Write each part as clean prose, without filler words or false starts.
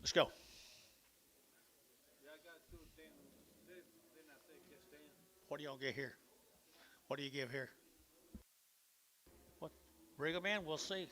Let's go. What do y'all get here? What do you give here? What? Bring them in. We'll see.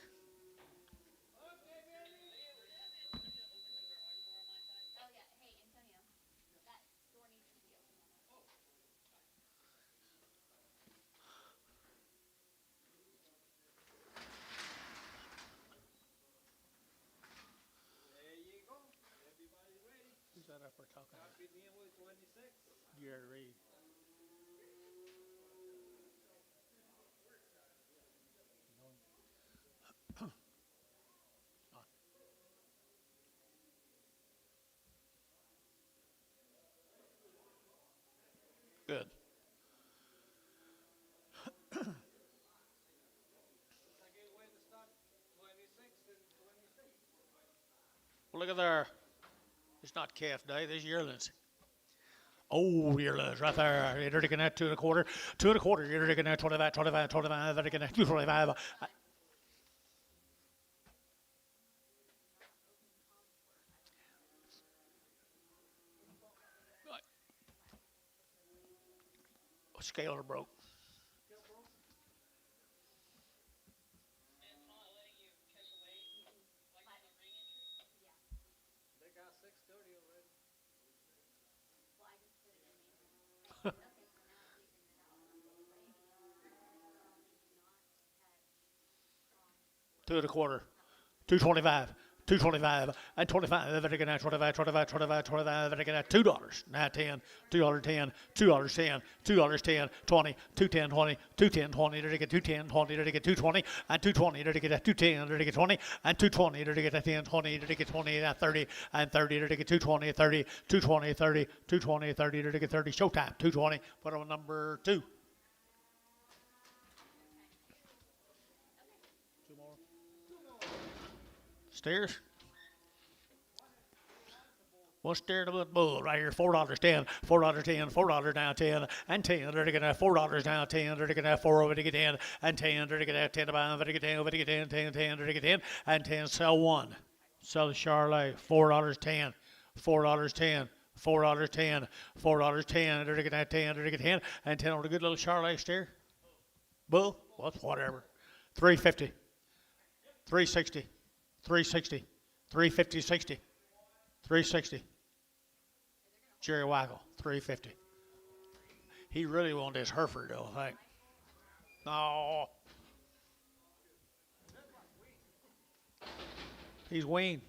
Who's that up there talking? You're read. Good. Well, look at there. It's not calf day. There's yearlings. Oh, yearlings right there. You're taking that 2 1/4. 2 1/4. You're taking that 25, 25, 25. They're taking that 225. Scaler broke. Two and a quarter. 225. 225 and 25. They're gonna 25, 25, 25, 25. They're gonna $2. Now 10, $2.10, $2.10, $2.10, 20, 210, 20, 210, 20. They're gonna 210, 20. They're gonna 220 and 220. They're gonna 210. They're gonna 20 and 220. They're gonna 10, 20. They're gonna 20 and 30 and 30. They're gonna 220, 30, 220, 30, 220, 30. They're gonna 30. Showtime. 220. Put on number 2. Two more. Stairs. One steer to the bull right here, $4.10, $4.10, $4 down 10, and 10. They're going to have $4 down 10. They're going to have 4 over to get 10, and 10. They're going to have 10 to buy, over to get 10, over to get 10, 10, 10, they're going to get 10, and 10. Sell one. Sell the Charlotte, $4.10, $4.10. $4.10, $4.10. They're going to have 10. They're going to get 10, and 10 on the good little Charlotte steer. Bull, whatever. 350, 360, 360, 350, 60, 360. Jerry Waggle, 350. He really wanted his Hereford, though, I think. No. He's weaned.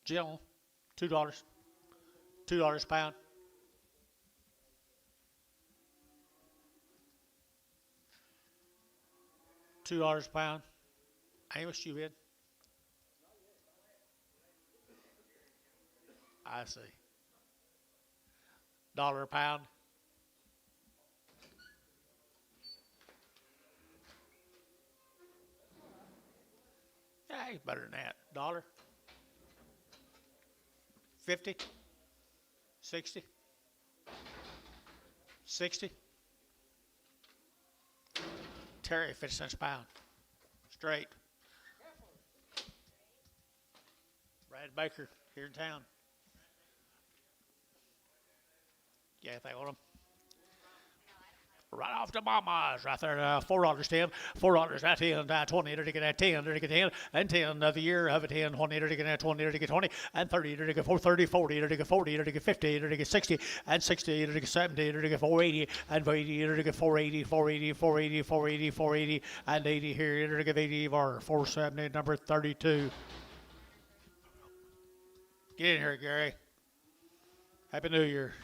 Jill, $2. $2 a pound. $2 a pound. Amos, you in? I see. Dollar a pound. Yeah, he's better than that. Dollar. 50. 60. 60. Terry, 50 cents a pound. Straight. Brad Baker here in town. Yeah, they want them. Right off the mamas, right there, $4.10, $4 at 10, 20, they're taking at 10, they're taking 10, and 10 another year of a 10, 20, they're taking at 20, they're taking 20, and 30, they're taking 430, 40, they're taking 40, they're taking 50, they're taking 60, and 60, they're taking 70, they're taking 480, and 80, they're taking 480, 480, 480, 480, 480, and 80 here, they're taking 80 or 470, number 32. Get in here, Gary. Happy New Year.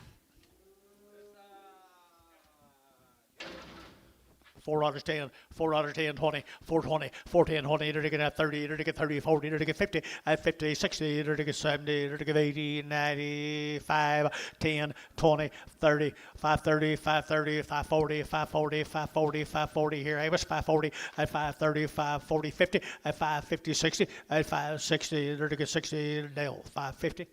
$4.10, $4.10, 20, 420, 410, 20, they're taking at 30, they're taking 30, 40, they're taking 50, at 50, 60, they're taking 70, they're taking 80, 90, 5, 10, 20, 30, 530, 530, 540, 540, 540, 540 here, Amos, 540, at 530, 540, 50, at 550, 60, at 560, they're taking 60, Dale, 550.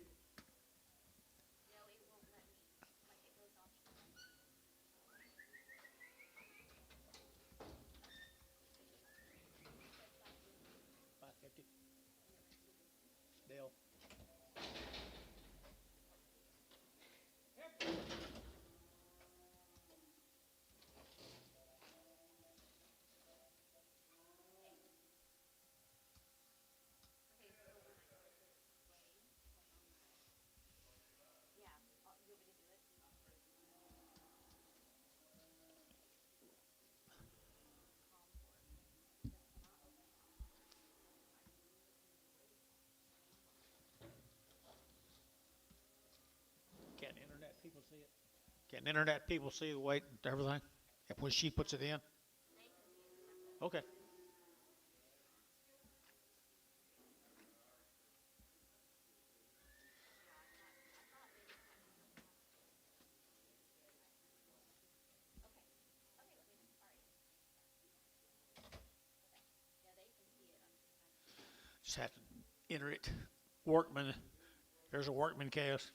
Can internet people see the weight and everything? If when she puts it in? Okay. Just have to enter it. Workman. There's a workman cast.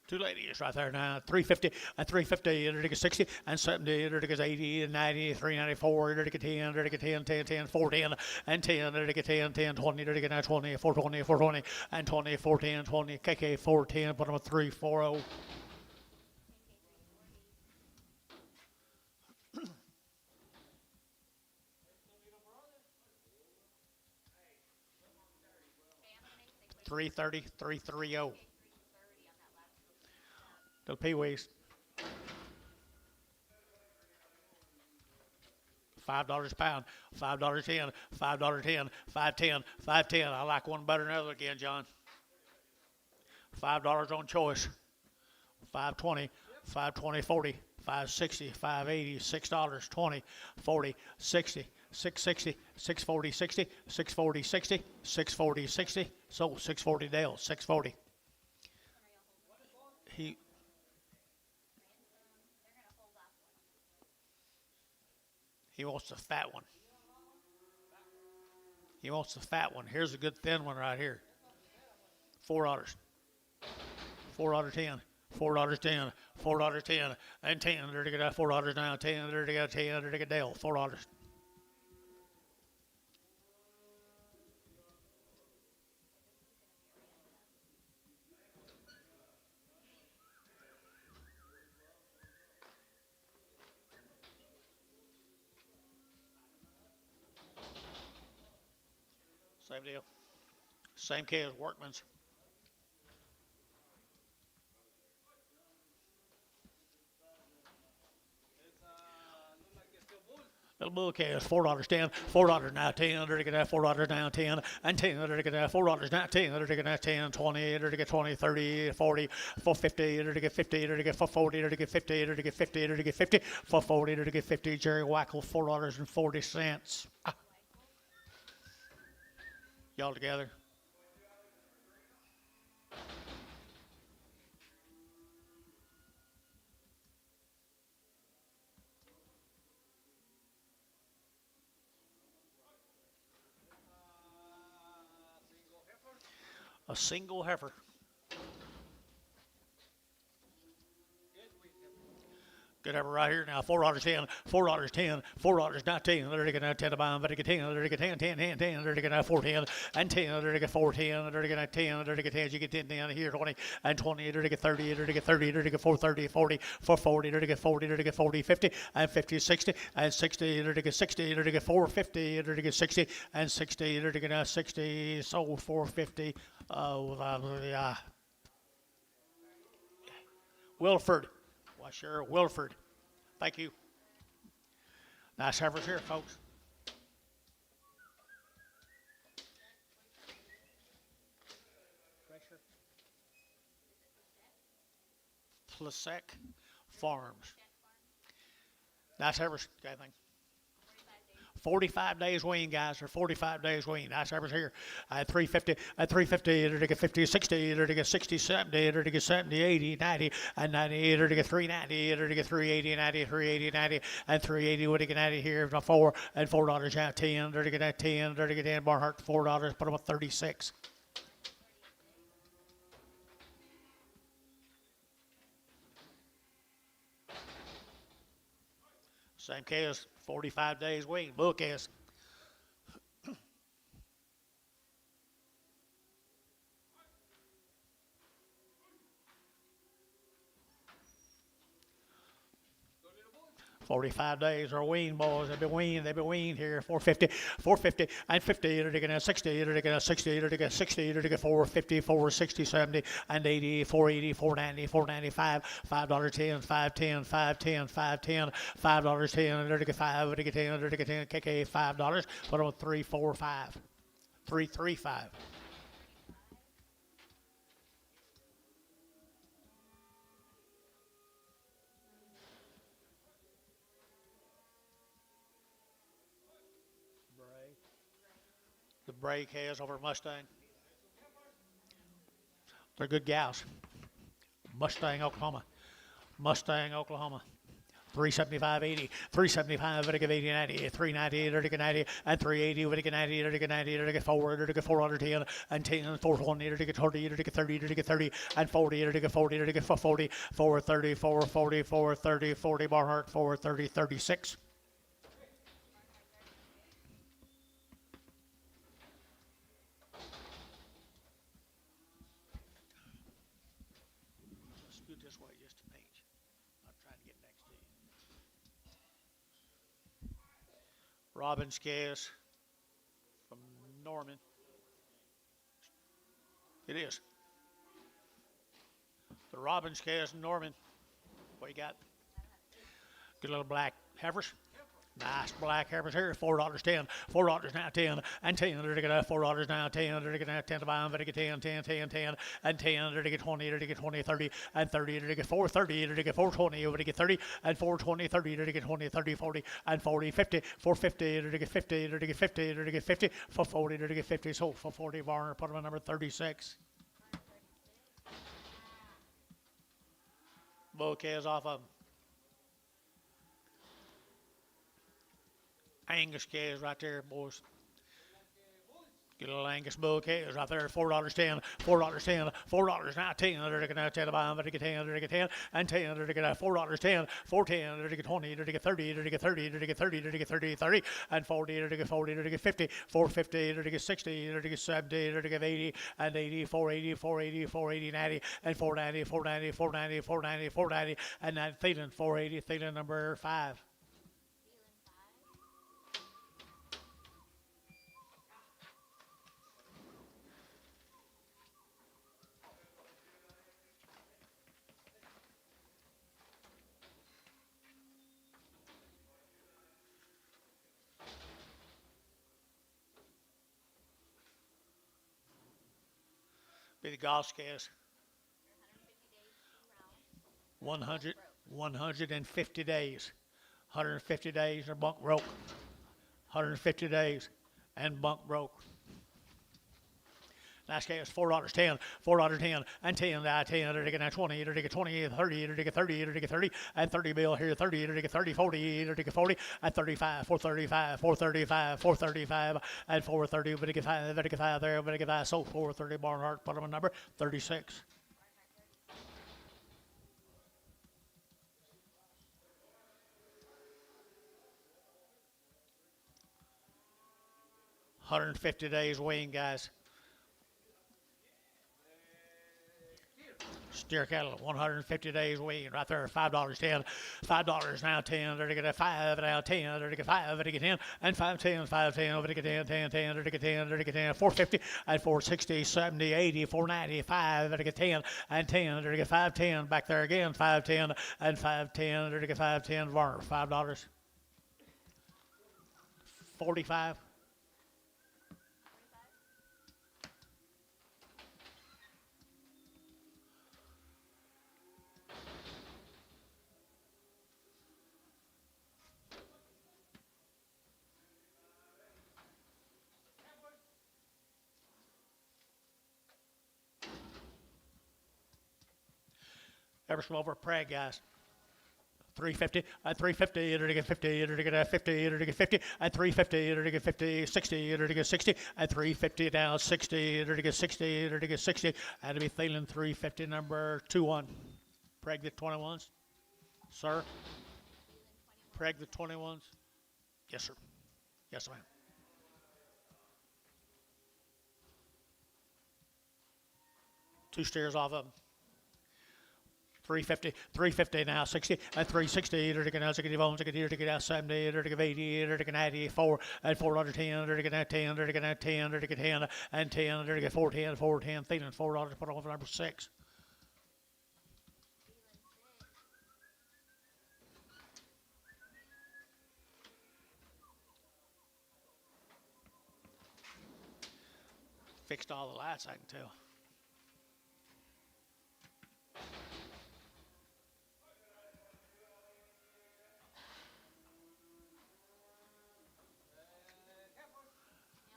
Two ladies right there now. 350 and 350, enter to 60 and 70, enter to 80 and 90, 394, enter to 10, enter to 10, 10, 10, 410 and 10, enter to 10, 10, 20, enter to 20, 420, 420 and 20, 410, 20, KK 410, put them at 340. Three 330. The Pee-wees. $5 a pound, $5.10, $5.10, $5.10, $5.10. I like one better than the other again, John. $5 on choice. $5.20, $5.20, $40, $5.60, $5.80, $6, $20, $40, $60, $6.60, $6.40, $60, $6.40, $60, $6.40, $60. So $6.40 Dale, $6.40. He wants the fat one. He wants the fat one. Here's a good thin one right here. $4. $4.10. $4.10. $4.10. And 10. There to get that $4 now. 10. There to get 10. There to get Dale. $4. Same deal. Same key as Workman's. Little bull calves, $4.10, $4 now, 10, there to get that $4 now, 10, and 10, there to get that $4 now, 10, there to get that 10, 20, there to get 20, 30, 40, 450, there to get 50, there to get 440, there to get 50, there to get 50, there to get 50, 440, there to get 50, Jerry Wackel, $4.40. Ah. Y'all together? A single heifer. Good heifer right here now. $4.10, $4.10, $4 now 10. There to get now 10 to buy, better get 10. There to get 10, 10, 10, 10. There to get now 410 and 10. There to get 410. There to get now 10. There to get 10. You get 10 down here 20 and 20. There to get 30. There to get 30. There to get 430, 40, 440. There to get 40. There to get 40, 50 and 50, 60 and 60. There to get 60. There to get 450. There to get 60 and 60. There to get now 60. So 450. Wilford. Why, sure, Wilford. Thank you. Nice heifers here, folks. Plasek Farms. Nice heifers. Okay, thanks. 45 days wean, guys, or 45 days wean. Nice heifers here. At 350, at 350, there to get 50, 60, there to get 60, 70, there to get 70, 80, 90, and 90, there to get 390, there to get 380, 90, 380, 90, and 380. What do you get out of here? $4 and $4 out 10, there to get that 10, there to get Dan Barnhart $4, put them at 36. Same case, 45 days wean, bull case. 45 days are weaned, boys. They've been weaned here. 450, 450, and 50. They're taking a 60. They're taking a 60. They're taking a 60. They're taking 450, 460, 70, and 80, 480, 490, 495, $5.10, 510, 510, 510, $5.10. They're taking 5. They're taking 10. They're taking 10. KK $5. Put on 345, 335. Break has over Mustang. They're good gals. Mustang, Oklahoma. Mustang, Oklahoma. 375.80, 375, vertical 80, 90, 390, vertical 90, and 380, vertical 90, vertical 90, vertical 4, vertical 410, and 10, 420, vertical 30, vertical 30, vertical 30, and 40, vertical 40, vertical 440, 430, 440, 430, 40, Barnhart, 430, 36. Scoot this way just an inch. I'm trying to get next to you. Robin Scares from Norman. It is. The Robin Scares Norman. What you got? Good little black heifers. Nice black heifers here. $4.10. $4 now 10 and 10. They're to get $4 now 10. They're to get 10 to buy them. They're to get 10, 10, 10, 10 and 10. They're to get 20. They're to get 20, 30 and 30. They're to get 430. They're to get 420. They're to get 30 and 420, 30. They're to get 20, 30, 40 and 40, 50, 450. They're to get 50. They're to get 50. They're to get 50 for 40. They're to get 50. So for 40, Varner put them at number 36. Bouquets off of them. Angus calves right there, boys. Get a little Angus bull calves right there. $4.10. $4.10. $4 now 10. They're to get 10 to buy them. They're to get 10. They're to get 10 and 10. They're to get $4.10. $4.10. They're to get 20. They're to get 30. They're to get 30. They're to get 30. They're to get 30. 30 and 40. They're to get 40. They're to get 50. 450. They're to get 60. They're to get 70. They're to get 80 and 80. 480. 480. 480. 90 and 490. 490. 490. 490. 490 and then Thielen 480. Thielen number 5. Be the golf scales. 150 days. 150 days or bunk broke. 150 days and bunk broke. Last game is $4.10, $4.10, and 10, 10, they're taking 20, they're taking 20, 30, they're taking 30, they're taking 30, and 30 bill here, 30, they're taking 30, 40, they're taking 40, and 35, 435, 435, 435, and 430, but they get 5, but they get 5 there, but they get 5, so 430, Barnhart, put them a number 36. $150 days weighing, guys. Steer cattle, 150 days weighing right there, $5.10, $5 now 10, they're to get 5 now 10, they're to get 5, they're to get 10, and 510, 510, they're to get 10, 10, 10, they're to get 10, they're to get 10, 450, and 460, 70, 80, 490, 5, they're to get 10, and 10, they're to get 510, back there again, 510, and 510, they're to get 510, Varner, $5, 45. Everson over Prague, guys. 350, and 350, they're to get 50, they're to get 50, they're to get 50, and 350, they're to get 50, 60, they're to get 60, and 350 down 60, they're to get 60, they're to get 60, and to be Thielen 350, number 2-1. Prague the 21s. Sir? Prague the 21s. Yes, sir. Yes, ma'am. Two steers off of them. 350, 350 now, 60, and 360, they're taking out 60 bones, they're taking out 70, they're taking 80, they're taking 94, and 410, they're taking out 10, they're taking out 10, they're taking 10, and 10, they're taking 410, 410, Thielen, $4, put over number 6. Fixed all the lights, I can tell.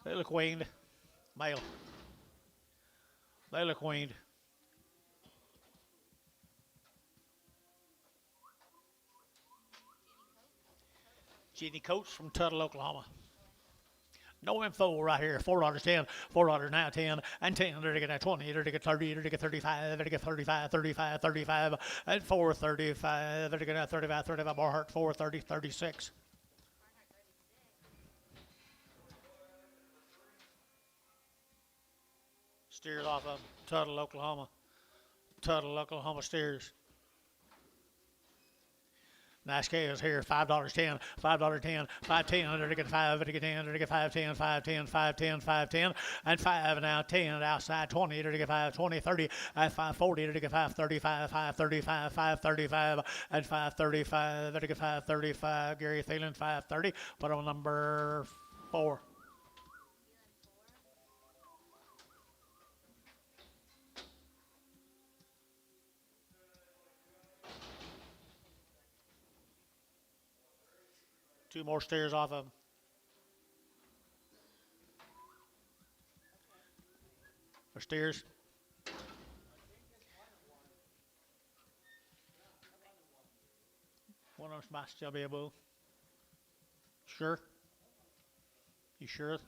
They look winged. Male. They look weaned. Jenny Coates from Tuttle, Oklahoma. No info right here. $4 10, $4 now 10, and 10. There to get 20, there to get 30, there to get 35, there to get 35, 35, 35, and 435, there to get 35, 35 more heart, 430, 36. Steers off of Tuttle, Oklahoma. Tuttle, Oklahoma steers. Nice cows here. $5 10, $5 10, 510. Under to get 5, to get 10, under to get 510, 510, 510, 510, and 5 now 10 outside 20, to get 5, 20, 30, and 540, to get 535, 535, 535, and 535, to get 535. Gary Thielen 530. Put on number 4. Two more steers off of him. Or steers. One of them might still be a bull. Sure? You sure?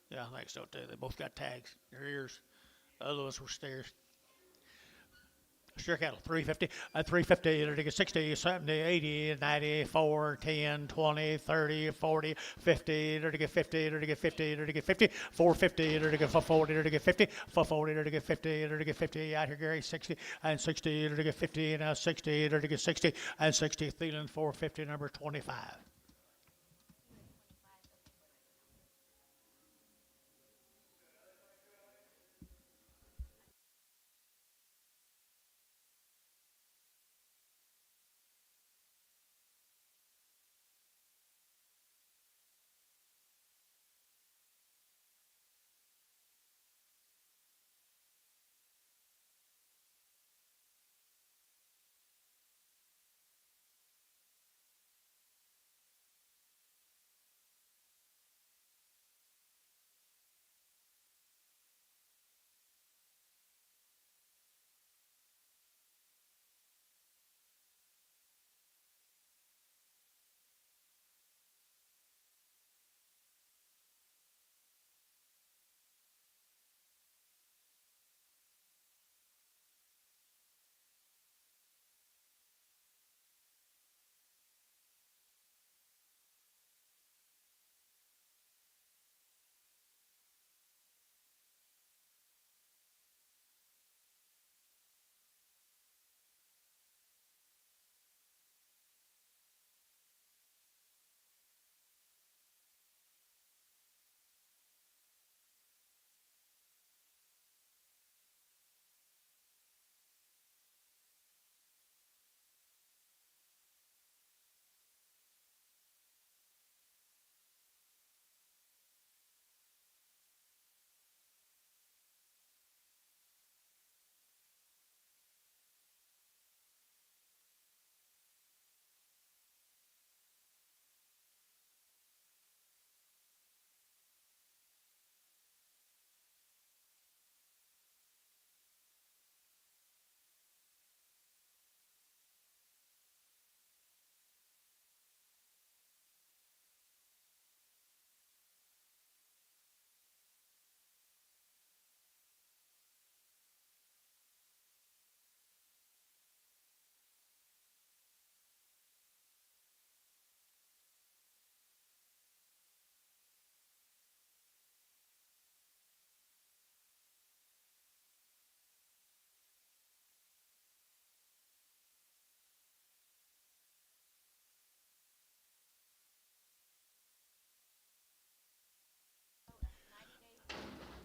Yeah, I think so too. They both got tags. Their ears. The other ones were steers. Steer cattle, 350, 350, to get 60, 70, 80, 90, 4, 10, 20, 30, 40, 50, to get 50, to get 50, to get 50, 450, to get 440, to get 50, 440, to get 50, to get 50, out here Gary, 60, and 60, to get 50, and now 60, to get 60, and 60, Thielen 450, number 25.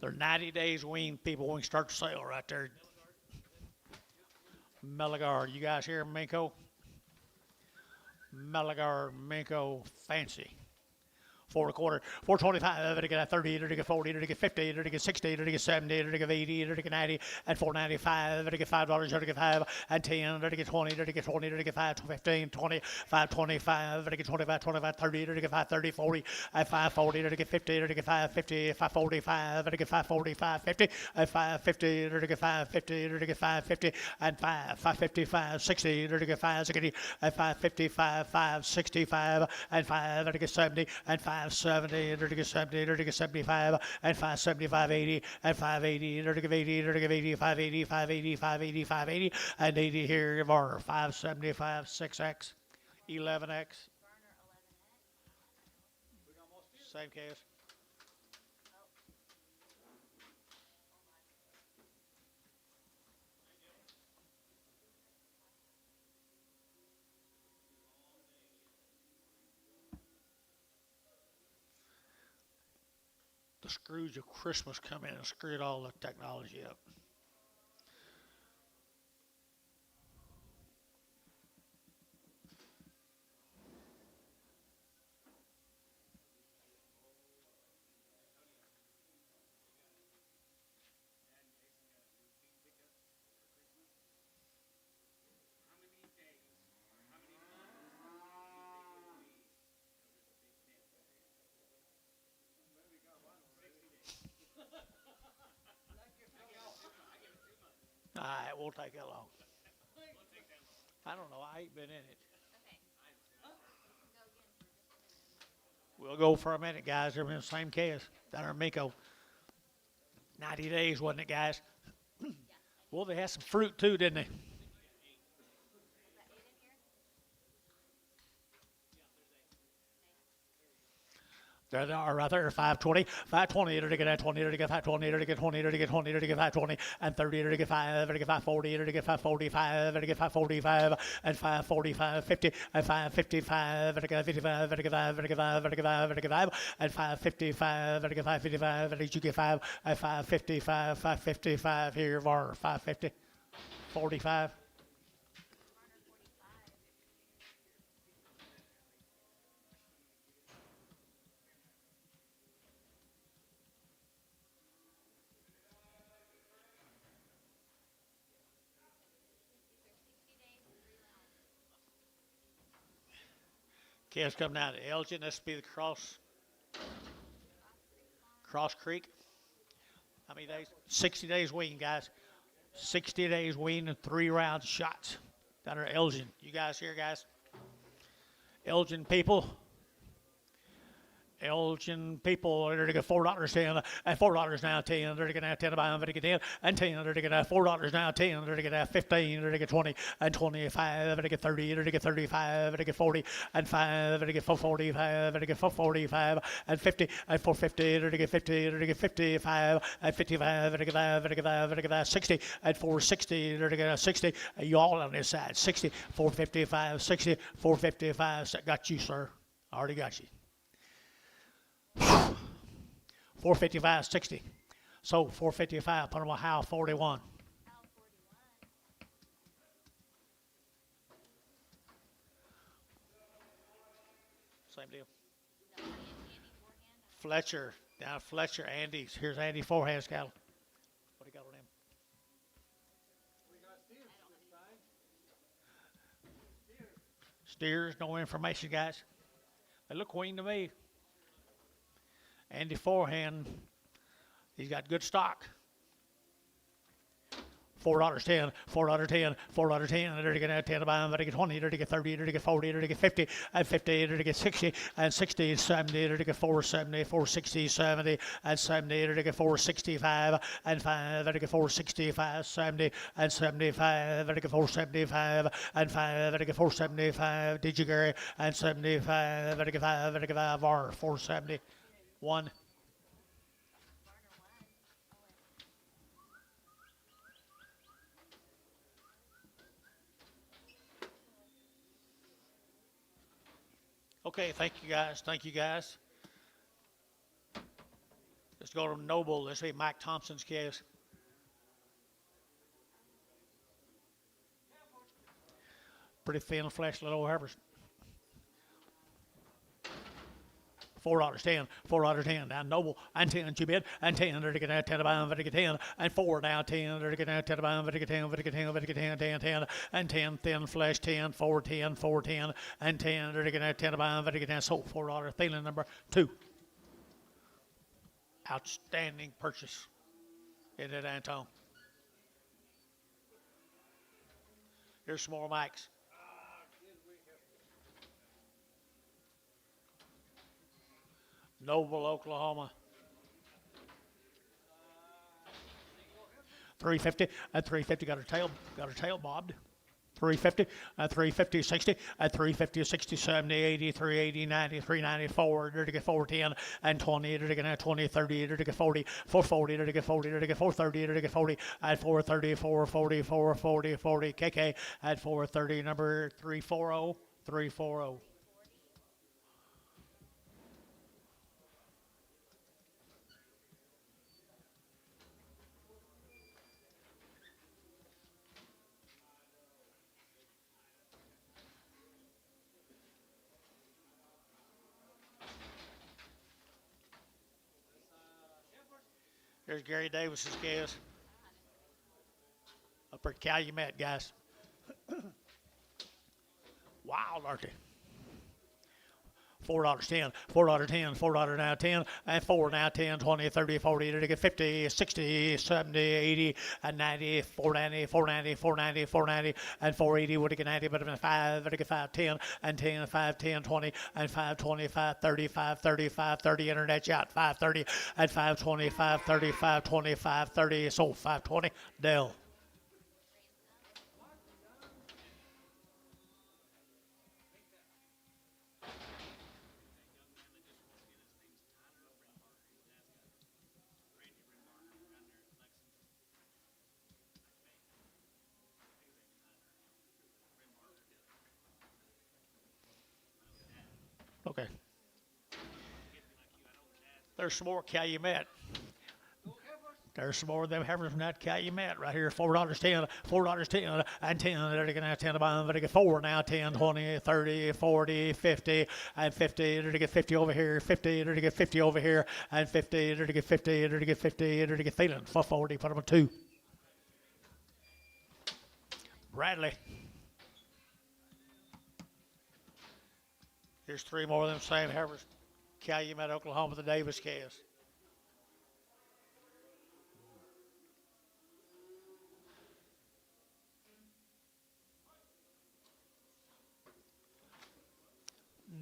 They're 90 days weaned people when we start the sale right there. Meligar, you guys hear Minko? Meligar, Minko, fancy. four a quarter, 425, to get 30, to get 40, to get 50, to get 60, to get 70, to get 80, to get 90, and 495, to get $5, to get 5, and 10, to get 20, to get 20, to get 5, 15, 20, 525, to get 25, 25, 30, to get 5, 30, 40, and 540, to get 50, to get 550, 545, to get 545, 50, and 550, to get 550, to get 550, and 555, 60, to get 560, and 555, 565, and 5, to get 70, and 570, to get 70, to get 75, and 575, 80, and 580, to get 80, to get 80, 580, 580, 580, 580, and 80 here of our 575, 6X, 11X. Same case. The Scrooge of Christmas come in and screwed all the technology up. All right, it won't take that long. I don't know. I ain't been in it. We'll go for a minute, guys. They're in the same case. Down there in Miko. 90 days, wasn't it, guys? Well, they had some fruit too, didn't they? There they are right there, 520, 520, to get 20, to get 520, to get 20, to get 20, to get 520, and 30, to get 5, to get 540, to get 545, to get 545, and 545, 50, and 555, to get 55, to get 5, to get 5, to get 5, to get 5, and 555, to get 555, and you get 5, and 555, 555 here, var, 550, 45. Kids come down to Elgin. This will be the Cross Creek. How many days? 60 days wean, guys. 60 days wean and 3 rounds of shots. Down there, Elgin. You guys here, guys? Elgin people. Elgin people, they're to get $4 and $4 now 10, they're to get 10 buy them, they're to get 10 and 10, they're to get $4 now 10, they're to get 15, they're to get 20 and 25, they're to get 30, they're to get 35, they're to get 40 and 5, they're to get 445, they're to get 445 and 50 and 450, they're to get 50, they're to get 55 and 55, they're to get 5, they're to get 5, they're to get 60 and 460, they're to get 60. You all on this side, 60, 455, 60, 455. Got you, sir. Already got you. 455, 60. So 455, put them on how 41. Same deal. Fletcher, down Fletcher, Andy's. Here's Andy Forehand's cattle. What do you got on him? Steers, no information, guys. They look weaned to me. Andy Forehand, he's got good stock. $4.10, $4.10, $4.10, they're to get 10 to buy them, they're to get 20, they're to get 30, they're to get 40, they're to get 50, and 50, they're to get 60, and 60, 70, they're to get 470, 460, 70, and 70, they're to get 465, and 5, they're to get 465, 70, and 75, they're to get 475, and 5, they're to get 475, did you, Gary? And 75, they're to get 5, they're to get 5, or 470. 1. Okay, thank you guys. Thank you guys. Let's go to Noble. This will be Mike Thompson's case. Pretty thin flesh, little herbers. $4.10, $4.10 down Noble, and 10 Chubit, and 10, they're getting 10 about, they're getting 10, and 4 now 10, they're getting 10 about, they're getting 10, they're getting 10, they're getting 10, 10, and 10, thin flesh 10, 4, 10, 4, 10, and 10, they're getting 10 about, they're getting 10, so $4, feeling number 2. Outstanding purchase. Isn't it, Anton? Here's some more mics. Noble, Oklahoma. 350 at 350 got her tail bobbed. 350 at 350 60 at 350 60 70 80 380 90 394 to get 410 and 20 to get 20 30 to get 40 440 to get 40 to get 430 to get 40 at 430 440 440 40 KK at 430 number 340 340. There's Gary Davis's guys. Up at Calumet, guys. Wild, aren't they? $4.10, $4.10, $4 now 10, and 4 now 10, 20, 30, 40, to get 50, 60, 70, 80, and 90, 490, 490, 490, 490, and 480 would get 90, but 5, would get 5, 10, and 10, 5, 10, 20, and 5, 20, 5, 30, 5, 30, 5, 30, internet shot, 5, 30, and 5, 20, 5, 30, 5, 20, 5, 30, so 5, 20, Dell. Okay. There's some more Calumet. There's some more of them hammers from that Calumet right here. $4.10, $4.10, and 10. They're going to have 10 about them. They're going to get 4 now, 10, 20, 30, 40, 50, and 50. They're going to get 50 over here, 50. They're going to get 50 over here, and 50. They're going to get 50. They're going to get 50. They're going to get feeling. 440, put them on 2. Bradley. Here's 3 more of them same hammers. Calumet, Oklahoma, the Davis cast.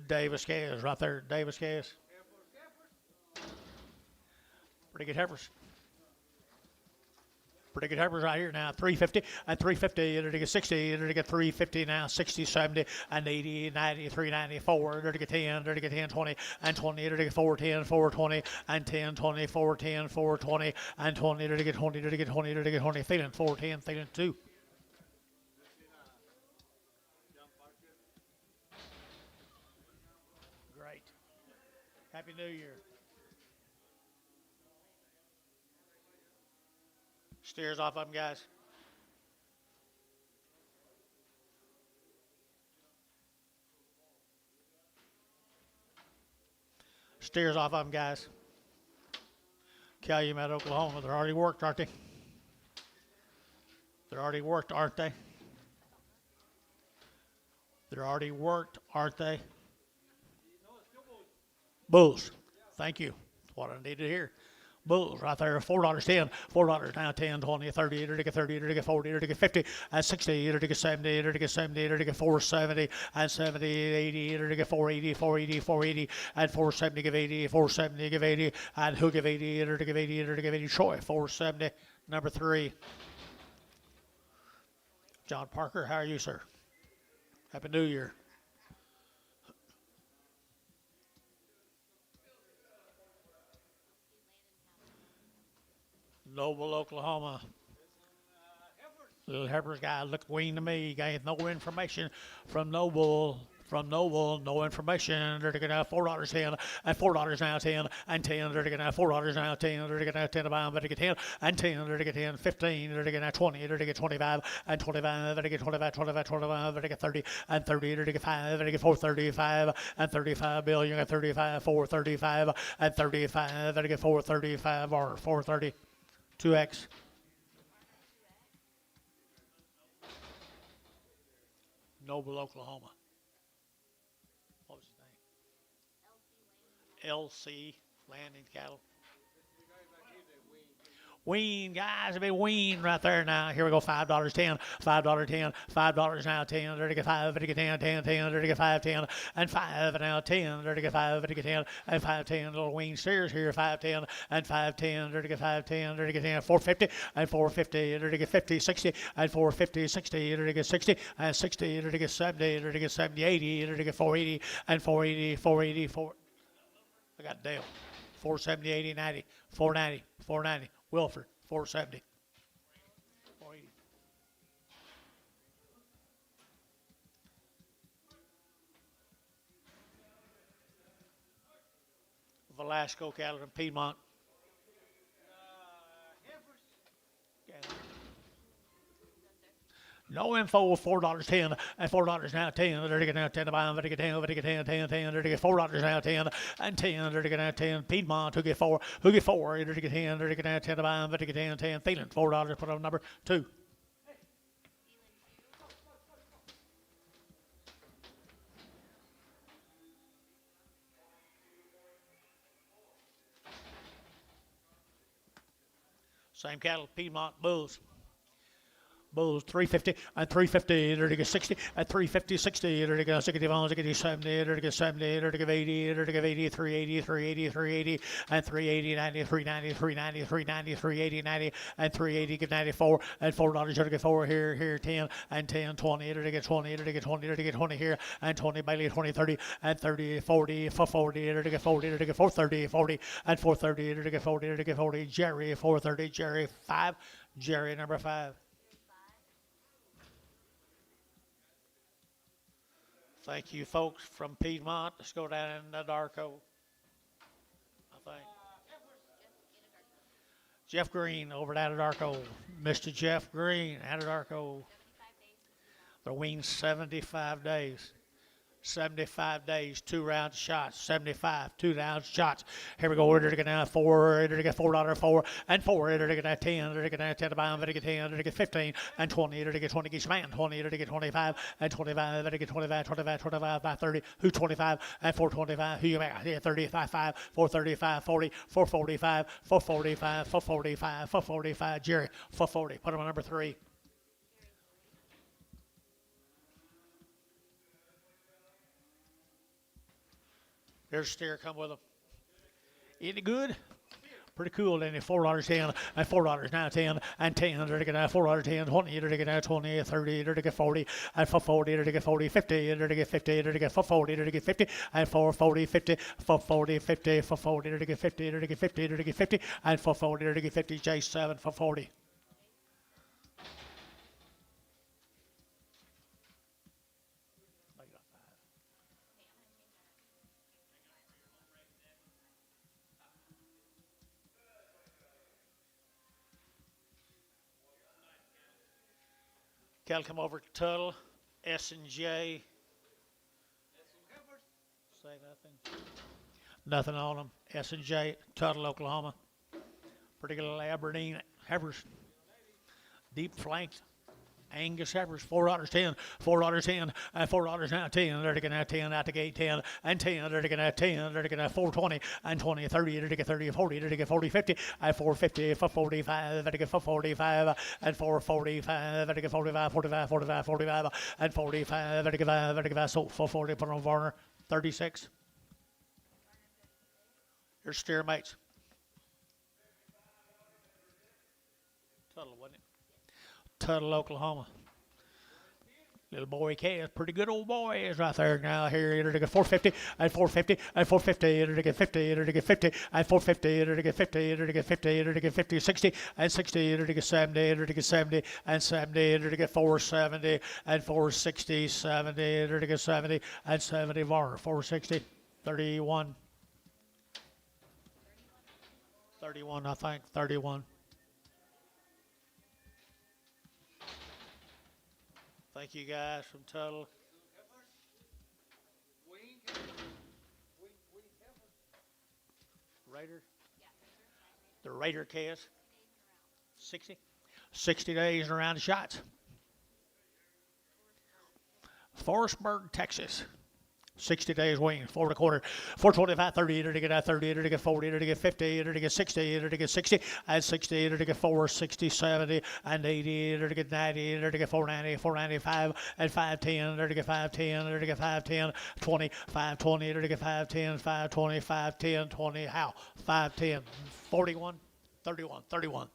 Davis cast right there. Davis cast. Pretty good heifers. Pretty good heifers right here now. 350 and 350. They're to get 60. They're to get 350 now. 60, 70, and 80, 90, 394. They're to get 10. They're to get 10, 20, and 20. They're to get 410, 420, and 10, 20, 410, 420, and 20. They're to get 20. They're to get 20. They're to get 20. Feeling 410. Feeling 2. Great. Happy New Year. Steers off of them, guys. Steers off of them, guys. Calumet, Oklahoma. They're already worked, aren't they? They're already worked, aren't they? They're already worked, aren't they? Bulls. Thank you. That's what I needed to hear. Bulls right there, $4.10, $4 now 10, 20, 30, to get 30, to get 40, to get 50, and 60, to get 70, to get 70, to get 470, and 70, 80, to get 480, 480, 480, and 470 give 80, 470 give 80, and who give 80, to give 80, to give 80, Troy, 470, number 3. John Parker, how are you, sir? Happy New Year. Noble, Oklahoma. Little Heifers guy looked green to me. He gave no information from Noble. From Noble, no information. They're going to have $4.10 and $4 now 10 and 10. They're going to have $4 now 10. They're going to have 10 to buy. They're going to get 10 and 10. They're going to get 10, 15. They're going to have 20. They're going to get 25 and 25. They're going to get 25, 25, 25. They're going to get 30 and 30. They're going to get 5. They're going to get 435 and 35 billion and 35, 435 and 35. They're going to get 435 or 430. 2x. Noble, Oklahoma. What was his name? LC Landing Cattle. Wean, guys, a big wean right there now. Here we go, $5, 10, $5, 10, $5 now, 10, there to get 5, there to get 10, 10, 10, there to get 5, 10, and 5 now, 10, there to get 5, there to get 10, and 5, 10, little wean steers here, 5, 10, and 5, 10, there to get 5, 10, there to get 10, 450, and 450, there to get 50, 60, and 450, 60, there to get 60, and 60, there to get 70, there to get 70, 80, there to get 480, and 480, 480, 4. I got Dale. 470, 80, 90, 490, 490. Wilford, 470. 480. Velasco cattle in Piedmont. No info, $4.10 and $4 now 10. They're now 10 to buy them. They're 10, they're 10, 10, 10. They're $4 now 10 and 10. They're now 10. Piedmont, who get 4? Who get 4? They're 10. They're now 10 to buy them. They're 10, 10. Thielen, $4. Put on number 2. Same cattle, Piedmont Bulls. Bulls 350 and 350. They're to get 60 and 350, 60. They're to get 61, 60, 70. They're to get 70. They're to get 80. They're to get 80, 380, 380, 380, and 380, 90, 390, 390, 390, 380, 90, and 380. Get 94 and $4. They're to get 4 here, 10 and 10, 20. They're to get 20. They're to get 20. They're to get 20 here and 20. Bailey 20, 30 and 30, 40 for 40. They're to get 40. They're to get 430, 40 and 430. They're to get 40. They're to get 40. Jerry 430. Jerry 5. Jerry number 5. Thank you, folks from Piedmont. Let's go down in the Darko, I think. Jeff Green over at Anadarko. Mr. Jeff Green, Anadarko. They're weaned 75 days. 75 days, 2 round shots, 75, 2 round shots. Here we go. We're going to get 4, we're going to get $4, 4 and 4. We're going to get 10, we're going to get 10 to buy them, we're going to get 10, we're going to get 15 and 20, we're going to get 20 each man, 20, we're going to get 25 and 25, we're going to get 25, 25, 25 by 30, who 25 and 425, who you make? Yeah, 35, 5, 435, 40, 445, 445, 445, 445, Jerry, 440. Put him on number 3. There's a steer come with them. Isn't it good? Pretty cool, then $4 10 and $4 now 10 and 10. They're to get $4 10, 20. They're to get 20, 30. They're to get 40 and for 40. They're to get 40, 50. They're to get 50. They're to get for 40. They're to get 50 and for 40, 50 for 40, 50 for 40. They're to get 50. They're to get 50. They're to get 50 and for 40. They're to get 50. J7 for 40. Cattle come over to Tuttle, S&J. Say nothing. Nothing on them. S&J, Tuttle, Oklahoma. Pretty good Aberdeen heifers. Deep flanked. Angus heifers, $4 10, $4 10, and $4 now 10. They're taking out 10 out the gate, 10 and 10. They're taking out 10. They're taking out 420 and 20, 30. They're taking 30 and 40. They're taking 40, 50 and 450 for 45. They're taking 445 and 445. They're taking 45, 45, 45, 45 and 45. They're taking 5. They're taking 5. So 440. Put on Varner, 36. Here's steer mates. Tuttle, wasn't it? Tuttle, Oklahoma. Little boy K is pretty good old boy is right there now here. Enter to get 450 and 450 and 450. Enter to get 50. Enter to get 50 and 450. Enter to get 50. Enter to get 50. Enter to get 50. 60 and 60. Enter to get 70. Enter to get 70 and 70. Enter to get 470 and 460. 70. Enter to get 70 and 70. VAR 460. 31. 31, I think. 31. Thank you guys from Tuttle. Raider? The Raider cast. 60? 60 days around the shots. Forestburg, Texas. 60 days wing, 4 and a quarter, 425, 30, enter to get 30, enter to get 40, enter to get 50, enter to get 60, enter to get 60, and 60, enter to get 4, 60, 70, and 80, enter to get 90, enter to get 490, 495, and 510, enter to get 510, enter to get 510, 20, 520, enter to get 510, 520, 510, 20, how? 510, 41, 31, 31.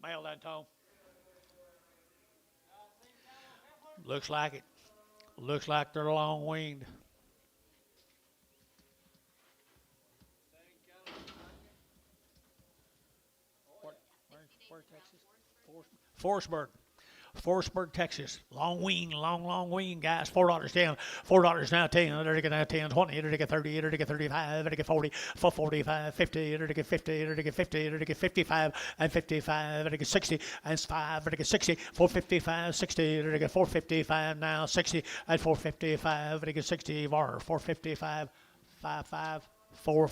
Mail that, Tom. Looks like it. Looks like they're long winged. Where Texas? Forestburg. Forestburg, Texas. Long wing, guys. $4 down. $4 now 10. Enter to get now 10, 20. Enter to get 30. Enter to get 35. Enter to get 40. 45, 50. Enter to get 50. Enter to get 50. Enter to get 55 and 55. Enter to get 60 and 5. Enter to get 60. 455, 60. Enter to get 455 now 60 and 455. Enter to get 60. VAR 455, 55, 4,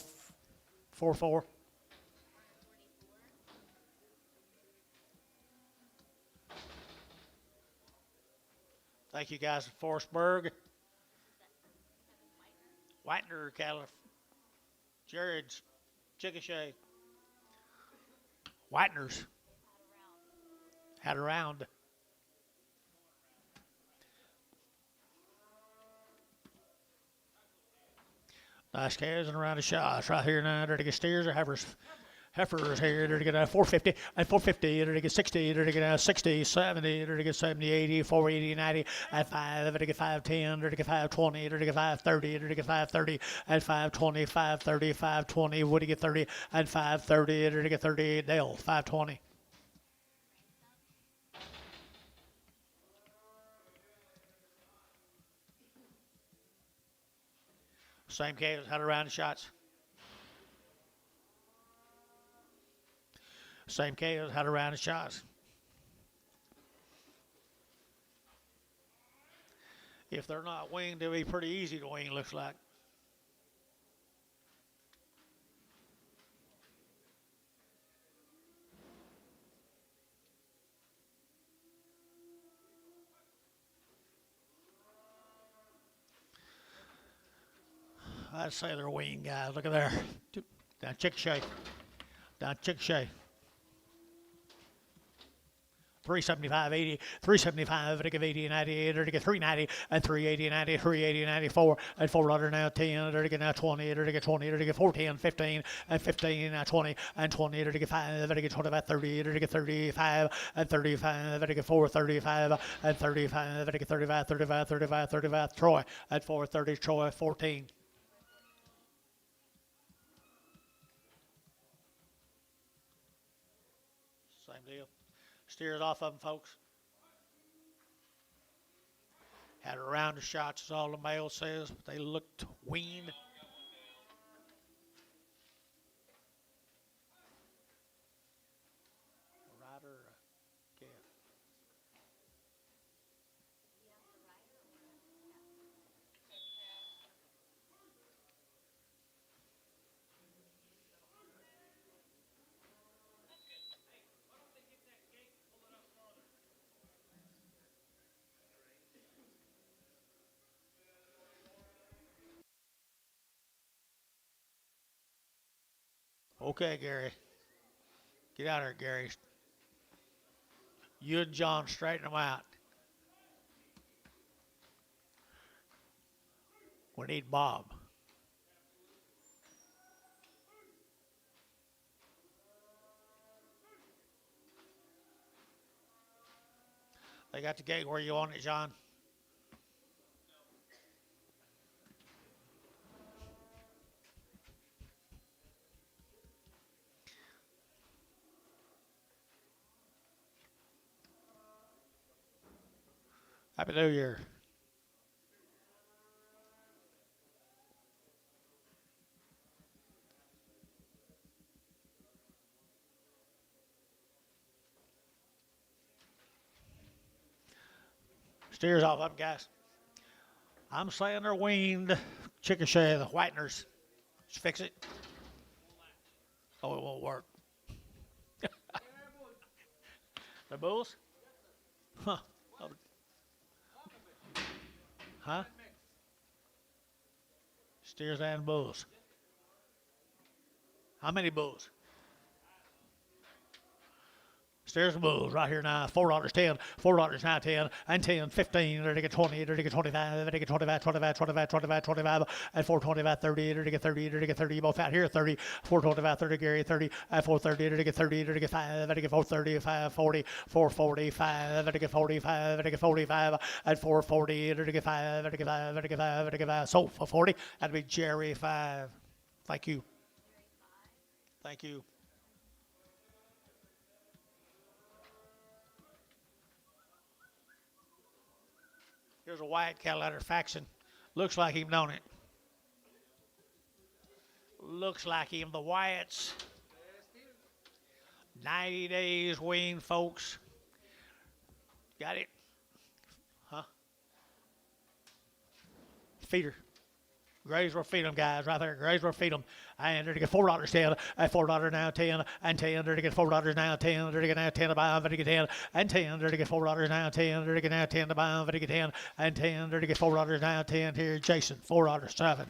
4, 4. Thank you guys at Forestburg. Whitener, California. Jared's Chickasha. Whitener's. Had around. Nice calves and around the shots right here now. There to get steers or heifers. Heifers here, they're to get 450 and 450, they're to get 60, they're to get 60, 70, they're to get 70, 80, 480, 90, and 5, they're to get 510, they're to get 520, they're to get 530, they're to get 530, and 520, 530, 520, Woody get 30, and 530, they're to get 38, Dale, 520. Same case, had around the shots. Same case, had around the shots. If they're not winged, they'll be pretty easy to wing, looks like. I'd say they're winged, guys. Look at there. Down Chickasha. Down Chickasha. 375, 80, 375, to give 80 and 98, to get 390, and 380 and 90, 380 and 94, and 400 now 10, to get now 20, to get 20, to get 410, 15, and 15, now 20, and 20, to get 5, to get 25, 30, to get 35, and 35, to get 4, 35, and 35, to get 35, 35, 35, 35, Troy, at 430, Troy, 14. Same deal. Steers off of them, folks. Had a round of shots, as all the mail says, but they looked weaned. Rider, calf. Okay, Gary. Get out of here, Gary. You and John straighten them out. We need Bob. They got the gate where you want it, John. Happy New Year. Steers off up, guys. I'm saying they're weaned. Chickasha, the whiteners. Just fix it. Oh, it won't work. The bulls? Huh. Oh, huh? Steers and bulls. How many bulls? Steers and bulls right here now. $4.10, $4 now 10, and 10, 15, to get 20, to get 25, to get 25, 25, 25, 25, 25, and 425, 30, to get 30, to get 30, both out here, 30, 425, 30, Gary, 30, and 430, to get 30, to get 5, to get 430, 540, 445, to get 45, to get 45, and 440, to get 5, to get 5, to get 5, to get 5. So for 40, that'd be Jerry 5. Thank you. Thank you. Here's a white cattle out of faction. Looks like him, don't it? Looks like him. The whites. 90 days wean, folks. Got it? Huh? Feeder. Graves will feed them, guys, right there. Graves will feed them. And they're to get $4 10, $4 now 10, and 10. They're to get $4 now 10. They're to get now 10 to buy them, to get 10, and 10. They're to get $4 now 10. They're to get now 10 to buy them, to get 10, and 10. They're to get $4 now 10. Here, Jason, $4 7.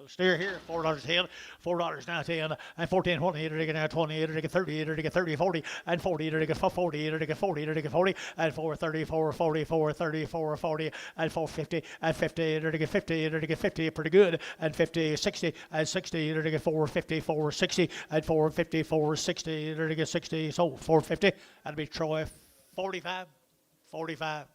Steer here, $4 10, $4 now 10, and 14, 20, to get now 20, to get 30, to get 30, 40, and 40, to get 40, to get 40, to get 40, and 430, 440, 430, 440, and 450, and 50, to get 50, to get 50, pretty good, and 50, 60, and 60, to get 450, 460, and 450, 460, to get 60, so 450, that'd be Troy, 45, 45.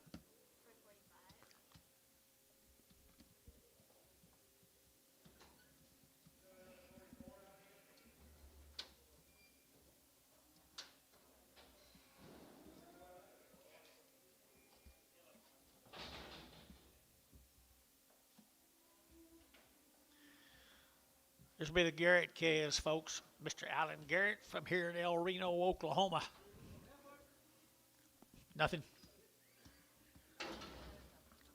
This will be the Garrett Cavs, folks. Mr. Alan Garrett from here in El Reno, Oklahoma. Nothing.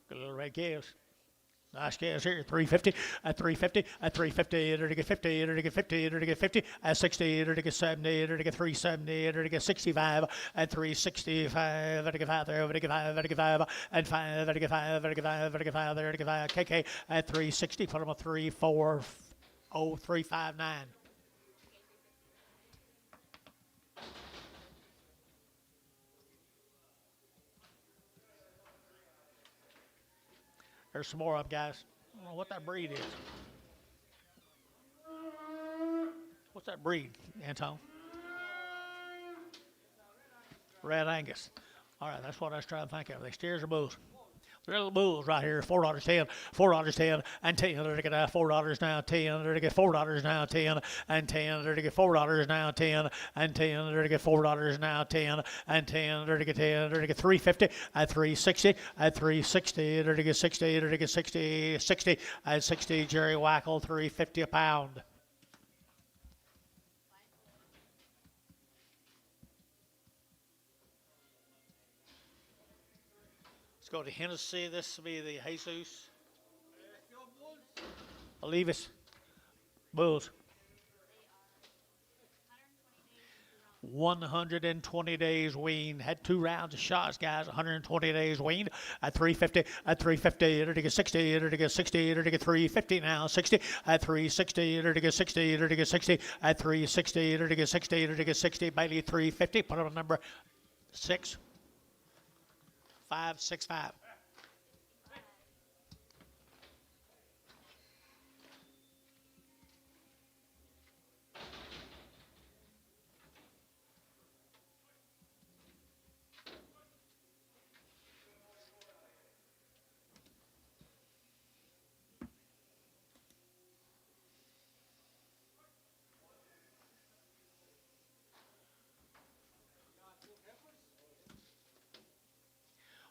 Good little red calves. Nice calves here. 350, at 350, at 350, to get 50, to get 50, to get 50, at 60, to get 70, to get 370, to get 65, at 365, to get 5 there, to get 5, to get 5, and 5, to get 5, to get 5, to get 5 there, to get 5. KK at 360, put them a 3, 4, 0, 3, 5, 9. There's some more of them, guys. I don't know what that breed is. What's that breed, Anton? Red Angus. All right, that's what I was trying to think of. They steers or bulls? They're little bulls right here. $4 10, $4 10, and 10. They're to get $4 now 10. They're to get $4 now 10, and 10. They're to get $4 now 10, and 10. They're to get $4 now 10, and 10. They're to get 10. They're to get 350 at 360 at 360. They're to get 60. They're to get 60 60 at 60. Jerry Wackel 350 a pound. Let's go to Hennessy. This will be the Jesus. Olivas. Bulls. 120 days weaned. Had 2 rounds of shots, guys. 120 days weaned at 350. At 350, to get 60. To get 60. To get 350 now. 60 at 360. To get 60. To get 60 at 360. To get 60. To get 60. Bailey 350. Put on number 6. 5, 6, 5.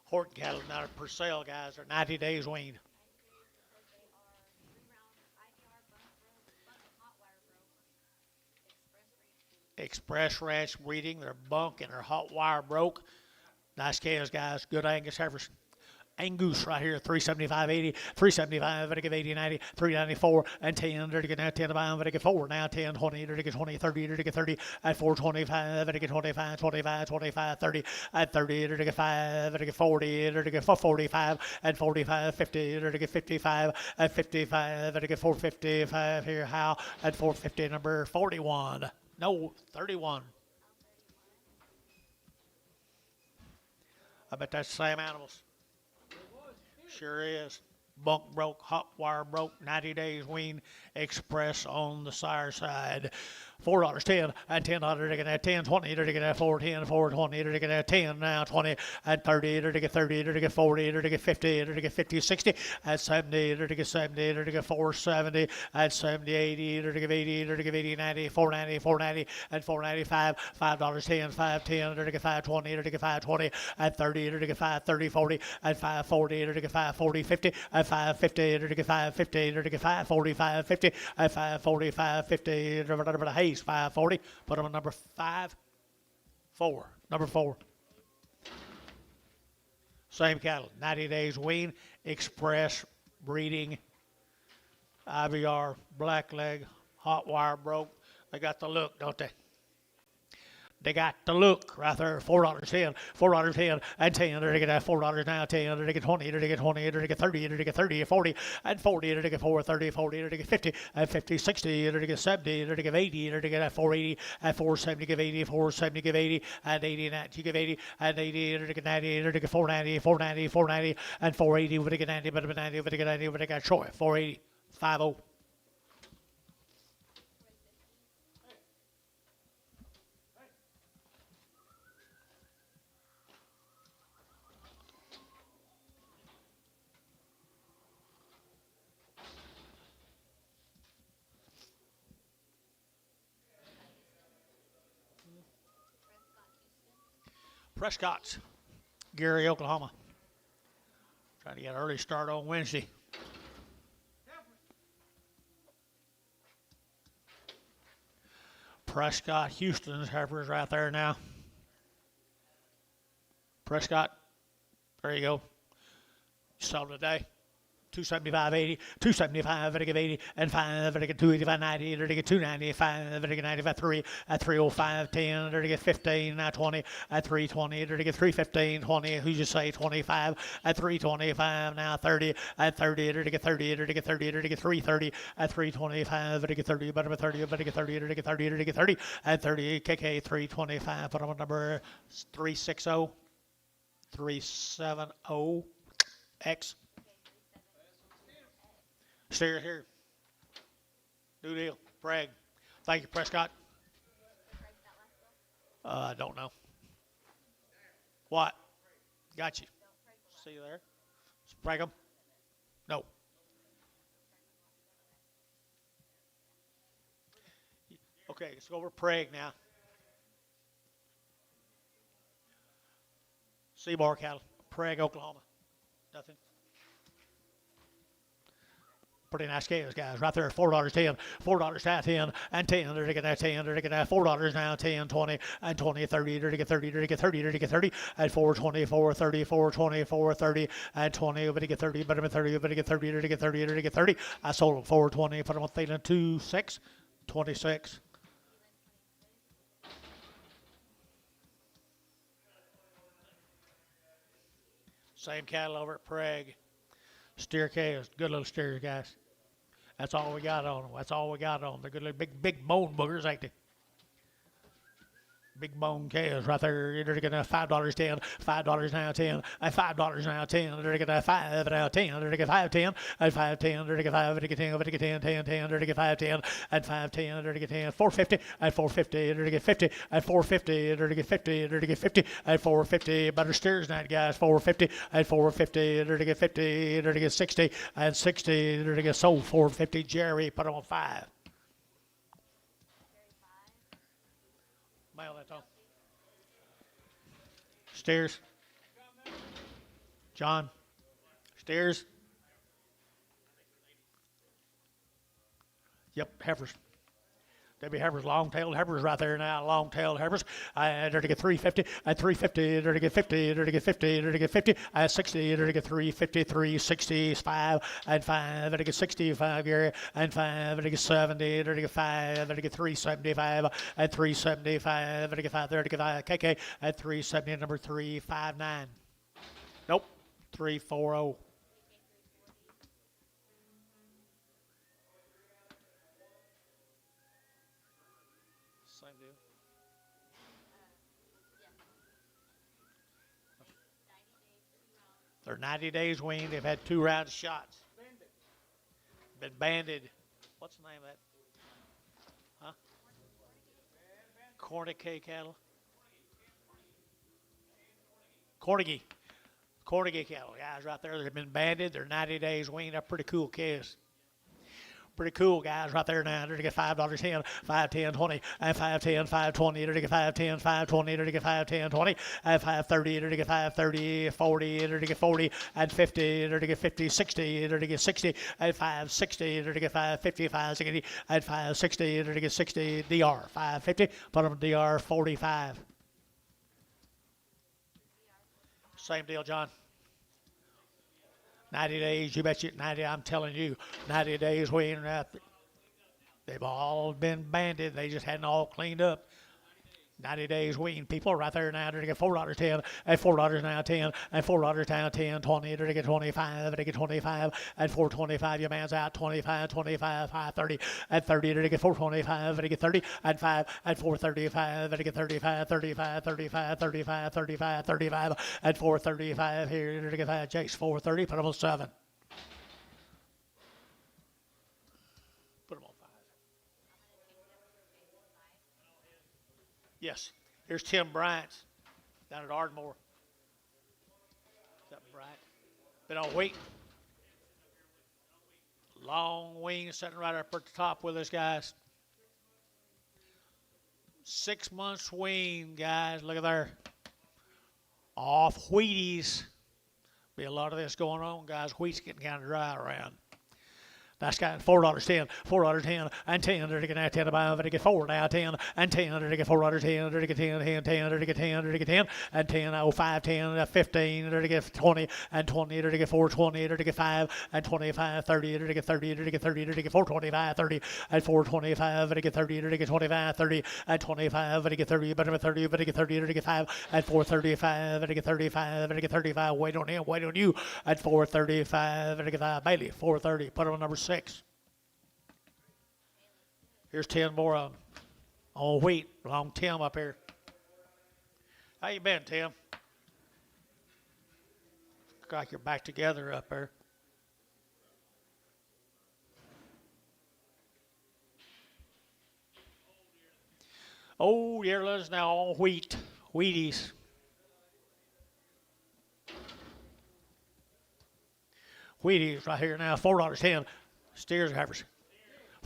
Horton cattle now are Purcell guys are 90 days weaned. Express ranch breeding. They're bunk and their hot wire broke. Nice cows, guys. Good Angus heifers. Angus right here, 375.80, 375, but I give 80, 90, 394, and 10, there to get now 10 to buy, but I get 4, now 10, 20, there to get 20, 30, there to get 30, at 425, but I get 25, 25, 25, 30, at 30, there to get 5, but I get 40, there to get 45, and 45, 50, there to get 55, at 55, but I get 455 here, how, at 450, number 41, no, 31. I bet that's the same animals. Sure is. Bunk broke, hot wire broke, 90 days wean, express on the sire side. $4.10 and $10 to get that 10, 20 to get that 410, 420 to get that 10, now 20 and 30 to get 30 to get 40 to get 50 to get 50, 60 and 70 to get 70 to get 470 and 70, 80 to get 80 to get 80, 90, 490, 490 and 495, $5.10, 510 to get 520 to get 520 and 30 to get 530, 40 and 540 to get 540, 50 and 550 to get 550 to get 540, 550 and 540, 550 to Hayes 540. Put them on number 4. Number 4. Same cattle, 90 days wean, express breeding, IVR, black leg, hot wire broke. They got the look, don't they? They got the look right there. $4.10, $4.10, and 10. They get $4 now. 10. They get 20. They get 20. They get 30. They get 30, 40, and 40. They get 4, 30, 40. They get 50, and 50, 60. They get 70. They get 80. They get 480, and 470. Give 80, 470. Give 80, and 80. And you give 80, and 80. They get 90. They get 490, 490, 490, and 480. But they get 90. But 90. But they get 90. But they got Troy 480, 50. Prescott's, Gary, Oklahoma. Trying to get an early start on Wednesday. Prescott, Houston's heifers right there now. Prescott, there you go. You saw them today. 275.80, 275, I give 80, and 5, I get 285, 90, I get 295, I get 95, 3, at 305, 10, I get 15, now 20, at 320, I get 315, 20, who'd you say, 25, at 325, now 30, at 30, I get 30, I get 30, I get 330, at 325, I get 30, but I'm 30, but I get 30, I get 30, I get 30, at 30, KK 325, put on number 360, 370, X. Steer here. New deal. Bragg. Thank you, Prescott. I don't know. What? Got you. See you there. Bragg 'em? No. Okay, let's go over Prague now. Seymour cattle. Prague, Oklahoma. Nothing. Pretty nice scales, guys. Right there, $4.10, $4 now 10, and 10. They're to get that 10. They're to get that $4 now 10, 20, and 20, 30. They're to get 30. They're to get 30. They're to get 30, and 420, 430, 420, 430, and 20. But to get 30, but I'm 30, but to get 30. They're to get 30. They're to get 30. I sold them 420. Put them on Thielen 26, 26. Same cattle over at Prague. Steer calves, good little steers, guys. That's all we got on them. That's all we got on them. They're good little big bone boogers, ain't they? Big bone calves right there. They're getting $5.10, $5 now 10, and $5 now 10. They're getting 5 now 10. They're getting 5.10, and 5.10. They're getting 5. They're getting 10. They're getting 10, 10, 10. They're getting 5.10, and 5.10. They're getting 10. 450, and 450. They're getting 50, and 450. They're getting 50. They're getting 50, and 450. Better steers tonight, guys. 450, and 450. They're getting 50. They're getting 60, and 60. They're getting sold 450. Jerry, put them on 5. Mail that on. Steers. John, steers. Yep, heifers. W heifers, long-tailed heifers right there now. Long-tailed heifers. They're to get 350 and 350. They're to get 50. They're to get 50. They're to get 50. 60. They're to get 350, 365 and 5. They're to get 65, Gary, and 5. They're to get 70. They're to get 5. They're to get 375 and 375. They're to get 5. They're to get 5. KK at 370. Number 359. Nope. 340. Same deal. They're 90 days weaned. They've had 2 rounds of shots. Been banded. What's the name of that? Huh? Cornique cattle. Cornigie. Cornigie cattle. Guys right there. They've been banded. They're 90 days weaned. They're pretty cool kids. Pretty cool guys right there now. They're to get $5.10, 5, 10, 20, and 5, 10, 5, 20. They're to get 5, 10, 5, 20. They're to get 5, 10, 20, and 5, 30. They're to get 5, 30, 40. They're to get 40 and 50. They're to get 50, 60. They're to get 60 and 5, 60. They're to get 5, 50, 5, 60, and 5, 60. They're to get 60. DR 5, 50. Put them DR 45. Same deal, John. 90 days, you bet you 90, I'm telling you, 90 days weaned out. They've all been banded. They just hadn't all cleaned up. 90 days weaned people right there now. They're to get $4.10 and $4 now 10 and $4 now 10, 20. They're to get 25. They get 25 and 425. Your man's out 25, 25, 5, 30 and 30. They're to get 425. They get 30 and 5 and 435. They get 35, 35, 35, 35, 35, 35 and 435 here. They're to get 5. Jake's 430. Put them on 7. Put them on 5. Yes. Here's Tim Bryant down at Ardmore. Is that Bryant? Been on wheat. Long wings sitting right up at the top with us, guys. 6 months wean, guys. Look at there. Off Wheaties. Be a lot of this going on, guys. Wheat's getting kind of dry around. That's got $4.10, $4.10, and 10. They're to get 10 above. They get 4 now, 10, and 10. They're to get $4.10. They're to get 10, 10, 10. They're to get 10. They're to get 10, and 10. Oh, 5, 10, 15. They're to get 20, and 20. They're to get 420. They're to get 5, and 25, 30. They're to get 30. They're to get 30. They're to get 425, 30, and 425. They're to get 30. They're to get 25, 30, and 25. They're to get 30. But 30. But to get 30. They're to get 5, and 435. They're to get 35. They're to get 35. Wait on him. Wait on you. At 435. They're to get 5. Bailey, 430. Put on number 6. Here's 10 more of them on wheat. Long Tim up here. How you been, Tim? Look like you're back together up there. Oh, yearlings now on wheat. Wheaties. Wheaties right here now. $4.10. Steers heifers.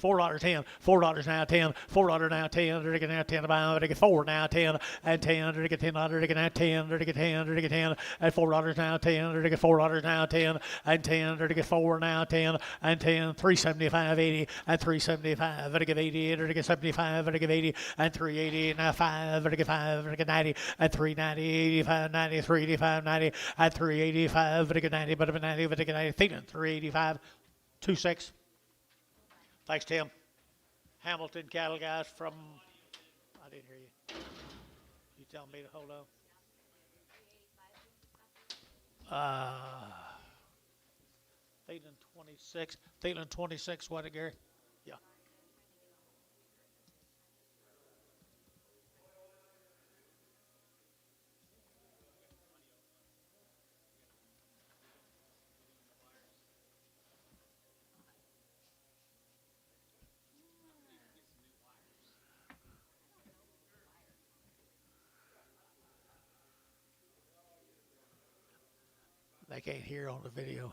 $4.10, $4 now 10, $4 now 10, they're getting now 10 about, they get 4 now 10, and 10, they're getting 10, they're getting now 10, they're getting 10, they're getting 10, and $4 now 10, they're getting $4 now 10, and 10, they're getting 4 now 10, and 10, 375, 80, and 375, they're getting 80, they're getting 75, they're getting 80, and 380, now 5, they're getting 5, they're getting 90, and 390, 85, 90, 385, 90, and 385, they're getting 90, but 90, but they get 90, 385, 26. Thanks, Tim. Hamilton cattle guys from, I didn't hear you. You telling me to hold on? Thielen 26. Thielen 26, what it, Gary? Yeah. They can't hear on the video.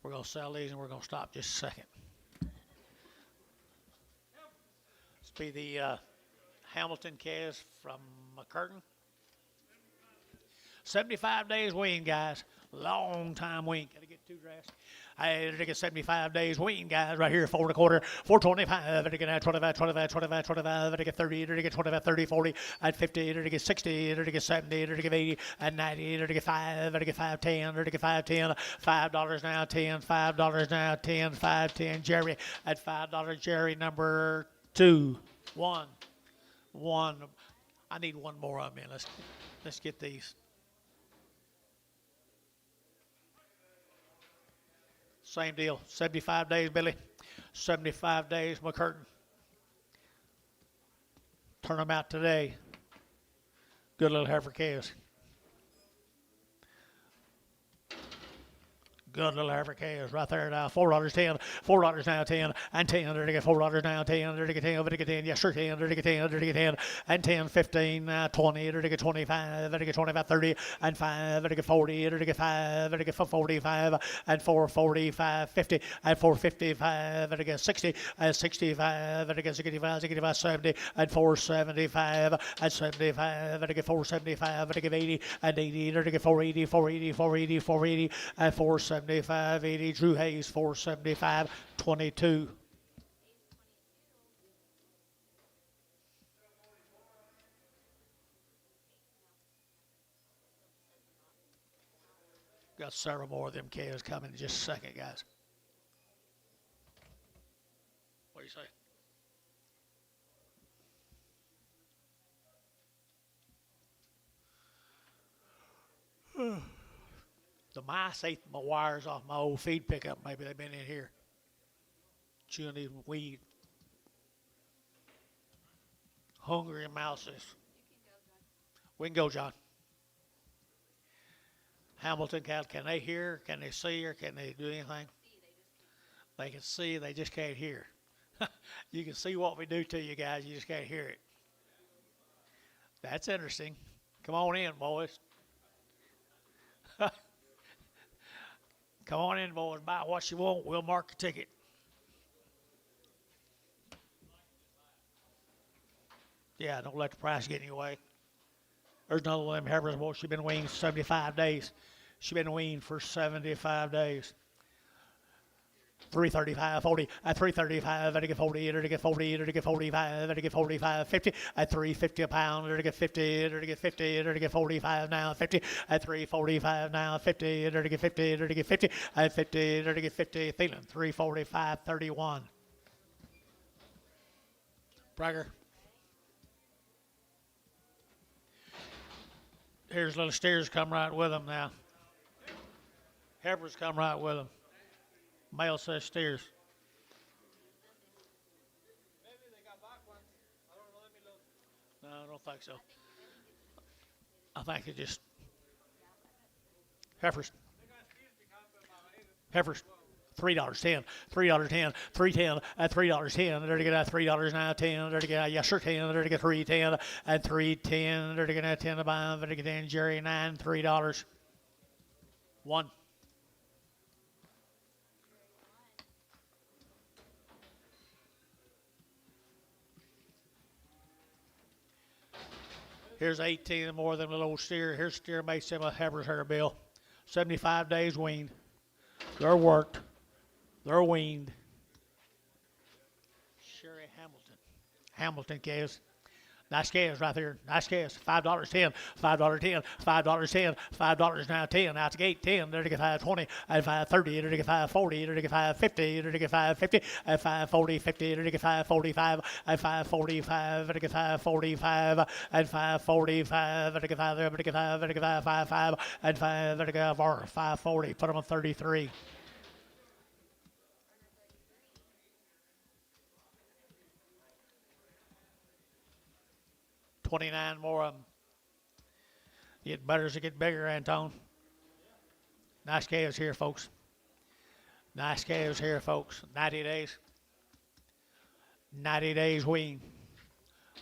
We're going to sell these and we're going to stop just a second. This will be the Hamilton calves from McCurtain. 75 days wean, guys. Long time wean. Can I get 2 drafts? I get 75 days wean, guys, right here, 4 1/4, 425, I get 25, 25, 25, 25, I get 30, I get 25, 30, 40, at 50, I get 60, I get 70, I get 80, at 90, I get 5, I get 510, I get 510, $5 now, 10, $5 now, 10, 510, Jerry, at $5, Jerry, number 2, 1, 1. I need one more of them in. Let's get these. Same deal. 75 days, Billy. 75 days, McCurtain. Turn them out today. Good little heifer calves. Good little heifer calves right there now. $4.10, $4 now, 10, and 10. There to get $4 now, 10. There to get 10, there to get 10. Yes, sure, 10. There to get 10, there to get 10, and 10, 15, 20. There to get 25. There to get 25, 30, and 5. There to get 40. There to get 5. There to get 45, and 445, 50, and 455. There to get 60, and 65. There to get 65, 65, 70, and 475, and 75. There to get 475. There to get 80, and 80. There to get 480, 480, 480, 480, and 475. 80, Drew Hayes, 475, 22. Got several more of them calves coming in just a second, guys. What do you say? The mice ate my wires off my old feed pickup. Maybe they've been in here chewing these weed. Hungry mouses. We can go, John. Hamilton cattle, can they hear? Can they see? Or can they do anything? They can see, they just can't hear. You can see what we do to you guys, you just can't hear it. That's interesting. Come on in, boys. Come on in, boys. Buy what you want. We'll mark the ticket. Yeah, don't let the price get in your way. There's another one of them heifers. Well, she's been weaned 75 days. She's been weaned for 75 days. 335, 40, at 335, I get 40, I get 40, I get 45, I get 45, 50, at 350 a pound, I get 50, I get 50, I get 45 now, 50, at 345 now, 50, I get 50, I get 50, at 50, I get 50, feeling 345, 31. Bragger. Here's little steers come right with them now. Heifers come right with them. Male says steers. Maybe they got back ones. I don't know. Let me look. No, I don't think so. I think it just heifers. Heifers. $3.10, $3.10, $3.10, at $3.10. There to get at $3 now, 10. There to get yes sir 10. There to get 3.10 at 3.10. There to get at 10 to buy. There to get in Jerry 9, $3. 1. Here's 18 more than a little steer. Here's steer makes him a heifer's hair bill. 75 days weaned. They're worked. They're weaned. Sherry Hamilton. Hamilton calves. Nice calves right there. Nice calves. $5.10. $5.10. $5.10. $5 now 10. Out the gate 10. There to get 5.20. At 5.30. There to get 5.40. There to get 5.50. There to get 5.50. At 5.40. 50. There to get 5.45. At 5.45. There to get 5.45. At 5.45. There to get 5. There to get 5. There to get 5.55. At 5. There to get 5.40. Put them on 33. $29 more of them. Get better as they get bigger, Antone. Nice calves here, folks. Nice calves here, folks. 90 days. 90 days wean.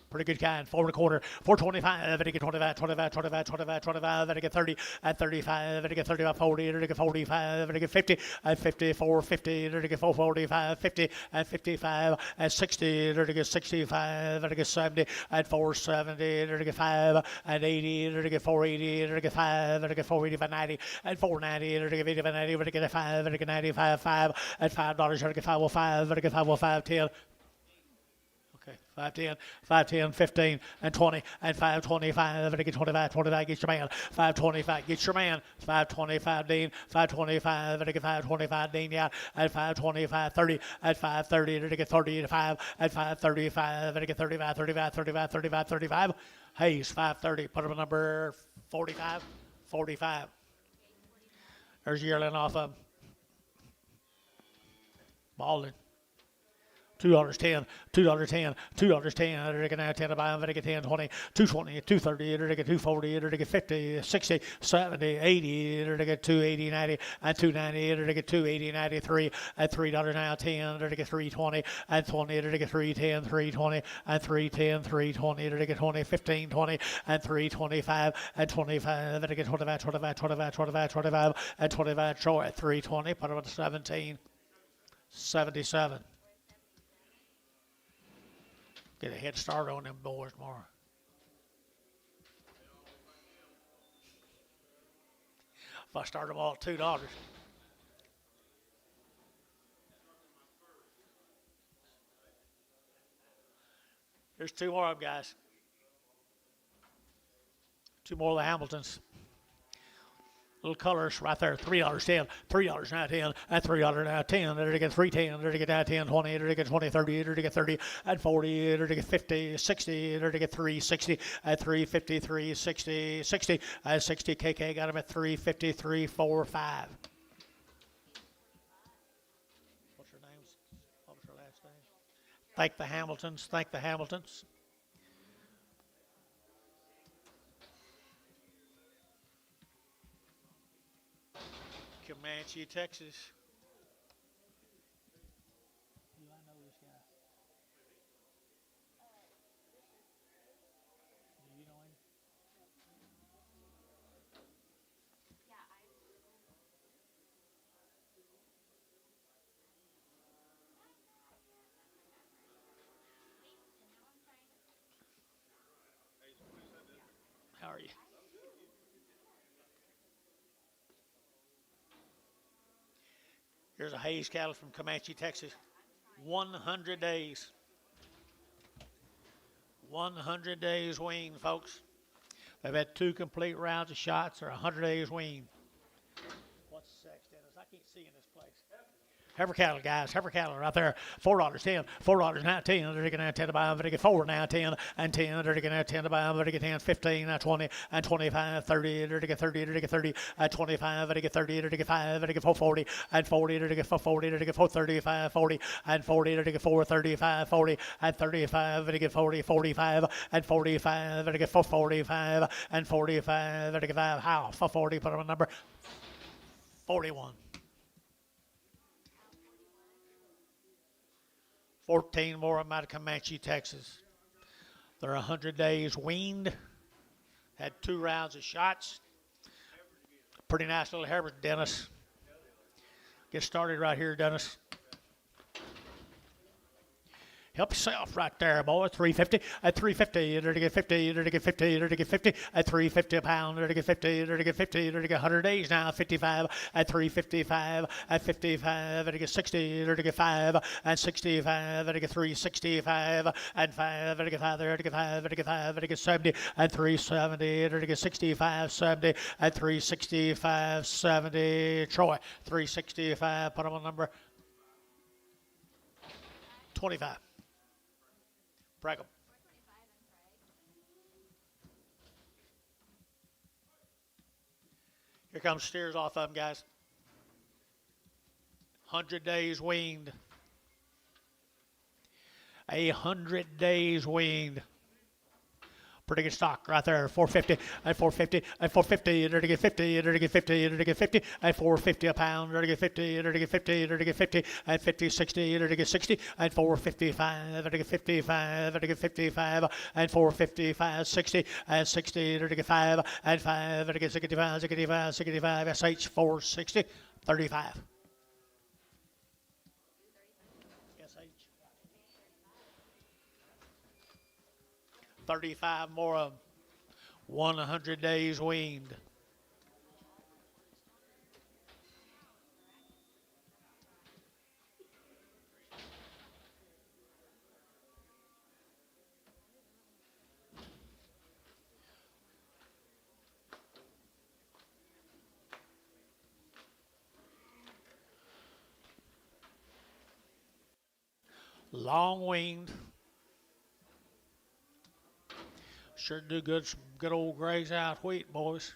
Pretty good kind. 4 1/4. 425. And get 25, 25, 25, 25, 25. And get 30 and 35. And get 35, 40. And get 45. And get 50 and 54, 50. And get 445, 50 and 55 and 60. And get 65. And get 70 and 470. And get 5 and 80. And get 480. And get 5. And get 485, 90 and 490. And get 85, 90. And get 5. And get 95, 5 and $5. And get 505. And get 505, 10. Okay, 510, 510, 15, and 20, and 525, and get 25, 25, get your man, 525, get your man, 525, Dean, 525, and get 525, Dean, yeah, and 525, 30, and 530, and get 35, and 535, and get 35, 35, 35, 35, 35, Hayes, 530, put him at number 45, 45. There's yearling off of Baldwin. $2.10, $2.10, $2.10, and now 10 to buy them, and get 10, 20, 220, 230, and get 240, and get 50, 60, 70, 80, and get 280, 90, and 290, and get 280, 93, and $3 now 10, and get 320, and 20, and get 310, 320, and 310, 320, and get 20, 15, 20, and 325, and 25, and get 25, 25, 25, 25, 25, and 25, Troy, 320, put them at 17, 77. Get a head start on them boys tomorrow. If I start them all at $2. There's 2 more of them, guys. 2 more of the Hamiltons. Little colors right there. $3.10, $3 now 10, and $3 now 10. There to get 310. There to get now 10, 20. There to get 20, 30. There to get 30 and 40. There to get 50, 60. There to get 360 and 350, 360, 60 and 60. KK got him at 353, 4, 5. What's her name? What was her last name? Thank the Hamiltons. Thank the Hamiltons. Comanche, Texas. Do I know this guy? Do you know him? How are you? Here's a Hayes cattle from Comanche, Texas. 100 days. 100 days weaned, folks. They've had 2 complete rounds of shots. They're 100 days weaned. What's sex, Dennis? I can't see in this place. Heifer cattle, guys. Heifer cattle right there. $4.10. $4 now 10. They're taking now 10 to buy them. They're taking 4 now 10 and 10. They're taking now 10 to buy them. They're taking 10, 15, now 20 and 25, 30. They're taking 30. They're taking 30 and 25. They're taking 30. They're taking 5. They're taking 440 and 40. They're taking 440. They're taking 435, 40 and 40. They're taking 435, 40 and 35. They're taking 40, 45 and 45. They're taking 445 and 45. They're taking 5. How? 440. Put on a number 41. 14 more of them out of Comanche, Texas. They're 100 days weaned. Had 2 rounds of shots. Pretty nice little Herbert, Dennis. Get started right here, Dennis. Help yourself right there, boy. 350 at 350. They're to get 50. They're to get 50. They're to get 50 at 350 a pound. They're to get 50. They're to get 50. They're to get 100 days now. 55 at 355 at 55. They're to get 60. They're to get 5 and 65. They're to get 365 and 5. They're to get 5. They're to get 5. They're to get 5. They're to get 70 and 370. They're to get 65, 70 at 365, 70. Troy 365. Put them on number 25. Bragg 'em. Here comes steers off of them, guys. 100 days weaned. 100 days weaned. Pretty good stock right there. 450 at 450 at 450. There to get 50. There to get 50. There to get 50 at 450 a pound. There to get 50. There to get 50. There to get 50 at 50 60. There to get 60 at 455. There to get 55. There to get 55 at 455 60 at 60. There to get 5 at 5. There to get 65 65 65 SH 460 35. SH 35 more of them. 100 days weaned. Long weaned. Sure do good, some good old grazed out wheat, boys.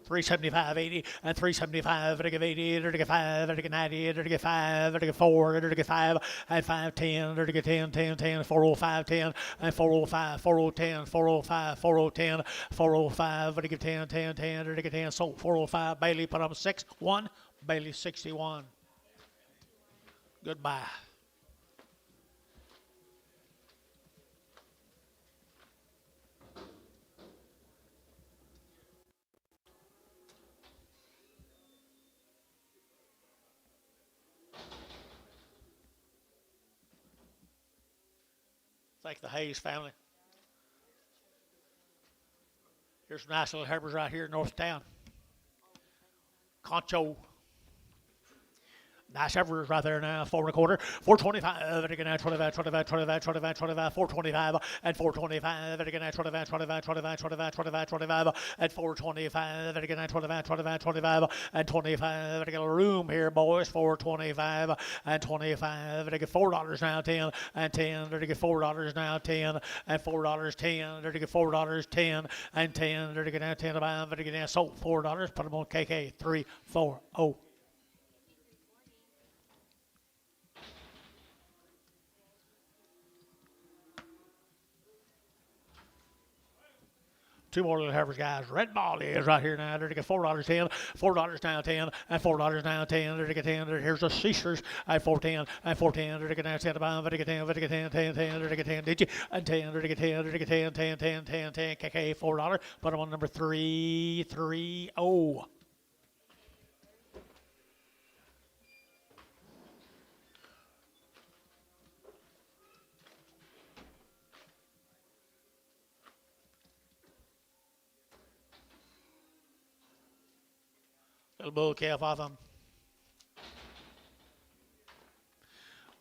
375.80 and 375. There to get 80. There to get 5. There to get 90. There to get 5. There to get 4. There to get 5 and 510. There to get 10 10 10 405 10 and 405 4010 405 4010 405. There to get 10 10 10. There to get 10. Sold 405. Bailey put up 6 1. Bailey 61. Goodbye. Thank the Hayes family. Here's some nice little heifers right here in North Town. Concho. Nice heifers right there now. 4 1/4. 425. Again at 25, 25, 25, 25, 25, 425 and 425. Again at 25, 25, 25, 25, 25, 25 at 425. Again at 25, 25, 25 and 25. Again a room here, boys. 425 and 25. They get $4 now, 10 and 10. They get $4 now, 10 and $4 10. They get $4 10 and 10. They get now 10 to buy. They get now sold $4. Put them on KK 340. Two more little heifers, guys. Red ball is right here now. They're to get $4 10, $4 now 10, and $4 now 10. They're to get 10. Here's the Seashers at 410 and 410. They're to get now 10 to buy. They're to get 10. They're to get 10, 10, 10. They're to get 10. Did you? And 10. They're to get 10. They're to get 10, 10, 10, 10, 10. KK $4. Put them on number 330. Little bull calf off them.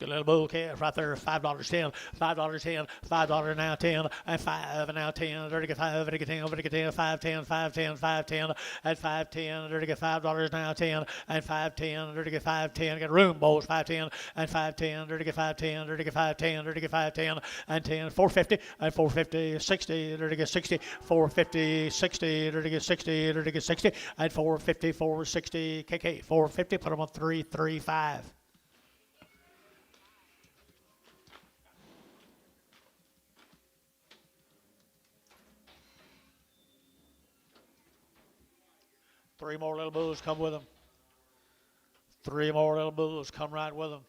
Good little bull calf right there. $5 10, $5 10, $5 now 10, and 5 and now 10. There to get 5, there to get 10, there to get 10, 5 10, 5 10, 5 10, and 5 10. There to get $5 now 10, and 5 10. There to get 5 10. Get room, boys. 5 10 and 5 10. There to get 5 10. There to get 5 10. There to get 5 10 and 10. 450 and 450 60. There to get 60. 450 60. There to get 60. There to get 60 and 450 460. KK 450. Put them on 335. Three more little bulls come with them. Three more little bulls come right with them.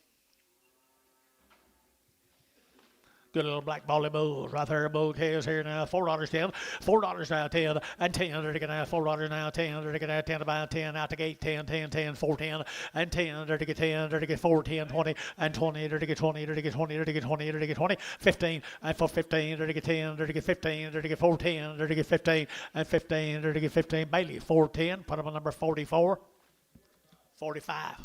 Good little black bally bulls right there. Bull calves here now. $4 10, $4 now 10, and 10. They're to get out $4 now 10. They're to get out 10 to buy 10 out the gate 10, 10, 10, 4 10, and 10. They're to get 10. They're to get 4 10, 20, and 20. They're to get 20. They're to get 20. They're to get 20. They're to get 20. 15 and for 15. They're to get 10. They're to get 15. They're to get 4 10. They're to get 15 and 15. They're to get 15. Bailey 410. Put them on number 44, 45.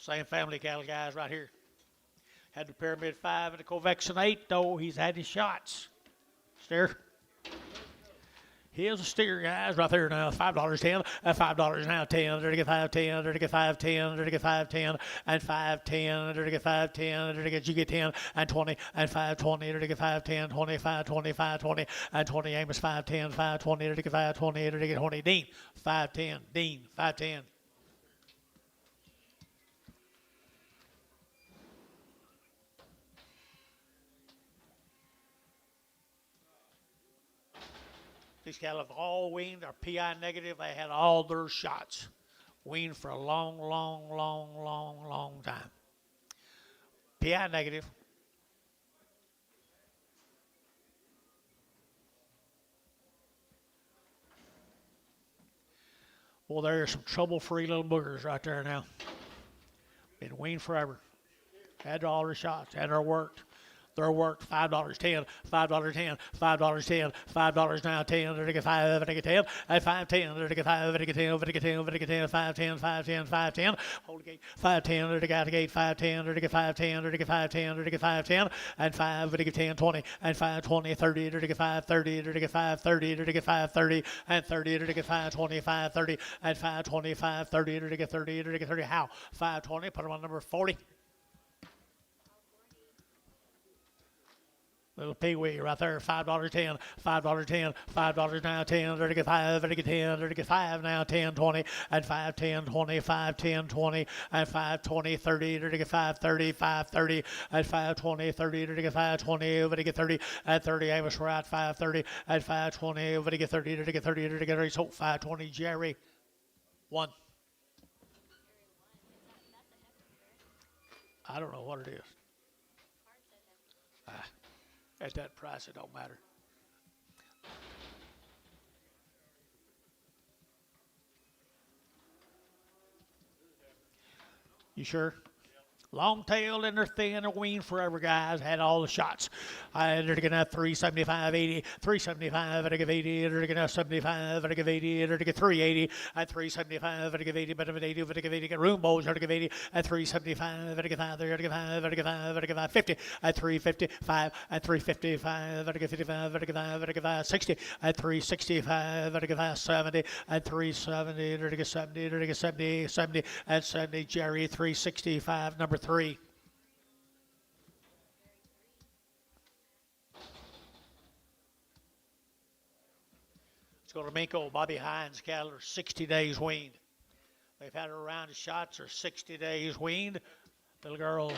Same family cattle guys right here. Had the Pyramid 5 and the Covexon 8, though. He's had his shots. Steer. Here's a steer, guys, right there now. $5 10, and $5 now 10. They're to get 5 10. They're to get 5 10. They're to get 5 10, and 5 10. They're to get 5 10. They're to get you get 10 and 20 and 5 20. They're to get 5 10, 25 25 20 and 20. Amos 5 10 5 20. They're to get 5 20. They're to get 20. Dean 5 10. Dean 5 10. These cattle have all weaned, are PI negative. They had all their shots. Weaned for a long, long, long, long, long time. PI negative. Well, there's some trouble-free little boogers right there now. Been weaned forever. Had all their shots. Had their worked. They're worked $5.10, $5.10, $5.10, $5 now 10, they're to get 5, they get 10, at 5.10, they're to get 5, they get 10, they get 10, they get 10, 5.10, 5.10, 5.10, hold the gate, 5.10, they're to get the gate, 5.10, they're to get 5.10, they're to get 5.10, they're to get 5.10, and 5, they get 10, 20, and 5.20, 30, they're to get 5.30, they're to get 5.30, they're to get 5.30, and 30, they're to get 5.20, 5.30, and 5.20, 5.30, they're to get 30, they're to get 30. How? 5.20, put them on number 40. Little peewee right there, $5.10, $5.10, $5 now 10, they're to get 5, they're to get 10, they're to get 5 now 10, 20, and 5, 10, 20, 5, 10, 20, and 5, 20, 30, they're to get 5, 30, 5, 30, and 5, 20, 30, they're to get 5, 20, over to get 30, and 30, Amos right, 5, 30, and 5, 20, over to get 30, they're to get 30, they're to get 30, so 5, 20, Jerry, 1. I don't know what it is. At that price, it don't matter. You sure? Long-tailed and they're thin and weaned forever, guys. Had all the shots. They're going to have 375, 80, 375, and I give 80, they're going to have 75, and I give 80, they're going to get 380, and 375, and I give 80, but I'm at 80, but I give 80, get room bowls, they're going to give 80, and 375, and I give 5, they're going to give 5, and I give 5, and I give 5, 50, and 355, and 355, and I give 55, and I give 5, and I give 5, 60, and 365, and I give 5, 70, and 370, they're going to get 70, they're going to get 70, 70, and 70, Jerry, 365, number 3. Let's go to Minko. Bobby Hines cattle are 60 days weaned. They've had a round of shots, are 60 days weaned. Little girls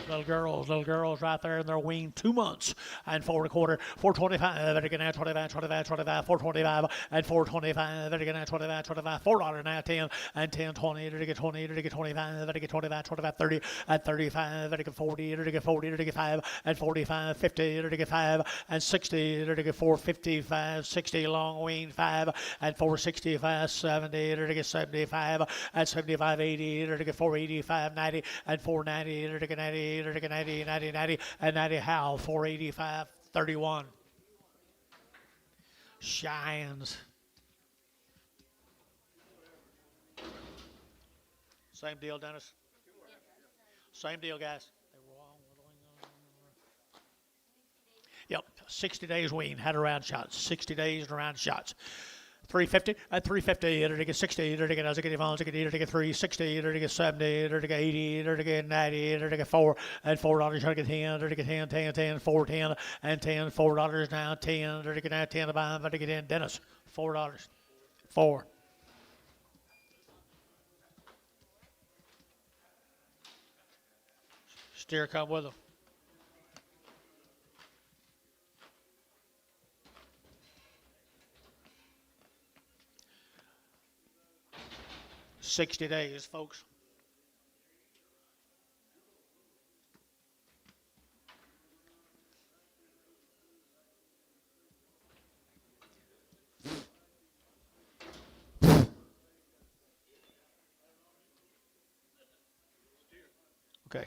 right there, and they're weaned 2 months and 4 1/4, 425, they're going to 25, 25, 25, 425, and 425, they're going to 25, 25, $4 now 10, and 10, 20, they're going to get 20, they're going to get 25, they're going to get 25, 25, 30, and 35, they're going to get 40, they're going to get 40, they're going to get 5, and 45, 50, they're going to get 5, and 60, they're going to get 455, 60, long weaned 5, and 465, 70, they're going to get 75, and 75, 80, they're going to get 485, 90, and 490, they're to get 90, they're to get 90, 90, 90, and 90 Howell, 485, 31. Cheyennes. Same deal, Dennis? Same deal, guys. Yep, 60 days weaned, had a round shots. 60 days and round shots. 350 at 350, they're to get 60, they're to get, as I get phones, they're to get 360, they're to get 70, they're to get 80, they're to get 90, they're to get 4, and $4, they're to get 10, they're to get 10, 10, 10, 4, 10, and 10, $4 now 10, they're to get now 10 to buy, they're to get in. Dennis, $4, 4. Steer come with them. $60 days, folks. Okay.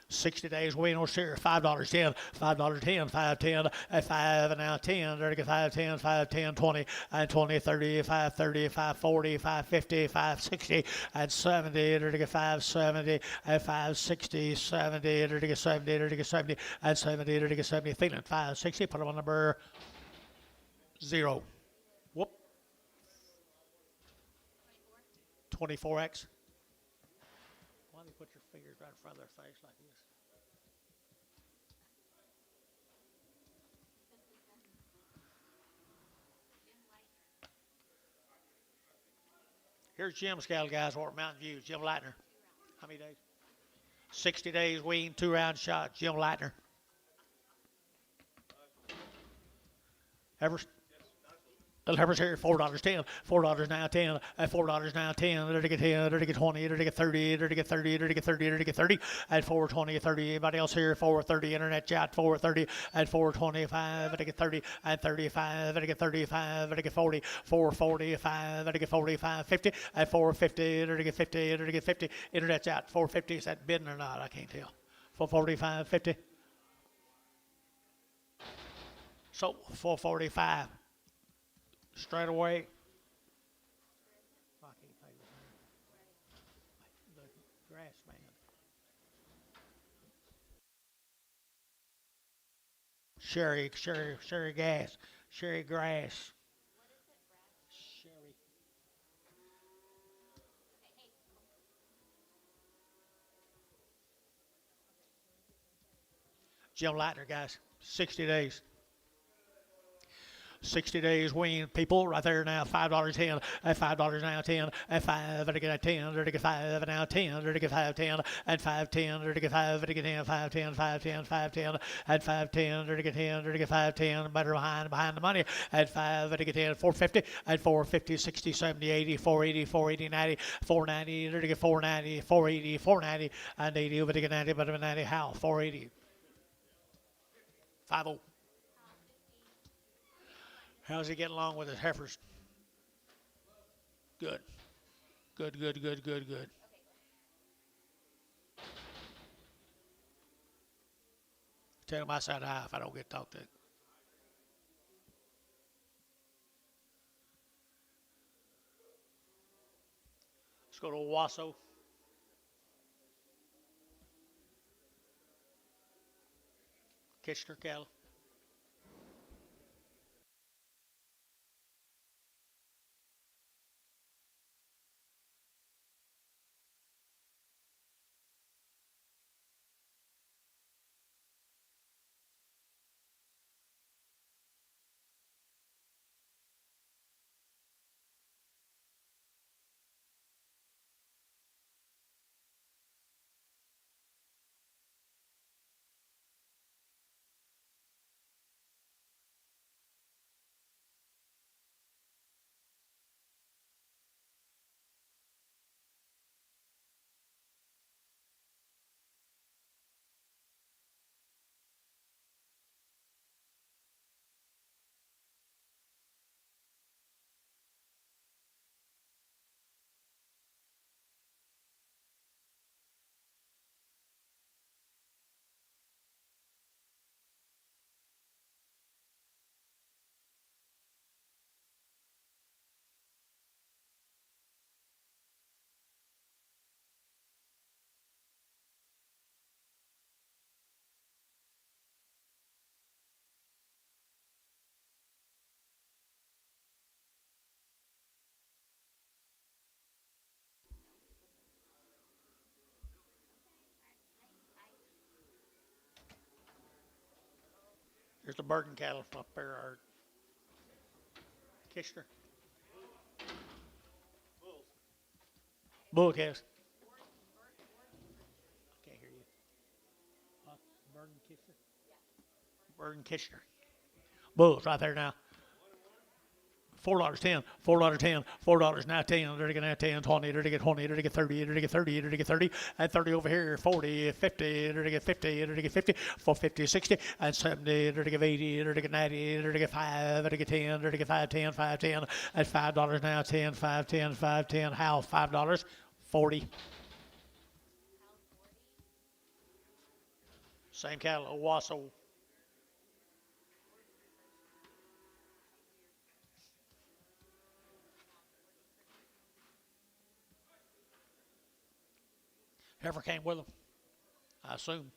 60 days wean or steer, $5.10, $5.10, 5.10, at 5, and now 10, they're to get 5.10, 5.10, 20, and 20, 30, 5.30, 5.40, 5.50, 5.60, and 70, they're to get 5.70, and 5.60, 70, they're to get 70, they're to get 70, and 70, they're to get 70, feeling 5.60, put them on number 0. Whoop. 24X. Why do you put your fingers right in front of their face like this? Here's Jim's cattle, guys, over at Mountain View. Jim Lightner. How many days? 60 days wean, 2 round shot. Jim Lightner. Everest? Little heifers here, $4.10, $4 now 10, at $4 now 10, there to get 10, there to get 20, there to get 30, there to get 30, there to get 30, there to get 30, at 420, 30. Anybody else here? 430, internet chat, 430, at 425, there to get 30, at 35, there to get 35, there to get 40, 445, there to get 45, 50, at 450, there to get 50, there to get 50, internet chat, 450. Is that bidding or not? I can't tell. 445, 50. So 445. Straight away. I can't pay the grass man. Sherry gas, Sherry grass. Sherry. Jim Lightner, guys. 60 days. 60 days wean people right there now. $5.10 at $5 now 10 at 5 and to get 10 or to get 5 and now 10 or to get 5.10 at 5.10 or to get 5 or to get 10 5.10 5.10 5.10 at 5.10 or to get 10 or to get 5.10 better behind the money at 5 and to get 10 450 at 450 60 70 80 480 480 90 490 or to get 490 480 490 and 80 over to get 90 but 90 how 480 50. How's he getting along with his heifers? Good. Good. Tell him I said hi if I don't get talked to. Let's go to Owasso. Kitchener cattle. Here's the Burton cattle up there, our Kitchener. Bull calves. Can't hear you. Burton Kitchener. Burton Kitchener. Bulls right there now. $4.10, $4.10, $4 now 10, there to get now 10, 20, there to get 20, there to get 30, there to get 30, there to get 30, and 30 over here, 40, 50, there to get 50, there to get 50, 450, 60, and 70, there to get 80, there to get 90, there to get 5, there to get 10, there to get 510, 510, at $5 now 10, 510, 510, how $5, 40. Same cattle, Owasso. Heifer came with them, I assume.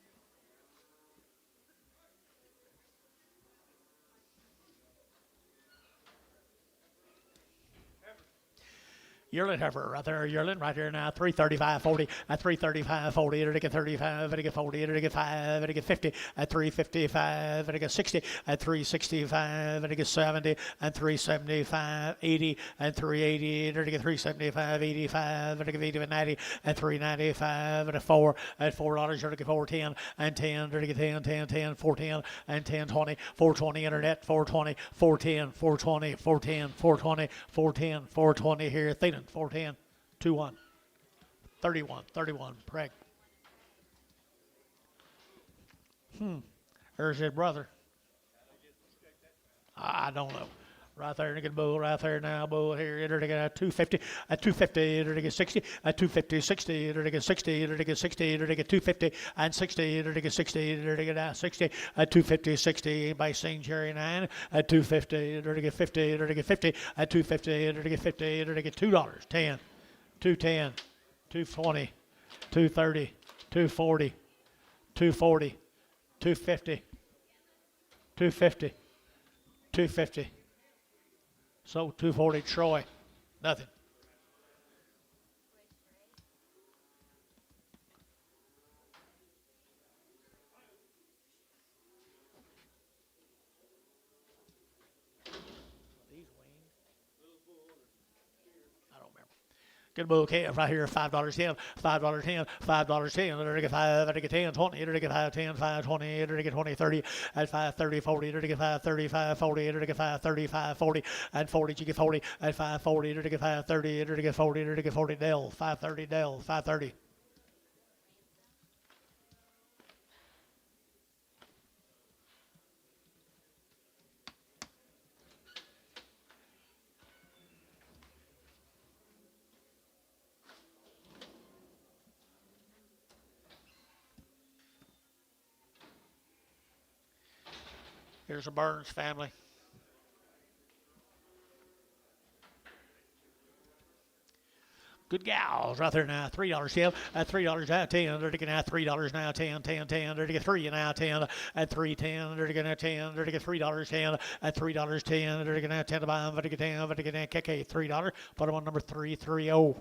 Yearling heifer right there, yearling right here now, 335.40 at 335.40, it'll get 35, it'll get 40, it'll get 5, it'll get 50 at 355, it'll get 60 at 365, it'll get 70 and 375, 80 and 380, it'll get 375, 85, it'll get 80 and 90 and 395 and a 4 at $4, it'll get 410 and 10, it'll get 10, 10, 10, 410 and 10, 20, 420 internet, 420, 410, 420, 410, 420, 410, 420 here, Thelan, 410, 2-1, 31, 31, preg. There's his brother. I don't know. Right there, get bull right there now, bull here, enter to get 250, at 250, enter to get 60, at 250, 60, enter to get 60, enter to get 60, enter to get 250, and 60, enter to get 60, enter to get 60, at 250, 60, by St. Jerry 9, at 250, enter to get 50, enter to get 50, at 250, enter to get 50, enter to get $2, 10, 210, 220, 230, 240, 240, 250, 250, 250. So 240 Troy, nothing. I don't remember. Get a bull calf right here, $5.10, $5.10, $5.10, it'll get 5, it'll get 10, 20, it'll get 5, 10, 5, 20, it'll get 20, 30, at 5, 30, 40, it'll get 5, 35, 40, it'll get 5, 35, 40, at 40, you get 40, at 5, 40, it'll get 5, 30, it'll get 40, it'll get 40, Dell, 530, Dell, 530. Here's a Burns family. Good gals right there now. $3 at $3 now 10. They're taking out $3 now 10, 10, 10. They're taking 3 now 10 at 3.10. They're taking out 10. They're taking $3 10 at $3 10. They're taking out 10 to buy them. They're taking 10. They're taking out KK $3. Put them on number 330.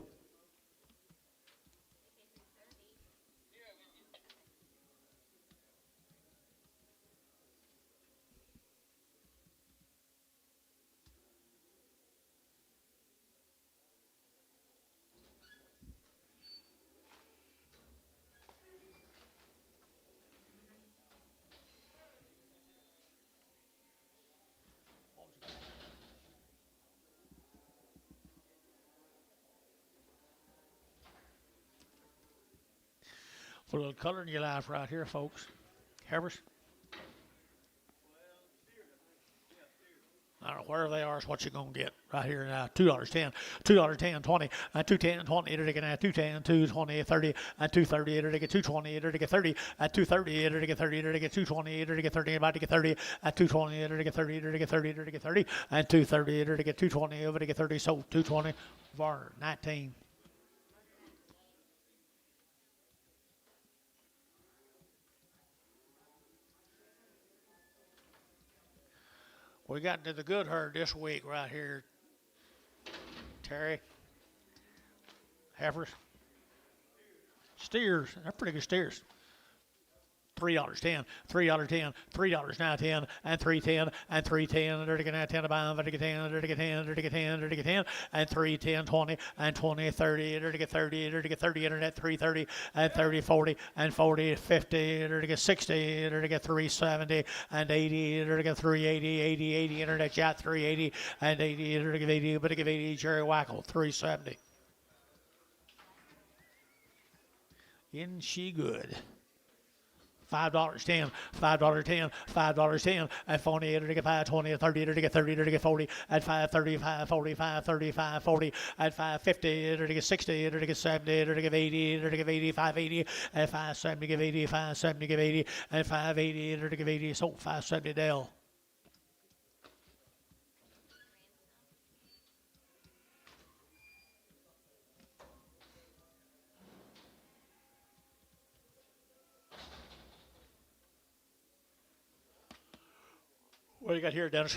Put a little color in your life right here, folks. Heifers. I don't know where they are is what you're going to get right here now. $2.10, $2.10, 20, and 210, 20, it'll get 210, 220, 30, and 230, it'll get 220, it'll get 30, at 230, it'll get 30, it'll get 220, it'll get 30, about to get 30, at 220, it'll get 30, it'll get 30, it'll get 30, and 230, it'll get 220, it'll get 30, so 220, var 19. We got into the good herd this week right here, Terry. Heifers. Steers. They're pretty good steers. $3.10, $3.10, $3 now 10, and 3.10, and 3.10, they're taking now 10 to buy them, they're taking 10, they're taking 10, they're taking 10, they're taking 10, and 3.10, 20, and 20, 30, they're taking 30, they're taking 30 internet, 3.30, and 30, 40, and 40, 50, they're taking 60, they're taking 3.70, and 80, they're taking 3.80, 80, 80 internet yacht, 3.80, and 80, they're taking 80, but they give 80 Jerry Wackel, 3.70. Isn't she good? $5.10, $5.10, $5.10, at 40, it'll get 520, at 30, it'll get 30, it'll get 40, at 535, 45, 35, 40, at 550, it'll get 60, it'll get 70, it'll get 80, it'll get 80, 580, at 570, give 80, 570, give 80, at 580, it'll give 80, so 570 Dell. What do you got here, Dennis?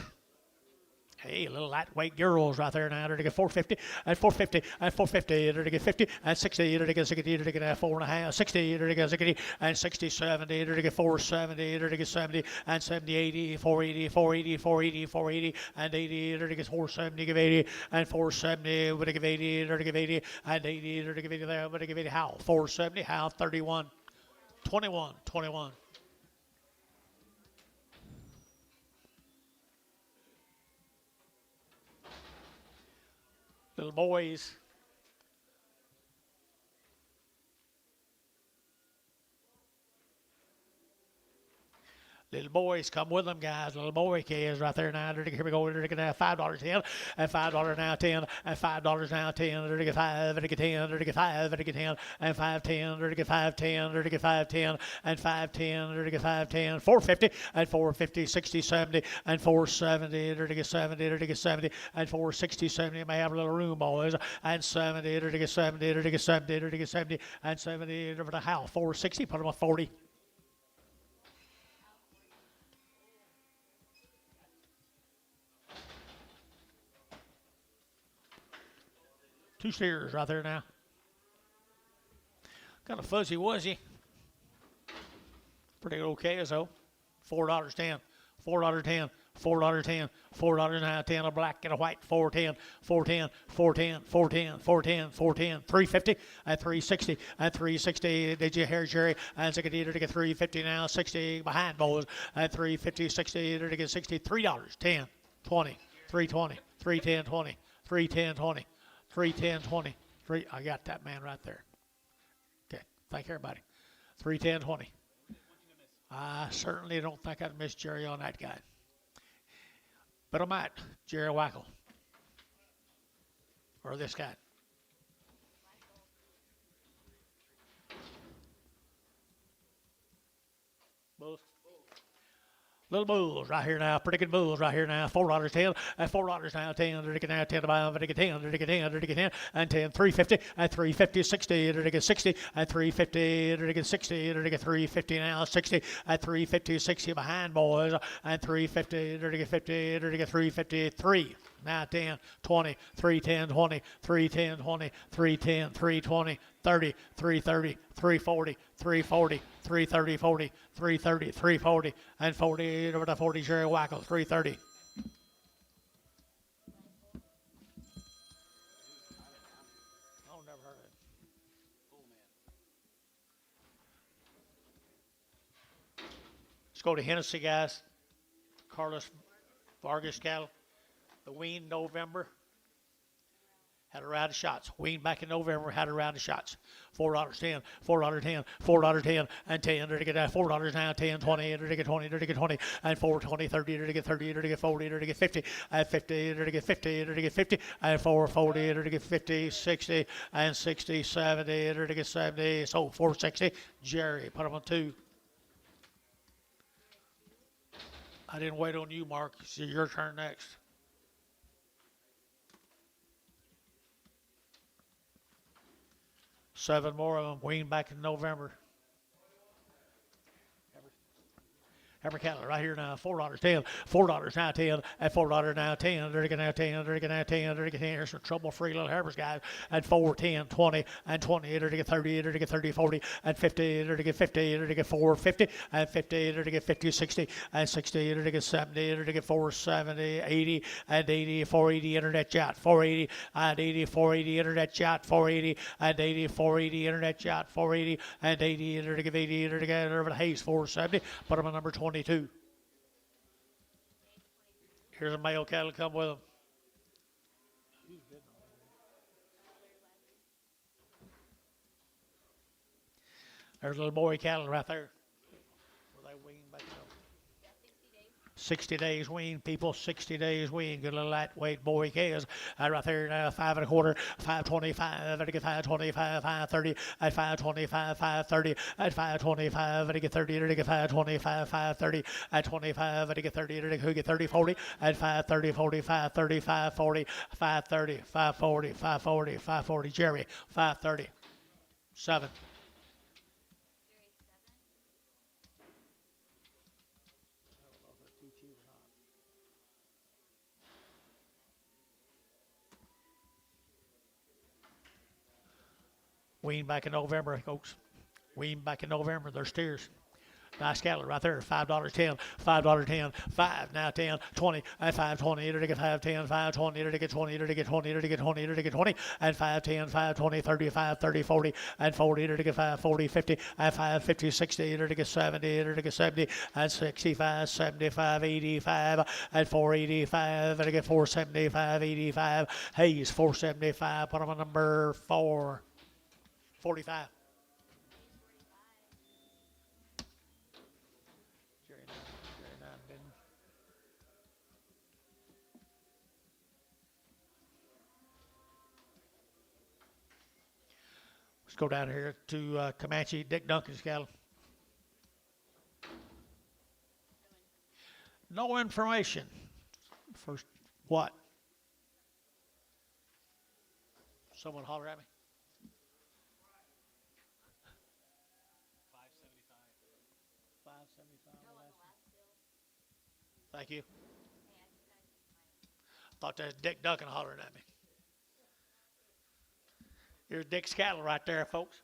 Hey, little lightweight girls right there now. They're to get 450 and 450 and 450. They're to get 50 and 60. They're to get 60. They're to get 4.5. 60. They're to get 60 and 60, 70. They're to get 470. They're to get 70 and 70, 80, 480, 480, 480, 480 and 80. They're to get 470. Give 80 and 470. We're to give 80. They're to give 80 and 80. They're to give 80 there. We're to give 80. How? 470. How? 31. 21. 21. Little boys. Little boys, come with them, guys. Little boy kids right there now. Here we go. They're going to have $5.10 and $5 now 10 and $5 now 10. They're going to get 5. They're going to get 10. They're going to get 5. They're going to get 10 and 5.10. They're going to get 5.10. They're going to get 5.10 and 5.10. They're going to get 5.10. 450 and 450, 60, 70 and 470. They're going to get 70. They're going to get 70 and 460, 70. May have a little room, boys. And 70. They're going to get 70. They're going to get 70. They're going to get 70 and 70. Over to how? 460. Put them on 40. Two steers right there now. Kind of fuzzy wuzzy. Pretty okay as though. $4.10. $4.10. $4.10. $4 now 10. A black and a white. 410. 410. 410. 410. 410. 410. 350 and 360 and 360. Did you hear Jerry? And 60 to get 350 now. 60 behind boys. And 350. 60 to get 60. $3. 10. 20. 320. 310. 20. 310. 20. 310, 20. I got that man right there. Okay, thank everybody. 310, 20. I certainly don't think I'd miss Jerry on that guy. But I might, Jerry Wackel. Or this guy. Both. Little bulls right here now, pretty good bulls right here now. $4.10 and $4 now 10. They're to get now 10 to buy them. They're to get 10. They're to get 10. They're to get 10 and 10. 350 and 350, 60. They're to get 60 and 350. They're to get 60. They're to get 350 now 60 and 350, 60 behind boys and 350. They're to get 50. They're to get 353. Now 10, 20, 310, 20, 310, 20, 310, 320, 30, 330, 340, 340, 330, 40, 330, 340, and 40 over to 40, Jerry Wackel, 330. Oh, never heard of it. Let's go to Hennessy, guys. Carlos Vargas cattle. The wean November. Had a round of shots. Wean back in November had a round of shots. $4.10, $4.10, $4.10, and 10. They're to get $4 now, 10, 20, they're to get 20, they're to get 20, and 420, 30, they're to get 30, they're to get 40, they're to get 50, and 50, they're to get 50, they're to get 50, and 440, they're to get 50, 60, and 60, 70, they're to get 70. So 460. Jerry, put them on 2. I didn't wait on you, Mark. It's your turn next. 7 more of them weaned back in November. Every cattle right here now, $4.10, $4 now 10, and $4 now 10. They're going to 10, they're going to 10, they're going to 10. Here's some trouble-free little Herbers guys. And 4, 10, 20, and 20. They're going to get 30, they're going to get 30, 40, and 50. They're going to get 50, they're going to get 450, and 50. They're going to get 50, 60, and 60. They're going to get 70, they're going to get 470, 80, and 80, 480 internet chat, 480, and 80, 480 internet chat, 480, and 80, 480 internet chat, 480, and 80. They're going to give 80, they're going to get over to Hayes, 470. Put them on number 22. Here's a male cattle come with them. There's a little boy cattle right there. Were they weaned back up? 60 days wean, people. 60 days wean. Good little lightweight boy calves. Right there, 5 1/4, 525. They get 525, 530, at 525, 530, at 525. They get 30. They get 525, 530, at 25. They get 30. They get 30, 40, at 530, 40, 530, 540, 530, 540, 540, 540. Jerry, 530, 7. Wean back in November, folks. Wean back in November. They're steers. Nice cattle right there. $5.10, $5.10, 5, now 10, 20, and 5.20, either to get 5.10, 5.20, either to get 20, either to get 20, either to get 20, either to get 20, and 5.10, 5.20, 35, 30, 40, and 40, either to get 5.40, 50, and 5.50, 60, either to get 70, either to get 70, and 65, 75, 85, and 485, and to get 475, 85. Hayes, 475, put them on number 445. Let's go down here to Comanche, Dick Duncan's cattle. No information. First, what? Someone holler at me. 575. Thank you. Thought that was Dick Duncan hollering at me. Here's Dick's cattle right there, folks.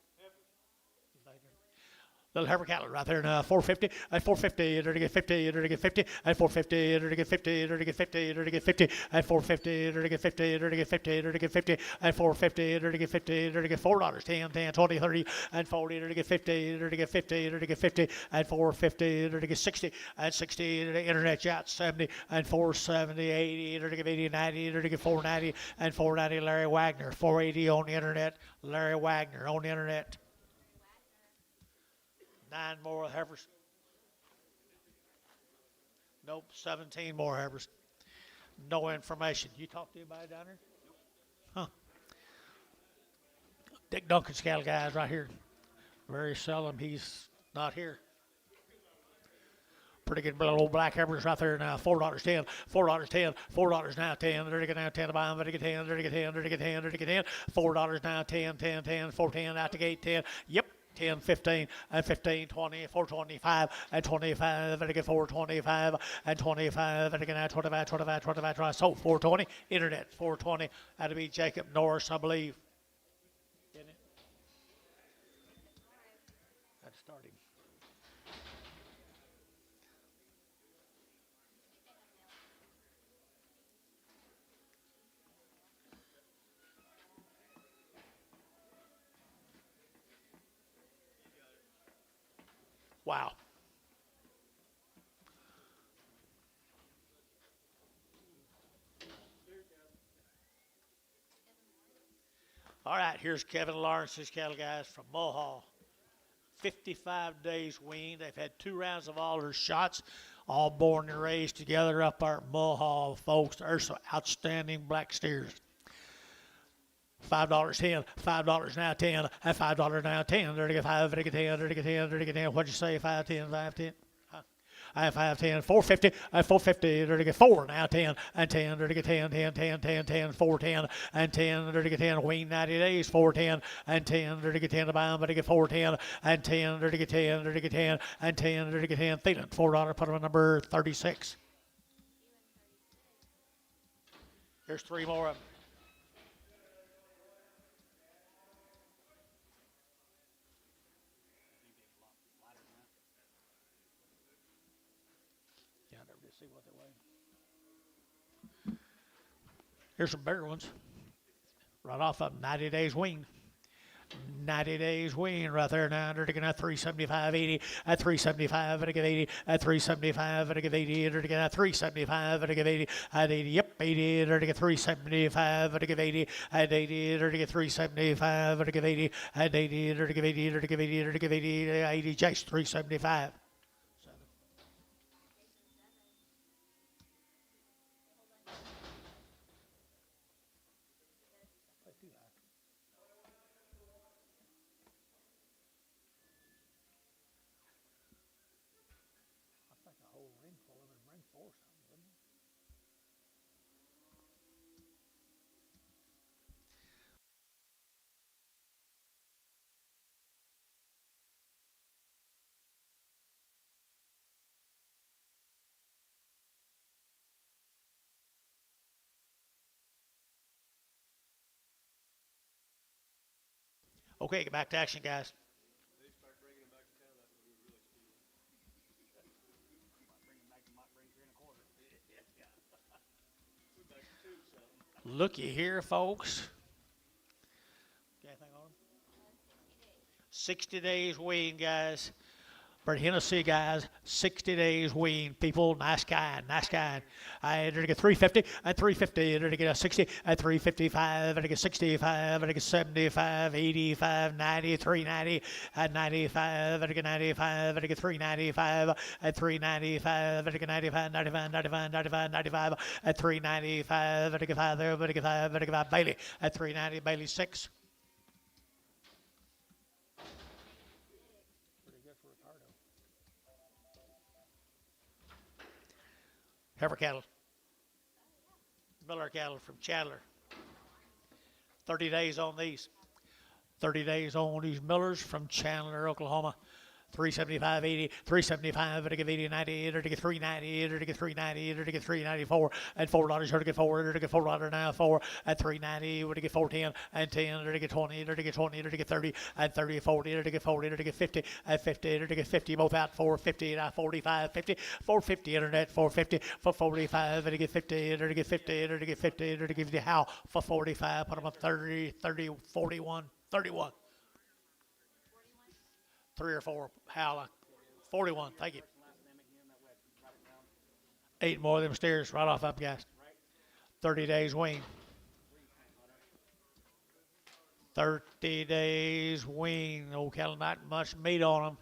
Little heifer cattle right there now, 450, and 450, to get 50, to get 50, and 450, to get 50, to get 50, to get 50, and 450, to get 50, to get 50, to get 50, and 450, to get 50, to get $4, 10, 10, 20, 30, and 40, to get 50, to get 50, to get 50, and 450, to get 60, and 60, to the internet yacht, 70, and 470, 80, to get 80, 90, to get 490, and 490, Larry Wagner, 480 on the internet, Larry Wagner on the internet. 9 more heifers. Nope, 17 more heifers. No information. You talk to anybody down there? Huh. Dick Duncan's cattle guys right here. Very seldom he's not here. Pretty good little old black heifers right there now. $4.10, $4.10, $4 now 10. There to get now 10 to buy them. There to get 10, there to get 10, there to get 10, there to get 10. $4 now 10, 10, 10, 410 out the gate 10. Yep. 10, 15, and 15, 20, 425, and 25, and again 425, and 25, and again now 25, 25, 25, 25. So 420, internet 420. That'll be Jacob Norris, I believe. Isn't it? That's starting. Wow. All right, here's Kevin Lawrence's cattle guys from Mulhall. 55 days weaned. They've had 2 rounds of all their shots, all born and raised together up there at Mulhall, folks. There's some outstanding black steers. $5.10, $5 now 10, and $5 now 10. There to get 5, there to get 10, there to get 10, there to get 10. What'd you say? 510, 510? I have 510, 450, and 450, there to get 4 now 10, and 10, there to get 10, 10, 10, 10, 10, 410, and 10, there to get 10, wean 90 days, 410, and 10, there to get 10 to buy them, but to get 410, and 10, there to get 10, there to get 10, and 10, there to get 10, Thielen, $4, put them on number 36. Here's 3 more of them. See what they weigh. Here's some bigger ones. Right off of 90 days wean. 90 days wean right there now. They're taking at 375, 80, at 375, and I get 80, at 375, and I get 80, they're taking at 375, and I get 80, at 80, yep, 80, they're taking 375, and I get 80, at 80, they're taking 375, and I get 80, at 80, they're taking 80, they're taking 80, they're taking 80, 80, Jace, 375. Okay, get back to action, guys. They start bringing him back to town. That's when we really speed. We back to two something. Looky here, folks. Got anything on 'em? 60 days wean, guys. For Hennessy guys, 60 days wean. People, nice kind, nice kind. I had to get 350 and 350, and to get a 60 and 355, and to get 65, and to get 75, 85, 90, 390, and 95, and to get 95, and to get 395, and 395, and to get 95, 95, 95, 95, 95, and 395, and to get 5 there, and to get 5, and to get 5 Bailey, at 390, Bailey 6. Heifer cattle. Miller cattle from Chandler. 30 days on these. 30 days on these Millers from Chandler, Oklahoma. 375.80, 375, to get 80, 90, to get 390, to get 390, to get 394, and $4, to get 4, to get $4 now, 4, at 390, to get 410, and 10, to get 20, to get 20, to get 30, and 30, 40, to get 40, to get 50, and 50, to get 50, both out, 450, 45, 50, 450, internet, 450, for 45, to get 50, to get 50, to get 50, to give you how, for 45, put them up 30, 30, 41, 31. 3 or 4, Howler. 41, thank you. 8 more of them stairs right off up, guys. 30 days wean. 30 days wean. Old cattle, not much meat on them.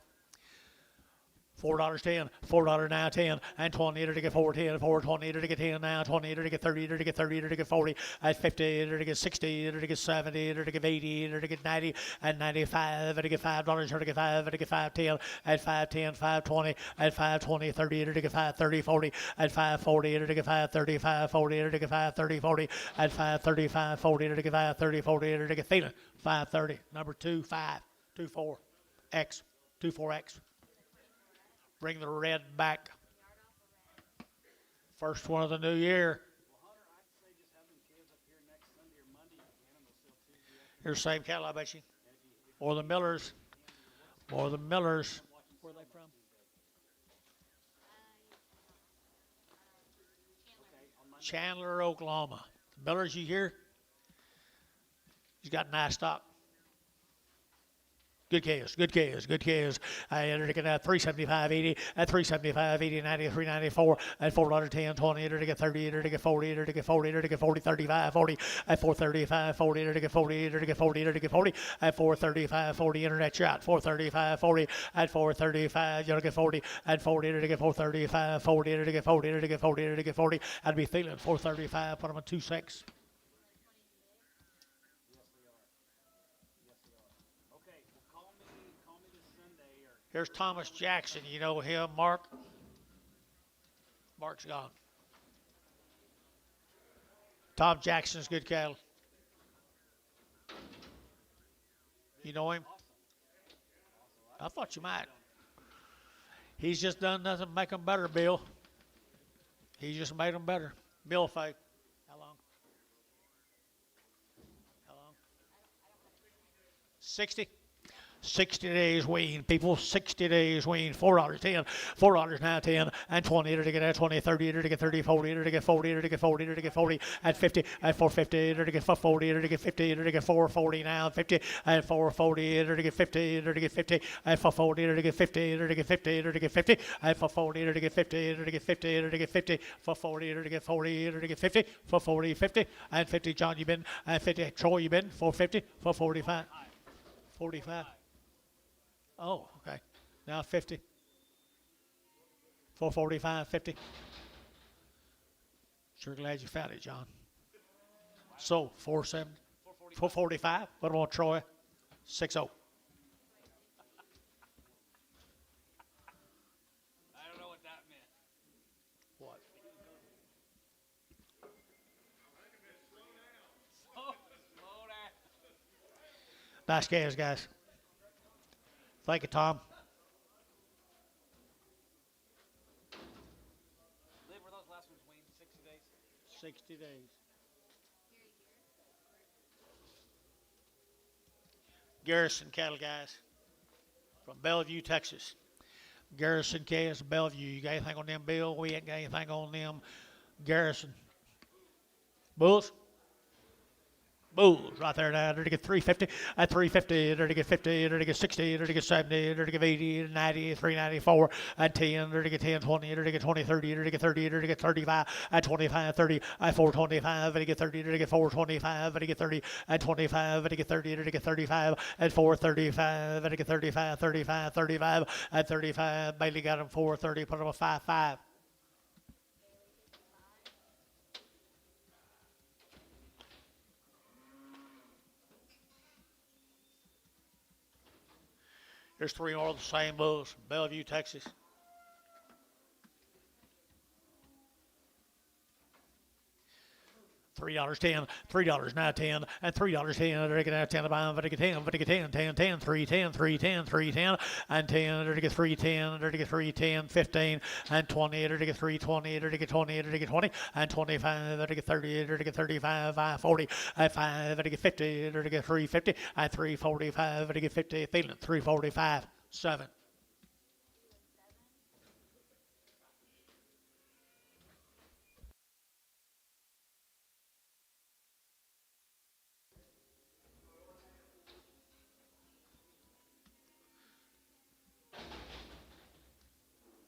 $4.10, $4 now 10, and 20 to get 410, 420 to get 10 now, 20 to get 30 to get 30 to get 40, at 50 to get 60 to get 70 to get 80 to get 90, and 95 to get $5 to get 5 to get 510, at 510, 520, at 520, 30 to get 530, 40, at 540 to get 530, 540 to get 530, 40, at 530, 540 to get 530, 40 to get feeling 530, number 25, 24, X, 24X. Bring the red back. First one of the new year. Here's the same cattle, I bet you. Or the Millers. Or the Millers. Where are they from? Chandler, Oklahoma. The Millers, you hear? He's got nice stock. Good chaos, good chaos, good chaos. I entered it at 375.80, at 375.80, 90, 394, at $4.10, 20, to get 30, to get 40, to get 40, to get 40, 35, 40, at 435, 40, to get 40, to get 40, to get 40, at 435, 40, internet shot, 435, 40, at 435, you to get 40, at 40, to get 435, 40, to get 40, to get 40, to get 40, I'd be feeling 435, put them on 2.6. Here's Thomas Jackson. You know him, Mark? Mark's gone. Tom Jackson's good cattle. You know him? I thought you might. He's just done nothing to make them better, Bill. He just made them better. Bill Fay. How long? How long? 60? 60 days wean, people, 60 days wean, $4.10, $4 now 10, and 20 to get 20, 30 to get 30, 40 to get 40 to get 40 to get 40, at 50, at 450 to get 40 to get 50 to get 440 now, 50, at 440 to get 50 to get 50, at 440 to get 50 to get 50 to get 50, at 440 to get 50 to get 50 to get 50, 440 to get 40 to get 50, 440, 50, and 50, John, you been, and 50, Troy, you been, 450, 445, 45. Oh, okay. Now 50. 445, 50. Sure glad you found it, John. So, 470, 445. What about Troy? 60. I don't know what that meant. What? Slow down. Nice games, guys. Thank you, Tom. Liv, were those last ones weaned 60 days? 60 days. Garrison cattle, guys, from Bellevue, Texas. Garrison Cast, Bellevue. You got anything on them, Bill? We ain't got anything on them. Garrison. Bulls? Bulls right there now. They're to get 350. At 350, they're to get 50. They're to get 60. They're to get 70. They're to get 80, 90, 394. At 10, they're to get 10, 20. They're to get 20, 30. They're to get 30. They're to get 35. At 25, 30. At 425. They're to get 30. They're to get 425. They're to get 30. At 25. They're to get 30. They're to get 35. At 435. They're to get 35. 35. 35. At 35. Bailey got him 430. Put him a 5-5. There's three more of the same bulls. Bellevue, Texas. $3.10, $3 now 10, and $3.10. They're gonna have 10 about, but they get 10, but they get 10, 10, 10, 310, 310, 310, and 10. They're to get 310, they're to get 310, 15, and 20. They're to get 320, they're to get 20, they're to get 20, and 25. They're to get 30, they're to get 35, 540, and 5. They're to get 50, they're to get 350, and 345. They're to get 50, feeling 345, 7.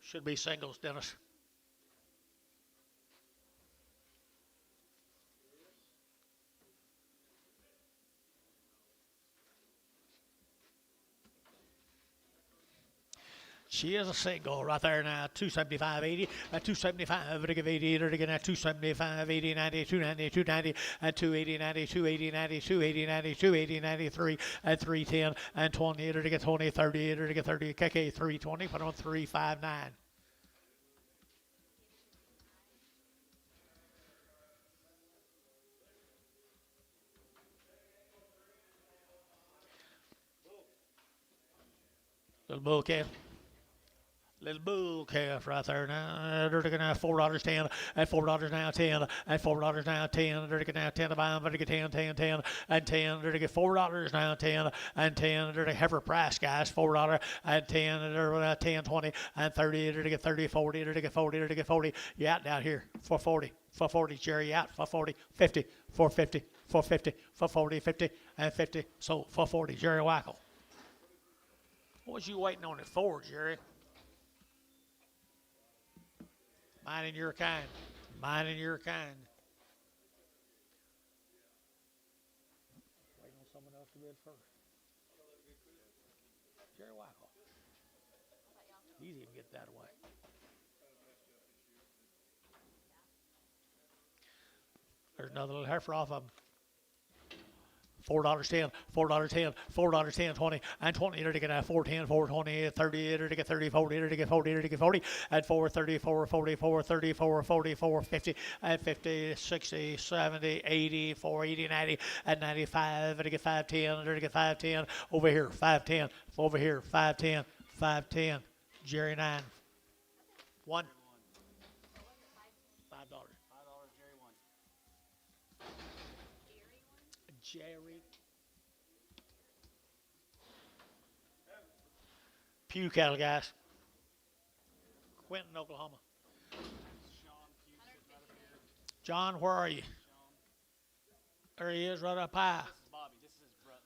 Should be singles, Dennis. She is a single right there now. 275.80 at 275. They're to give 80. They're to get at 275, 80, 90, 290, 290, at 280, 90, 280, 90, 280, 90, 280, 93, at 310, and 20. They're to get 20, 30. They're to get 30. KK 320. Put on 359. Little bull calf. Little bull calf right there now. They're looking at $4.10 at $4 now 10 at $4 now 10. They're looking at 10 to buy. They're to get 10, 10, 10 and 10. They're to get $4 now 10 and 10. They're to heifer price, guys. $4 and 10. They're at 10, 20 and 30. They're to get 30, 40. They're to get 40. They're to get 40. You out down here for 40. For 40, Jerry out for 40, 50, for 50, for 50, for 40, 50, and 50. So for 40, Jerry Wackel. What was you waiting on it for, Jerry? Mine and your kind. Mine and your kind. Waiting on someone else to bid first. Jerry Wackel. He's even get that away. There's another little heifer off of him. $4.10, $4.10, $4.10, 20, and 20. They're to get at 410, 420, 30. They're to get 30, 40. They're to get 40. They're to get 40 at 430, 440, 430, 440, 450, at 50, 60, 70, 80, 480, 90, at 95. They're to get 510. They're to get 510 over here, 510 over here, 510, 510. Jerry 9. 1. $5. Jerry won. Jerry. Pew cattle, guys. Quinton, Oklahoma. John, where are you? There he is, right up high. This is Bobby. This is his brothers.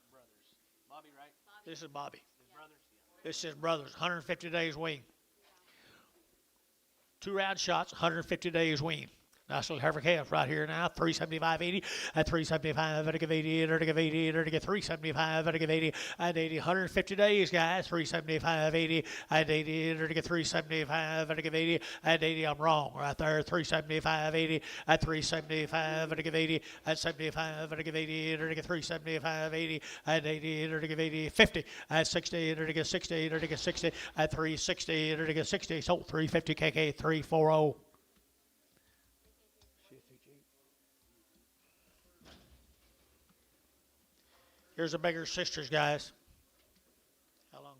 Bobby, right? This is Bobby. His brothers? Yeah. This is brothers. 150 days wean. 2 round shots, 150 days wean. Nice little heifer calf right here now. 375.80 at 375. At to give 80. At to give 80. At to give 375. At to give 80. At 80. 150 days, guys. 375. 80. At 80. At to get 375. At to give 80. At 80. I'm wrong right there. 375. 80. At 375. At to give 80. At 75. At to give 80. At to get 375. 80. At 80. At to give 80. 50. At 60. At to get 60. At to get 60. At 360. At to get 60. So 350 KK 340. Here's a bigger sisters, guys. How long?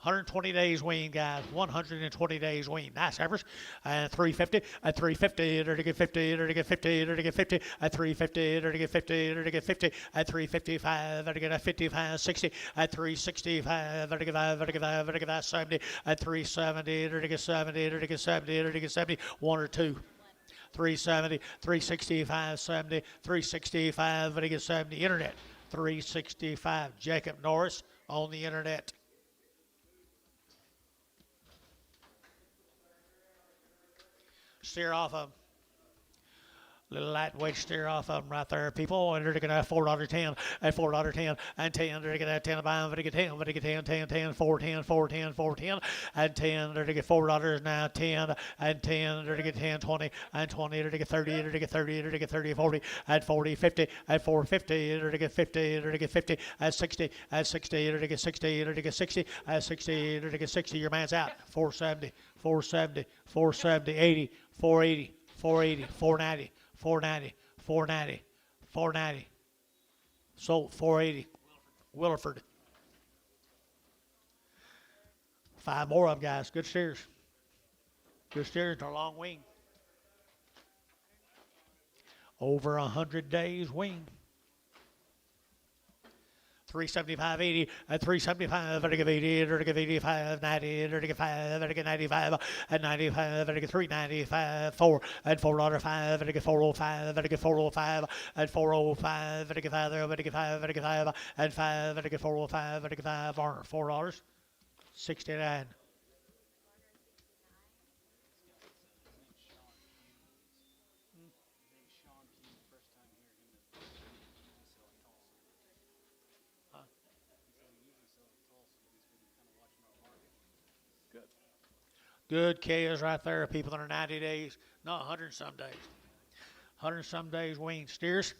120 days wean, guys. 120 days wean. Nice efforts. And 350. At 350, to get 50, to get 50, to get 50. At 350, to get 50, to get 50. At 355, to get a 55, 60. At 365, to get 5, to get 5, to get 70. At 370, to get 70, to get 70, to get 70. 1 or 2. 370, 365, 70, 365, to get 70. Internet. 365. Jacob Norris on the internet. Steer off of them. Little lightweight steer off of them right there, people. And they're going to have $4.10 at $4.10 and 10. They're going to have 10 buy, but they get 10, but they get 10, 10, 10, 4, 10, 4, 10, 4, 10, and 10. They're going to get $4 now, 10 and 10. They're going to get 10, 20 and 20. They're going to get 30. They're going to get 30. They're going to get 30, 40 and 40, 50 and 450. They're going to get 50. They're going to get 50 and 60 and 60. They're going to get 60. They're going to get 60 and 60. They're going to get 60. Your man's out. 470, 470, 470, 80, 480, 480, 490. 490, 490, 490. Sold 480. Williford. 5 more of them, guys. Good steers. Good steers. They're long wing. Over 100 days wing. 375, 80, at 375, to give 80, to give 85, 90, to give 5, to get 95, at 95, to get 395, 4, at $4.05, to get 405, to get 405, at 405, to get 5, to get 5, to get 5, at 5, to get 405, to get 5, $4.69. Good calves right there, people that are 90 days, no, 100 some days. 100 some days wean steers.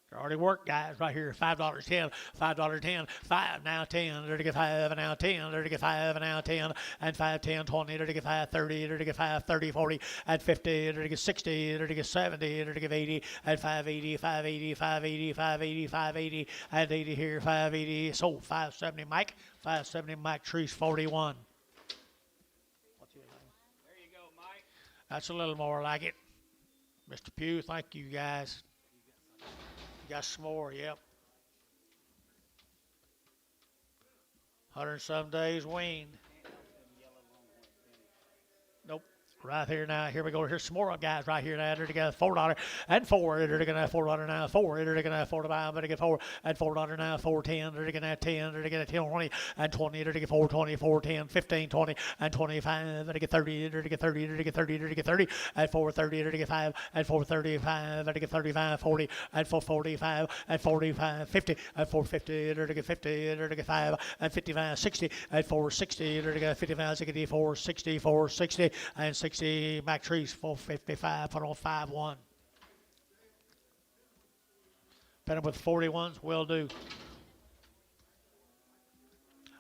They're already worked, guys, right here. $5.10, $5.10, 5, now 10, they're to get 5, and now 10, they're to get 5, and now 10, and 5, 10, 20, they're to get 5, 30, they're to get 5, 30, 40, and 50, they're to get 60, they're to get 70, they're to get 80, and 580, 580, 580, 580, 580, and 80 here, 580, sold 570, Mike, 570, Mike Trees, 41. That's a little more like it. Mr. Pugh, thank you guys. You got some more, yep. 100 some days wean. Nope. Right here now. Here we go. Here's some more guys right here now. They're together $4 and 4. They're going to have $4 now. 4. They're going to have 4 to buy. But they get 4 and $4 now. 4.10. They're going to have 10. They're going to get 10, 20 and 20. They're going to get 4.20, 4.10, 15, 20 and 25. They're going to get 30. They're going to get 30. They're going to get 30. They're going to get 30 and 4.30. They're going to get 5 and 4.35. They're going to get 35, 40 and 4.45 and 45, 50 and 4.50. They're going to get 50. They're going to get 5 and 55, 60 and 4.60. They're going to get 55, 60, 4.60, 4.60 and 60. Mac Trees 455, put on 5-1. Put him with 41s, will do.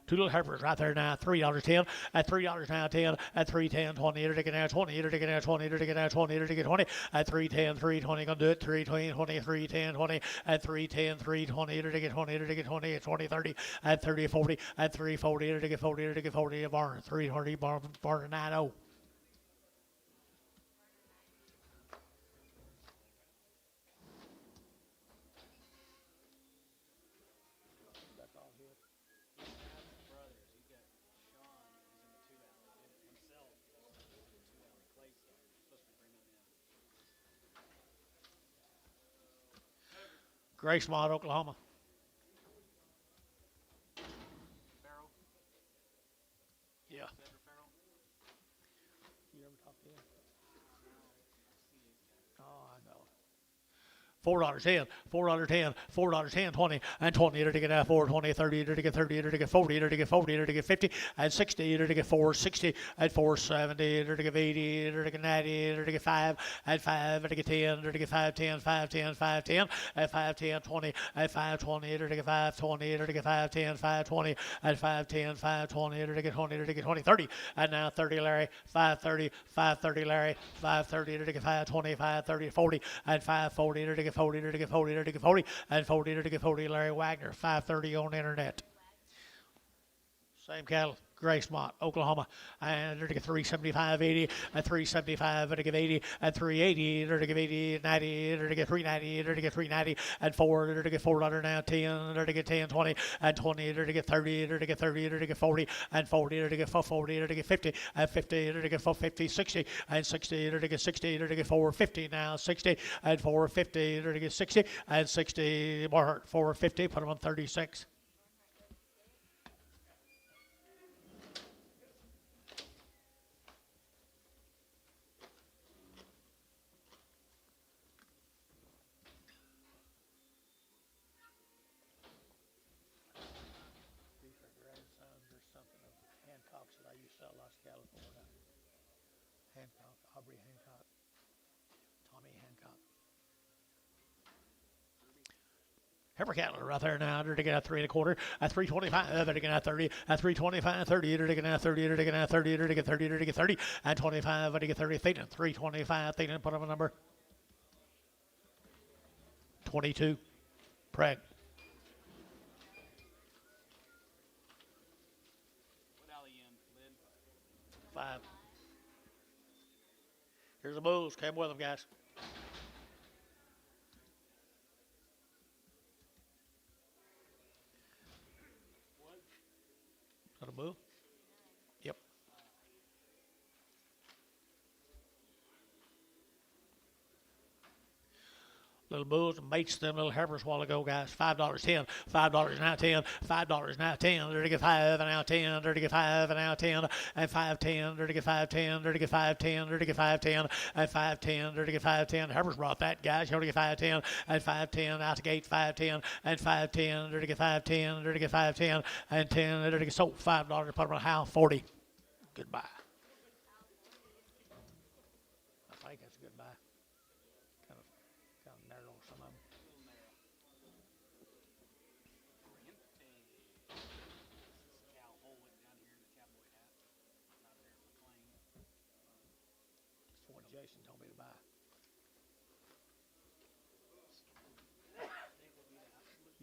2 little heifers right there now, $3.10, at $3 now 10, at 3.10, 20, they're taking out 20, they're taking out 20, they're taking out 20, they're taking 20, at 3.10, 3.20, gonna do it, 3.20, 20, 3.10, 20, at 3.10, 3.20, they're taking 20, they're taking 20, at 20, 30, at 30, 40, at 3.40, they're taking 40, they're taking 40, a barn, 3.40, barn 9-0. Gracemont, Oklahoma. Farrell. Yeah. You ever talk to him? Oh, I know. $4.10, $4.10, $4.10, 20, and 20, to get 4, 20, 30, to get 30, to get 40, to get 40, to get 50, and 60, to get 460, and 470, to get 80, to get 90, to get 5, and 5, to get 10, to get 510, 510, 510, and 510, 20, and 520, to get 520, to get 510, 520, and 510, 520, to get 20, to get 20, 30, and now 30, Larry, 530, 530, Larry, 530, to get 520, 530, 40, and 540, to get 40, to get 40, to get 40, and 40, to get 40, Larry Wagner, 530 on the internet. Same cattle. Gracemont, Oklahoma, and they're to get 375.80 and 375, they're to give 80 and 380, they're to give 80, 90, they're to get 390, they're to get 390 and 4, they're to get $4 now 10, they're to get 10, 20 and 20, they're to get 30, they're to get 30, they're to get 40 and 40, they're to get 40, they're to get 50 and 50, they're to get 450, 60 and 60, they're to get 60, they're to get 450 now 60 and 450, they're to get 60 and 60 more 450, put them on 36. Hancock, Aubrey Hancock, Tommy Hancock. Heifer cattle right there now. They're taking out 3 1/4, at 325. They're taking out 30, at 325, 30. They're taking out 30. They're taking out 30. They're taking 30. They're taking 30, at 25. They're taking 30. Thaden, 325. Thaden, put up a number. 22. Preg. What alley in? Lid? 5. Here's the bulls. Came with them, guys. Is that a bull? Yep. Little bulls and mates them little heifers a while ago, guys. $5 10, $5 now 10, $5 now 10. They're to get 5 and now 10. They're to get 5 and now 10 and 5 10. They're to get 5 10. They're to get 5 10. They're to get 5 10 and 5 10. They're to get 5 10. Heifers brought that, guys. You're to get 5 10 and 5 10 out the gate 5 10 and 5 10. They're to get 5 10. They're to get 5 10 and 10. They're to get sold $5. Put them on how 40. Goodbye. I think that's a goodbye. Kind of narrow on some of them. Cal Holwood down here in the cowboy hat. Out there in McLean. That's what Jason told me to buy.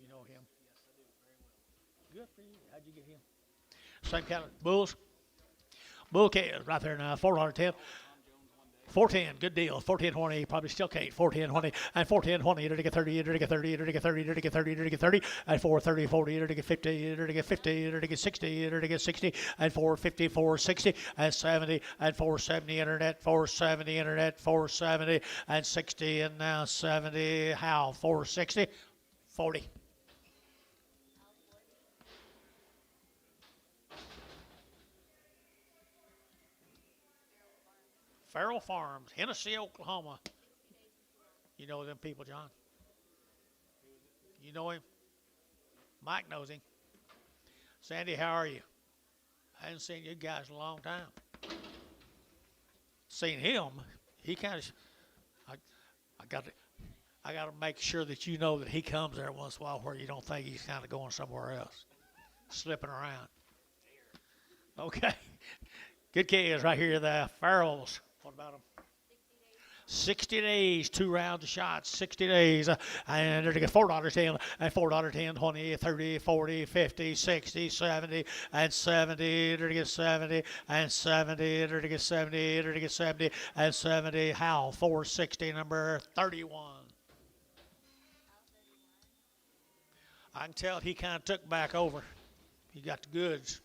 You know him? Yes, I do. Very well. Good for you. How'd you get him? Same kind of bulls. Bull calves right there now. 410. 410, good deal. 410.20, probably still can't. 410.20 and 410.20. They're to get 30. They're to get 30. They're to get 30. They're to get 30. They're to get 30 and 430, 40. They're to get 50. They're to get 50. They're to get 60. They're to get 60 and 450, 460 and 70 and 470 internet, 470 internet, 470 and 60 and now 70. How? 460, 40. Farrell Farms, Hennessy, Oklahoma. You know them people, John? You know him? Mike knows him. Sandy, how are you? I hadn't seen you guys in a long time. Seen him. He kind of. I got to make sure that you know that he comes there once in a while, where you don't think he's kind of going somewhere else, slipping around. Okay. Good kids right here, the Farrells. What about them? 60 days, 2 rounds of shots, 60 days, and they're to get $4.10, and $4.10, 20, 30, 40, 50, 60, 70, and 70, they're to get 70, and 70, they're to get 70, they're to get 70, and 70, Hal, 460, number 31. I can tell he kind of took back over. He got the goods.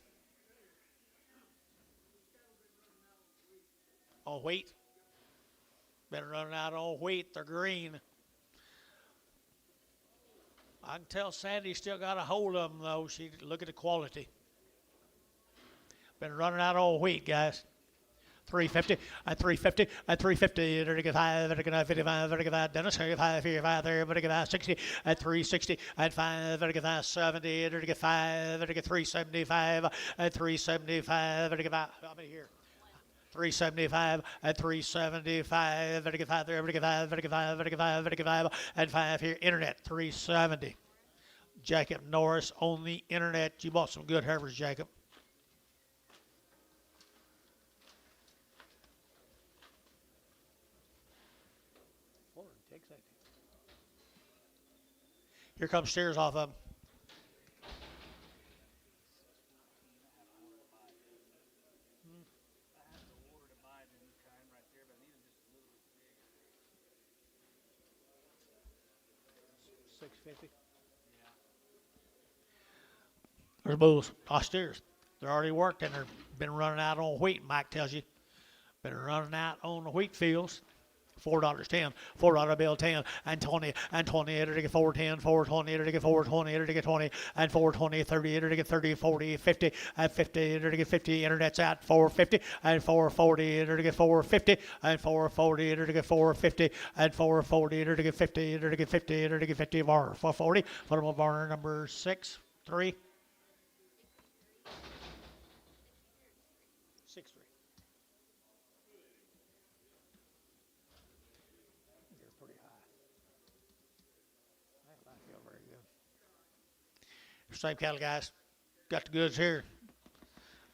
On wheat. Been running out on wheat. They're green. I can tell Sandy still got a hold of them, though. She look at the quality. Been running out on wheat, guys. 350 and 350 and 350. They're to get 5. They're to get 55. They're to get 5. Dennis, 5 here, 5 there. They're to get 5. 60 and 360 and 5. They're to get 5. 70. They're to get 5. They're to get 375 and 375. They're to get 5. How many here? 375 and 375. Better get 5 there. Better get 5. Better get 5. Better get 5. Better get 5 and 5 here. Internet 370. Jacob Norris on the internet. You bought some good heifers, Jacob. Here comes steers off of them. 650. Yeah. There's bulls, austeriors. They're already worked and they've been running out on wheat, Mike tells you. Been running out on the wheat fields. $4.10, $4 bill 10 and 20 and 20, it'll get 410, 420, it'll get 420, it'll get 20 and 420, 30, it'll get 30, 40, 50 and 50, it'll get 50, internet's out 450 and 440, it'll get 450 and 440, it'll get 450 and 440, it'll get 50, it'll get 50, it'll get 50 bar 440. Put them on bar number 6, 3. 6, 3. You're pretty high. I feel very good. Same cattle, guys. Got the goods here.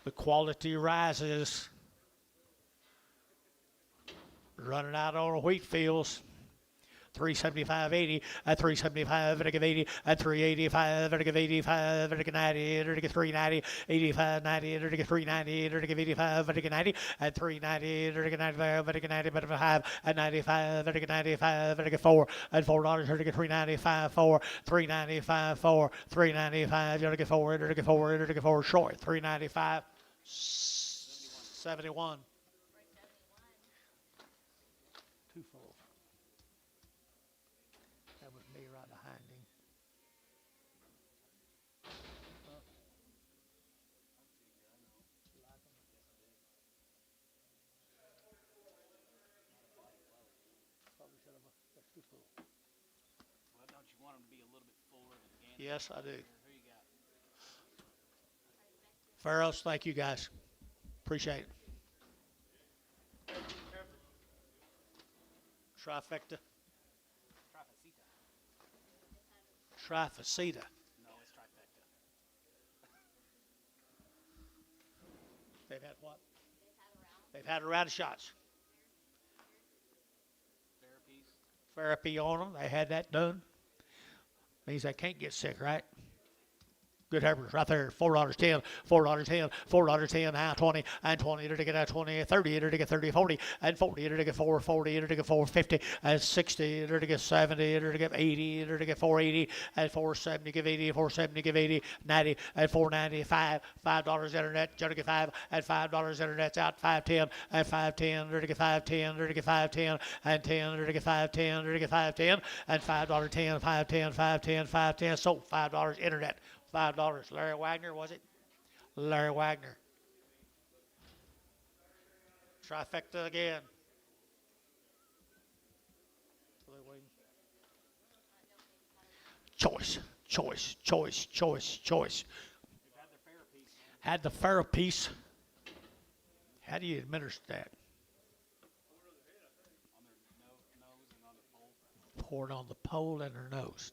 The quality rises. Running out on the wheat fields. 375.80 at 375 at 80 at 385 at 85 at 90 at 390 85 90 at 390 at 85 at 90 at 390 at 95 at 95 at 95 at 95 at 4 at $4 at 395 4 395 4 395 at 4 at 4 at 4 short 395 71 too full. That was me right behind him. Probably should have. That's too full. Well, don't you want them to be a little bit fuller than Gander? Yes, I do. Who you got? Pharaohs, thank you guys. Appreciate it. Trifecta. Trifecta. Trifaceta. No, it's trifecta. They've had what? They've had a round of shots. Therapies. Therapy on them. They had that done. Means they can't get sick, right? Good heifers right there. $4.10, $4.10, $4.10, now 20, and 20, it'll get 20, 30, it'll get 30, 40, and 40, it'll get 440, it'll get 450, and 60, it'll get 70, it'll get 80, it'll get 480, and 470, give 80, 470, give 80, 90, and 495, $5 internet, it'll get 5, and $5 internet's out, 510, and 510, it'll get 510, it'll get 510, and 10, it'll get 510, it'll get 510, and $5.10, 510, 510, 510, so $5 internet. $5. Larry Wagner, was it? Larry Wagner. Trifecta again. Choice, choice, choice, choice, choice. They've had their therapies. Had the Pharaoh piece. How do you administer that? On their nose and on their pole. Pour it on the pole and their nose.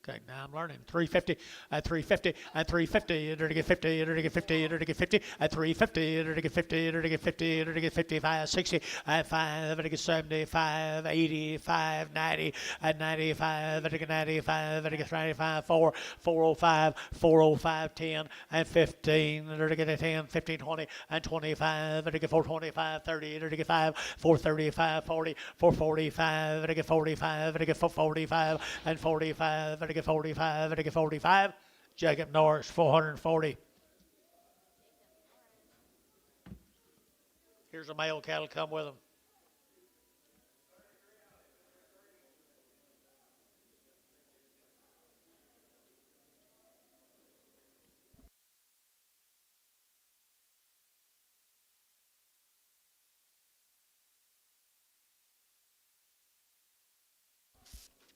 Okay, now I'm learning. 350 at 350 at 350. It'll get 50. It'll get 50. It'll get 50 at 350. It'll get 50. It'll get 50. It'll get 55, 60 at 5. It'll get 75, 85, 90 at 95. It'll get 95. It'll get 95, 4, 405, 405, 10 and 15. It'll get 10, 15, 20 and 25. It'll get 425, 30. It'll get 5, 435, 40, 445. It'll get 45. It'll get 445 and 45. It'll get 45. It'll get 45. Jacob Norris, 440. Here's a male cattle come with him.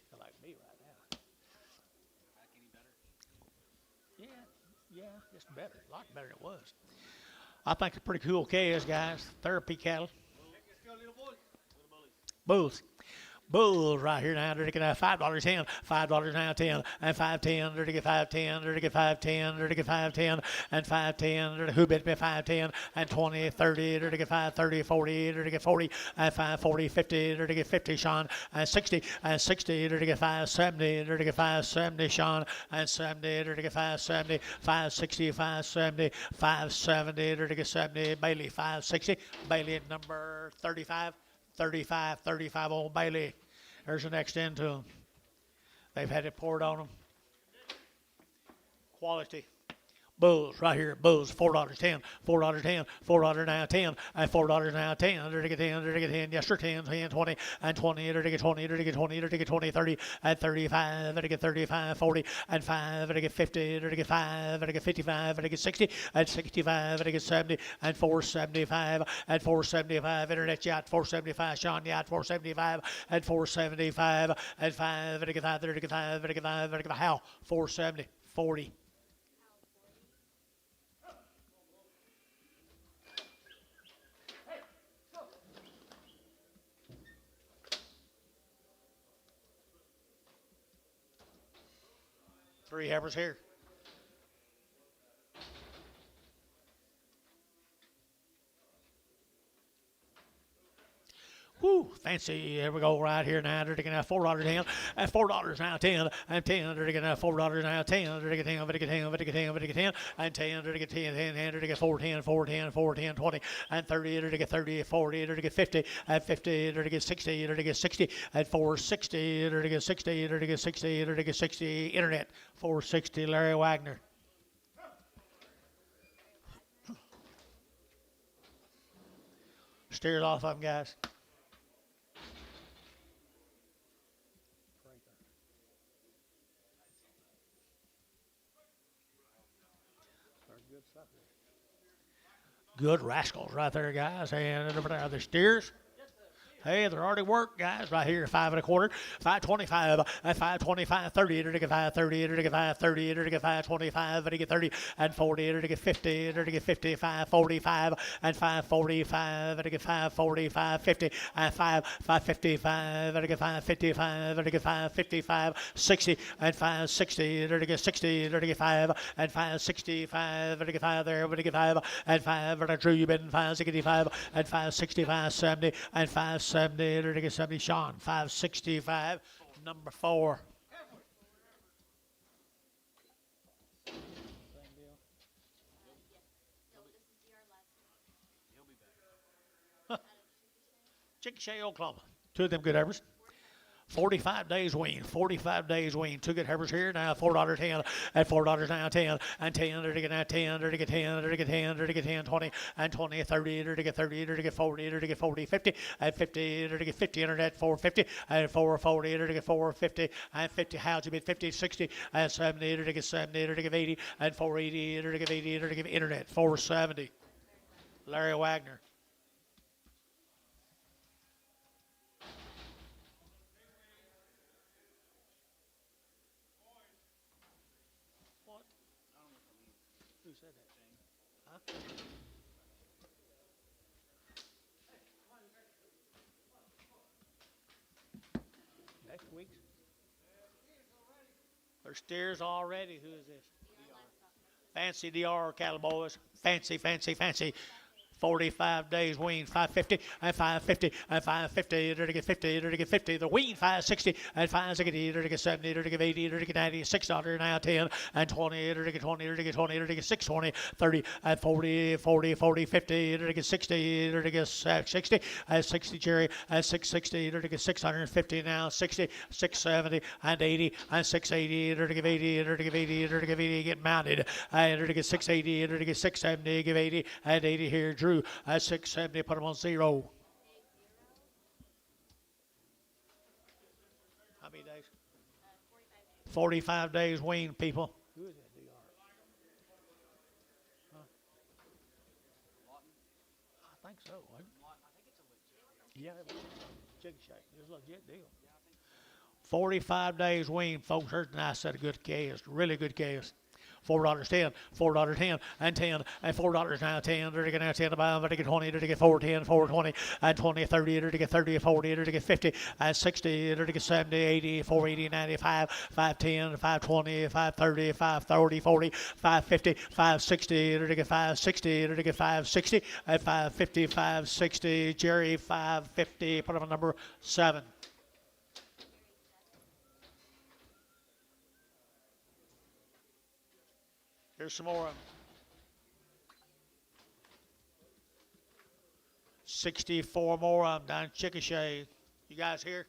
Feel like me right now. Back any better? Yeah, it's better. A lot better than it was. I think it's pretty cool calves, guys. Therapy cattle. Little bullies. Bulls. Bulls right here now. They're going to have $5.10, $5 now 10, and 510. They're to get 510. They're to get 510. They're to get 510 and 510. They're to who bit me 510 and 20, 30. They're to get 530, 40. They're to get 40 and 540, 50. They're to get 50, Sean, and 60 and 60. They're to get 570. They're to get 570, Sean, and 70. They're to get 570, 560, 570, 570. They're to get 70. Bailey 560. Bailey at number 35. 35 on Bailey. There's the next end to him. They've had it poured on them. Quality. Bulls right here, bulls, $4.10, $4.10, $4 now 10, and $4 now 10, to get 10, to get 10, yes sir, 10, 10, 20, and 20, to get 20, to get 20, to get 20, 30, and 35, to get 35, 40, and 5, to get 50, to get 5, to get 55, to get 60, and 65, to get 70, and 475, and 475, internet yacht, 475, Sean yacht, 475, and 475, and 5, to get 5, to get 5, to get 5, to get how, 470, 40. Three heifers here. Woo, fancy. Here we go right here now. They're taking out $4 10, and $4 now 10, and 10. They're taking out $4 now 10. They're taking 10, they're taking 10, they're taking 10, they're taking 10, and 10. They're taking 10, 10, 10. They're taking 4, 10, 4, 10, 4, 10, 20, and 30. They're taking 30, 40. They're taking 50, and 50. They're taking 60. They're taking 60, and 460. They're taking 60. They're taking 60. They're taking 60. Internet 460. Larry Wagner. Steers off of them, guys. Good rascals right there, guys. And over there, the steers. Hey, they're already worked, guys. Right here, 5 1/4, 525, and 525, 30, to get 530, to get 530, to get 525, to get 30, and 40, to get 50, to get 55, 45, and 545, to get 545, 50, and 555, to get 555, to get 555, 60, and 560, to get 60, to get 5, and 565, to get 5 there, to get 5, and 5, and Drew, you've been 565, and 565, 70, and 570, to get 70, Sean, 565, number 4. Chickasha, Oklahoma. Two of them good heifers. 45 days wean, 45 days wean. Two good heifers here now, $4 10, and $4 now 10, and 10, to get now 10, to get 10, to get 10, to get 10, 20, and 20, 30, to get 30, to get 40, to get 40, 50, and 50, to get 50, internet 450, and 440, to get 450, and 50, how's it been 50, 60, and 70, to get 70, to get 80, and 480, to get 80, to get internet 470. Larry Wagner. Who said that? Huh? Next week. There's steers already. Who is this? Fancy DR cattle boys. Fancy, fancy, fancy. 45 days wean, 550, and 550, and 550, to get 50, to get 50, the wean 560, and 560, to get 70, to get 80, to get 90, $6 now 10, and 20, to get 20, to get 20, to get 620, 30, and 40, 40, 40, 50, to get 60, to get 60, and 60 cherry, and 660, to get 650 now, 60, 670, and 80, and 680, to get 80, to get 80, to get 80, get mounted, and to get 680, to get 670, give 80, and 80 here, Drew. 670, put them on 0. How many days? 45 days wean, people. Who is that, DR? Huh? I think so. Yeah, chicken shake. It's a legit deal. 45 days wean, folks. There's a nice set of good calves. Really good calves. $4 10, $4 10, and 10, and $4 now 10, to get now 10 above, to get 20, to get 4 10, 4 20, and 20, 30, to get 30, 40, to get 50, and 60, to get 70, 80, 480, 95, 510, 520, 530, 530, 40, 550, 560, to get 560, to get 560, and 550, 560, Jerry 550, put them on number 7. Here's some more of them. 64 more of them down in Chickasha. You guys here?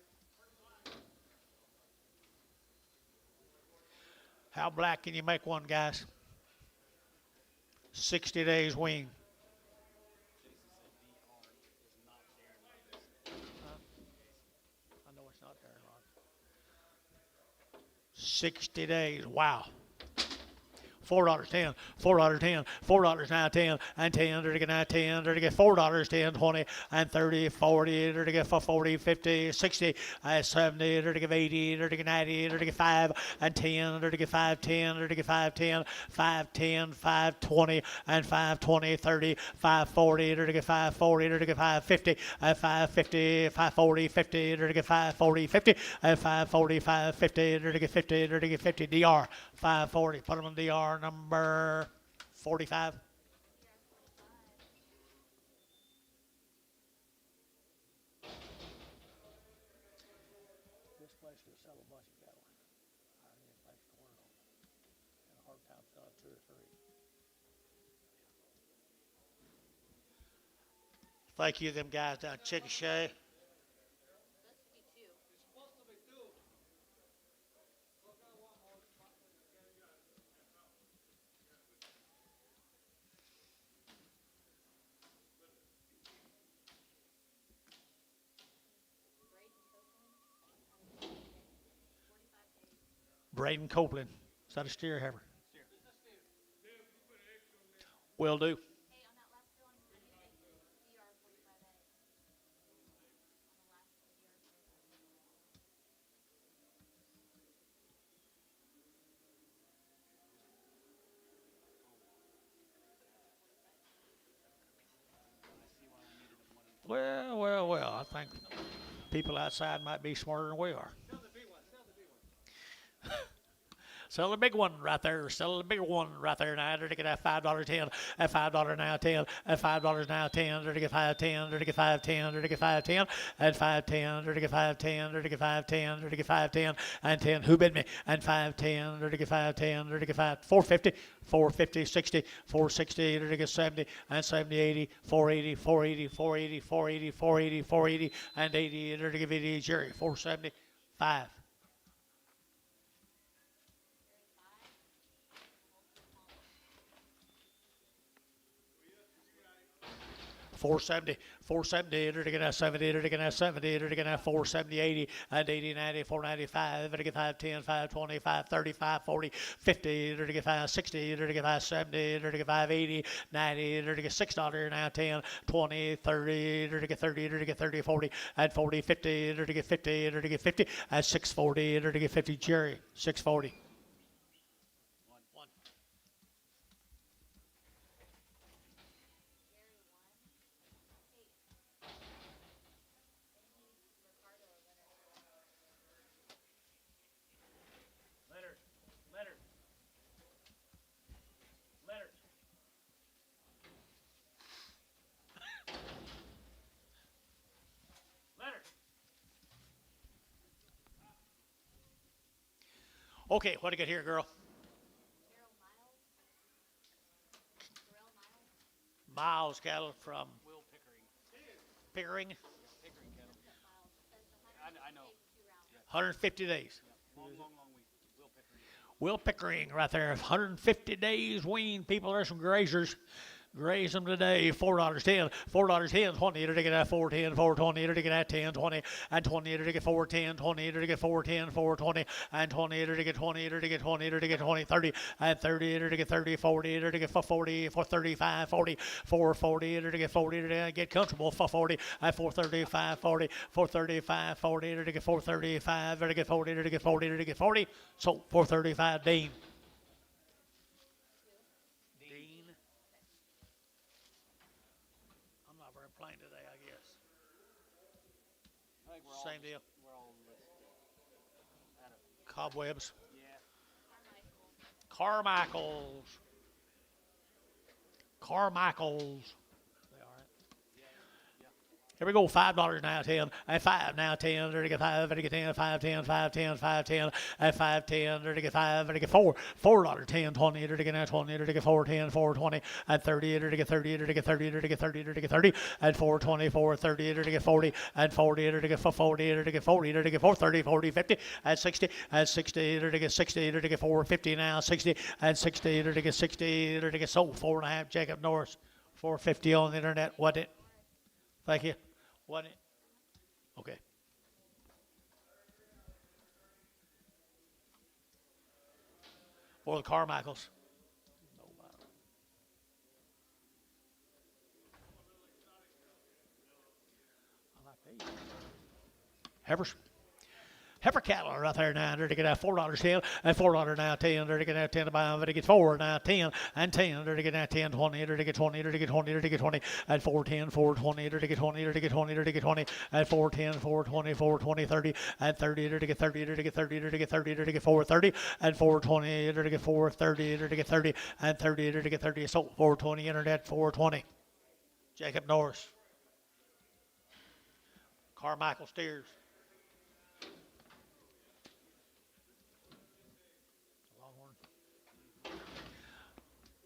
How black can you make one, guys? 60 days wean. Jason said VR is not there like this. I know it's not there, Ron. 60 days. Wow. $4, 10, $4, 10, $4 now 10, and 10, to get now 10, to get $4, 10, 20, and 30, 40, to get 40, 50, 60, 70, to get 80, to get 90, to get 5, and 10, to get 5, 10, to get 5, 10, 5, 10, 5, 20, and 5, 20, 30, 5, 40, to get 5, 40, to get 5, 50, and 5, 50, 5, 40, 50, to get 5, 40, 50, and 5, 40, 5, 50, to get 50, to get 50, DR, 540, put them in DR number 45. This place could sell a bunch of cattle. I need a place to order them. And a hard time selling two or three. Thank you, them guys down at Chickasha. Braden Copeland. Is that a steer heifer? Will do. Well. I think people outside might be smarter than we are. Sell the big one right there. Sell the big one right there now. To get that $5 10, at $5 now 10, at $5 now 10, to get 5 10, to get 5 10, to get 5 10, at 5 10, to get 5 10, to get 5 10, to get 5 10, and 10. Who bid me? And 5 10, to get 5 10, to get 5 450, 450, 60, 460, to get 70, and 70, 80, 480, 480, 480, 480, 480, 480, and 80, to get 80, Jerry, 470, 5. 470, 470, to get that 70, to get that 70, to get that 470, 80, and 80, 90, 495, to get 510, 520, 530, 540, 50, to get 560, to get 570, to get 580, 90, to get $6 now 10, 20, 30, to get 30, to get 30, 40, and 40, 50, to get 50, to get 50, and 640, to get 50, Jerry, 640. Okay, what do you got here, girl? Miles cattle from Will Pickering. Pickering, Yeah, Pickering cattle. I know. Yeah. 150 days. Long week. Will Pickering. Will Pickering right there, 150 days wean. People, there's some grazers. Graze them today, $4, 10, $4, 10, 20, to get that 410, 420, to get that 10, 20, and 20, to get 410, 20, to get 410, 420, and 20, to get 20, to get 20, to get 20, 30, and 30, to get 30, 40, to get 40, 435, 40, 440, to get 40, to get comfortable, 440, and 435, 40, 435, 40, to get 435, to get 40, to get 40, to get 40, so 435, Dean. Playing today, I guess. I think Same deal. We're all listed. Cobwebs. Yeah. Carmichaels. Carmichaels. They all right. Yeah. Here we go, $5 now, 10, and 5 now, 10, there to get 5, there to get 10, 5, 10, 5, 10, 5, 10, and 5, 10, there to get 5, there to get 4, $4, 10, 20, there to get now 20, there to get 4, 10, 4, 20, and 30, there to get 30, there to get 30, there to get 30, there to get 30, and 4, 20, 4, 30, there to get 40, and 40, there to get 40, there to get 40, there to get 4, 30, 40, 50, and 60, and 60, there to get 60, there to get 4, 50 now, 60, and 60, there to get 60, there to get sold, 4.5, Jacob Norris, 450 on the internet, wasn't it? Thank you. Wasn't it? Okay. For the Carmichaels. Heifers. Heifer cattle are out there now. They're to get $4 10 and $4 now 10. They're to get 10 to buy. They're to get 4 now 10 and 10. They're to get 10 20. They're to get 20. They're to get 20. They're to get 20 and 4 10 4 20. They're to get 20. They're to get 20. They're to get 20 and 4 10 4 20 4 20 30 and 30. They're to get 30. They're to get 30. They're to get 30. They're to get 4 30 and 4 20. They're to get 4 30. They're to get 30 and 30. They're to get 30. So 420 internet 420. Jacob Norris. Carmichael Steers.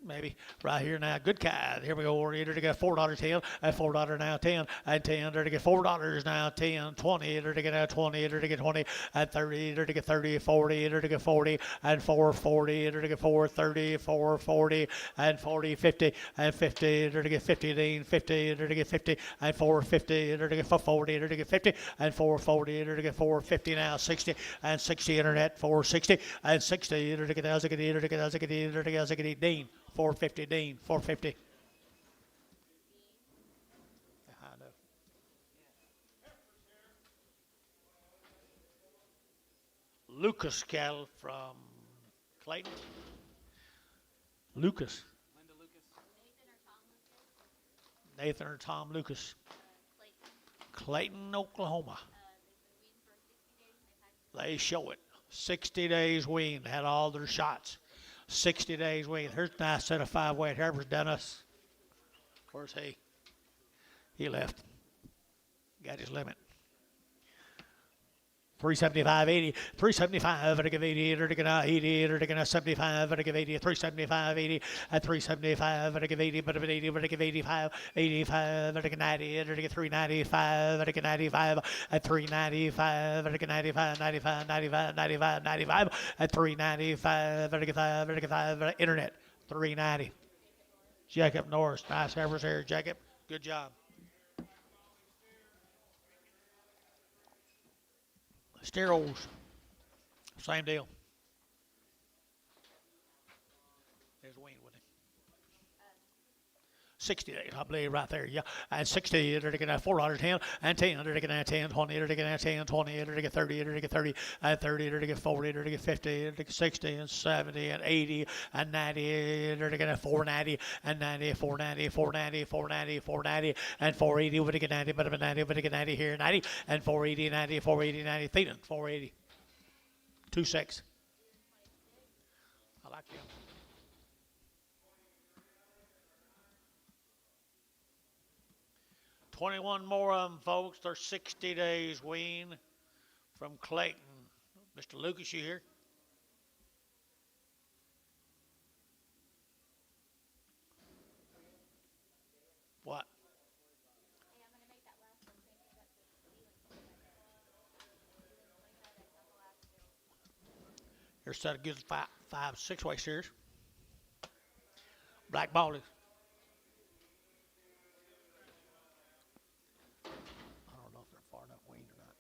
Maybe right here now. Good cat. Here we go. We're to get $4 10 and $4 now 10 and 10. They're to get $4 now 10 20. They're to get 20. They're to get 20 and 30. They're to get 30 40. They're to get 40 and 440. They're to get 430 440 and 40 50 and 50. They're to get 50 Dean 50. They're to get 50 and 450. They're to get 40. They're to get 50 and 440. They're to get 450 now 60 and 60 internet 460 and 60. They're to get Azagadi. They're to get Azagadi. They're to get Azagadi Dean. 450 Dean, 450. I know. Lucas cattle from Clayton. Lucas. Linda Lucas. Nathan or Tom Lucas. Clayton, Oklahoma. They show it. 60 days weaned, had all their shots. 60 days weaned. Here's a nice set of 5 weight heifers, Dennis. Where's he? He left. Got his limit. 375 80, 375 to give 80, to give 80, to give 75, to give 80, 375 80, and 375 to give 80, but 80, but to give 85, 85, to give 90, to give 395, to give 95, and 395, to give 95, 95, 95, 95, 95, and 395, to give 5, to give 5, internet, 390. Jacob Norris, nice heifers here, Jacob. Good job. Steros, same deal. There's Wayne with him. 60 days, I believe, right there, yeah. And 60, they're to get $4 10, and 10, they're to get 10, 20, they're to get 10, 20, they're to get 30, they're to get 30, and 30, they're to get 40, they're to get 50, they're to get 60, and 70, and 80, and 90, they're to get 490, and 90, 490, 490, 490, 490, and 480, would get 90, but 90, would get 90 here, 90, and 480, 90, 480, 90, Thetan, 480, 2.6. I like him. 21 more of them, folks. They're 60 days wean from Clayton. Mr. Lucas, you here? What? Hey, I'm going to make that last one. Thank you. That's a Here's a set of good 6-way steers. Black ballies. I don't know if they're far enough weaned or not.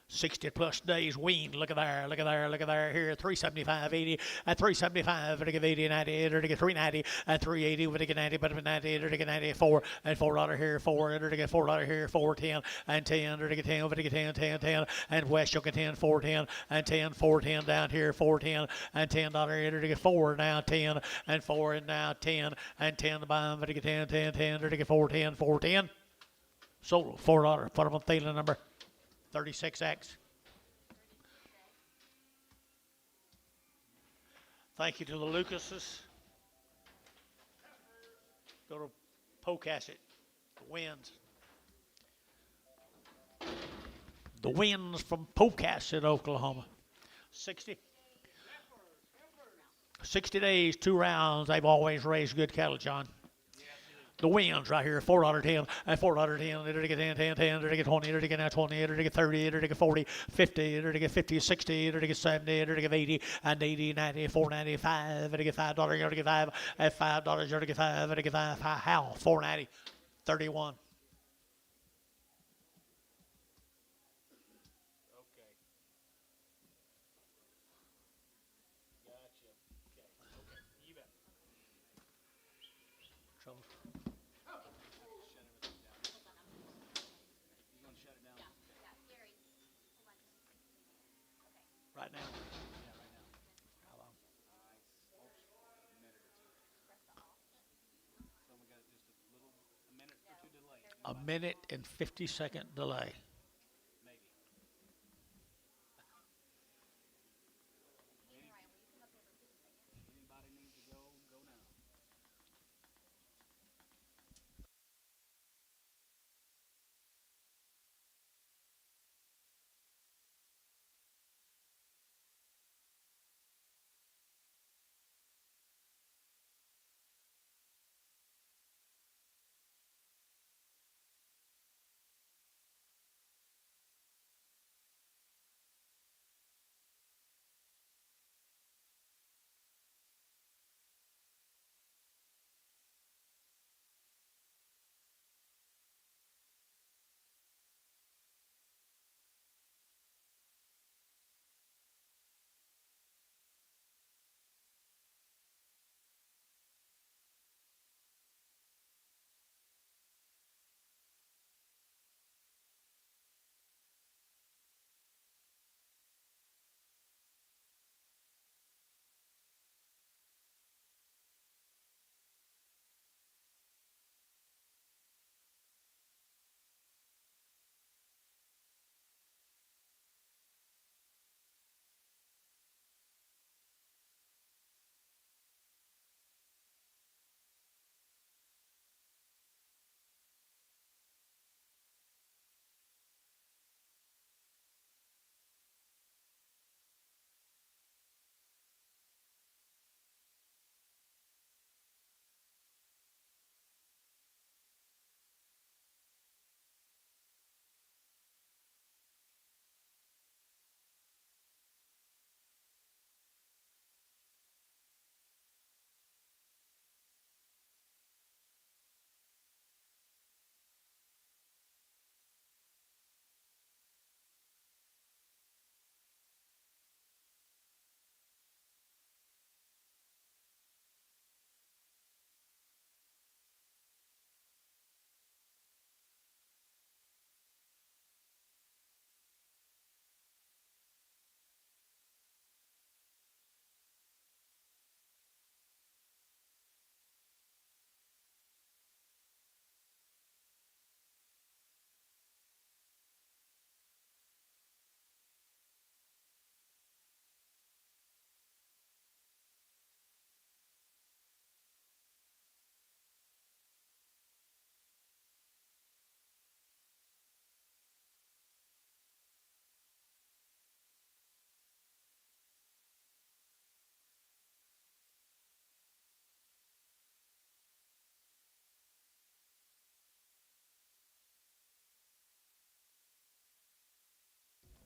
60 plus days weaned. Look at there, look at there, look at there. Here, 375, 80, and 375, to give 80, 90, to get 390, and 380, to get 90, but 90, to get 94, and $4 here, 4, to get $4 here, 410, and 10, to get 10, to get 10, 10, 10, and West you'll get 10, 410, and 10, 410 down here, 410, and $10 here, to get 4, now 10, and 4, and now 10, and 10 to buy them, to get 10, 10, 10, to get 410, 410. Sold $4. Put them on Thielen number 36X. Thank you to the Lucases. Go to Pocasset. The winds. The winds from Pocasset, Oklahoma. 60. 60 days, 2 rounds. They've always raised good cattle, John. The winds right here, $4.10, and $4.10, it'll get 10, 10, 10, it'll get 20, it'll get 20, it'll get 30, it'll get 40, 50, it'll get 50, 60, it'll get 70, it'll get 80, and 80, 90, 4.95, it'll get $5, it'll get 5, at $5, it'll get 5, it'll get 5, how? 4.90, 31. Okay. Gotcha. Okay. Okay. You bet. So, Shut everything down. You gonna shut it down? Yeah, Gary. Hold on. right now, Yeah, right now. how long? A minute or two. So we got just a minute or two delay. A minute and 50-second delay. Maybe. Anybody needs to go, go now.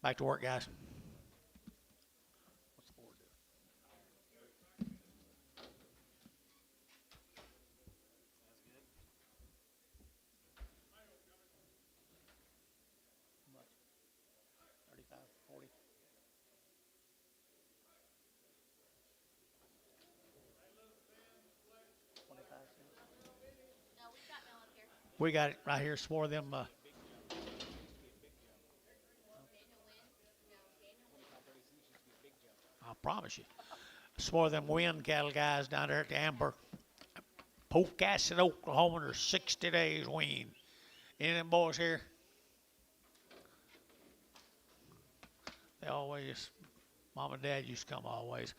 Back to work, guys. What's the board doing? That's good. How much? 35, 40? 25 cents. No, we've got mail up here. We got it right here. It's more of them. Daniel Wynn? No, Daniel Wynn. 30 cents used to be a big jump. I promise you. It's more of them wind cattle guys down there at the Amber. Pocasset, Oklahoma. There's 60 days wean. Any of them boys here? They always, mom and dad used to come always.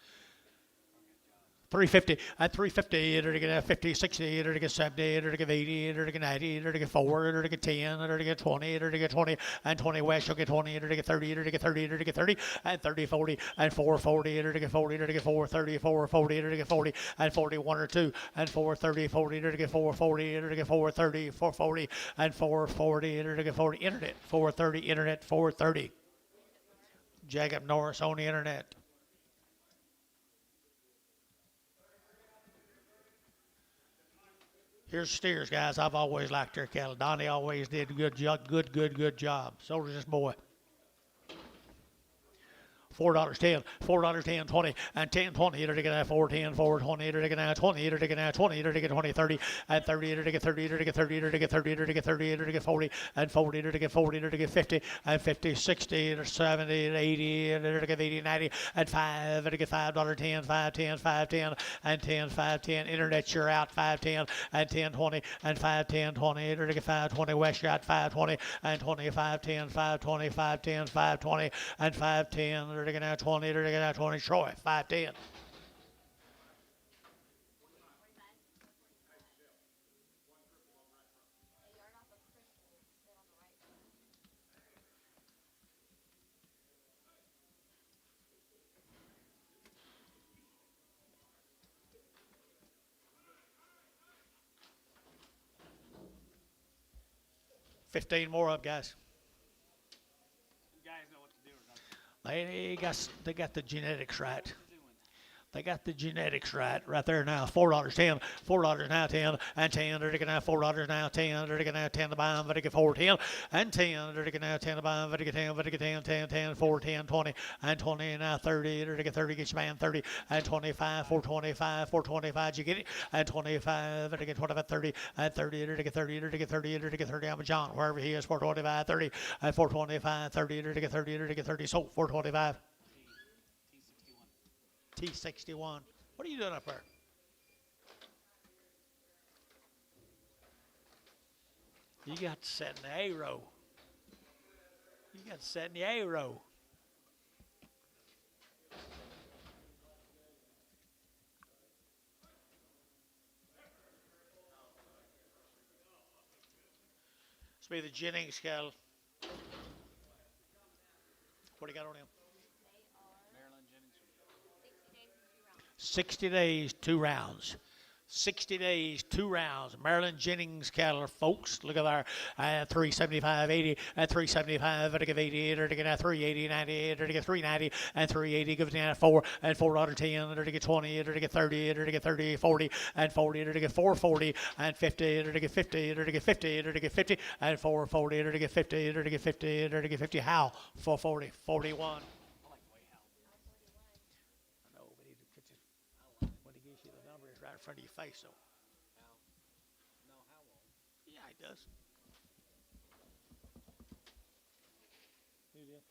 350 and 350, enter to get 50, 60, enter to get 70, enter to get 80, enter to get 90, enter to get 4, enter to get 10, enter to get 20, enter to get 20, and 20 west, you'll get 20, enter to get 30, enter to get 30, enter to get 30, and 30, 40, and 440, enter to get 40, enter to get 430, 440, enter to get 40, and 41 or 2, and 430, 40, enter to get 440, enter to get 430, 440, and 440, enter to get 40, internet, 430, internet, 430. Jacob Norris on the internet. Here's steers, guys. I've always liked their cattle. Donnie always did a good job. So does this boy. $4.10, $4.10, 20, and 10, 20, enter to get 410, 420, enter to get 20, enter to get 20, enter to get 20, 30, and 30, enter to get 30, enter to get 30, enter to get 30, enter to get 30, enter to get 40, and 40, enter to get 40, enter to get 50, and 50, 60, enter 70, and 80, and enter to get 80, 90, and 5, enter to get $5.10, 510, 510, and 10, 510, internet, you're out, 510, and 10, 20, and 510, 20, enter to get 520, west, you're out, 520, and 20, 510, 520, 510, 520, and 510, enter to get out 20, enter to get out 20, Troy, 510. $15 more up, guys. You guys know what to do, or not? They got the genetics right. What are you doing? They got the genetics right there now. $4.10, $4 now 10, and 10. They're taking now $4 now 10. They're taking now 10 to buy them. They get 410 and 10. They're taking now 10 to buy them. They get 10. They get 10, 10, 10, 4, 10, 20, and 20 now 30. They're taking 30. Get your man 30 and 25, 425, 425. You get it? And 25. They get 25, 30 and 30. They're taking 30. They're taking 30. They're taking 30. I'm a John wherever he is. 425, 30 and 425, 30. They're taking 30. They're taking 30. So 425. T61. What are you doing up there? You got to set in the A row. You got to set in the A row. This will be the Jennings cattle. What do you got on him? Maryland Jennings. 60 days and 2 rounds. 60 days, 2 rounds. Maryland Jennings cattle, folks. Look at there. 375, 80, and 375. Enter to get 80, enter to get 380, 90, enter to get 390, and 380. Give it down 4, and $4.10. Enter to get 20, enter to get 30, enter to get 30, 40, and 40, enter to get 440, and 50, enter to get 50, enter to get 50, enter to get 50, and 440, enter to get 50, enter to get 50, enter to get 50. How? 440, 41. Right in front of your face, so. No, how long? Yeah, he does. Who did?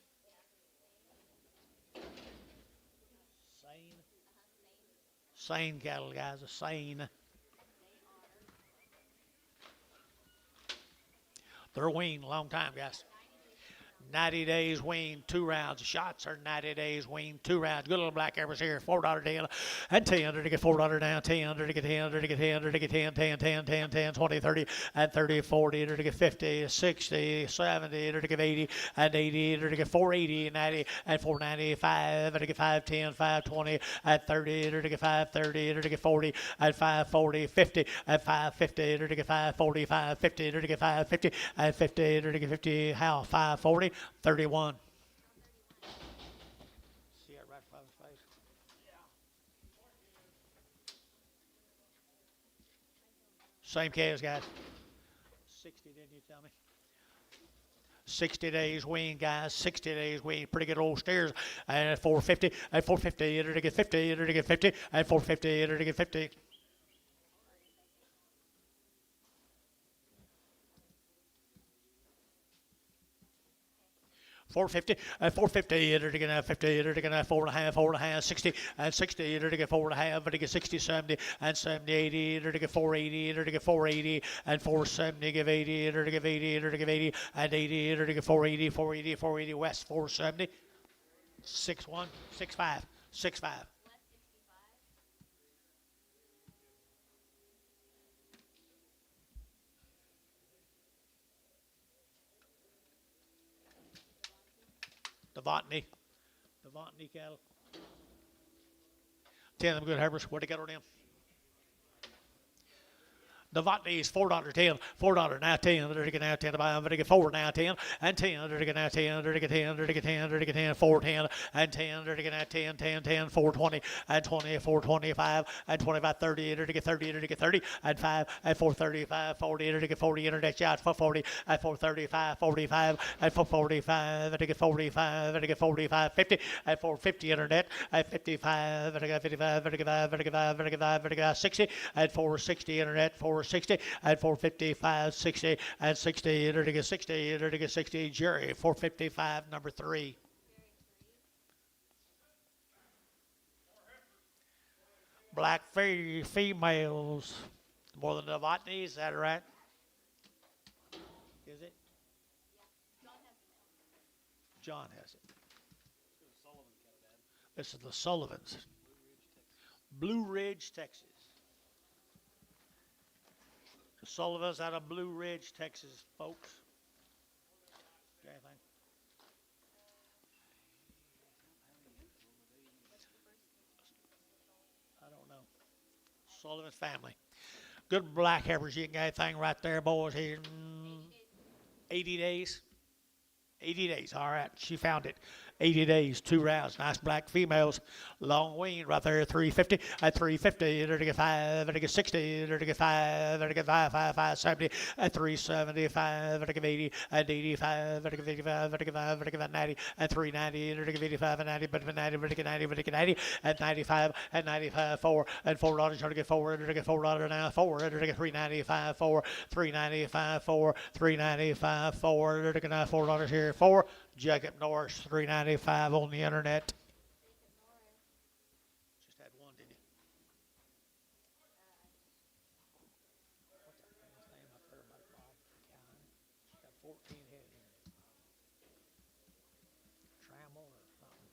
Sane. Sane cattle, guys, a sane. They're weaned a long time, guys. 90 days weaned, 2 rounds. Shots are 90 days weaned, 2 rounds. Good little black average here, $4.10 and 10. To get $4 down, 10. To get 10, to get 10, to get 10, 10, 10, 10, 10, 20, 30, and 30, 40. To get 50, 60, 70. To get 80 and 80. To get 480, 90, and 495. To get 510, 520, and 30. To get 530. To get 40, and 540, 50, and 550. To get 540, 550. To get 550, and 50. To get 50, how? 540. 31. See it right in front of his face? Same case, guys. 60, didn't you tell me? 60 days wean, guys. 60 days wean. Pretty good old steers. And 450, and 450, enter to get 50, enter to get 50, and 450, enter to get 50. 450, 450, enter to get 50, enter to get 4.5, 60, and 60, enter to get 4.5, enter to get 60, 70, and 70, 80, enter to get 480, enter to get 480, and 470, give 80, enter to give 80, enter to give 80, and 80, enter to get 480, 480, 480, west, 470, 61, 65, 65. Devontae cattle. 10 of them good Heifers. Where'd they get on them? Devontae's $4.10, $4 now 10, they're now 10 to buy, they're get 4 now 10, and 10, they're now 10, they're get 10, they're get 10, they're get 10, 410, and 10, they're get now 10, 10, 10, 420, and 20, 425, and 25, 30, they're get 30, they're get 30, and 5, and 435, 40, they're get 40, internet shots for 40, and 435, 45, and 445, they get 45, they get 45, 50, and 450 internet, and 55, they get 55, they get 5, they get 5, they get 5, they get 60, and 460 internet, 460 and 455, 60 and 60, to get 60, to get 60, Jerry, 455, number 3. Black females, more than Devontae, is that right? Is it? John has it. This is the Sullivans. Blue Ridge, Texas. The Sullivans out of Blue Ridge, Texas, folks. Got anything? I don't know. Sullivan's family. Good black heifers. You can get anything right there, boys. Here, 80 days. 80 days. All right. She found it. 80 days, 2 rounds. Nice black females. Long wean right there, 350. At 350, they're to get 5, they're to get 60, they're to get 5, they're to get 5, 5, 5, 70. At 375, they're to get 80. At 85, they're to get 55, they're to get 5, they're to get 90. At 390, they're to get 85 and 90, but 90, they're to get 90, they're to get 90. At 95, at 95, 4. At $4, they're to get 4, they're to get $4 now, 4. They're to get 395, 4. 395, 4. 395, 4. They're to get $4 here, 4. Jacob Norris, 395 on the internet. Just had one, didn't he? What's that man's name up there? Bob Cowan. She's got 14 head in it. Trammell or something.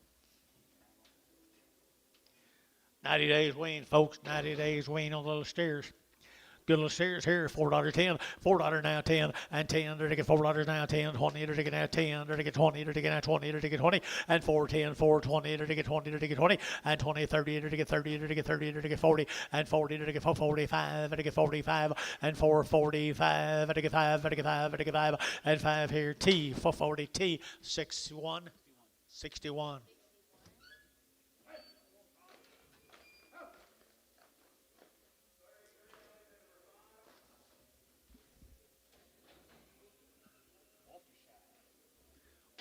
90 days wean, folks. 90 days wean on little steers. Good little steers here, $4.10, $4 now 10, and 10, they're to get $4 now 10, 20, they're to get now 10, they're to get 20, they're to get now 20, they're to get 20, and 410, 420, they're to get 20, they're to get 20, and 20, 30, they're to get 30, they're to get 30, they're to get 40, and 40, they're to get 45, they're to get 45, and 445, they're to get 5, they're to get 5, they're to get 5, and 5 here, T, 440, T, 61, 61.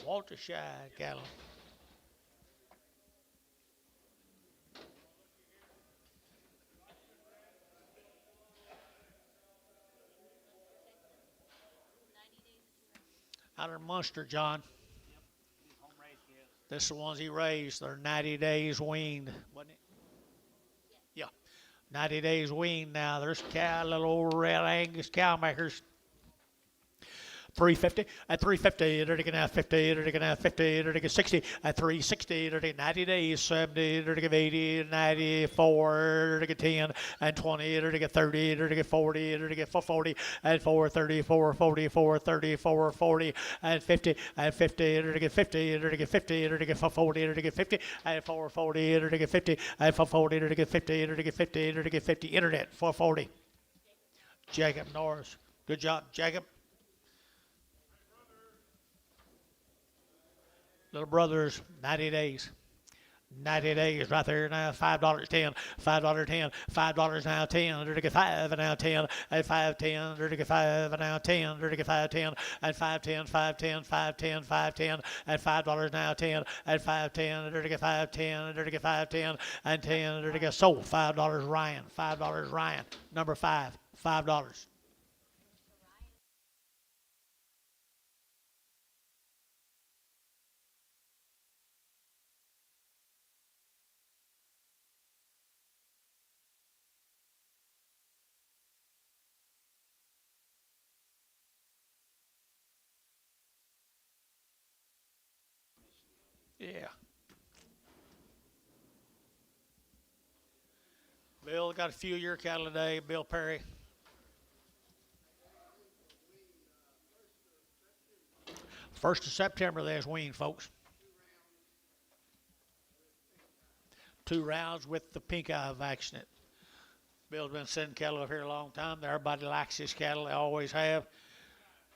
Walter Shide cattle. Out of Munster, John. This is the ones he raised. They're 90 days weaned, wasn't it? Yeah. 90 days weaned now. There's cow, little old red Angus cow makers. 350 at 350, they're taking out 50, they're taking out 50, they're taking 60 at 360, they're taking 90 days, 70, they're taking 80, 94, they're taking 10 and 20, they're taking 30, they're taking 40, they're taking 440 and 430, 440, 430, 440 and 50 and 50, they're taking 50, they're taking 50, they're taking 440, they're taking 50 and 440, they're taking 50 and 440, they're taking 50, they're taking 50, they're taking 50, internet 440. Jacob Norris, good job, Jacob. Little brothers, 90 days. 90 days right there now, $5.10, $5.10, $5 now 10, they're to get 5 and now 10, and 5.10, they're to get 5 and now 10, they're to get 5.10, and 5.10, 5.10, 5.10, 5.10, and $5 now 10, and 5.10, they're to get 5.10, they're to get 5.10, and 10, they're to get sold, $5 Ryan, $5 Ryan, number 5, $5. Yeah. Bill got a few of your cattle today, Bill Perry. First of September, there's wean, folks. 2 rounds with the pink eye vaccinate. Bill's been sending cattle up here a long time. Everybody likes his cattle. They always have.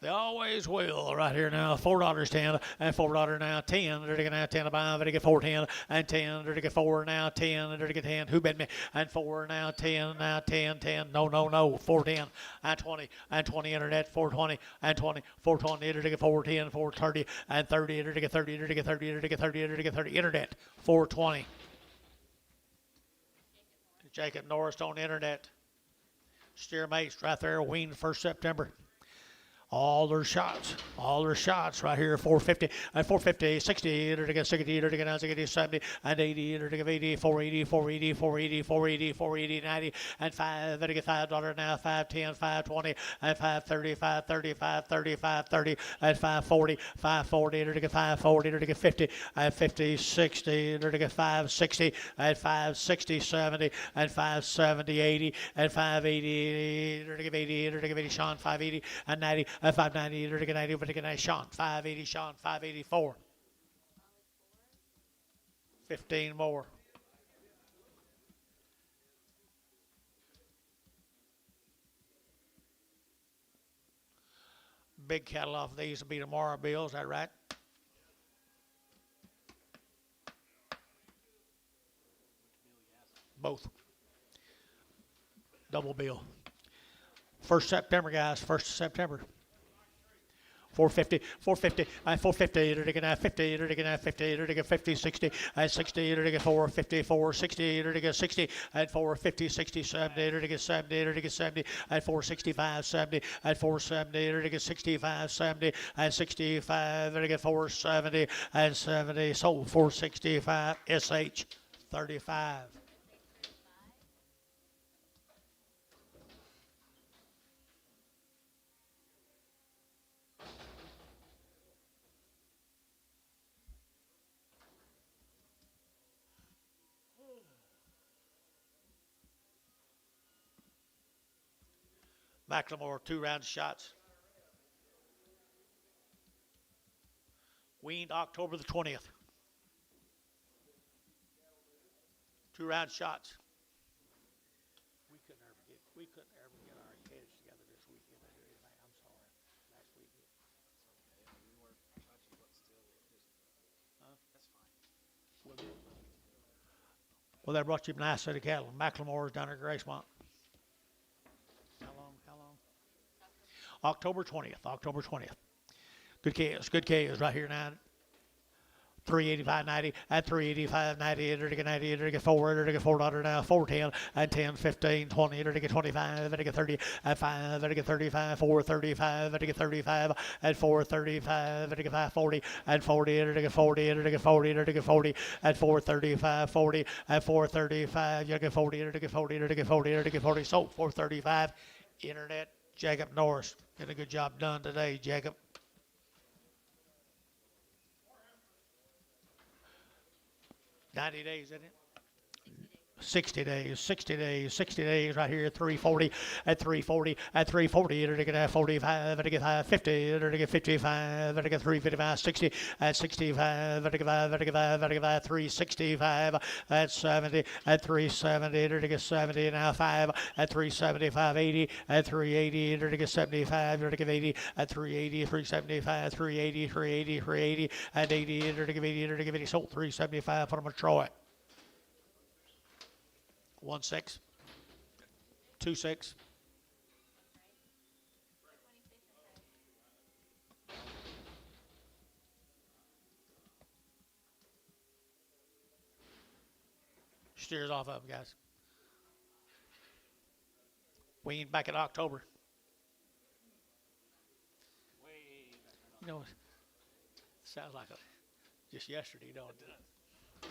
They always will. Right here now, $4.10 and $4 now 10. They're taking out 10 to buy. They get 4.10 and 10. They're taking 4 now 10. They're taking 10. Who bet me? And 4 now 10 now 10 10. No 4.10 and 20 and 20 internet 4.20 and 20 4.20. They're taking 4.10 4.30 and 30. They're taking 30. They're taking 30. They're taking 30. They're taking 30. Internet 4.20. Jacob Norris on internet. Steer mates right there. Weaned 1st September. All their shots right here, 450 and 450, 60, they're taking 60, they're taking 60, 70 and 80, they're taking 80, 480, 480, 480, 480, 480, 90 and 5, they're taking $5 now, 510, 520 and 530, 530, 530, 530 and 540, 540, they're taking 540, they're taking 50 and 50, 60, they're taking 560 and 560, 70 and 570, 80 and 580, they're taking 80, they're taking 80, Sean 580 and 90. 590, they're taking 90, but taking 90, Sean, 580, Sean, 584. 15 more. Big cattle off of these will be tomorrow, Bill, is that right? Both. Double bill. 1st September, guys, 1st September. 450, 450, and 450, they're taking out 50, they're taking out 50, they're taking 50, 60, and 60, they're taking 450, 460, they're taking 60, and 450, 60, 70, they're taking 70, they're taking 70, and 465, 70, and 470, they're taking 65, 70, and 65, they're taking 470, and 70, sold 465, SH 35. Macklemore, 2 round shots. Weaned October the 20th. 2 round shots. We couldn't ever get our heads together this weekend to do anything. I'm sorry. Last weekend. We were touchy, but still, that's fine. Well, they brought you a nice set of cattle. Macklemore's down at Gracemont. How long? October 20th. October 20th. Good chaos right here now. 385.90 at 385.90. They're taking 90. They're taking 4. They're taking $4 now. 410 and 10, 15, 20. They're taking 25. They're taking 30 and 5. They're taking 35. 435. They're taking 35 and 435. They're taking 540 and 40. They're taking 40. They're taking 40. They're taking 40 and 435. 40 and 435. You're taking 40. They're taking 40. They're taking 40. They're taking 40. So 435. Internet. Jacob Norris. Getting a good job done today, Jacob. 90 days, isn't it? 60 days right here, 340 at 340 at 340. They're taking 45, they're taking 50, they're taking 55, they're taking 355, 60 at 65, they're taking 5, they're taking 5, they're taking 5, 365 at 70 at 370, they're taking 70 now 5 at 375, 80 at 380, they're taking 75, they're taking 80 at 380, 375, 380, 380, 380 at 80, they're taking 80, they're taking 80, sold 375, put them on Troy. 1-6, 2-6. Steers off of them, guys. Weaned back in October. Way back in You know, sounds like just yesterday, don't it?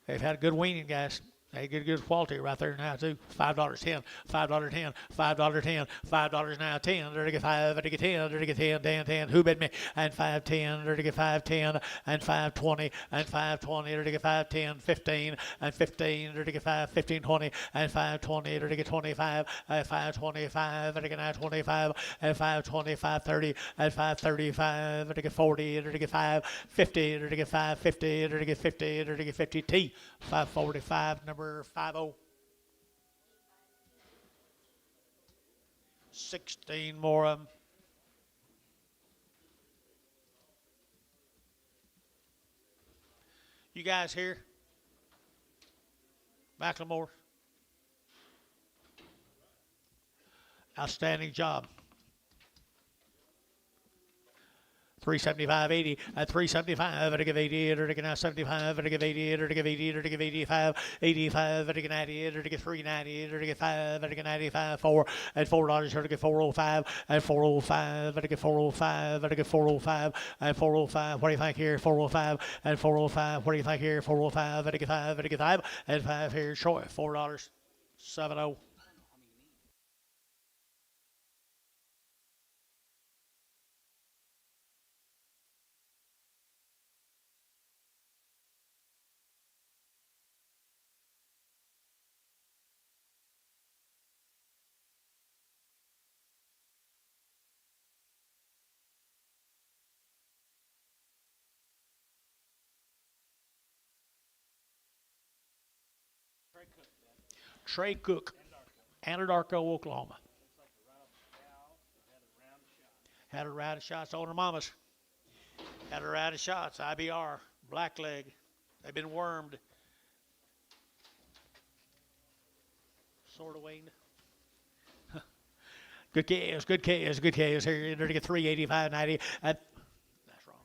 They've had a good weaning, guys. They get good quality right there now too. $5.10, $5.10, $5.10, $5 now 10. There to get 5, there to get 10, there to get 10, 10, 10. Who bid me? And 5.10, there to get 5.10, and 5.20, and 5.20, there to get 5.10, 15, and 15, there to get 5, 15, 20, and 5.20, there to get 25, and 5.25, there to get 9.25, and 5.20, 5.30, and 5.35, there to get 40, there to get 5.50, there to get 5.50, there to get 50, there to get 50 T, 5.45, number 50. 16 more of them. You guys here? Macklemore? Outstanding job. 375.80 at 375 to give 80 to give now 75 to give 80 to give 80 to give 85 85 to give 90 to give 390 to give 5 to give 95 4 at $4 to give 405 at 405 to give 405 to give 405 at 405. What do you think here? 405 at 405. What do you think here? 405 to give 5 to give 5 at 5 here short $4 70. Trey Cook, Anadarko, Oklahoma. Had a round of shots on her mamas. Had a round of shots. IBR, blackleg. They've been wormed. Sort of waned. Good KS, good KS, good KS. Here, they're to get 385.90. That's wrong.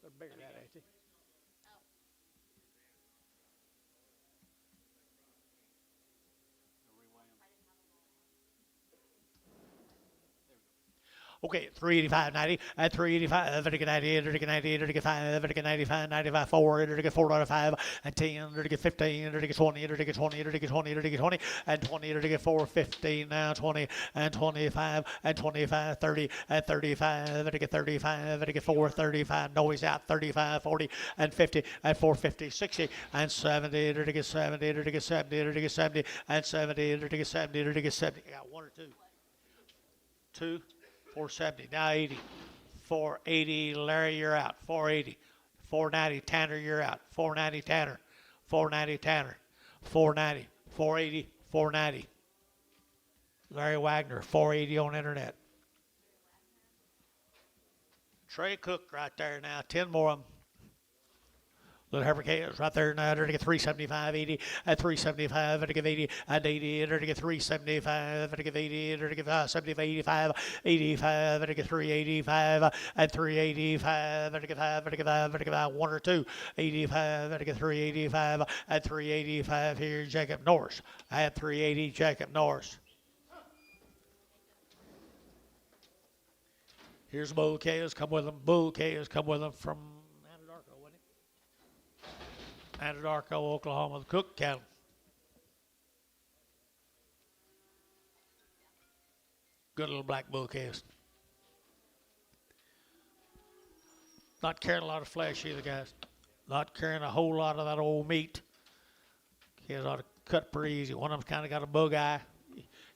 They're bigger than that, ain't they? Okay, 385.90 at 385. They're to get 98, they're to get 98, they're to get 5, they're to get 95, 95, 4, they're to get $4.05 and 10, they're to get 15, they're to get 20, they're to get 20, they're to get 20, they're to get 20, and 20, they're to get 4, 15, now 20, and 25, and 25, 30, and 35, they're to get 35, they're to get 4, 35, noise out, 35, 40, and 50, and 4, 50, 60, and 70, they're to get 70, they're to get 70, they're to get 70, and 70, they're to get 70, they're to get 70. I got one or two. Two. 470, now 80, 480, Larry, you're out, 480, 490, Tanner, you're out, 490, Tanner, 490, Tanner, 490, 480, 490, Larry Wagner, 480 on internet. Trey Cook right there now, 10 more of them. Little Fabricators right there now. They're to get 375.80 at 375. They're to give 80 and 80. They're to get 375. They're to give 80. They're to give 75, 85, 85. They're to get 385 and 385. They're to get 5. They're to get 5. They're to get 5. One or two. 85. They're to get 385 at 385 here. Jacob Norris at 380. Jacob Norris. Here's Bull K's come with them. Bull K's come with them from Anadarko, Oklahoma, the Cook cattle. Good little black bull calves. Not carrying a lot of flesh either, guys. Not carrying a whole lot of that old meat. Kids ought to cut pretty easy. One of them's kind of got a bug eye.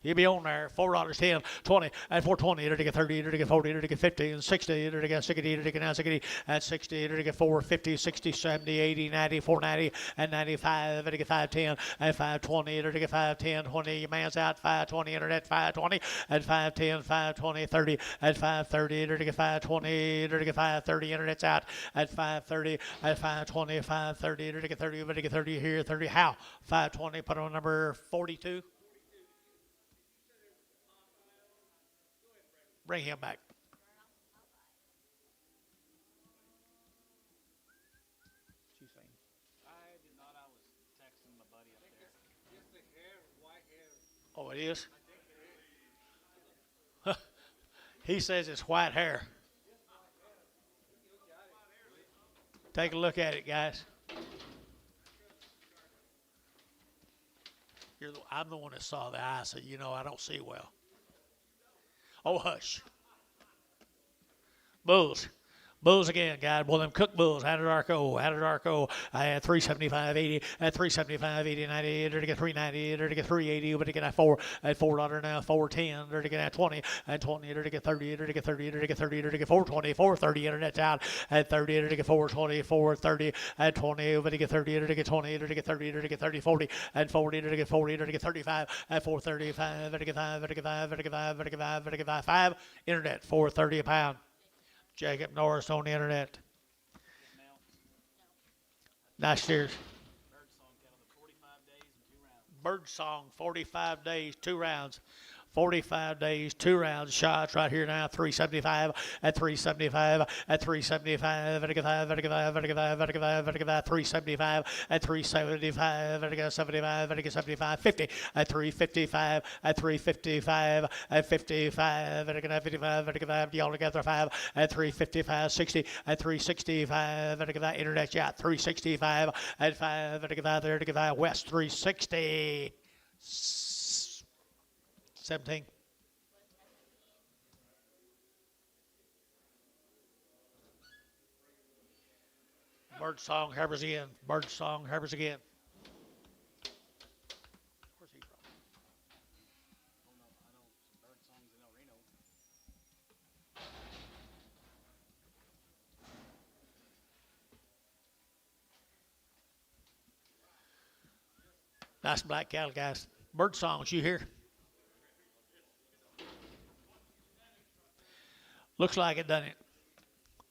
He'll be on there. $4, 10, 20, and 420. It'll get 30, it'll get 40, it'll get 50, and 60, it'll get 60, it'll get now 60, and 60, it'll get 4, 50, 60, 70, 80, 90, 490, and 95, it'll get 510, and 520, it'll get 510, 20. Your man's out, 520, internet, 520, and 510, 520, 30, and 530, it'll get 520, it'll get 530, internet's out, at 530, at 520, 530, it'll get 30, it'll get 30 here, 30. How? 520, put on number 42. Bring him back. I did not. I was texting my buddy up there. Just the hair, white hair. Oh, it is? He says it's white hair. Take a look at it, guys. I'm the one that saw the eye, so I don't see well. Oh, hush. Bulls. Bulls again, guys. Well, them cook bulls. Had it Arco. I had 375.80. At 375.80, 90. There to get 390. There to get 380. But to get at four. At $4 now. 410. There to get at 20. At 20. There to get 30. There to get 30. There to get 30. There to get 420. 430. Internet's out. At 30. There to get 420. 430. At 20. But to get 30. There to get 20. There to get 30. There to get 30. 40. At 40. There to get 40. There to get 35. At 435. There to get 5. There to get 5. There to get 5. There to get 5. There to get 5. 5. Internet. 430 a pound. Jacob Norris on the internet. Nice steers. Bird song, 45 days, 2 rounds. 45 days, 2 rounds. Shots right here now. 375 at 375 at 375 at 375 at 375 at 75 at 75 50 at 355 at 355 at 55 at 55 at 55 y'all together 5 at 355 60 at 365 at internet yacht 365 at 5 at 5 there to 5 west 360 17. Bird song, Harper's again. Bird song, Harper's again. Where's he from? Oh no, I know some bird songs in Reno. Nice black cattle, guys. Bird songs, you hear? Looks like it, doesn't it?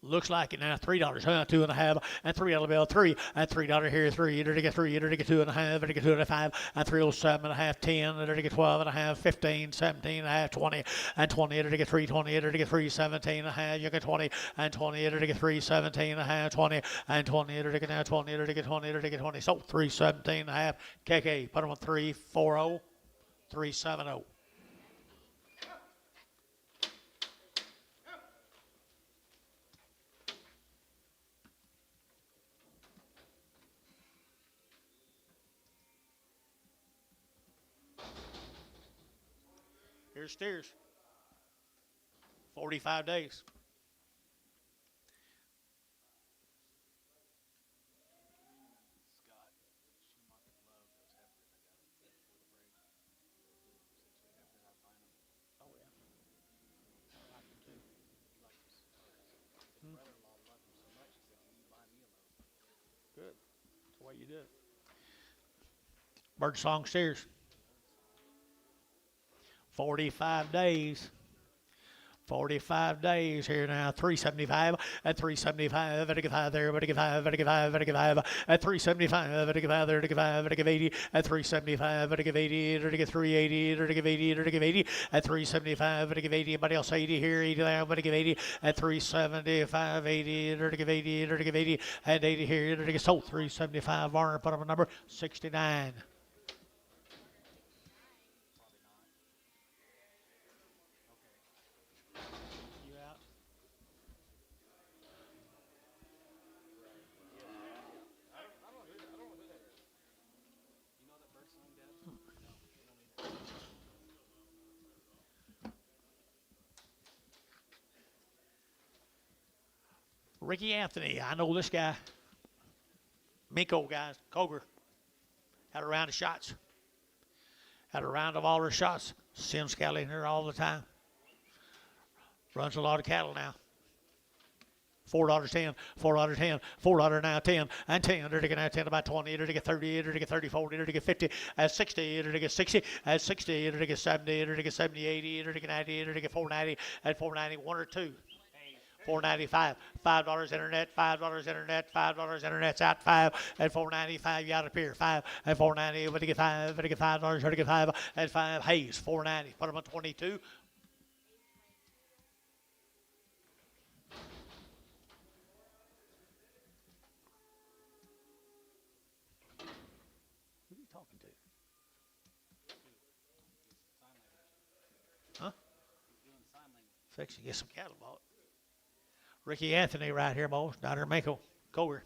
Looks like it now. $3, huh? 2.5, and $3 bill. 3 and $3 here. 3. There to get 3. There to get 2.5. There to get 2.5 and 307.5. 10. There to get 12.5. 15. 17.5. 20 and 20. There to get 320. There to get 317.5. You get 20 and 20. There to get 317.5. 20 and 20. There to get now 20. There to get 20. There to get 20. So 317.5. KK. Put them on 340. 370. Here's steers. 45 days. Scott Schumacher loved those heifers I got before the break. 6 week heifers, I find them. Oh, yeah. I like them too. He liked them. His brother-in-law loved them so much, he said, "Can you buy me a load?" Good. That's the way you do it. Bird song steers. 45 days. 45 days here now. 375 at 375. At 5 there. At 5. At 5. At 5. At 375. At 5 there. At 5. At 80. At 375. At 80. At 380. At 80. At 80. At 375. At 80. Anybody else 80 here? 80 there. At 80. At 375. 80. At 80. At 80. At 80 here. At so 375. Varner put up a number 69. Ricky Anthony, I know this guy. Minko guys, Coger. Had a round of shots. Had a round of all her shots. Sims cattle in here all the time. Runs a lot of cattle now. $4.10, $4.10, $4 now 10, and 10. There to get now 10 about 20. There to get 30. There to get 30, 40. There to get 50. At 60. There to get 60. At 60. There to get 70. There to get 70, 80. There to get 90. There to get 490. At 490, 1 or 2. $4.95, $5 internet, $5 internet, $5 internet's out 5 at $4.95. You out of here 5 at $4.90. But to get 5, but to get $5, or to get 5 at 5. Hayes $4.90. Put them on 22. Who are you talking to? Huh? Fixing to get some cattle bought. Ricky Anthony right here, boys. Down here, Mako. Coger.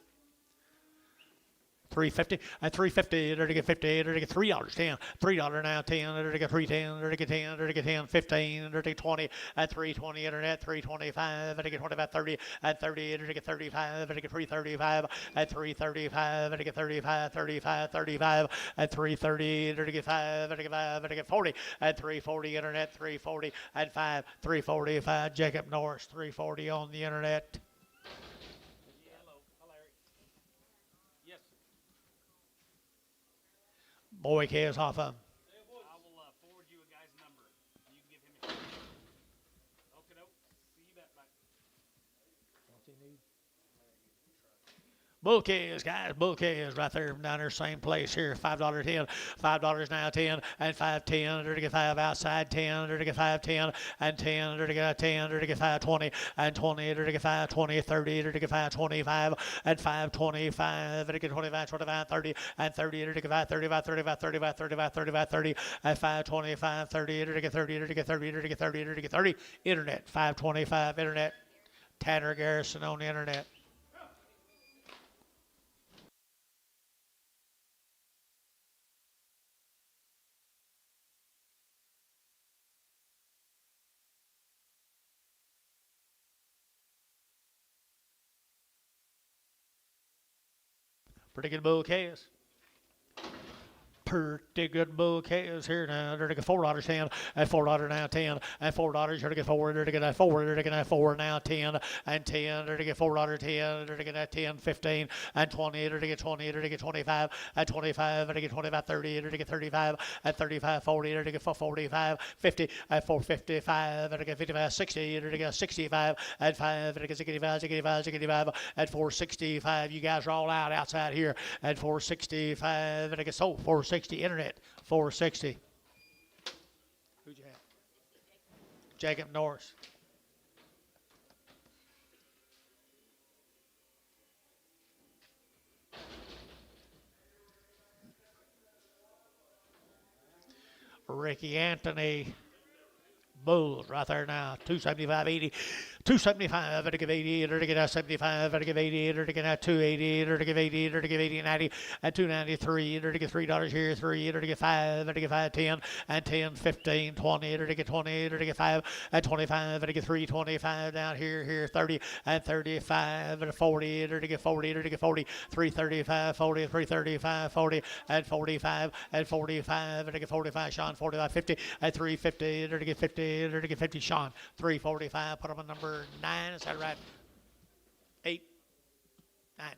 350 at 350 to get 50 to get $3 10 $3 now 10 to get 310 to get 10 to get 10 15 to get 20 at 320 internet 325 to get 25 30 at 30 to get 35 to get 335 at 335 to get 35 35 35 at 330 to get 5 to get 5 to get 40 at 340 internet 340 at 5 345 Jacob Norris 340 on the internet. Hello, Larry. Yes, Boy cares off of. I will forward you a guy's number. You can give him a shout. Okay, doke. See you bet. Bye. Bouquets, guys, bouquets right there down there, same place here. $5 10, $5 now 10, and 5 10 to get 5 outside 10 to get 5 10, and 10 to get 10 to get 5 20, and 20 to get 5 20 30 to get 5 25, and 5 25 to get 25 25 30, and 30 to get 5 35 35 35 35 35 30, and 5 25 30 to get 30 to get 30 to get 30 to get 30. Internet 525 internet. Tanner Garrison on the internet. Pretty good bouquets. Pretty good bouquets here now. They're to get $4 10, and $4 now 10, and $4 here to get 4, they're to get 4, they're to get 4 now 10, and 10, they're to get $4 10, they're to get 10 15, and 20, they're to get 20, they're to get 25, and 25, they're to get 25 30, they're to get 35, and 35 40, they're to get 45 50, and 455, they're to get 55 60, they're to get 65, and 5, they're to get 65 65 65, and 465. You guys are all out outside here at 465, and I guess 460 internet 460. Who'd you have? Jacob Norris. Ricky Anthony. Bulls right there now. 275 80. 275 to give 80, to give 75, to give 80, to give 280, to give 80, to give 80 90, at 293, to give $3 here, 3, to give 5, to give 5 10, and 10 15 20, to give 20, to give 5, at 25, to give 3 25 down here 30, and 35, and 40, to give 40, to give 40, 335 40, 335 40, and 45, and 45, to give 45 Sean, 45 50, at 350, to give 50, to give 50 Sean, 345. Put him on number 9, is that right? 8, 9.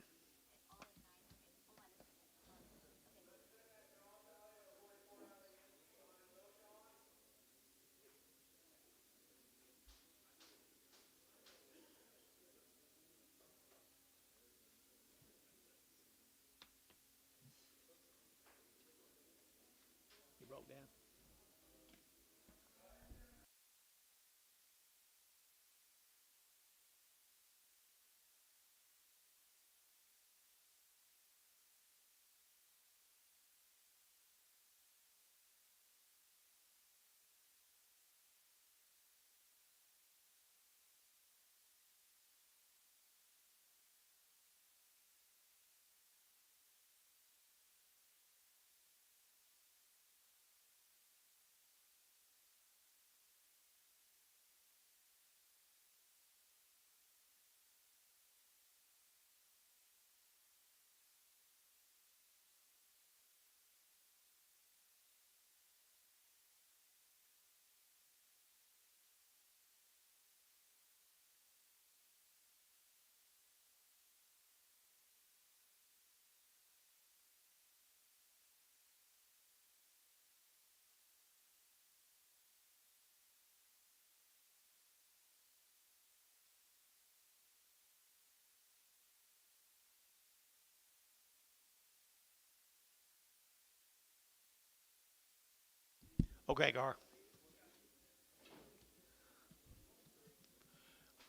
You broke down. Okay, Gar.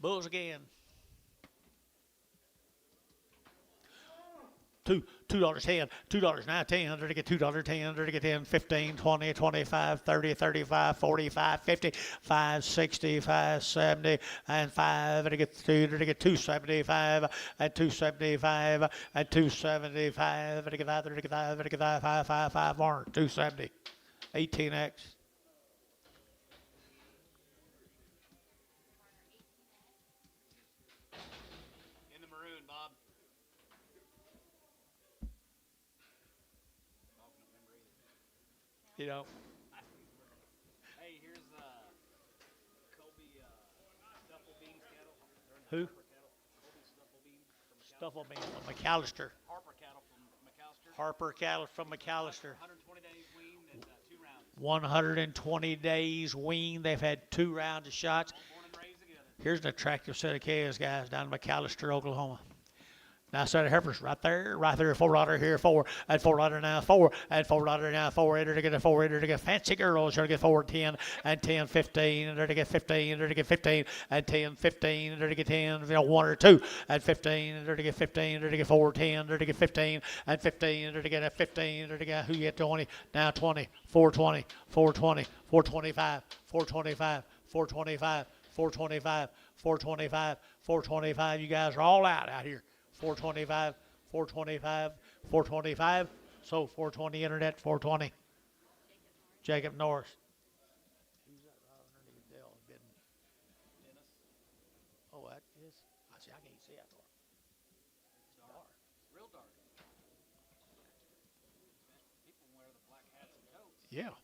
Bulls again. $2.10, $2.10, there to get $2.10, there to get 10, 15, 20, 25, 30, 35, 45, 50, 5, 60, 5, 70, and 5, there to get 2, there to get 275, and 275, and 275, there to get 5, there to get 5, there to get 5, 5, 5, 270, 18X. In the maroon, Bob. Bob don't remember either. You know, Hey, here's Colby Stuffle Beans cattle. who? Colby Stuffle Bean from McAllister. Stuff will be from McAllister. Harper cattle from McAllister. Harper cattle from McAllister. 120 days weaned and 2 rounds. 120 days weaned. They've had 2 rounds of shots. All born and raised together. Here's an attractive set of calves, guys, down in McAllister, Oklahoma. Now, set of heifers right there, $4 here, 4, and $4 now, 4, and $4 now, 4, enter to get a 4, enter to get fancy girls, trying to get 4, 10, and 10, 15, enter to get 15, enter to get 15, and 10, 15, enter to get 10, 1 or 2, and 15, enter to get 15, enter to get 4, 10, enter to get 15, and 15, enter to get a 15, enter to get who get 20, now 20, 420, 420, 425, 425, 425, 425, 425, 425. You guys are all out here. 425, 425, 425. So 420 internet, 420. Jacob Norris. Who's that right underneath Dell bidding? Dennis. Oh, that is. I see. I can't see that far. Dark. Real dark. People wear the black hats and coats. Yeah.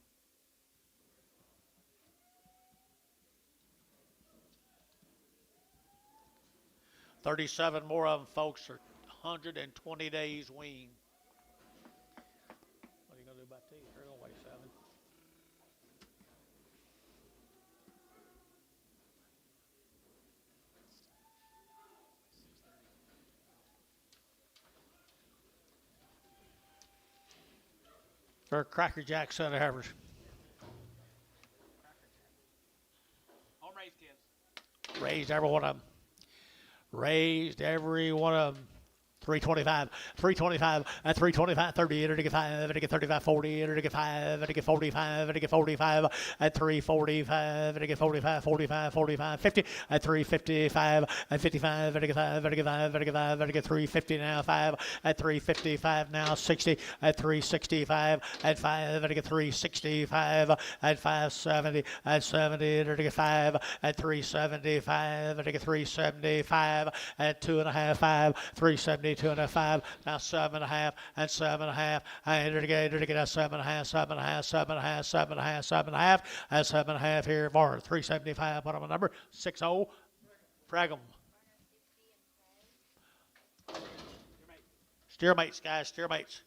$37 more of them, folks, are 120 days weaned. What are you going to do about these? They're going to weigh 7. They're Cracker Jack set of heifers. Home raised kids. Raised every one of them. Raised every one of them. 325, 325, and 325, 30, enter to get 5, enter to get 35, 40, enter to get 5, enter to get 45, enter to get 45, and 345, enter to get 45, 45, 45, 50, and 355, and 55, enter to get 5, enter to get 5, enter to get 5, enter to get 350 now, 5, and 355 now, 60, and 365, and 5, enter to get 365, and 570, and 70, enter to get 5, and 375, enter to get 375, and 2.5, 5, 370. 2.5, now 7.5, and 7.5, and enter to get a 7.5, 7.5, 7.5, 7.5, 7.5, and 7.5 here for 375. What am I number? 60. Frag 'em. Steer mates, guys, steer mates.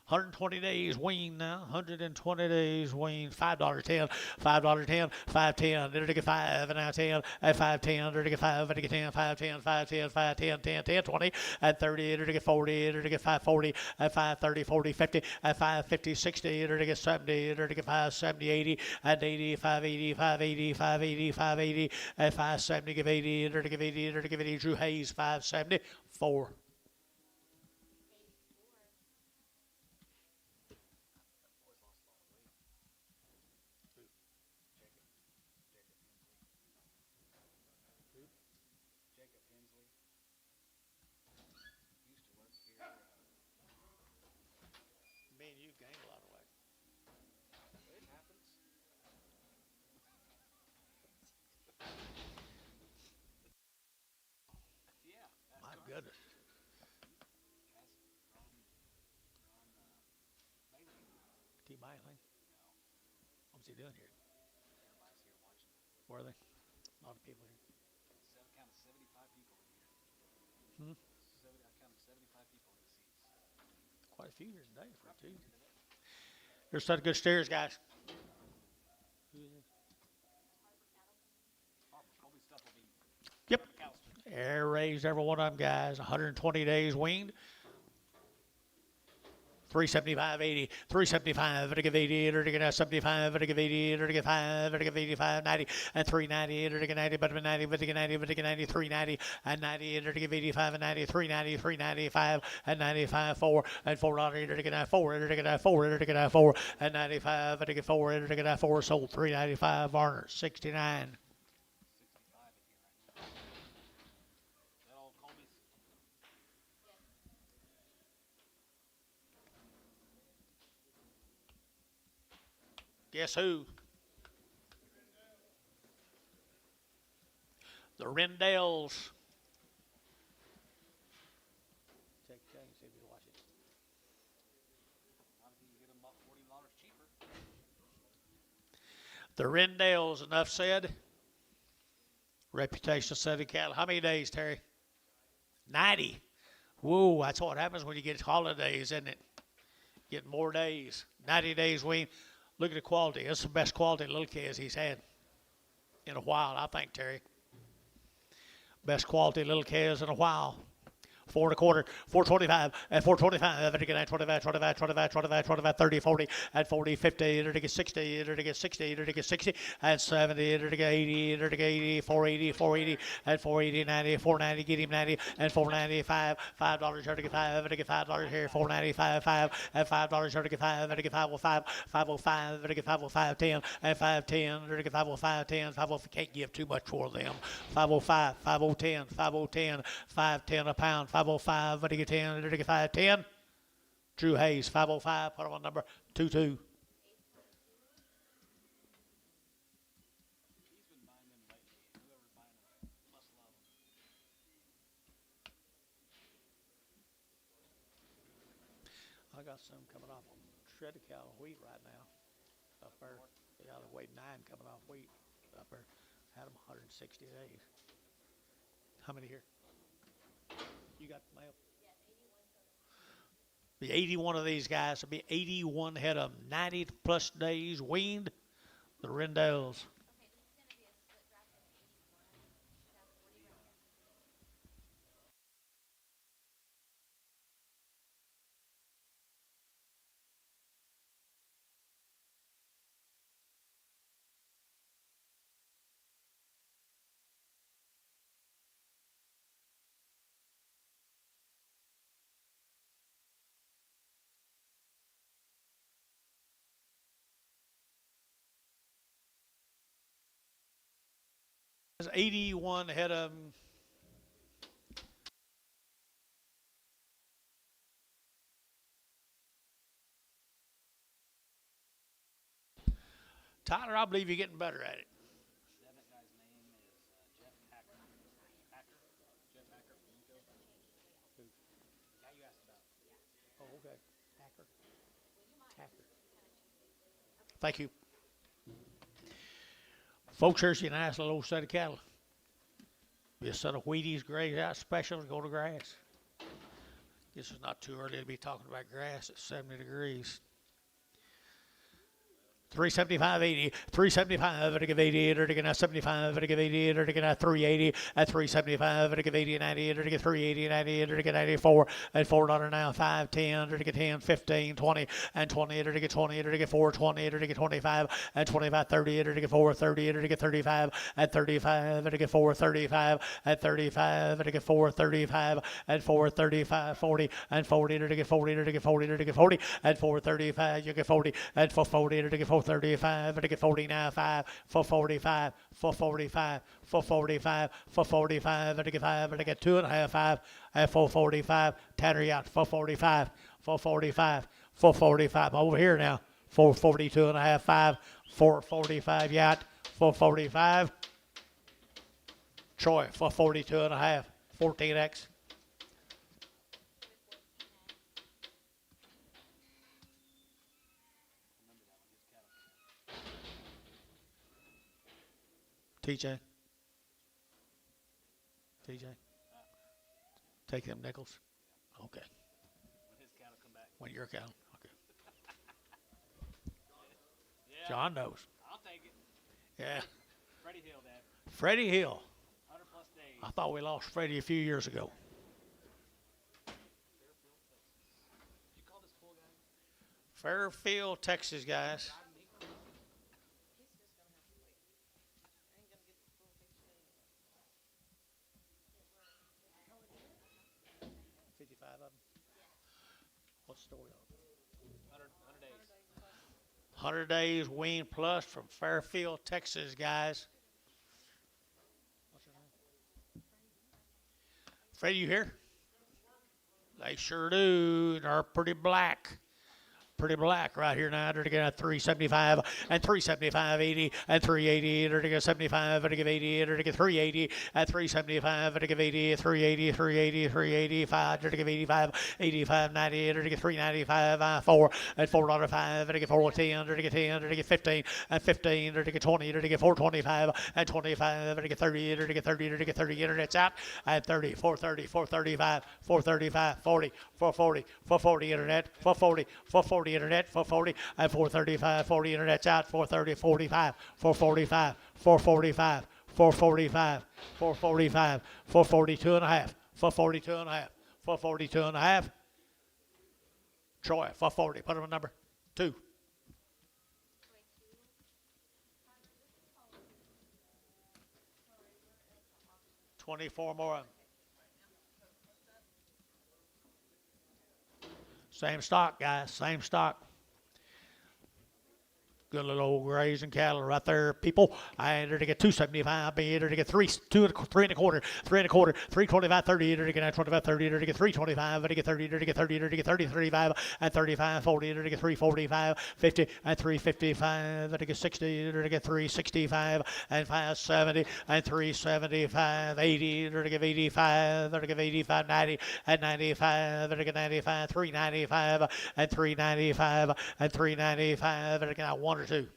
120 days weaned now. 120 days weaned. $5.10. $5.10. 5.10. Enter to get 5 and now 10. At 5.10. Enter to get 5. Enter to get 10. 5.10. 5.10. 5.10. 10. 10. 20. At 30. Enter to get 40. Enter to get 5.40. At 5.30. 40. 50. At 5.50. 60. Enter to get 70. Enter to get 5.70. 80. At 80. 5.80. 5.80. 5.80. 5.80. At 5.70. Give 80. Enter to give 80. Enter to give 80. Drew Hayes. 5.70. 4. Jacob Hensley. Used to work here. Me and you gained a lot of weight. It happens. Yeah. My goodness. Keep buying things. What's he doing here? Everybody's here watching. Where are they? A lot of people here. I counted 75 people in here. Hmm? I counted 75 people in the seats. Quite a few here today for Tuesday. There's such good stairs, guys. Who is this? Colby Stuffle Bean. Yep. McAllister. Air raised every one of them, guys. 120 days weaned. 375.80, 375, and give 80, and give 75, and give 80, and give 5, and give 85, 90, and 390, and give 90, but 90, but 90, but 90, 390, and 90, and give 85, and 90, 390, 395, and 95, 4, and $4, and give 4, and give 4, and give 4, and 95, and give 4, and give 4, sold 395, Varner, 69. 65 in here right now. Is that all Colby's? Guess who? The Rendells. Check, see if you watch it. Obviously, you get them about $40 cheaper. The Rendells, enough said. Reputation setting cattle. How many days, Terry? 90. Whoa, that's what happens when you get holidays, isn't it? Get more days. 90 days wean. Look at the quality. It's the best quality little kids he's had in a while, I think, Terry. Best quality little calves in a while. 4 1/4, 425, and 425, and again 25, 25, 25, 25, 25, 30, 40, and 40, 50, and get 60, and get 60, and get 60, and 70, and get 80, and get 80, 480, 480, and 480, 90, 490, get him 90, and 495, $5 here to get 5, and get $5 here, 495, 5, and $5 here to get 5, and get 505, 505, and get 505, 10, and 510, and get 505, 10, 505, can't give too much for them, 505, 5010, 5010, 510 a pound, 505, but he get 10, did he get 510? Drew Hayes, 505, put him on number 22. He's been buying them lately. Whoever's buying them must love them. I got some coming off on shredded cattle wheat right now. Up there, yeah, they weighed 9 coming off wheat up there. Had them 160 days. How many here? You got the mail? Be 81 of these guys. Will be 81 head of them, 90 plus days weaned. The Rendells. Okay, this is gonna be a split drop of 81. Got 40 right here. There's 81 head of them. Tyler, I believe you're getting better at it. That guy's name is Jeff Hacker. Hacker? Jeff Hacker from Nico. Who? The guy you asked about. Oh, okay. Hacker. Hacker. Thank you. Folks, here's a nice little old set of cattle. Be a set of Wheaties grazed out special to go to grass. Guess it's not too early to be talking about grass at 70 degrees. 375.80, 375, and give 80, and give 75, and give 80, and give 380, and 375, and give 80, 90, and give 380, 90, and give 94, and $4 now, 510, and give 10, 15, 20, and 20, and give 20, and give 420, and give 25, and 25, 30, and give 430, and give 35, and 35, and give 435, and 35, and give 435, and 435, 40, and 40, and give 40, and give 40, and give 40, and 435, you get 40, and 440, and give 435, and get 40 now, 5, 445, 445, 445, 445, and get 5, and get 2.5, 5, and 445, Tanner out, 445, 445, 445, over here now, 442.5, 5, 445, yacht, 445, Troy, 442.5, 14X. TJ. Take them nickels. Okay. When his cattle come back. When your cattle. Okay. Yeah. John knows. I'll take it. Yeah. Freddie Hill, Dad. Freddie Hill. 100 plus days. I thought we lost Freddie a few years ago. Fairfield, Texas. Did you call this pool guy? Fairfield, Texas, guys. He's just gonna have to wait. I ain't gonna get the full picture anyway. 55 of them. What's the story on? 100 days. 100 days wean plus from Fairfield, Texas, guys. What's your name? Freddie, you here? They sure do. They're pretty black. Pretty black right here now. They're to get a 375 and 375, 80 and 380. They're to get 75. They're to get 80. They're to get 380 and 375. They're to get 80, 380, 380, 385. They're to get 85, 85, 90. They're to get 395, 4 and $4.05. They're to get 410. They're to get 10. They're to get 15 and 15. They're to get 20. They're to get 425 and 25. They're to get 30. They're to get 30. They're to get 30. Internet's out at 30, 430, 435, 435, 40, 440, 440 internet, 440, 440 internet, 440 and 435, 40 internet's out, 430, 45, 445, 445, 445, 445, 442 and a half, 442 and a half, 442 and a half. Troy, 440. Put him a number 2. 24 more of them. Same stock, guys. Same stock. Good little old grazing cattle right there, people. I entered to get 275. I entered to get 3 and a quarter, 325, 30. Entered to get 25, 30. Entered to get 325. Entered to get 30. Entered to get 30. Entered to get 30, 35 and 35, 40. Entered to get 345, 50 and 355. Entered to get 60. Entered to get 365 and 570 and 375, 80. Entered to get 85. Entered to get 85, 90 and 95. Entered to get 95, 395 and 395 and 395. Entered to get 1 or 2.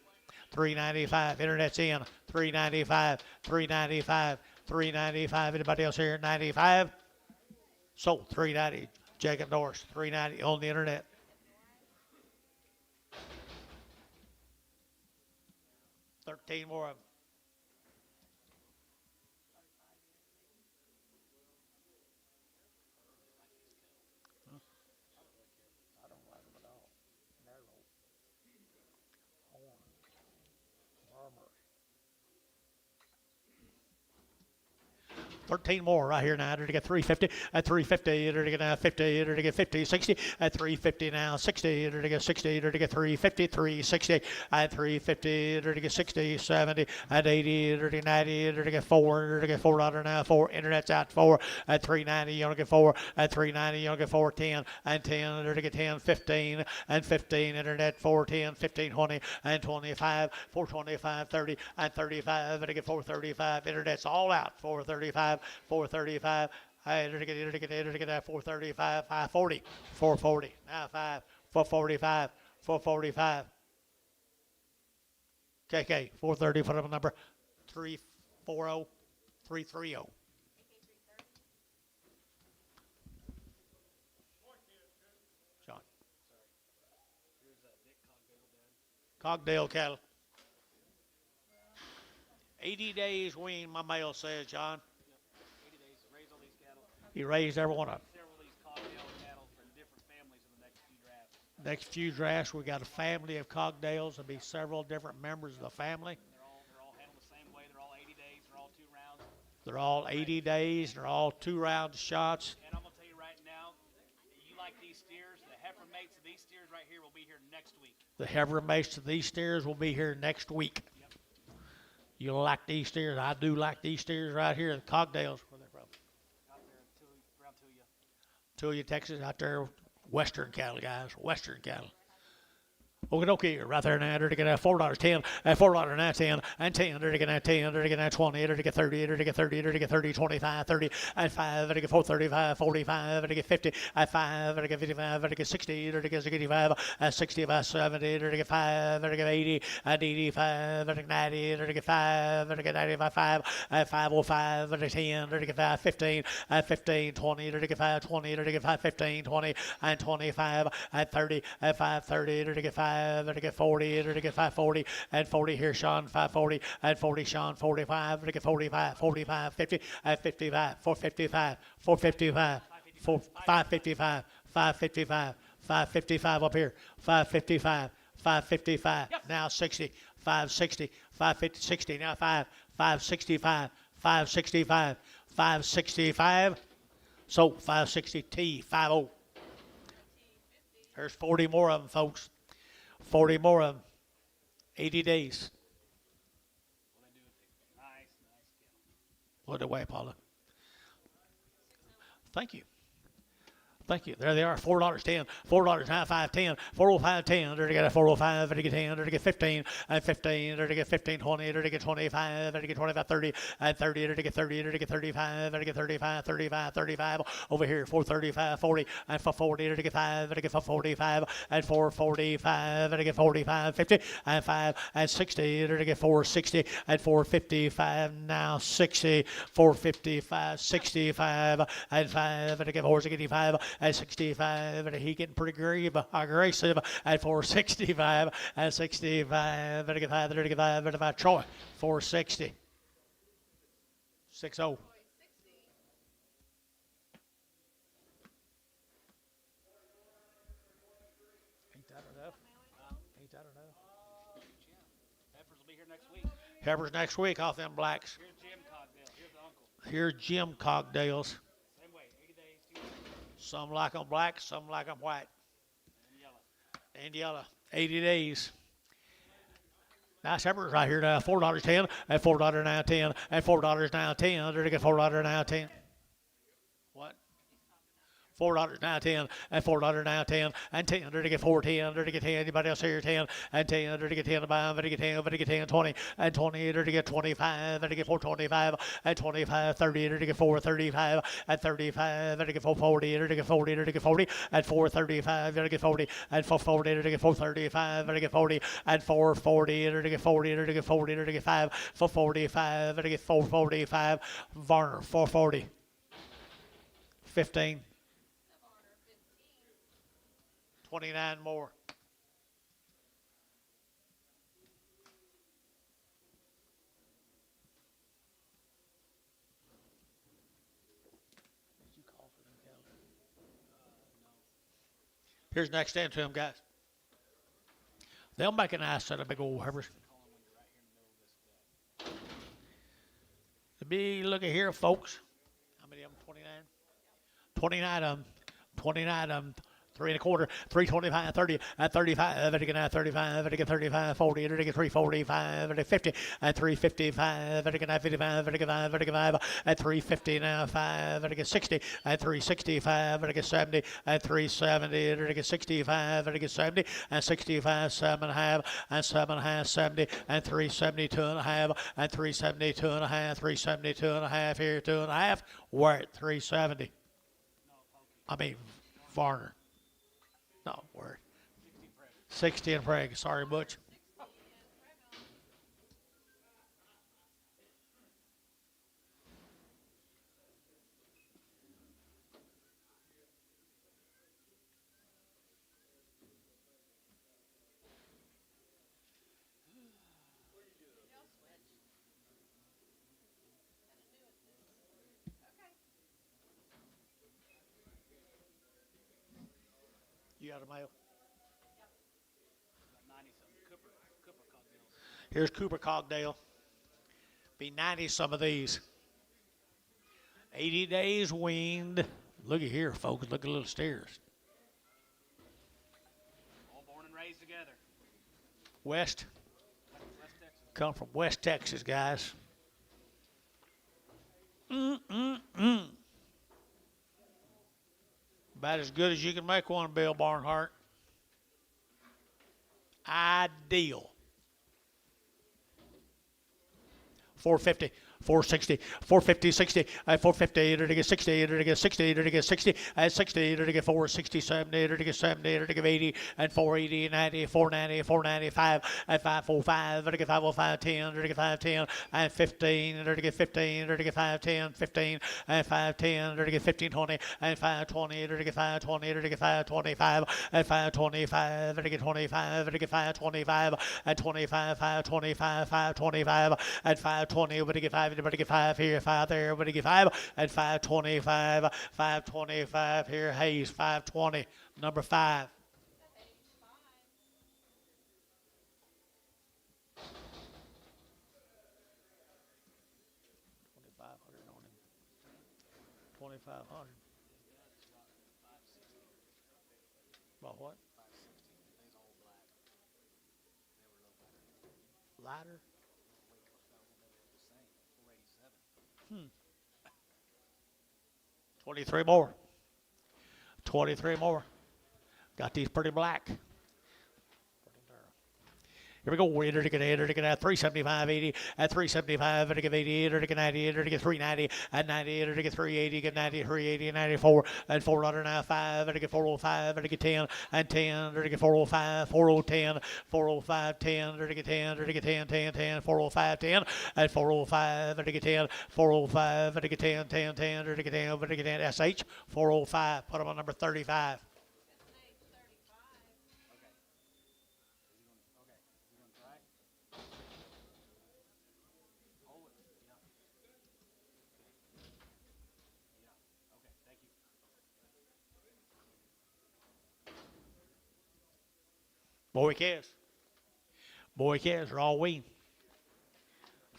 395. Internet's in. 395. 395. 395. Anybody else here? 95. Sold. 390. Jacob Norris. 390 on the internet. $13 more of them. I don't like them at all. Narrow. 13 more right here now. To get 350 at 350. To get 50. To get 50, 60 at 350 now. 60. To get 60. To get 350, 360 at 350. To get 60, 70 at 80. To get 90. To get 4. To get $4 now. 4. Internet's out 4 at 390. You don't get 4 at 390. You don't get 410 and 10. To get 10, 15 and 15. Internet 410, 15, 20 and 25. 425, 30 and 35. To get 435. Internet's all out. 435. 435. Hey, to get that 435, 540, 440, now 5, 445, 445. KK, 430, put up a number 340, 330. Sean. Here's Dick Cogdale, Dad. Cogdale cattle. 80 days wean, my mail says, John. 80 days to raise all these cattle. He raised every one of them. Several of these Cogdale cattle from different families in the next few drafts. Next few drafts, we got a family of Cogdales. There'll be several different members of the family. They're all handled the same way. They're all 80 days. They're all 2 rounds. They're all 80 days. They're all 2-round shots. And I'm gonna tell you right now, you like these steers, the heifer mates of these steers right here will be here next week. The heifer mates of these steers will be here next week. Yep. You'll like these steers. I do like these steers right here. The Cogdales, where they're from. Out there around Tuya. Tulia, Texas, out there. Western cattle, guys. Western cattle. Okay, right there now. They're to get $4, 10, $4 now, 10, and 10. They're to get 10. They're to get 20. They're to get 30. They're to get 30. They're to get 30, 25, 30, and 5. They're to get 435, 45. They're to get 50, at 5. They're to get 55. They're to get 60. They're to get 65, at 65, 70. They're to get 5. They're to get 80, at 85. They're to get 90. They're to get 5. They're to get 95, 5, at 505. They're to get 10. They're to get 5, 15, at 15, 20. They're to get 5, 20. They're to get 5, 15, 20, and 25, at 30, at 530. They're to get 5. They're to get 40. They're to get 540 and 40 here, Sean. 540 and 40, Sean. 45. They're to get 45, 45, 50 and 55. 455, 455, 555, 555, 555 up here. 555. 555. Yep. Now 60. 560. 550. 60. Now 565. 565. 565. So 560 T 50. There's 40 more of them, folks. 40 more of them. 80 days. What they do with it? Nice kill. What away, Paula. Thank you. Thank you. There they are. $4.10. $4.95. 10. 405. 10. There to get a 405. There to get 10. There to get 15. And 15. There to get 15. 20. There to get 25. There to get 25. 30. And 30. There to get 30. There to get 35. There to get 35. 35. 35. Over here. 435. 40. And for 40. There to get 5. There to get 45. And 445. There to get 45. 50. And 5. And 60. There to get 460. And 455. Now 60. 455. 65. And 5. There to get 465. At 65, and he getting pretty aggressive at 465, at 65, 35, 35, 35, Troy, 460, 60. Ain't that enough? Ain't that enough? Peppers will be here next week. Peppers next week off them blacks. Here's Jim Cogdale. Here's the uncle. Here's Jim Cogdale's. Same way. 80 days, 2 weeks. Some like them black, some like them white. And yellow. And yellow. 80 days. Nice peppers right here now. $4.10 and $4 now 10 and $4 now 10. They're to get $4 now 10. What? $4 now 10 and $4 now 10 and 10. They're to get 410. They're to get 10. Anybody else here? 10 and 10. They're to get 10 to buy. They're to get 10. They're to get 10. 20 and 20. They're to get 25. They're to get 425 and 25. 30. They're to get 435 and 35. They're to get 440. They're to get 40. They're to get 40 and 435. They're to get 40 and 440. They're to get 435. They're to get 40 and 440. They're to get 40. They're to get 40. They're to get 5 for 45. They're to get 445. Varner 440. 15. 29 more. Did you call for them, Calvin? No. Here's next stand to them, guys. They'll make a nice set of big old herbers. Call them when you're right here in the middle of this. Be looking here, folks. How many of them? 29? 29 of them. 29 of them. 3 1/4, 325, 30, and 35, and again 35, and again 35, 40, and again 345, and 50, and 355, and again 55, and again 5, and again 5, and 350 now 5, and again 60, and 365, and again 70, and 370, and again 65, and again 70, and 65, 7.5, and 7.5, 70, and 372.5, and 372.5, 372.5 here, 2.5. We're at 370. I mean, Varner. No, we're 60 and Prague. Sorry, Butch. You got a mail? About 90 something. Cooper Cogdale. Here's Cooper Cogdale. Be 90 some of these. 80 days weaned. Look at here, folks. Look at little steers. All born and raised together. West. West Texas. Come from West Texas, guys. About as good as you can make one, Bill Barnhart. Ideal. 450. 460, 450, 60, 450, to get 60, to get 60, to get 60, and 60, to get 460, 70, to get 70, to get 80, and 480, 90, 490, 495, and 545, to get 505, 10, to get 510, and 15, to get 15, to get 510, 15, and 510, to get 1520, and 520, to get 520, to get 525, and 525, to get 25, to get 525, and 25, 525, 525, and 520, to get 5. Everybody get 5 here, 5 there, everybody get 5, and 525, 525 here, Hayes, 520, number 5. 500. About what? 560. They was all black. They were a little better. Lighter? No, they were the same. 487. 23 more. 23 more. Got these pretty black. Here we go. We're enter to get 375, 80, at 375, enter to get 80, enter to get 90, enter to get 390, at 90, enter to get 380, get 90, 380, 94, and 495, enter to get 405, enter to get 10, and 10, enter to get 405, 4010, 405, 10, enter to get 10, enter to get 10, 10, 10, 405, 10, and 405, enter to get 10, 405, enter to get 10, 10, 10, enter to get 10, enter to get 10, SH, 405, put them on number 35. You gonna try? Hold it. Yeah. Yeah. Okay. Thank you. Boy cares. Boy cares. Are all we.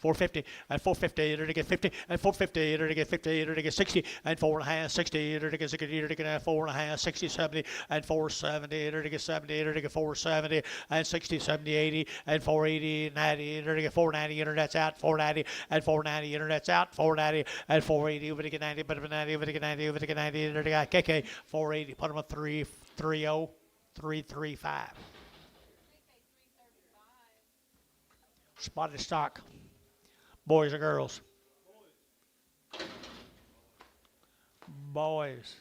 450 and 450, enter to get 50 and 450, enter to get 50, enter to get 60 and 4.5, 60, enter to get 60, enter to get 4.5, 60, 70 and 470, enter to get 70, enter to get 470 and 60, 70, 80 and 480, 90, enter to get 490, internet's out, 490 and 490, internet's out, 490 and 480, over to get 90, but 90, over to get 90, over to get 90, enter to get KK, 480, put them on 330, 335. Spotted stock. Boys or girls? Boys.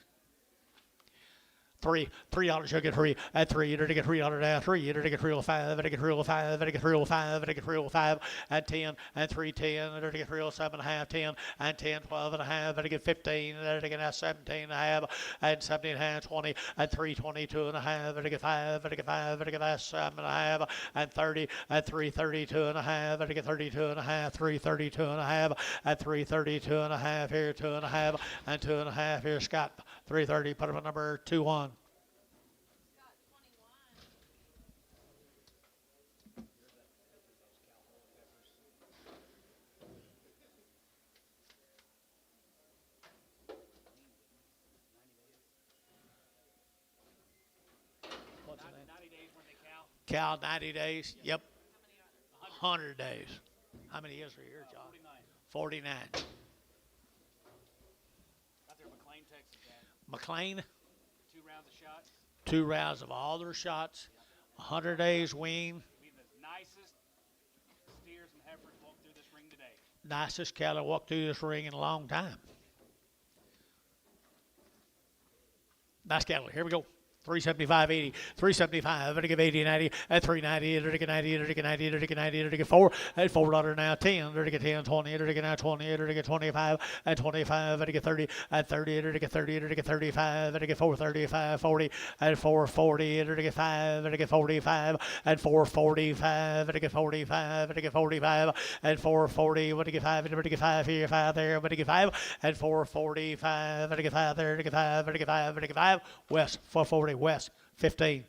$3 you'll get free at 3, enter to get $3 at 3, enter to get 305, enter to get 305, enter to get 305, enter to get 305 at 10 and 310, enter to get 307 and a half, 10 and 10, 12 and a half, enter to get 15, enter to get 17 and a half, and 17 and a half, 20 and 322 and a half, enter to get 5, enter to get 5, enter to get 7 and a half, and 30 and 332 and a half, enter to get 32 and a half, 332 and a half, and 332 and a half here, 2 and a half, and 2 and a half here, Scott, 330, put him on number 21. What's the name? 90 days weren't they, Cal? Cal, 90 days. Yep. 100 days. How many years are here, John? 49. 49. Out there in McLean, Texas, Dad. McLean, 2 rounds of shots. 2 rounds of all their shots. 100 days wean. We have the nicest steers and heifers walked through this ring today. Nicest cattle walked through this ring in a long time. Nice cattle. Here we go. 375, 80, 375, enter to give 80, 90, at 390, enter to get 90, enter to get 90, enter to get 90, enter to get 4, at $4 now, 10, enter to get 10, 20, enter to get now 20, enter to get 25, at 25, enter to get 30, at 30, enter to get 30, enter to get 35, enter to get 435, 40, at 440, enter to get 5, enter to get 45, at 445, enter to get 45, enter to get 45, at 440, enter to get 5, enter to get 5 here, 5 there, enter to get 5, at 445, enter to get 5 there, enter to get 5, enter to get 5, enter to get 5, West, 440. West, 15.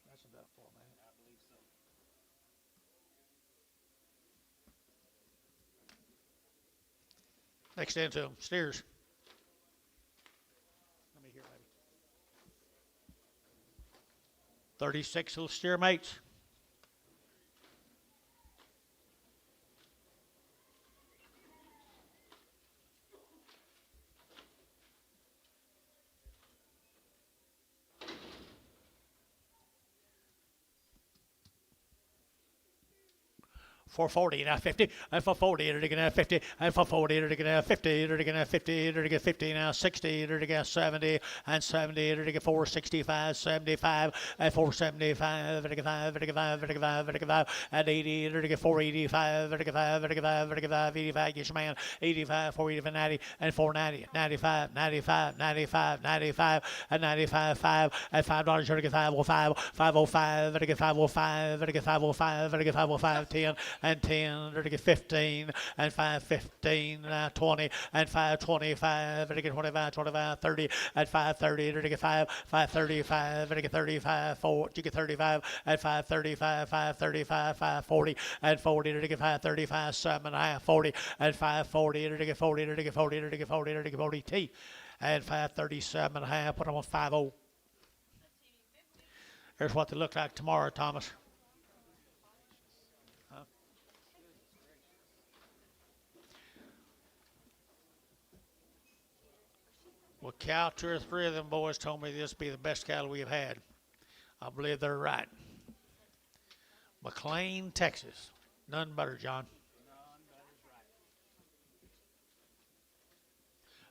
That's enough for me. I believe so. Next into them, steers. Let me hear, maybe. 36 little steer mates. $440 now 50 and $440 enter to get now 50 and $440 enter to get now 50 enter to get now 50 enter to get 50 now 60 enter to get 70 and 70 enter to get 465 75 and 475 enter to get 5 enter to get 5 enter to get 5 enter to get 5 and 80 enter to get 485 enter to get 5 enter to get 5 enter to get 5 85 get your man 85 485 90 and 490 95 95 95 95 and 95 5 and $5 enter to get 505 505 enter to get 505 enter to get 505 enter to get 505 10 and 10, to get 15, and 5:15, now 20, and 5:25, to get 25, 25, 30, and 5:30, to get 5:35, to get 35, 4, to get 35, and 5:35, 5:35, 5:40, and 40, to get 5:35, 7.5, 40, and 5:40, to get 40, to get 40, to get 40, to get 40 T, and 5:37.5, put them on 50. Here's what they look like tomorrow, Thomas. Well, Cal, 2 or 3 of them boys told me this would be the best cattle we have had. I believe they're right. McLean, Texas. None better, John.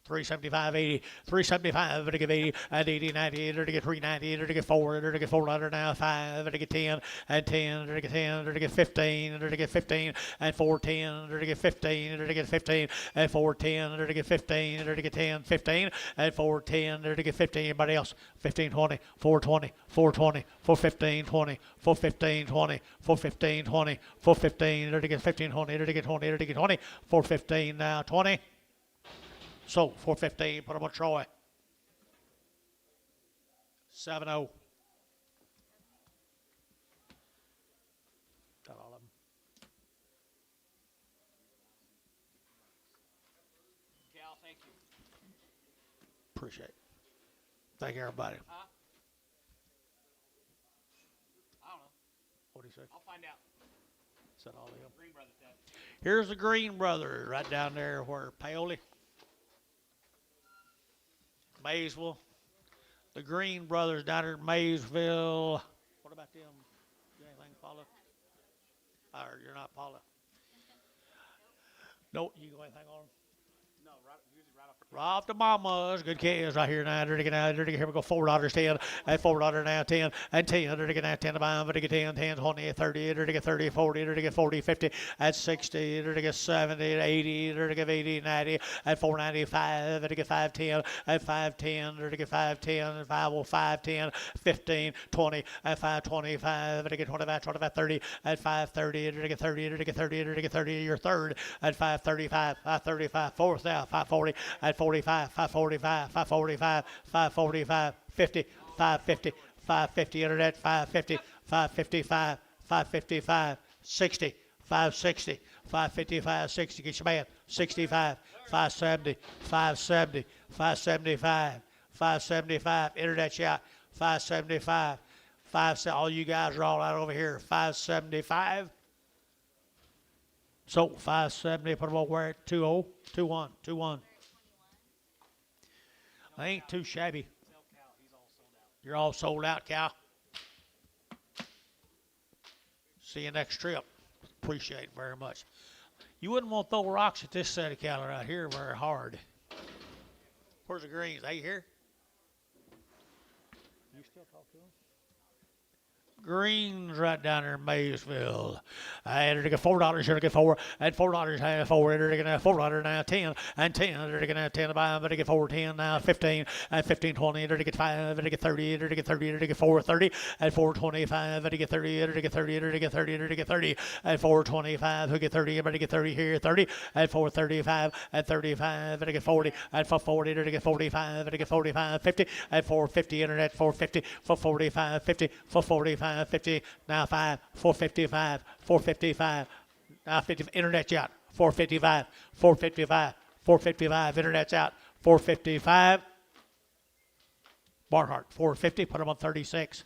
375, 80, 375, to get 80, and 80, 90, to get 390, to get 4, to get 400, now 5, to get 10, and 10, to get 10, to get 15, to get 15, and 410, to get 15, to get 15, and 410, to get 15, to get 10, 15, and 410, to get 15. Anybody else? 15, 20, 420, 420, 415, 20, 415, 20, 415, 20, 415, to get 15, 20, to get 20, to get 20, 415, now 20. So 415, put them on Troy. 7-0. Got all of them. Cal, thank you. Appreciate it. Thank you, everybody. Huh? I don't know. What do you say? I'll find out. Is that all of them? Green Brothers said. Here's the Green Brothers right down there where Paoli, Maysville. The Green Brothers down there in Maysville. What about them? You anything, Paula? Or you're not Paula? No, you go anything on them? No, usually right off the Rob the Mamas, good kids right here now. Dirty now, dirty. Here we go. $4, 10, and $4 now, 10, and 10. Dirty now, 10 to buy, dirty 10, 10, 20, 30, dirty 30, 40, dirty 40, 50, and 60, dirty 70, 80, dirty 80, 90, and 495, dirty 510, and 510, dirty 510, and 510, 15, 20, and 525, dirty 25, 25, 30, and 530, dirty 30, dirty 30, dirty 30, your third, and 535, 535, fourth now, 540, and 45, 545, 545, 545, 50, 550, 550, internet, 550, 555, 555, 60, 560, 555, 60, get your man, 65, 570, 570, 575, 575, internet shot, 575, 570, all you guys are all out over here, 575. So 570, put them over where at 20, 21, 21. I ain't too shabby. Tell Cal he's all sold out. You're all sold out, Cal. See you next trip. Appreciate it very much. You wouldn't want to throw rocks at this set of cattle right here very hard. Where's the greens? They here? You still talk to them? Greens right down there in Maysville. And to get $4, you're to get 4, and $4 and 4, they're going to $4 now 10, and 10, they're going to 10 to buy, but they get 4, 10 now 15, and 15, 20, they're to get 5, they're to get 30, they're to get 30, they're to get 4, 30, and 425, they're to get 30, they're to get 30, they're to get 30, they're to get 30, and 425, who get 30, but to get 30 here, 30, and 435, and 35, they're to get 40, and 440, they're to get 45, they're to get 45, 50, and 450, internet 450, 445, 50, 445, 50, now 5, 455, 455, now 50, internet's out, 455, 455, 455, internet's out, 455, Barnhart, 450, put them on 36.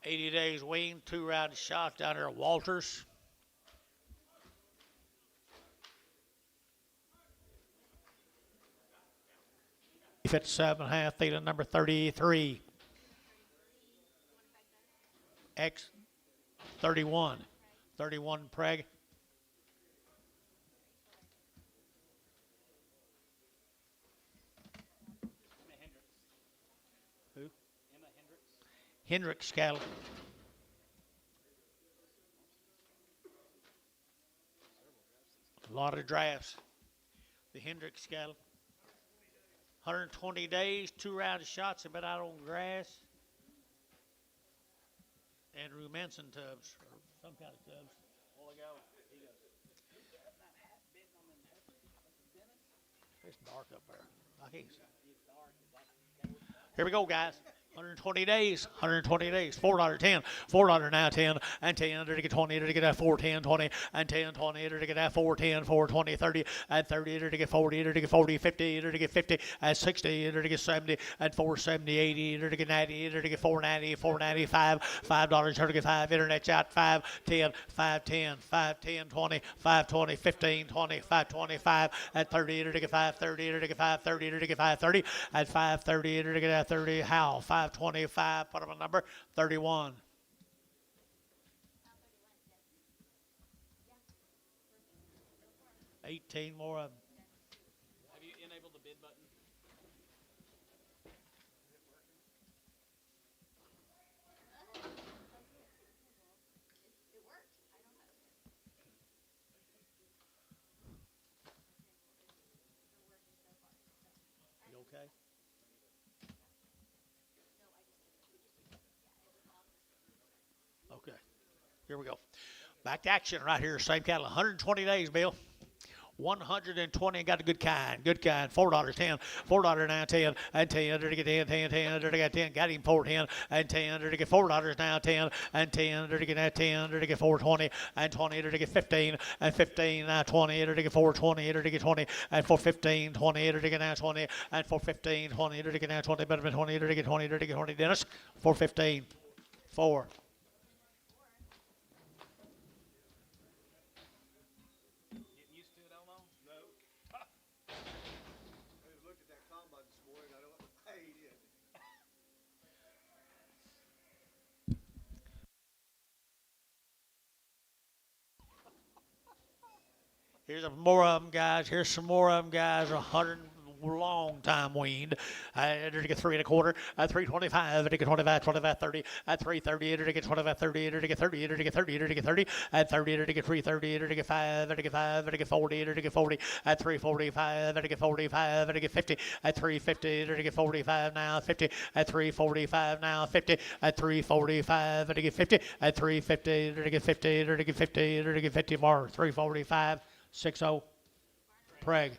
80 days weaned, 2-round shot down there at Walters. Fit 7.5, feet number 33. X 31. 31 preg. Emma Hendricks. Who? Emma Hendricks. Hendricks cattle. A lot of drafts. The Hendricks cattle. 120 days, 2-round shots have been out on grass. Andrew Manson tubs, or some kind of tubs. While ago, he goes, "Who's got that hat bitten on them heifers? Dennis?" It's dark up there. I can't see. It's dark. It's like, Here we go, guys. 120 days, 120 days. $4.10, $4 now 10, and 10 to get 20 to get that 4, 10, 20, and 10, 20 to get that 4, 10, 4, 20, 30, and 30 to get 40 to get 40, 50 to get 50, and 60 to get 70, and 470, 80 to get 90 to get 490, 495, $5 to get 5, internet chat 5, 10, 5, 10, 5, 10, 20, 5, 20, 15, 20, 5, 25, and 30 to get 5, 30 to get 5, 30 to get 5, 30, and 5, 30 to get that 30, how? 525, put up a number, 31. 18 more of them. have you enabled the bid button? It worked. I don't know. We're working so hard. You okay? No, I just we just yeah, it was awesome. Okay. Here we go. Back to action right here. Same cattle. 120 days, Bill. 120, got a good kind, $4, 10, $4 now 10, and 10 to get 10, 10, 10 to get 10, got him 410, and 10 to get $4 now 10, and 10 to get that 10 to get 420, and 20 to get 15, and 15 now 20 to get 420 to get 20, and 415, 20 to get now 20, and 415, 20 to get now 20, better than 20 to get 20 to get 20, Dennis, 415, 4. Getting used to it, Elmo? No. I just looked at that combine this morning. I don't know what the paid is. Here's some more of them, guys. Here's some more of them, guys. 100 long time weaned. To get 3 1/4, 325, to get 25, 25, 30, 330, to get 25, 30, to get 30, to get 30, to get 30, 30 to get 330, to get 5, to get 5, to get 40, to get 40, 345, to get 45, to get 50, 350, to get 45 now 50, 345 now 50, 345, to get 50, 350, to get 50, to get 50, to get 50 more, 345, 60, Preg.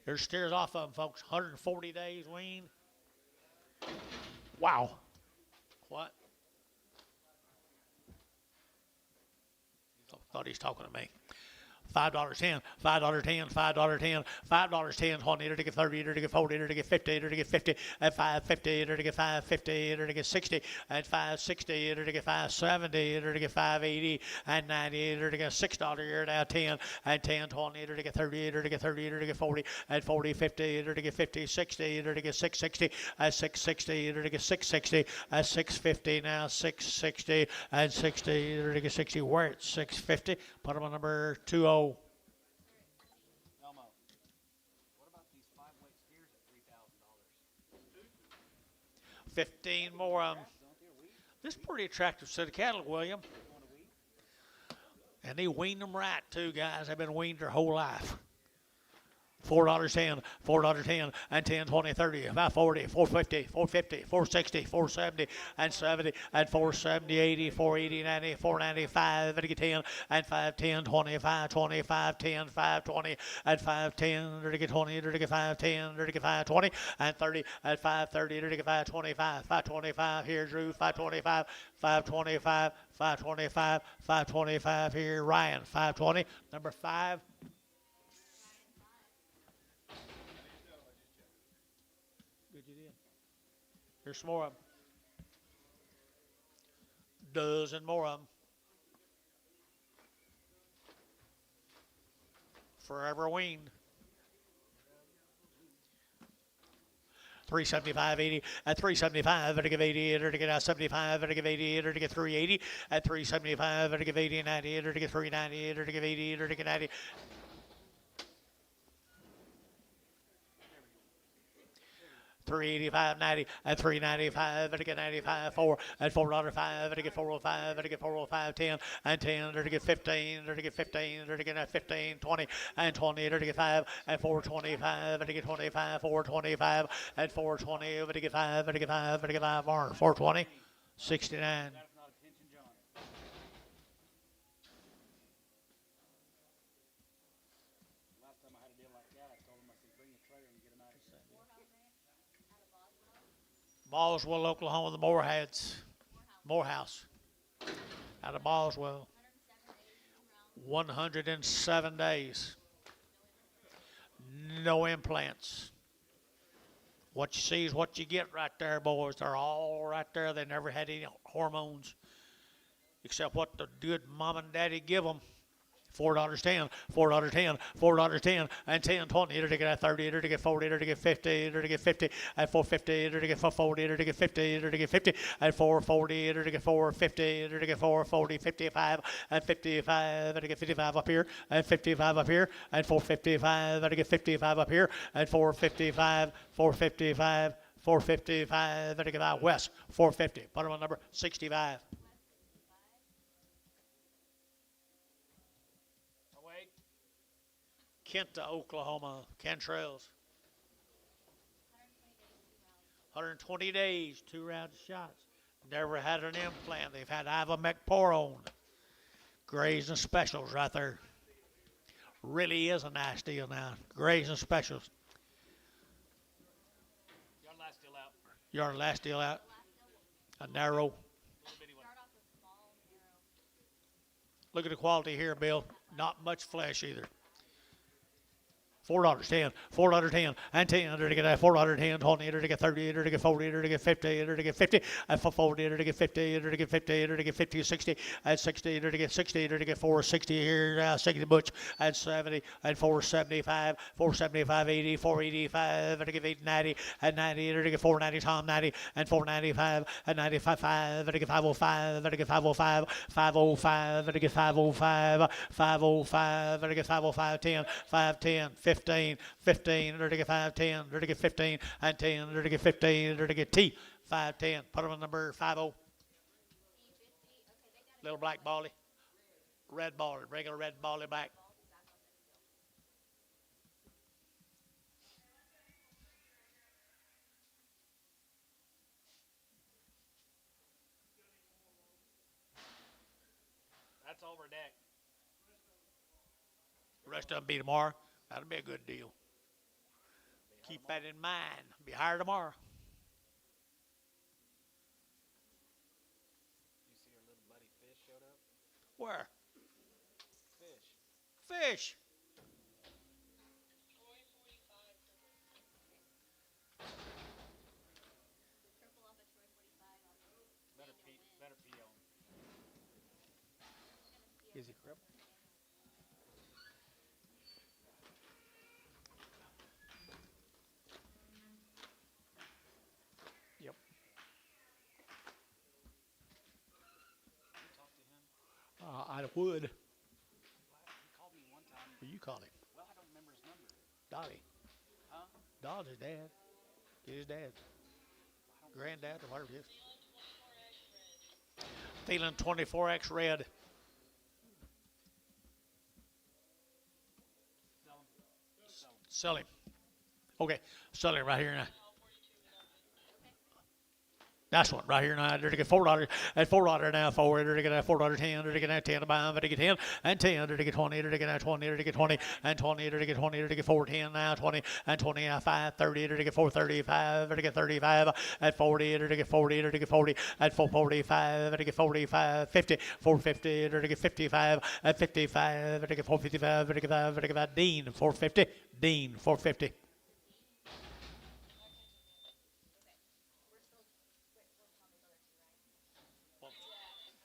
There's steers off of them, folks. 140 days weaned. Wow. What? Oh, thought he was talking to me. $5.10, $5.10, $5.10, $5.10, 20 to get 30 to get 40 to get 50 to get 50, and 550 to get 550 to get 60, and 560 to get 570 to get 580, and 90 to get $6 here now 10, and 10, 20 to get 30 to get 30 to get 40, and 40, 50 to get 50, 60 to get 660, and 660 to get 660, and 650 now 660, and 60 to get 60. Where it's 650. Put them on number 20. Elmo, what about these 5-weight steers at $3,000? 15 more of them. Don't they weed? This is pretty attractive set of cattle, William. Want to weed? And they weaned them right, too, guys. They've been weaned their whole life. $4.10, $4.10, and 10, 20, 30, 540, 450, 450, 460, 470, and 70, and 470, 80, 480, 90, 495, and get 10, and 510, 25, 25, 10, 520, and 510, to get 20, to get 510, to get 520, and 30, and 530, to get 525, 525, here's Drew, 525, 525, 525, 525 here. Ryan, 520. Number 5. Good, you did. Here's some more of them. Dozen more of them. Forever weaned. 375.80 at 375. Better give 80. Better get out 75. Better give 80. Better get 380 at 375. Better give 80 90. Better get 390. Better give 80. Better get 90. 385.90 at 395. Better get 95 4 at $4.05. Better get 405. Better get 405 10 and 10. Better get 15. Better get 15. Better get 15 20 and 20. Better get 5 at 425. Better get 25 425 at 420. Better get 5. Better get 5. Better get 5 more. 420 69. That's not attention, John. Last time I had a deal like that, I told him, I said, bring a trailer and get him out of here. Boswell, Oklahoma, the Morehouse out of Boswell. 107 days. No implants. What you see is what you get right there, boys. They're all right there. They never had any hormones except what the good mom and daddy give them. $4.10, $4.10, $4.10, and 10, 20, to get 30, to get 40, to get 50, to get 50, at 450, to get 440, to get 50, to get 50, at 440, to get 450, to get 440, 55, at 55, to get 55 up here, and 55 up here, and 455, to get 55 up here, and 455, 455, 455, to get out west, 450. Put them on number 65. Kenta, Oklahoma, Cantrells. 120 days, 2 rounds of shots. Never had an implant. They've had ivamecporone. Grays and specials right there. Really is a nice deal now. Grays and specials. Your last deal out. Your last deal out. A narrow. Little bitty one. Look at the quality here, Bill. Not much flesh either. $4.10, $4.10, and 10, to get $4.10, 20, to get 30, to get 40, to get 50, to get 50, and 40, to get 50, to get 50, to get 50, 60, and 60, to get 60, to get 460 here, 60 butch, and 70, and 475, 475, 80, 485, to get 890, and 90, to get 490, Tom 90, and 495, and 95, 5, to get 505, to get 505, 505, to get 505, 505, to get 505, 10, 510, 15, 15, to get 510, to get 15, and 10, to get 15, to get T, 510. Put them on number 50. Little black bally. Red bally, regular red bally back. That's over deck. The rest of them be tomorrow. That'll be a good deal. Keep that in mind. Be higher tomorrow. You see our little buddy Fish showed up? Where? Fish. Fish. Better pee on. Is he crippled? Yep. You talk to him. I would. He called me one time. Well, you call him. Well, I don't remember his number. Dottie. Huh? Dodd's his dad. Get his dad. Granddad or whatever it is. Feeling 24X red. Sell him. Sell him. Sell him. Okay, sell him right here now. That's one right here now. They're to get $4 at $4 now. Four. They're to get $4.10. They're to get 10. About they're to get 10 and 10. They're to get 20. They're to get 20. They're to get 20 and 20. They're to get 20. They're to get 4.10 now. 20 and 20 now. 5.30. They're to get 4.35. They're to get 35 at 40. They're to get 40. They're to get 40 at 4.45. They're to get 45. 50. 4.50. They're to get 55 at 55. They're to get 4.55. They're to get 5. They're to get 5. Dean 4.50. Dean 4.50.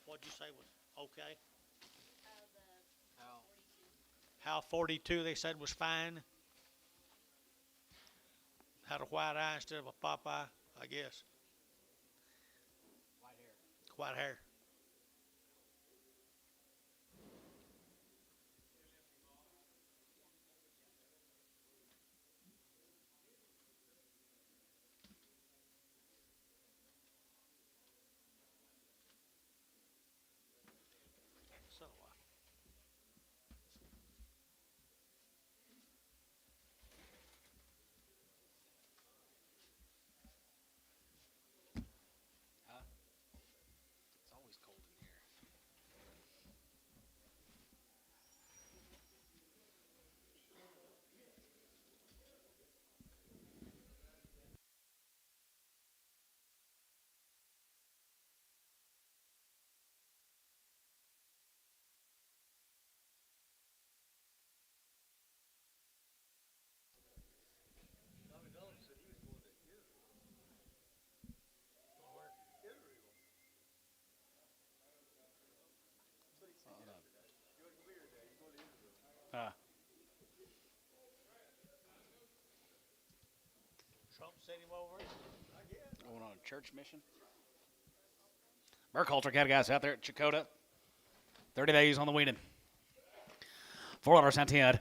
What'd you say was okay? How 42 they said was fine. Had a white eye instead of a pop eye, I guess. White hair. White hair. So, Huh? It's always cold in here. Tommy Dolan said he was going to Israel. Israel. But he said yesterday. You wasn't going to be here today. You're going to Israel. Trump sent him over. Going on a church mission. Burkhalter got guys out there at Chakota. 30 days on the weeding. $4 and 10.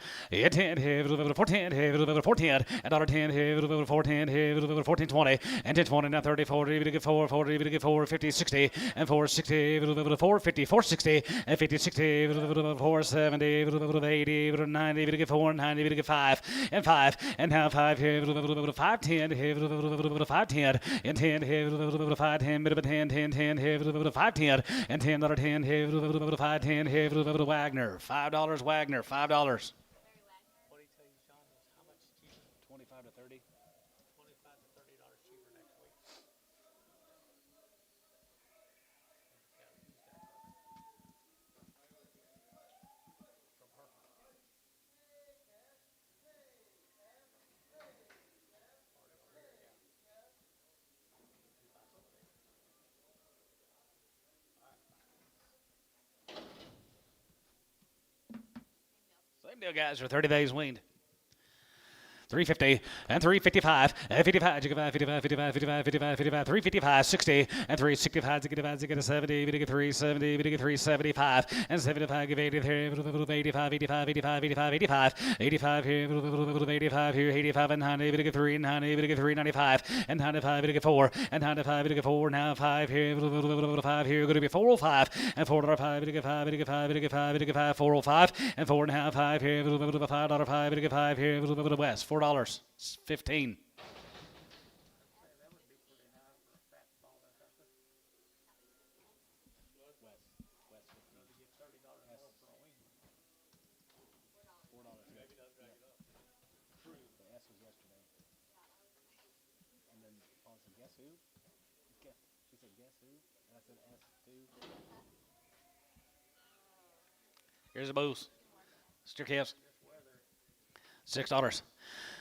10, 14, 14, and $10, 14, 14, 20, and 10, 20, now 30, 40, 4, 40, 4, 50, 60, and 4, 60, 4, 50, 4, 60, and 50, 60, 4, 70, 80, 90, 4, 90, 5, and 5, and now 5, 5, 10, 5, 10, and 10, 5, 10, 10, 10, 5, 10, and $10, 10, 5, 10, Wagner, $5 Wagner, $5. What did he tell you, Sean? Was how much cheaper? 25 to 30. $25 to $30 cheaper next week. Same deal, guys, for 30 days weaned. 350 and 355 and 55, 55, 55, 55, 55, 55, 355, 60 and 365, 70, 370, 375 and 75, 83, 85, 85, 85, 85, 85, 85 here, 85 here, 85 and 90, 3, 90, 3, 95 and 95, 4 and 95, 4 now 5 here, 5 here, going to be 405 and 4.5, 5, 5, 5, 405 and 4 now 5 here, $5, 5 here, West. $4, 15. And then Paul said, guess who? She said, guess who? And I said, S2. Here's the booze. Stick calves. $6.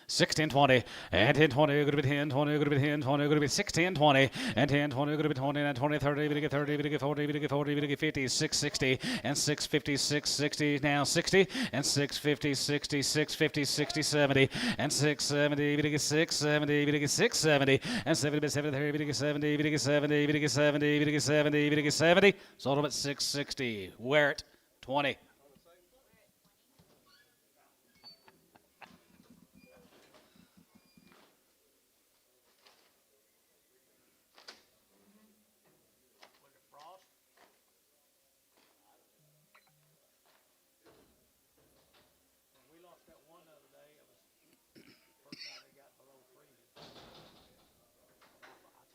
16, 20, and 10, 20, going to be 10, 20, going to be 10, 20, going to be 16, 20, and 10, 20, going to be 20, and 20, 30, we get 30, we get 40, we get 40, we get 50, 660, and 650, 660, now 60, and 650, 60, 650, 60, 70, and 670, we get 670, we get 670, and 70, 73, we get 70, we get 70, we get 70, we get 70, we get 70, sold them at 660. Wear it, 20.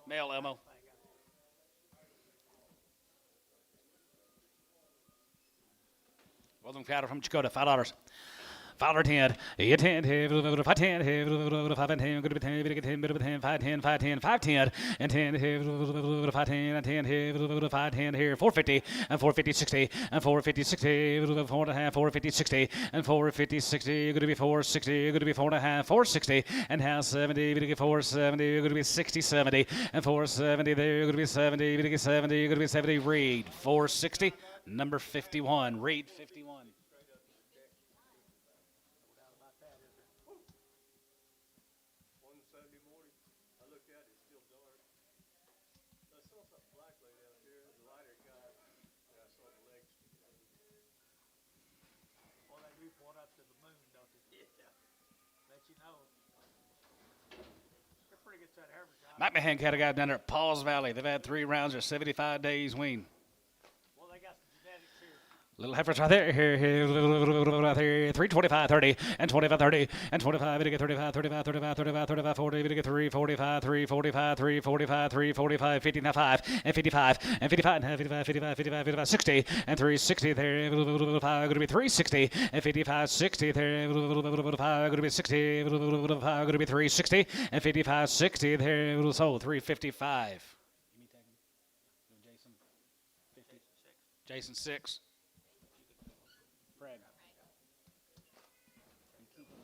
Mail, Elmo. Both of them cattle from Chakota, $5. $5.10. You 10, 5 10, 5 and 10, good to 10, 10, 10, 5 10, 5 10, 5 10, and 10, 5 10, and 10, 5 10 here, 450, and 450, 60, and 450, 60, 4.5, 450, 60, and 450, 60, going to be 460, going to be 4.5, 460, and half 70, going to be 470, going to be 60, 70, and 470 there, going to be 70, going to be 70, going to be 70, Reed, 460, number 51, Reed, 51. One Sunday morning, I looked out, it's still dark. I saw something black laying out there, the lighter guy, and I saw the legs sticking out. Well, they do point up to the moon, don't they? Yeah. Let you know. They're pretty good set of heifers. Mike Mahan got a guy down there at Paul's Valley. They've had 3 rounds. They're 75 days wean. Well, they got some genetics here. Little heifers right there. Here, 325, 30, and 25, 30, and 25, 35, 35, 35, 35, 35, 40, 3, 45, 3, 45, 3, 45, 3, 45, 55, and 55, and 55, and 55, 55, 55, 55, 60, and 360 there, 5, going to be 360, and 55, 60 there, 5, going to be 60, 5, going to be 360, and 55, 60 there, so 355. Jason 6. Fred. You keep them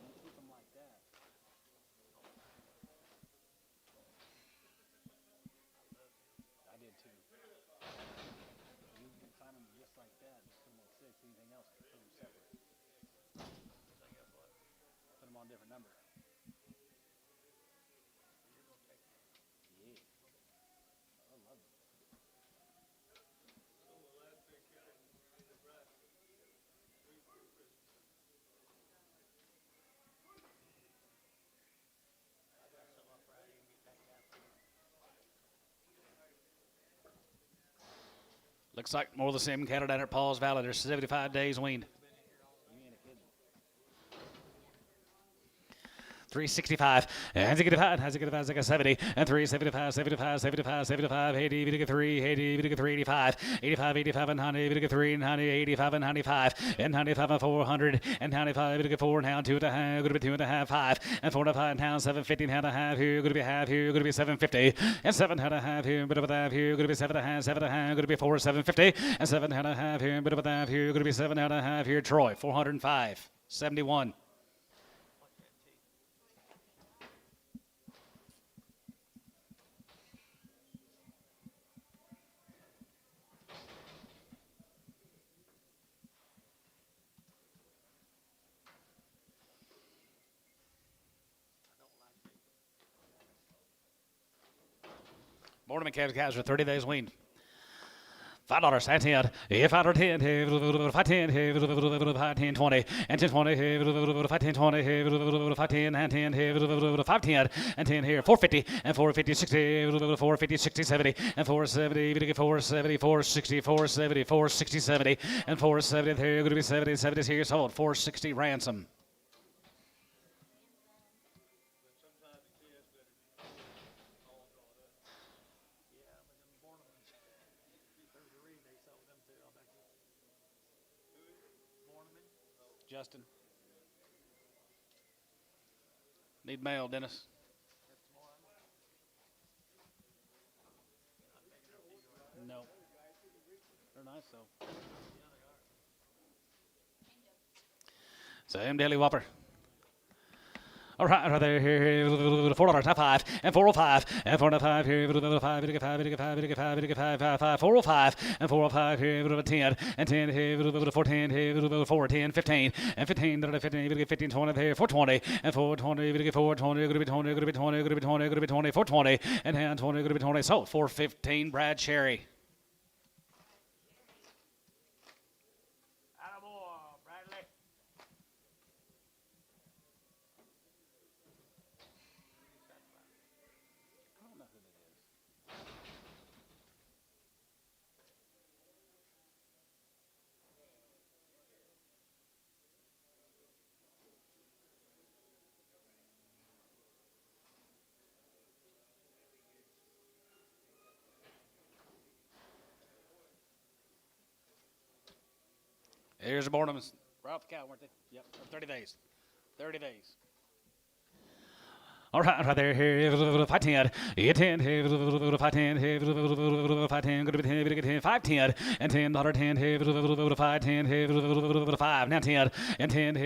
like that. I did too. You can find them just like that. Just put them on 6. Anything else, put them separate. Put them on different number. Yeah. I love it. Looks like more of the same cattle down at Paul's Valley. They're 75 days weaned. 365, and 70, and 375, 75, 75, 75, 80, 3, 80, 3, 85, 85, 85, and 90, 3, 90, 85, and 95, and 95, and 400, and 95, 4, and pound 2.5, going to be 2.5, 5, and 4.5, and pound 750, and half here, going to be half here, going to be 750, and 7.5 here, bit of a half here, going to be 7.5, 7.5, going to be 4, 750, and 7.5 here, bit of a half here, going to be 7.5 here, Troy, 405, 71. Morning calves are 30 days weaned. $5 and 10, if I 10, 5 10, 5 10, 20, and 10 20, 5 10 20, 5 10 and 10, 5 10 and 10 here, 450 and 450, 60, 450, 60, 70, and 470, 470, 460, 470, 460, 70, and 470 there, going to be 70, 70 here, sold, 460 ransom. Justin. Need mail, Dennis. No. They're nice, though. Same daily whopper. All right there, here, $4, not 5, and 405, and 405 here, 5, 405, and 405 here, 10, and 10 here, 410 here, 410, 15, and 15, 15, 20 there, 420, and 420, 420, going to be 20, going to be 20, going to be 20, going to be 20, 420, and hand 20, going to be 20, so 415, Brad Sherry. Here's the Bornums. Right off the cow, weren't they? Yep. 30 days. 30 days. All right there, here, 510, 10, 510, 510, good to 10, 510, and $10, 10, 510, 5, now 10, and 10, 5,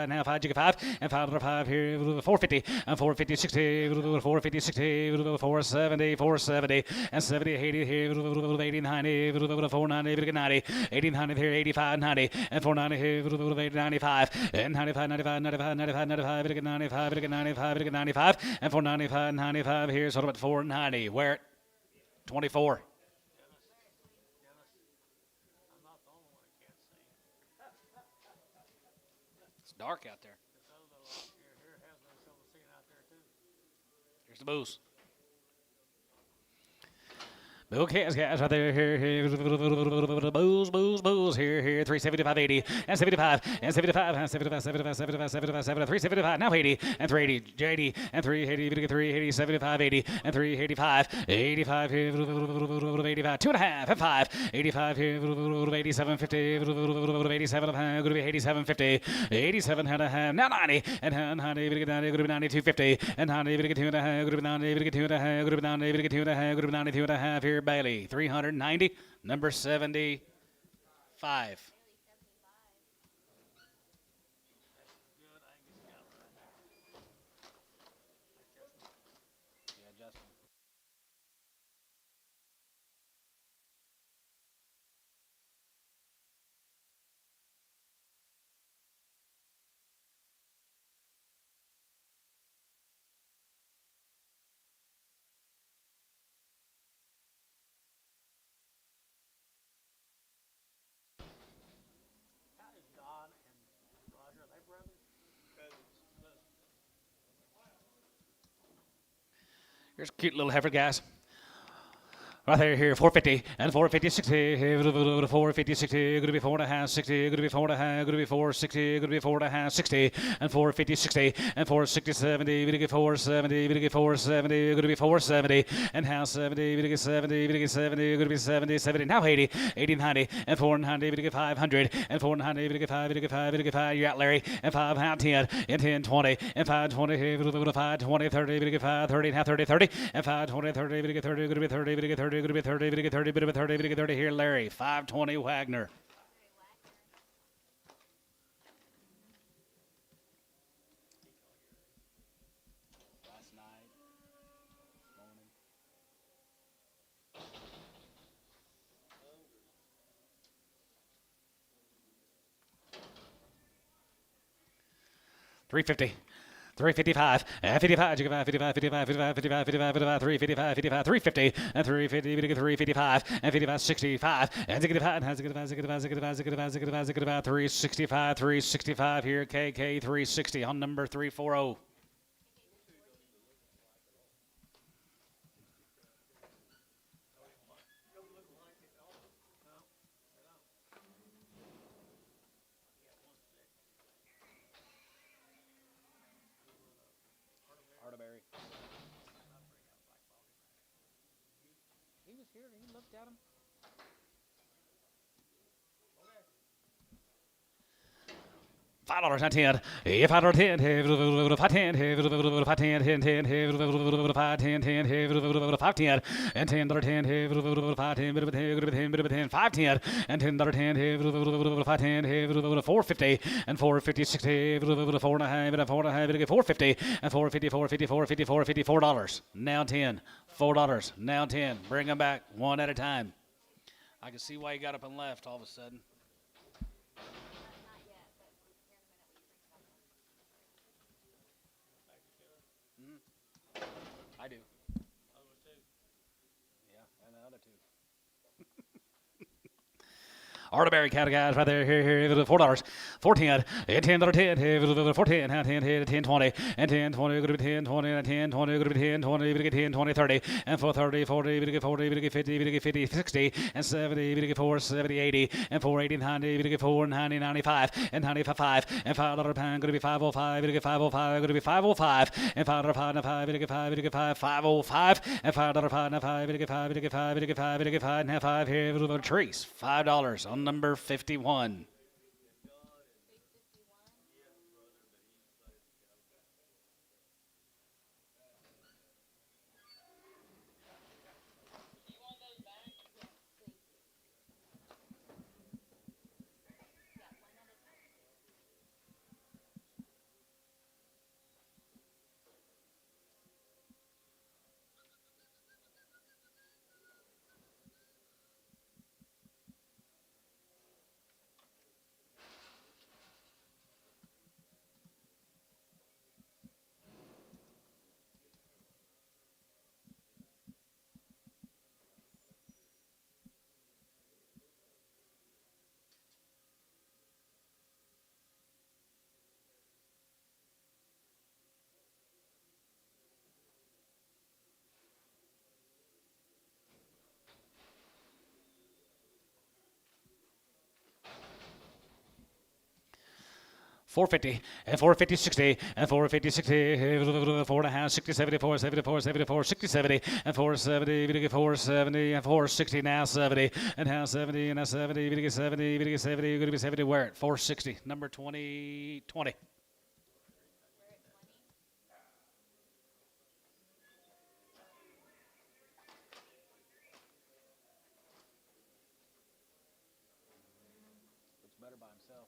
now 5, 5, and $5 here, 450, and 450, 60, 450, 60, 470, 470, and 70, 80 here, 80, 90, 490, 90, 80, 90 here, 85, 90, and 490 here, 95, and 95, 95, 95, 95, 95, 95, 95, 95, and 495, 95 here, so I'm at 490. Where it? 24. It's dark out there. Here's the booze. Okay, guys, right there, here, booze, here, 375, 80, and 75, and 75, and 75, 75, 75, 75, 375, now 80, and 380, 80, and 380, 380, 75, 80, and 385, 85, here, 85, 2.5, and 5, 85, here, 87, 50, 87, going to be 87, 50, 87, and a half, now 90, and 90, going to be 92, 50, and 90, going to be 2.5, going to be 90, going to be 2.5, going to be 90, going to be 2.5, going to be 92.5 here. Bailey, 390, number 75. Here's a cute little heifer, guys. Right there, here, 450, and 450, 60, 450, 60, going to be 4.5, 60, going to be 4.5, going to be 460, going to be 4.5, 60, and 450, 60, and 460, 70, going to get 470, going to get 470, going to be 470, and house 70, going to get 70, going to get 70, going to be 70, 70, now 80, 80, 90, and 490, going to get 500, and 490, going to get 5, going to get 5, going to get 5, you're out, Larry, and 5, now 10, and 10, 20, and 520, here, 5, 20, 30, going to get 5, 30, now 30, 30, and 5, 20, 30, going to get 30, going to be 30, going to get 30, going to be 30, going to get 30, bit of a 30, going to get 30 here, Larry. 520 Wagner. Last night, morning. 350. 355, 55, 55, 55, 55, 55, 55, 55, 355, 55, 350, and 350, 355, and 55, 65, and 65, 365, 365 here, KK 360 on number 340. He was here. He looked at him. $5 on 10. If I 10, 5 10, 5 10, 5 10, 5 10, and $10 10, 5 10, 5 10, and $10 10, 5 10, 450, and 450, 60, 4.5, 450, and 450, 450, 450, 450, $4. Now 10, $4. Now 10. Bring them back one at a time. I can see why you got up and left all of a sudden. I do. Yeah, and the other two. Arterberry cattle guys right there. Here, $4. 410 and 10 $10. 410 and 10 10 20 and 10 20 going to be 10 20 and 10 20 going to be 10 20 going to get 10 20 30 and 430 40 going to get 40 going to get 50 going to get 50 60 and 70 going to get 4 70 80 and 480 90 going to get 4 90 95 and 95 5 and $5 pound going to be 505 going to get 505 going to be 505 and $5 pound and 5 going to get 5 going to get 5 505 and $5 pound and 5 going to get 5 going to get 5 going to get 5 going to get 5 and have 5 here with a Trace $5 on number 51. $450 and $450 60 and $450 60 4.5 60 74 74 74 60 70 and $470 we get $470 and $460 now 70 and now 70 and now 70 we get 70 we get 70 you're going to be 70 where at $460 number 20 20. Looks better by himself.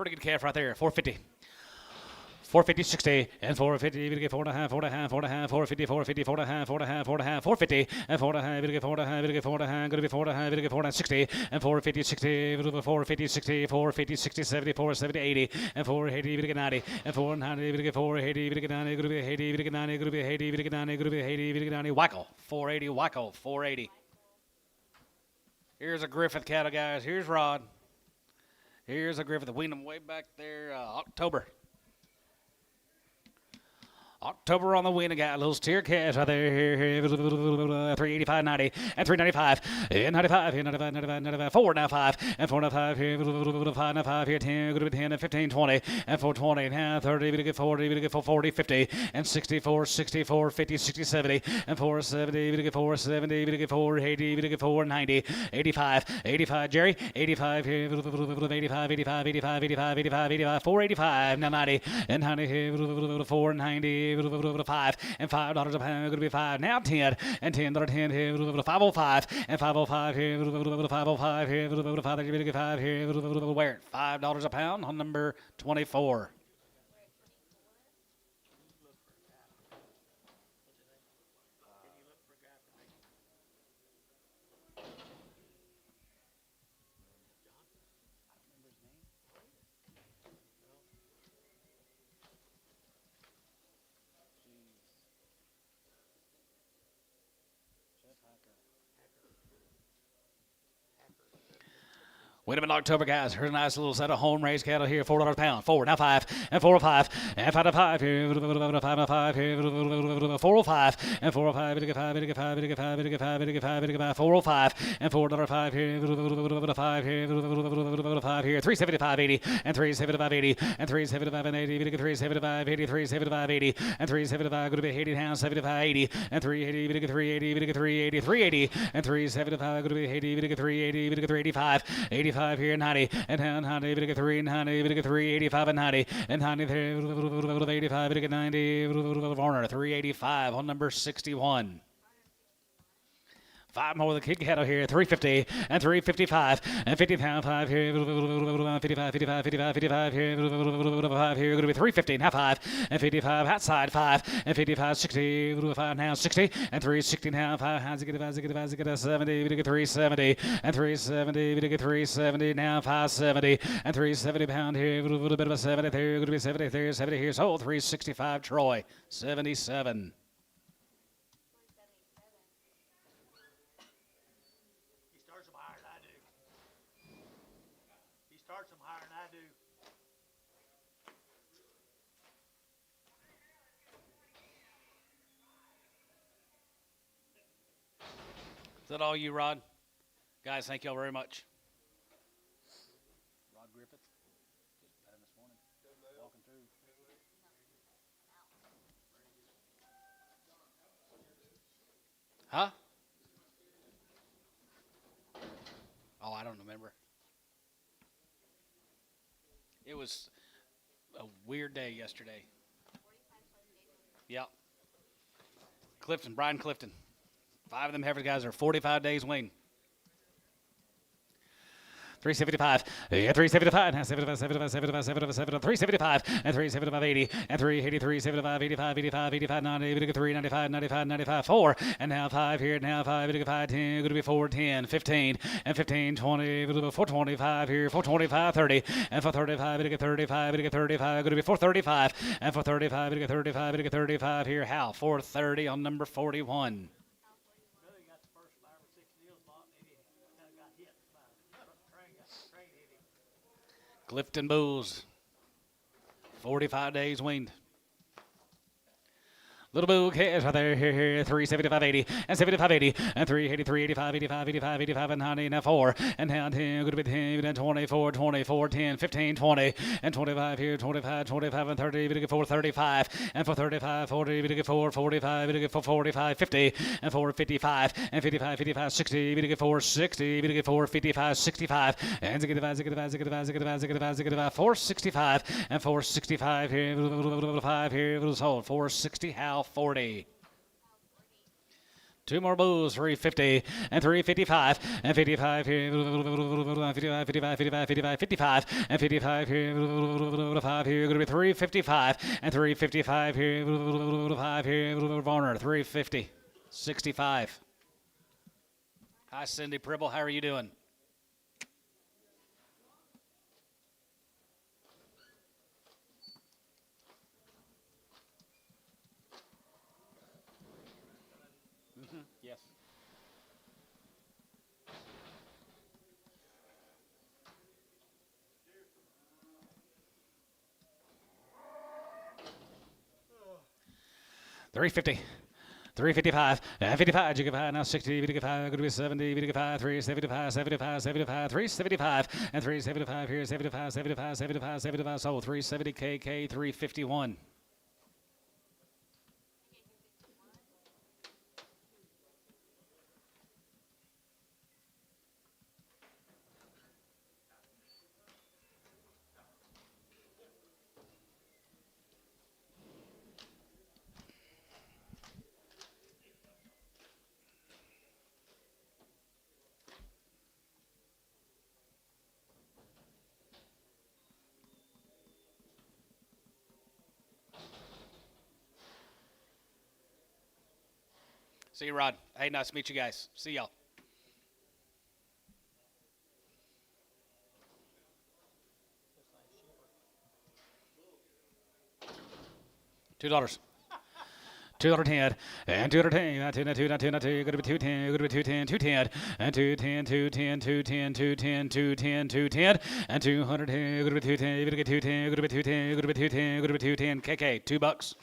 Pretty good calf right there, 450. 450, 60, and 450, we get 4.5, 4.5, 4.5, 450, 450, 4.5, 4.5, 4.5, 450, and 4.5, we get 4.5, we get 4.5, going to be 4.5, we get 4.5, 60, and 450, 60, 450, 60, 450, 60, 70, 470, 80, and 480, we get 90, and 490, we get 480, we get 90, going to be 80, we get 90, going to be 80, we get 90, going to be 80, we get 90, Wackel, 480, Wackel, 480. Here's a Griffith cattle, guys. Here's Rod. Here's a Griffith. Weaned them way back there, October. October on the wing, I got a little steer cash right there. 385, 90, and 395, and 95, and 95, 95, 95, 4 now 5, and 4 now 5 here, 5 now 5 here, 10, going to be 10, and 15, 20, and 420, now 30, we get 40, we get 40, 50, and 64, 64, 50, 60, 70, and 470, we get 470, we get 480, we get 490, 85, 85, Jerry, 85 here, 85, 85, 85, 85, 85, 85, 485, now 90, and 90 here, 490, 5 and $5 a pound, going to be 5 now 10 and $10 here, 505 and 505 here, 505 here, 5 here, where $5 a pound on number 24. Wait a minute, October, guys. Here's a nice little set of home raised cattle here. $4 a pound. 4 now 5 and 405 and 5 to 5 here. 5 to 5 here. 405 and 405. 405 and $4.05 here. 5 here. 5 here. 375.80 and 375.80 and 375.80. 375.80. 375.80 and 375. Going to be 80 pounds. 75.80 and 380. 380. 380. 380 and 375. Going to be 80. 380. 385. 85. 85 here, 90, and 90, bit of 3, 90, bit of 3, 85 and 90, and 90 there, 85, bit of 90, Varner, 385 on number 61. 5 more with the kick out here, 350 and 355 and 55 here, 55, 55, 55, 55 here, 5 here, going to be 350 and half 5 and 55 outside 5 and 55, 60, 5 now 60 and 360 now 5 hands get a 70, we get 370 and 370, we get 370 now 570 and 370 pound here, a little bit of a 70 there, going to be 70 there, 70 here, so 365 Troy, 77. He starts them higher than I do. He starts them higher than I do. Is that all you, Rod? Guys, thank y'all very much. Rod Griffith. Just met him this morning. Walking through. Huh? Oh, I don't remember. It was a weird day yesterday. Yep. Brian Clifton. 5 of them heifer guys are 45 days wean. 375, yeah, 375, 75, 75, 75, 75, 375, and 375, 80, and 383, 75, 85, 85, 85, 90, 3, 95, 95, 95, 4, and now 5 here, now 5, 5, 10, going to be 4, 10, 15, and 15, 20, 425 here, 425, 30, and 435, 35, 35, going to be 435, and 435, 35, 35 here, Hal, 430 on number 41. Really got the first 5 or 6 deals bought, and he kind of got hit by train hit him. Clifton Bulls, 45 days weaned. Little Boo cash right there, here, 375, 80, and 75, 80, and 383, 85, 85, 85, 85, and 90, now 4, and now 10, going to be 10, and 24, 24, 10, 15, 20, and 25 here, 25, 25, and 30, we get 4, 35, and 435, 40, we get 4, 45, we get 4, 45, 50, and 4, 55, and 55, 55, 60, we get 4, 60, we get 4, 55, 65, and 465, and 465 here, 5 here, it was hold, 460, Hal, 40. 2 more bulls, 350 and 355 and 55 here, 55, 55, 55, 55, 55 and 55 here, 5 here, going to be 355 and 355 here, 5 here, Varner, 350, 65. Hi, Cindy Pribble, how are you doing? Yes. $350. 355, and 55, you get 5, now 60, you get 5, going to be 70, you get 5, 375, 75, 75, 375, and 375 here, 75, 75, 75, 75, so 370 KK, 351. See you, Rod. Hey, nice to meet you guys. See y'all. $2. $210 and $210. Not two. Going to be 210. Going to be 210. 210 and 210. 210. 210. 210. 210. 210 and 210. Going to be 210. Going to get 210. Going to be 210. Going to be 210. Going to be 210. KK. $2.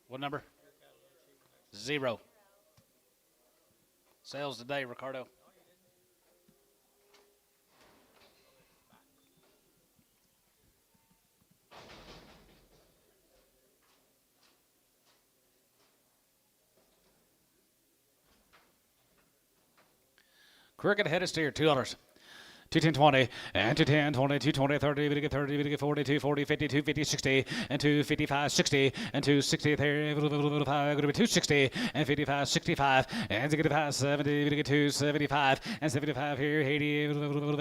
What number? 0. Sales today, Ricardo. Crooked headed steer, $2. 210.20 and 210.20, 220, 30, we get 30, we get 40, 240, 50, 250, 60, and 255, 60, and 260, 260, and 55, 65, and 65, 70, we get 275, and 75 here, 80,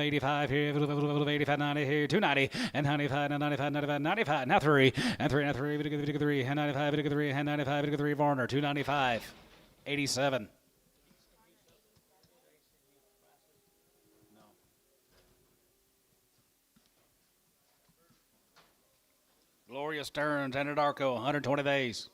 85 here, 85, 90 here, 290, and 95, 95, 95, 95, now 3, and 3, and 3, we get 3, and 95, we get 3, and 95, we get 3, Varner, 295, 87. Gloria Stearns, Anadarko, 120 days.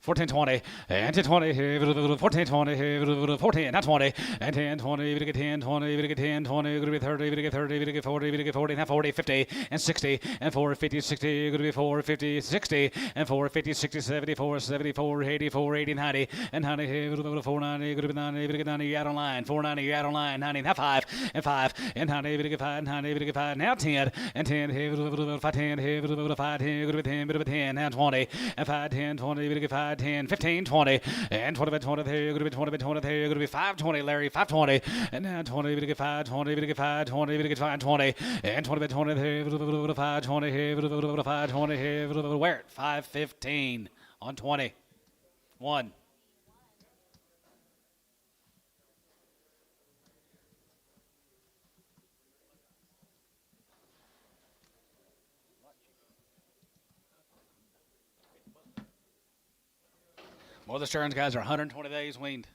1420 and 1020 1420 14 not 20 and 10 20 we get 10 20 we get 10 20 going to be 30 we get 30 we get 40 we get 40 not 40 50 and 60 and 4 50 60 going to be 4 50 60 and 4 50 60 74 74 84 80 90 and 90 4 90 going to be 90 we get 90 you out on line 4 90 you out on line 90 not 5 and 5 and 90 we get 5 90 we get 5 now 10 and 10 5 10 5 10 going to be 10 bit of a 10 now 20 and 5 10 20 we get 5 10 15 20 and 20 by 20 there you're going to be 20 by 20 there you're going to be 520 Larry 520 and now 20 we get 520 we get 520 we get 520 and 20 by 20 there 520 here 520 here where it 515 on 20 1. More of the Stearns guys are 120 days weaned.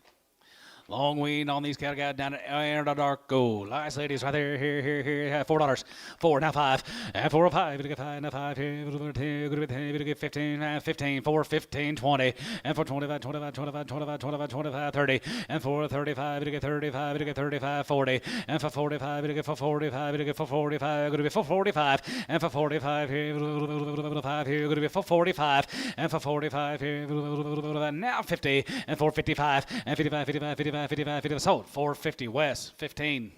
Long wean on these cattle guys down at Anadarko. Nice ladies right there, here, $4. 4, now 5, and 4 or 5, we get 5, now 5, here, 10, we get 15, 15, 4, 15, 20, and 4, 25, 25, 25, 25, 25, 25, 30, and 4, 35, we get 35, we get 35, 40, and for 45, we get 45, we get 45, going to be 45, and for 45, here, 5, here, going to be 45, and for 45, here, now 50, and 455, and 55, 55, 55. 55, 55, sold. 450 West, 15.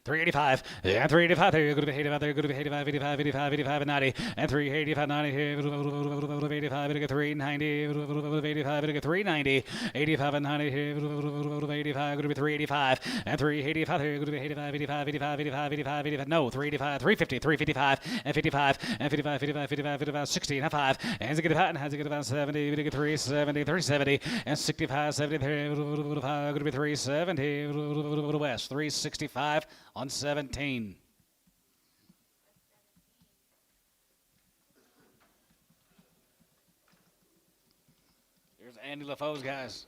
$385 and $385 there you're going to be 85 there you're going to be 85 85 85 85 and 90 and $385 90 here 85 we get 390 85 we get 390 85 and 90 here 85 going to be 385 and 385 there you're going to be 85 85 85 85 85 85 no 385 350 355 and 55 and 55 55 55 55 60 and 5 and get about and has to get about 70 we get 370 370 and 65 70 there going to be 370 West 365 on 17. Here's Andy LaFoe's guys.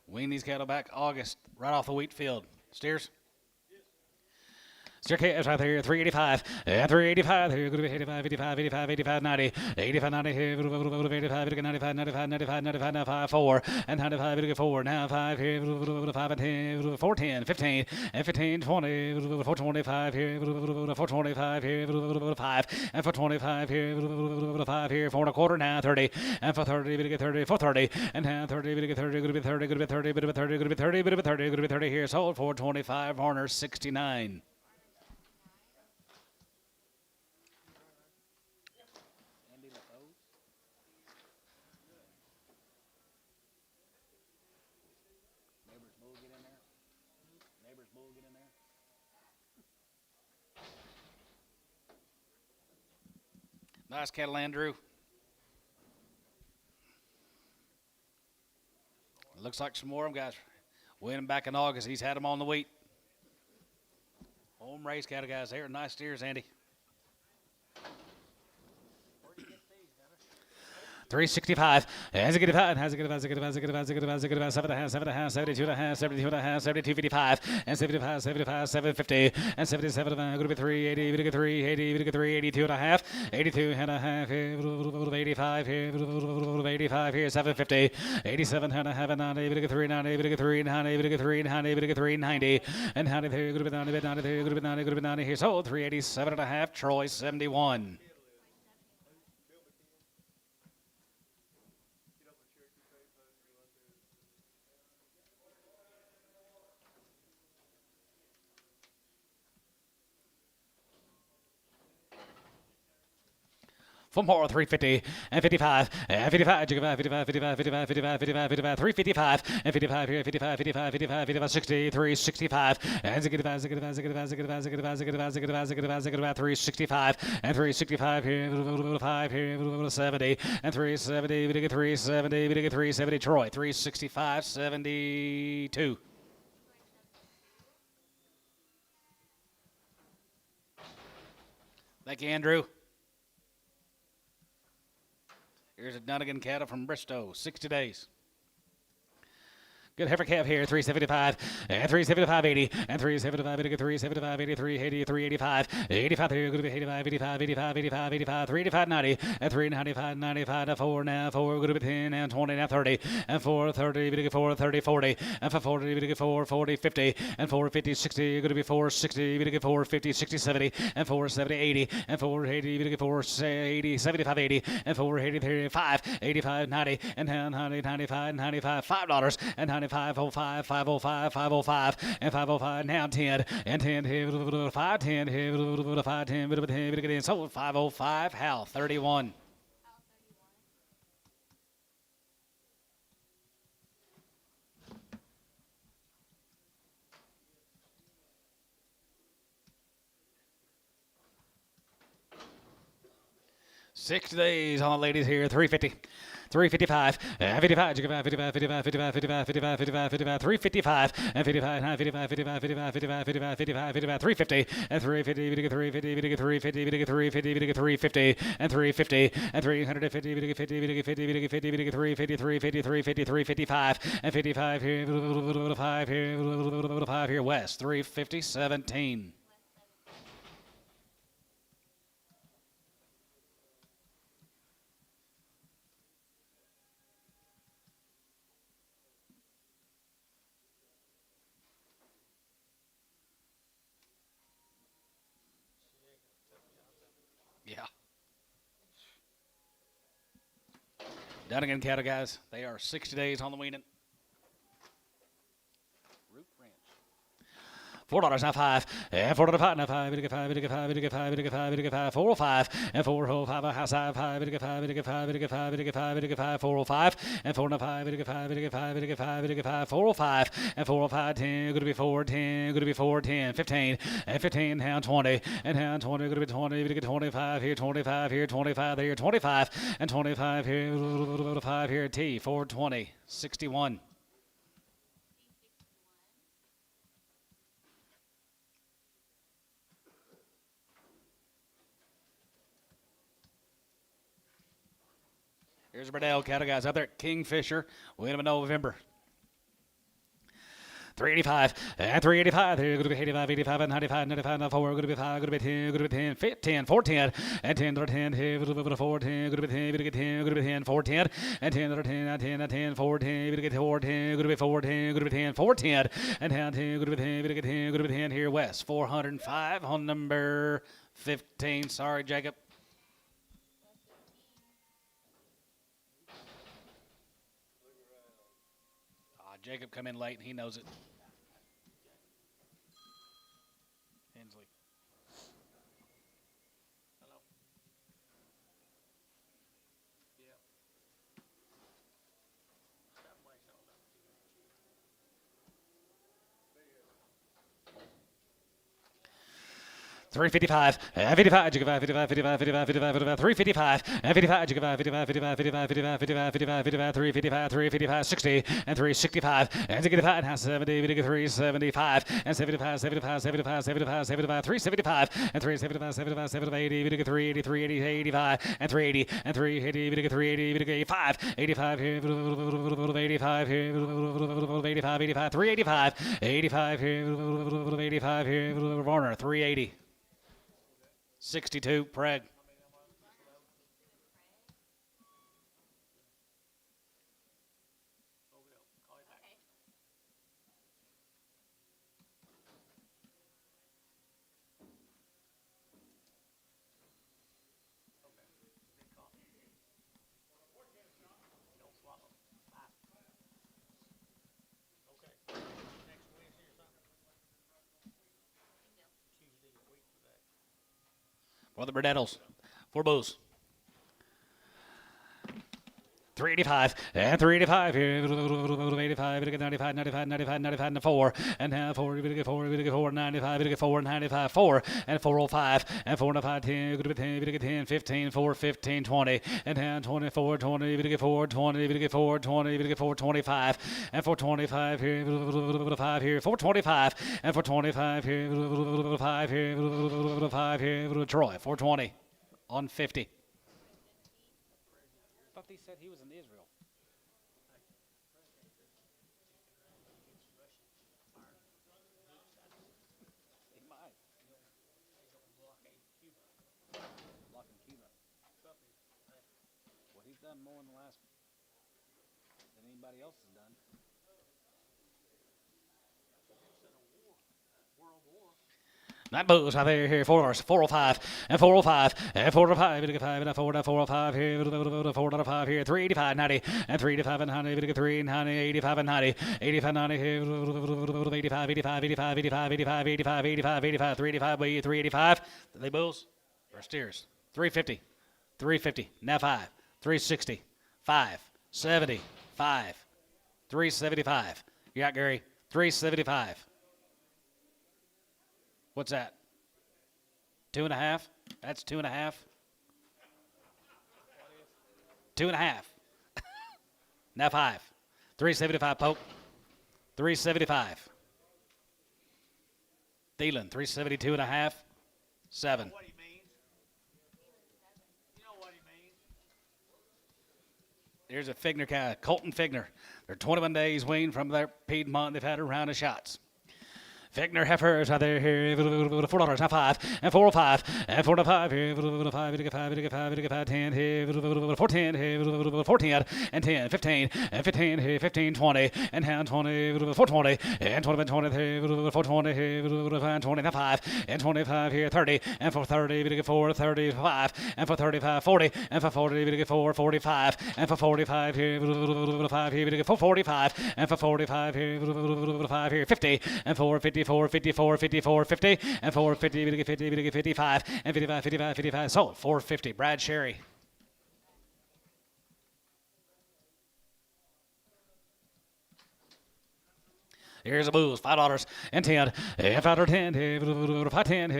Wean these cattle back August, right off the wheat field. Steers? Staircase right there, 385, and 385, here, going to be 85, 85, 85, 85, 90, 85, 90, here, 85, 95, 95, 95, 95, now 5, 4, and 95, 4, now 5, here, 5, and 10, 4, 10, 15, and 15, 20, 425, here, 425, here, 5, and 425, here, 5, here, 4 and a quarter, now 30, and for 30, we get 30, 430, and now 30, we get 30, going to be 30, going to be 30, bit of a 30, going to be 30, bit of a 30, going to be 30, here, sold, 425, Horner, 69. Nice cattle, Andrew. Looks like some more of them guys winning back in August. He's had them on the wheat. Home race cattle guys. They are nice steers, Andy. 365, has a good about, has a good about, 7.5, 72 and a half, 72 and a half, 72, 55, and 75, 75, 750, and 77, going to be 380, we get 380, we get 382 and a half, 82 and a half, 85 here, 85 here, 750, 87 and a half, 90, we get 390, we get 390, we get 390, we get 390, and 90 there, going to be 90, 90 there, going to be 90, going to be 90 here, so 387 and a half, Troy 71. For more, 350 and 55 and 55, 55, 55, 55, 55, 55, 55, 355 and 55 here, 55, 55, 55, 55, 60, 365 and 65, 65, 65, 65, 65, 65, 65, 65, 65, 365 and 365 here, 5 here, 70 and 370, we get 370, we get 370, Troy, 365, 72. Thank you, Andrew. Here's a Dunnigan cattle from Bristow, 60 days. Good heifer calf here, 375 and 375, 80 and 375, 80, 375, 83, 80, 385, 85, here, going to be 85, 85, 85, 85, 85, 385, 90 and 395, 95, now 4, now 4, going to be 10, now 20, now 30 and 4, 30, we get 4, 30, 40 and for 40, we get 4, 40, 50 and 4, 50, 60, going to be 4, 60, we get 4, 50, 60, 70 and 4, 70, 80 and 4, 80, we get 4, 80, 75, 80 and 4, 80, 35, 85, 90 and 90, 95, 95, $5 and 95. 505, 505, 505, and 505, now 10, and 10, 5, 10, 5, 10, so 505, Hal, 31. Six days on the ladies here, 350. 355, 55, 55, 55, 55, 55, 55, 55, 55, 355, and 55, 55, 55, 55, 55, 55, 55, 55, 350, and 350, 350, 350, 350, 350, and 350, and 350, 50, 50, 50, 50, 350, 350, 355, and 55 here, 5 here, 5 here, West, 350, 17. Yeah. Dunnigan cattle, guys. They are 60 days on the weaning. Root Ranch. $4 now 5, and $4 now 5, we get 5, we get 5, we get 5, we get 5, we get 5, 405, and 405, outside 5, we get 5, we get 5, we get 5, we get 5, we get 5, 405, and 405, we get 5, we get 5, we get 5, we get 5, 405, and 405, 10, going to be 4, 10, going to be 4, 10, 15, and 15, down 20, and down 20, going to be 20, we get 25 here, 25 here, 25 there, 25, and 25 here, 5 here, T, 420, 61. Here's Burdell cattle, guys, up there at Kingfisher. Win them in November. 385 and 385. Here, going to be 85, 85, and 95, 95, and 4. Going to be 5, going to be 10, going to be 10, 10, 4, 10, and 10, 10, here, going to be 4, 10, going to be 10, going to get 10, going to be 10, 4, 10, and 10, 10, 10, 10, 4, 10, going to get 4, 10, going to be 4, 10, going to be 10, 4, 10, and down 10, going to be 10, going to get 10, going to be 10 here, West. 405 on number 15. Sorry, Jacob. Jacob come in late, and he knows it. Hensley. Hello. Yeah. Stop wasting all that. 355, 55, 55, 55, 55, 55, 55, 355, and 55, 55, 55, 55, 55, 55, 55, 55, 355, 355, 60, and 365, and 65, and 70, 375, and 75, 75, 75, 75, 75, 375, and 375, 75, 75, 80, 380, 380, 85, and 380, and 380, 380, 85, 85 here, 85 here, 85, 85, 385, 85 here, 85 here, Warner, 380. 62, Prague. For the Burdettos, 4 bulls. 385 and 385 here. 85, 95, 95, 95, 95, and 4. And now 4, 4, 95, 4, 95, 4, and 405, and 405, 10, 10, 10, 15, 4, 15, 20, and now 24, 20, 4, 20, 4, 20, 4, 25, and 425 here, 5 here, 425, and 425 here, 5 here, 5 here, Troy, 420 on 50. I thought they said he was in Israel. He might. Blocking Cuba. Well, he's done more in the last than anybody else has done. That moves right there here, 405, and 405, and 405, and 405 here, 405 here, 385, 90, and 385 and 90, 3, 90, 85 and 90, 85, 90 here, 85, 85, 85, 85, 85, 85, 85, 85, 385, 385. They bulls or steers? 350, 350, now 5, 360, 5, 70, 5, 375. You got Gary? 375. What's that? 2.5? That's 2.5. 2.5. Now 5. 375 poke. 375. Thielen, 372.5. 7. What he means. You know what he means. There's a Figner cow, Colton Figner. They're 21 days weaned from their Piedmont. They've had a round of shots. Figner heifers out there here, $4, now 5, and 405, and 405 here, 5, 10 here, 410 here, 410, and 10, 15, and 15 here, 15, 20, and hand 20, 420, and 20, 20 here, 420 here, 20, now 5, and 25 here, 30, and 430, 435, and 435, 40, and 440, 445, and 445 here, 5 here, 445, and 445 here, 5 here, 50, and 450. 54, 54, 50, and 450, 50, 55, and 55, 55, 55. Sold. 450. Brad Sherry. Here's the booze, $5 and 10, and 5 or 10, 5, 10,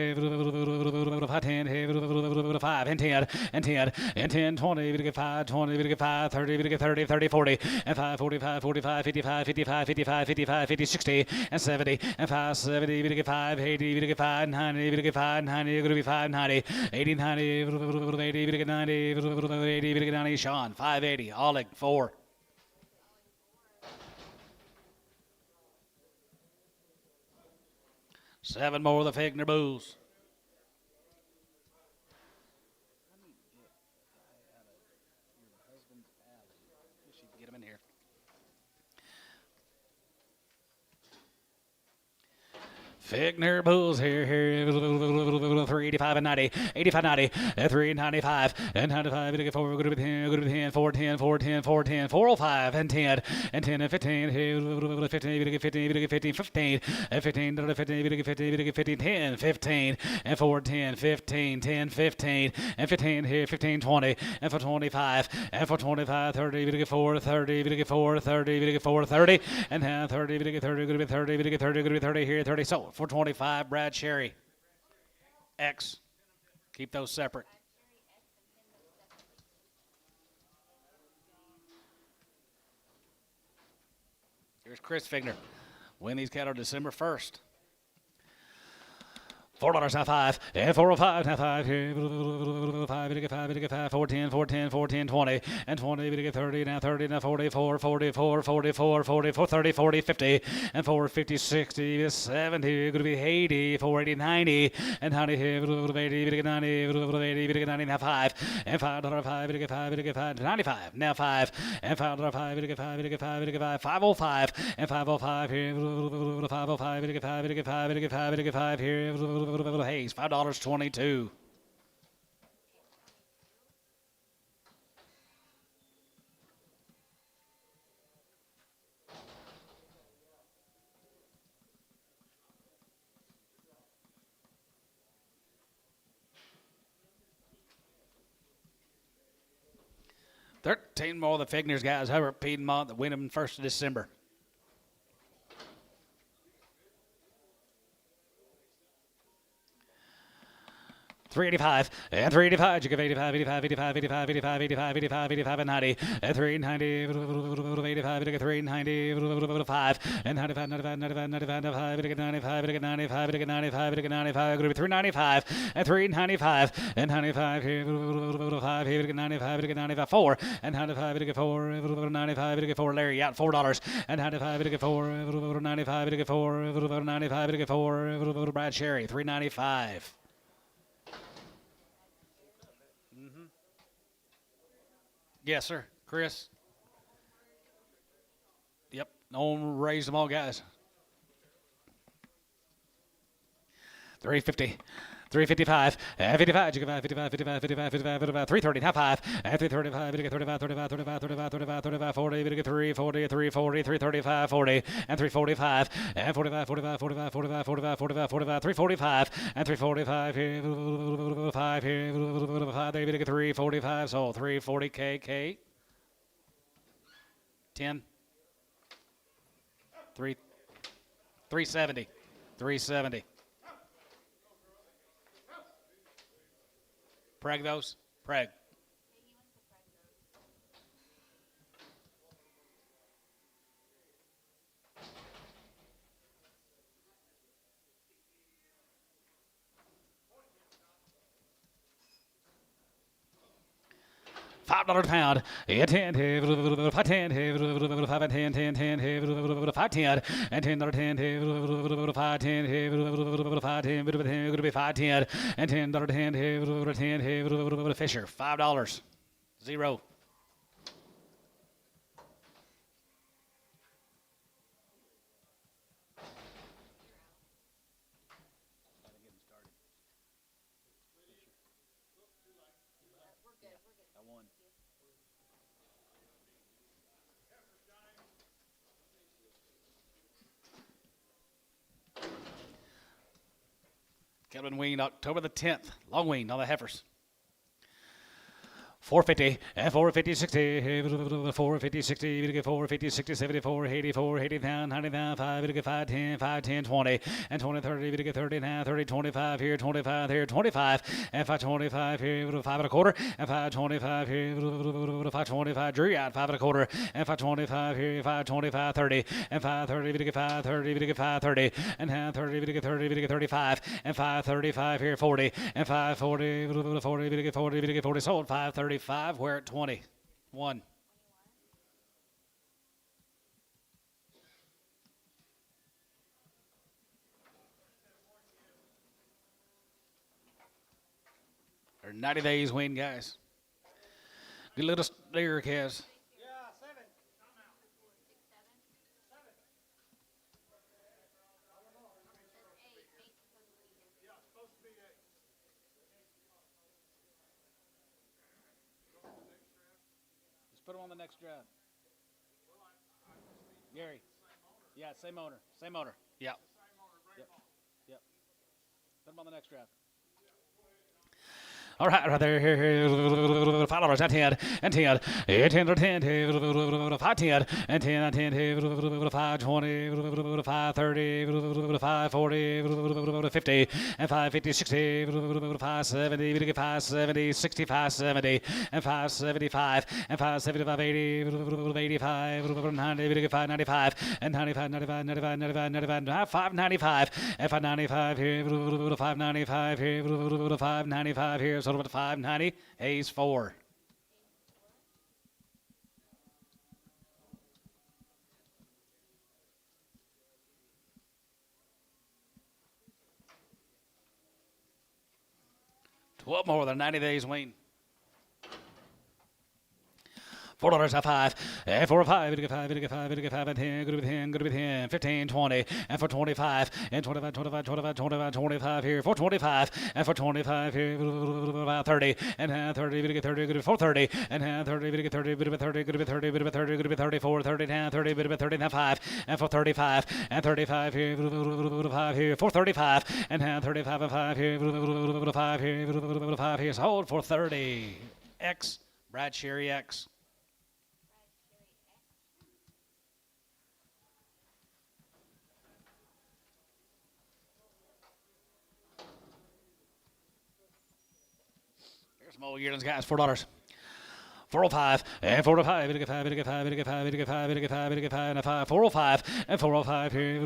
5, 10, 5 and 10, and 10, and 10, 20, 5, 20, 5, 30, 30, 30, 40, and 5, 45, 45, 55, 55, 55, 55, 50, 60, and 70, and 5, 70, 5, 80, 5, 90, 5, 90, going to be 5, 90, 80, 90, 80, 90, 80, 90, Sean, 580, Oleg, 4. Seven more of the Figner Bulls. Get him in here. Figner Bulls here, 385 and 90, 85, 90, 395, and 95, 4, go to 10, 410, 410, 410, 405, and 10, and 10, and 15, 15, 15, 15, 15, and 15, 15, 15, 15, 10, 15, and 410, 15, 10, 15, and 15 here, 15, 20, and for 25, and for 25, 30, 4, 30, 4, 30, 4, 30, and now 30, 30, 30, 30, 30, 30 here, 30, so 425, Brad Sherry. X. Keep those separate. Here's Chris Figner. Win these cattle December 1st. $4 now 5, and 405 now 5 here, 5, 5, 410, 410, 410, 20, and 20, 30 now 30 now 44, 44, 44, 44, 30, 40, 50, and 450, 60, 70, going to be 80, 480, 90, and 90 here, 80, 90, 80, 90 now 5, and $5, 5, 5, 95 now 5, and $5, 5, 5, 505, and 505 here, 505, 5 here, Hayes, $5.22. 13 more of the Figners guys over at Piedmont that win them 1st of December. $385 and $385. You give 85, 85, 85, 85, 85, 85, 85, 85, and 90 and $390, 85, 390, 5 and 95, 95, 95, 95, 95, 95, 95, 95, 95, going to be 395 and 395 and 95 here, 5 here, 95, 95, 4 and 95, 4, 95, 4. Larry out $4 and 95, 4, 95, 4, 95, 4. Brad Sherry 395. Yes, sir. Chris. Yep. No one raised them all, guys. 350. 355, 55, 55, 55, 55, 55, 55, 330, half 5, 335, 35, 35, 35, 35, 35, 35, 40, 340, 340, 335, 40, and 345, and 45, 45, 45, 45, 45, 45, 45, 345, and 345 here, 5 here, 5, 345, so 340 K, 10, 370, 370. Preg those. Preg. $5 a pound. 10, 5, 10, 5, 10, 10, 10, 5, 10, and $10, 10, 5, 10, 5, 10, going to be 5, 10, and $10, 10, 10, Fisher. $5. 0. Kelvin weaned October the 10th. Long weaned on the heifers. 450 and 450, 60, 450, 60, 450, 60, 74, 84, 80 down, 90 down, 5, 5, 10, 5, 10, 20, and 20, 30, 30 now, 30, 25 here, 25 here, 25, and 5, 25 here, 5 and a quarter, and 5, 25 here, 5, 25, Drew out, 5 and a quarter, and 5, 25 here, 5, 25, 30, and 5, 30, 5, 30, 5, 30, and 30, 30, 35, and 5, 35 here, 40, and 5, 40, 40, 40, 40, sold, 5, 35, we're at 21. Or 90 days win, guys. Good little steer, Kaz. Put them on the next drive. Gary. Yeah, same owner. Same owner. Yeah. Yep. Yep. Put them on the next drive. All right there, $5 at 10, and 10, 10 to 10, 5, 10, and 10, 10, 5, 20, 5, 30, 5, 40, 50, and 5, 50, 60, 5, 70, 5, 70, 65, 70, and 5, 75, and 5, 75, 80, 85, 90, 5, 95, and 95, 95, 95, 95, 95, 5, 95, and 5, 95 here, 5, 95 here, 5, 95 here, so 590, Hayes 4. $12 more than 90 days, Wayne. $4 at 5, and 4 or 5, 5, 5, and 10, good to be 10, good to be 10, 15, 20, and for 25, and 25, 25, 25, 25, 25 here, for 25, and for 25 here, 30, and 30, good to 30, good to 430, and 30, good to 30, good to 30, good to 30, good to 30, good to 34, 30, down, 30, good to 30, down 5, and for 35, and 35 here, 5 here, 435, and 35 and 5 here, 5 here, 5 here, sold for 30. X, Brad Sherry X. Small yearlings, guys, $4. 405 and 405, we get 5, we get 5, we get 5, we get 5, we get 5, we get 5, and a 5, 405 and 405 here,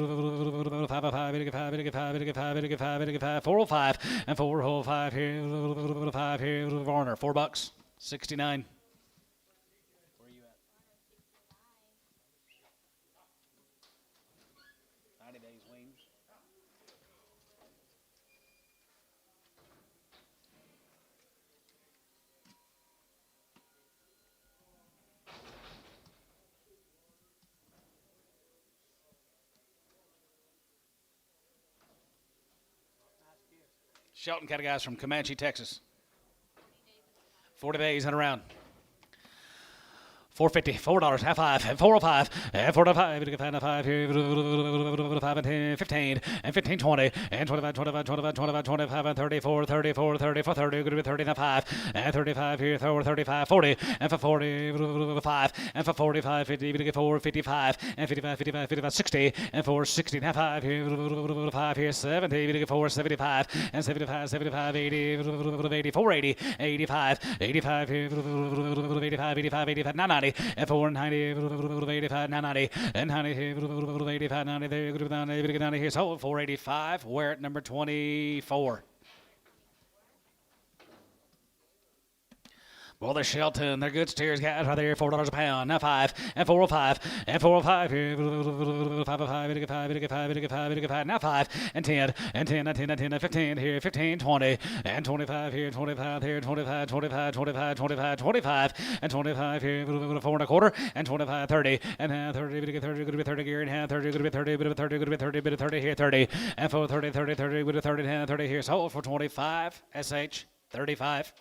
505, we get 5, we get 5, we get 5, we get 5, we get 5, 405 and 405 here, 5 here, Varner, $4, 69. Where are you at? 90 days wings. Shelton County guys from Comanche, Texas. 40 days and around. $4.50, $4, half 5, and 405, and 405, we get 5 and 5 here, 5 and 10, 15, and 15, 20, and 25, 25, 25, 25, 25, and 34, 34, 34, 30, good to be 30 and 5, and 35 here, 35, 40, and for 40, 5, and for 45, 50, we get 4, 55, and 55, 55, 55, 60, and 4, 60, and 5 here, 5 here, 70, we get 4, 75, and 75, 75, 80, 84, 80, 85, 85 here, 85, 85, 85, 90, and 490, 85, 90, and 90 here, 85, 90 there, 90 here, so 485, we're at number 24. Well, they're Shelton. They're good steers, guys, right there, $4 a pound. Now 5, and 405, and 405 here, 505, we get 5, we get 5, we get 5, we get 5, now 5, and 10, and 10, and 10, and 10, and 15 here, 15, 20, and 25 here, 25 here, 25, 25, 25, 25, 25, and 25 here, 4 and a quarter, and 25, 30, and now 30, we get 30, good to be 30 here, and now 30, good to be 30, bit of 30, good to be 30, bit of 30 here, 30, and 4, 30, 30, 30, with a 30, and 30 here, so for 25, SH, 35.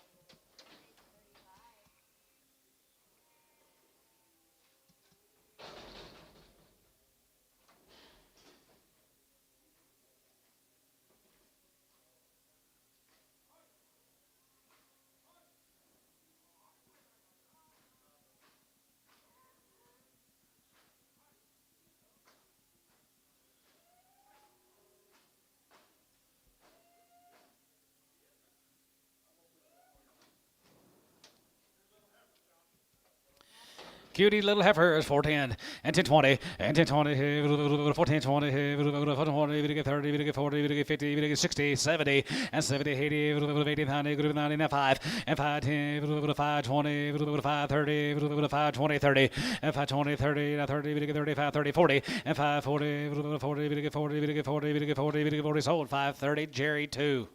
Cutie little heifers, 410, and 1020, and 1020, 1420, 420, we get 30, we get 40, we get 50, we get 60, 70, and 70, 80, 80, 90, 90, now 5, and 510, 520, 530, 520, 30, and 520, 30, now 30, we get 35, 30, 40, and 540, 40, we get 40, we get 40, we get 40, we get 40, sold, 530, Jerry 2.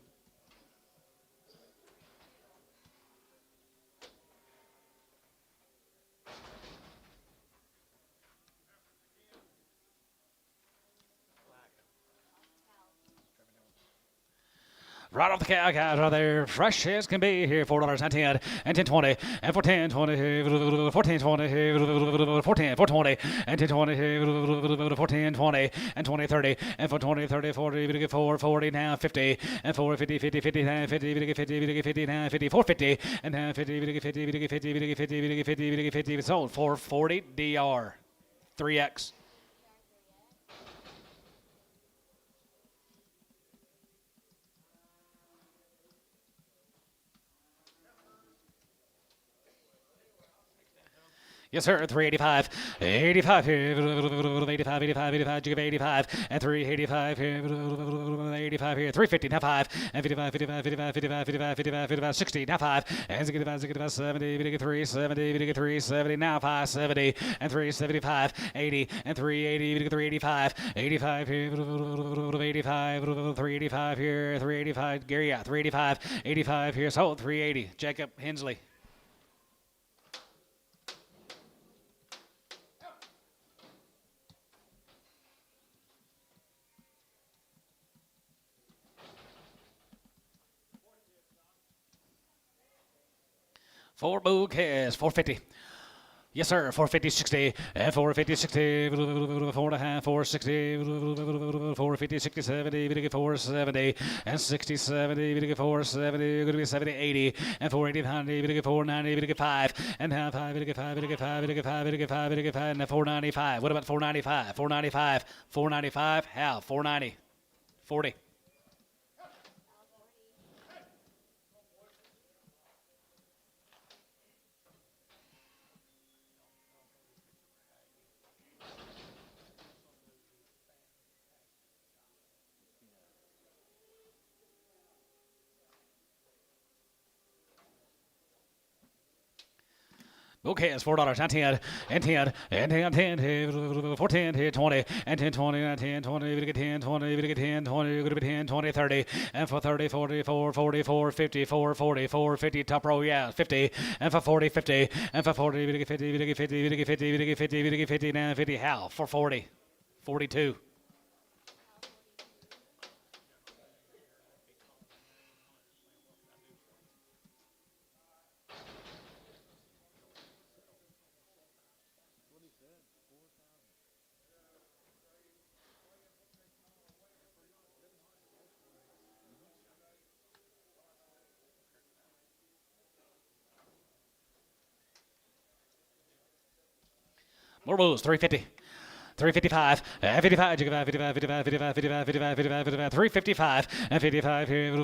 Right off the cow, guys, right there, fresh as can be here, $4 and 10, and 1020, and 410, 20, 14, 20, 410, 420, and 1020, 14, 20, and 20, 30, and 420, 30, 40, we get 440, now 50, and 450, 50, 50, now 50, we get 50, we get 50, now 50, 450, and now 50, we get 50, we get 50, we get 50, we get 50, we get 50, we sold, 440, DR, 3X. Yes, sir, 385, 85 here, 85, 85, 85, you give 85, and 385 here, 85 here, 350, now 5, and 55, 55, 55, 55, 55, 55, 55, 60, now 5, and 65, 70, we get 370, we get 370, now 570, and 375, 80, and 380, we get 385, 85 here, 85, 385 here, 385, Gary, yeah, 385, 85 here, so 380, Jacob Hensley. Four bouquets, 450. Yes, sir, 450, 60, and 450, 60, 4.5, 460, 450, 60, 70, we get 470, and 60, 70, we get 470, going to be 70, 80, and 480, 100, we get 490, we get 5, and now 5, we get 5, we get 5, we get 5, we get 5, we get 5, and 495. What about 495? 495, 495, how? 490, 40. Okay, it's $4. Now 10 and 10 and 10, 10, 4, 10, 20 and 10, 20 and 10, 20. We get 10, 20. We get 10, 20. We're gonna be 10, 20, 30 and for 30, 44, 44, 54, 44, 50. Top row, yeah, 50 and for 40, 50 and for 40. We get 50. We get 50. We get 50. We get 50. We get 50. Now 50. Hal for 40, 42. More bulls, 350. 355, 55, 55, 55, 55, 55, 55, 55, 55, 355, and 55 here,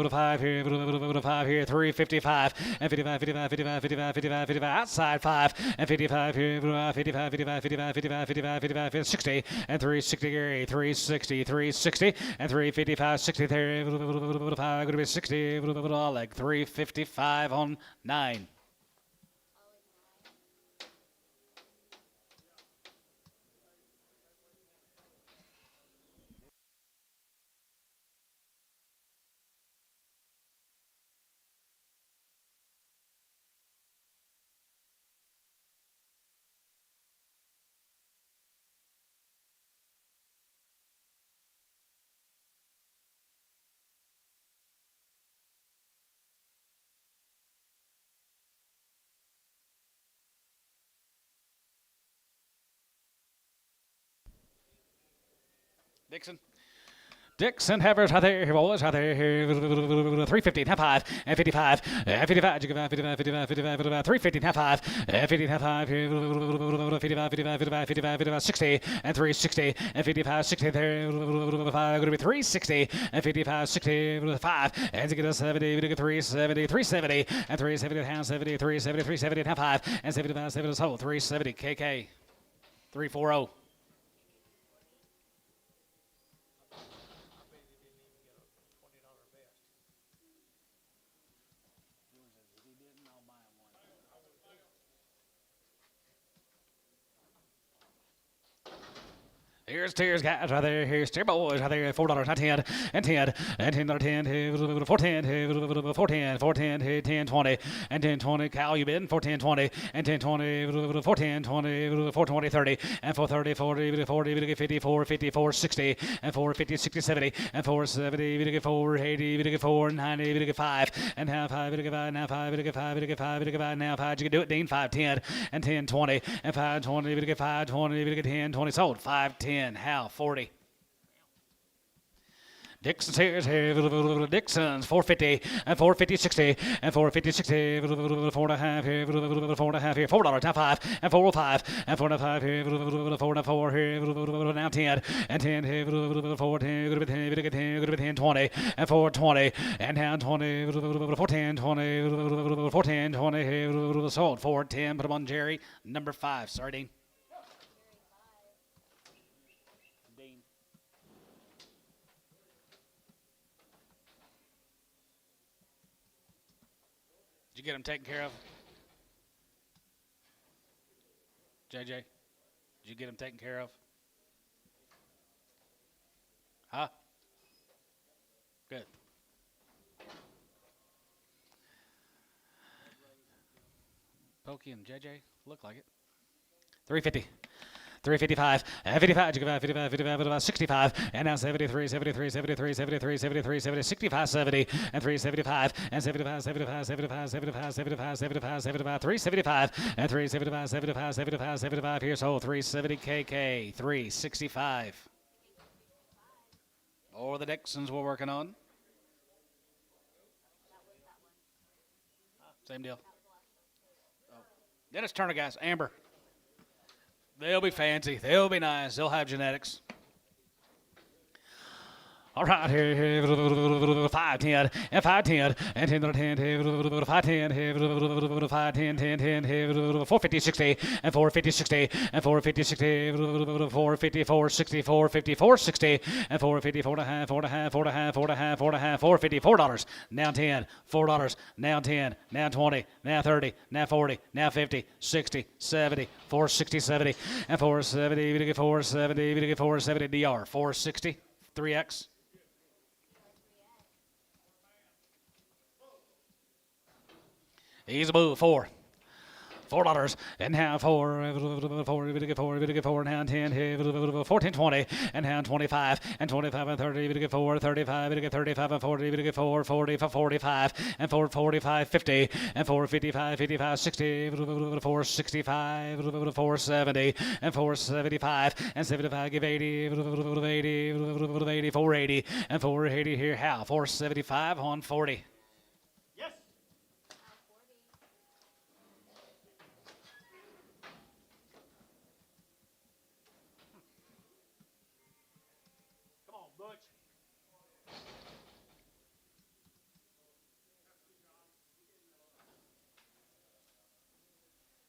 5 here, 5 here, 355, and 55, 55, 55, 55, 55, 55, outside 5, and 55 here, 55, 55, 55, 55, 55, 55, 60, and 360, Gary, 360, 360, and 355, 60 there, 5, going to be 60, like 355 on 9. Dixon Havers out there, boys out there, 350, half 5, and 55, and 55, 55, 55, 55, 55, 350, half 5, and 50, half 5, 55, 55, 55, 55, 55, 60, and 360, and 55, 60 there, 5, going to be 360, and 55, 60, 5, and to get a 70, we get 370, 370, and 370, half 70, 370, 370, half 5, and 75, 70, so 370, KK, 340. Here's Tears guys right there. Here's Tear boys right there. $4, not 10, and 10, and 10, 10, 410, 410, 410, 10, 20, and 10, 20. Cal, you bid 410, 20, and 10, 20, 410, 20, 420, 30, and 430, 40, 40, 50, 450, 60, and 450, 60, 70, and 470, 480, 490, 5, and half 5, 5, now 5, 5, 5, 5, now 5. You can do it, Dean. 5, 10, and 10, 20, and 5, 20, 5, 20, 10, 20. Sold. 5, 10. Hal, 40. Dixon's here, Dixon's 450, and 450, 60, and 450, 60, 4.5 here, 4.5 here, $4, now 5, and 405, and 4.5 here, 4.4 here, now 10, and 10 here, 410, going to be 10, going to be 10, 20, and 420, and now 20, 410, 20, 410, 20 here, sold, 410, put them on Jerry, number 5, sorry, Dean. Did you get them taken care of? JJ, did you get them taken care of? Huh? Good. Pokey and JJ look like it. 350. 355, 55, 55, 55, 55, 65, and now 73, 73, 73, 73, 73, 70, 65, 70, and 375, and 75, 75, 75, 75, 75, 75, 75, 375, and 375, 75, 75, 75, here, so 370 KK, 365. Or the Dixons we're working on. Same deal. Oh. Dennis Turner, guys, Amber. They'll be fancy. They'll be nice. They'll have genetics. All right, here, 5-10, and 5-10, and 10-10, 5-10, 5-10, 10-10, 450-60, and 450-60, and 450-60, 450-460, 450-460, and 450-4.5, 4.5, 4.5, 4.5, 4.5, 450, $4. Now 10, $4. Now 10, now 20, now 30, now 40, now 50, 60, 70, 460, 70, and 470, 470, 470 DR, 460, 3X. He's a move, $4. $4 and now four, now 10, 14, 20, and now 25, and 25 and 30, 4, 35, 35 and 40, 4, 40, 45, and 4, 45, 50, and 4, 55, 55, 60, 4, 65, 4, 70, and 4, 75, and 75, give 80, 80, 480, and 480 here, how? 475 on 40. Come on, Butch.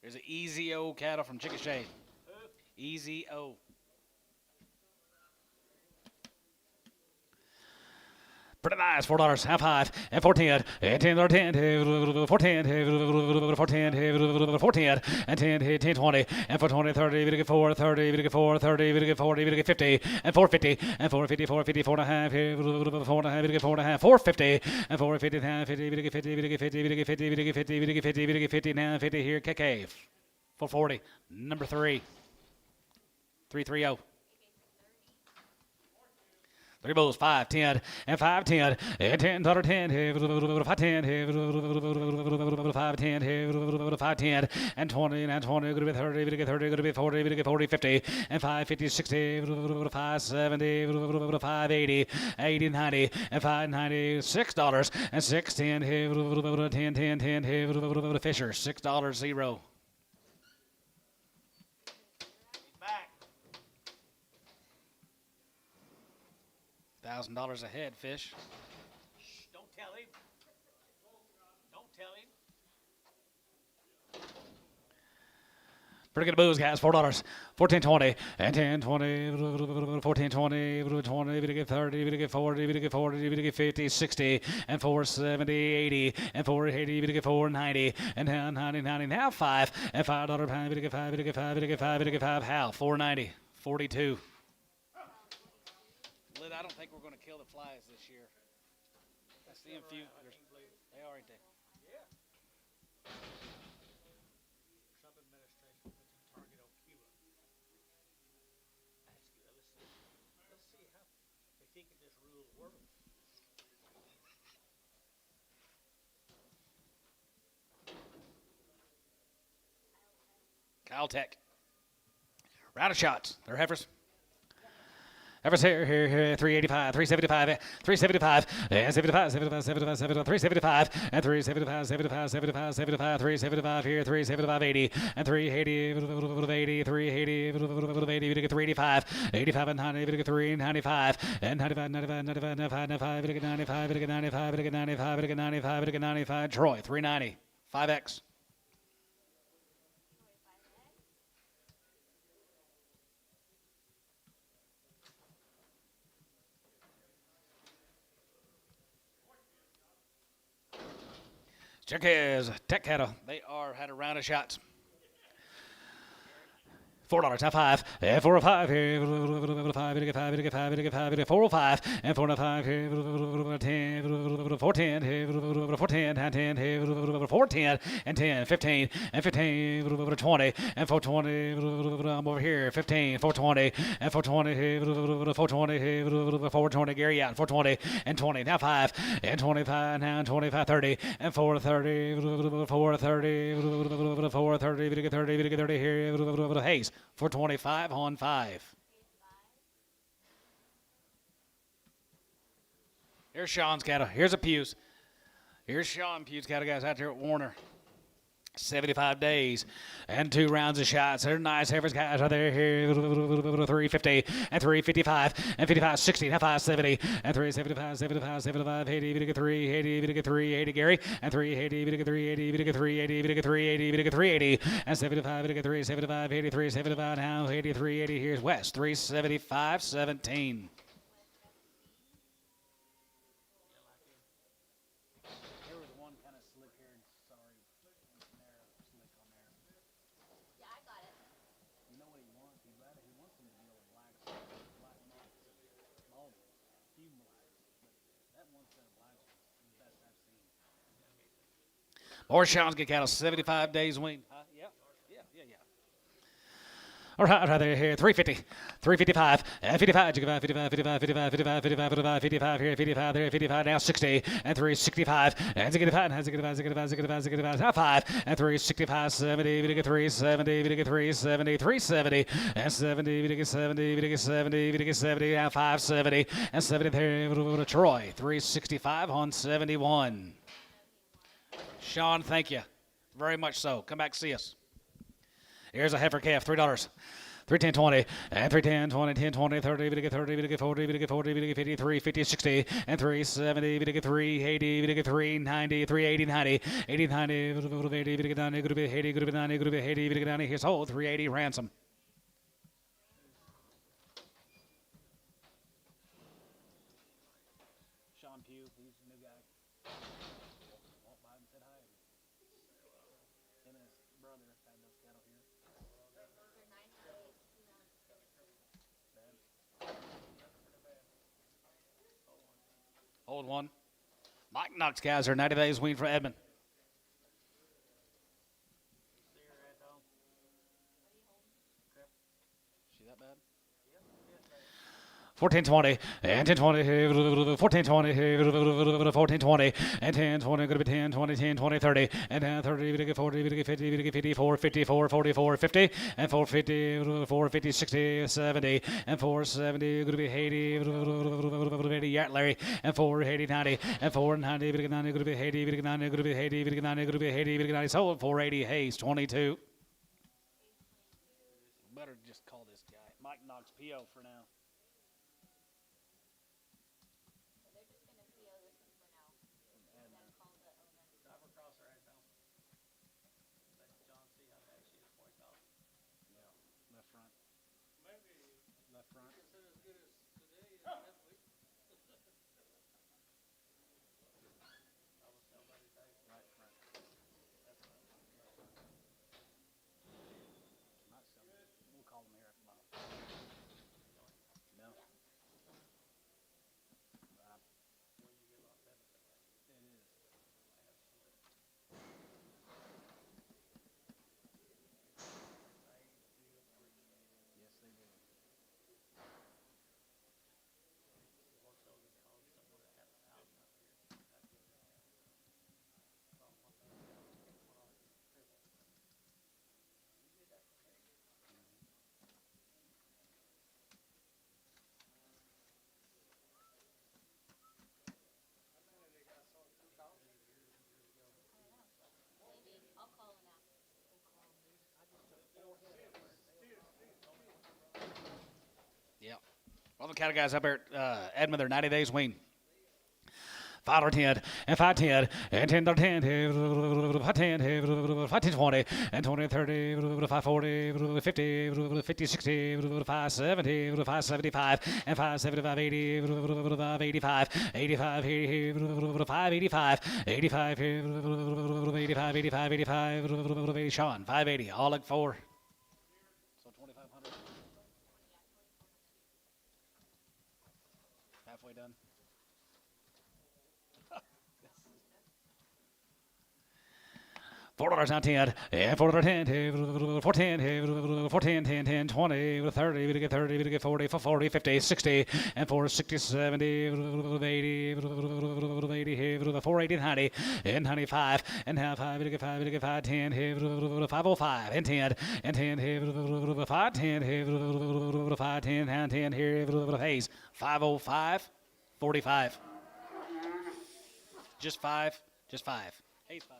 There's an Easy O cattle from Chickasha. Easy O. Pretty nice, $4, half five, and 410, and 10, 10, 410, 410, 410, and 10, 10, 20, and 420, 30, 4, 30, 4, 30, 40, 50, and 450, and 450, 450, 4.5, 4.5, 4.5, 450, and 450, 50, 50, 50, 50, 50, 50, 50, now 50 here, KK, 440, number 3, 330. 3 bulls, 5, 10, and 5, 10, and 10, 10, 5, 10, 5, 10, 5, 10, and 20, and 20, going to be 30, going to be 30, going to be 40, going to be 40, 50, and 5, 50, 60, 5, 70, 5, 80, 80, 90, and 5, 90, $6, and 6, 10, 10, 10, 10, Fisher, $6, 0. $1,000 a head, Fish. Shh, don't tell him. Don't tell him. Pretty good moves, guys. $4, 14, 20, and 10, 20, 14, 20, 20, we get 30, we get 40, we get 40, we get 50, 60, and 470, 80, and 480, we get 490, and now 90, 90, now 5, and $5 pound, we get 5, we get 5, we get 5, we get 5, how? 490, 42. Lid, I don't think we're going to kill the flies this year. I see them few. They are, ain't they? Trump administration put the target on Cuba. Let's see how if he can just rule the world. Caltech. Round of shots. They're heifers. Heifers here, 385, 375, 375, and 75, 75, 75, 75, 375, and 375, 75, 75, 75, 375 here, 375, 80, and 380, 80, 380, 80, we get 385, 85 and 90, we get 395, and 95, 95, 95, 95, 95, we get 95, we get 95, we get 95, we get 95, we get 95, Troy, 390, 5X. Check his tech cattle. They are had a round of shots. $4, now 5, and 4 or 5 here, 5, 5, 5, 4 or 5, and 4 and 5 here, 10, 410, 410, and 10, 410, and 10, 15, and 15, 20, and 420, I'm over here, 15, 420, and 420, 420, 420, Gary out, 420, and 20, now 5, and 25, now 25, 30, and 430, 430, 430, we get 30, we get 30 here, Hayes. 425 on 5. Here's Sean's cattle. Here's a Pew's. Here's Sean Pew's cattle, guys, out there at Warner. 75 days and 2 rounds of shots. They're nice average guys right there here. 350 and 355 and 55 60 and 570 and 375 75 75 80 80 3 80 80 3 80 Gary and 380 80 3 80 80 3 80 80 3 80 80 380 and 75 80 3 75 83 75 now 83 80 here's West 375 17. There was one kind of slick here. Sorry. Yeah, I got it. You know what he wants? He wants them to be able to black marks and small ones, few blacks. But that one set of blacks was the best I've seen. More Sean's get cattle, 75 days wean. Yeah. All right there, 350, 355, and 55, 55, 55, 55, 55, 55, 55, 55 here, 55 there, 55 now, 60, and 365, and 65, and 65, 65, 65, 65, now 5, and 365, 70, 370, 370, 370, and 70, 70, 70, 70, now 570, and 70 there, Troy, 365 on 71. Sean, thank you very much so. Come back see us. Here's a heifer calf, $3. 310 20 and 310 20 10 20 30 30 40 40 50 350 60 and 370 380 390 380 90 80 90 80 90 80 90 80 90 here's hold 380 ransom. Sean Pugh, he's a new guy. Walked by and said hi. Him and his brother had those cattle here. They're 9 days, 2 rounds. Hold one. Mike Knox guys are 90 days weaned for Edmund. See that bad? 1420 and 1020 1420 1420 and 1020 going to be 10 20 10 20 30 and 30 40 50 54 54 44 50 and 450 450 60 70 and 470 going to be 80 80 Larry and 480 90 and 490 90 going to be 80 90 going to be 80 90 going to be 80 90 sold 480 Hayes 22. Better just call this guy Mike Knox PO for now. They're just going to PO this one for now. And then call the owner. Drive across her head now. Let John see how bad she is before he calls. Yeah, left front. Maybe Left front. it's as good as today as that week. Right front. Not selling. We'll call them here at the bottom. No. It is. Yes, they do. Maybe. I'll call him now. Yeah. All the cattle guys up here at Edmund, they're 90 days wean. 5 or 10 and 5 10 and 10 or 10 5 10 5 10 20 and 20 30 5 40 50 50 60 5 70 5 75 and 5 75 80 5 85 85 5 85 85 85 85 85 80 Sean 580 all at 4. So 2,500. Halfway done. $4 on 10, and $4 10, 14, 14, 10, 10, 20, 30, we get 30, we get 40, 40, 50, 60, and 460, 70, 80, 480, 90, and 95, and half 5, we get 5, we get 5, 10, 505, and 10, and 10, 5, 10, 5, 10, and 10, here, Hayes, 505, 45. Just 5, just 5. Hayes 5.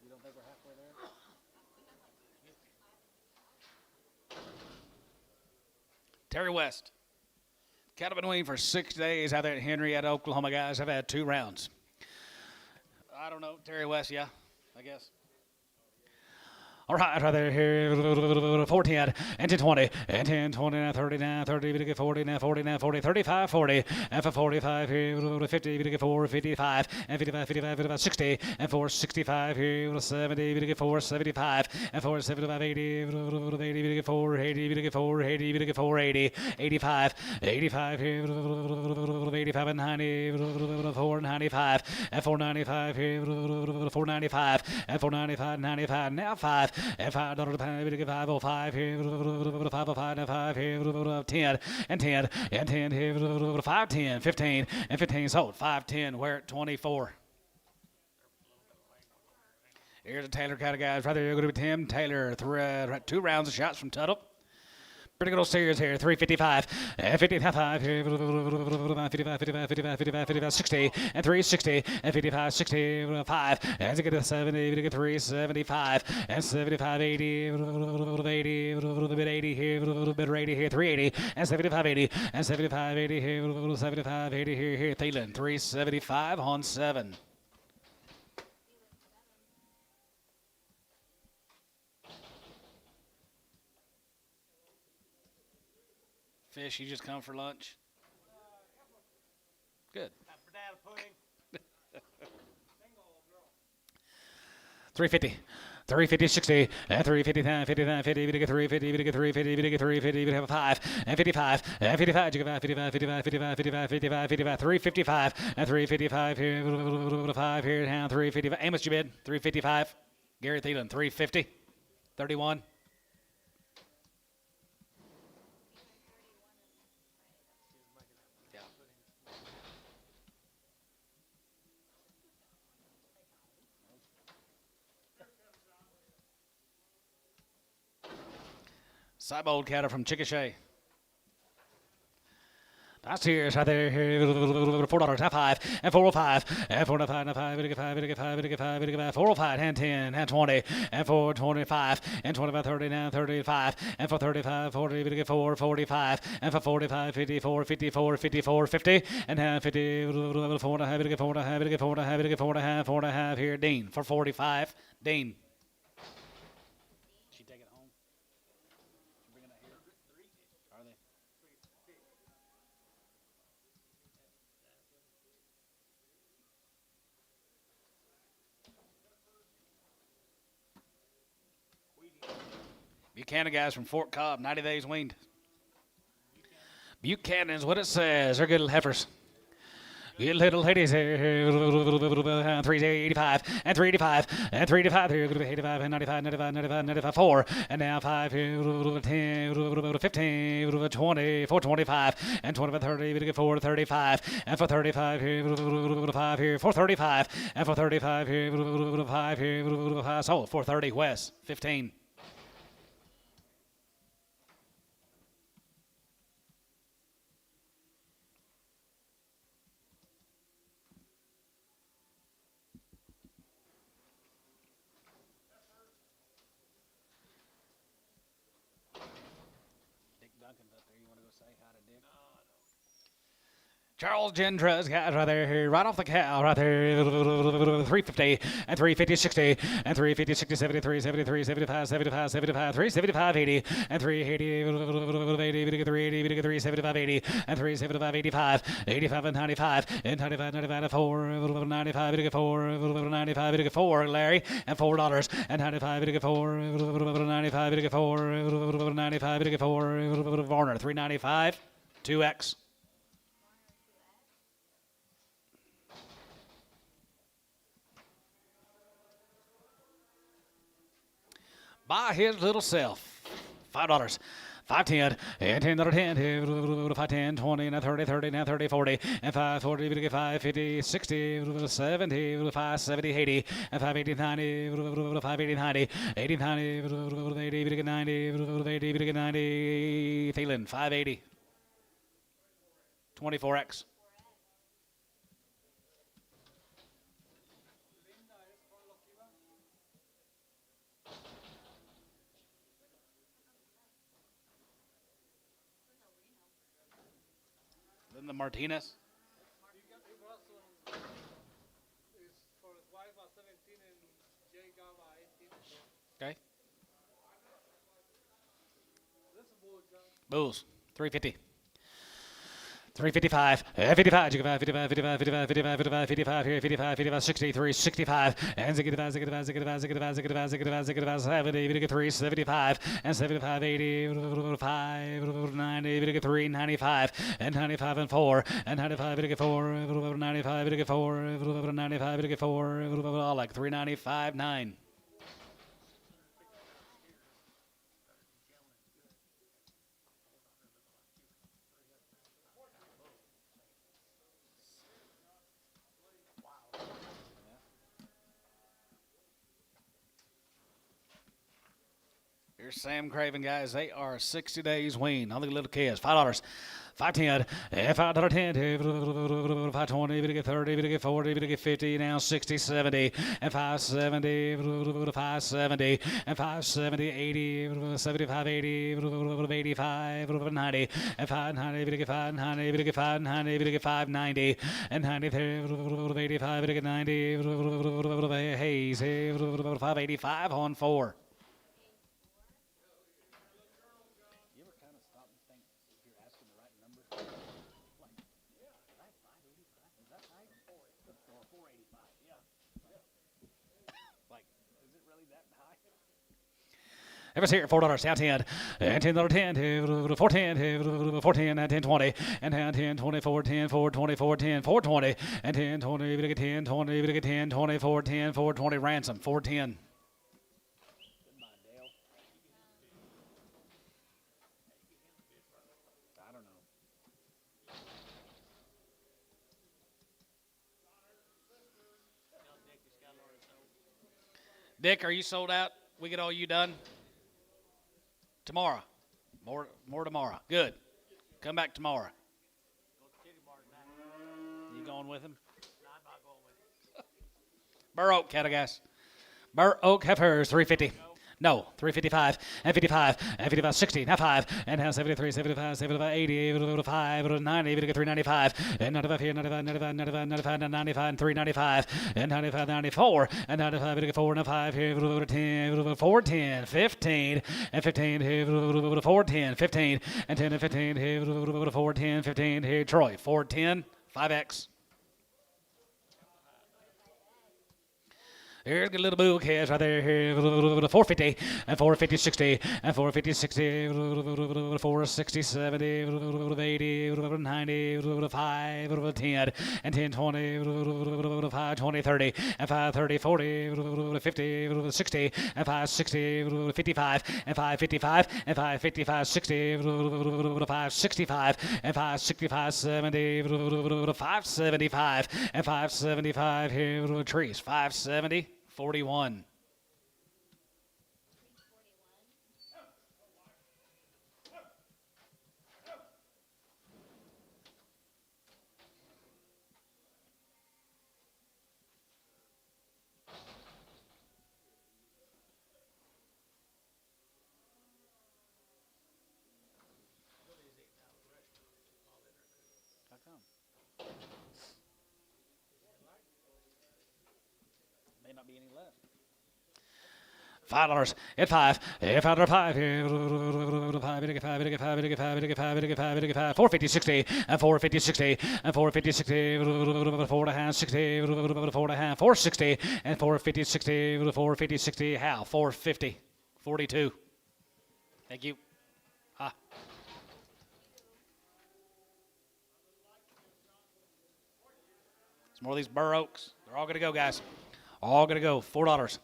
You don't think we're halfway there? Terry West. Cattle been waiting for 6 days out there at Henrietta, Oklahoma, guys. I've had 2 rounds. I don't know. Terry West, yeah, I guess. All right, right there, here, 14, and 20, and 10, 29, 39, 30, we get 40, now 40, now 40, 35, 40, and for 45, here, 50, we get 4, 55, and 55, 55, 55, 60, and 4, 65, here, 70, we get 4, 75, and 4, 75, 80, 80, we get 4, 80, we get 4, 80, we get 4, 80, 85, 85, here, 85, and 90, 495, and 495, here, 495, and 495, 95, now 5, and $5 to pound, we get 505 here, 505 and 5 here, 10 and 10 and 10 here, 510, 15 and 15 sold, 510. We're at 24. Here's a Taylor kind of guys right there. You're going to be Tim Taylor. 2 rounds of shots from Tuttle. Pretty good old series here, 355, and 55 here, 55, 55, 55, 55, 55, 60, and 360, and 55, 60, 5, and to get to 70, to get 375, and 75, 80, 80, a little bit 80 here, a little bit 80 here, 380, and 75, 80, and 75, 80 here, 75, 80 here, Thielen, 375 on 7. Fish, you just come for lunch? Good. 350. 350, 60, and 359, 59, 50, we get 350, we get 350, we get 350, we have a 5, and 55, and 55, you get 55, 55, 55, 55, 55, 55, 355, and 355 here, 5 here, down 355. Amos, you bid? 355. Gary Thielen, 350, 31. Cybold cattle from Chickasha. That's here, right there, $4, now 5, and 405, and 405, now 5, we get 5, we get 5, we get 5, we get 5, 405, and 10, and 20, and 425, and 25, 30, now 35, and for 35, 40, we get 4, 45, and for 45, 54, 54, 54, 50, and now 50, 4 and a half, we get 4 and a half, we get 4 and a half, we get 4 and a half, 4 and a half here, Dean, for 45, Dean. She take it home? She bringing that here? Are they? Buchanan guys from Fort Cobb, 90 days weaned. Buchanan is what it says. They're good little heifers. Good little ladies here. 385 and 385 and 385 here. 85 and 95, 95, 95, 95, 4. And now 5 here. 10, 15, 20, 425 and 25, 30. We get 4, 35 and for 35 here. 5 here. 435 and for 35 here. 5 here. 5 sold. 430 West. 15. Charles Gendras, guys, right there, here, right off the cow, right there, 350, and 350, 60, and 350, 60, 73, 73, 75, 75, 75, 375, 80, and 380, 80, 380, 375, 80, and 375, 85, 85, and 95, and 95, 95, 4, 95, 4, 95, 4, Larry, and $4, and 95, 4, 95, 4, 95, 4, Varner, 395, 2X. By his little self. $5. 510 and 10 another 10 5 10 20 now 30 30 now 30 40 and 5 40 to get 5 50 60 70 5 70 80 and 5 80 90 5 80 90 80 90 80 to get 90 80 to get 90 feeling 580 24x. Then the Martinez. He was is for his wife 17 and Jay Gava 18. Okay. This is bull, John. Bulls 350. 355, 55, 55, 55, 55, 55, 55, 55, here, 55, 55, 63, 65, and 65, 65, 65, 65, 65, 65, 65, 70, 3, 75, and 75, 80, 5, 90, 3, 95, and 95 and 4, and 95, 4, 95, 4, 95, 4, all like 395, 9. Here's Sam Craven, guys. They are 60 days wean. All the little kids. $5. 510, and $5.10, 520, we get 30, we get 40, we get 50, now 60, 70, and 570, 570, and 570, 80, 75, 80, 85, 90, and 590, we get 590, we get 590, we get 590, and 93, 85, we get 90, Hayes, 585 on 4. If it's here, $4, down 10, and $10, 10, 410, 410, and 10, 20, and 10, 24, 10, 4, 24, 10, 420, and 10, 20, we get 10, 20, we get 10, 24, 10, 420, ransom, 410. I don't know. Dick, are you sold out? We get all you done? Tomorrow. More tomorrow. Good. Come back tomorrow. You going with him? No, I'm not going with you. Burr Oak, cattle guys. Burr Oak heifers, 350. No, 355, and 55, and 55, 60, now 5, and now 73, 75, 75, 80, 85, 90, 395, and 95 here, 95, 95, 95, 95, 95, and 395, and 95, 94, and 95, 4, and 5 here, 10, 4, 10, 15, and 15 here, 4, 10, 15, and 10 and 15 here, 4, 10, 15 here, Troy, 4, 10, 5X. Here's a little bull calves right there. Here, 450 and 450, 60 and 450, 60, 460, 70, 80, 90, 5, 10 and 10, 20, 5, 20, 30 and 5, 30, 40, 50, 60 and 5, 60, 55 and 5, 55 and 5, 55, 60, 5, 65 and 5, 65, 70, 5, 75 and 5, 75 here, trees, 570. 41. How come? May not be any left. $5 at 5, $5, 5 here, 5, 450, 60, and 450, 60, and 450, 60, 4.5, 60, 4.5, 460, and 450, 60, 450, 60, how? 450, 42. Thank you. Ha. Some more of these Burr Oaks. They're all going to go, guys. All going to go. $4.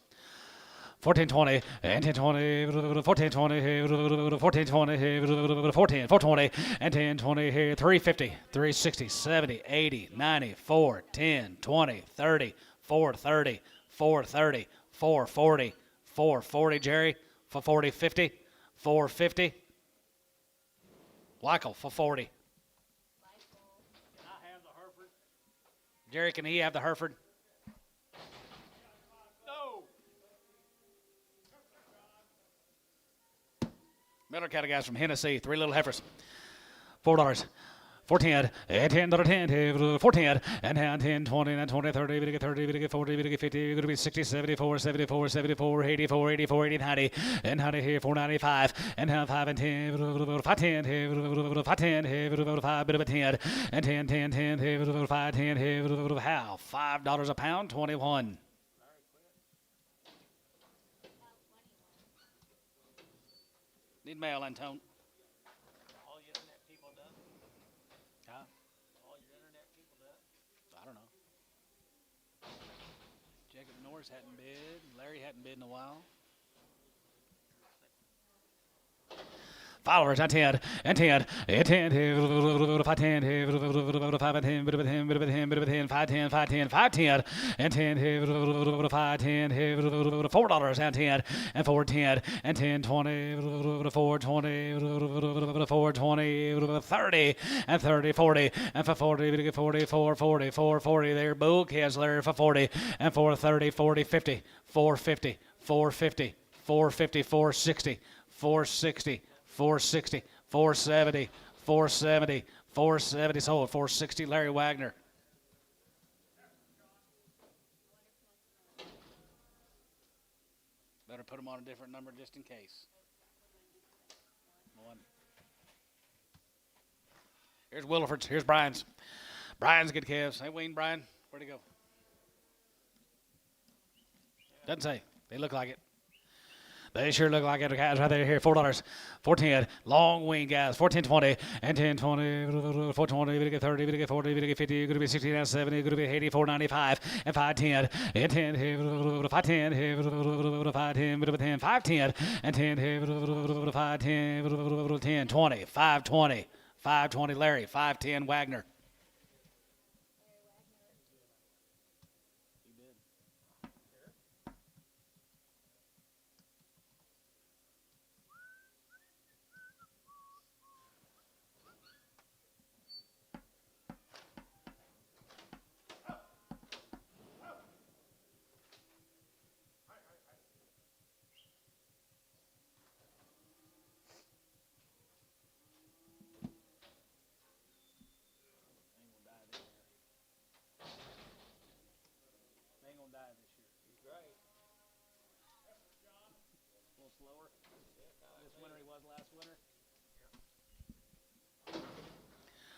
1420 and 1020 1420 1420 14 420 and 1020 here 350 360 70 80 90 410 20 30 430 430 440 440 Jerry for 40 50 450 Michael for 40 Jerry, can he have the Hereford? Miller County guys from Hennessy, 3 little heifers, $4. 410 and 10 10 410 and 10 20 and 20 30 we get 30 we get 40 we get 50 we're going to be 60 74 74 74 84 84 80 90 and 90 here 495 and 5 and 10 510 here 510 here 5 bit of a 10 and 10 10 10 here 5 10 here how $5 a pound 21 need mail Antone. All you internet people done? Huh? All your internet people done? I don't know. Jacob Norris hadn't bid. Larry hadn't bid in a while. Followers, 10 and 10 and 10 5 10 5 and 10 bit of 10 bit of 10 bit of 10 5 10 5 10 5 10 and 10 5 10 $4 and 10 and 4 10 and 10 20 4 20 4 20 30 and 30 40 and for 40 we get 40 4 40 4 40 there Bo Kessler for 40 and 4 30 40 50 450 450 450 460 460 460, 470, 470, 470 sold, 460 Larry Wagner. Better put them on a different number just in case. One. Here's Williford's. Here's Brian's. Brian's good calves. Hey, Wayne, Brian. Where'd he go? Doesn't say. They look like it. They sure look like it, guys, right there. Here, $4. 410, long wing, guys. 410 20 and 10 20, 420, we get 30, we get 40, we get 50, going to be 60 and 70, going to be 80, 495, and 510, and 10, 510, 510, 10, 510, and 10, 510, 10, 20, 520, 520 Larry, 510 Wagner.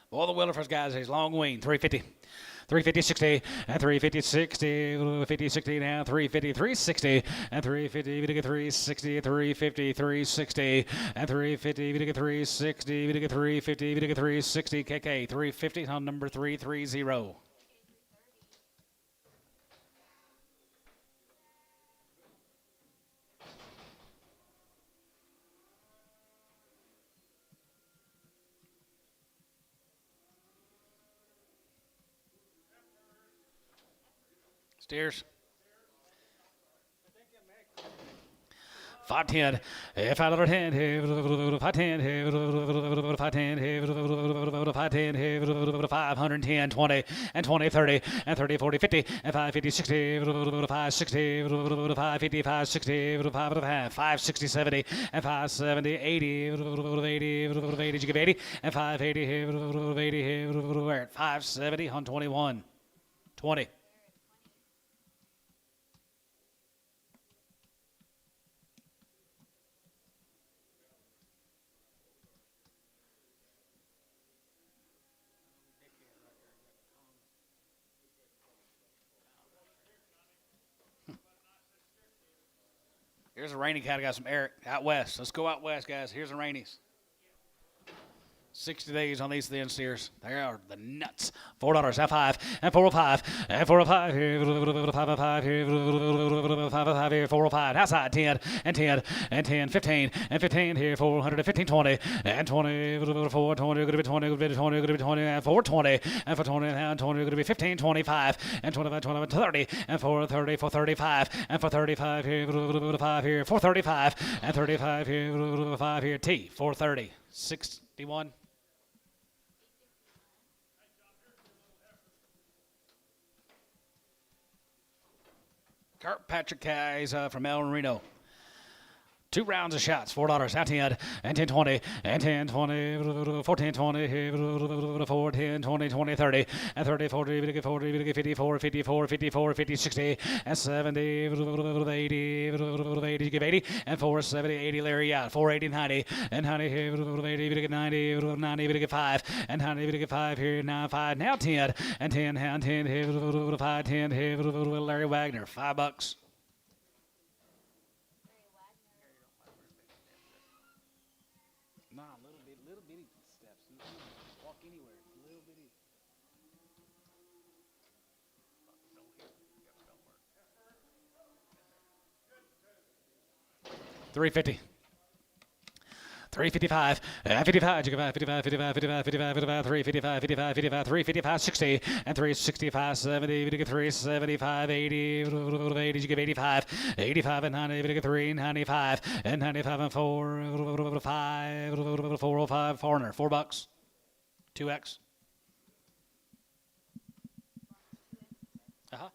All the Willifors guys, he's long wing, 350. 350, 60, and 350, 60, 50, 60 now, 350, 360, and 350, we get 360, 350, 360, and 350, we get 360, we get 350, we get 360, KK, 350 on number 330. Steers. 510, 510, 510, 510, 510, 20, and 20, 30, and 30, 40, 50, and 550, 60, 560, 550, 560, 560, 70, and 570, 80, 80, did you give 80, and 580, 80, we're at 570 on 21, 20. Here's a rainy cat. I got some Eric out west. Let's go out west, guys. Here's the rainies. 60 days on these thin steers. They are the nuts. $4 at 5 and 405 and 405 here, 505 here, 505 here, 405 outside 10 and 10 and 10, 15 and 15 here, 400 and 15, 20 and 20, 420, going to be 20, going to be 20, going to be 20 and 420 and 420 and 20, going to be 15, 25 and 25, 25, 30 and 430, 435 and 435 here, 5 here, 435 and 35 here, 5 here, T, 430, 61. Kirkpatrick Guys from Reno. 2 rounds of shots, $4 out 10 and 10, 20 and 10, 20, 14, 20, 4, 10, 20, 20, 30 and 30, 40, 40, 54, 54, 54, 50, 60 and 70, 80, 80, give 80 and 4, 70, 80, Larry out, 480, 90 and 90, 80, 90, 90, 5 and 90, 5 here, now 5, now 10 and 10, and 10, 5, 10, Larry Wagner, $5. Nah, little bitty steps. You can walk anywhere. Little bitty. 350. 355, 55, 55, 55, 55, 55, 55, 355, 55, 55, 355, 60, and 365, 70, 375, 80, 80, you give 85, 85 and 90, 3, 95, and 95 and 4, 5, 405, foreigner, $4, 2X. Uh-huh.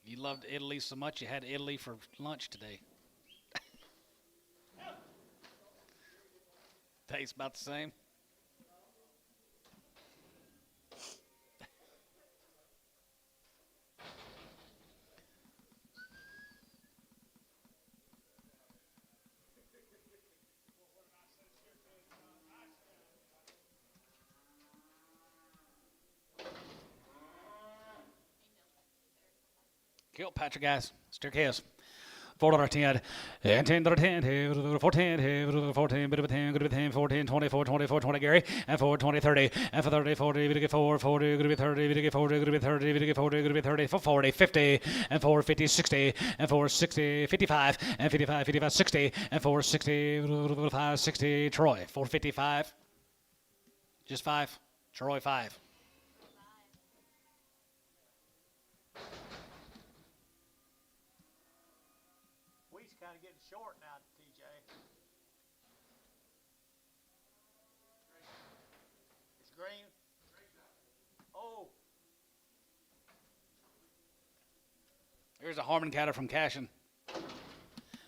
You loved Italy so much you had Italy for lunch today. Tastes about the same. Kilpatrick guys, steer chaos. $4 10 and 10 10 14 14 bit of 10 good 10 14 24 24 20 Gary and 4 20 30 and for 30 40 bit 4 40 good 30 bit 40 good 30 bit 40 good 30 for 40 50 and 4 50 60 and 4 60 55 and 55 55 60 and 4 60 5 60 Troy 455 just 5 Troy 5. Kind of getting short now, TJ. It's green. Oh. There's a Harmon cattle from Cashin.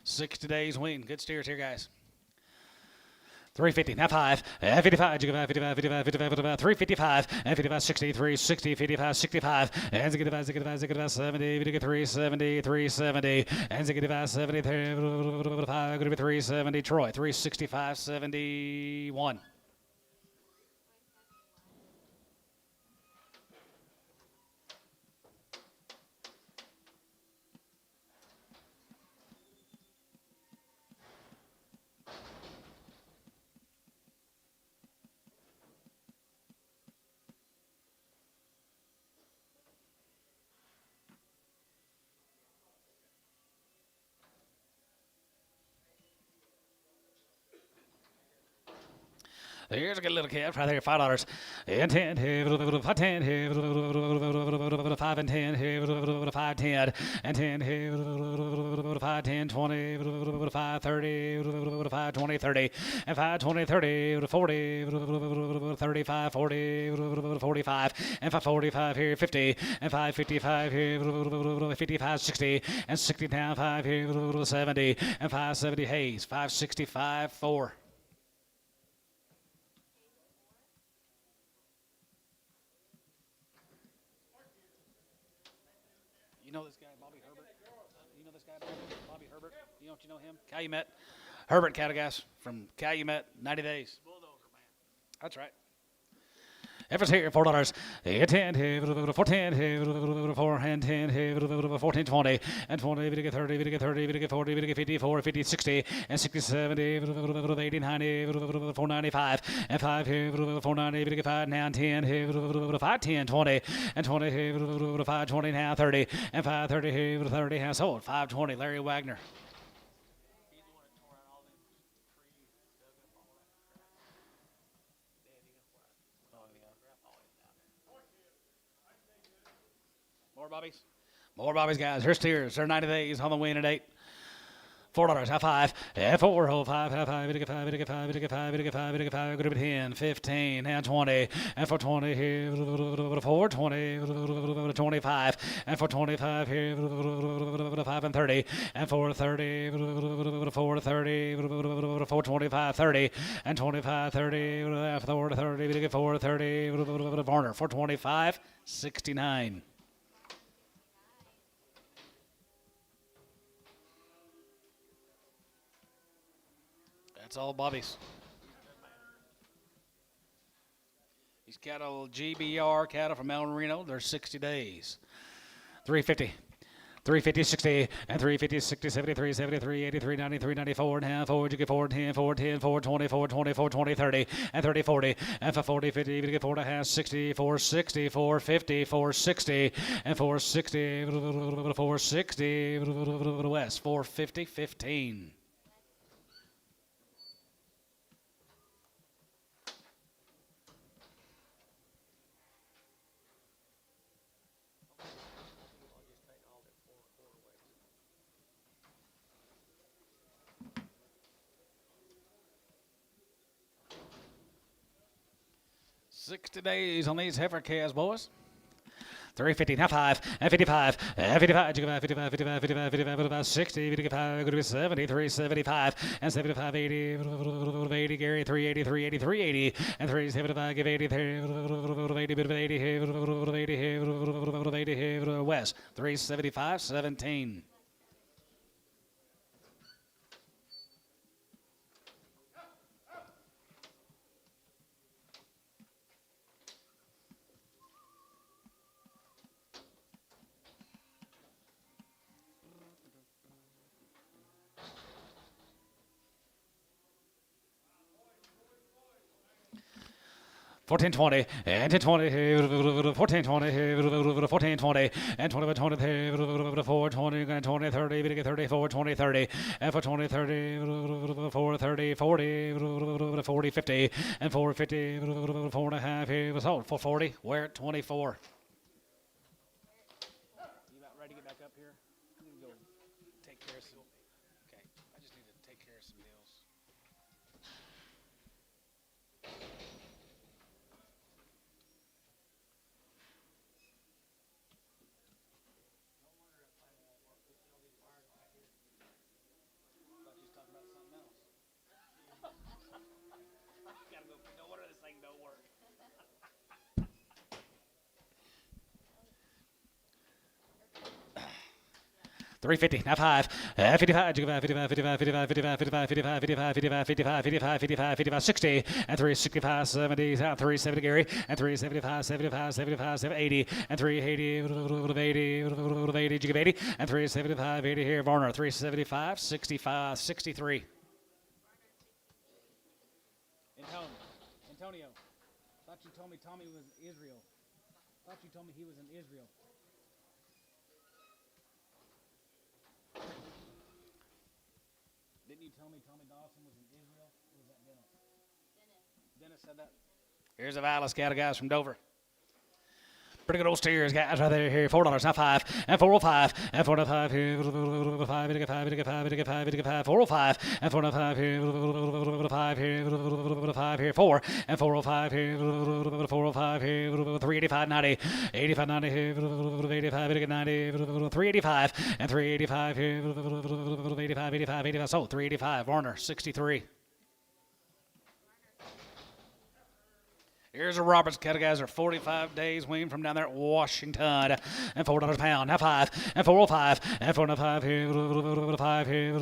60 days wean. Good steers here, guys. 350, now 5, and 55, 55, 55, 55, 55, 355, and 55, 60, 360, 55, 65, and 65, 65, 65, 70, 370, 370, and 65, 70, 370, Troy, 365, 71. Here's a good little calf right there, $5 and 10, 5 10, 5 and 10, 5 10 and 10, 5 10, 20, 5 30, 5 20, 30 and 5 20, 30, 40, 35, 40, 45 and 5 45 here, 50 and 5 55 here, 55 60 and 60 down 5 here, 70 and 5 70 Hayes, 565 4. You know this guy, Bobby Herbert? You know this guy, Bobby Herbert? You know him? Calumet. Herbert Cattlegas from Calumet, 90 days. Bulldozer, man. That's right. Efforts here, $4. 10, 14, 4 and 10, 14, 20, and 20, 30, 30, 40, 54, 50, 60, and 60, 70, 80, 90, 495, and 5 here, 490, 5, now 10, 5, 10, 20, and 20, 5, 20, now 30, and 5, 30, 30, has sold. 520, Larry Wagner. More bobbies. More bobbies, guys. Here's steers. They're 90 days on the win at 8. $4. High five. Four. Hold five. High five. Get 5. Get 5. Get 5. Get 5. Get 5. Go to 10. 15. And 20. And for 20 here. 420. 25. And for 25 here. 5 and 30. And for 30. 430. 425. 30. And 25. 30. 430. 430. Varner. 425. 69. That's all bobbies. These cattle, GBR cattle from Reno, they're 60 days. 350. 350, 60, and 350, 60, 73, 73, 83, 93, 94, and half, 4, you get 4, 10, 4, 10, 4, 20, 4, 20, 4, 20, 30, and 30, 40, and for 40, 50, you get 4 and a half, 60, 4, 60, 4, 50, 4, 60, and 4, 60, 4, 60, West, 4, 50, 15. $60 days on these heifer calves, boys. 350, now 5, and 55, and 55, 55, 55, 55, 55, 55, 60, 55, go to 73, 75, and 75, 80, 80, Gary, 380, 380, 380, and 375, give 80, 80, 80, 80, West, 375, 17. Fourteen 20 and 20, 14 20, 14 20, and 20 20, 4 20, and 20 30, 34 20 30, and for 20 30, 4 30, 40, 40 50, and 4 50, 4 and a half, here was sold. 440, we're at 24. You about ready to get back up here? I'm going to go take care of some. Okay, I just need to take care of some deals. Gotta go. No wonder this thing don't work. 350, now 5, 55, 55, 55, 55, 55, 55, 55, 55, 55, 55, 55, 55, 55, 60, and 365, 70, 370, Gary, and 375, 75, 75, 80, and 380, 80, you give 80, and 375, 80 here, Varner, 375, 65, 63. Antonio, thought you told me Tommy was in Israel. Thought you told me he was in Israel. Didn't you tell me Tommy Dawson was in Israel? Or was that Dennis? Dennis said that. Here's a Vallis cattle, guys, from Dover. Pretty good old steers, guys, right there. Here, $4, not 5, and 405, and 405 here, 5, 405, and 405 here, 5 here, 5 here, 4, and 405 here, 405 here, 385, 90, 85, 90 here, 85, 90, 385, and 385 here, 85, 85, 85, so 385, Warner, 63. Here's a Roberts cattle guys are 45 days weaned from down there at Washington. And $4 a pound. Now 5 and 405 and 405 here. 5 here.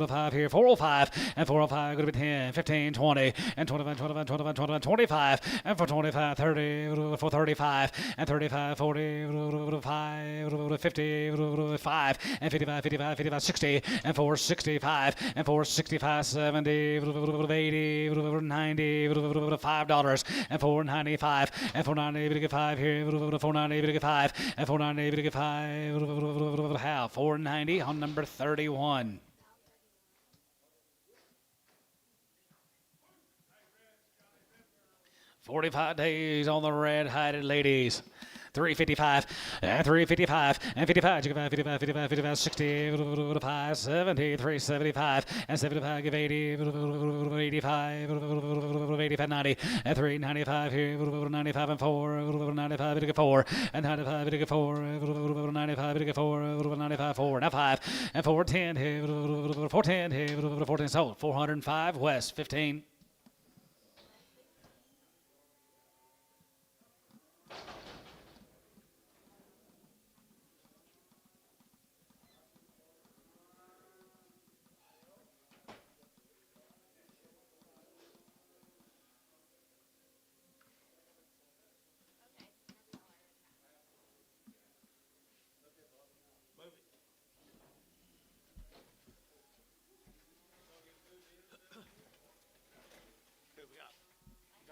5 here. 405 and 405. Going to be 10, 15, 20 and 25, 25, 25, 25, 25 and for 25, 30 for 35 and 35, 40, 5, 50, 5 and 55, 55, 55, 60 and 465 and 465, 70, 80, 90, $5 and 495 and 490 to get 5 here. 490 to get 5 and 490 to get 5. How? 490 on number 31. "45 days on the red-hided ladies." 355 and 355 and 55, 55, 55, 55, 60, 5, 70, 375 and 75, give 80, 85, 85, 90 and 395 here, 95 and 4, 95 to get 4 and 95 to get 4, 95 to get 4, 95 4, now 5 and 410 here, 410 here, 410 sold, 405 West 15.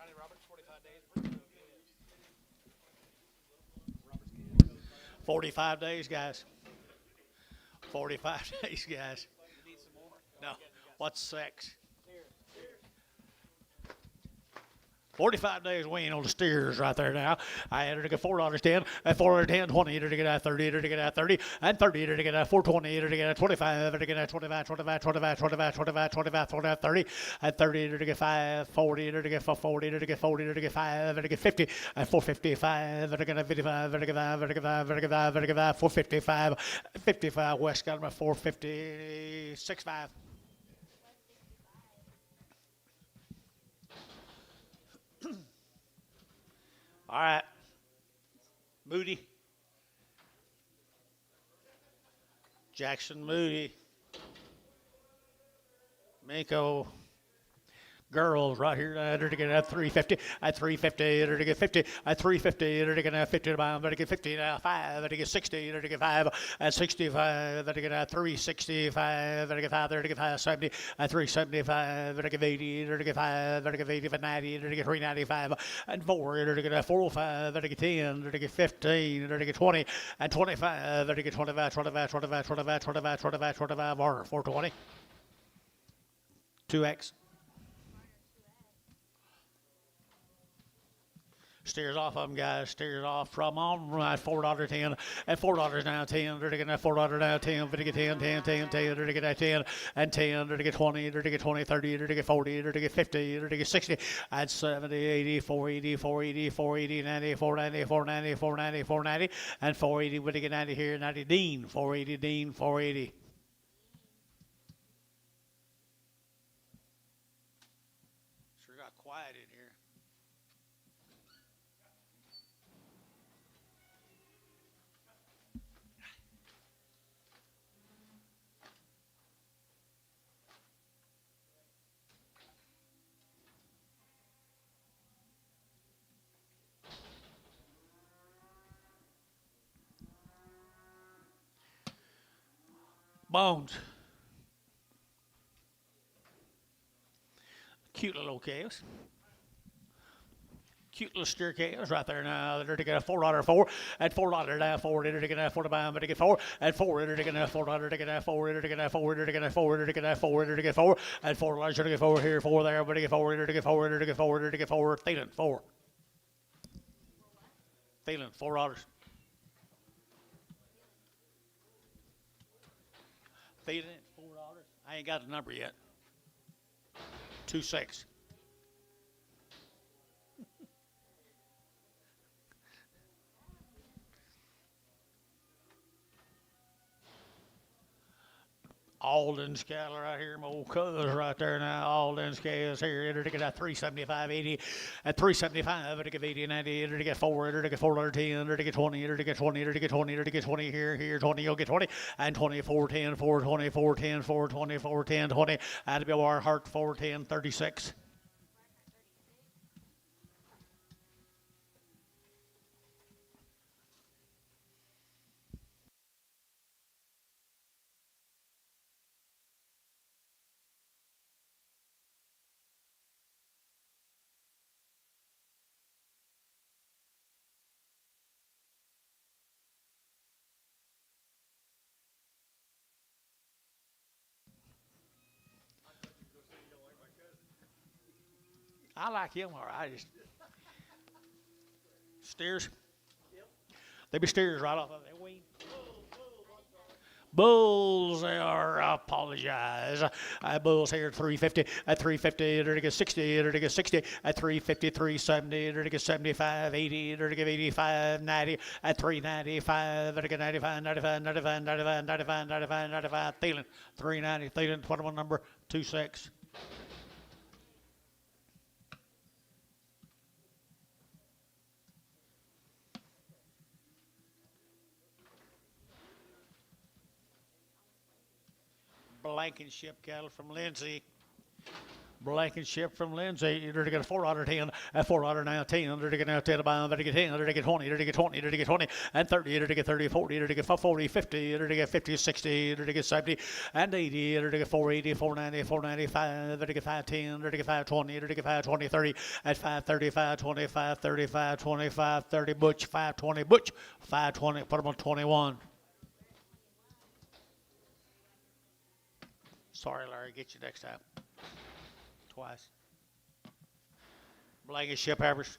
Johnny Roberts, 45 days. 45 days, guys. 45 days, guys. No. What's sex? 45 days wean on the steers right there now. I entered to get $4.10 and $4.10, 20 to get at 30 to get at 30 and 30 to get at 420 to get at 25 to get at 25, 25, 25, 25, 25, 25, 25, 30 and 30 to get 5, 40 to get 40 to get 40 to get 5 to get 50 and 455 to get 55 to get 5 to get 5 to get 5 to get 5, 455, 55 West got him at 456, 5. All right. Moody. Jackson Moody. Mako. Girls right here to get at 350, at 350, to get 50, at 350, to get at 50, to get 50, now 5, to get 60, to get 5, at 65, to get at 365, to get 5, to get 570, at 375, to get 80, to get 5, to get 80, 90, to get 395, and 4, to get 405, to get 10, to get 15, to get 20, and 25, to get 25, 25, 25, 25, 25, 25, 25, or 420. 2X. Steers off of them, guys. Steers off from them. Right, $4.10 and $4 now 10. They're to get that $4 now 10. To get 10, 10, 10, 10. They're to get that 10 and 10. They're to get 20. They're to get 20, 30. They're to get 40. They're to get 50. They're to get 60. At 70, 80, 480, 480, 480, 90, 490, 490, 490, 490, and 480. We're to get 90 here. 90 Dean. 480 Dean. 480. Sure got quiet in here. Bones. Cute little cows. Cute little steer cows right there now. They're to get a $4 and $4 now 4. They're to get a 45, but to get 4 and 4. They're to get a $4. To get a 4. They're to get a 4. They're to get a 4. They're to get a 4. They're to get 4 and $4. They're to get 4 here, 4 there, but to get 4. They're to get 4. They're to get 4. They're to get 4. Thielen 4. Thielen $4. Thielen $4. I ain't got the number yet. 2.6. Alden's cattle right here, my old cuz right there now. Alden's cows here. Enter to get at 375, 80, at 375, enter to get 80, 90, enter to get 4, enter to get 410, enter to get 20, enter to get 20, enter to get 20, enter to get 20 here, 20, you'll get 20, and 24, 10, 4, 24, 10, 4, 24, 10, 20, and be our heart 4, 10, 36. I like him, all right. Just steers. They be steers right off of that wing. Bulls, they are, I apologize. Bulls here at 350, at 350, enter to get 60, enter to get 60, at 350, 370, enter to get 75, 80, enter to get 85, 90, at 395, enter to get 95, 95, 95, 95, 95, 95, 95, Thielen, 390, Thielen, 21 number, 26. Blankenship cattle from Lindsay. Blankenship from Lindsay. You're to get a 410, a 410, you're to get now 10, about to get 10, you're to get 20, you're to get 20, you're to get 20, and 30, you're to get 30, 40, you're to get 40, 50, you're to get 50, 60, you're to get 70, and 80, you're to get 480, 490, 495, you're to get 510, you're to get 520, you're to get 520, 30, at 530, 525, 35, 25, 30, Butch, 520, Butch, 520, put them on 21. Sorry, Larry, get you next time. Twice. Blankenship Havers.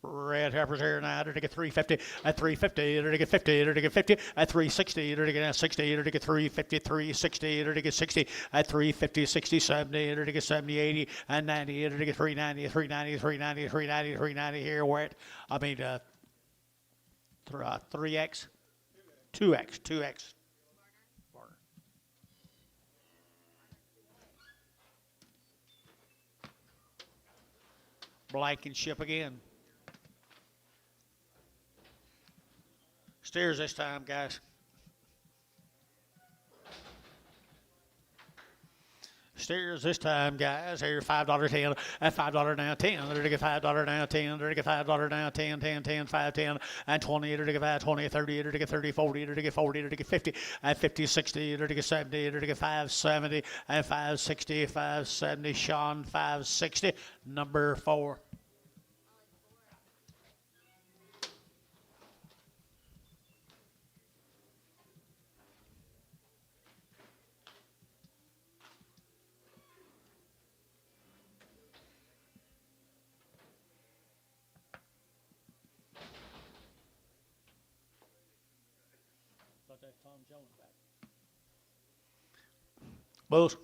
Red Heifers here now. They're to get 350 at 350. They're to get 50. They're to get 50 at 360. They're to get 60. They're to get 350, 360. They're to get 60 at 350, 60, 70. They're to get 70, 80, and 90. They're to get 390, 390, 390, 390, 390 here. Where it? I mean, 3X, 2X, 2X. Blankenship again. Steers this time, guys. Steers this time, guys. Here, $5.10 and $5 now 10. They're to get $5 now 10. They're to get $5 now 10, 10, 10, 5, 10, and 20. They're to get 5, 20, 30. They're to get 30, 40. They're to get 40. They're to get 50 and 50, 60. They're to get 70. They're to get 570 and 560, 570. Sean 560, number 4. Tom Jones back. Bulls.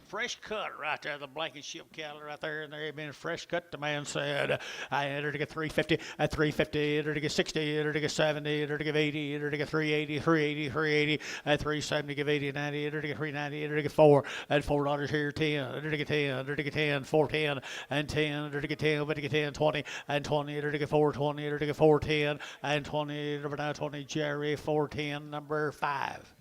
Fresh cut right there, the Blankenship cattle right there, and they've been fresh cut. The man said, I entered to get 350 at 350, entered to get 60, entered to get 70, entered to get 80, entered to get 380, 380, 380, at 370, give 80, 90, entered to get 390, entered to get 4, at $4 here, 10, entered to get 10, entered to get 10, 410, and 10, entered to get 10, entered to get 10, 20, and 20, entered to get 420, entered to get 410, and 20, number 920, Jerry, 410, number 5.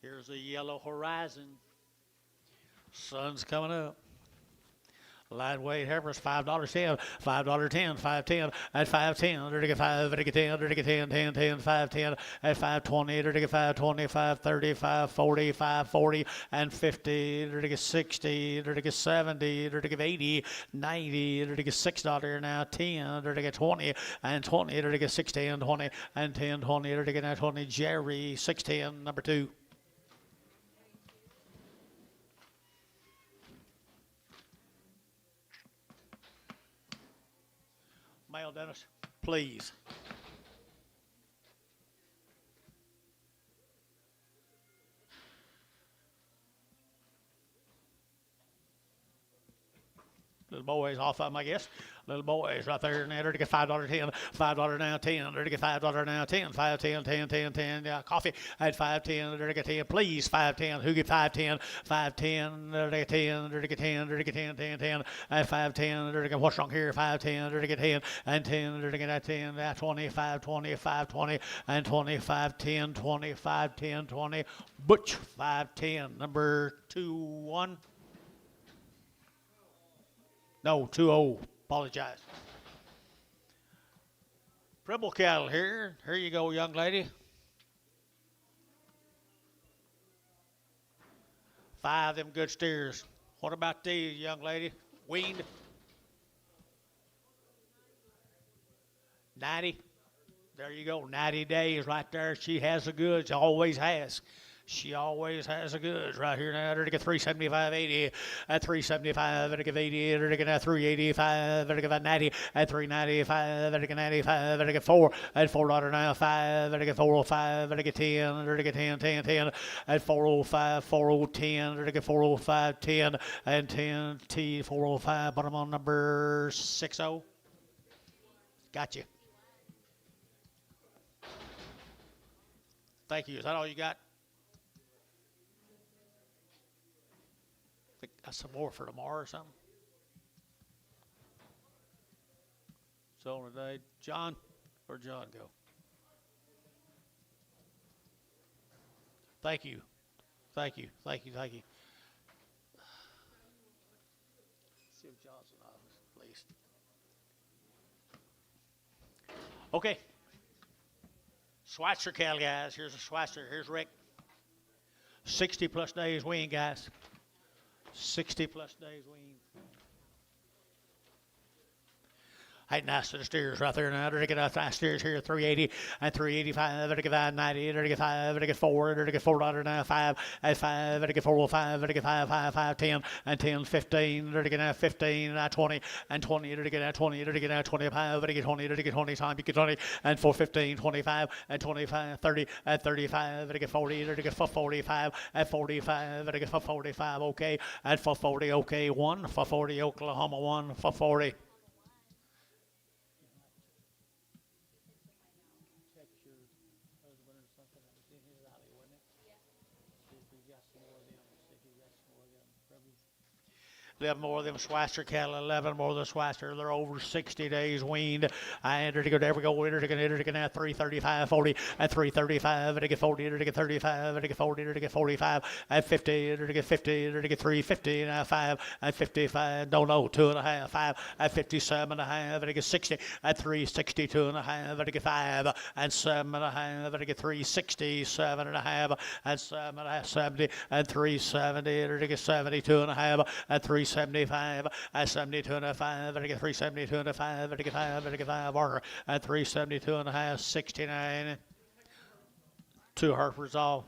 Here's the yellow horizon. Sun's coming up. Lightweight heifers, $5.10, $5.10, $5.10, at $5.10, they're to get 5, they're to get 10, they're to get 10, 10, 10, $5.10, at $5.20, they're to get 5.20, $5.30, $5.40, $5.40, and $50, they're to get 60, they're to get 70, they're to get 80, 90, they're to get $6 now, 10, they're to get 20, and 20, they're to get 610, 20, and 10, 20, they're to get now 20, Jerry, 610, number 2. Male Dennis, please. Little boys off of them, I guess. Little boys right there, and they're to get $5.10, $5 now 10, they're to get $5 now 10, 5 10 10 10 10. Yeah, coffee at 5.10, they're to get 10, please 5.10. Who get 5.10? 5.10, they're to get 10, they're to get 10, they're to get 10, 10 10. At 5.10, they're to get what's wrong here? 5.10, they're to get 10, and 10, they're to get at 10, at 25, 25, 20, and 25, 10, 25, 10, 20. Butch 5.10, number 2-1. No, 2-0. Apologize. Pribble cattle here. Here you go, young lady. 5 of them good steers. What about these, young lady? Weaned? 90. There you go. 90 days right there. She has the goods. Always has. She always has the goods right here now. They're to get 375.80 at 375. They're to get 80. They're to get 385. They're to get 90 at 395. They're to get 95. They're to get 4 at $4 now 5. They're to get 405. They're to get 10. They're to get 10, 10, 10 at 405. 4010. They're to get 405, 10 and 10 T 405. Bottom on number 60. Got you. Thank you. Is that all you got? Got some more for tomorrow or something? So today, John, where'd John go? Thank you. Thank you. Thank you. Thank you. See if John's in office, please. Okay. Schweitzer cattle, guys. Here's a Schweitzer. Here's Rick. 60 plus days wean, guys. 60 plus days wean. Hey, nice to the steers right there now. They're to get nice steers here, 380 and 385. They're to get 590. They're to get 5. They're to get 4. They're to get $4 now 5 at 5. They're to get 405. They're to get 5, 5, 5, 10 and 10, 15. They're to get 15 and 20 and 20. They're to get 20. They're to get 25. They're to get 20. They're to get 20 time. You get 20 and 415, 25 and 25, 30 at 35. They're to get 40. They're to get 45 at 45. They're to get 45. Okay, at 440. Okay, 1 440. Oklahoma 1 440. Eleven more of them Schweitzer cattle, 11 more of the Schweitzer. They're over 60 days weaned. I entered to go, there we go, enter to get now 335, 40, at 335, enter to get 40, enter to get 35, enter to get 40, enter to get 45, at 50, enter to get 50, enter to get 350, now 5, at 55, don't know, 2.5, 5, at 57.5, enter to get 60, at 362.5, enter to get 5, and 7.5, enter to get 367.5, and 7.5, 70, and 370, enter to get 72.5, at 375, at 72.5, enter to get 372.5, enter to get 5, enter to get 5, Barker, at 372.5, 69, 2 Harper's off.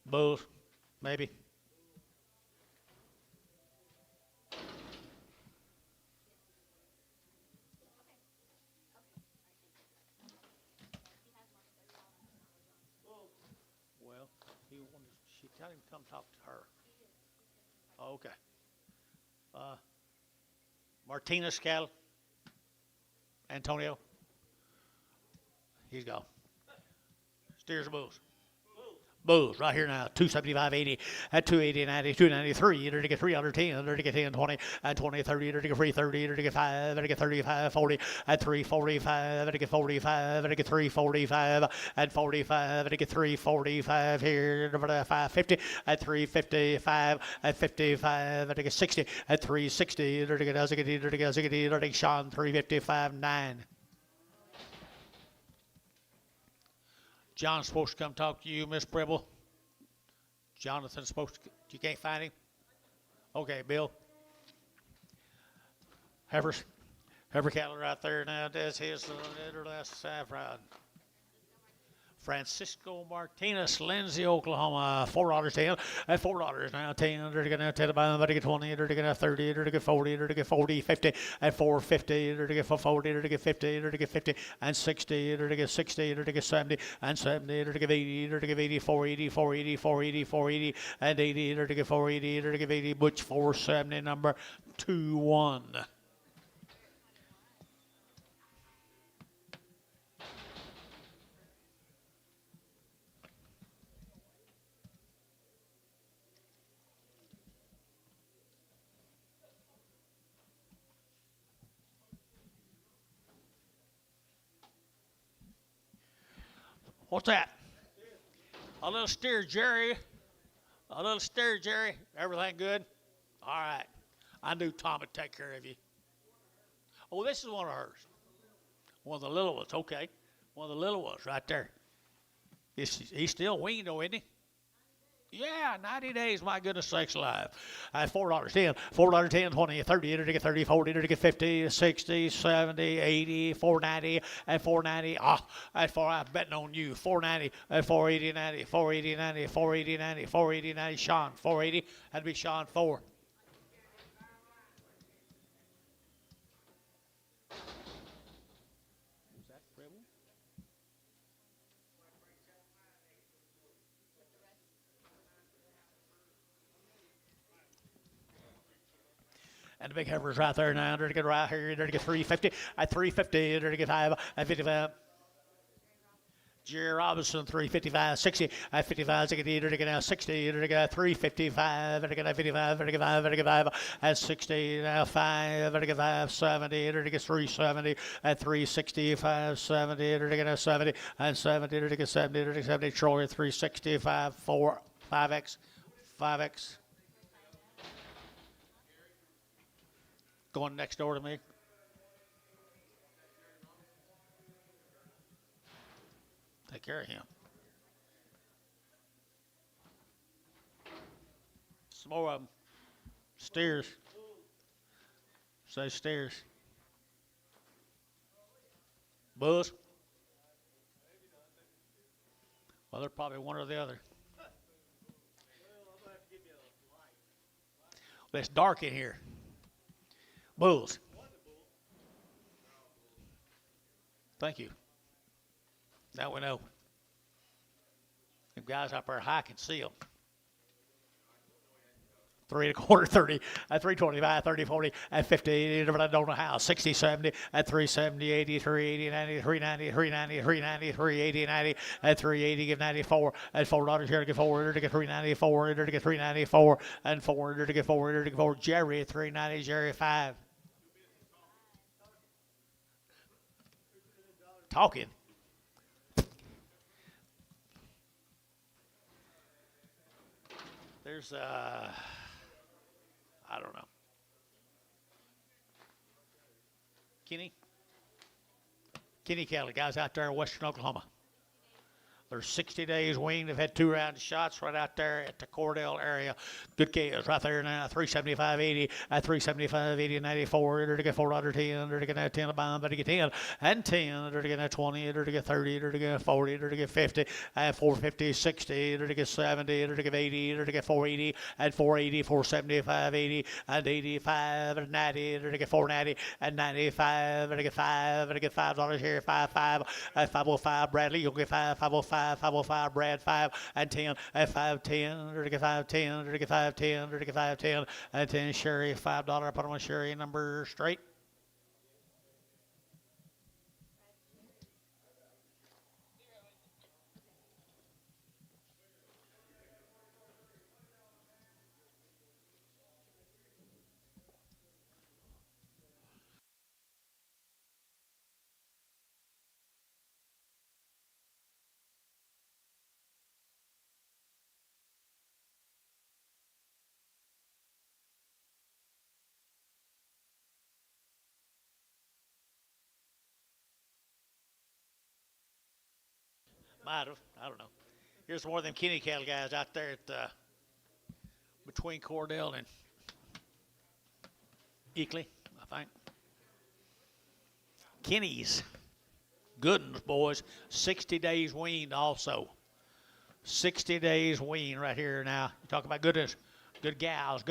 Bulls, maybe. Well, she tell him to come talk to her. Okay. Martinez cattle. Antonio. He's gone. Steers or bulls? Bulls right here now, 275.80 at 280.90, 293. Enter to get 310. Enter to get 10, 20 at 20, 30. Enter to get 330. Enter to get 5. Enter to get 35, 40 at 345. Enter to get 45. Enter to get 345 at 45. Enter to get 345 here. Over to 550 at 355 at 55. Enter to get 60 at 360. Enter to get Uzziggity. Enter to get Uzziggity. Enter to get Sean 355.9. John's supposed to come talk to you, Miss Pribble. Jonathan's supposed to. You can't find him? Okay, Bill. Heifer cattle right there now. That's his little last saffron. Francisco Martinez, Lindsay, Oklahoma, $4.10, at $4 now, 10, they're going to 10 about, they're going to 20, they're going to 30, they're going to 40, they're going to 40, 50, at $4.50, they're going to 40, they're going to 50, they're going to 50, and 60, they're going to 60, they're going to 70, and 70, they're going to 80, they're going to 80, 480, 480, 480, 480, and 80, they're going to 480, they're going to 80, Butch 470, number 2-1. What's that? A little steer, Jerry. A little steer, Jerry. Everything good? All right. I knew Tom would take care of you. Oh, this is one of hers. One of the little ones. Okay. One of the little ones right there. He's still weaned, though, isn't he? Yeah, 90 days, my goodness sakes alive. $4.10, $4.10, 20, 30, to get 30, 40, to get 50, 60, 70, 80, 490, and 490. I'm betting on you. 490, at 480, 90, 480, 90, 480, 90, 480, 90. Sean, 480. That'd be Sean 4. And the big heifers right there now. They're to get right here. They're to get 350. At 350, they're to get 5 at 55. Jerry Robinson, 355, 60 at 55. They get to get now 60. They're to get 355. They're to get 55. They're to get 5. They're to get 5 at 60. Now 5. They're to get 5, 70. They're to get 370 at 365, 70. They're to get 70 and 70. They're to get 70. They're to get 70. Troy, 365, 4, 5X, 5X. Going next door to me. Take care of him. Some more of them. Steers. Say steers. Bulls. Well, they're probably one or the other. Well, it's dark in here. Bulls. Thank you. Now we know. Them guys up there high can see them. 3 1/4, 30, at 325, 30, 40, at 50, I don't know how, 60, 70, at 370, 80, 380, 90, 390, 390, 390, 380, 90, at 380, give 94, at $4 here to get 4, to get 394, to get 394, and 4, to get 4, to get 4, Jerry, 390, Jerry, 5. Talking. There's I don't know. Kenny cattle, guys out there in western Oklahoma. They're 60 days weaned. They've had 2 round shots right out there at the Cordell area. Good calves right there now. 375.80 at 375.80 94. They're to get $4.10. They're to get 10 a bomb. They're to get 10 and 10. They're to get 20. They're to get 30. They're to get 40. They're to get 50 at 450, 60. They're to get 70. They're to get 80. They're to get 480 at 480, 475, 80 and 85 and 90. They're to get 490 and 95. They're to get 5. They're to get $5 here. 5 at 505. Bradley, you'll get 505. 505, Brad, 5 and 10 at 510, or to get 510, or to get 510, or to get 510 at 10. Sherry, $5. Put on Sherry number straight. Might have. I don't know. Here's one of them Kenny cattle guys out there at between Cordell and Eakley, I think. Kenny's. Goodness, boys. 60 days weaned also. 60 days wean right here now. You talk about goodness. Good gals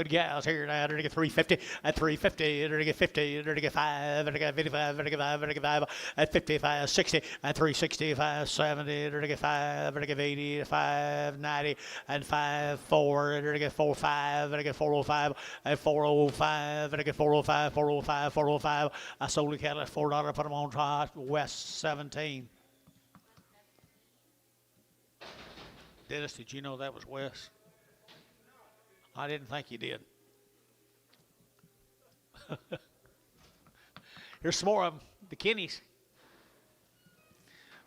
here now. They're to get 350 at 350. They're to get 50. They're to get 5. They're to get 55. They're to get 5. They're to get 5 at 55, 60 at 365, 70. They're to get 5. They're to get 80, 5, 90 and 5, 4. They're to get 4, 5. They're to get 405 at 405. They're to get 405, 405, 405. I sold the cattle at $4. Put them on top. West 17. Dennis, did you know that was Wes? I didn't think you did. Here's some more of them, the Kinneys.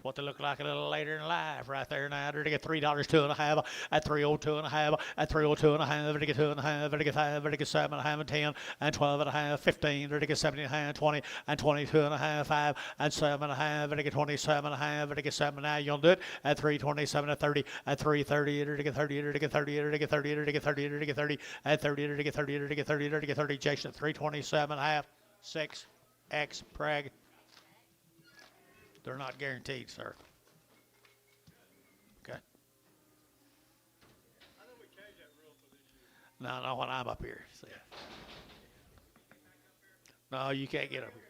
What they look like a little later in life right there now. They're to get $3, 2.5 at 302.5 at 302.5. They're to get 2.5. They're to get 5. They're to get 7.5 and 10 and 12.5, 15. They're to get 17.5, 20 and 22.5, 5 and 7.5. They're to get 27.5. They're to get 7. Now you'll do it at 327 at 30 at 330. They're to get 30. They're to get 30. They're to get 30. They're to get 30. They're to get 30 at 30. They're to get 30. They're to get 30. They're to get 30. Jason at 327.5. 6 X Prague. They're not guaranteed, sir. Okay. I know we changed that rule for this year. No, not when I'm up here. See. No, you can't get up here.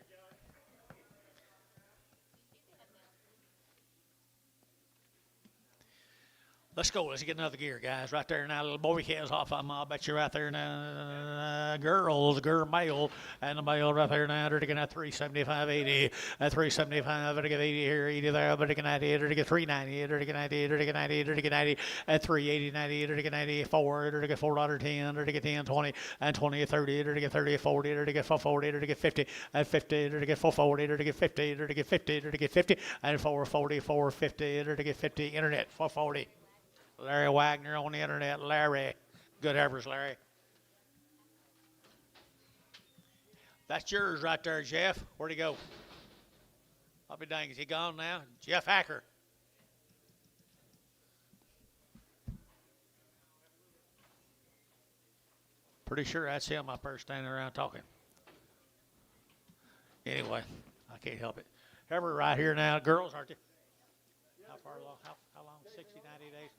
Let's go. Let's get another gear, guys. Right there now, little boy calves off. I'll bet you right there now. Girls, girl, male, and the male right there now. They're getting at 375, 80, at 375. They're getting 80 here, 80 there. They're getting 90. They're getting 390. They're getting 90. They're getting 90. They're getting 90 at 380, 90. They're getting 94. They're getting $4.10. They're getting 10, 20, and 20 at 30. They're getting 30 at 40. They're getting 440. They're getting 50 at 50. They're getting 440. They're getting 50. They're getting 50. They're getting 50 and 440, 450. They're getting 50. Internet 440. Larry Wagner on the internet. Larry. Good efforts, Larry. That's yours right there, Jeff. Where'd he go? I'll be dang. Is he gone now? Jeff Hacker. Pretty sure that's him up there standing around talking. Anyway, I can't help it. However, right here now, girls, aren't you? How far along? How long? 60, 90 days?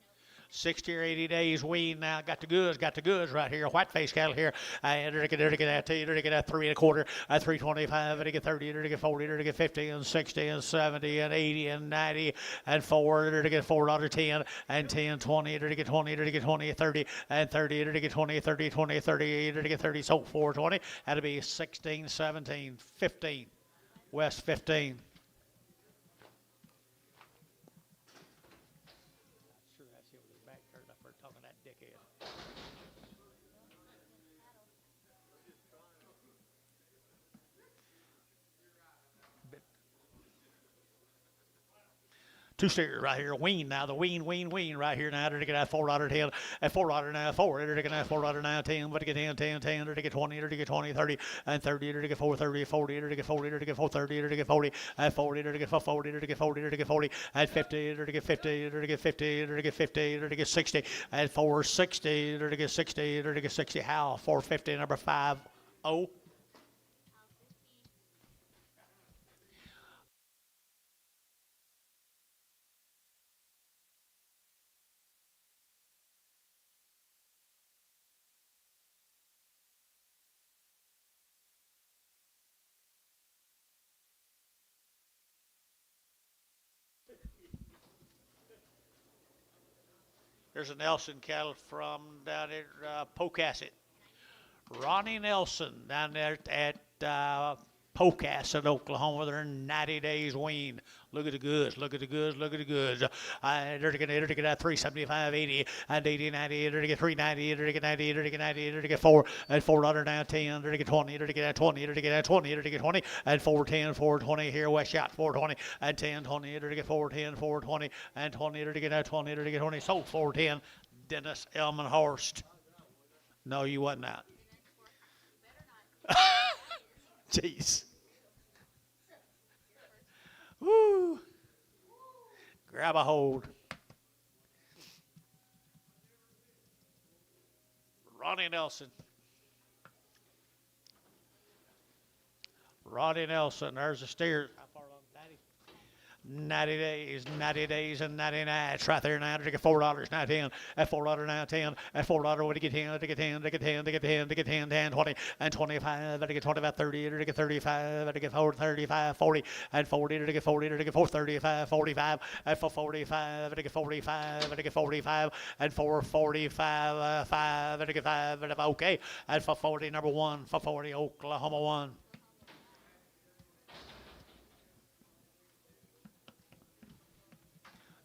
60 or 80 days wean now. Got the goods right here. Whiteface cattle here. And they're to get that 2, they're to get that 3 1/4, at 325, they're to get 30, they're to get 40, they're to get 50 and 60 and 70 and 80 and 90 and 4, they're to get $4.10 and 10, 20, they're to get 20, they're to get 20, 30 and 30, they're to get 20, 30, 20, 30, they're to get 30, so 420. That'll be 16, 17, 15. West 15. Two steers right here. Wean now. The wean right here now. They're to get that $4.10 at $4 now. 4. They're to get that $4 now. 10. But to get 10, 10, 10. They're to get 20. They're to get 20, 30 and 30. They're to get 430, 40. They're to get 40. They're to get 430. They're to get 40 at 40. They're to get 440. They're to get 40. They're to get 40 at 50. They're to get 50. They're to get 50. They're to get 50. They're to get 60 at 460. They're to get 60. They're to get 60. How? 450. Number 50. There's a Nelson cattle from down at Pocasset. Ronnie Nelson down there at Pocasset, Oklahoma. They're 90 days wean. Look at the goods. Look at the goods. Look at the goods. They're to get that 375, 80 and 80, 90. They're to get 390. They're to get 90. They're to get 90. They're to get 4 at $4 now. 10. They're to get 20. They're to get that 20. They're to get that 20. They're to get 20 at 410, 420 here. West shot 420 and 10, 20. They're to get 410, 420 and 20. They're to get that 20. They're to get 20. So 410. Dennis Elmenhorst. No, you wasn't out. Jeez. Woo. Grab a hold. Ronnie Nelson. Ronnie Nelson. There's the steers. How far along, Daddy? 90 days and 90 nights right there now. To get $4 now 10 at $4 now 10 at $4 when you get 10 to get 10 to get 10 to get 10 to get 10 10 20 and 25 to get 25 30 to get 35 to get 4 35 40 and 40 to get 40 to get 4 35 45 and 445 to get 45 to get 45 and 445 5 to get 5 and okay and 440 number 1 440 Oklahoma 1.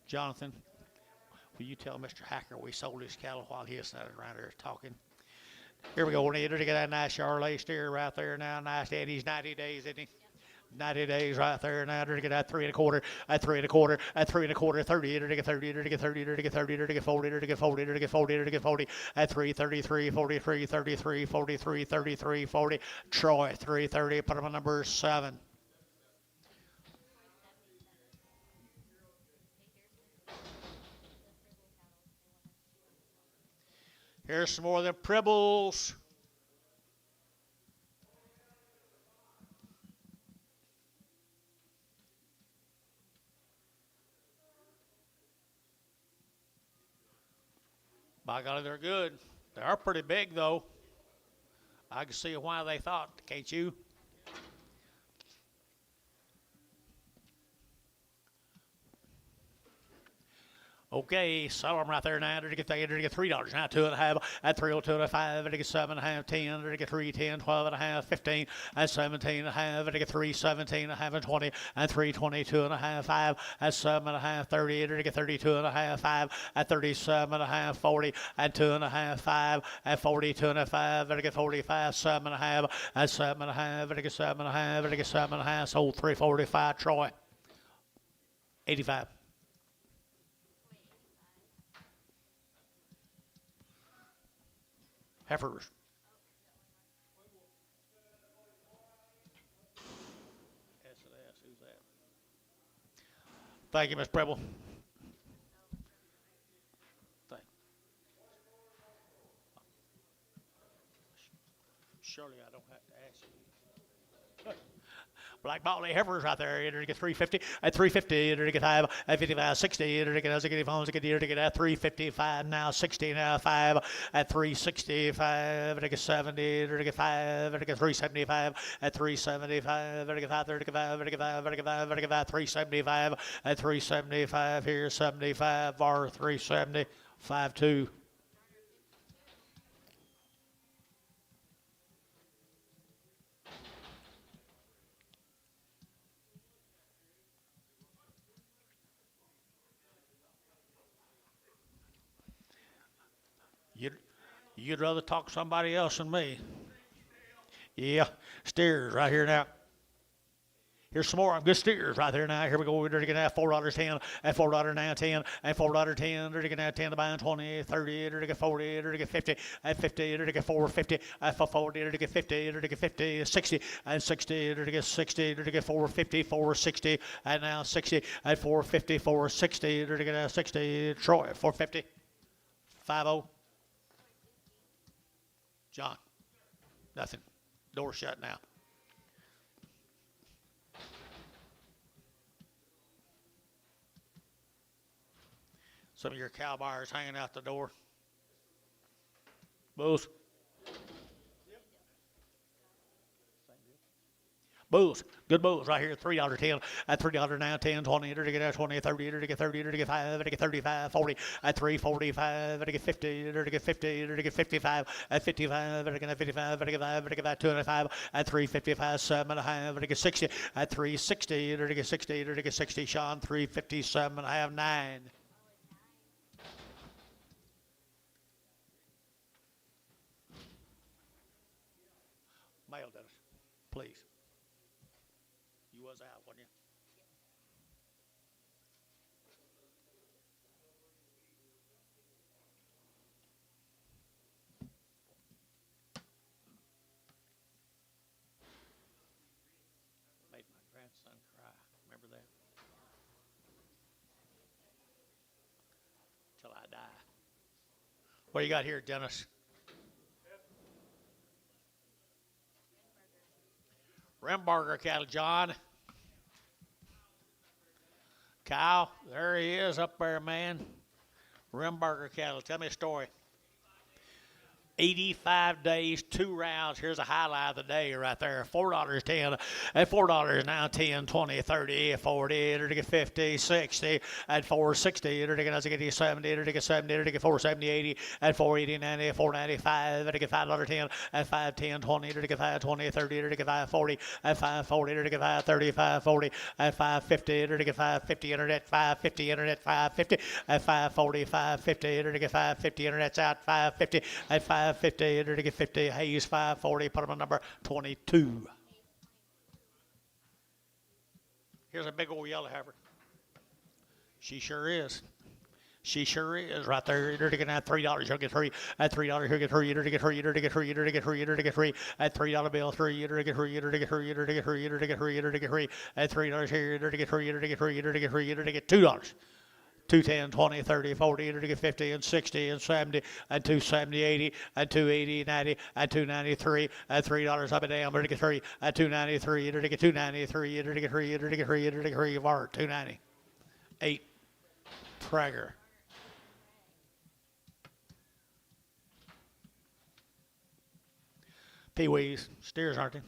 Jonathan, will you tell Mr. Hacker we sold his cattle while he's sitting around there talking? Here we go, Nita, to get that nice Charolais steer right there now. Nice, and he's 90 days, isn't he? 90 days right there now to get that 3 1/4, at 3 1/4, at 3 1/4, 30, to get 30, to get 30, to get 30, to get 40, to get 40, to get 40, to get 40, at 3 33, 43, 33, 43, 33, 40. Troy, 330, put him on number 7. Here's some more of them Pribbles. By golly, they're good. They are pretty big, though. I can see why they thought, can't you? Okay, sell them right there now. To get $3 now, 2.5 at 302.5, to get 7.5, 10, to get 3, 10, 12.5, 15, and 17.5, to get 3, 17.5, and 20, and 3, 22.5, 5, at 7.5, 30, to get 32.5, 5, at 37.5, 40, and 2.5, 5, at 42.5, to get 45, 7.5, at 7.5, to get 7.5, to get 7.5, sold 345, Troy, 85. Heifers. S&S, who's that? Thank you, Miss Preble. Surely I don't have to ask you. Black Motley heifers right there. To get 350 at 350. To get 5 at 55, 60. To get phones. To get at 355 now 60 now 5 at 365. To get 70. To get 5 to get 375 at 375. To get 5 to get 5 to get 5 to get 5 to get 5 375 at 375 here 75 bar 370 52. You'd rather talk to somebody else than me. Yeah, steers right here now. Here's some more good steers right there now. Here we go. We're going to get that $4.10 at $4 now 10 and $4.10. We're going to get that 10 to buy 20, 30, to get 40, to get 50 at 50, to get 450 at 40, to get 50, to get 50, 60 and 60, to get 60, to get 450, 460 and now 60 at 450, 460, to get 60. Troy 450, 50. John, nothing. Door shut now. Some of your cow buyers hanging out the door. Bulls. Bulls, good bulls right here, $3.10 at $3 now, 10, 20, to get 20, 30, to get 30, to get 5, to get 35, 40 at 345, to get 50, to get 50, to get 55 at 55, to get 55, to get 5, to get 205 at 355, 7.5, to get 60 at 360, to get 60, to get 60, Sean, 357, I have 9. Mail, Dennis, please. You was out, wasn't you? Made my grandson cry. Remember that? Till I die. What do you got here, Dennis? Rembarger cattle, John. Kyle, there he is up there, man. Rimburger cattle. Tell me a story. 85 days, 2 rounds. Here's a highlight of the day right there. $4.10 and $4 now 10, 20, 30, 40, 50, 60 and 460, 70, 70, 470, 80 and 480, 90, 495, $5.10 and 510, 20, 520, 30, 540 and 540, 530, 40 and 550, 550 internet, 550 internet, 550 and 540, 550, 550 internet's out, 550 and 550, 50, Hayes 540, put him on number 22. Here's a big old yellow heifer. She sure is. She sure is right there. You're to get at $3. You'll get free. At $3, you'll get free. You're to get free. You're to get free. You're to get free. You're to get free. At $3 bill, 3. You're to get free. You're to get free. You're to get free. You're to get free. You're to get free. At $3 here. You're to get free. You're to get free. You're to get free. You're to get $2. 210, 20, 30, 40, to get 50 and 60 and 70 and 270, 80 and 280, 90 and 293 and $3 up and down. We're to get 3 at 293. You're to get 293. You're to get 3. You're to get 3. You're to get 3. VAR 290. 8. Prager. Pee-wees. Steers, aren't they?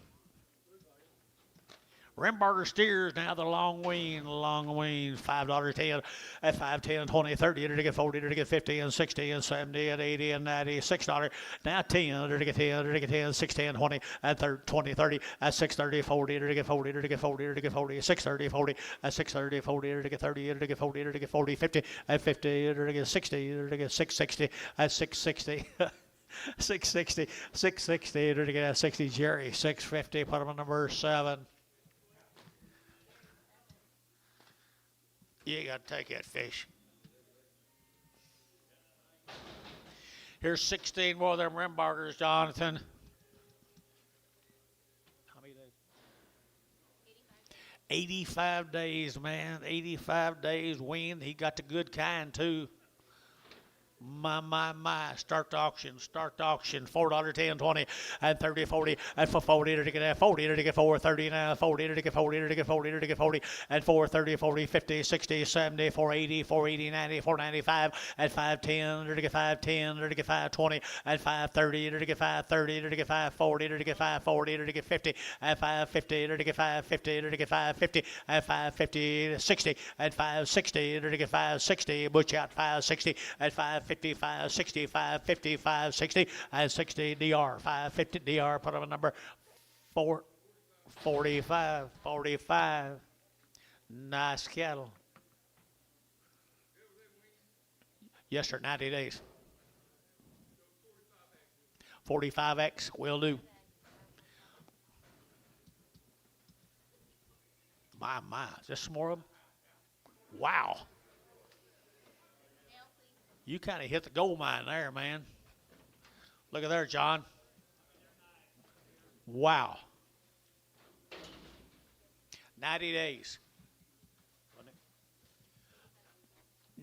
Rimburger steers now, the long wean, $5.10 at 510, 20, 30, to get 40, to get 50 and 60 and 70 and 80 and 90, $6. Now 10, to get 10, to get 10, 6, 10, 20 at 20, 30 at 630, 40, to get 40, to get 40, to get 40, 630, 40 at 630, 40, to get 30, to get 40, to get 40, 50 at 50, to get 60, to get 660 at 660. 660, 660, to get 60, Jerry, 650, put him on number 7. You got to take that fish. Here's 16 more of them Rimburgers, Jonathan. How many days? 85 days, man. 85 days weaned. He got the good kind, too. My. Start the auction. $4, 10, 20, and 30, 40, and for 40, to get 40, to get 430 now, 40, to get 40, to get 40, to get 40, and 430, 40, 50, 60, 70, 480, 480, 90, 495, and 510, to get 510, to get 520, and 530, to get 530, to get 540, to get 540, to get 50, and 550, to get 550, to get 550, and 550, 60, and 560, to get 560, butch out 560, and 555, 65, 55, 60, and 60 DR, 550 DR, put on a number 4, 45, 45. Nice cattle. Yes, sir, 90 days. 45X, will do. My, is this some more of them? Wow. You kind of hit the gold mine there, man. Look at there, John. Wow. 90 days.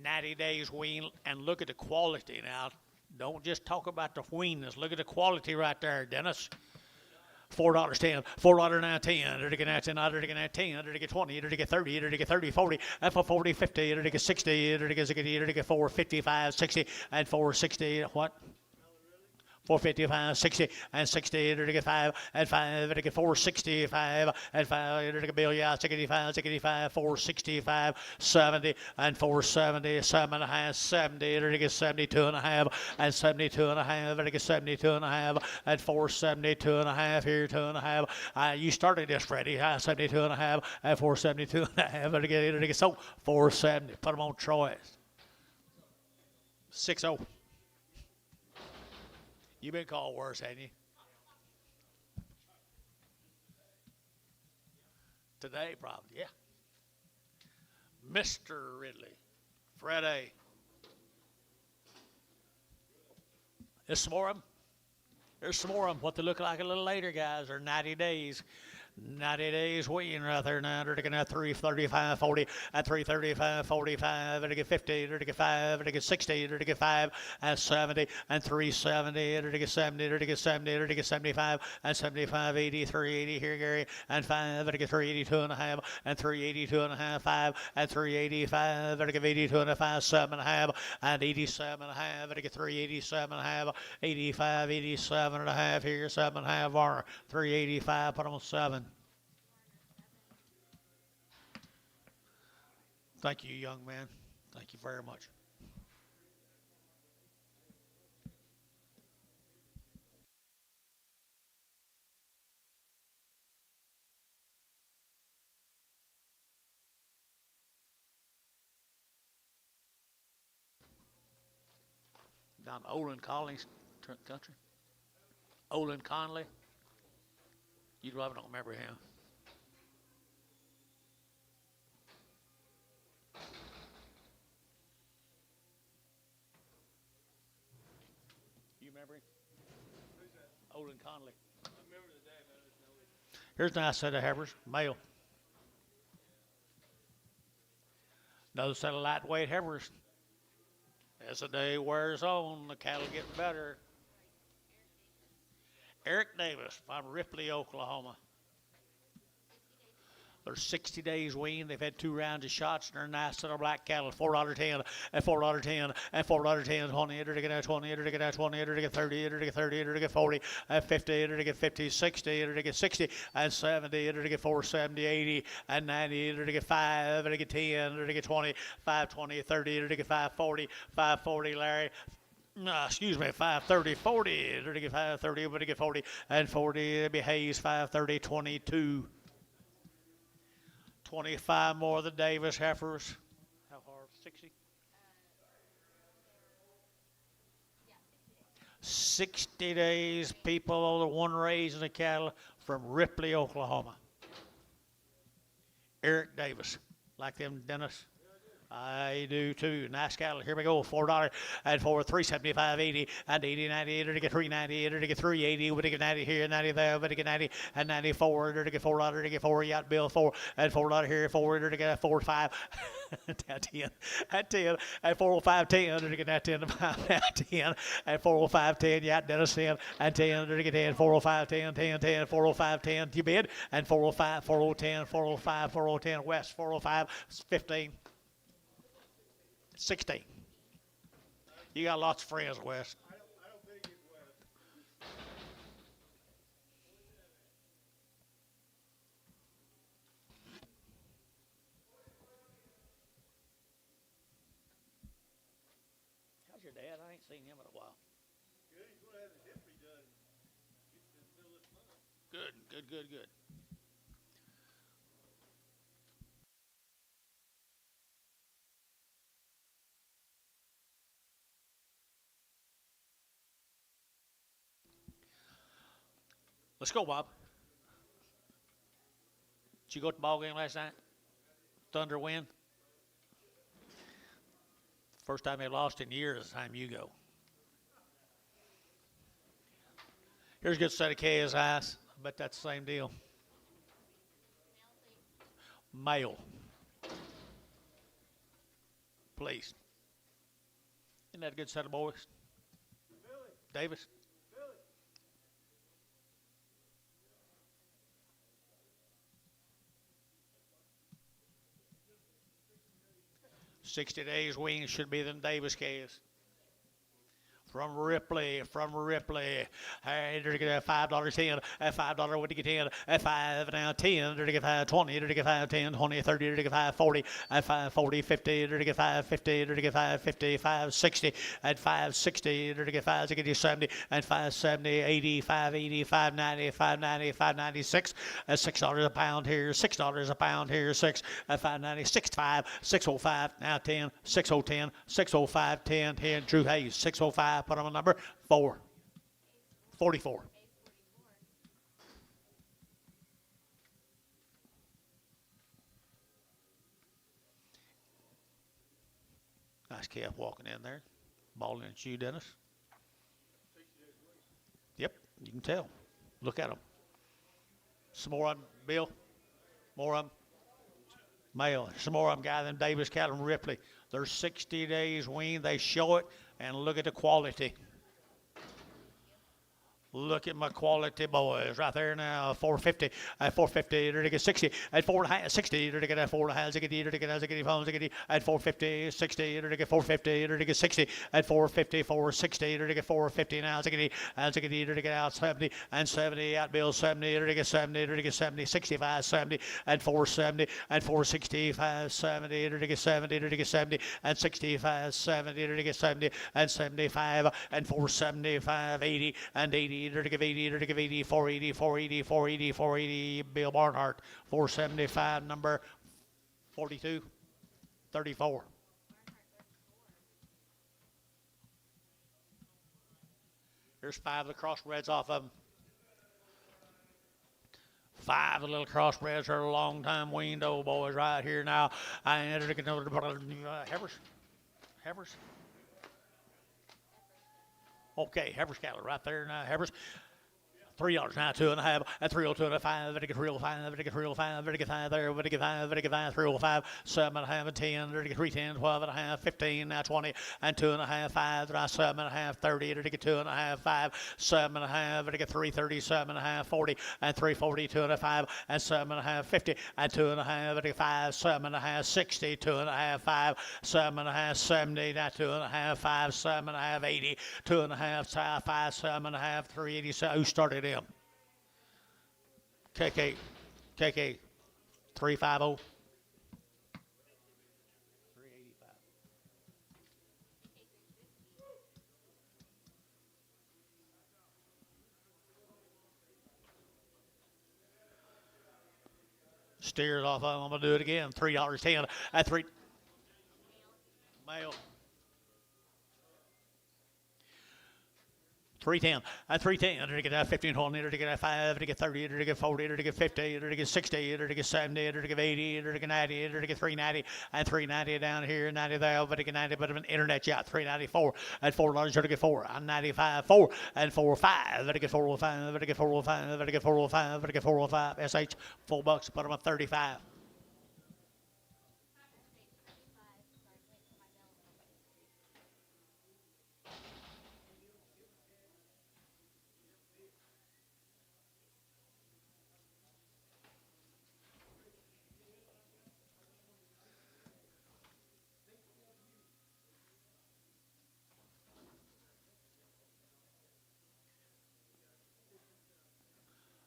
90 days wean, and look at the quality now. Don't just talk about the weanness. Look at the quality right there, Dennis. $4.10, $4 now 10, to get 10, to get 10, to get 20, to get 30, to get 30, 40, and for 40, 50, to get 60, to get 4, 55, 60, and 460, what? 455, 60, and 60, to get 5, and 5, to get 465, and 5, to get Bill, yeah, 65, 65, 465, 70, and 470, 7.5, 70, to get 72.5, and 72.5, to get 72.5, and 472.5, here, 2.5. You started this, Freddie, 72.5, and 472.5, to get so 470. Put them on Troy's. 6-0. You've been called worse, haven't you? Today, probably, yeah. Mr. Ridley, Fred A. There's some more of them. There's some more of them. What they look like a little later, guys, are 90 days. 90 days wean right there now. They're looking at 335, 40, at 335, 45, they're get 50, they're get 5, they're get 60, they're get 5, and 70, and 370, they're get 70, they're get 70, they're get 75, and 75, 80, 380 here, Gary, and 5, they're get 382 and a half, and 382 and a half, 5, and 385, they're get 82 and a half, 7 and a half, and 87 and a half, they're get 387 and a half, 85, 87 and a half here, 7 and a half, Varner, 385, put them on 7. Thank you, young man. Thank you very much. Down to Olin Collins country. Olin Conley. You probably don't remember him. You remember him? Who's that? Olin Conley. I remember the name, I just know it. Here's a nice set of heifers, male. Another set of lightweight heifers. As the day wears on, the cattle get better. Eric Davis from Ripley, Oklahoma. They're 60 days weaned. They've had 2 rounds of shots, and they're nice little black cattle. $4.10, and $4.10, and $4.10, 20, to get 20, to get 20, to get 30, to get 30, to get 40, and 50, to get 50, 60, to get 60, and 70, to get 470, 80, and 90, to get 5, to get 10, to get 20, 520, 30, to get 540, 540, Larry. No, excuse me, 530, 40, to get 530, but to get 40, and 40, it'd be Hayes, 530, 22. 25 more of the Davis heifers. How hard? 60? 60 days, people over one raising the cattle from Ripley, Oklahoma. Eric Davis. Like them, Dennis? I do too. Nice cattle. Here we go. $4 and for 375, 80 and 80, 90, to get 390, to get 380, we get 90 here, 90 there, we get 90 and 94, to get $4, to get 4, yacht bill 4 and $4 here, 4, to get 4 5, 10 at 10 and 405, 10, to get that 10 to 5 at 10 and 405, 10, yacht Dennis 10 and 10, to get 10, 405, 10, 10, 10, 405, 10, you bid, and 405, 4010, 405, 4010 West, 405, 15. 16. You got lots of friends, Wes. I don't think it was. How's your dad? I ain't seen him in a while. Good, he's gonna have his hip redone in the middle of this month. Good, good, good, good. Let's go, Bob. Did you go to the ball game last night? Thunder win? First time they lost in years, the time you go. Here's a good set of KSIs. I bet that's the same deal. Male. Please. Isn't that a good set of boys? Davis? 60 days wings should be them Davis calves. From Ripley. Hey, they're gonna get $5.10, at $5 what to get 10, at 5 now 10, they're to get 5.20, they're to get 5.10, 20, 30, they're to get 5.40, at 5.40, 50, they're to get 5.50, they're to get 5.50, 5.60, at 5.60, they're to get 5.60, 70, and 5.70, 80, 5.80, 5.90, 5.90, 5.96, at $6 a pound here, $6 a pound here, 6, at 5.90, 6.5, 6.05, now 10, 6.010, 6.05, 10, 10, Drew Hayes, 6.05. Put on a number 4. 44. Nice calf walking in there. Ball in its shoe, Dennis. Yep, you can tell. Look at them. Some more of them, Bill. More of them. Male. Some more of them, guy, them Davis cattle and Ripley. They're 60 days weaned. They show it, and look at the quality. Look at my quality boys right there now. 450 at 450. They're to get 60 at 4.5. 60. They're to get at 4.5. They're to get at 450. 60. They're to get 450. They're to get 60 at 450. 460. They're to get 450 now. They're to get out 70 and 70 out Bill 70. They're to get 70. They're to get 70. 65 70 and 470 and 465 70. They're to get 70. They're to get 70 and 65 70. They're to get 70 and 75 and 475 80 and 80. They're to give 80, they're to give 80, 480, 480, 480, 480, Bill Barnhart, 475, number 42, 34. Here's 5 of the crossbreds off of them. 5 of the little crossbreds are a long time weaned old boys right here now. Heifers. Okay, Heifers cattle right there now. Heifers. $3 now, 2.5, and 302 and 5, and get 305, and get 305, and get 5 there, and get 5, and get 5, 305, 7.5, and 10, and get 310, 12.5, 15, now 20, and 2.5, 5, 7.5, 30, and get 2.5, 5, 7.5, and get 330, 7.5, 40, and 340, 2.5, and 7.5, 50, and 2.5, and get 5, 7.5, 60, 2.5, 5, 7.5, 70, now 2.5, 5, 7.5, 80, 2.5, 5, 7.5, 380. Who started him? KK 350. 385. Steers off of them. I'm gonna do it again. $3.10 at 3. Male. 310 at 310. They're to get that 15 hole. They're to get that 5. They're to get 30. They're to get 40. They're to get 50. They're to get 60. They're to get 70. They're to get 80. They're to get 90. They're to get 390 and 390 down here. 90 there. But to get 90. But an internet yacht. 394 at $4. They're to get 4. And 95 4 and 4 5. They're to get 405. They're to get 405. They're to get 405. They're to get 405. SH $4. Put them up 35.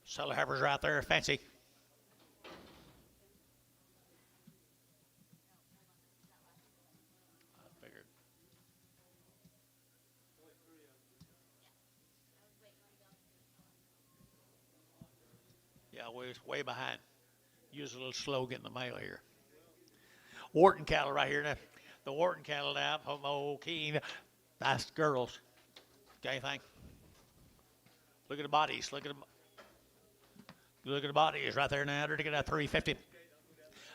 Cellar Heifers right there, fancy. I figured. Yeah, way behind. Use a little slow getting the mail here. Wharton cattle right here. Now, the Wharton cattle now from Old Keene. That's girls. Okay, thank. Look at the bodies. Look at the bodies right there now. They're to get that 350.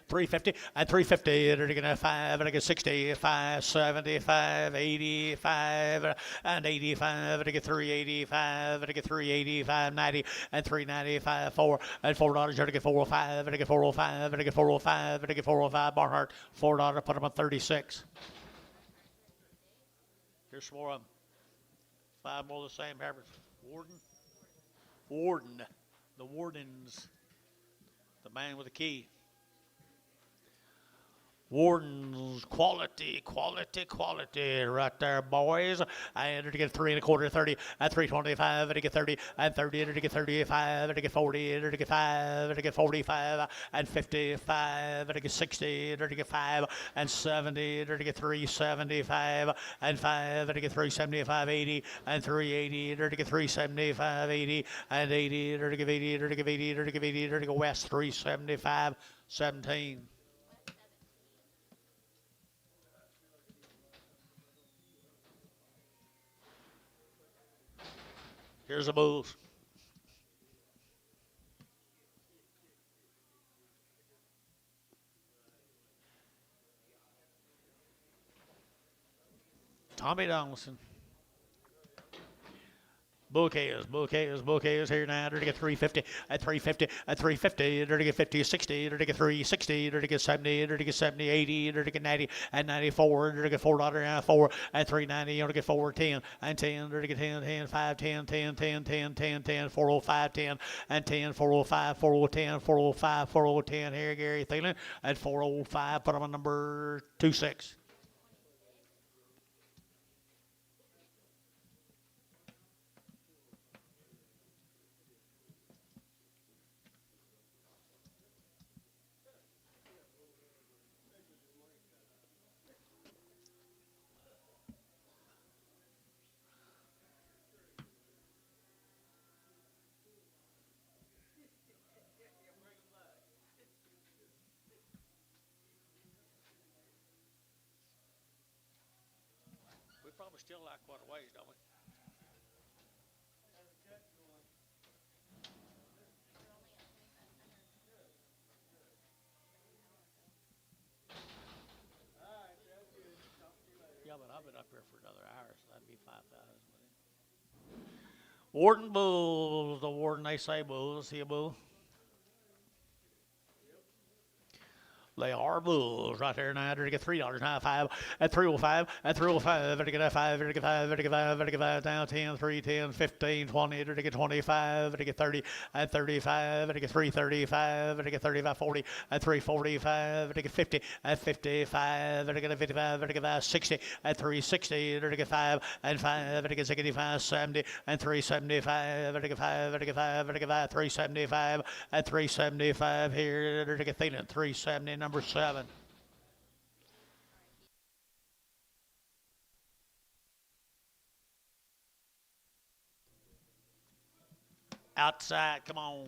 350 and 350. They're to get that 5 and I get 60, 5, 75, 85 and 85. To get 385. To get 385, 90 and 395, 4 and $4. They're to get 405. To get 405. To get 405. To get 405. Barnhart $4. Put them on 36. Here's some more of them. 5 more of the same average. Warden. The Wardens. The man with the key. Warden's quality right there, boys. And to get 3 1/4, 30 at 325, to get 30 and 30, to get 35, to get 40, to get 5, to get 45 and 55, to get 60, to get 5 and 70, to get 375 and 5, to get 375, 80 and 380, to get 375, 80 and 80, to get 80, to get 80, to get 80, to get West 375, 17. Here's the Bulls. Tommy Donaldson. Bouquets here now. They're to get 350 at 350 at 350. They're to get 50, 60. They're to get 360. They're to get 70. They're to get 70, 80. They're to get 90 and 94. They're to get $4 and 4 at 390. You're to get 410 and 10. They're to get 10, 10, 5, 10, 10, 10, 10, 10, 10, 405, 10 and 10, 405, 4010, 405, 4010 here, Gary Thielen at 405. Put them on number 26. We probably still like quite a ways, don't we? Yeah, but I've been up here for another hour, so that'd be 5,000. Warden Bulls, the Warden, they say Bulls. See a bull? They are bulls right there now. They're to get $3 now. 5 at 305 at 305. They're to get 5. They're to get 5. They're to get 5. They're to get 5 down 10, 3, 10, 15, 20. They're to get 25. They're to get 30 at 35. They're to get 335. They're to get 35, 40 at 345. They're to get 50 at 55. They're to get 55. They're to get 5, 60 at 360. They're to get 5 and 5. They're to get 65, 70 and 375. They're to get 5. They're to get 5. They're to get 5, 375 at 375 here. They're to get Thielen 370. Number 7. Outside, come on.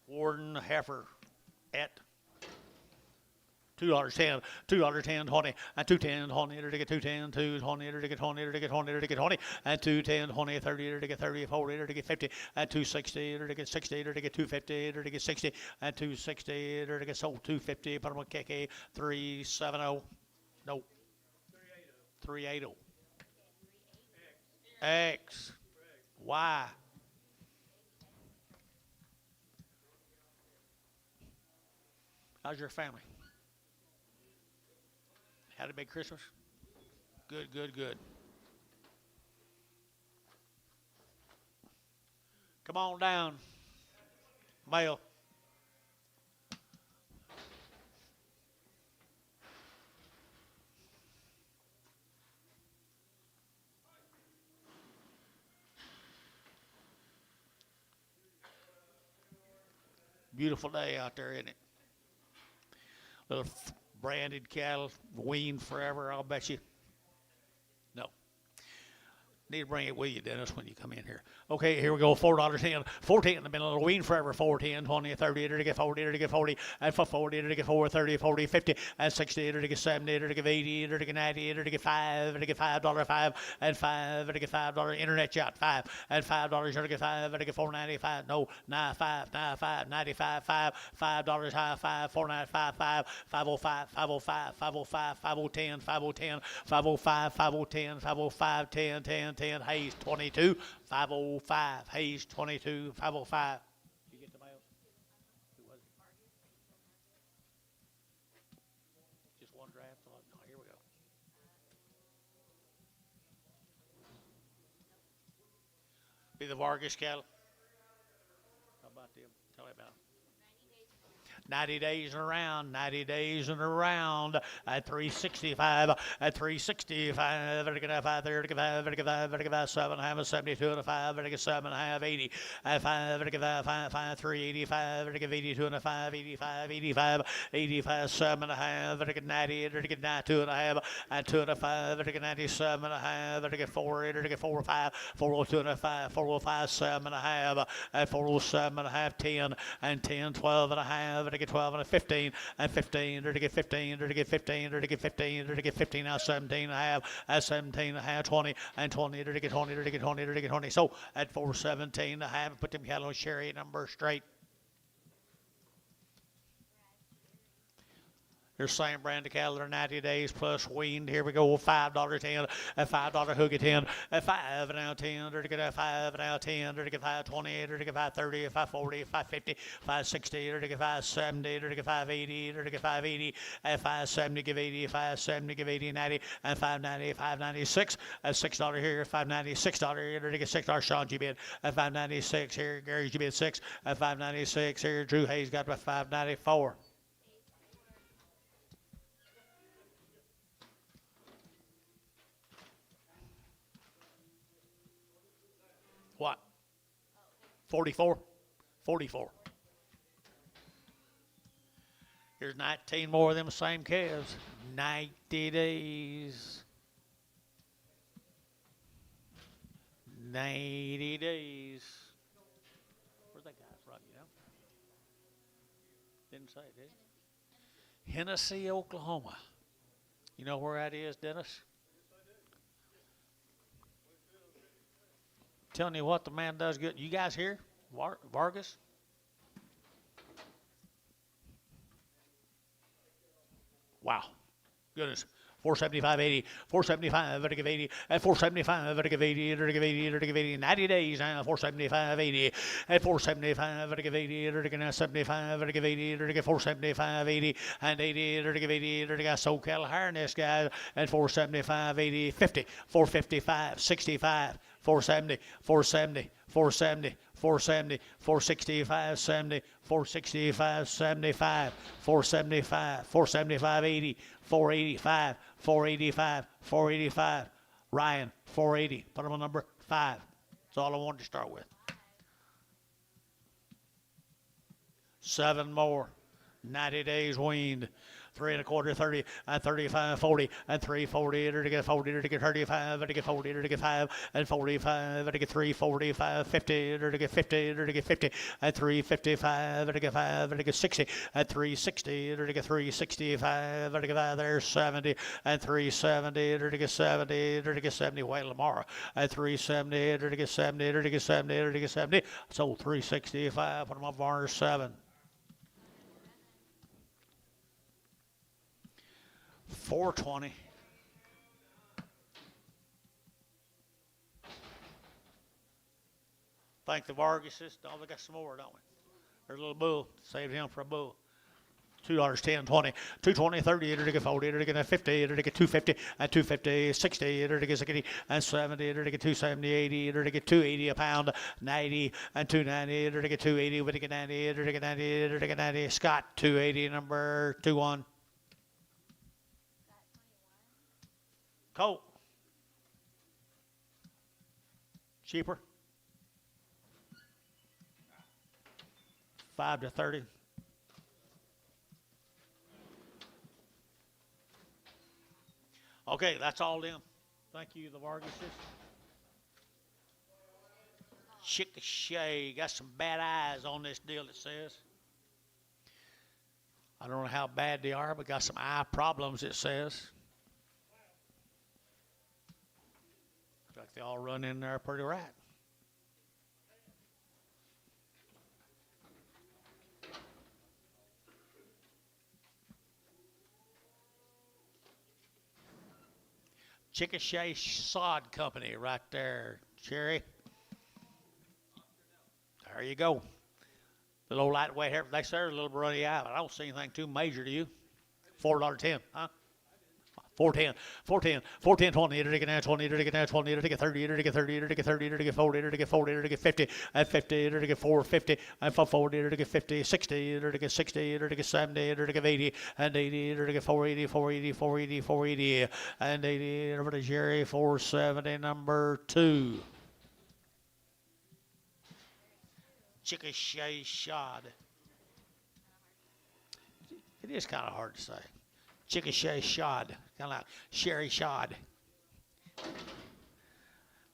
Warden Heifer at $2.10, $2.10, 20, and 210, 20, to get 210, 220, to get 20, to get 20, to get 20, and 210, 20, 30, to get 30, 40, to get 50, and 260, to get 60, to get 250, to get 60, and 260, to get sold 250, put them on KK 370, no, 380. X, Y. How's your family? Had a big Christmas? Good, good, good. Come on down, male. Beautiful day out there, isn't it? Little branded cattle, weaned forever, I'll bet you. No. Need to bring it with you, Dennis, when you come in here. Okay, here we go. $4.10. 410 in the middle. Wean forever. 410, 20, 30, to get 40, to get 40, and for 40, to get 4, 30, 40, 50, and 60, to get 70, to get 80, to get 90, to get 5, to get $5, 5, and 5, to get $5. Internet yacht, 5, and $5, to get 5, to get 4.95. No, 95, 95, 95, 5, $5 high, 5, 4.95, 5, 505, 505, 505, 5010, 5010, 505, 5010, 505, 10, 10, 10, Hayes 22, 505, Hayes 22, 505. You get the mail? Who was it? Just one draft? Oh, no, here we go. Be the Vargas cattle. How about them? Tell me about them. 90 days and around, 90 days and around at 365, at 365, vertical 5, 35, vertical 5, vertical 5, 7, half, 72 and a 5, vertical 7, half, 80, at 5, vertical 5, 5, 5, 3, 85, vertical 82 and a 5, 85, 85, 85, 7 and a half, vertical 90, vertical 92 and a half, at 2 and a 5, vertical 97 and a half, vertical 4, vertical 4, 5, 402 and a 5, 405, 7 and a half, at 407 and a half, 10, and 10, 12 and a half, vertical 12 and a 15, and 15, to get 15, to get 15, to get 15, to get 15, now 17 and a half, at 17 and a half, 20, and 20, to get 20, to get 20, to get 20. So at 417 and a half, put them cattle on Sherry number straight. Here's same brand of cattle that are 90 days plus weaned. Here we go, $5.10, a $5 hook at 10, a 5 and now 10, or to get a 5 and now 10, or to get 5.20, or to get 5.30, 5.40, 5.50, 5.60, or to get 5.70, or to get 5.80, or to get 5.80, at 5.70 give 80, 5.70 give 80, 90, and 5.90, 5.96, at $6 here, 5.96 here, or to get $6 Sean G bid, at 5.96 here, Gary G bid 6, at 5.96 here, Drew Hayes got about 5.94. What? 44? 44. Here's 19 more of them same calves. 90 days. 90 days. Where's that guy from, you know? Didn't say, did he? Hennessy, Oklahoma. You know where that is, Dennis? Telling you what the man does good. You guys here? Vargas? Wow. Goodness. 475.80, 475, to give 80, at 475, to give 80, to give 80, to give 80, 90 days now, 475.80, at 475, to give 80, to give 75, to give 80, to give 475, 80, and 80, to give 80, to give SoCal harness guys, at 475, 80, 50, 455, 65, 470, 470, 470, 470, 465, 70, 465, 75, 475, 475, 80, 485, 485, 485. Ryan, 480. Put him on number 5. That's all I wanted to start with. 7 more. 90 days weaned. 3 1/4, 30, and 35, 40, and 340, to get 40, to get 35, to get 40, to get 5, and 45, to get 345, 50, to get 50, to get 50, and 355, to get 5, to get 60, and 360, to get 365, to get 5, there's 70, and 370, to get 70, to get 70, Wayne Lamar, and 370, to get 70, to get 70, to get 70, so 365, put them up bar 7. 420. Thank the Vargases. Oh, we got some more, don't we? There's a little bull. Saved him for a bull. $2, 10, 20, 220, 30, to get 40, to get 50, to get 250, and 250, 60, to get 60, and 70, to get 270, 80, to get 280 a pound, 90, and 290, to get 280, to get 90, to get 90, to get 90. Scott, 280, number 21. Colt. Cheaper. 5 to 30. Okay, that's all them. Thank you, the Vargases. Chickasha. Got some bad eyes on this deal, it says. I don't know how bad they are, but got some eye problems, it says. Like they all run in there pretty right. Chickasha Sod Company right there, Cherry. There you go. The little lightweight hair. They say a little runny eye, but I don't see anything too major to you. $4.10, huh? 410, 410, 410, 20, to get now 20, to get now 20, to get 30, to get 30, to get 30, to get 40, to get 40, to get 50, and 50, to get 450, and 440, to get 50, 60, to get 60, to get 70, to get 80, and 80, to get 480, 480, 480, 480, and 80, over to Jerry, 470, number 2. Chickasha Shod. It is kind of hard to say. Chickasha Shod, kind of like Sherry Shod.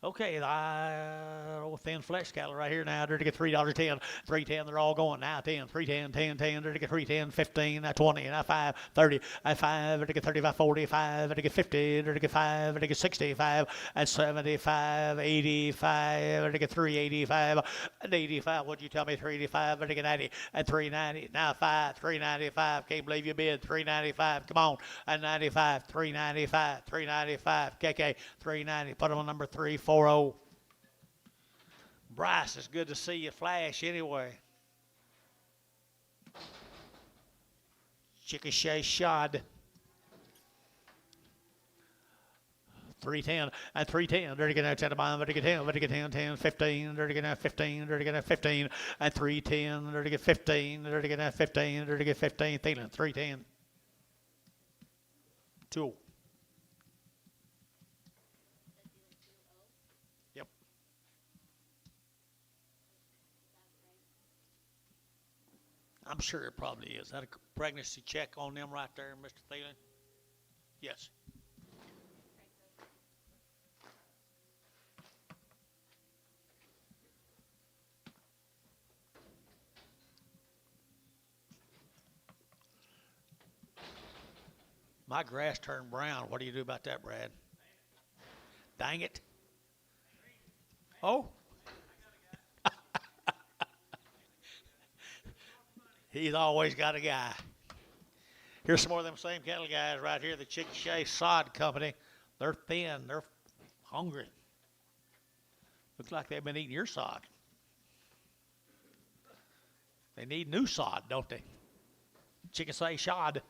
Okay, the thin flesh cattle right here now. They're to get $3.10, 3.10. They're all going now. 10, 3.10, 10, 10. They're to get 3.10, 15, 20, 5, 30, 5. They're to get 35, 45. They're to get 50. They're to get 5. They're to get 65 and 75, 85. They're to get 385 and 85. What'd you tell me? 385. They're to get 90 and 390. Now 5, 395. Can't believe you bid 395. Come on, and 95, 395, 395. KK 390. Put them on number 340. Bryce, it's good to see you flash anyway. Chickasha Shod. 310 and 310. They're going to get 10 to buy. They're going to get 10. They're going to get 10, 10, 15. They're going to have 15. They're going to have 15 and 310. They're going to get 15. They're going to have 15. They're going to get 15. Thielen 310. 2. Yep. I'm sure it probably is. That a pregnancy check on them right there, Mr. Thielen? Yes. My grass turned brown. What do you do about that, Brad? Dang it. Oh. He's always got a guy. Here's some more of them same cattle guys right here, the Chickasha Sod Company. They're thin. They're hungry. Looks like they've been eating your sod. They need new sod, don't they? Chickasha Sod.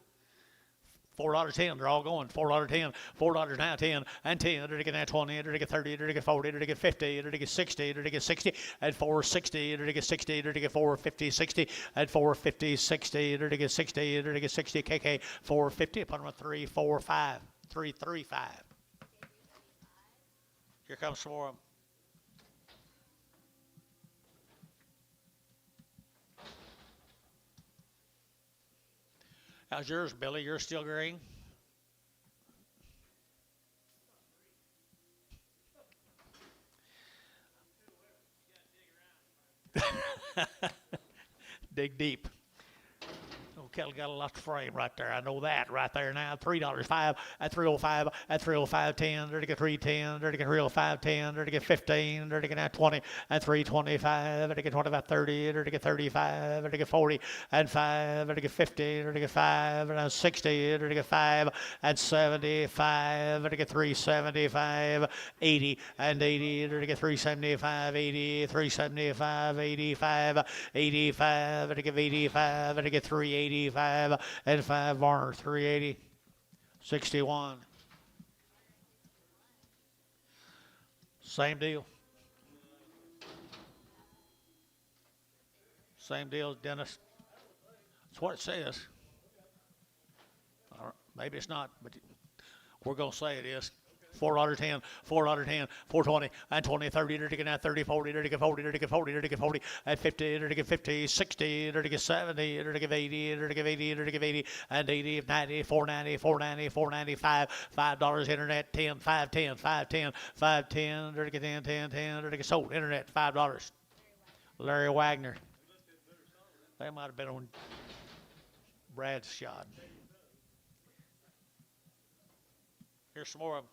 $4.10. They're all going. $4.10. $4 now. 10 and 10. They're to get 20. They're to get 30. They're to get 40. They're to get 50. They're to get 60. They're to get 60 and 460. They're to get 60. They're to get 450. 60 and 450. 60. They're to get 60. They're to get 60. KK 450. Put them at 345. 335. Here comes some more of them. How's yours, Billy? You're still green? Dig deep. Oh, cattle got a lot to frame right there. I know that right there now. $3, 5 at 305 at 305 10. They're to get 310. They're to get 305 10. They're to get 15. They're to get 20 at 325. They're to get 25 30. They're to get 35. They're to get 40 and 5. They're to get 50. They're to get 5 and 60. They're to get 5 and 75. They're to get 375, 80 and 80. They're to get 375, 80, 375, 85, 85. They're to get 85. They're to get 380. 85 and 5 Varner 380 61. Same deal. Same deal, Dennis. That's what it says. Maybe it's not, but we're going to say it is. $4.10, $4.10, 420, and 20, 30, they're to get 30, 40, they're to get 40, they're to get 40, they're to get 40, and 50, they're to get 50, 60, they're to get 70, they're to get 80, they're to get 80, they're to get 80, and 80, 90, 490, 490, 495, $5 internet, 10, 510, 510, 510, they're to get 10, 10, 10, they're to get sold internet, $5. Larry Wagner. They might have been on Brad's shot. Here's some more of them.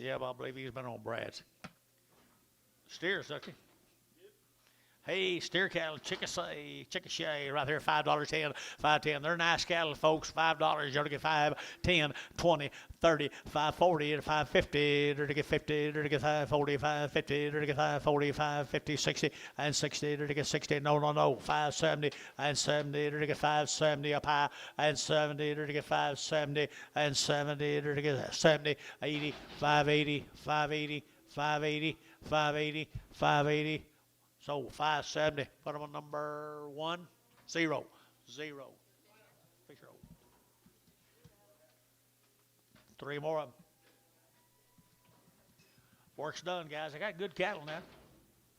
Yeah, but I believe he's been on Brad's. Steers, Ducky. Hey, steer cattle, Chickasha, right there, $5.10, 5.10. They're nice cattle, folks. $5. You're to get 5, 10, 20, 30, 5.40, 5.50. They're to get 50. They're to get 5.40, 5.50. They're to get 5.40, 5.50, 60, and 60. They're to get 60. No, 5.70 and 70. They're to get 5.70 up high and 70. They're to get 5.70 and 70. They're to get 70, 80, 5.80, 5.80, 5.80, 5.80, 5.80. So 570. Put them on number 1, 0, 0. 3 more of them. Work's done, guys. I got good cattle now.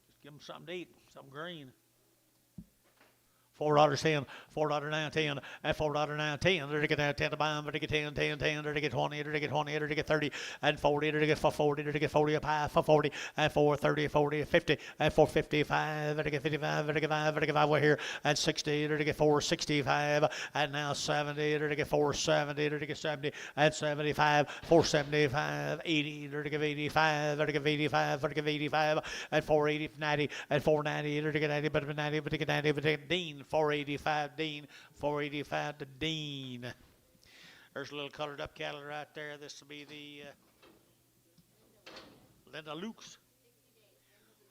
Just give them something to eat, something green. $4.10, $4.10, and $4.10. There to get 10 to buy, there to get 10, 10, 10, there to get 20, there to get 20, there to get 30, and 40, there to get 40, there to get 40 up high for 40, and 430, 40, 50, and 455, there to get 55, there to get 5, there to get 5 way here, and 60, there to get 465, and now 70, there to get 470, there to get 70, and 75, 475, 80, there to get 85, there to get 85, there to get 85, and 480, 90, and 490, there to get 90, but 90, but to get 90, but to get Dean, 485, Dean, 485 to Dean. There's a little colored up cattle right there. This will be the Linda Lukes.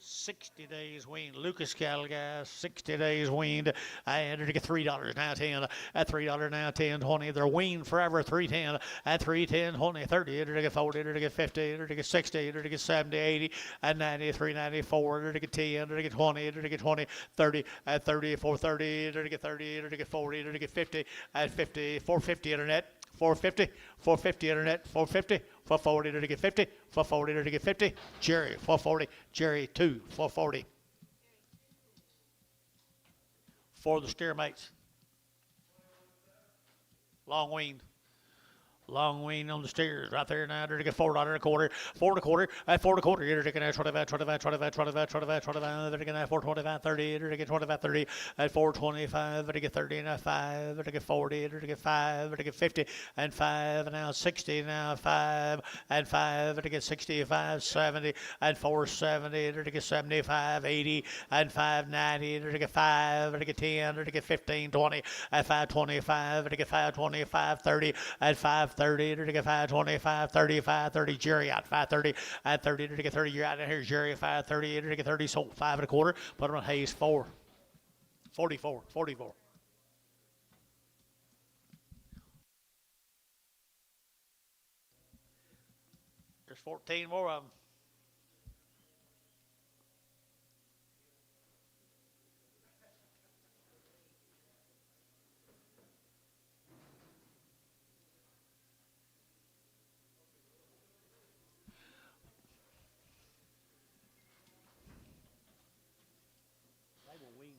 60 days weaned. Lucas cattle, guys. 60 days weaned. I entered to get $3 now 10. At $3 now 10, 20. They're weaned forever. 310. At 310, 20, 30. Entered to get 40. Entered to get 50. Entered to get 60. Entered to get 70, 80. And 90, 394. Entered to get 10. Entered to get 20. Entered to get 20, 30. At 30, 430. Entered to get 30. Entered to get 40. Entered to get 50. At 50, 450 internet. 450, 450 internet, 450, 440 to get 50, 440 to get 50, Jerry, 440, Jerry 2, 440. For the steer mates. Long weaned. Long wean on the steers right there now. They're to get $4 a quarter, $4 a quarter, at $4 a quarter. They're to get 25, 25, 25, 25, 25, 25. They're to get 425, 30. They're to get 25, 30 at 425. They're to get 30 and 5. They're to get 40. They're to get 5. They're to get 50 and 5. And now 60. Now 5 and 5. They're to get 65, 70 and 470. They're to get 75, 80 and 590. They're to get 5. They're to get 10. They're to get 15, 20 at 525. They're to get 525, 30 at 5. 30 to get 525, 30, 530, Jerry out 530 at 30 to get 30. You're out here, Jerry 530 to get 30. Sold 5 and a quarter. Put on Hayes 4, 44, 44. There's 14 more of them.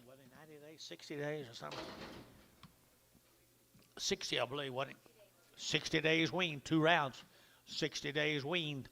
What, in 90 days, 60 days or something? 60, I believe, wasn't it? 60 days weaned, 2 rounds. 60 days weaned,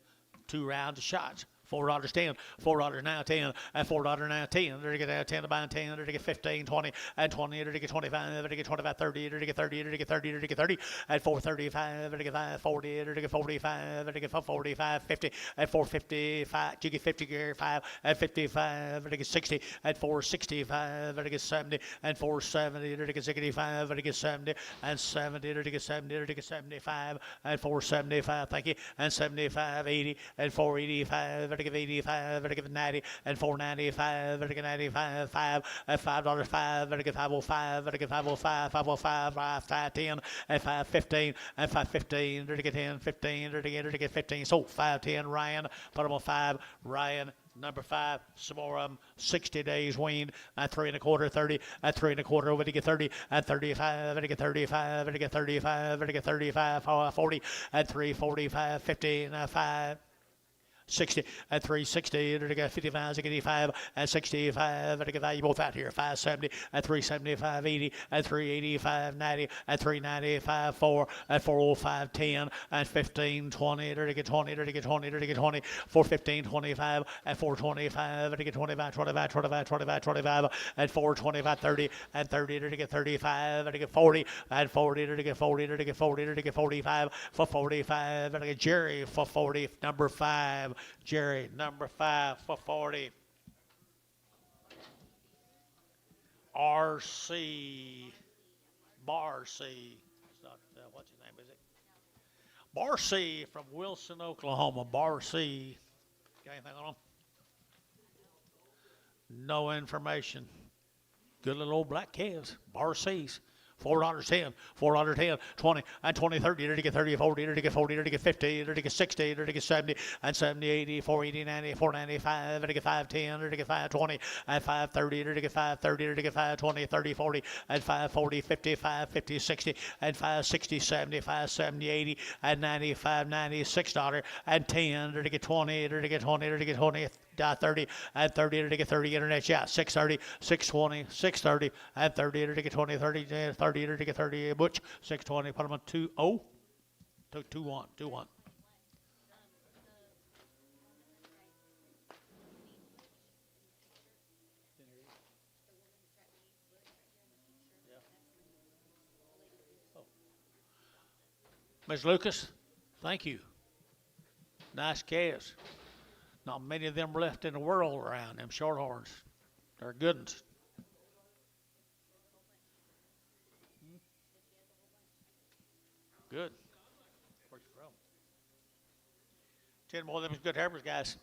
2 rounds of shots. $4.10, $4 now 10, and $4 now 10. They're to get 10 to buy 10, they're to get 15, 20, and 20, they're to get 25, they're to get 25, 30, they're to get 30, they're to get 30, they're to get 30, at 435, they're to get 40, they're to get 45, they're to get 45, 50, at 455, you get 50 gear 5, at 55, they're to get 60, at 465, they're to get 70, and 470, they're to get 65, they're to get 70, and 70, they're to get 70, they're to get 75, and 475, thank you, and 75, 80, and 485, to give 85, to give 90, and 495, to give 95, 5, at $5, 5, to give 505, to give 505, 505, 510, and 515, and 515, to get 10, 15, to get 15. So 510, Ryan, put them on 5, Ryan. Number 5, some more of them, 60 days weaned, at 3 1/4, 30, at 3 1/4, over to get 30, at 35, to get 35, to get 35, to get 35, 40, at 345, 50, and 5. 60 at 360, to get 55, to get 85, at 65, to get value both out here, 570, at 375, 80, at 385, 90, at 395, 4, at 405, 10, at 15, 20, to get 20, to get 20, to get 20, 415, 25, at 425, to get 25, 25, 25, 25, 25, at 425, 30, at 30, to get 35, to get 40, at 40, to get 40, to get 40, to get 45, for 45, to get Jerry for 40, number 5. Jerry, number 5 for 40. R.C. Bar C. It's not, what's his name, is it? Bar C from Wilson, Oklahoma. Bar C. Got anything on him? No information. Good little old black calves. Bar C's. $4.10, $4.10, 20, and 20, 30, to get 30, 40, to get 40, to get 50, to get 60, to get 70, and 70, 80, 480, 90, 495, to get 510, to get 520, and 530, to get 530, to get 520, 30, 40, and 540, 55, 50, 60, and 560, 70, 570, 80, and 95, $96, and 10, to get 20, to get 20, to get 20, 30, and 30 to get 30 internet shot, 630, 620, 630, and 30 to get 20, 30, 30 to get 30 butch, 620, put them on 2-0, 2-1, 2-1. Ms. Lucas, thank you. Nice calves. Not many of them left in the world around, them shorthorns. They're good ones. Good. Where's you from? 10 more of them good heifers, guys.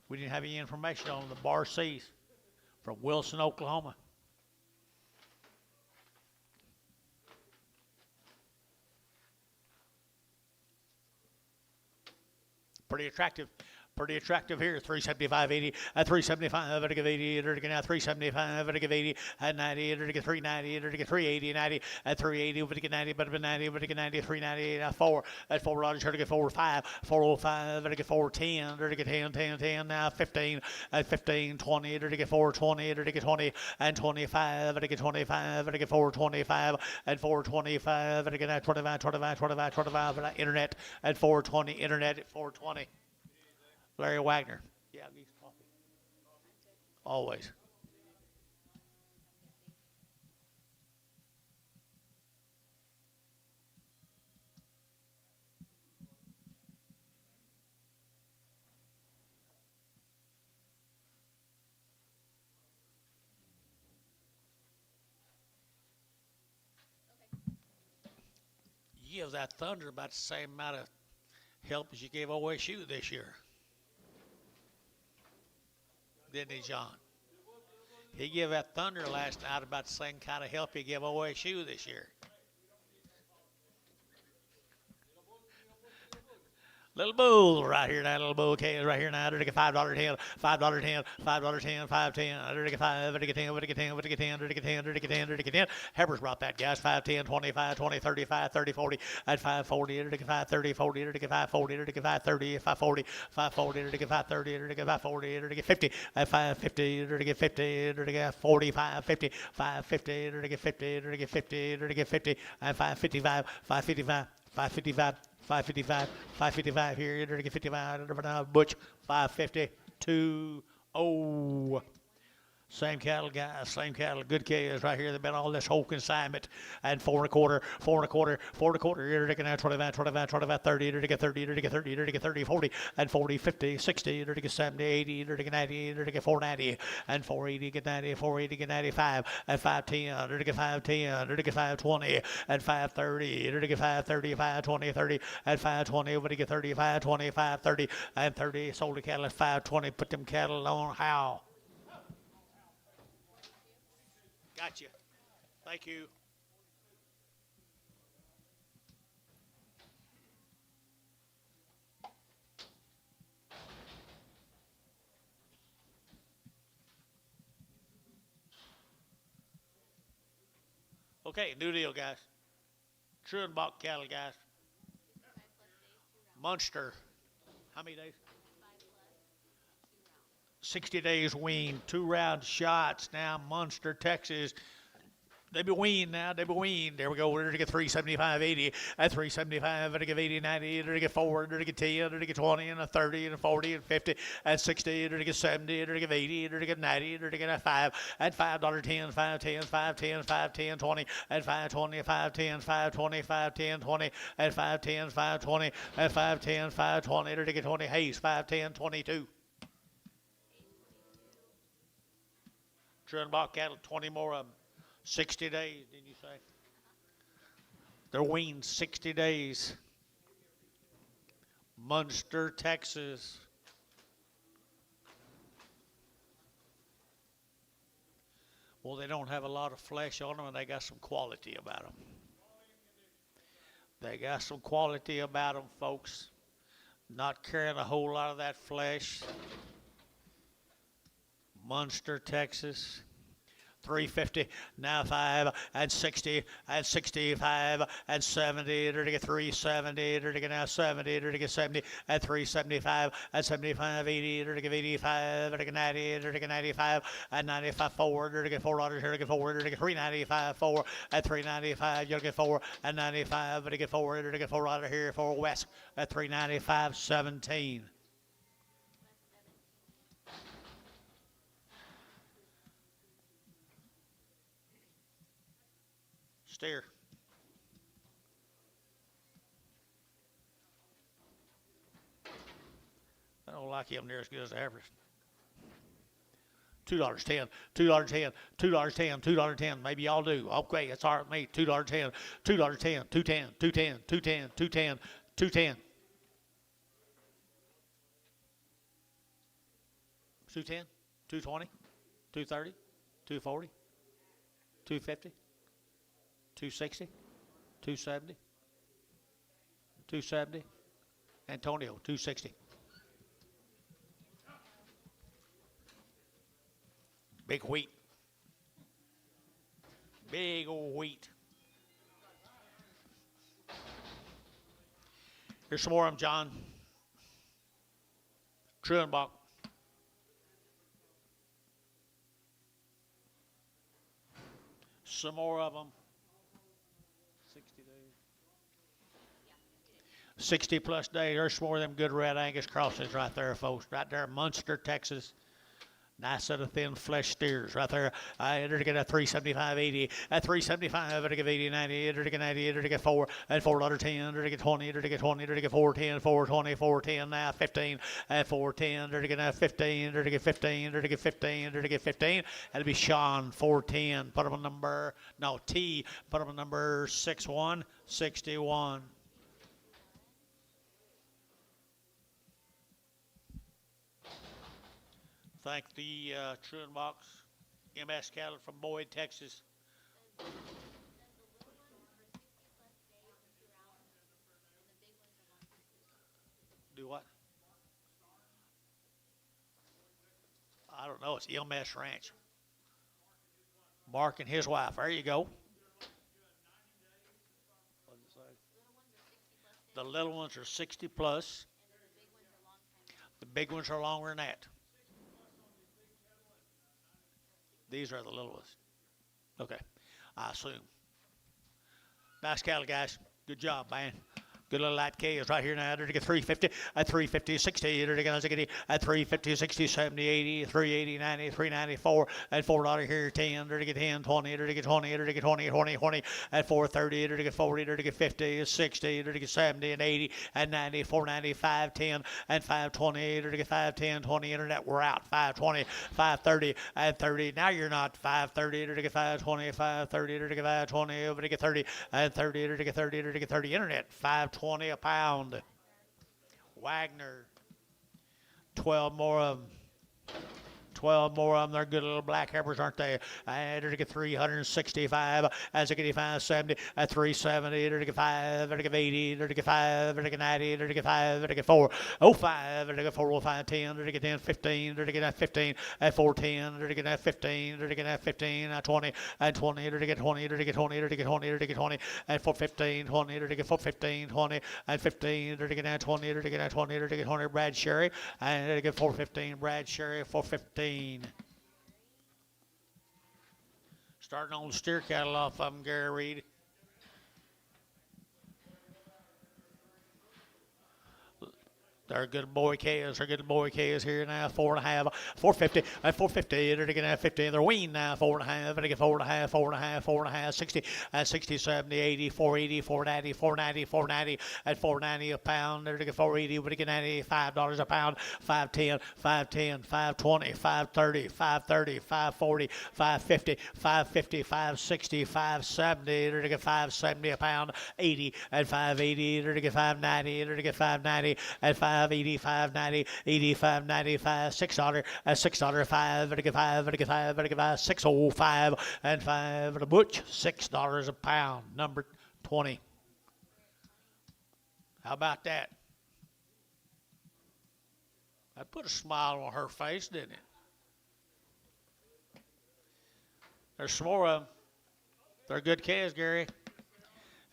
We didn't have any information on the Bar C's from Wilson, Oklahoma. Pretty attractive. Pretty attractive here. 375.80 at 375 at 80 at 375 at 80 at 90 at 390 at 380 90 at 380 at 90 but 90 at 90 390 at 4 at 4 dollars to get 405 405 at 410 at 10 10 10 now 15 at 15 20 at 420 at 20 and 25 at 25 at 425 at 425 at 25 25 25 25 at internet at 420 internet at 420. Larry Wagner. Yeah, I'll get some coffee. Always. You give that Thunder about the same amount of help as you gave OSU this year. Didn't he, John? He gave that Thunder last night about the same kind of help he gave OSU this year. Little bull right here now, little bull cans right here now. They're get $5.10, $5.10, $5.10, $5.10. They're get 5, they're get 10, they're get 10, they're get 10, they're get 10, they're get 10, they're get 10. Hebbers brought that, guys. 5, 10, 25, 20, 35, 30, 40. At 540, they're get 5, 30, 40, they're get 540, they're get 5, 30, 540, 540, they're get 5, 30, they're get 5, 40, they're get 50. At 550, they're get 50, they're get 45, 50, 550, they're get 50, they're get 50, they're get 50. At 555, 555. 555, 555, 555 here. You're going to get 55. Butch, 550, 2-0. Same cattle, guys. Same cattle. Good calves right here. They've been on this whole consignment. And 4 1/4, 4 1/4, 4 1/4. You're taking out 25, 25, 25, 30. You're taking 30. You're taking 30. You're taking 30, 40. And 40, 50, 60. You're taking 70, 80. You're taking 90. You're taking 490. And 480, get 90. 480, get 95. And 510. You're taking 510. You're taking 520. And 530. You're taking 530, 520, 30. And 520. You're taking 30, 520, 530. And 30. Sold the cattle at 520. Put them cattle on how? Gotcha. Thank you. Okay, new deal, guys. Truenbach cattle, guys. Munster. How many days? 60 days weaned, 2-round shots. Now Munster, Texas. They be weaned now. They be weaned. There we go. We're going to get 375, 80. At 375, we're going to get 80, 90. We're going to get 4. We're going to get 10. We're going to get 20 and a 30 and a 40 and 50. At 60, we're going to get 70. We're going to get 80. We're going to get 90. We're going to get 5. At $5.10, 5.10, 5.10, 5.10, 20. At 5.20, 5.10, 5.20, 5.10, 20. At 5.10, 5.20. At 5.10, 5.20. We're going to get 20. Hayes, 5.10, 22. Truenbach cattle, 20 more of them. 60 days, did you say? They're weaned 60 days. Munster, Texas. Well, they don't have a lot of flesh on them, and they got some quality about them. They got some quality about them, folks. Not carrying a whole lot of that flesh. Munster, Texas. 350, now 5, and 60, and 65, and 70, to get 370, to get now 70, to get 70, and 375, and 75, 80, to get 85, to get 90, to get 95, and 95 forward, to get $4 here, to get forward, to get 395 4, and 395, you'll get 4, and 95, to get forward, to get $4 here for West, at 395 17. Steer. I don't like him near as good as the average. $2.10, $2.10, $2.10, $2.10. Maybe y'all do. Okay, that's all right with me. $2.10, $2.10, $2.10, $2.10, $2.10, $2.10, $2.10. $2.10, $2.20, $2.30, $2.40, $2.50, $2.60, $2.70, $2.70. Antonio, $2.60. Big wheat. Big old wheat. Here's some more of them, John. Truenbach. Some more of them. 60 days. 60 plus days. There's some more of them good red Angus crosses right there, folks. Right there, Munster, Texas. Nice set of thin flesh steers right there. I enter to get a 375 80. At 375, enter to get 80 90. Enter to get 90. Enter to get 4. And $4.10. Enter to get 20. Enter to get 20. Enter to get 410. 420. 410. Now 15. At 410. Enter to get now 15. Enter to get 15. Enter to get 15. Enter to get 15. That'll be Sean 410. Put him on number. No, T. Put him on number 6161. Thank the Truenbach MS cattle from Boyd, Texas. Do what? I don't know. It's MS Ranch. Mark and his wife. There you go. What does it say? The little ones are 60 plus. The big ones are longer than that. These are the little ones. Okay, I assume. Nice cattle, guys. Good job, man. Good little light K is right here now. To get 350, at 350, 60, at 350, 60, 70, 80, 380, 90, 394, at $4 here, 10, to get 10, 20, to get 20, to get 20, 20, 20, at 430, to get 40, to get 50, 60, to get 70, and 80, and 90, 490, 510, and 520, to get 510, 20, internet, we're out, 520, 530, and 30. Now you're not 530, to get 520, 530, to get 520, over to get 30, and 30, to get 30, to get 30, internet, 520 a pound. Wagner. 12 more of them. 12 more of them. They're good little black heifers, aren't they? And to get 365, as to get 570, at 370, to get 5, to get 80, to get 5, to get 90, to get 5, to get 405, to get 405, 10, to get 10, 15, to get 15, at 410, to get 15, to get 15, at 20, and 20, to get 20, to get 20, to get 20, to get 20, and 415, 20, to get 415, 20, and 15, to get 20, to get 20, to get 20, Brad Sherry, and to get 415, Brad Sherry, 415. Starting on the steer cattle off of them, Gary Reed. They're good boy K's. They're good boy K's here now. 4.5, 450, at 450. They're going to have 50. They're weaned now. 4.5. They get 4.5, 4.5, 4.5, 60, at 60, 70, 80, 480, 490, 490, 490, at 490 a pound. They're going to get 480. But they get $95 a pound. 510, 510, 520, 530, 530, 540, 550, 550, 560, 570. They're going to get 570 a pound. 80 at 580. They're going to get 590. They're going to get 590 at 580, 590, 85, 95, $6, at $6, 5, at 5, at 5, at 5, 605, and 5 at a butch, $6 a pound, number 20. How about that? That put a smile on her face, didn't it? There's some more of them. They're good calves, Gary.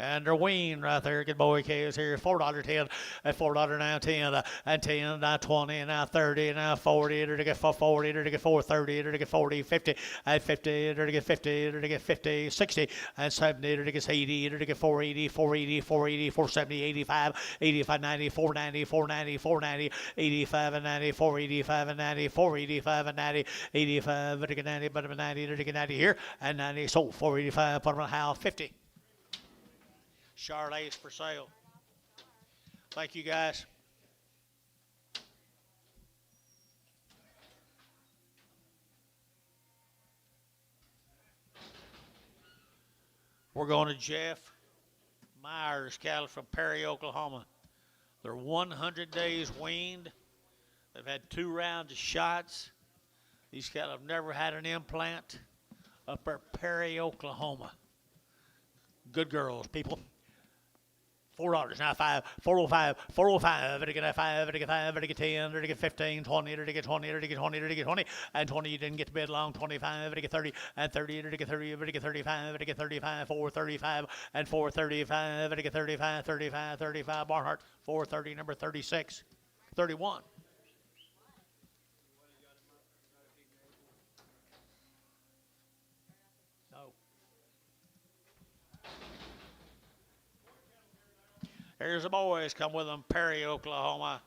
And they're weaned right there. Good boy calves here. $4.10 at $4 now 10 and 10 now 20 now 30 now 40. They're to get 40. They're to get 430. They're to get 40 50 at 50. They're to get 50. They're to get 50 60 and 70. They're to get 80. They're to get 480 480 480 470 85 85 90 490 490 490 85 and 90 485 and 90 485 and 90 85. They're to get 90 but 90. They're to get 90 here and 90 sold 485. Put them on how 50. Charolais for sale. Thank you, guys. We're going to Jeff Myers cattle from Perry, Oklahoma. They're 100 days weaned. They've had 2 rounds of shots. These cattle have never had an implant. Up at Perry, Oklahoma. Good girls, people. $4 now 5 405 405 to get 5 to get 5 to get 10 to get 15 20 to get 20 to get 20 to get 20 and 20 you didn't get to bed long 25 to get 30 and 30 to get 30 to get 35 to get 35 435 and 435 to get 35 35 35 Barnhart 430 number 36 31. Here's the boys. Come with them. Perry, Oklahoma.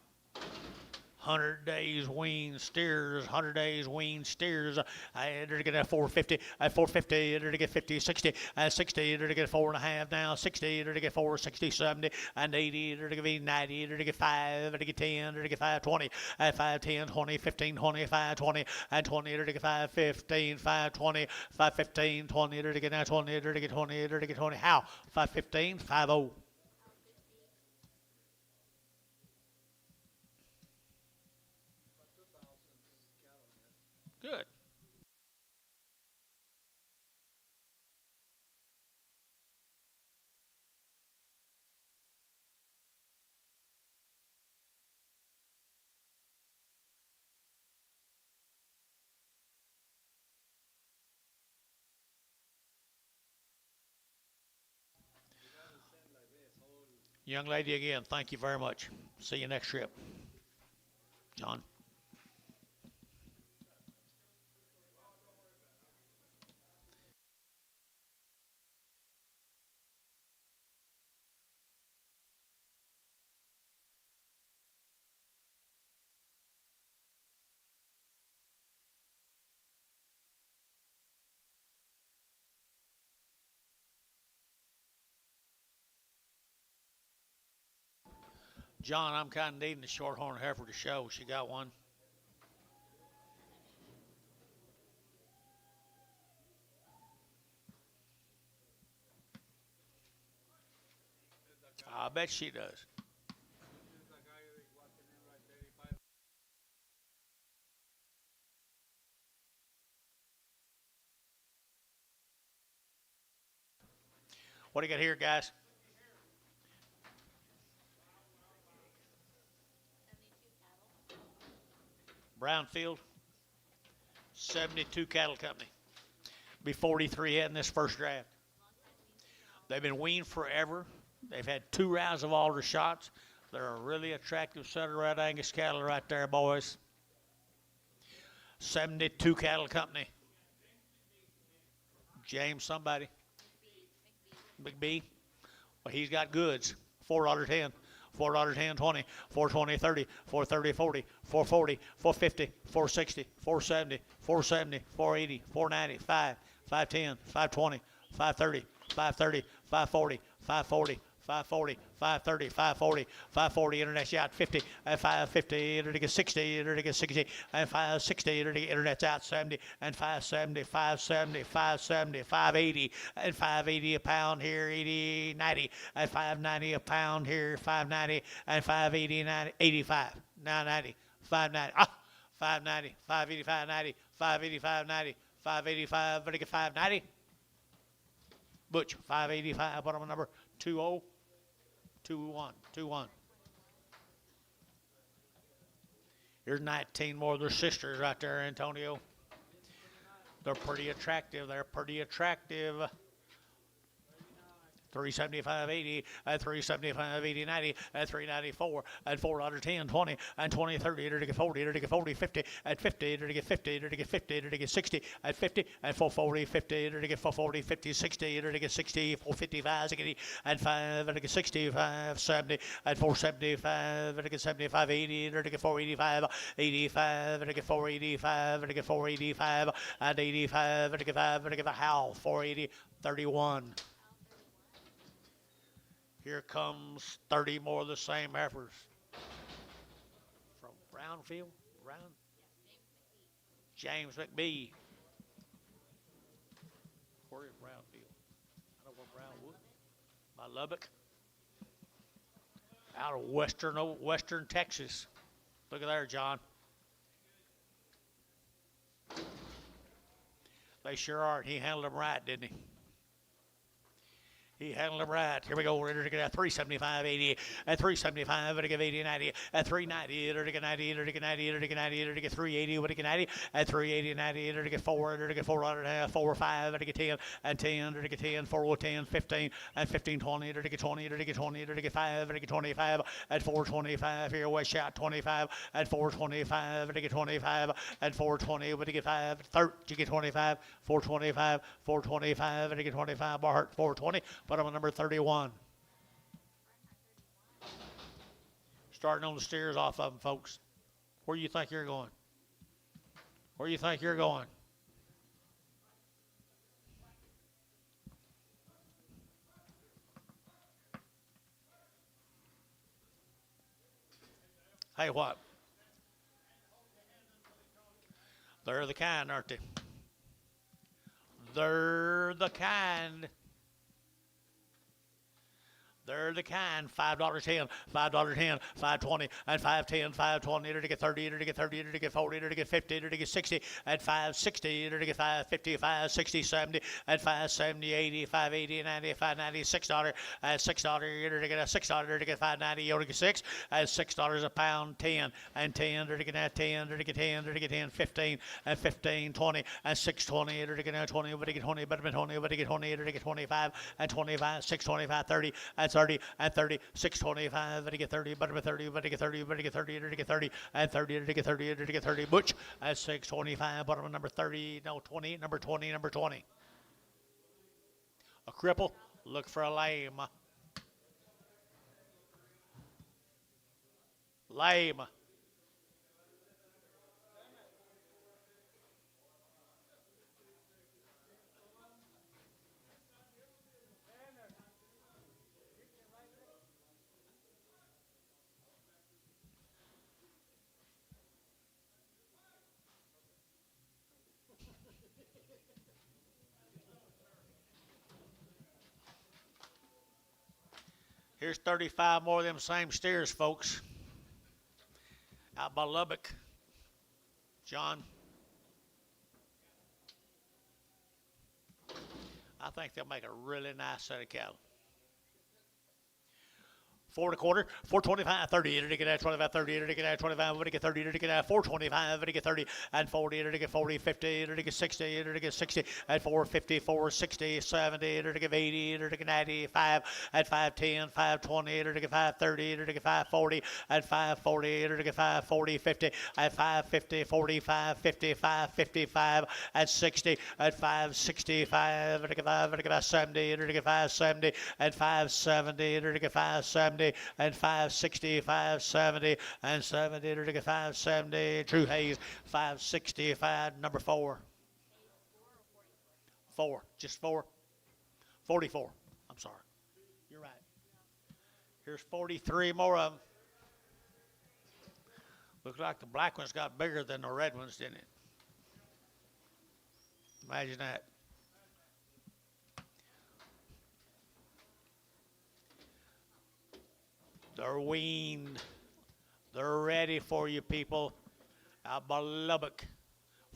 100 days weaned steers. 100 days weaned steers. They're to get a 450. At 450, they're to get 50, 60. At 60, they're to get 4.5 now. 60, they're to get 4, 60, 70. And 80, they're to get 90. They're to get 5. They're to get 10. They're to get 5, 20. At 5, 10, 20, 15, 20, 5, 20. And 20, they're to get 5, 15, 5, 20. 5, 15, 20. They're to get now 20. They're to get 20. They're to get 20. How? 5, 15, 5, 0. Good. Young lady again, thank you very much. See you next trip. John. John, I'm kind of needing a shorthorn heifer to show. She got one. I bet she does. What do you got here, guys? 72 cattle. Brownfield, 72 cattle company. Be 43 in this first draft. They've been weaned forever. They've had 2 rounds of alder shots. They're a really attractive set of red Angus cattle right there, boys. 72 cattle company. James somebody. Big B. Well, he's got goods. $4.10. $4.10, 20, 420, 30, 430, 40, 440, 450, 460, 470, 470, 480, 490, 5, 510, 520, 530, 530, 540, 540, 540, 530, 540, 540, internet's out 50, and 550, internet gets 60, internet gets 60, and 560, internet's out 70, and 570, 570, 570, 580, and 580 a pound here, 80, 90, and 590 a pound here, 590, and 580, 90, 85, 990, 590, 590, 585, 90, 585, 90, 585, but 590. Butch, 585, what am I number? 20, 21, 21. Here's 19 more of their sisters right there, Antonio. They're pretty attractive. They're pretty attractive. 375, 80, at 375, 80, 90, at 394, at $4, 20, and 20, 30, to get 40, to get 40, 50, at 50, to get 50, to get 50, to get 60, at 50, at 440, 50, to get 440, 50, 60, to get 60, 455, 60, at 5, to get 65, 70, at 475, to get 75, 80, to get 485, 85, to get 485, to get 485, and 85, to get 5, to get a howl, 480, 31. Here comes 30 more of the same heifers. From Brownfield? James McBee. Where is Brownfield? I know where Brownwood. By Lubbock. Out of western Texas. Look at there, John. They sure are. He handled them right, didn't he? He handled them right. Here we go. We're going to get at 375, 80, at 375, we're going to give 80, 90, at 390, we're going to get 90, we're going to get 90, we're going to get 90, we're going to get 380, we're going to get 90, at 380, 90, we're going to get 4, we're going to get 400, 4, 5, we're going to get 10, and 10, we're going to get 10, 4, 10, 15, and 15, 20, we're going to get 20, we're going to get 20, we're going to get 5, we're going to get 25, at 425, here, West shot 25, at 425, we're going to get 25, at 420, we're going to get 5, 30, you get 25, 425, 425, we're going to get 25, Barhart, 420, but I'm on number 31. Starting on the steers off of them, folks. Where do you think you're going? Where do you think you're going? Hey, what? They're the kind, aren't they? They're the kind. They're the kind. $5.10, $5.10, $5.20, and $5.10, $5.20, to get 30, to get 30, to get 40, to get 50, to get 60, at $5.60, to get $5.50, $5.60, 70, at $5.70, 80, $5.80, 90, $5.90, $6, at $6, to get a $6, to get $5.90, you to get 6, at $6 a pound, 10, and 10, to get that 10, to get 10, to get 10, 15, and 15, 20, and 6.20, to get 20, to get 20, but 20, to get 20, to get 25, and 25, 6.25, 30, and 30, and 30, 6.25, to get 30, but 30, but to get 30, but to get 30, to get 30, and 30, to get 30, to get 30, Butch, at 6.25, bottom of number 30, no, 20, number 20, number 20. A cripple, look for a lame. Lame. Here's 35 more of them same steers, folks. Out by Lubbock. John. I think they'll make a really nice set of cattle. 4 1/4, 425, 30, to get at 25, 30, to get at 25, to get 30, to get at 425, to get 30, and 40, to get 40, 50, to get 60, to get 60, at 450, 460, 70, to get 80, to get 95, at 510, 520, to get 530, to get 540, at 540, to get 540, 50, at 550, 45, 55, 55, at 60, at 565, to get 5, to get 570, to get 570, at 570, to get 570, and 560, 570, and 70, to get 570. True Hayes, 565, number 4. 4, just 4. 44, I'm sorry. You're right. Here's 43 more of them. Looks like the black ones got bigger than the red ones, didn't it? Imagine that. They're weaned. They're ready for you, people. Out by Lubbock.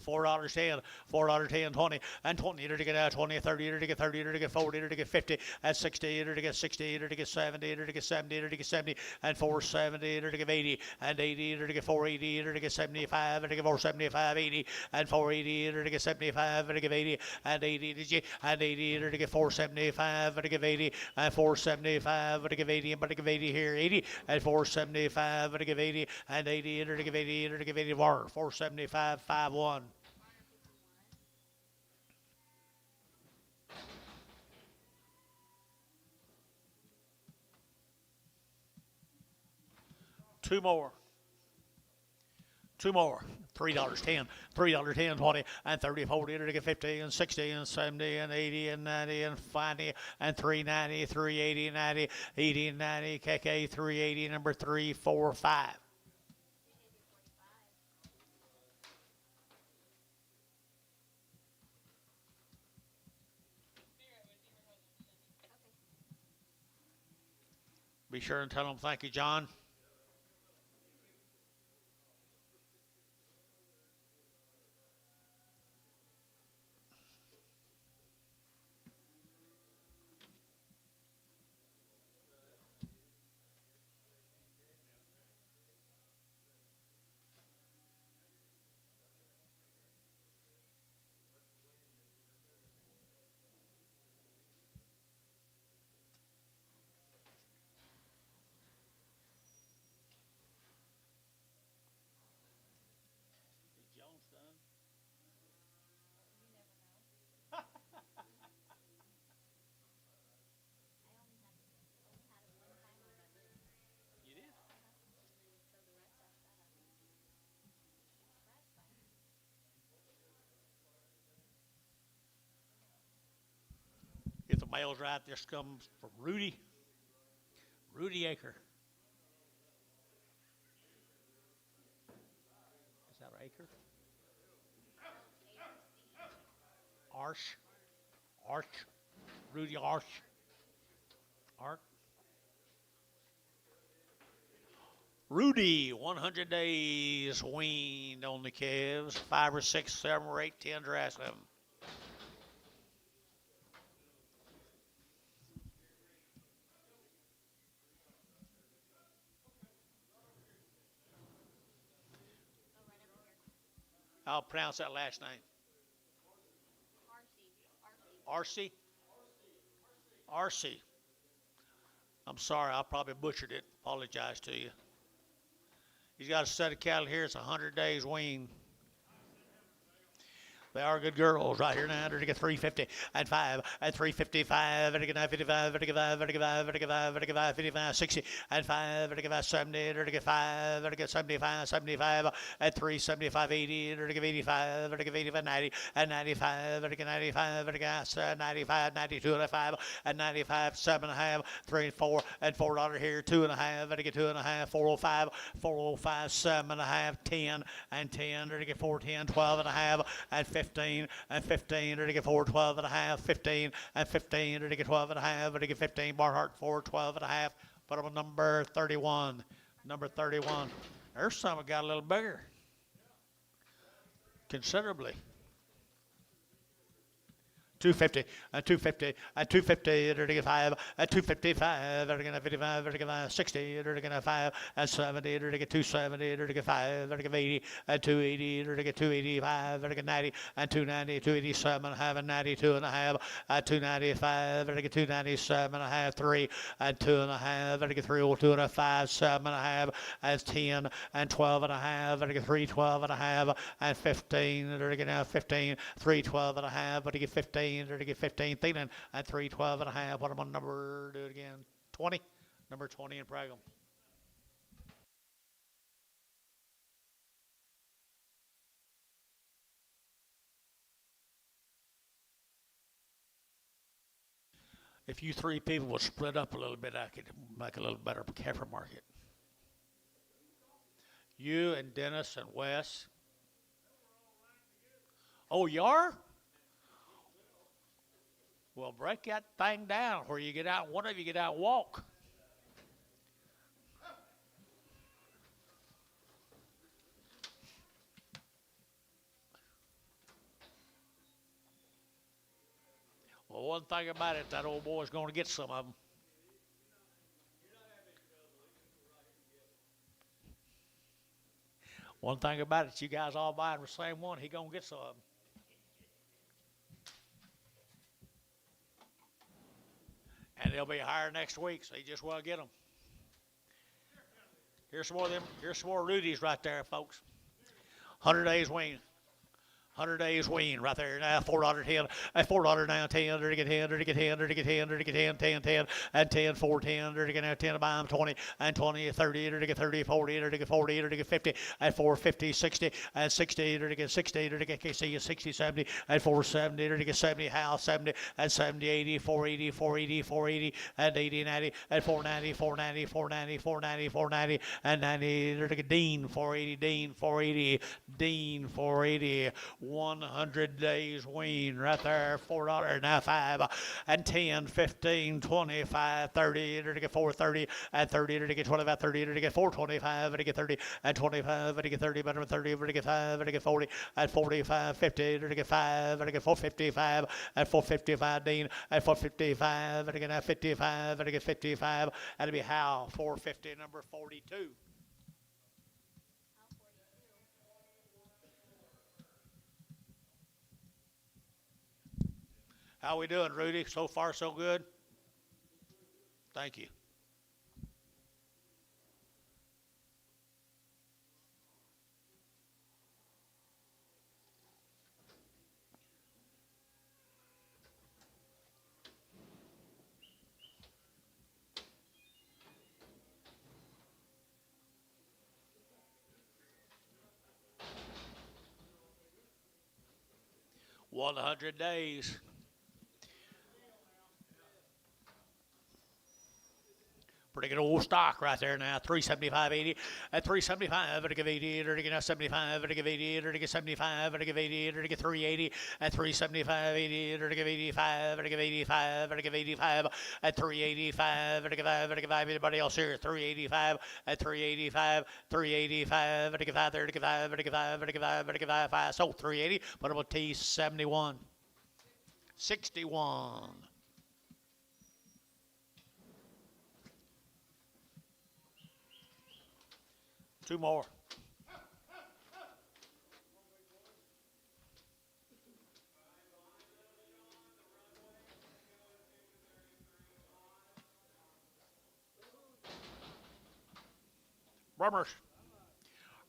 $4.10, $4.10, 20, and 20 to get 20, 30 to get 30 to get 40 to get 50, and 60 to get 60 to get 70 to get 70 to get 70, and 470 to get 80, and 80 to get 480 to get 75 to get 475, 80, and 480 to get 75 to get 80, and 80 to get 80 to get 475 to get 80, and 475 to get 80, but to give 80 here, 80, and 475 to give 80, and 80 to give 80 to give 80 more, 475, 51. Two more. Two more. $3.10, $3.10, 20, and 30, 40 to get 50, and 60, and 70, and 80, and 90, and 90, and 390, 380, 90, 80, 90, KK, 380, number 3, 4, 5. Be sure and tell them thank you, John. If the mail's right, this comes from Rudy Aker. Is that Aker? Arch, Rudy Arch. Rudy, 100 days weaned on the calves, 5 or 6, 7 or 8, 10 dress them. I'll pronounce that last name. RC? RC. I'm sorry, I probably butchered it. Apologize to you. He's got a set of cattle here. It's 100 days weaned. They are good girls right here now. They're to get 350 and 5 and 355 and to get 55 and to get 5 and to get 5 and to get 5 and to get 5, 55, 60 and 5 and to get 5, 70 and to get 5 and to get 75, 75 and 375, 80 and to get 85 and to get 85, 90 and 95 and to get 95 and to get 95, 92 and 5 and 95, 7.5, 3 and 4 and $4 here, 2.5 and to get 2.5, 405, 405, 7.5, 10 and 10 to get 410, 12.5 and 15 and 15 to get 412 and a half, 15 and 15 to get 12 and a half, to get 15 Barhart 412 and a half. Put them on number 31. Number 31. There's some that got a little bigger, considerably. 250 and 250 and 250 to get 5 and 255 to get 55 to get 60 to get 5 and 70 to get 270 to get 5 to get 80 and 280 to get 285 to get 90 and 290 287 and 92 and a half and 295 to get 297 and a half 3 and 2 and a half to get 302 and a 5 7 and a half and 10 and 12 and a half to get 312 and a half and 15 to get now 15 312 and a half to get 15 to get 15 thinning and 312 and a half. What am I number? Do it again. 20. Number 20 in Pragum. If you three people would split up a little bit, I could make a little better heifer market. You and Dennis and Wes. Oh, you are? Well, break that thing down where you get out, one of you get out and walk. one thing about it, that old boy's going to get some of them. One thing about it, you guys all buying the same one, he going to get some of them. And they'll be higher next week, so you just well get them. Here's some more of them. Here's some more Rudies right there, folks. 100 days wean. 100 days wean right there now. $4.10. At $4 now. 10. There to get 10. There to get 10. There to get 10. There to get 10. 10. 10. And 10. 4. 10. There to get now 10 to buy them. 20. And 20. 30. There to get 30. 40. There to get 40. There to get 50. At 4. 50. 60. And 60. There to get 60. There to get KC. 60. 70. At 4. 70. There to get 70. House. 70. And 70. 80. 480. 480. 480. And 80. 90. At 490. 490. 490. 490. 490. And 90. There to get Dean. 480. Dean. 480. Dean. 480. 100 days wean right there. $4 now. 5 and 10, 15, 25, 30. There to get 430 and 30. There to get 25, 30. There to get 425. There to get 30 and 25. There to get 30. Better than 30. There to get 5. There to get 40 and 45, 50. There to get 5. There to get 455 and 455. Dean and 455. There to get 55. There to get 55. That'll be Hal 450 number 42. How we doing, Rudy? So far, so good? Thank you. $100. Pretty good old stock right there now. 375.80 at 375. It'll give 80. It'll get 75. It'll give 80. It'll get 75. It'll give 80. It'll get 380 at 375. 80. It'll give 85. It'll give 85. It'll give 85 at 385. It'll give 5. It'll give 5. Anybody else here? 385 at 385. 385. It'll give 5. It'll give 5. It'll give 5. It'll give 5. It'll give 5. 5. So 380. Put up a T 71. 61. Two more.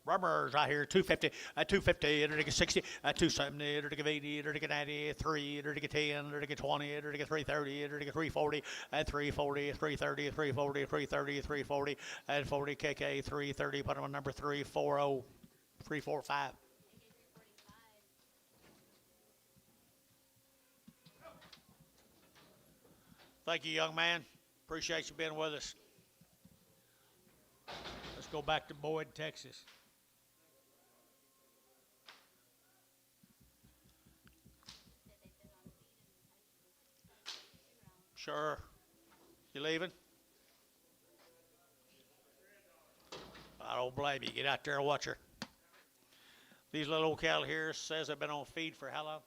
Rubbers right here, 250, at 250, it'll get 60, at 270, it'll get 80, it'll get 90, 3, it'll get 10, it'll get 20, it'll get 330, it'll get 340, at 340, 330, 340, 330, 340, at 40 KK, 330, put them on number 340, 345. Thank you, young man. Appreciate you being with us. Let's go back to Boyd, Texas. Sure. You leaving? I don't blame you. Get out there and watch her. These little old cattle here says they've been on feed for how long?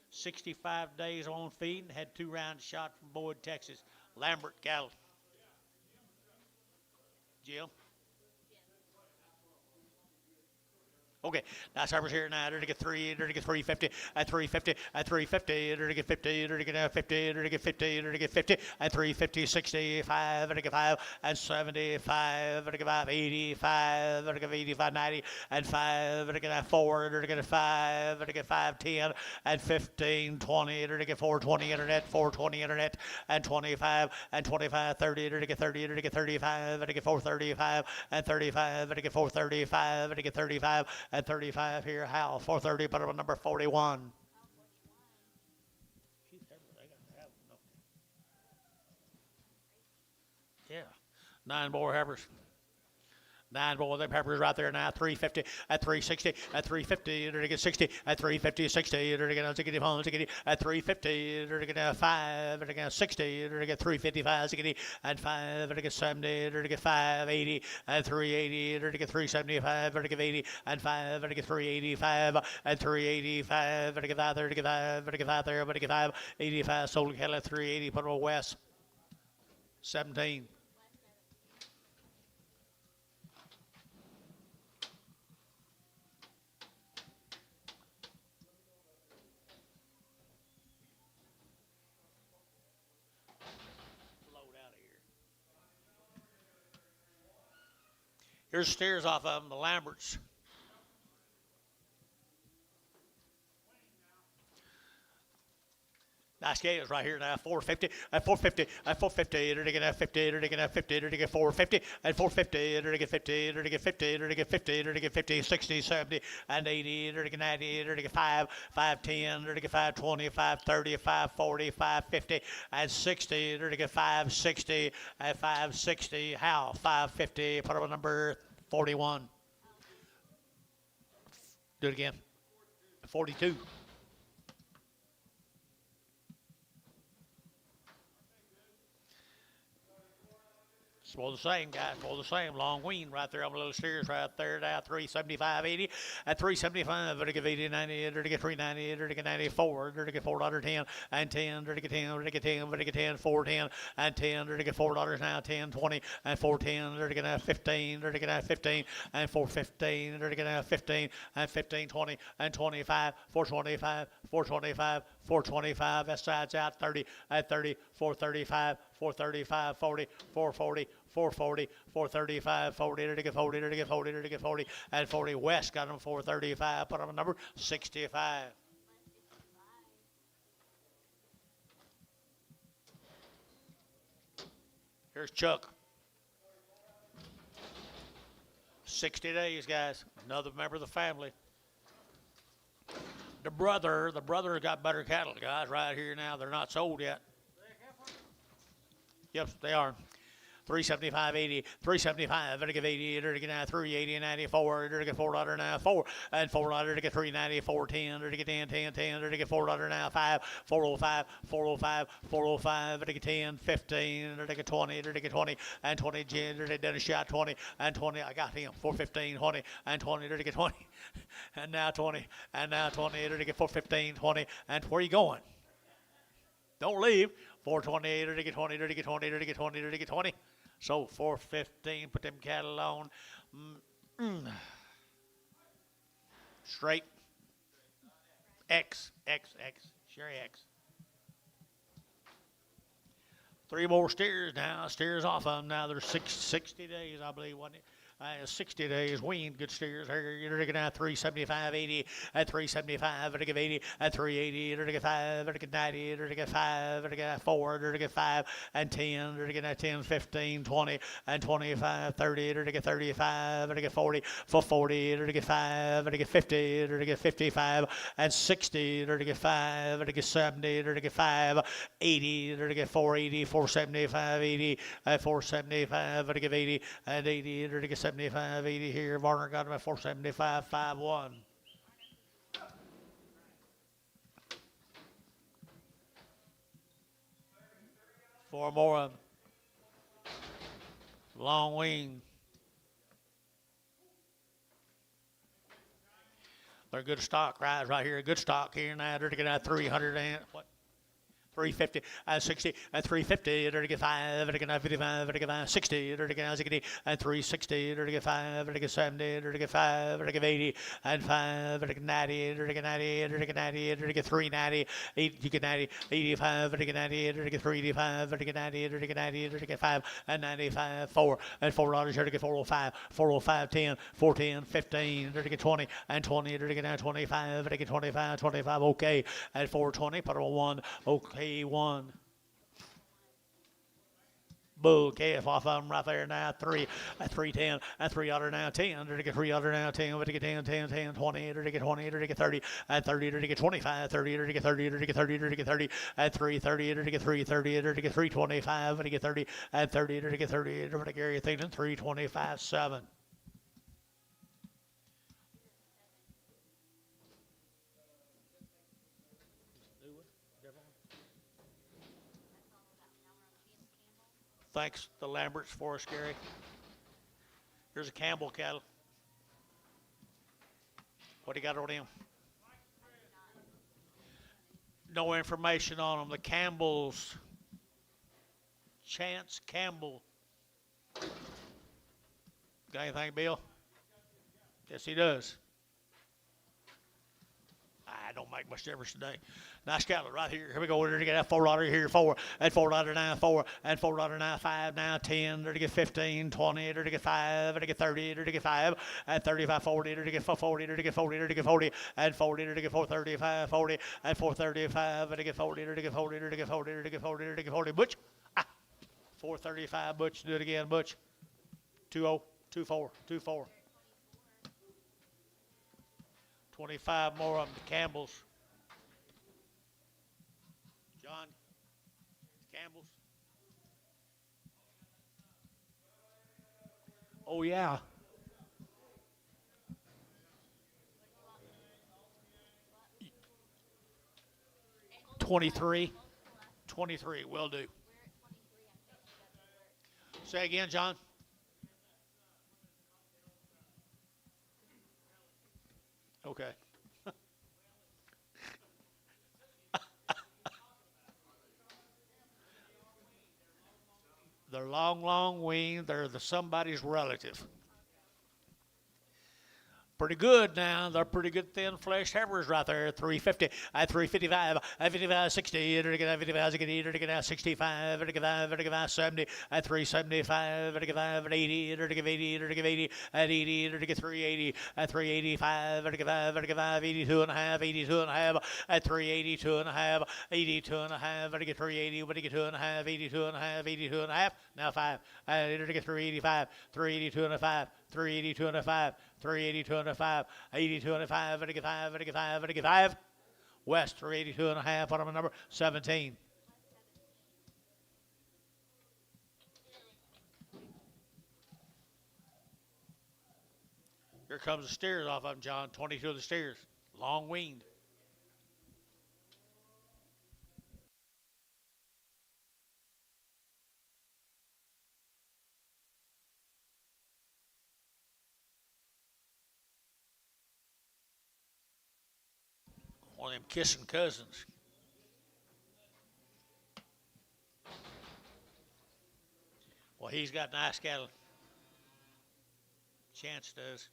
65 days on feed and had 2 rounds shot from Boyd, Texas. Lambert cattle. Jim? Okay, now servers here now. They're to get 3, they're to get 350, at 350, at 350, they're to get 50, they're to get 50, they're to get 50, they're to get 50, at 350, 65, they're to get 5, and 75, they're to get 5, 85, they're to get 85, 90, and 5, they're to get 4, they're to get 5, they're to get 5, 10, and 15, 20, they're to get 420 internet, 420 internet, and 25, and 25, 30, they're to get 30, they're to get 35, they're to get 435, and 35, they're to get 435, they're to get 35, at 35 here, Hal, 430, put it on number 41. Yeah, 9 more heifers. 9 boy, them peppers right there now. 350 at 360 at 350. They're to get 60 at 350, 60. They're to get 60 home, 60 at 350. They're to get 5. They're to get 60. They're to get 355, 60 and 5. They're to get 70. They're to get 580 and 380. They're to get 375. They're to get 80 and 5. They're to get 385 and 385. They're to get 5. They're to get 5. They're to get 5 there. They're to get 5. 85 sold Kelly 380. Put on West 17. Here's steers off of them, the Lamberts. Nice scales right here now. 450 at 450 at 450. They're to get 50. They're to get 50. They're to get 450 at 450. They're to get 50. They're to get 50. They're to get 50. They're to get 50, 60, 70, and 80. They're to get 90. They're to get 5, 510. They're to get 520, 530, 540, 550, and 60. They're to get 560 at 560. How? 550. Put up a number 41. Do it again. 42. It's more the same, guys. More the same. Long wean right there on the little steers right there. Now 375, 80. At 375, they're to get 80, 90. They're to get 390. They're to get 94. They're to get $4.10 and 10. They're to get 10. They're to get 10. They're to get 10. 410 and 10. They're to get $4 now. 10, 20 and 410. They're to get 15. They're to get 15 and 415. They're to get 15 and 15, 20 and 25. 425, 425, 425. That side's out 30 at 30. 435, 435, 40, 440. 440, 435, 40, to get 40, to get 40, to get 40, and 40. West got them 435. Put on a number 65. Here's Chuck. 60 days, guys. Another member of the family. The brother got better cattle, guys, right here now. They're not sold yet. Yep, they are. 375, 80, 375, to get 80, to get 380, 94, to get $4 now, 4, and $4 to get 390, 410, to get 10, 10, 10, to get $4 now, 5, 405, 405, 405, to get 10, 15, to get 20, to get 20, and 20, to get a shot 20, and 20, I got him, 415, 20, and 20, to get 20, and now 20, and now 20, to get 415, 20, and where are you going? Don't leave. 428, to get 20, to get 20, to get 20, to get 20. So 415, put them cattle on. Straight. X. Sherry X. 3 more steers now. Steers off of them now. There's 60 days, I believe, wasn't it? 60 days weaned, good steers here. You're looking at 375, 80, at 375, to get 80, at 380, to get 5, to get 90, to get 5, to get 4, to get 5, and 10, to get 10, 15, 20, and 25, 30, to get 35, to get 40, for 40, to get 5, to get 50, to get 55, and 60, to get 5, to get 70, to get 5, 80, to get 480, 475, 80, at 475, to get 80, and 80, to get 75, 80 here. Varner got him at 475, 5-1. Four more of them. Long wing. They're good stock, right here. Good stock here now. They're to get out 300 and what? 350, 60, and 350, to get 5, to get 55, to get 60, to get 60, and 360, to get 5, to get 70, to get 5, to get 80, and 5, to get 90, to get 90, to get 90, to get 390, 8, to get 90, 85, to get 90, to get 385, to get 90, to get 90, to get 5, and 95, 4, and $4 here to get 405, 405, 10, 410, 15, to get 20, and 20, to get 25, to get 25, 25, okay, and 420, put on 1, okay. 1. Bull calf off of them right there now. 3 at 310 and $3 now. 10 to get $3 now. 10 to get 10, 10, 10, 20 to get 20 to get 30 and 30 to get 25, 30 to get 30 to get 30 to get 30 and 330 to get 330 to get 325 to get 30 and 30 to get 30 to get Gary Thielen 325 7. thanks the Lamberts for us, Gary. Here's a Campbell cattle. What do you got on him? No information on them. The Campbells. Chance Campbell. Got anything, Bill? Yes, he does. I don't make much difference today. Nice cattle right here. Here we go. We're to get that $4 here, 4 and $4.9, 4 and $4.9, 5 now, 10. They're to get 15, 20. They're to get 5. They're to get 30. They're to get 5 and 35, 40. They're to get 40. They're to get 40. They're to get 40 and 40. They're to get 435, 40 and 435. They're to get 40. They're to get 40. They're to get 40. They're to get 40. They're to get 40. Butch. 435. Butch. Do it again. Butch. 2-0. 2-4. 2-4. 25 more of them. The Campbells. John, Campbell's. Oh, yeah. $23. $23, will do. Say again, John. Okay. They're long weaned. They're somebody's relative. Pretty good now. They're pretty good thin flesh heifers right there. 350 at 355 at 55 60 at 55 60 at 65 at 55 70 at 375 at 55 at 80 at 80 at 80 at 80 at 380 at 385 at 55 82 and a half 82 and a half at 382 and a half 82 and a half at 380 at 82 and a half 82 and a half 82 and a half now 5 at 385 382 and a 5 382 and a 5 382 and a 5 82 and a 5 at 5 at 5 at 5 West 382 and a half on number 17. Here comes the steers off of them, John. 22 of the steers. Long weaned. One of them kissing cousins. Well, he's got nice cattle. Chance does.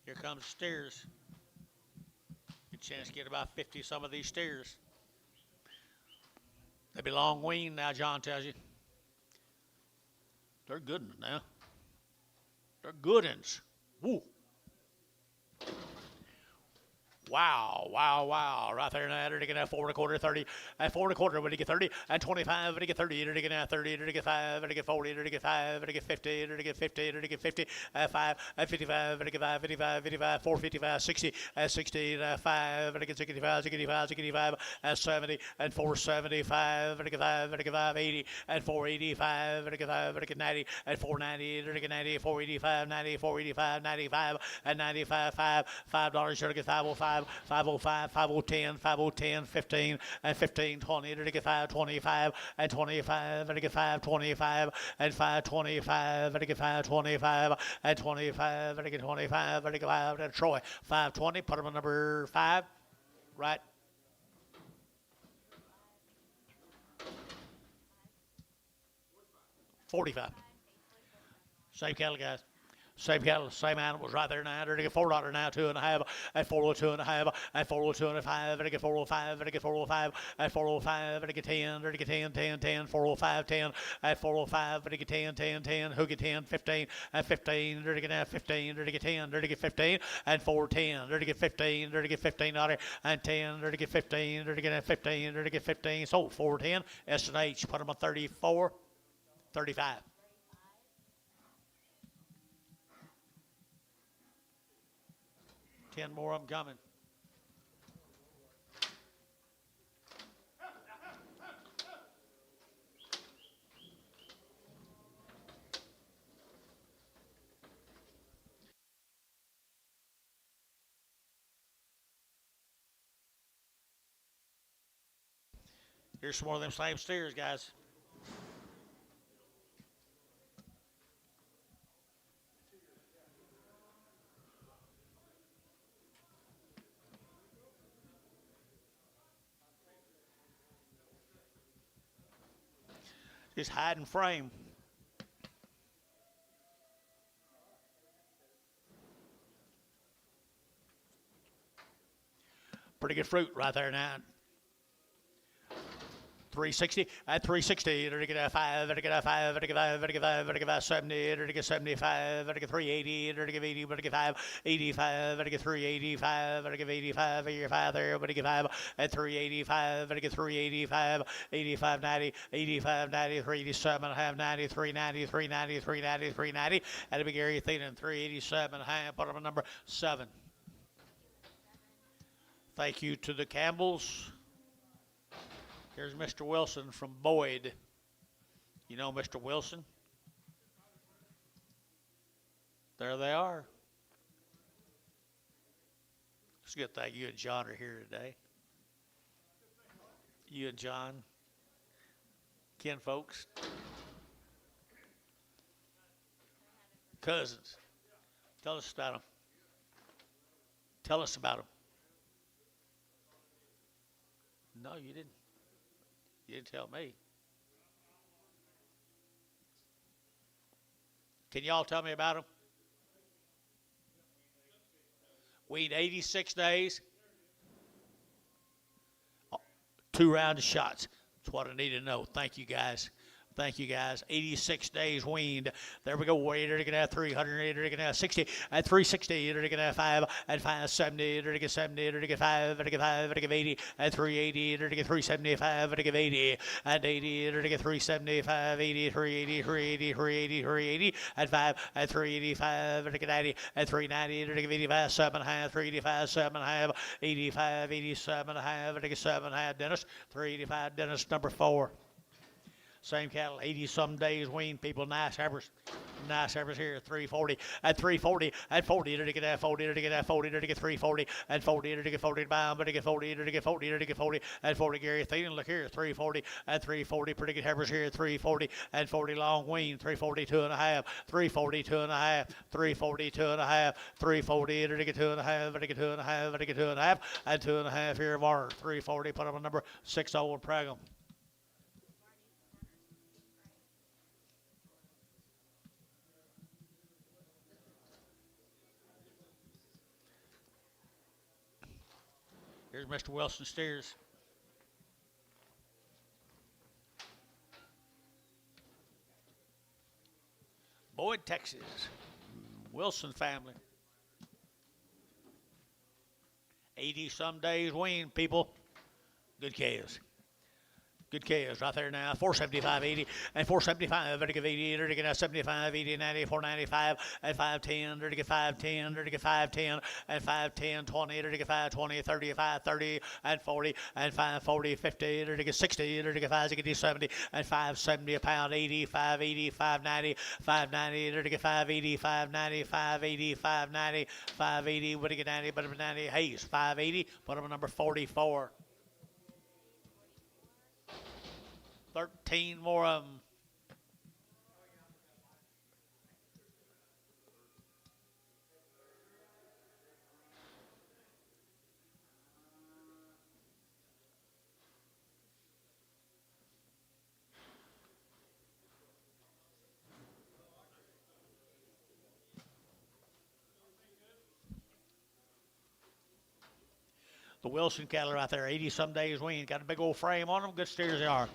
Here comes the steers. Good chance to get about 50 some of these steers. They be long weaned now, John tells you. They're good ones now. They're good ones. Woo. Wow, wow, wow. Right there now, they're getting at 4 1/4, 30. At 4 1/4, when they get 30. At 25, when they get 30. They're getting at 30. They're get 5. They're get 40. They're get 5. They're get 50. They're get 50. They're get 50. At 5. At 55. They're get 5. 55. 55. 4 55. 60. At 60. At 5. They're get 65. 65. 65. At 70. At 475. They're get 5. They're get 5. 80. At 485. They're get 5. They're get 90. At 490. They're get 90. 485. 90. 485. 95. At 95. $5. They're get 505. 505, 5010, 5010, 15, and 15, 20, to get 525, and 25, and get 525, and 525, and get 525, and 25, and get 25, and get 5, and Troy, 520, put him on number 5, right? $45. Same cattle, guys. Same cattle, same animals right there now. They're to get $4 now, 2 and a half, at 402 and a half, at 402 and a 5, and get 405, and get 405, at 405, and get 10, and get 10, 10, 10, 405, 10, at 405, and get 10, 10, 10, who get 10, 15, at 15, they're to get 15, they're to get 10, they're to get 15, and 410, they're to get 15, they're to get $15, and 10, they're to get 15, they're to get 15, they're to get 15, so 410, S&H, put them on 34, 35. Ten more of them coming. Here's some more of them same steers, guys. Just hiding frame. Pretty good fruit right there now. 360 at 360, to get a 5, to get a 5, to get 5, to get 5, to get 5, 70, to get 75, to get 380, to get 80, to get 5, 85, to get 385, to get 85, 85 there, but to get 5 at 385, to get 385, 85, 90, 85, 90, 387 and a half, 90, 390, 390, 390, 390, at a big area thing, 387 and a half, put up a number 7. Thank you to the Campbells. Here's Mr. Wilson from Boyd. You know Mr. Wilson? There they are. It's a good thing you and John are here today. You and John, kin folks, cousins. Tell us about them. Tell us about them. No, you didn't. You didn't tell me. Can y'all tell me about them? Weaned 86 days. 2 rounds of shots. That's what I need to know. Thank you, guys. Thank you, guys. 86 days weaned. There we go. Waiter to get at 300. To get at 60. At 360. To get at 5. At 570. To get 70. To get 5. To get 5. To get 80. At 380. To get 375. To get 80. At 80. To get 375. 80. 380. 380. 380. 380. At 5. At 385. To get 90. At 390. To get 85. 7.5. 385. 7.5. 85. 87.5. To get 7.5. Dennis. 385. Dennis number 4. Same cattle, 80-some days weaned people. Nice heifers here, 340. At 340, at 40, to get at 40, to get at 40, to get 340, at 40, to get 40 bound, but to get 40, to get 40, to get 40, at 40, Gary Thielen, look here, 340, at 340, pretty good heifers here, 340, at 40 long weaned, 340, 2.5, 340, 2.5, 340, 2.5, 340, to get 2.5, to get 2.5, to get 2.5, and 2.5 here, Varner, 340, put up a number 6 old Pragum. Here's Mr. Wilson steers. Boyd, Texas. Wilson family. 80-some days weaned, people. Good calves. Good calves right there now. 475, 80, and 475. Better give 80. Better get 75, 80, 90, 495, and 510. Better get 510. Better get 510, and 510, 20. Better get 520, 35, 30, and 40, and 540, 50. Better get 60. Better get 560, 70, and 570 a pound. 80, 580, 590, 590. Better get 580, 590, 580, 590, 580. Better get 90, better get 90. Hayes, 580. Put him number 44. 13 more of them. The Wilson cattle right there, 80-some days weaned. Got a big old frame on them. Good steers they are.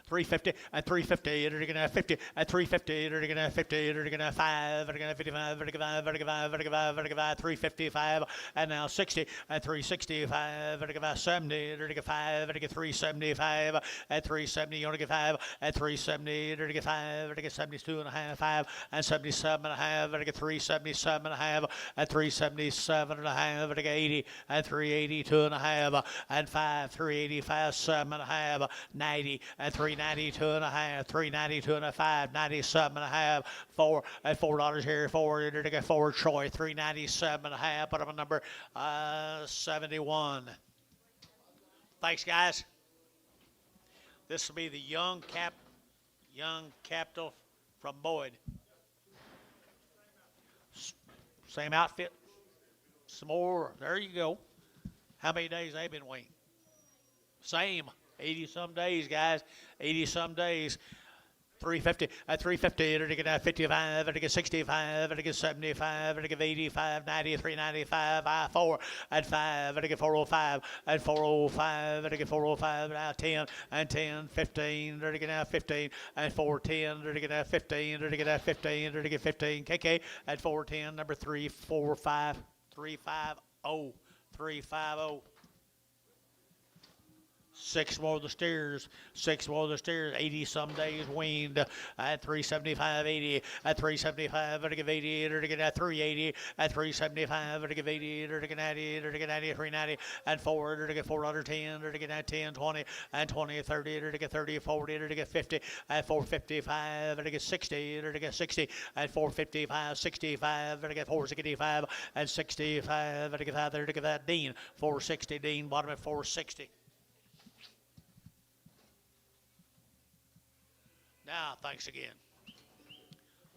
350 at 350, they're gonna have 50 at 350, they're gonna have 50, they're gonna have 5, they're gonna have 55, they're gonna have 55, they're gonna have 55, 355, and now 60 at 365, they're gonna have 70, they're gonna get 5, they're gonna get 375 at 370, you wanna get 5 at 370, they're gonna get 5, they're gonna get 72 and a half, 5 and 77 and a half, they're gonna get 377 and a half at 377 and a half, they're gonna get 80 at 382 and a half, and 5, 385, 7 and a half, 90 at 392 and a half, 392 and a 5, 97 and a half, 4 at $4 here, 4 to get 4 Troy, 397 and a half, put up a number 71. Thanks, guys. This will be the young capital from Boyd. Same outfit. Some more. There you go. How many days they been weaned? Same. 80-some days, guys. 80-some days. 350 at 350 at 55 at 65 at 75 at 85 90 395 I4 at 5 at 405 at 405 at 405 now 10 and 10 15 at 15 and 410 at 15 at 15 at 15 KK at 410 number 345 350 350 Six more of the steers, 80 some days weaned at 375, 80, at 375, at 80, at 380, at 375, at 80, at 90, at 90, 390, and 4, at 410, at 10, 20, and 20, 30, at 30, 40, at 50, at 455, at 60, at 60, at 455, 65, at 465, and 65, at that Dean, 460, Dean, bottom at 460. Now, thanks again.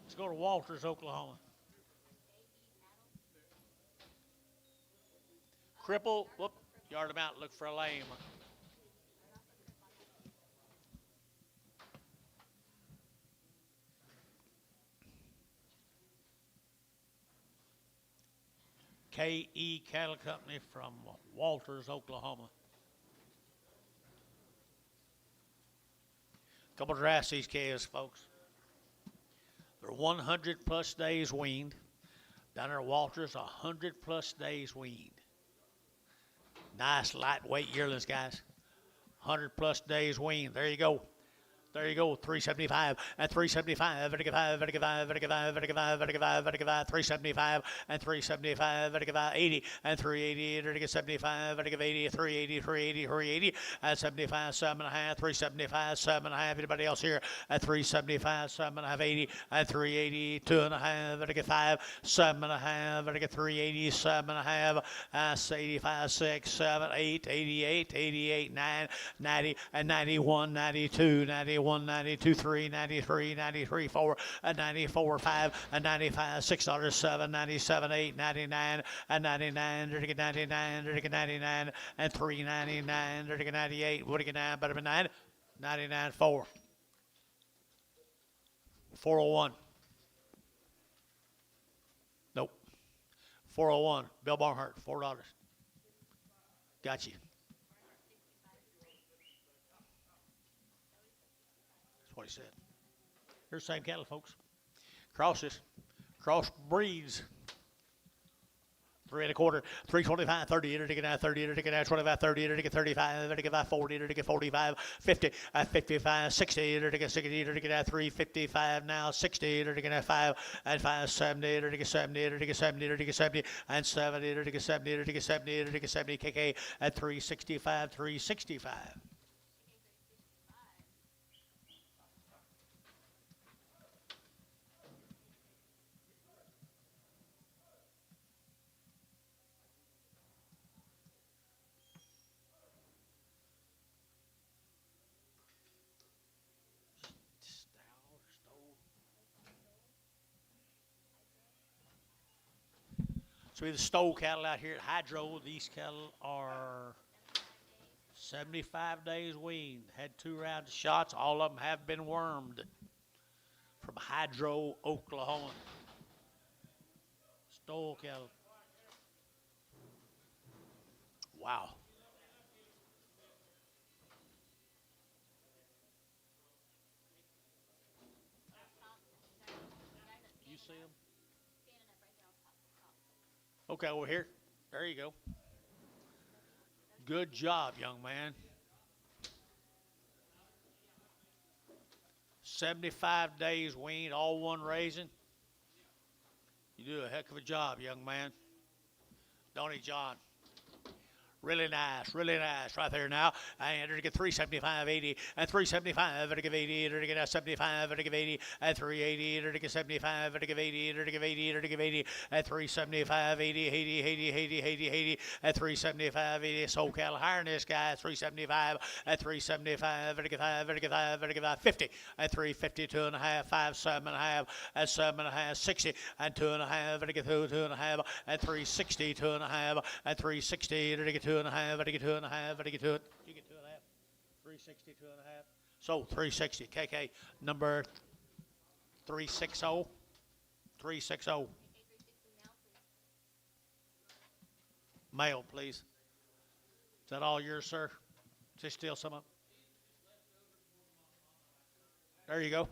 Let's go to Walters, Oklahoma. Cripple, whoop, yard him out, look for a lame. KE Cattle Company from Walters, Oklahoma. Couple of drafts these calves, folks. They're 100 plus days weaned. Down there at Walters, 100 plus days weaned. Nice lightweight yearlings, guys. 100 plus days weaned. There you go. There you go, 375 and 375, 375 and 375, 80 and 380, 75, 80, 380, 380, 380, and 75, 7.5, 375, 7.5. Anybody else here at 375, 7.5, 80, and 380, 2.5, 5, 7.5, 380, 7.5, 85, 6, 7, 8, 88, 88, 9, 90, and 91, 92, 91. 92, 3, 93, 93, 4, and 94, 5, and 95, $6, 7, 97, 8, 99, and 99, 99, 99, and 399, 98, what do you get 9, better than 9, 99, 4, 401. Nope. 401, Bill Barnhart, $4. Got you. What he said. Here's the same cattle, folks. Crosses. Cross breeds. 3 1/4, 325, 30, 30, 25, 30, 35, 40, 45, 50, 55, 60, 60, 355, now 60, 5, and 5, 70, 70, 70, 70, and 70, 70, 70, 70, KK at 365, 365. So we have the Stowe cattle out here at Hydro. These cattle are 75 days weaned. Had 2 rounds of shots. All of them have been wormed. From Hydro, Oklahoma. Stowe cattle. Wow. You see them? Okay, over here. There you go. Good job, young man. 75 days weaned, all one raising. You do a heck of a job, young man. Don't he, John? Really nice right there now. And to get 375, 80, and 375, to give 80, to get 75, to give 80, and 380, to get 75, to give 80, to give 80, to give 80, and 375, 80, 80, 80, 80, 80, 80, and 375, 80. So cattle hiring this guy, 375, and 375, to give 5, to give 5, to give 50, and 350, 2.5, 5, 7.5, and 7.5, 60, and 2.5, to get 2.5, and 360, 2.5, and 360, to get 2.5, to get 2.5, to get 2. You get 2.5. 360, 2.5. So 360. KK number 360. 360. Okay, 360 now, please. Male, please. Is that all yours, sir? Is there still some up? There you go.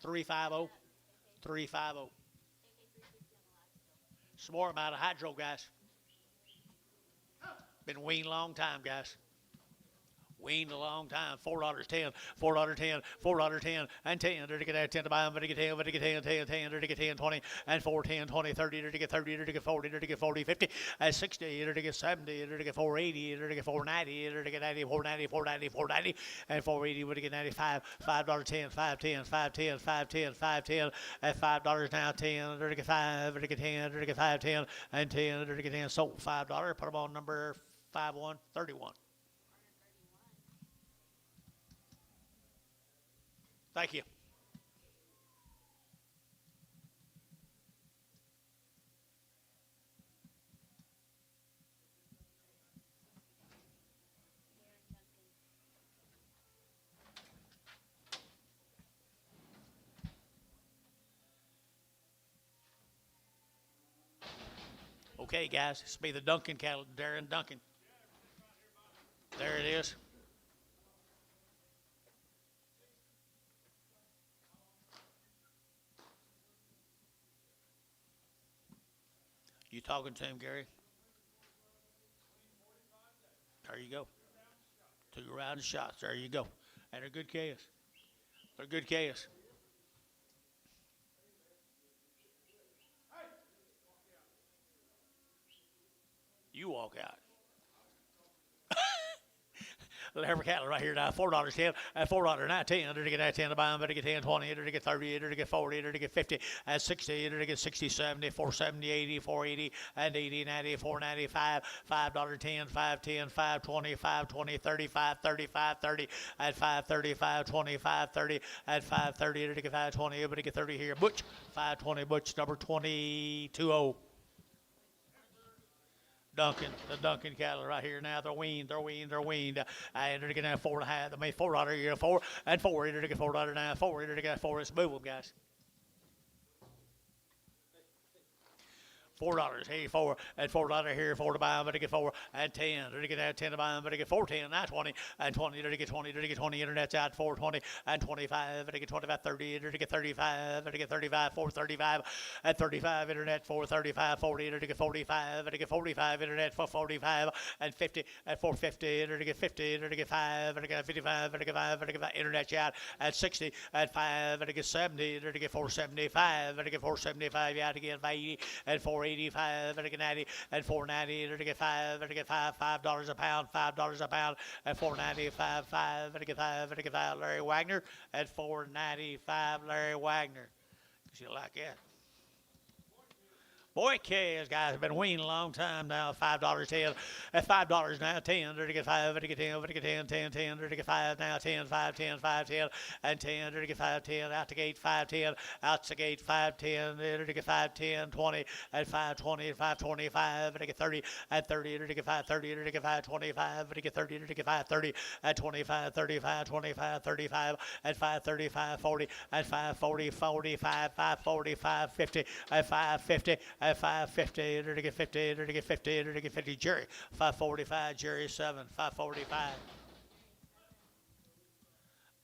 350. 350. KK 360 on the last still. Some more about a hydro, guys. Been weaned a long time, guys. Weaned a long time. $4.10, $4.10, $4.10, and 10. There to get that 10 to buy them, to get 10, to get 10, 10, 10, there to get 10, 20, and 4, 10, 20, 30, there to get 30, there to get 40, there to get 40, 50, and 60, there to get 70, there to get 480, there to get 490, there to get 90, 490, 490, 490, and 480, there to get 95, $5.10, 5.10, 5.10, 5.10, 5.10, at $5 now, 10, there to get 5, there to get 10, there to get 5.10, and 10, there to get 10. Sold $5. Put them on number 5131. Thank you. Okay, guys, this will be the Duncan cattle, Darren Duncan. There it is. You talking to him, Gary? There you go. 2 round of shots. There you go. And they're good KS. They're good KS. You walk out. Every cattle right here now, $4.10, at $4 now, 10, to get that 10 to buy them, to get 10, 20, to get 30, to get 40, to get 50, at 60, to get 60, 70, 470, 80, 480, and 80, 90, 495, $5.10, 5.10, 5.20, 5.20, 35, 35, 30, at 5.30, 5.20, 5.30, at 5.30, to get 5.20, but to get 30 here, Butch, 5.20, Butch, number 220. Duncan, the Duncan cattle right here now. They're weaned, they're weaned, they're weaned. And they're going to have 4.5. They made $4 here, 4 and 4. They're going to get $4 now, 4. They're going to get 4. Let's move them, guys. $4, hey, 4, and $4 here, 4 to buy them, but to get 4, and 10, to get that 10 to buy them, but to get 4.10, now 20, and 20, to get 20, to get 20, internet's out, 4.20, and 25, to get 25, 30, to get 35, to get 35, 4.35, and 35, internet, 4.35, 40, to get 45, to get 45, internet, 4.45, and 50, at 4.50, to get 50, to get 5, to get 55, to get 5, to get 5, internet's out, at 60, at 5, to get 70, to get 4.75, to get 4.75, yeah, to get 80, and 4.85, to get 90, and 4.90, to get 5, to get 5, $5 a pound, $5 a pound, and 4.95, 5, to get 5, to get 5, Larry Wagner, at 4.95, Larry Wagner. You like that? Boy, K's guys have been weaned a long time now. $5, 10, at $5 now, 10, to get 5, to get 10, to get 10, 10, 10, to get 5 now, 10, 5, 10, 5, 10, and 10, to get 5, 10, out the gate, 5, 10, out the gate, 5, 10, to get 5, 10, 20, at 5, 20, 5, 25, to get 30, at 30, to get 5, 30, to get 5, 25, to get 30, to get 5, 30, at 25, 35, 25, 35, at 5, 35, 40, at 5, 40, 45, 5, 45, 50, at 5, 50, at 5.50, to get 50, to get 50, to get 50, Jerry. 5.45, Jerry 7, 5.45.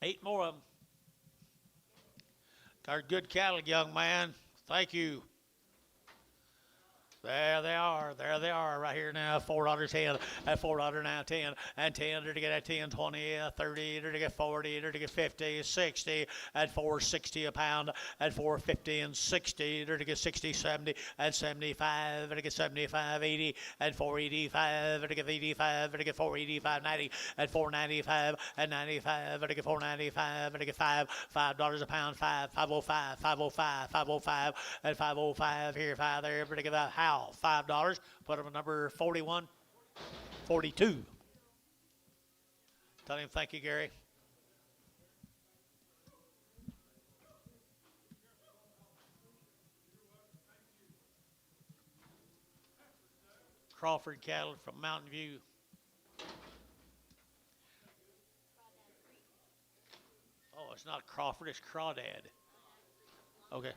8 more of them. Got good cattle, young man. Thank you. There they are, right here now, $4, 10, at $4 now, 10, and 10, to get at 10, 20, 30, to get 40, to get 50, 60, at $4.60 a pound, at $4.50 and 60, to get 60, 70, and 75, to get 75, 80, and $4.85, to get 85, to get $4.85, 90, at $4.95, and 95, to get $4.95, to get $5 a pound, 5.05, 5.05, 5.05, and 5.05 here, 5 there, to get about $5. Put him at number 41, 42. Tell him thank you, Gary. Crawford cattle from Mountain View. it's not Crawford, it's Crawdad. Okay.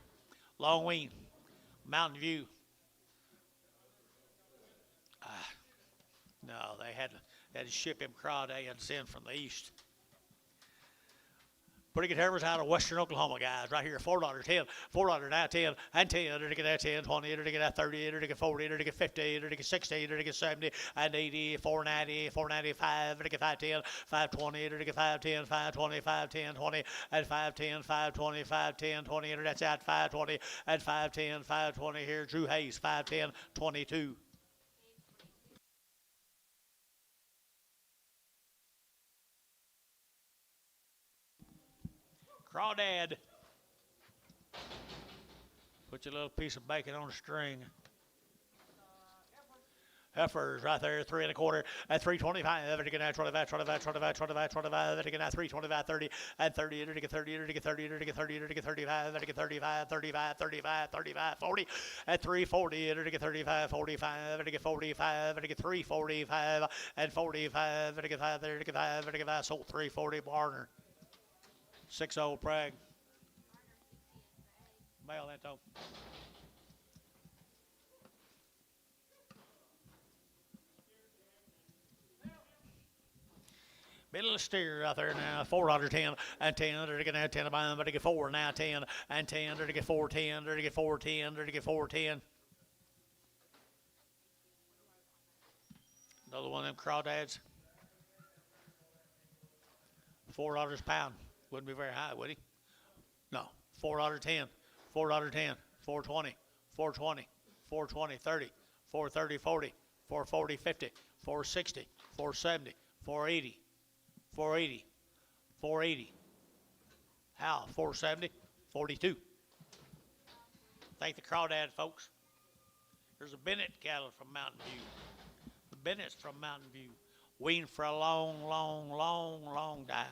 Long Wean, Mountain View. No, they had to ship him crawdads in from the east. Pretty good heifers out of western Oklahoma, guys. Right here, $4, 10, $4 now, 10, and 10, to get that 10, 20, to get that 30, to get 40, to get 50, to get 60, to get 70, and 80, 490, 495, to get 510, 520, to get 510, 520, 510, 20, and 510, 520, 510, 20, that's out 520, and 510, 520 here. Drew Hayes, 510, 22. Crawdad. Put your little piece of bacon on a string. Heifers right there, 3 1/4 at 325. To get that 25, 25, 25, 25, 25. To get that 325, 30 and 30. To get 30, to get 30, to get 30, to get 35. To get 35, 35, 35, 35, 40 at 340. To get 35, 45. To get 45. To get 345 and 45. To get 5 there. To get 5. To get 5. Sold 340 Barner. 6-0 Prague. Mail that though. Middle steer out there now. $4, 10 and 10. They're going to have 10 about but to get 4 now. 10 and 10. They're to get 4, 10. They're to get 4, 10. They're to get 4, 10. Another one of them crawdads. $4 a pound. Wouldn't be very high, would he? No. $4, 10. $4, 10. 420. 420. 420. 30. 430. 40. 440. 50. 460. 470. 480. 480. 480. How? 470. 42. Thank the crawdad, folks. There's a Bennett cattle from Mountain View. The Bennett's from Mountain View. Weaned for a long, long, long, long time.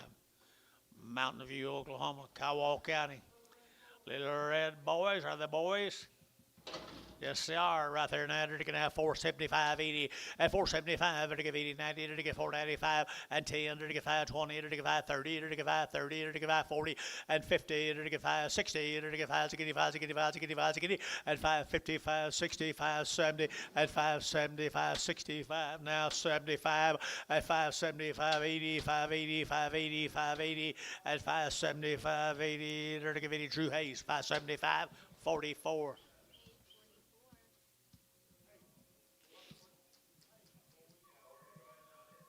Mountain View, Oklahoma, Kiowa County. Little red boys, are they boys? Yes, they are right there now. They're going to have 475, 80, and 475. They're going to give 80, 90. They're going to get 495 and 10. They're going to get 520. They're going to get 530. They're going to get 530. They're going to get 540 and 50. They're going to get 560. They're going to get 565, and 550, 560, 570, and 570, 565. Now 75 and 575, 80, 580, 580, 580, and 575, 80. They're going to give 80. Drew Hayes, 575, 44.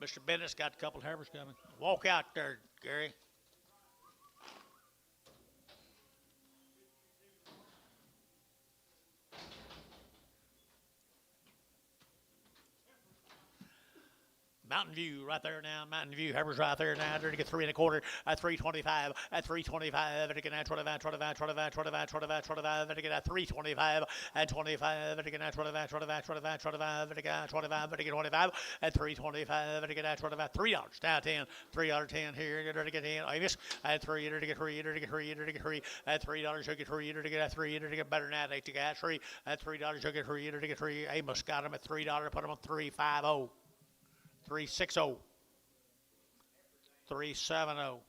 Mr. Bennett's got a couple of heifers coming. Walk out there, Gary. Mountain View right there now. Mountain View heifers right there now. They're to get 3 1/4 at 325. At 325. They're to get 25, 25, 25, 25, 25, 25. They're to get 325 and 25. They're to get 25, 25, 25, 25. They're to get 25. They're to get 25 at 325. They're to get 25. $3 down 10. $3 10 here. They're to get 10. Amos at 3. They're to get 3. They're to get 3. They're to get 3 at $3. They'll get 3. They're to get 3. They're to get better than that. They got 3 at $3. They'll get 3. They're to get 3. Amos got them at $3. Put them on 350. 360. 370.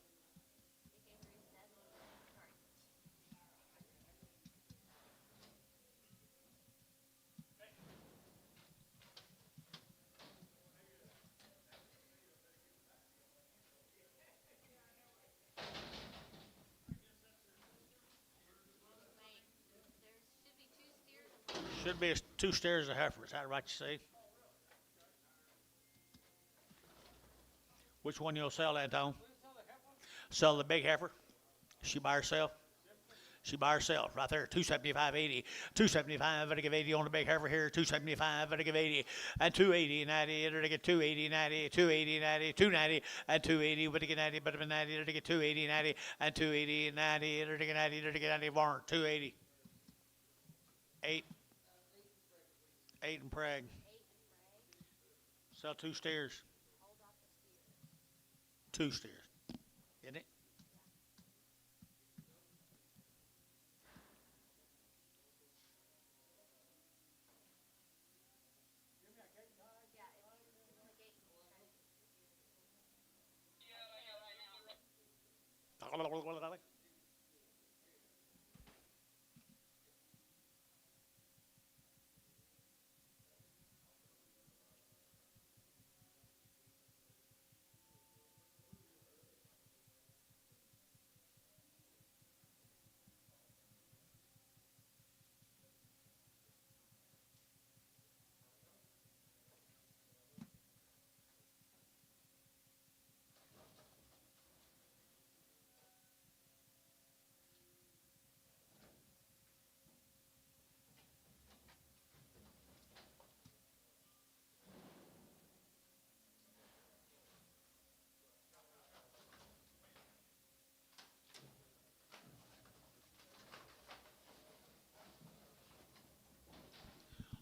Should be 2 steers of heifer. Is that right you say? Which one you'll sell, Anton? Sell the big heifer. She by herself. She by herself right there. 275, 80. 275. Better give 80 on the big heifer here. 275. Better give 80 and 280, 90. Better get 280, 90. 280, 90. 290 and 280. Better get 90. Better be 90. Better get 280, 90 and 280, 90. Better get 90. Better get 90. Barn 280. 8. 8 and Prague. Sell 2 steers. 2 steers, isn't it?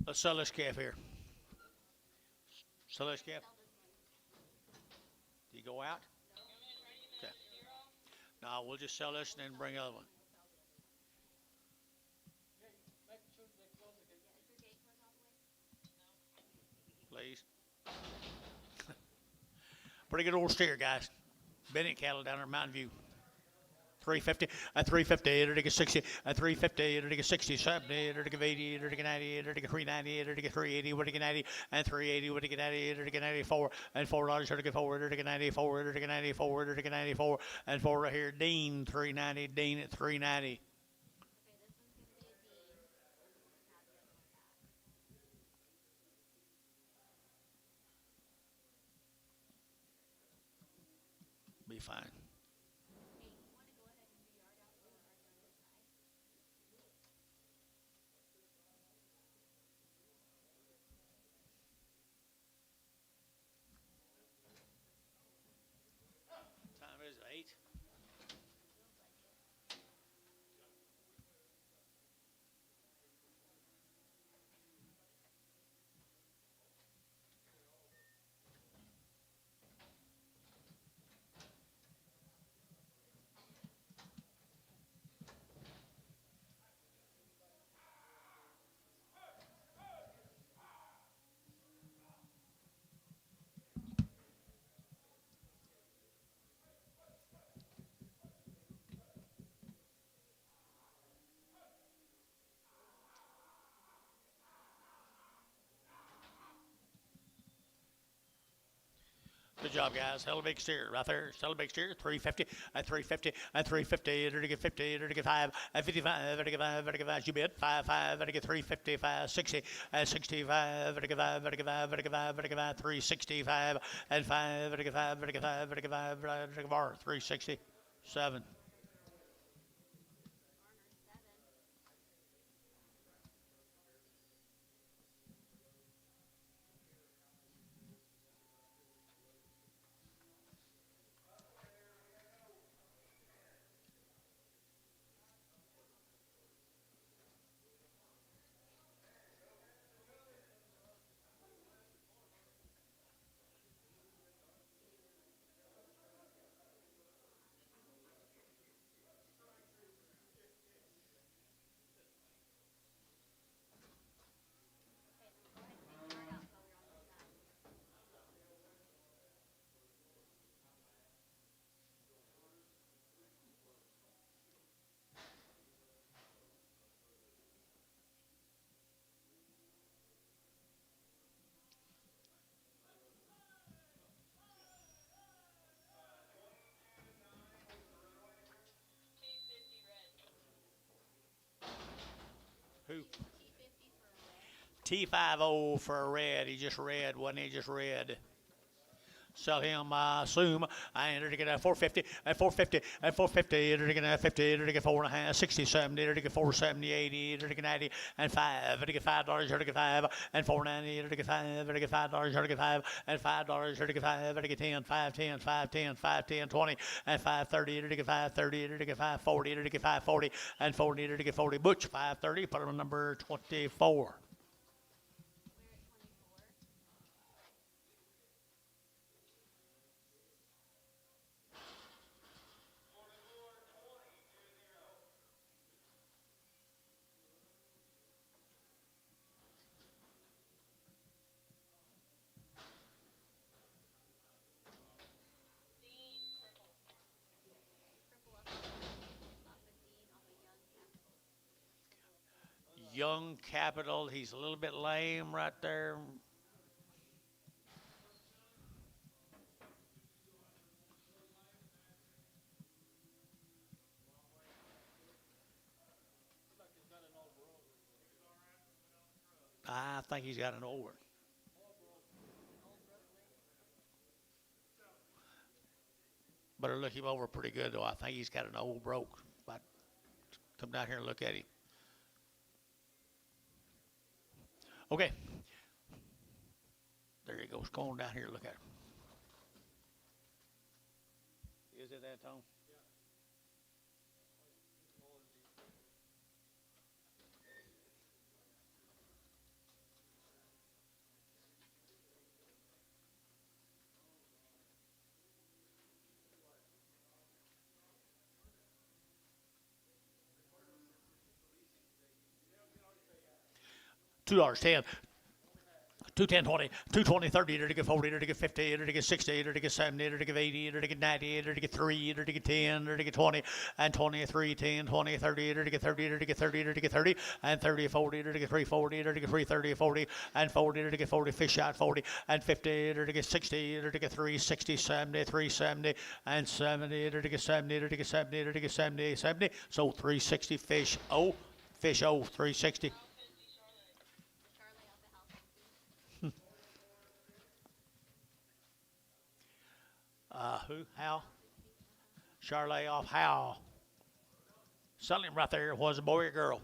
Let's sell this calf here. Sell this calf. Do you go out? Okay. No, we'll just sell this and then bring another one. Please. Pretty good old steer, guys. Bennett cattle down there in Mountain View. 350, a 350, it'll take a 60, a 350, it'll take a 60, 70, it'll take a 80, it'll take a 90, it'll take a 390, it'll take a 380, it'll take a 90, and 380, it'll take a 90, it'll take a 94, and $4, it'll take a 4, it'll take a 94, it'll take a 94, it'll take a 94, and 4 right here, Dean, 390, Dean at 390. Be fine. Time is 8. Good job, guys. Hell of a big steer right there. Hell of a big steer. 350, at 350, at 350. It'll get 50, it'll get 5, at 55, it'll get 5, it'll get 5. You bid 5, 5, it'll get 355, 60, at 65, it'll get 5, it'll get 5, it'll get 5, it'll get 5, 365, and 5, it'll get 5, it'll get 5, it'll get 5, it'll get 4, 367. Who? T50 for a red. He just red, wasn't he? Just red. Sell him, I assume. I entered to get a 450, at 450, at 450, entered to get a 50, entered to get 4.5, 60, 70, entered to get 470, 80, entered to get 90, and 5, entered to get $5, entered to get 5, and 490, entered to get 5, entered to get $5, entered to get 5, and $5, entered to get 5, entered to get 10, 5, 10, 5, 10, 5, 10, 20, and 530, entered to get 530, entered to get 540, entered to get 540, and 40, entered to get 40. Butch, 530, put on number 24. Young Capital. He's a little bit lame right there. I think he's got an old one. Better look him over pretty good, though. I think he's got an old broke. But come down here and look at him. Okay. There he goes. Go on down here and look at him. Is it that, Tom? $2.10. 210, 20, 220, 30, to get 40, to get 50, to get 60, to get 70, to get 80, to get 90, to get 3, to get 10, to get 20, and 23, 10, 20, 30, to get 30, to get 30, to get 30, and 30, 40, to get 340, to get 330, 40, and 40, to get 40, fish out 40, and 50, to get 60, to get 360, 70, 370, and 70, to get 70, to get 70, to get 70, 70. So 360 fish, 360. Charlie off the house. Who? Hal? Charlotte off Hal. Selling right there was a boy or girl.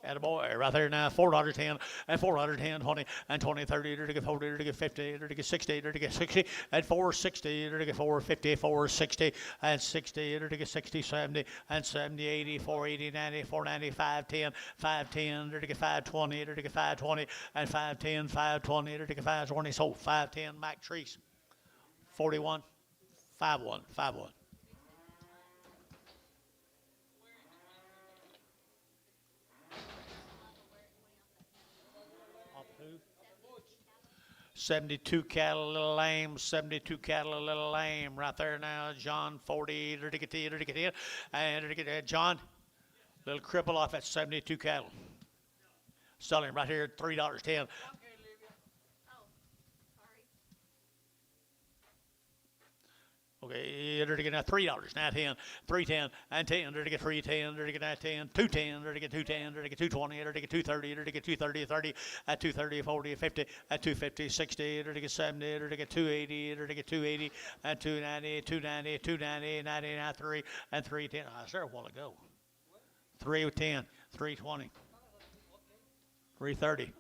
And a boy right there now, $4.10, and $410, 20, and 20, 30, to get 40, to get 50, to get 60, to get 60, and 460, to get 450, 460, and 60, to get 60, 70, and 70, 80, 480, 90, 490, 510, 510, to get 520, to get 520, and 510, 520, to get 520. So 510, Mac Treese. 41, 51, 51. Off who? 72 cattle, a little lame. 72 cattle, a little lame. Right there now, John 40, to get in, and to get John, little cripple off at 72 cattle. Selling right here at $3.10. Oh, sorry. Okay, to get now $3, now 10, 310, and 10, to get 310, to get now 10, 210, to get 210, to get 220, to get 230, to get 230, 30, at 230, 40, 50, at 250, 60, to get 70, to get 280, to get 280, and 290, 290, 290, 99, 3, and 310. I said a while ago. 310, 320, 330,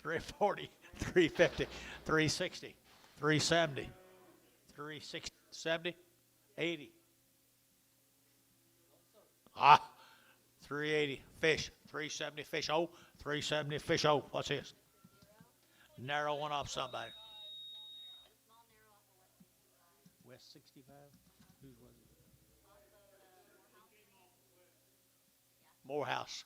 340, 350, 360, 370, 360. 70, 80. 380 fish, 370 fish. 370 fish. What's this? Narrow one off somebody. Small narrow off of West 65. Whose was it? Morehouse.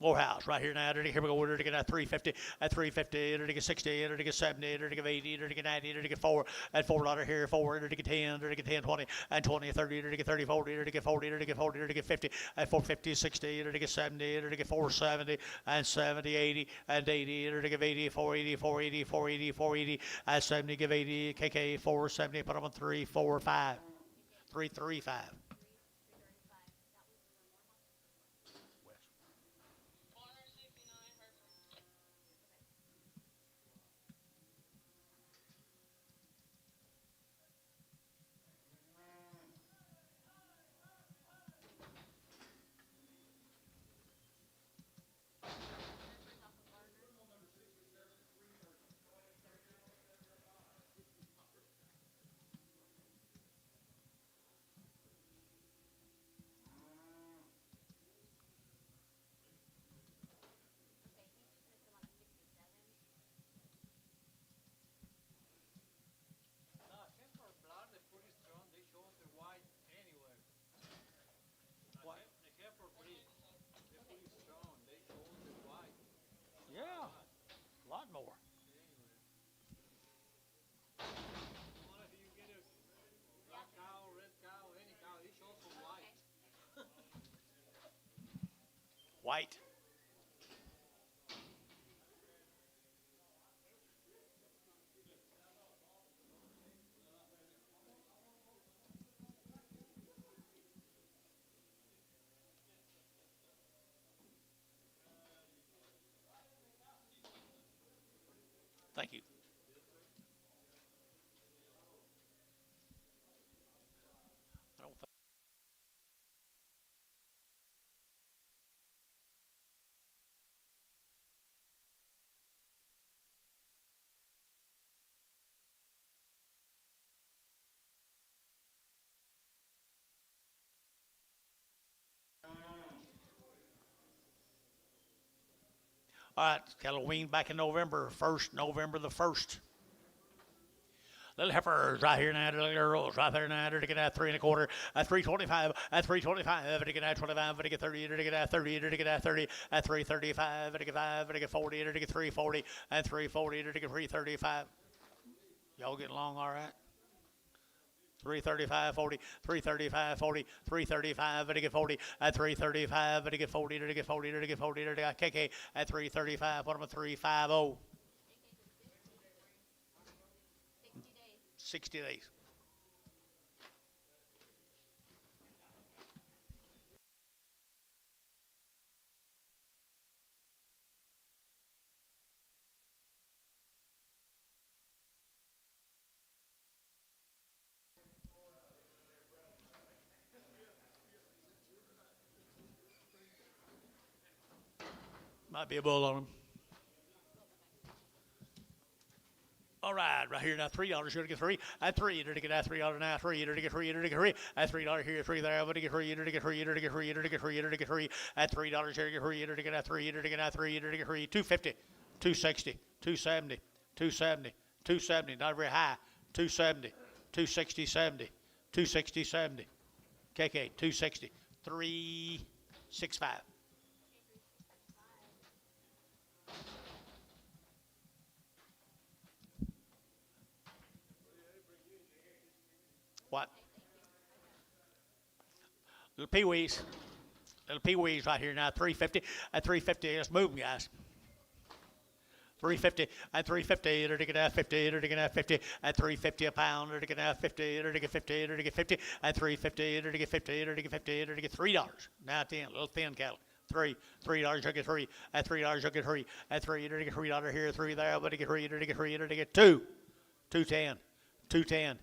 Morehouse, right here now. Here we go. To get at 350, at 350, to get 60, to get 70, to get 80, to get 90, to get 4, at $4 here, 4, to get 10, to get 10, 20, and 20, 30, to get 30, 40, to get 40, to get 40, to get 50, at 450, 60, to get 70, to get 470, and 70, 80, and 80, to get 80, 480, 480, 480, 480, at 70, give 80, KK 470, put them on 3, 4, 5, 335. Yeah, a lot more. If you get a black cow, red cow, any cow, it's also white. White. Thank you. I don't think. All right, Halloween back in November 1st, November the 1st. Little heifers right here now, little girls right there now. They're to get at 3 1/4, at 325, at 325, to get at 25, to get 30, to get at 30, to get at 30, at 335, to get 5, to get 40, to get 340, and 340, to get 335. Y'all getting along all right? 335, 40, 335, 40, 335, to get 40, at 335, to get 40, to get 40, to get 40, to get KK at 335, what am I 350? 60 days. Might be a bull on him. All right here now, $3 here to get 3, at 3 to get at $3 now, 3 to get 3 to get 3, at $3 here, 3 there, but to get 3 to get 3 to get 3 to get 3 to get 3, at $3 here to get 3 to get at 3 to get at 3 to get 3, 250, 260, 270, 270, 270, not very high, 270, 260, 70, 260, 70, KK 260, 365. What? Little pee-wees. Little pee-wees right here now, 350. At 350, let's move them, guys. 350 at 350, to get at 50, to get at 50, at 350 a pound, to get at 50, to get 50, to get 50, at 350, to get 50, to get 50, to get $3. Now 10, little thin cattle. $3 to get 3, at $3 to get 3, at 3 to get $3 here, 3 there, but to get 3, to get 3, to get 2, 210, 210,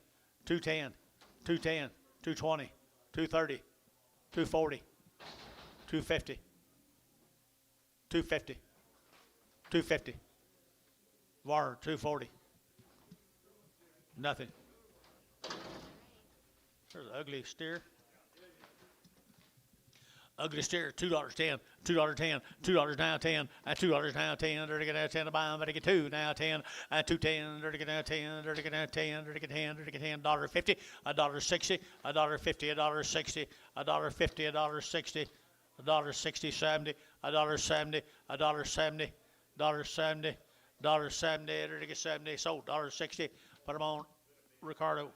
210, 210, 220, 230, 240, 250, 250, 250. Var 240. Nothing. There's an ugly steer. Ugly steer, $2.10, $2.10, $2 now 10, at $2 now 10, to get now 10 to buy them, to get 2 now 10, at 210, to get now 10, to get now 10, to get 10, to get 10, $1.50, $1.60, $1.50, $1.60, $1.50, $1.60, $1.60, 70, $1.70, $1.70, $1.70, $1.70, to get 70, sold, $1.60, put them on Ricardo.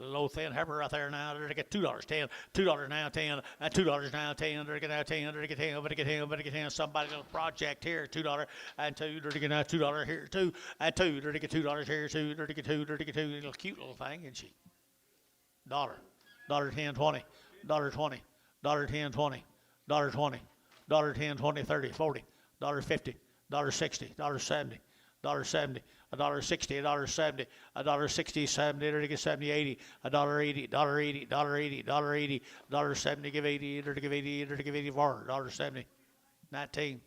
Low thin heifer right there now. They're to get $2.10, $2 now 10, and $2 now 10. They're to get now 10, they're to get 10, but to get 10, but to get 10. Somebody little project here, $2 and 2. They're to get now $2 here 2, and 2. They're to get $2 here 2. They're to get 2. They're to get 2. Little cute little thing, isn't she? $10, $10, $20, $20, $10, $20, $20, $10, $20, $30, $40, $50, $60, $70, $70, $1.60, $1.70, $1.60, 70, to get 70, 80, $1.80, $1.80, $1.80, $1.80, $1.70, give 80, to give 80, to give 80, $1.70, 19.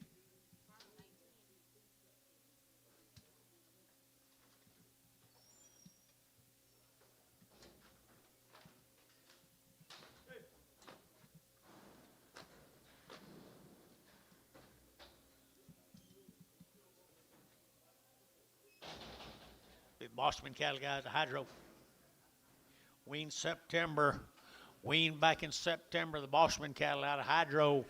Boston cattle guys, a hydro. Wean back in September, the Boston cattle out of hydro.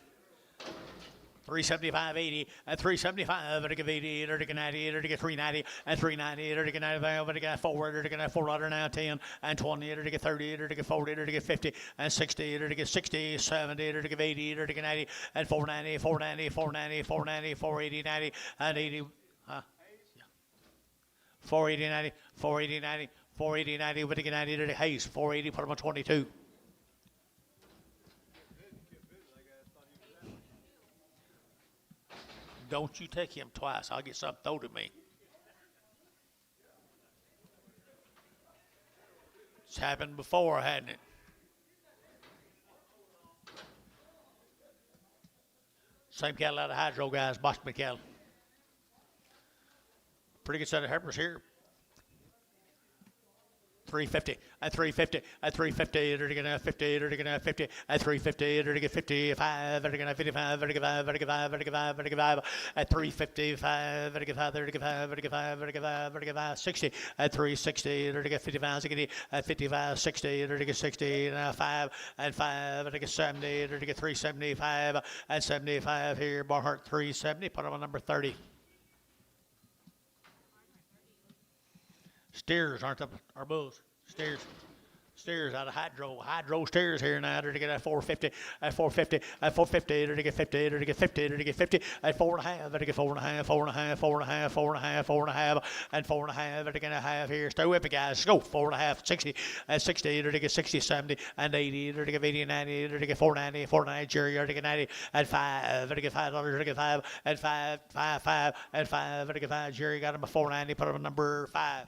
375.80 and 375 to give 80 to get 90 to get 390 and 390 to get 95 to get forward to get $4 now 10 and 20 to get 30 to get 40 to get 50 and 60 to get 60 70 to get 80 to get 90 and 490 490 490 490 480 90 and 80 480 90 480 90 480 90 to get 90 to the Hayes 480 put him on 22. Don't you take him twice. I'll get something thrown at me. It's happened before, hadn't it? Same cattle out of hydro, guys. Boston cattle. Pretty good set of heifers here. 350 at 350 at 350 to get 50 to get 50 at 350 to get 55 to get 55 to get 5 to get 5 to get 5 to get 5 at 355 to get 5 to get 5 to get 5 to get 5 to get 5 60 at 360 to get 55 at 55 60 to get 60 and 5 and 5 to get 70 to get 375 and 75 here. Barnhart 370. Put on number 30. Steers aren't up our bulls. Steers out of hydro steers here now to get at 450 at 450 at 450 to get 50 to get 50 to get 50 at 4.5 to get 4.5 4.5 4.5 4.5 4.5 and 4.5 to get a half here. Stay with me, guys. Let's go 4.5 60 at 60 to get 60 70 and 80 to get 80 90 to get 490 490 Jerry to get 90 at 5 to get $5 to get 5 at 5 5 5 at 5 to get 5 Jerry got him a 490 put him at number 5.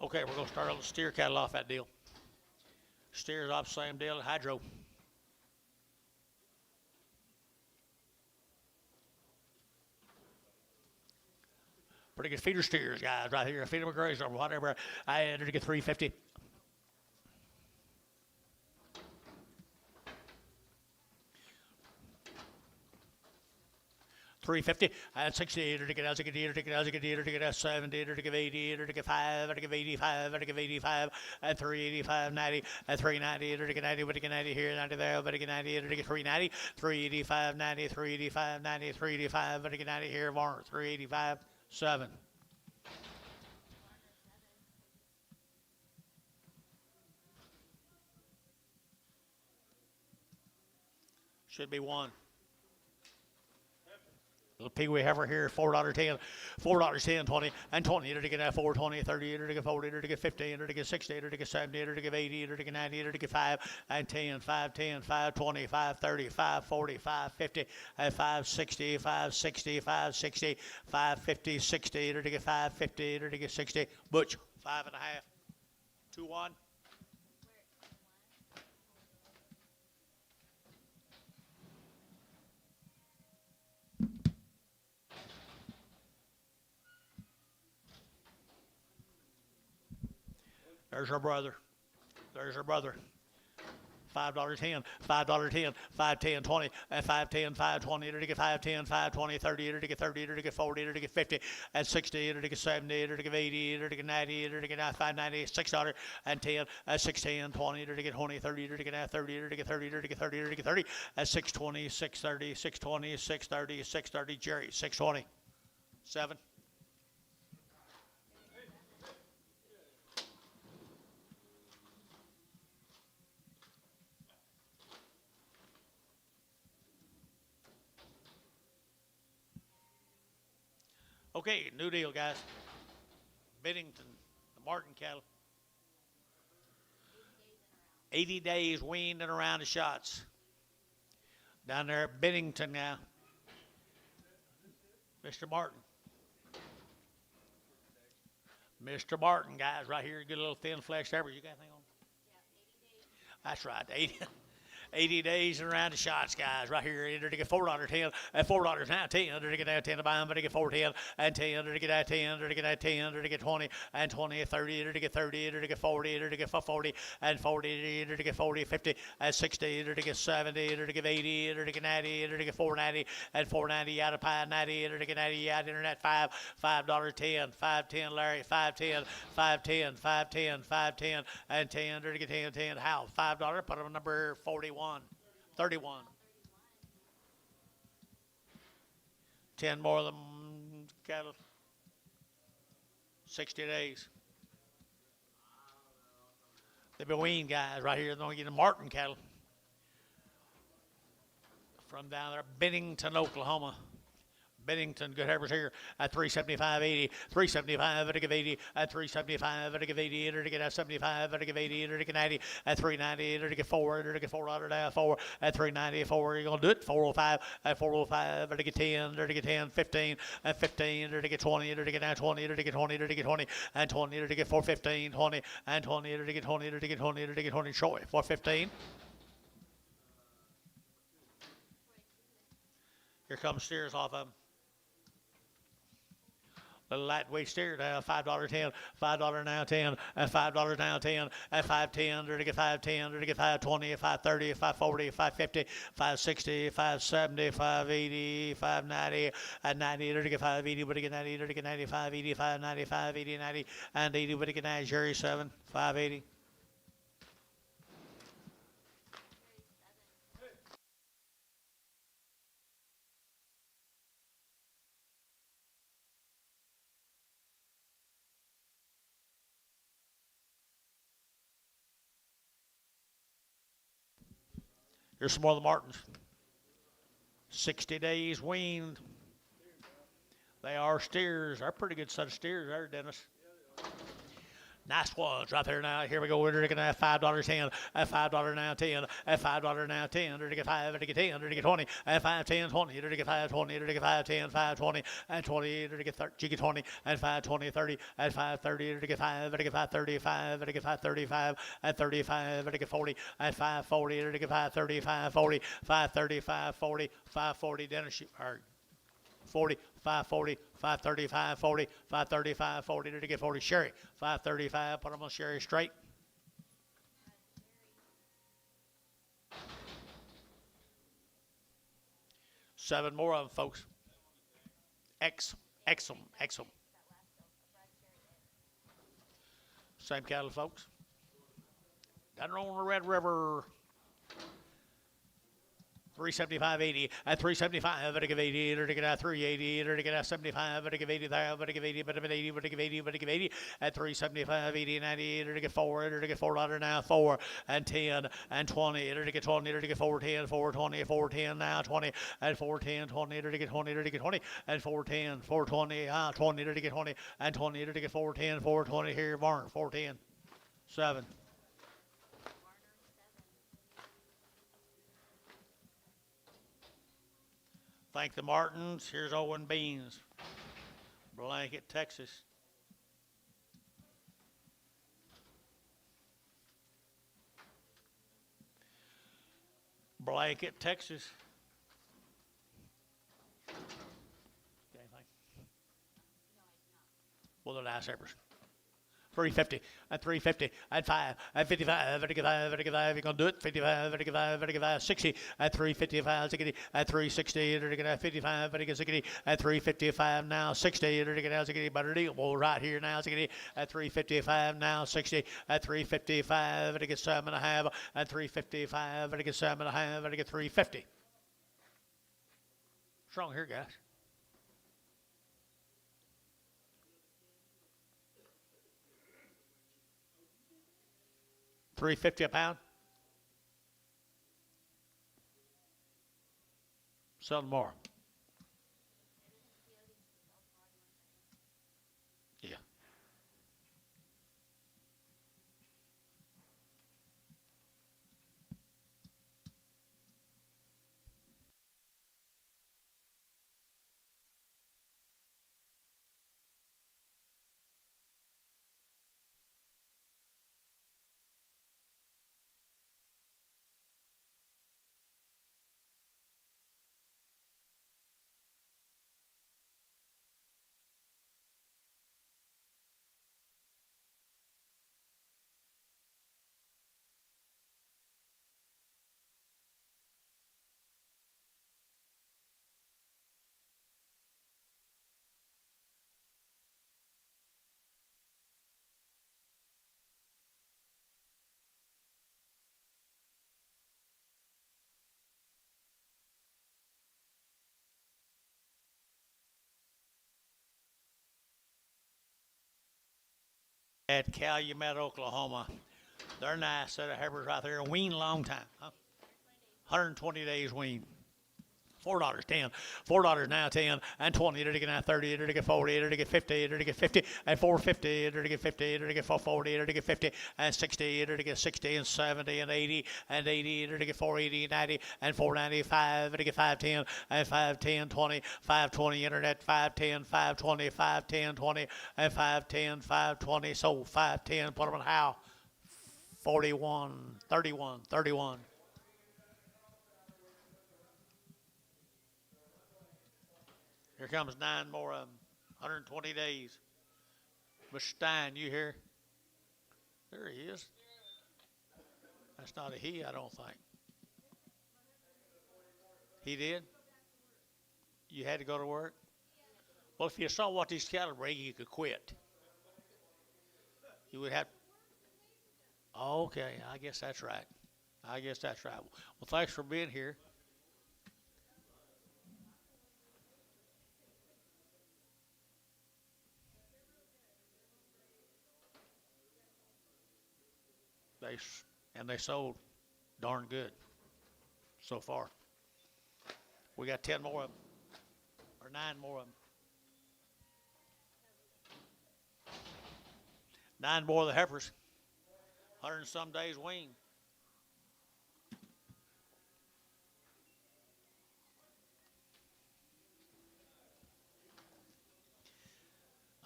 Okay, we're going to start on the steer cattle off that deal. Steers off same deal, hydro. Pretty good feeder steers, guys, right here. Feed them a graze or whatever. I entered to get 350. 350 and 60 to get as a good to get as a good to get 70 to get 80 to get 5 to get 85 to get 85 and 385 90 and 390 to get 90 to get 90 here 90 there to get 90 to get 390 385 90 385 90 385 to get 90 here Warner 385 7. Should be 1. Little peewee heifer here, $4.10, $4.10, 20, and 20 to get 420, 30 to get 40 to get 50 to get 60 to get 70 to get 80 to get 90 to get 5 and 10, 510, 520, 530, 540, 550, and 560, 560, 560, 550, 60 to get 550 to get 60. Butch, 5.5, 2-1. There's our brother. There's our brother. $5.10, $5.10, 510, 20, and 510, 520 to get 510, 520, 30 to get 30 to get 40 to get 50, and 60 to get 70 to get 80 to get 90 to get 590, $6 and 10, and 610, 20 to get 20, 30 to get 30 to get 30 to get 30 to get 30, and 620, 630, 620, 630, 630, Jerry, 620, 7. Okay, new deal, guys. Bennington, the Martin cattle. 80 days weaned and around the shots. Down there at Bennington now. Mr. Martin. Mr. Martin, guys, right here, get a little thin flesh there. You got anything on? That's right, 80. 80 days and around the shots, guys. Right here, enter to get $4.10 and $4 now 10. Enter to get that 10 to buy them, but to get 4.10 and 10. Enter to get that 10. Enter to get that 10. Enter to get 20 and 20, 30. Enter to get 30. Enter to get 40. Enter to get 40 and 40. Enter to get 40, 50 and 60. Enter to get 70. Enter to get 80. Enter to get 90. Enter to get 490 and 490 out of pie 90. Enter to get 90 out. Internet $5.10. 5.10, Larry. 5.10. 5.10. 5.10. 5.10 and 10. Enter to get 10. 10. How? $5. Put them number 41. 31. 10 more of them cattle. 60 days. They've been weaned, guys, right here. They're going to get the Martin cattle from down there, Bennington, Oklahoma. Bennington, good herbers here at 375.80, 375 at a give 80, at 375 at a give 80, enter to get at 75 at a give 80, enter to get 90 at 390, enter to get 4, enter to get $4 down 4 at 390, 4. You're gonna do it 405 at 405, enter to get 10, enter to get 10, 15 at 15, enter to get 20, enter to get down 20, enter to get 20, enter to get 20 and 20, enter to get 415, 20 and 20, enter to get 20, enter to get 20, enter to get 20. Troy 415. Here comes steers off of them. Little lightweight steer now, $5.10, $5 now 10, and $5 now 10, and 5.10, or to get 5.10, or to get 5.20, 5.30, 5.40, 5.50, 5.60, 5.70, 5.80, 5.90, and 90, or to get 5.80, but to get 90, or to get 95, 85, 95, 80, 90, and 80, but to get 90, Jerry 7, 5.80. Here's some more of the Martins. 60 days weaned. They are steers. They're a pretty good set of steers there, Dennis. Nice ones right there now. Here we go. We're going to have $5.10, at $5 now 10, at $5 now 10, or to get 5, or to get 10, or to get 20, at 5.10, 20, or to get 5.20, or to get 5.10, 5.20, and 20, or to get 30, you get 20, and 5.20, 30, at 5.30, or to get 5, or to get 5.30, 5, or to get 5.35, at 35, or to get 40, at 5.40, or to get 5.30, 5.40, 5.30, 5.40, 5.40, Dennis, or 40, 5.40, 5.30, 5.40, 5.30, 5.40, to get 40. Sherry, 5.35, put them on Sherry straight. Seven more of them, folks. Exum. Same cattle, folks. Down on the Red River. 375.80 at 375, but give 80, or to get out 380, or to get out 75, but give 80 there, but give 80, but give 80, but give 80, but give 80 at 375, 80, 90, or to get 4, or to get $4 now 4 and 10 and 20, or to get 20, or to get 410, 420, 410 now 20 and 410, 20, or to get 20, or to get 20 and 410, 420, 20, or to get 20 and 20, or to get 410, 420 here, Barn 410, 7. Thank the Martins. Here's Owen Beans. Blanket, Texas. Blanket, Texas. Anything? Well, they're nice herbers. 350 at 350 at 5 at 55 at 55 at 55. You're gonna do it. 55 at 55 at 55. 60 at 355 at 360 at 55 at 60 at 355 now 60 at better deal. Well, right here now at 355 now 60 at 355 at 7.5 at 355 at 7.5 at 350. Strong here, guys. $3.50 a pound. Sell more. Yeah. At Calumet, Oklahoma. They're nice set of heifers right there. Wean long time. Huh? 120 days wean. $4, 10, $4 now, 10, and 20, to get now 30, to get 40, to get 50, to get 50, and 450, to get 50, to get 440, to get 50, and 60, to get 60, and 70, and 80, and 80, to get 480, 90, and 495, to get 510, and 510, 20, 520, internet, 510, 520, 510, 20, and 510, 520, so 510, put them in how? 41, 31, 31. Here comes 9 more of them. 120 days. Mr. Stein, you here? There he is. That's not a he, I don't think. He did? You had to go to work? Well, if you saw what these cattle bring, you could quit. You would have. Okay, I guess that's right. I guess that's right. Well, thanks for being here. They sold darn good so far. We got 10 more of them, or 9 more of them. 9 more of the heifers. 100 and some days wean.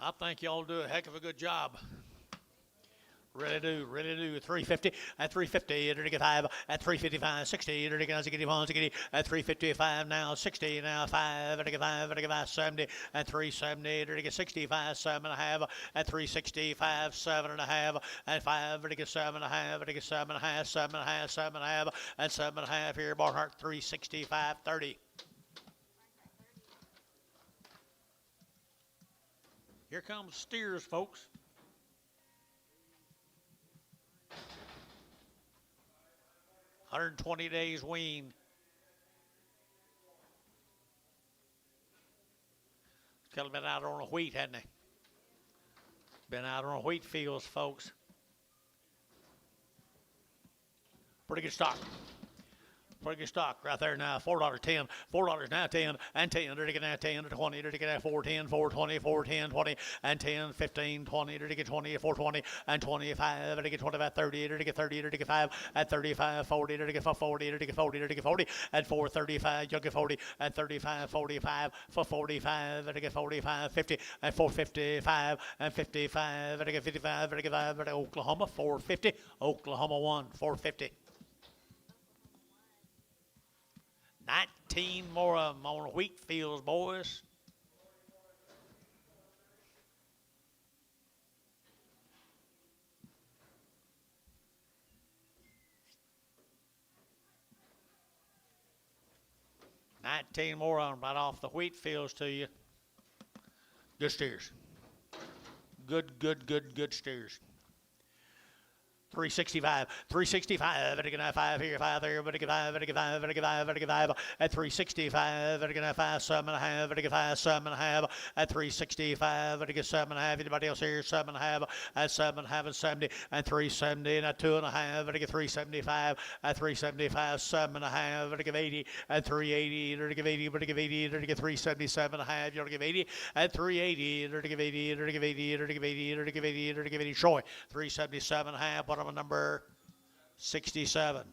I think y'all do a heck of a good job. Really do. 350 at 350, to get 5 at 355, 60, to get 1, at 355 now, 60 now, 5, to get 5, to get 5, 70 at 370, to get 65, 7.5 at 365, 7.5 at 5, to get 7.5, to get 7.5, 7.5, 7.5 and 7.5 here, Barnhart 365, 30. Here comes steers, folks. $120 days wean. Could have been out on the wheat, hadn't they? Been out on the wheat fields, folks. Pretty good stock. Pretty good stock right there now. $4, 10, $4 now, 10, and 10, to get now 10, to 20, to get now 410, 420, 410, 20, and 10, 15, 20, to get 20, 420, and 25, to get 25, 30, to get 30, to get 5, at 35, 40, to get 40, to get 40, to get 40, at 435, you'll get 40, at 35, 45, for 45, to get 45, 50, and 455, and 55, to get 55, to get 5, at Oklahoma, 450, Oklahoma 1, 450. 19 more of them on the wheat fields, boys. $19 more of them right off the wheat fields to you. Good steers. Good steers. 365, 365, to get 5 here, 5 there, to get 5, to get 5, to get 5, to get 5, at 365, to get 5, 7.5, to get 5, 7.5, at 365, to get 7.5, anybody else here, 7.5, at 7.5 and 70, and 370, and at 2.5, to get 375, at 375, 7.5, to give 80, at 380, to give 80, to give 80, to get 377.5, you're to give 80, at 380, to give 80, to give 80, to give 80, to give 80, to give 80, Troy, 377.5, what on number 67.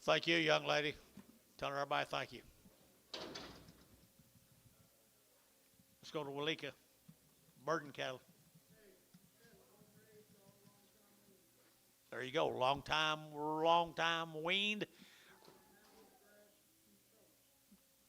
Thank you, young lady. Tell everybody thank you. Let's go to Walika. Burden cattle. There you go. Long time weaned.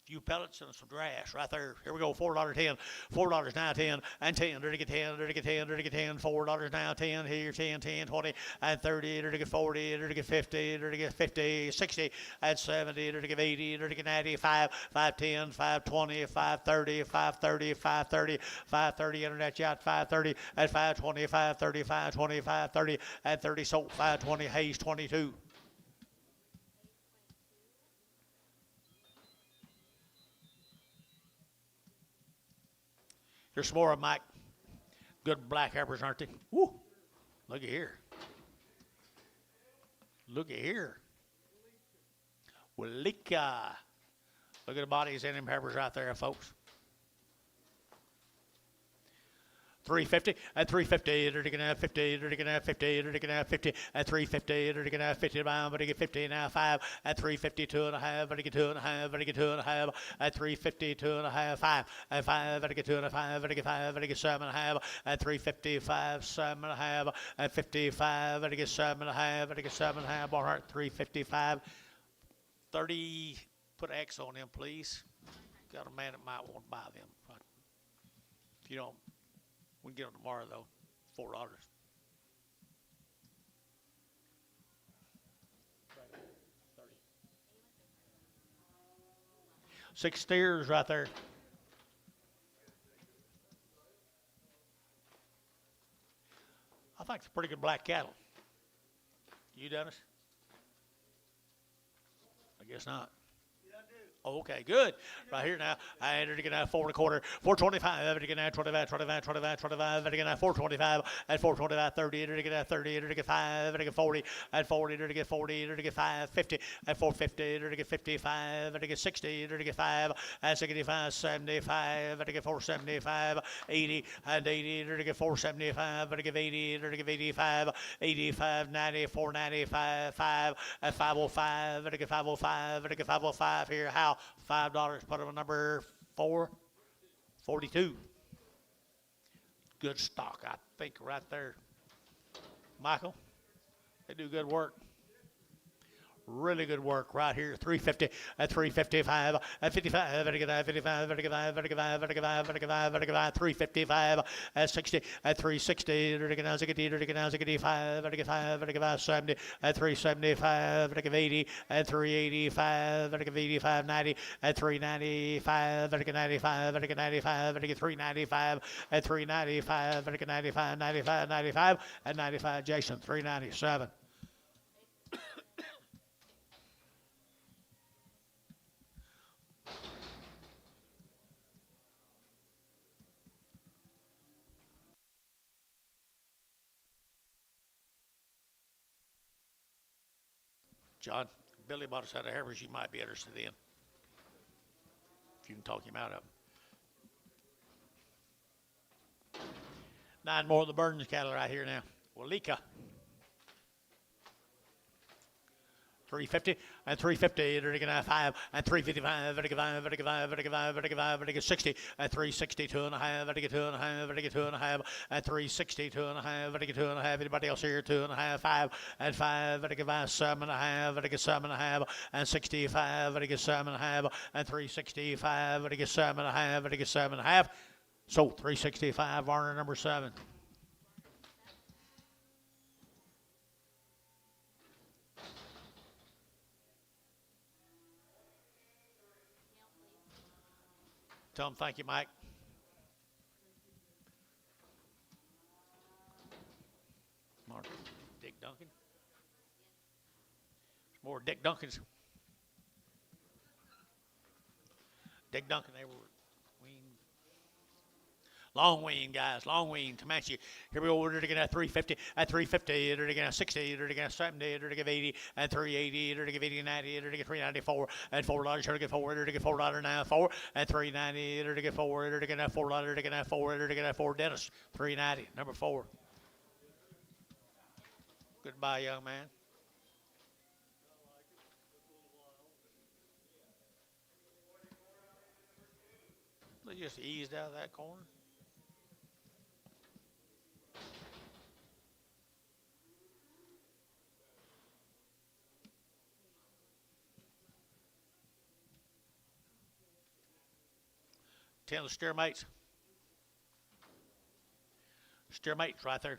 Few pellets and some grass right there. Here we go. $4.10. $4 now 10 and 10. There to get 10. There to get 10. There to get 10. $4 now 10. Here 10, 10, 20 and 30. There to get 40. There to get 50. There to get 50, 60 and 70. There to get 80. There to get 95. 510, 520, 530, 530, 530, 530. Internet yacht 530 and 520, 530, 520, 530 and 30. So 520. Hayes 22. Here's some more of Mike. Good black heifers, aren't they? Woo! Look at here. Look at here. Walika. Look at the bodies in them heifers right there, folks. 350 and 350. They're going to have 50. They're going to have 50. They're going to have 50 and 350. They're going to have 50 down, but they get 50 now 5 and 352 and a half. But they get 2 and a half. But they get 2 and a half and 352 and a half 5 and 5. But they get 2 and a 5. But they get 5. But they get 7 and a half and 355 7 and a half and 55. But they get 7 and a half. But they get 7 and a half. All right, 355. 30. Put X on them, please. Got a man that might want to buy them. If you don't. We can get them tomorrow, though. $4. Six steers right there. I think it's pretty good black cattle. You, Dennis? I guess not. Okay, good. Right here now. And they're going to have 4 1/4, 425. They're going to have 25, 25, 25, 25. They're going to have 425 and 425, 30. They're going to have 30. They're going to get 5. They're going to get 40 and 40. They're going to get 40. They're going to get 5, 50 and 450. They're going to get 55. They're going to get 60. They're going to get 5 and 65, 75. They're going to get 475, 80 and 80. They're going to get 475. They're going to get 80. They're going to get 85, 85, 90, 495, 5 and 505. They're going to get 505. They're going to get 505 here. How? $5. Put them on number 4, 42. Good stock, I think, right there. Michael, they do good work. Really good work right here. 350 and 355 and 55. 55, 55, 55, 55, 55, 55, 355 and 60 and 360. 55, 55, 70 and 375. 80 and 385. 85, 90 and 395. 95, 95, 395 and 395. 95, 95, 95 and 95. Jason, 397. John, Billy bought a set of heifers you might be interested in. If you can talk him out of them. 9 more of the Burns cattle right here now. Walika. 350 and 350. They're going to have 5 and 355. They're going to get 60 and 362 and a half. They're going to get 2 and a half. They're going to get 2 and a half and 362 and a half. They're going to get 2 and a half. Anybody else here? 2 and a half, 5 and 5. They're going to get 7 and a half. They're going to get 7 and a half and 65. They're going to get 7 and a half and 365. They're going to get 7 and a half. They're going to get 7 and a half. So 365, Varner number 7. Tell him thank you, Mike. More Dick Duncan. More Dick Duncans. Dick Duncan, they were weaned. Long wean, guys. Long wean. Comanche. Here we go. We're going to get 350 at 350. They're going to get 60. They're going to get 70. They're going to get 80 and 380. They're going to get 80 and 90. They're going to get 394 and $4. They're going to get 4. They're going to get $4 now. 4 and 390. They're going to get 4. They're going to get $4. They're going to have 4. They're going to have 4. Dennis. 390. Number 4. Goodbye, young man. They just eased out of that corner. 10 of the steer mates. Steer mates right there.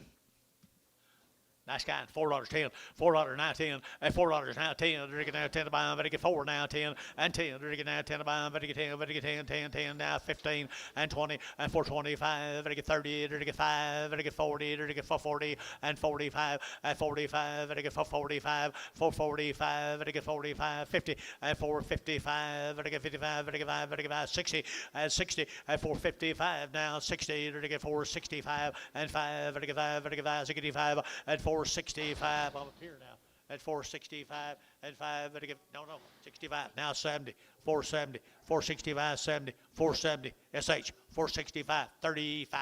Nice guy. $4 10. $4 now 10. At $4 now 10. Better get now 10 to buy. Better get 4 now 10 and 10. Better get now 10 to buy. Better get 10. Better get 10. 10. 10 now 15 and 20 and 425. Better get 30. Better get 5. Better get 40. Better get 440 and 45 and 45. Better get 445. 445. Better get 45. 50 and 455. Better get 55. Better get 5. Better get 5. 60 and 60 and 455 now 60. Better get 465 and 5. Better get 5. Better get 5. 65 and 465. I'm up here now at 465 and 5. Better get, no, 65. Now 70. 470. 465, 70. 470. SH. 465. 35.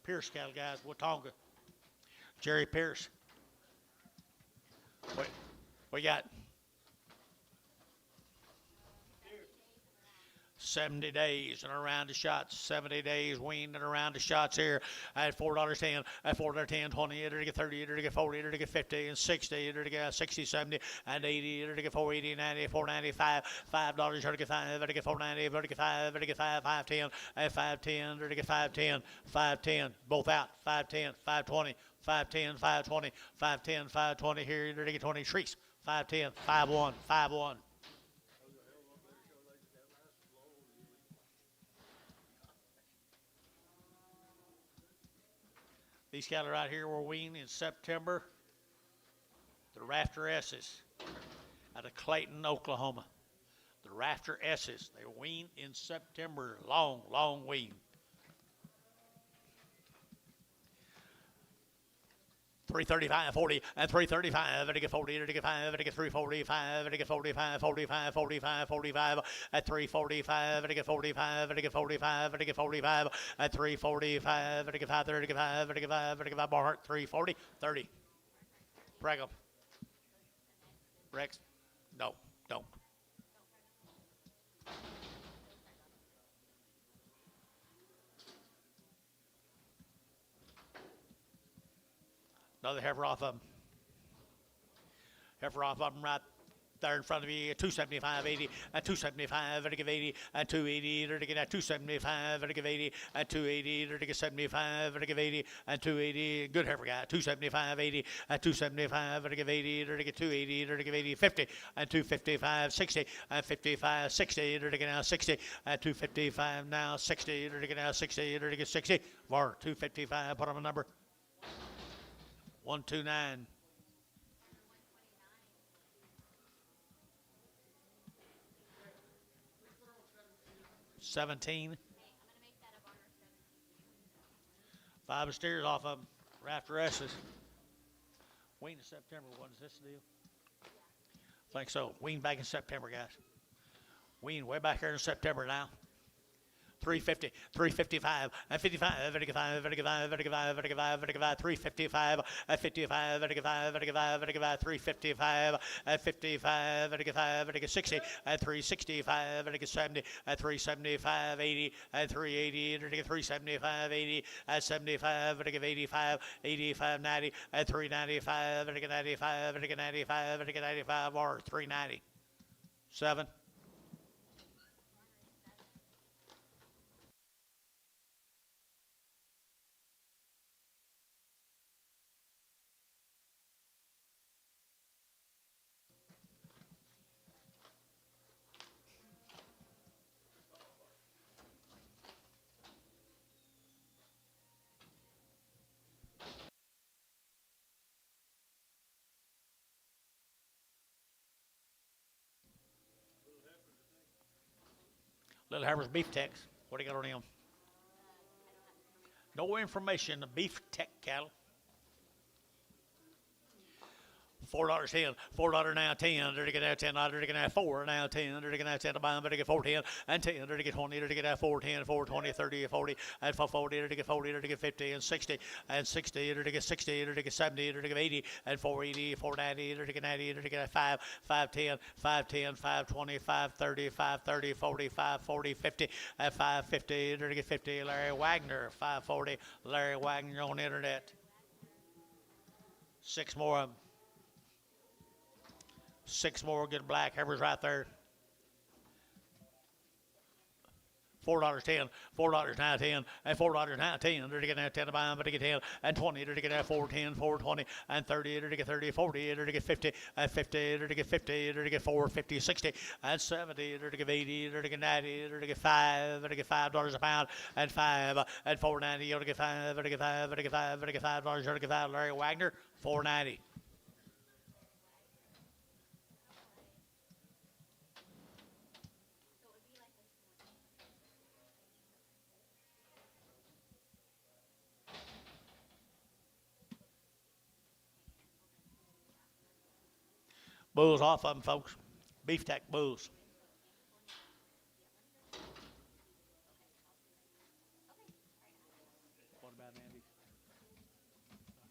Pierce cattle, guys. Watonga. Jerry Pierce. Wait, we got 70 days and around the shots. 70 days weaned and around the shots here at $4.10. At $4.10, 20, to get 30, to get 40, to get 50 and 60, to get 60, 70 and 80, to get 480, 90, 495, $5, to get 5, to get 490, to get 5, to get 5, 510, at 510, to get 510, 510, both out, 510, 520, 510, 520, 510, 520 here, to get 20 shrieks, 510, 5-1, 5-1. These cattle right here were weaned in September. The Rafter S's out of Clayton, Oklahoma. The Rafter S's. They were weaned in September. Long, long wean. 335, 40, and 335, to get 40, to get 5, to get 345, to get 45, 45, 45, 45, at 345, to get 45, to get 45, to get 45, at 345, to get 5, to get 5, to get 5, to get 5, Barhart, 340, 30. Pregum. Rex? No, don't. Another heifer off of them. Heifer off of them right there in front of you. 275, 80, and 275, to give 80, and 280, to get 275, to give 80, and 280, to get 75, to give 80, and 280. Good heifer guy. 275, 80, and 275, to give 80, to get 280, to give 80, 50, and 255, 60, and 55, 60, to get now 60, and 255 now 60, to get now 60, to get 60. Var 255. Put on a number. 129. 17. I'm gonna make that a barter 17. 5 steers off of them. Rafter S's. Weaned in September. What is this deal? I think so. Weaned back in September, guys. Weaned way back here in September now. 350, 355, and 55, 55, 55, 55, 55, 55, 355, and 55, 55, 55, 55, 355, and 55, 55, 60, and 365, and 70, and 375, 80, and 380, and 375, 80, and 75, and 85, 85, 90, and 395, and 95, and 95, and 95, or 390. 7. Little Harper's Beef Techs. What do you got on him? No information. The Beef Tech cattle. $4.10, $4 now 10, to get now 10, to get now 4 now 10, to get now 10 to buy them, to get 410 and 10, to get 20, to get now 410, 420, 30, 40, and 440, to get 40, to get 50 and 60 and 60, to get 60, to get 70, to get 80 and 480, 490, to get 90, to get 5, 510, 510, 520, 530, 530, 45, 40, 50 and 550, to get 50. Larry Wagner, 540. Larry Wagner on the internet. 6 more of them. 6 more good black heifers right there. $4.10, $4 now 10, and $4 now 10. They're to get 10 to buy, but to get 10 and 20. They're to get 410, 420 and 30. They're to get 30, 40. They're to get 50 and 50. They're to get 50. They're to get 4, 50, 60 and 70. They're to get 80. They're to get 90. They're to get 5. They're to get $5 a pound and 5 and 4.90. You're to get 5. They're to get 5. They're to get 5. They're to get $5. You're to get 5. Larry Wagner, 4.90. So it would be like this one. Bulls off of them, folks. Beefsteak bulls. What about Andy?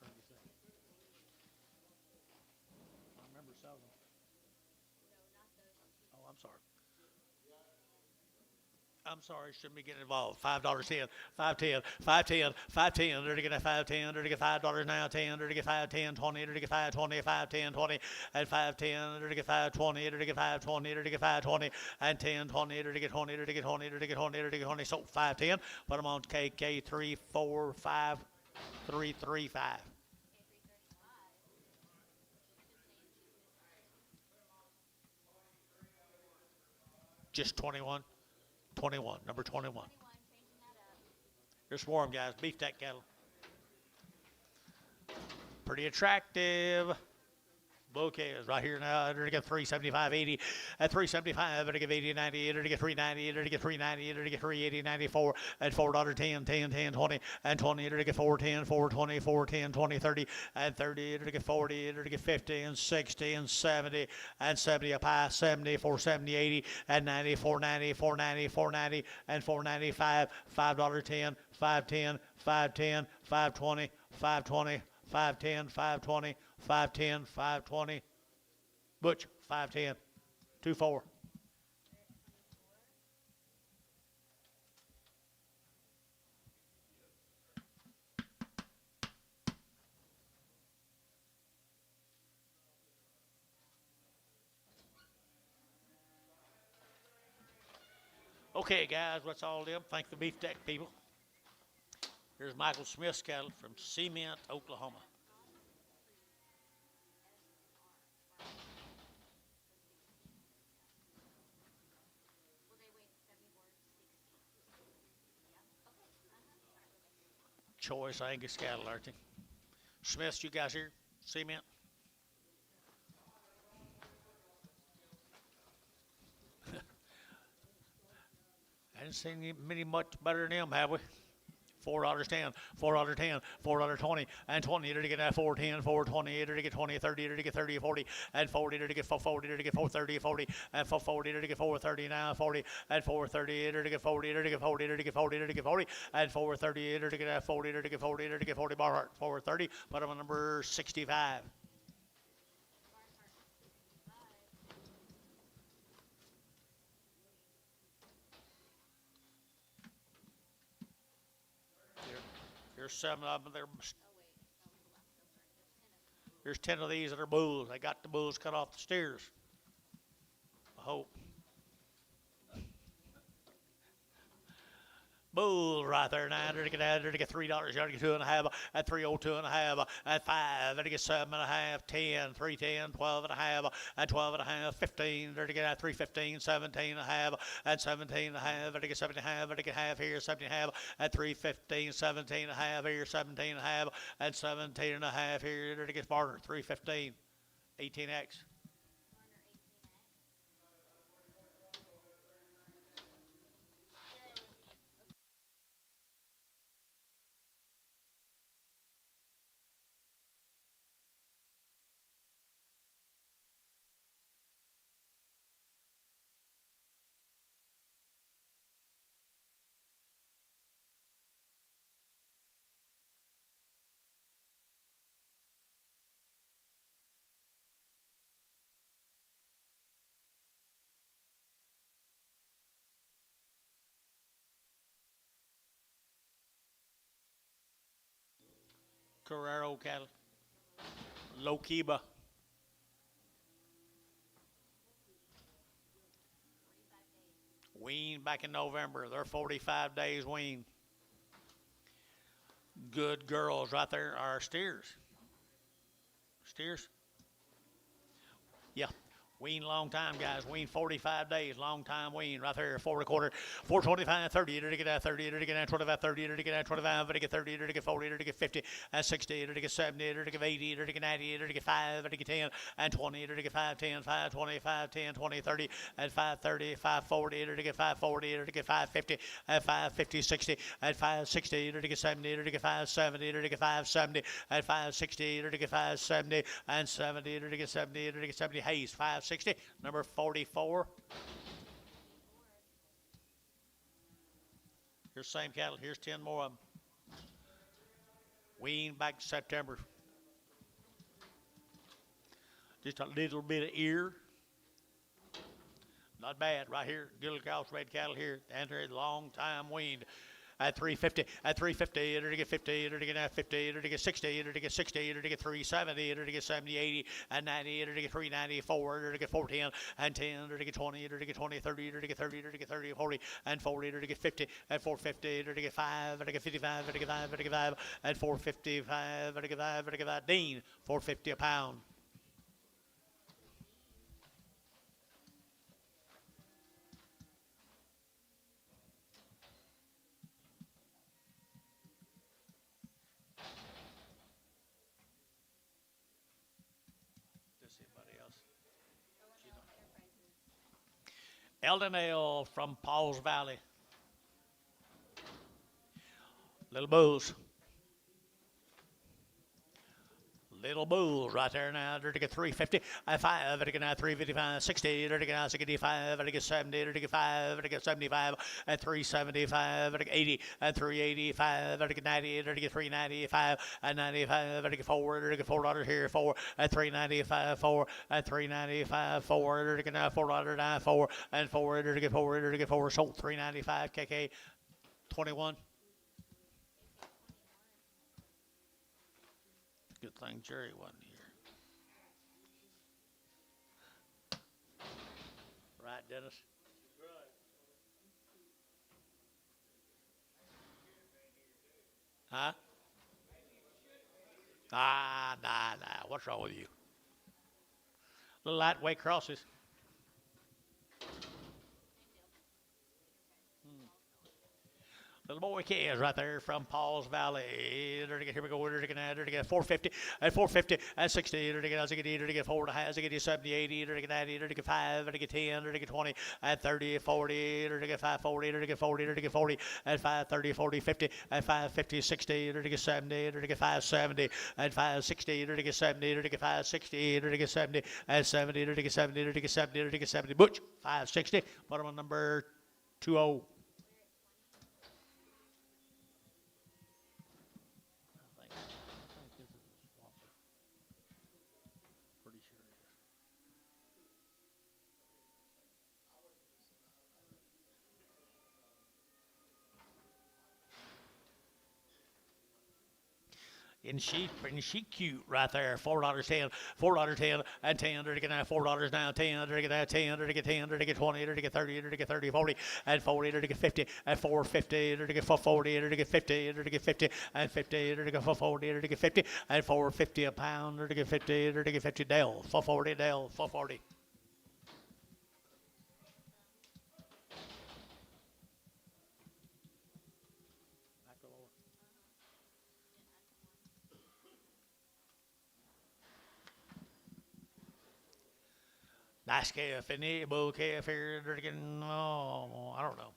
I heard you say. I remember selling them. Oh, I'm sorry. I'm sorry, shouldn't be getting involved. $5.10, 5.10, 5.10, 5.10. They're to get 5.10. They're to get $5 now 10. They're to get 5.10, 20. They're to get 5.20, 5.10, 20 and 5.10. They're to get 5.20. They're to get 5.20. They're to get 5.20 and 10, 20. They're to get 20. They're to get 20. They're to get 20. They're to get 20. So 5.10. Put them on KK 3, 4, 5, 3, 3, 5. Just 21. 21, number 21. 21, changing that up. They're swarm, guys. Beefsteak cattle. Pretty attractive. Bouquets right here now. They're to get 375.80 at 375. They're to get 80.90. They're to get 390. They're to get 390. They're to get 380.94 at $4.10, 10, 10, 20 and 20. They're to get 410, 420, 410, 20, 30 and 30. They're to get 40. They're to get 50 and 60 and 70 and 70 a pie. 70, 470, 80 and 90, 490, 490, 490 and 495. $5.10, 510, 510, 520, 520. 510, 520, 510, 520. Butch, 510, 2-4. Okay, guys, that's all them. Thank the beefsteak people. Here's Michael Smith's cattle from Cement, Oklahoma. Will they weigh 74, 60? Yeah. Okay. Choice Angus cattle, aren't they? Smiths, you guys here? Cement? I haven't seen many much better than them, have we? $4.10, $4.10, $4.20, and 20. They're to get that 410, 420. They're to get 20, 30. They're to get 30, 40, and 40. They're to get 440. They're to get 430, 40, and 440. They're to get 430 now, 40, and 430. They're to get 40. They're to get 40. They're to get 40. They're to get 40, and 430. They're to get that 40. They're to get 40. They're to get 40. Barhart, 430. Put them on number 65. Here's 7 of them. There's 10 of these that are bulls. They got the bulls cut off the steers. I hope. Bulls right there now. They're to get $3. You're to get 2.5 at 302.5 at 5. They're to get 7.5, 10, 310, 12.5 at 12.5, 15. They're to get at 315, 17.5 at 17.5. They're to get 7.5. They're to get half here, 17.5 at 315, 17.5 here, 17.5 at 17.5 here. They're to get Barter, 315, 18X. Carrero cattle. Lokiba. Wean back in November. They're 45 days wean. Good girls right there are steers. Steers? Yeah. Wean long time, guys. Wean 45 days. Long time wean right there. 4 1/4. 425, 30. To get 30. To get 25, 30. To get 25. To get 30. To get 40. To get 50. 60. To get 70. To get 80. To get 90. To get 5. To get 10. And 20. To get 5, 10, 5, 20, 5, 10, 20, 30. And 5, 30, 5, 40. To get 5, 40. To get 5, 50. And 5, 50, 60. And 5, 60. To get 70. To get 5, 70. To get 5, 70. And 5, 60. To get 5, 70. And 70. To get 70. To get 70. Hayes, 5, 60. Number 44. Here's same cattle. Here's 10 more of them. Wean back September. Just a little bit of ear. Not bad. Right here. Good crossbred cattle here. Enter long time weaned. At 350, at 350, to get 50, to get 50, to get 60, to get 60, to get 370, to get 70, 80, and 90, to get 394, to get 410, and 10, to get 20, to get 20, 30, to get 30, to get 30, 40, and 40, to get 50, and 450, to get 5, to get 55, to get 5, to get 5, and 455, to get 5, to get 5. Dean, 450 a pound. Eldon Ale from Paul's Valley. Little bulls. Little bulls right there now. To get 350, 5, to get 355, 60, to get 65, to get 70, to get 5, to get 75, and 375, to get 80, and 385, to get 90, to get 395, and 95, to get 4, to get $4 here, 4, and 395, 4, and 395, 4, to get $4, 4, and 4, to get 4, to get 4, sold 395, KK 21. Good thing Jerry wasn't here. Right, Dennis? Huh? Nah. What's wrong with you? Little lightweight crosses. Little boy kids right there from Paul's Valley. Here we go. To get 450, and 450, and 60, to get 4, to get 70, 80, to get 90, to get 5, to get 10, to get 20, and 30, 40, to get 540, to get 40, to get 40, and 530, 40, 50, and 550, 60, to get 70, to get 570, and 560, to get 70, to get 560, to get 70, and 70, to get 70, to get 70, to get 70. Butch, 560. Bottom on number 20. And she cute right there. $4.10, $4.10, and 10, to get $4 now, 10, to get 10, to get 10, to get 20, to get 30, to get 30, 40, and 40, to get 50, and 450, to get 440, to get 50, to get 50, and 50, to get 440, to get 50, and 450 a pound, to get 50, to get 50. Dell, 440, Dell, 440. Nice calf, isn't he? Bull calf here, drinking, I don't know.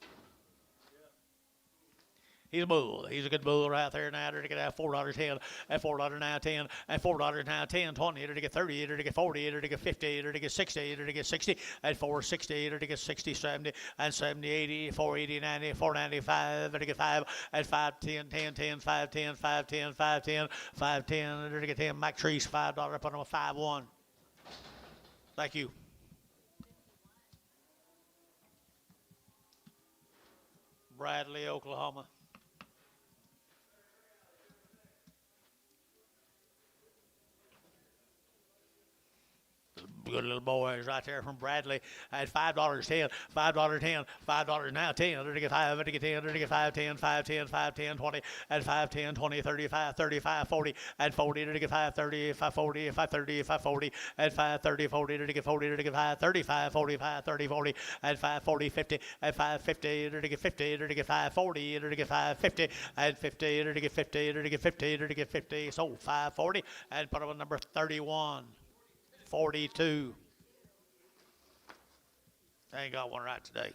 He's a bull. He's a good bull right there now. To get $4.10, and $4 now 10, and $4 now 10, 20, to get 30, to get 40, to get 50, to get 60, to get 60, and 460, to get 60, 70, and 70, 80, 480, 90, 495, to get 5, and 5, 10, 10, 10, 5, 10, 5, 10, 5, 10, 5, 10, to get 10. Mike Treese, $5, put him a 5-1. Thank you. Bradley, Oklahoma. good little boys right there from Bradley at $5.10, $5.10, $5 now 10, to get 5, to get 10, to get 5, 10, 5, 10, 5, 10, 20, at 5, 10, 20, 35, 35, 40, at 40, to get 5, 30, 5, 40, 5, 30, 5, 40, at 5, 30, 40, to get 40, to get 5, 35, 45, 30, 40, at 5, 40, 50, at 5, 50, to get 50, to get 5, 40, to get 5, 50, at 50, to get 50, to get 50, to get 50, so 540, and put up with number 31, 42. I ain't got one right today.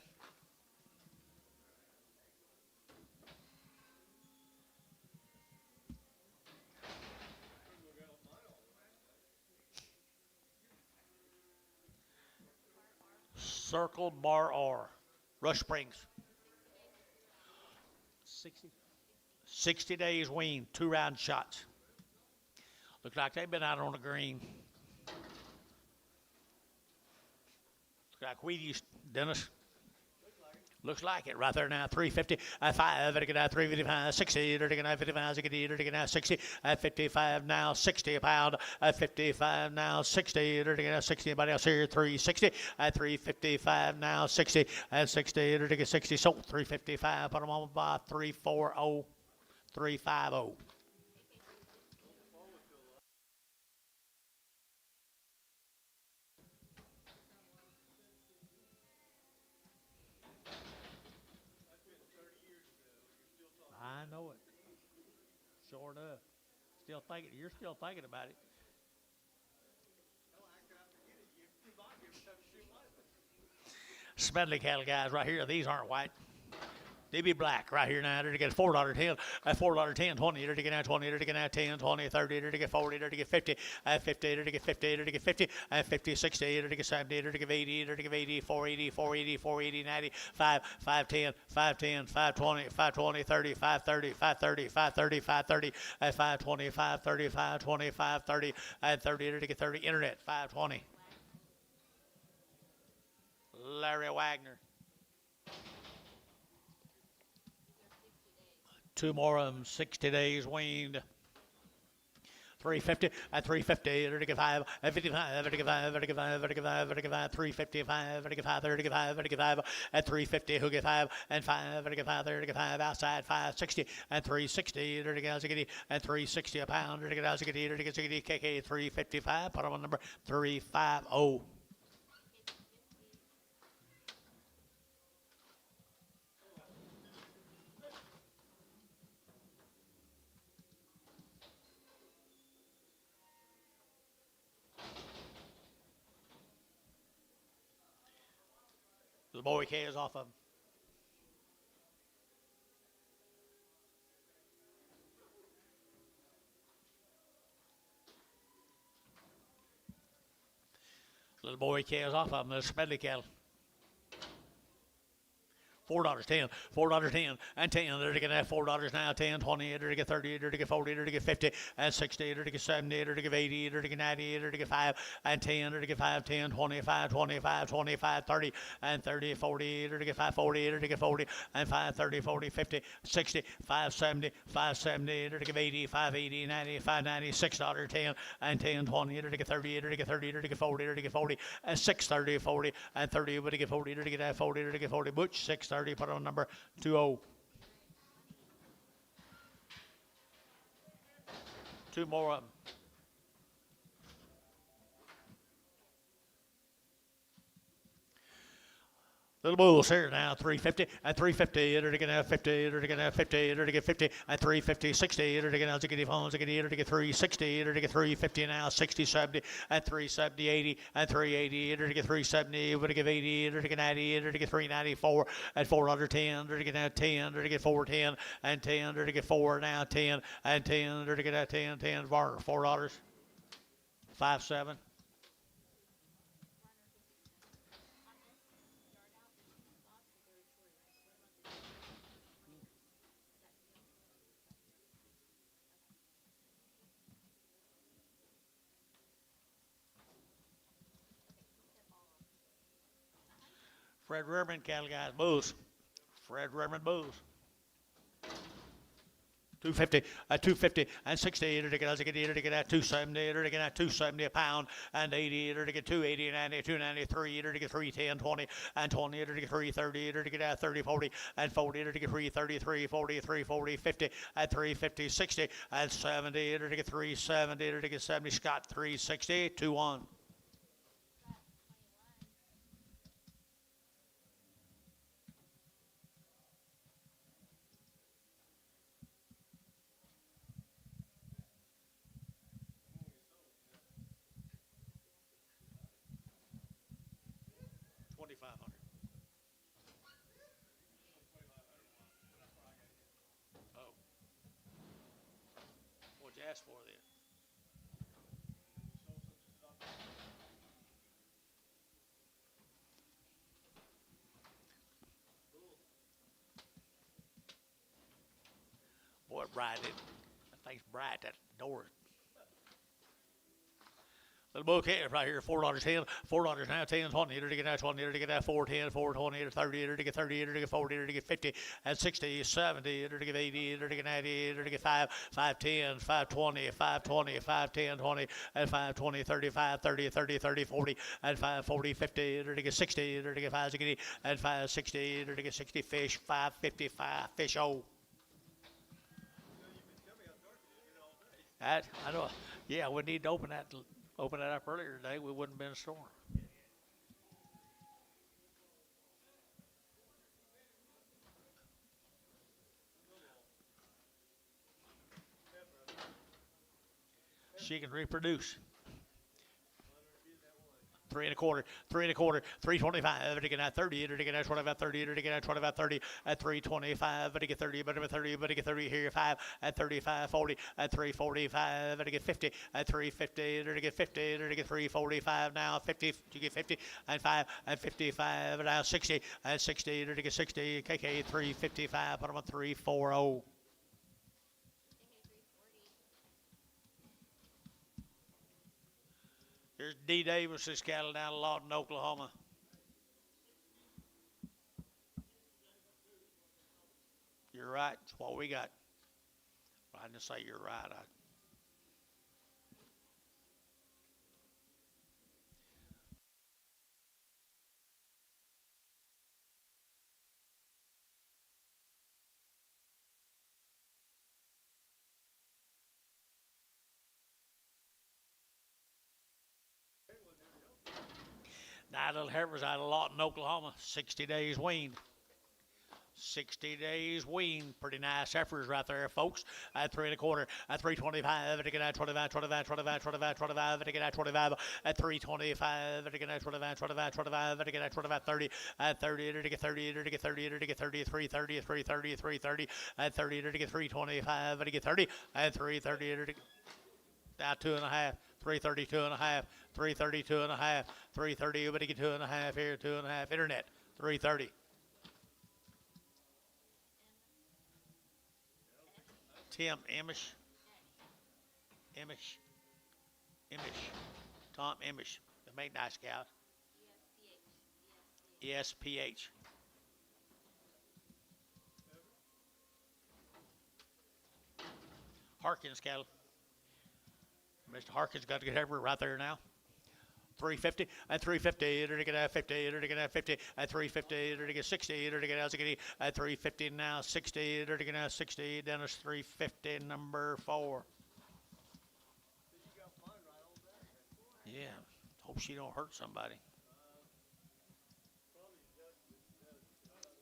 Circle Bar R, Rush Springs. 60 days wean, 2-round shots. Looks like they've been out on the green. Looks like Wheaties, Dennis. Looks like it right there now. 350 at 5. At 355, 60. At 55, 60. At 60. At 55 now, 60 a pound. At 55 now, 60. At 60. Anybody else here? 360. At 355 now, 60. At 60. At 60. So 355. Put them on by 340. 350. I know it. Sure enough. Still thinking. You're still thinking about it. Smedley cattle guys right here. These aren't white. They be black right here now. They're to get $4.10, $4.10, 20, they're to get now 20, they're to get now 10, 20, 30, they're to get 40, they're to get 50, 50, they're to get 50, they're to get 50, 50, 60, they're to get 70, they're to get 80, they're to get 80, 480, 480, 480, 90, 5, 510, 510, 520, 520, 30, 530, 530, 530, 530, 520, 530, 520, 530, 30, they're to get 30, internet, 520. Larry Wagner. 2 more of them, 60 days weaned. 350 at 350, 35, at 55, 35, 35, 35, 35, 355, 35, 35, 35, at 350, who get 5, and 5, 35, 35, outside 560, and 360, 30, and 360 a pound, 30, KK 355, put on number 350. The boy K is off of him. Little boy K is off of him. The Smedley cattle. $4.10, $4.10, and 10. They're to get $4 now, 10, 20, they're to get 30, they're to get 40, they're to get 50, and 60, they're to get 70, they're to get 80, they're to get 90, they're to get 5, and 10, they're to get 5, 10, 25, 25, 25, 30, and 30, 40, they're to get 5, 40, they're to get 40, and 5, 30, 40, 50, 60, 5, 70, 5, 70, they're to get 80, 5, 80, 90, 5, 90, $6, 10, and 10, 20, they're to get 30, they're to get 30, they're to get 40, they're to get 40, and 6, 30, 40, and 30, they're to get 40, they're to get 40, they're to get 40, Butch, 6, 30, put on number 20. 2 more of them. Little bulls here now, 350 at 350, they're to get 50, they're to get 50, they're to get 50 at 350, 60, they're to get phones, they're to get 360, they're to get 350 now, 60, 70 at 370, 80 at 380, they're to get 370, they're to get 80, they're to get 90, they're to get 394 at 410, they're to get 10, they're to get 410 and 10, they're to get 4 now, 10 and 10, they're to get 10, 10 $4, 5.7. Fred Reverman cattle guys, bulls. Fred Reverman bulls. 250, 250 and 60, to get 270, to get 270 a pound, and 80, to get 280, 90, 293, to get 310, 20, and 20, to get 330, to get 30, 40, and 40, to get 333, 40, 340, 50, and 350, 60, and 70, to get 370, to get 70, Scott 360, 2-1. Oh. What'd you ask for then? Boy, bright. That thing's bright. That door. Little bouquet right here, $4.10, $4 now, 10, 20, to get that 20, to get that 410, 420, 30, to get 30, to get 40, to get 50, and 60, 70, to get 80, to get 90, to get 5, 510, 520, 520, 510, 20, and 520, 35, 30, 30, 30, 40, and 540, 50, to get 60, to get 560, and 560, to get 60 fish, 555 fish. Oh. That, I know. Yeah, we need to open that up earlier today. We wouldn't have been in a storm. She can reproduce. 3 1/4, 3 1/4, 325, to get at 30, to get at 25, 30, to get at 25, 30, at 325, to get 30, but 30, but to get 30 here, 5, at 35, 40, at 345, to get 50, at 350, to get 50, to get 345 now, 50, to get 50, and 5, and 55, now 60, and 60, to get 60, KK 355, put them on 340. Here's D. Davis's cattle down in Lawton, Oklahoma. You're right. That's what we got. I didn't say you're right. Nine little heifers out of Lawton, Oklahoma. 60 days weaned. 60 days weaned. Pretty nice heifers right there, folks. At 3 1/4, at 325, to get at 25, 25, 25, 25, 25, to get at 25, at 325, to get at 25, 25, 25, to get at 25, 30, at 30, to get 30, to get 30, to get 30, 330, 330, 330, at 30, to get 325, to get 30, at 330, to get now 2.5, 332 and a half, 332 and a half, 330, but to get 2.5 here, 2.5, internet, 330. Tim Emish, Tom Emish, the make nice cows. ESPH. Harkins cattle. Mr. Harkins got to get everywhere right there now. 350 and 350 to get at 50 to get at 50 at 350 to get 60 to get out at 350 now 60 to get out 60 Dennis 350 number 4. Yeah, hope she don't hurt somebody.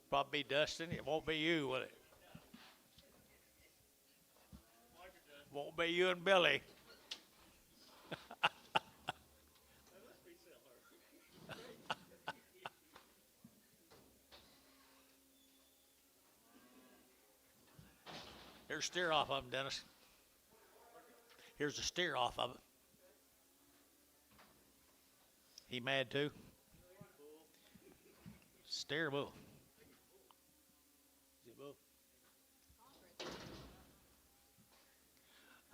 Probably be Dustin. It won't be you, will it? Won't be you and Billy. Here's a steer off of him, Dennis. Here's a steer off of it. He mad too? Steer bull. Is it bull?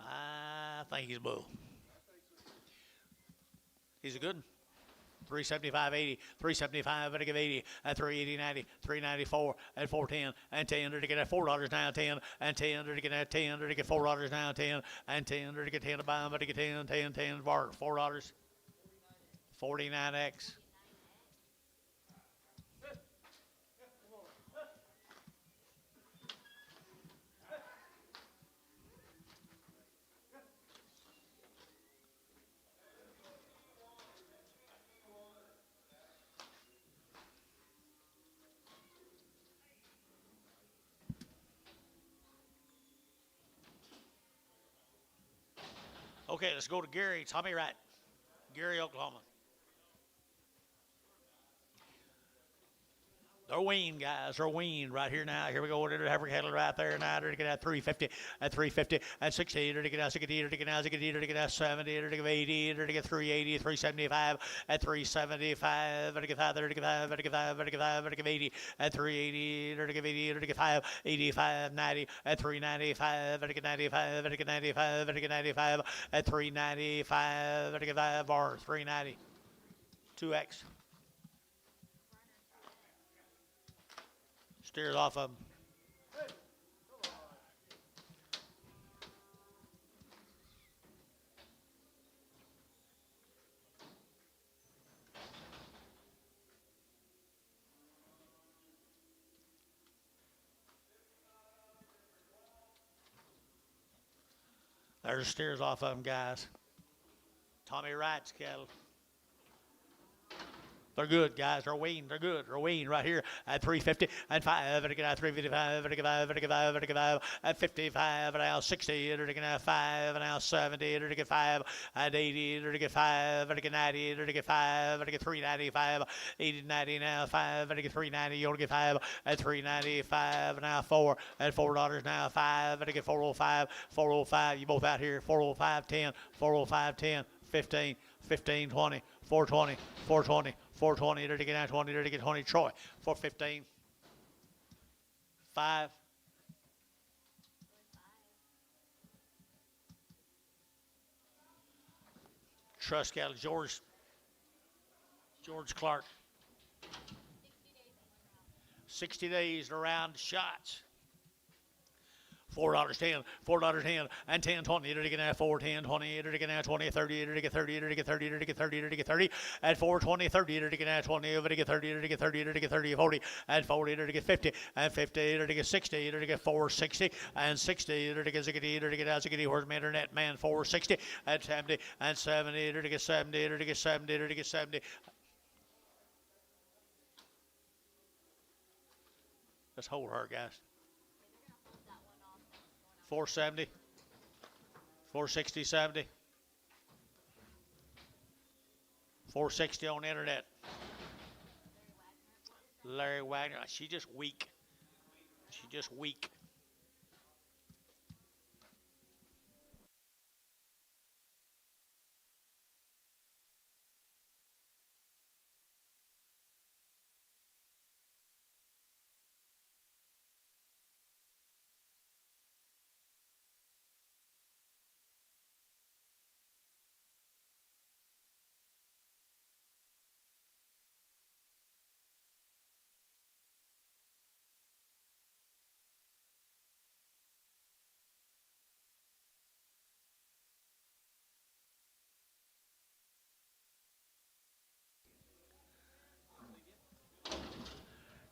I think he's bull. He's a good one. 375, 80, 375, and I give 80, and 380, 90, 394, and 410, and 10, to get at $4 now, 10, and 10, to get at 10, to get $4 now, 10, and 10, to get 10 to buy them, but to get 10, 10, 10, bar, $4, 49X. Okay, let's go to Gary. Tommy Wright. Gary, Oklahoma. They're weaned, guys. They're weaned right here now. Here we go. They're having cattle right there now. They're to get at 350, at 350, at 60. They're to get out 60. They're to get out 60. They're to get out 70. They're to get 80. They're to get 380, 375, at 375. They're to get 5. They're to get 5. They're to get 5. They're to get 5. They're to get 80, at 380. They're to get 80. They're to get 5, 85, 90, at 395. They're to get 95. They're to get 95. They're to get 95, at 395. They're to get 5 bar 390. 2X. Steers off of him. There's steers off of him, guys. Tommy Wright's cattle. They're good, guys. They're weaned. They're good. They're weaned right here at 350 and 5. And get out 355. And get 5. And get 5. And get 5 at 55. And now 60. And get 5. And now 70. And get 5 at 80. And get 5. And get 90. And get 5. And get 395. 80 90 now 5. And get 390. You only get 5 at 395. And now 4 at $4 now 5. And get 405. 405. You both out here. 405 10. 405 10. 15. 15 20. 420. 420. 420, to get out 20, to get 20, Troy. 415. 5. Trust cattle, George Clark. 60 days around shots. $4.10, $4.10, and 10, 20, to get at 4, 10, 20, to get at 20, 30, to get 30, to get 30, to get 30, to get 30, at 4, 20, 30, to get at 20, to get 30, to get 30, to get 30, 40, and 40, to get 50, and 50, to get 60, to get 460, and 60, to get 60, to get out 60, where's my internet man, 460, and 70, and 70, to get 70, to get 70, to get 70. Let's hold her, guys. 470, 460, 70, 460 on the internet. Larry Wagner, she's just weak. She's just weak.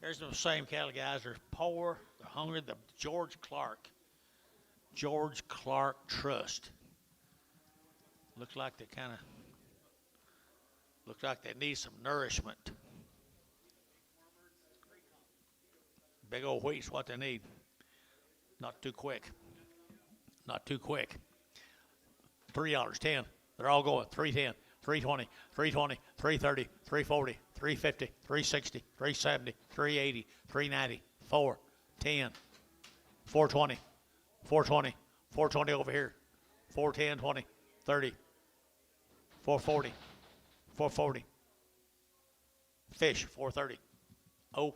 There's those same cattle, guys. They're poor, they're hungry. The George Clark Trust. Looks like they need some nourishment. Big old wheat's what they need. Not too quick. Not too quick. $3, 10. They're all going. 310, 320, 320, 330, 340, 350, 360, 370, 380, 390, 4, 10, 420, 420, 420 over here. 410, 20, 30, 440, 440. Fish, 430. Oh.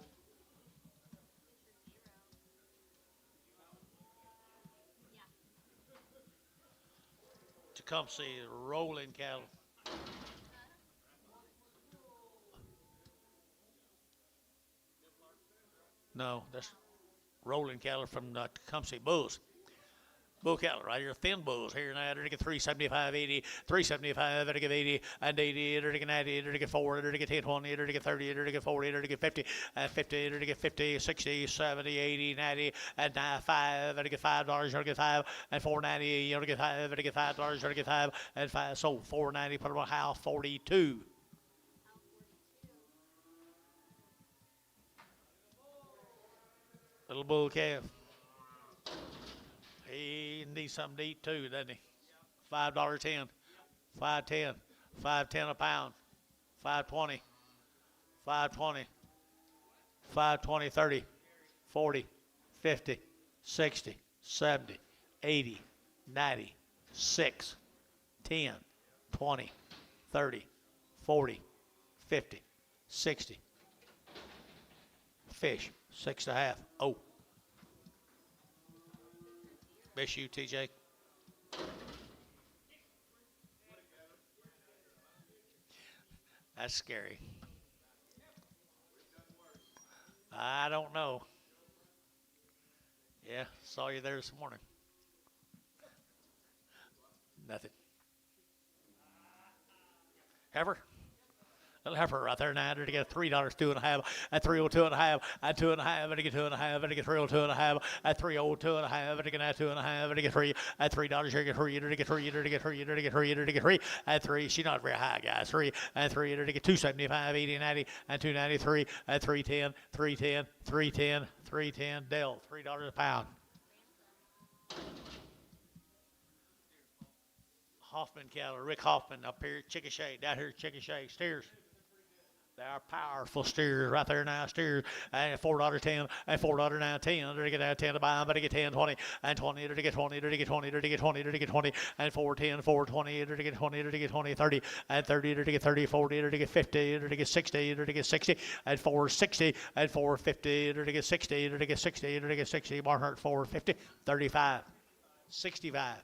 Tecumseh rolling cattle. That's rolling cattle from the Tecumseh bulls. Bull cattle right here, thin bulls here now. They're to get 375, 80, 375, they're to get 80, and 80, they're to get 90, they're to get 4, they're to get 10, 20, they're to get 30, they're to get 40, they're to get 50, and 50, they're to get 50, 60, 70, 80, 90, and 5, they're to get $5, they're to get 5, and 490, you're to get 5, they're to get $5, they're to get 5, and 5, so 490, put them on house 42. Little bull calf. He needs something to eat too, doesn't he? $5.10, $5.10, $5.10 a pound, $5.20, $5.20, $5.20, 30, 40, 50, 60, 70, 80, 90, 6, 10, 20, 30, 40, 50, 60. Fish, 6.5. Oh. Miss you, TJ. That's scary. I don't know. Yeah, saw you there this morning. Nothing. Heifer? Little heifer right there now. They're to get $3, 2.5, at 302.5, at 2.5, and get 2.5, and get 302.5, at 302.5, and get 2.5, and get 3, at $3, you get 3, to get 3, to get 3, to get 3, to get 3, at 3. She's not very high, guys. 3, at 3, to get 275, 80, 90, and 293, at 310, 310, 310, 310. Dell, $3 a pound. Hoffman cattle, Rick Hoffman up here, Chickasha, down here, Chickasha, steers. They are powerful steers right there now, steers, and $4.10, and $4 now, 10, to get 10 to buy them, but to get 10, 20, and 20, to get 20, to get 20, to get 20, to get 20, and 410, 420, to get 20, to get 20, 30, and 30, to get 30, 40, to get 50, to get 60, to get 60, and 460, and 450, to get 60, to get 60, to get 60, Barnhart 450, 35, 65.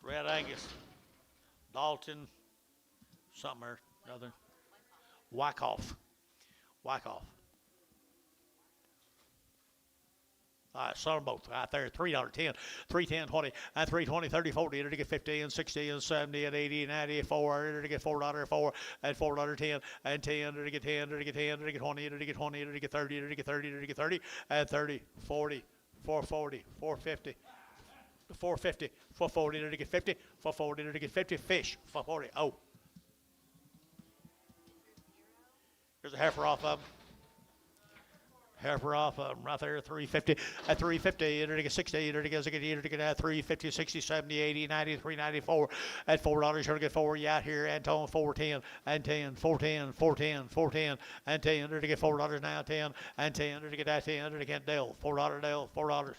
Red Angus, Dalton, something or another. Wyckoff. Wyckoff. All right, saw them both right there. $3.10, 310, 20, and 320, 30, 40, to get 50, and 60, and 70, and 80, and 94, to get $4, and $4.10, and 10, to get 10, to get 10, to get 20, to get 20, to get 30, to get 30, to get 30, and 30, 40, 440, 450. 450, 440 to get 50, 440 to get 50, fish, 440. Oh. Here's a heifer off of them. Heifer off of them right there, 350, at 350, to get 60, to get 350, 60, 70, 80, 90, 394, at $4, you're to get 4, you out here, Anton, 410, and 10, 410, 410, 410, and 10, to get $4 now, 10, and 10, to get that 10, to get Dell, $4 Dell, $4.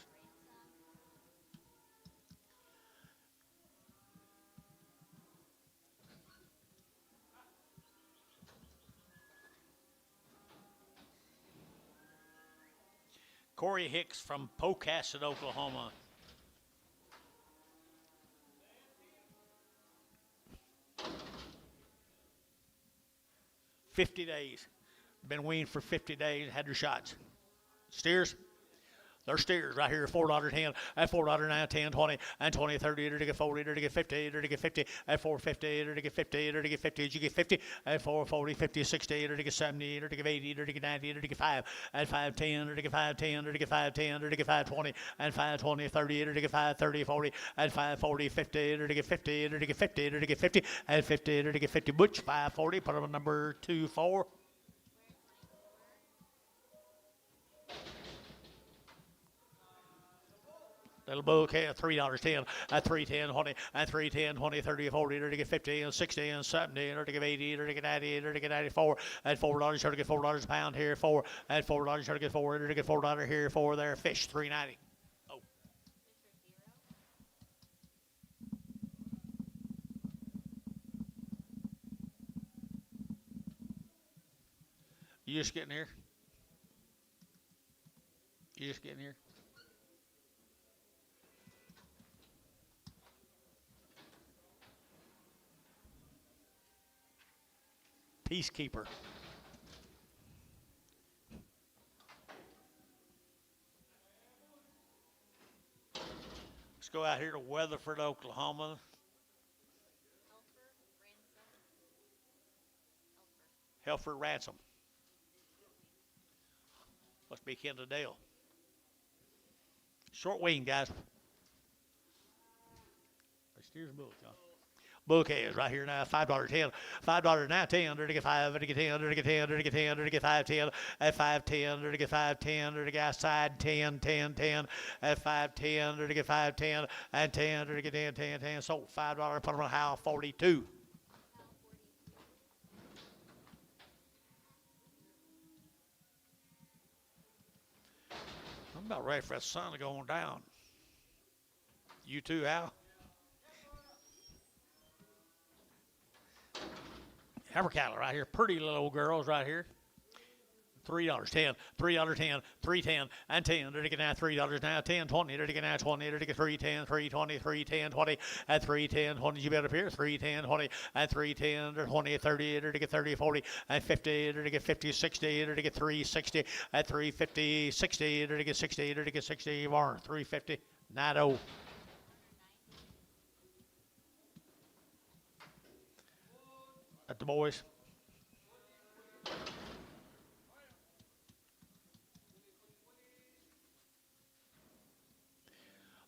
Corey Hicks from Pocasset, Oklahoma. $50. Been weaned for 50 days, had their shots. Steers? They're steers right here, $4.10, and $4 now, 10, 20, and 20, 30, to get 40, to get 50, to get 50, and 450, to get 50, to get 50, you get 50, and 440, 50, 60, to get 70, to get 80, to get 90, to get 5, and 510, to get 510, to get 510, to get 520, and 520, 30, to get 530, 40, and 540, 50, to get 50, to get 50, to get 50, and 50, to get 50. Butch, 540, put them on number 24. Little bull calf, $3.10, at 310, 20, and 310, 20, 30, 40, to get 50, and 60, and 70, to get 80, to get 90, to get 94, and $4, to get $4 a pound here, 4, and $4, to get 4, to get $4 here, 4 there, fish, $3.90. Oh. You just getting here? You just getting here? Peacekeeper. Let's go out here to Weatherford, Oklahoma. Helfer Ransom. Must be kin to Dale. Short wing, guys. Steers book, huh? Book is right here now. $5.10. $5 now. 10. There to get 5. There to get 10. There to get 10. There to get 10. There to get 5.10. At 5.10. There to get 5.10. There to get outside 10. 10. 10. At 5.10. There to get 5.10. And 10. There to get 10. 10. 10. So $5. Put on a how 42. I'm about ready for that sun to go on down. You too, Al? Heifer cattle right here. Pretty little old girls right here. $3.10, $3.10, $3.10, and 10. They're to get now $3 now, 10, 20. They're to get now 20. They're to get 3.10, 3.20, 3.10, 20, and 3.10, 20. You bet up here, 3.10, 20, and 3.10. They're 20, 30. They're to get 30, 40, and 50. They're to get 50, 60. They're to get 360, and 350, 60. They're to get 60. They're to get 60. More 350, 90. At the boys.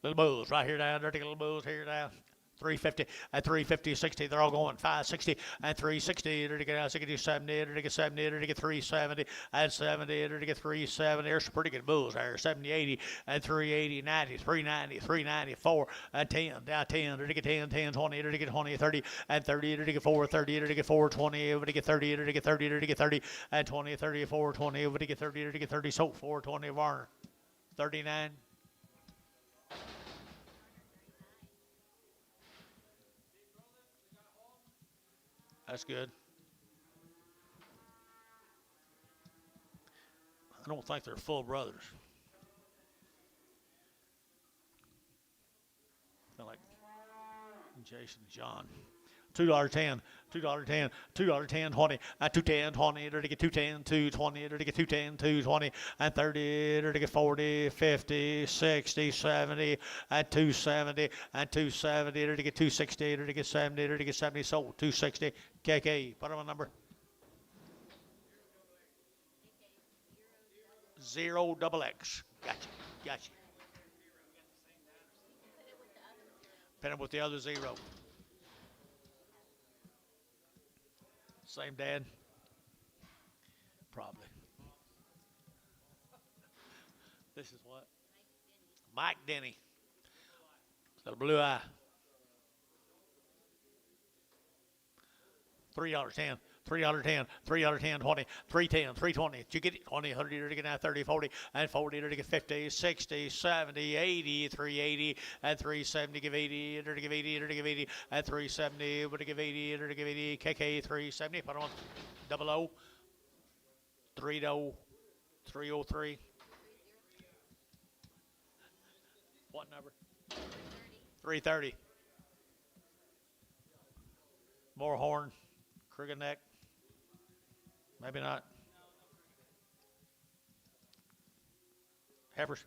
Little bulls right here down, dirty little bulls here down. 350 and 350, 60. They're all going 560 and 360. They're to get out 60, 70. They're to get 70. They're to get 370 and 70. They're to get 370. There's some pretty good bulls there. 70, 80 and 380, 90, 390, 394 and 10. Down 10. They're to get 10, 10, 20. They're to get 20, 30 and 30. They're to get 430. They're to get 420. They're to get 30. They're to get 30. They're to get 30 and 20, 30, 420. They're to get 30. They're to get 30. So 420 Varner. 39. That's good. I don't think they're full brothers. They're like Jason and John. $2.10, $2.10, $2.10, 20, and 210, 20, they're to get 210, 220, they're to get 210, 220, and 30, they're to get 40, 50, 60, 70, and 270, and 270, they're to get 260, they're to get 70, they're to get 70, sold, 260, KK, put on a number. 0XX, gotcha, gotcha. Pin it with the other zero. Same dad? Probably. This is what? Mike Denny. Little blue eye. $3.10, $3.10, $3.10, 20, 310, 320. Did you get it? 20, 100, you're to get now 30, 40, and 40, you're to get 50, 60, 70, 80, 380, and 370, give 80, you're to give 80, you're to give 80, and 370, you're to give 80, you're to give 80, KK 370, put on 00, 30, 303. What number? 330. More horn, crooked neck. Maybe not. Heifers.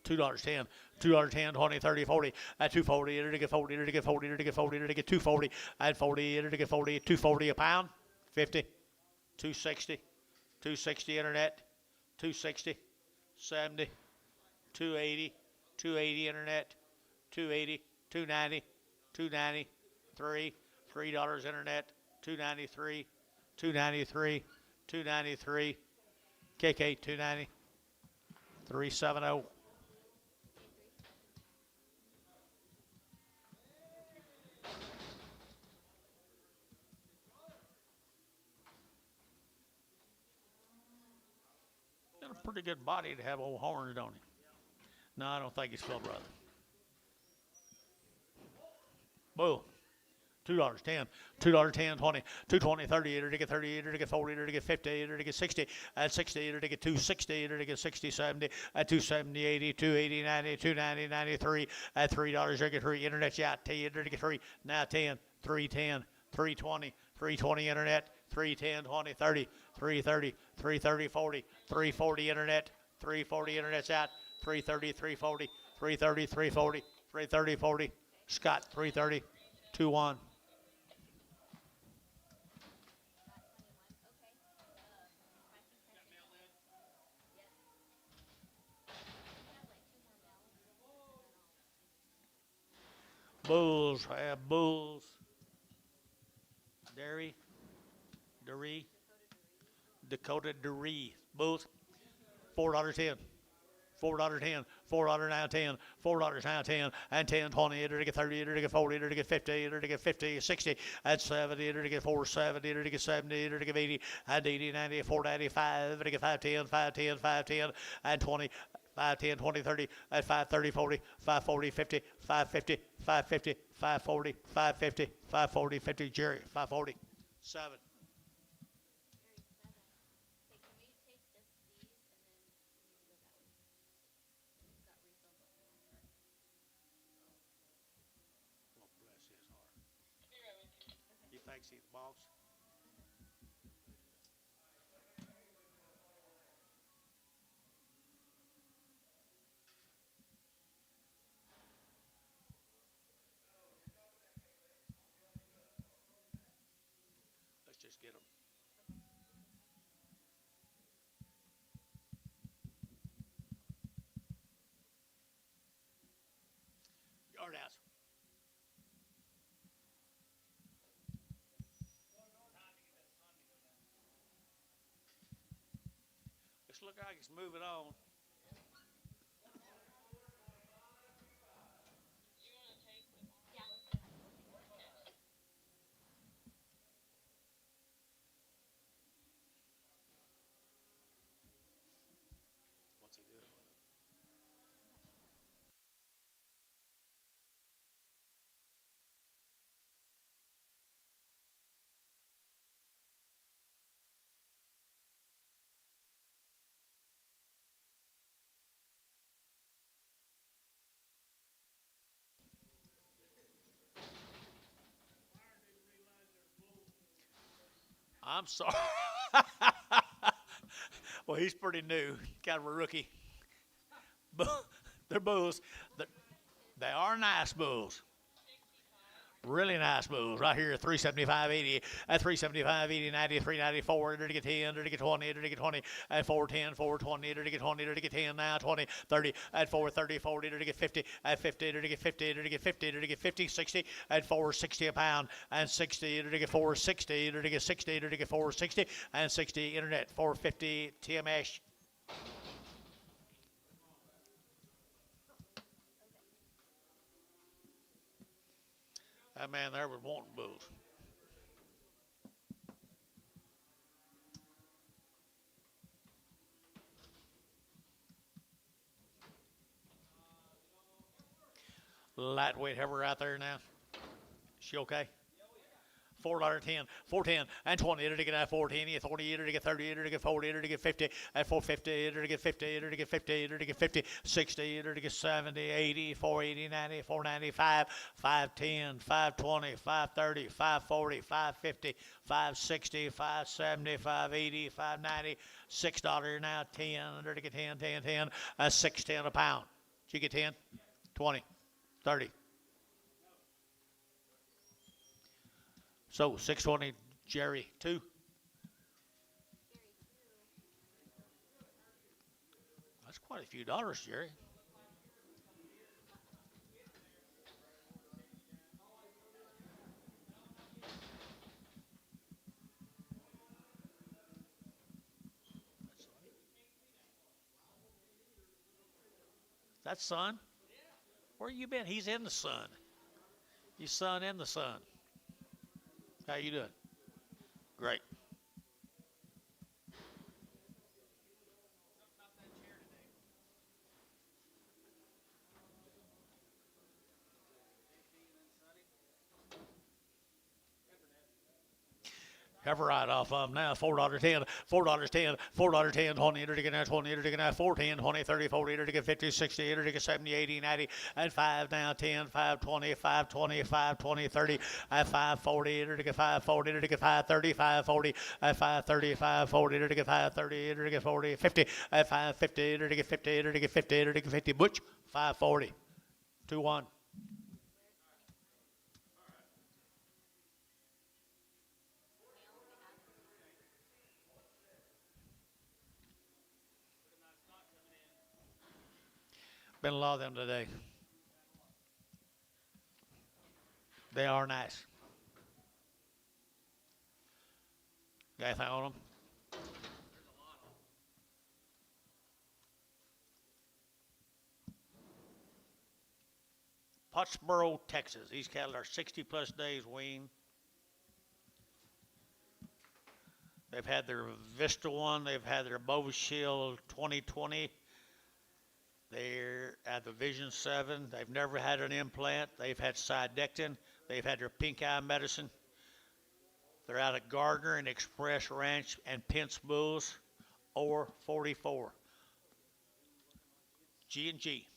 $2.10, $2.10, 20, 30, 40, at 240, it'll get 40, it'll get 40, it'll get 40, it'll get 240, at 40, it'll get 40, 240 a pound, 50, 260, 260 internet, 260, 70, 280, 280 internet, 280, 290, 290, $3 internet, 293, 293, 293, KK 290, 370. Got a pretty good body to have old horns, don't he? No, I don't think he's full brother. Boom. $2.10, $2.10, 20, 220, 30, it'll get 30, it'll get 40, it'll get 50, it'll get 60, at 60, it'll get 260, it'll get 60, 70, at 270, 80, 280, 90, 290, 93, at $3, it'll get 3, internet's out, it'll get 3, now 10, 310, 320, 320 internet, 310, 20, 30, 330, 330, 40, 340 internet, 340 internet's out, 330, 340, 330, 340, 330, 40. Scott, 330, 2-1. Bulls, Bulls. Derry, Dakota Derry. Bulls, $4.10. $4.10, $4 now 10, $4 now 10, and 10, 20, enter to get 30, enter to get 40, enter to get 50, enter to get 50, 60, and 70, enter to get 470, enter to get 70, enter to get 80, and 80, 90, 495, enter to get 510, 510, 510, and 20, 510, 20, 30, and 530, 40, 540, 50, 550, 550, 540, 550, 540, 50, Jerry, 540, 7. You think he's the boss? Let's just get him. Yard house. Looks like it's moving on. What's he doing? I'm sorry. Well, he's pretty new, kind of a rookie. They're bulls. They are nice bulls. Really nice bulls. Right here, 375.80 at 375.80, 90, 394, enter to get 10, enter to get 20, enter to get 20, at 410, 420, enter to get 20, enter to get 10 now, 20, 30, at 430, 40, enter to get 50, at 50, enter to get 50, enter to get 50, enter to get 50, 60, at 460 a pound, and 60, enter to get 460, enter to get 60, enter to get 460, and 60, internet, 450, TMS. That man there was wanting bulls. Lightweight have her out there now. She okay? $4.10, 410, and 20, enter to get at 410, 40, enter to get 30, enter to get 40, enter to get 50, at 450, enter to get 50, enter to get 50, enter to get 50, 60, enter to get 70, 80, 480, 90, 495, 510, 520, 530, 540, 550, 560, 570, 580, 590, $6 now, 10, enter to get 10, 10, 10, 610 a pound. Did you get 10, 20, 30? So 620, Jerry, 2. That's quite a few dollars, Jerry. That's sun. Where you been? He's in the sun. He's sun in the sun. How you doing? Great. Have a right off of them now. $4.10, $4.10, $4.10, 20, to get 20, to get 410, 20, 30, 40, to get 50, 60, to get 70, 80, 90, and 5 now, 10, 520, 520, 520, 30, at 540, to get 540, to get 530, 540, at 530, 540, to get 530, to get 40, 50, at 550, to get 50, to get 50, to get 50, Butch, 540, 2-1. Been a lot of them today. They are nice. Got anything on them? Pottsboro, Texas. These cattle are 60 plus days weaned. They've had their Vista one. They've had their Bovis Shield 2020. They're at the Vision 7. They've never had an implant. They've had Sidectin. They've had their pink eye medicine. They're out of Gardner and Express Ranch and Pence Bulls or 44. G&G.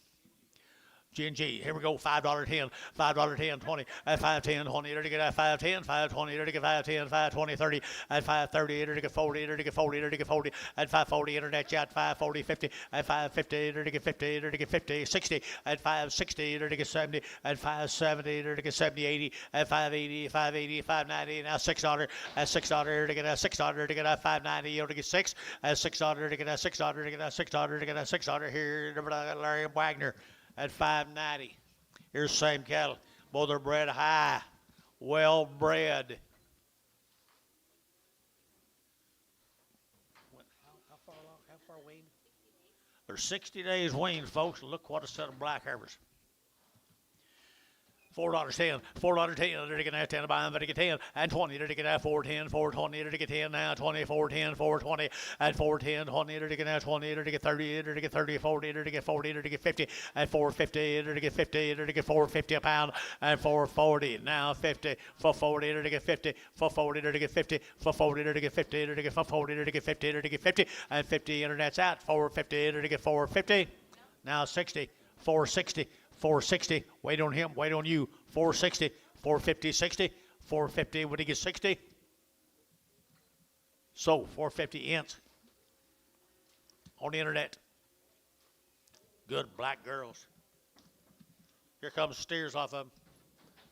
G&G. Here we go. $5.10, $5.10, 20, at 510, 20, to get at 510, 520, to get 510, 520, 30, at 530, to get 40, to get 40, to get 40, at 540, internet chat, 540, 50, at 550, to get 50, to get 50, 60, at 560, to get 70, at 570, to get 70, 80, at 580, 580, 590, now $6, at $6, to get at $6, to get at 590, to get 6, at $6, to get at $6, to get at $6, to get at $6 here, Larry Wagner. At 590. Here's the same cattle. Both are bred high, well bred. How far weaned? They're 60 days weaned, folks. Look what a set of black heifers. $4.10, $4.10, to get 10, buy them, to get 10, and 20, to get 410, 420, to get 10, now 20, 410, 420, and 410, 20, to get 20, to get 30, to get 30, 40, to get 40, to get 50, and 450, to get 50, to get 450 a pound, and 440, now 50, 440, to get 50, 440, to get 50, 440, to get 50, to get 440, to get 50, to get 50, and 50, internet's out, 450, to get 450, now 60, 460, 460, wait on him, wait on you, 460, 450, 60, 450, when he gets 60. So, 450 inch on the internet. Good black girls. Here comes steers off of them.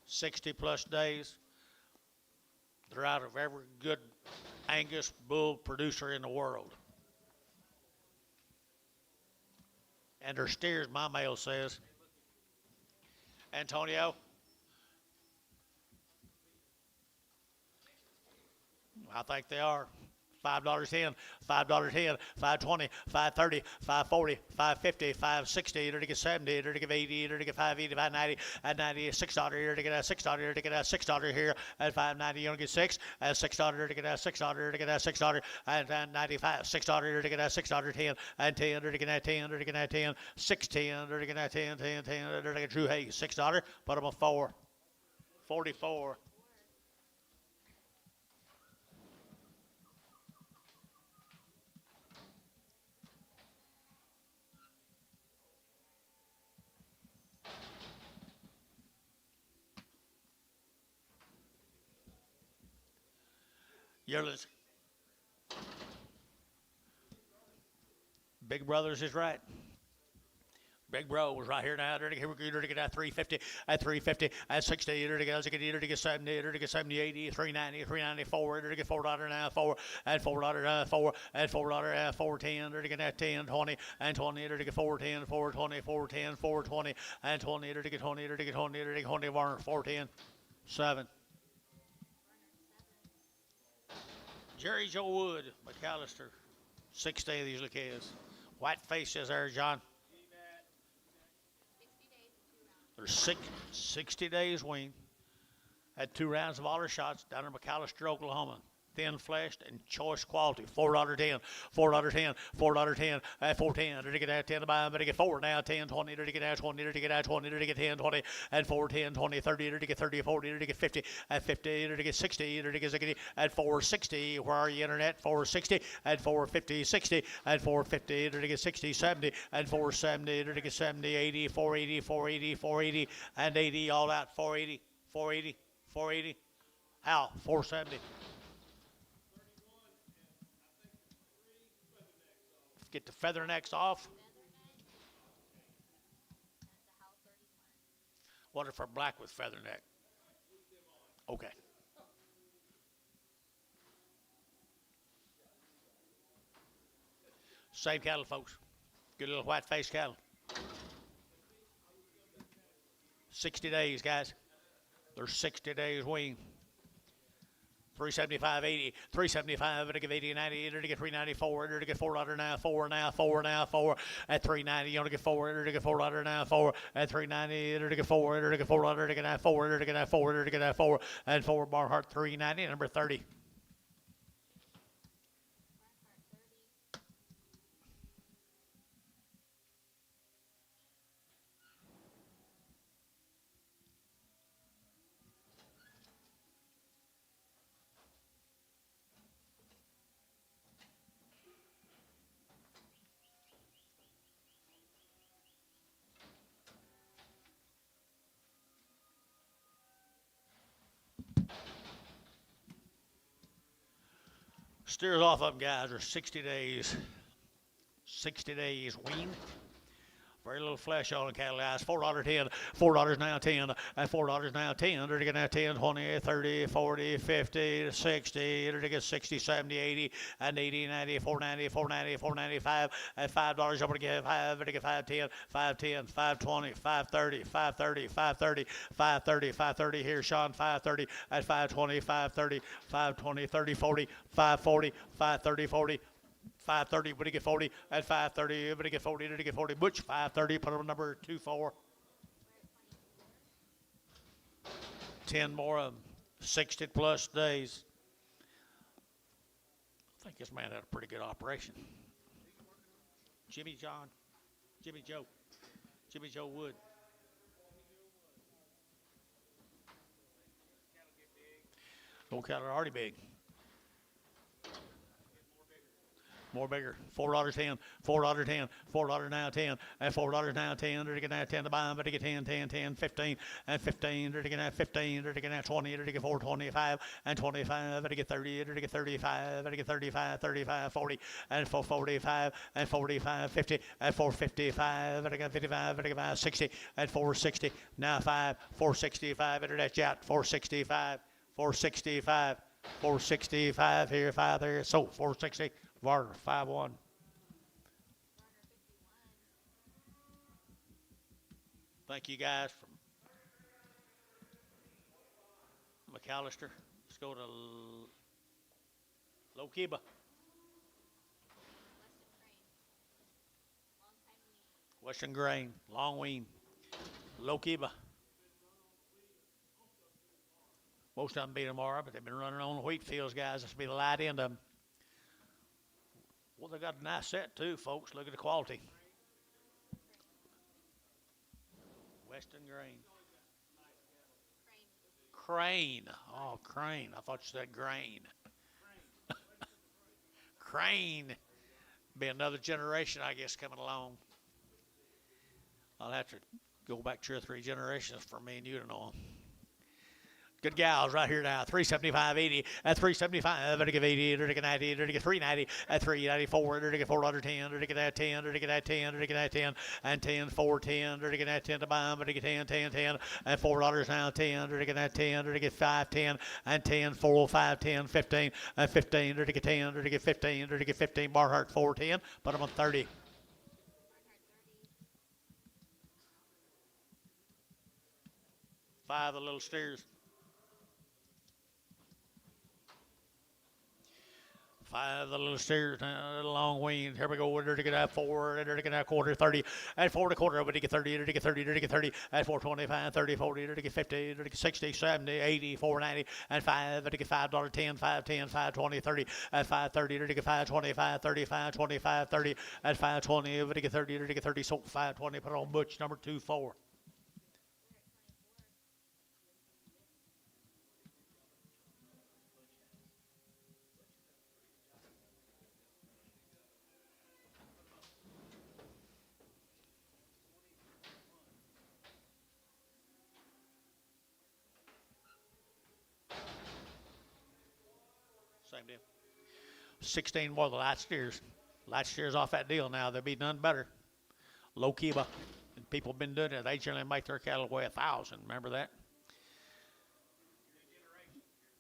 60 plus days. They're out of every good Angus bull producer in the world. And they're steers, my mail says. Antonio? I think they are. $5.10, $5.10, $5.20, $5.30, $5.40, $5.50, $5.60, to get 70, to get 80, to get 5.80, $5.90, at $96 here, to get a $6, to get a $6 here, at $5.90, you don't get 6, at $6, to get a $6, to get a $6, and $95, $6, to get a $6, 10, and 10, to get a 10, to get a 10, 610, to get a 10, 10, 10, to get Drew Hayes, $6, put them on 4, 44. Yearlings. Big Brothers is right. Big Bro was right here now. Here we go. To get at 350, at 350, at 60, to get 70, to get 70, 80, 390, 394, to get $4 now, 4, and $4 now, 4, and $4 now, 410, to get at 10, 20, and 20, to get 410, 420, 410, 420, and 20, to get 20, to get 20, to get 20, Warner, 410, 7. Jerry Joe Wood, McAllister, 60 of these look is. White faces there, John. 60 days and 2 rounds. They're 60 days weaned. Had 2 rounds of all their shots down in McAllister, Oklahoma. thin fleshed and choice quality. $4.10, $4.10, $4.10, at $4.10, to get out 10 to buy, but to get 4 now, 10, 20, to get out 20, to get out 20, to get 10, 20, and 4, 10, 20, 30, to get 30, 40, to get 50, at 50, to get 60, to get 60, at 460, where are you, internet? 460, at 450, 60, at 450, to get 60, 70, at 470, to get 70, 80, 480, 480, 480, and 80, all out, 480, 480, 480, how? 470. Get the feather necks off. What if they're black with feather neck? Okay. Same cattle, folks. Good little white faced cattle. 60 days, guys. They're 60 days wean. 375.80, 375, to get 80, 90, to get 394, to get $4 now, 4 now, 4 now, 4 at 390, you want to get 4, to get $4 now, 4 at 390, to get 4, to get $4, to get that 4, to get that 4, to get that 4, and 4 Barnhart 390, number 30. Steers off of them, guys, are 60 days. 60 days wean. Very little flesh on the cattle, guys. $4.10, $4 now 10, and $4 now 10. They're getting that 10, 20, 30, 40, 50, 60. They're getting 60, 70, 80, and 80, 90, 490, 490, 495, and $5. I'm going to get 5. They're getting 510, 510, 520, 530, 530, 530, 530, 530. Here, Sean, 530 at 520, 530, 520, 30, 40, 540, 530, 40. 530, but he get 40 at 530, but he get 40, did he get 40? Butch, 530, put on number 24. 10 more of them, 60 plus days. I think this man had a pretty good operation. Jimmy Joe Wood. Old cattle are already big. More bigger. $4.10, $4.10, $4 now 10, and $4 now 10. They're getting that 10 to buy them, but they get 10, 10, 10, 15, and 15. They're getting that 15. They're getting that 20. They're getting 425 and 25. They get 30. They get 35. They get 35, 35, 40, and 445 and 45, 50, and 455. They got 55. They got 60 and 460. Now 5, 465. Internet chat 465, 465, 465 here, 5 there. So 460. Varner, 5-1. Thank you guys from McAllister. Let's go to Lokiba. Western Grain, long wean. Lokiba. Most of them be tomorrow, but they've been running on the wheat fields, guys. This will be the light end of them. Well, they got a nice set too, folks. Look at the quality. Western Grain. Crane. Oh, Crane. I thought you said grain. Crane. Be another generation, I guess, coming along. I'll have to go back 2 or 3 generations for me and you to know them. Good gals right here now. 375.80 at 375. They're to give 80. They're to get 90. They're to get 390 at 394. They're to get $4.10. They're to get that 10. They're to get that 10. They're to get that 10 and 10. 410. They're to get that 10 to buy them. They're to get 10, 10, 10 and $4 now 10. They're to get that 10. They're to get 5, 10 and 10. 405, 10, 15 and 15. They're to get 10. They're to get 15. They're to get 15. Barnhart 410. Put them on 30. 5 of the little steers. 5, the little steers now, the long wean. Here we go. We're to get that 4, and to get that quarter 30, and 4 to quarter, but to get 30, to get 30, to get 30, at 425, 30, 40, to get 50, to get 60, 70, 80, 490, and 5, to get $5.10, 510, 520, 30, at 530, to get 525, 35, 25, 30, at 520, to get 30, to get 30, sold 520. Put on Butch number 24. Same deal. 16 more of the light steers. Light steers off that deal now. They'll be none better. Low Kiba. And people have been doing it. They generally make their cattle weigh 1,000. Remember that?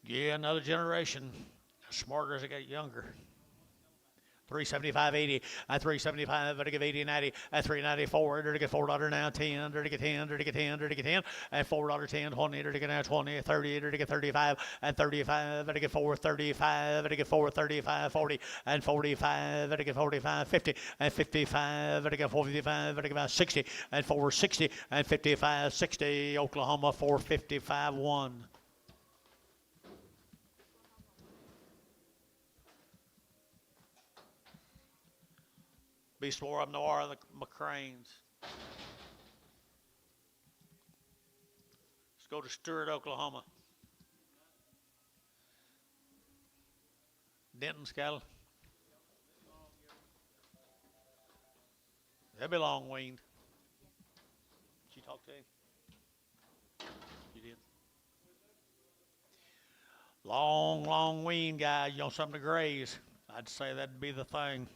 Yeah, another generation. Smarter as they get younger. 375.80 at 375, to give 80 90 at 394, to get $4 now 10, to get 10, to get 10, to get 10 at $4.10 20, to get now 20 30, to get 35 and 35, to get 435, to get 435 40 and 45, to get 45 50 and 55, to get 45, to get about 60 and 460 and 55 60. Oklahoma 455 1. Beast War up Noir, the McCranes. Let's go to Stewart, Oklahoma. Denton's cattle. They'll be long weaned. Did you talk to him? You did. Long wean guy. You want something to graze? I'd say that'd be the thing.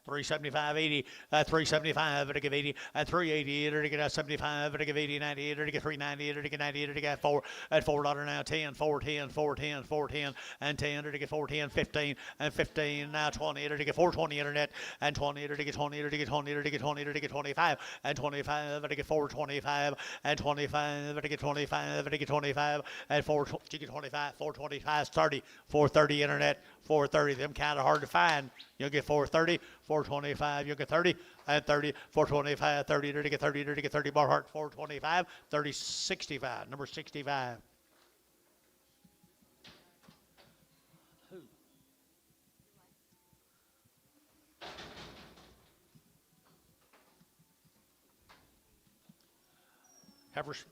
375.80 at 375, to give 80 at 380, to get 75, to give 80 90, to get 390, to get 90, to get 4 at $4 now 10, 410, 410, 410 and 10, to get 410, 15 and 15 now 20, to get 420 internet and 20, to get 20, to get 20, to get 20, to get 25 and 25, to get 425 and 25, to get 25, to get 25 and 4 to get 25, 425 30, 430 internet, 430. Them kind of hard to find. You'll get 430, 425, you'll get 30, and 30, 425, 30, to get 30, to get 30, Barhart, 425, 30, 65, number 65. Who? Heifers.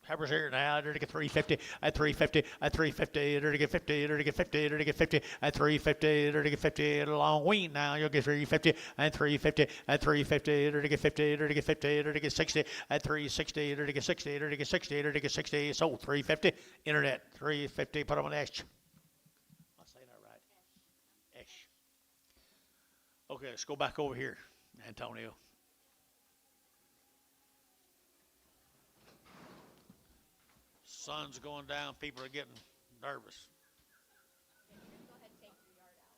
Heifers here now, to get 350 at 350 at 350, to get 50, to get 50, to get 50 at 350, to get 50 at a long wean now. You'll get 350 and 350 at 350, to get 50, to get 50, to get 60 at 360, to get 60, to get 60, to get 60. So 350 internet 350. Put on an H. I'm saying that right. H. Okay, let's go back over here, Antonio. Sun's going down. People are getting nervous. Go ahead and take your yard out.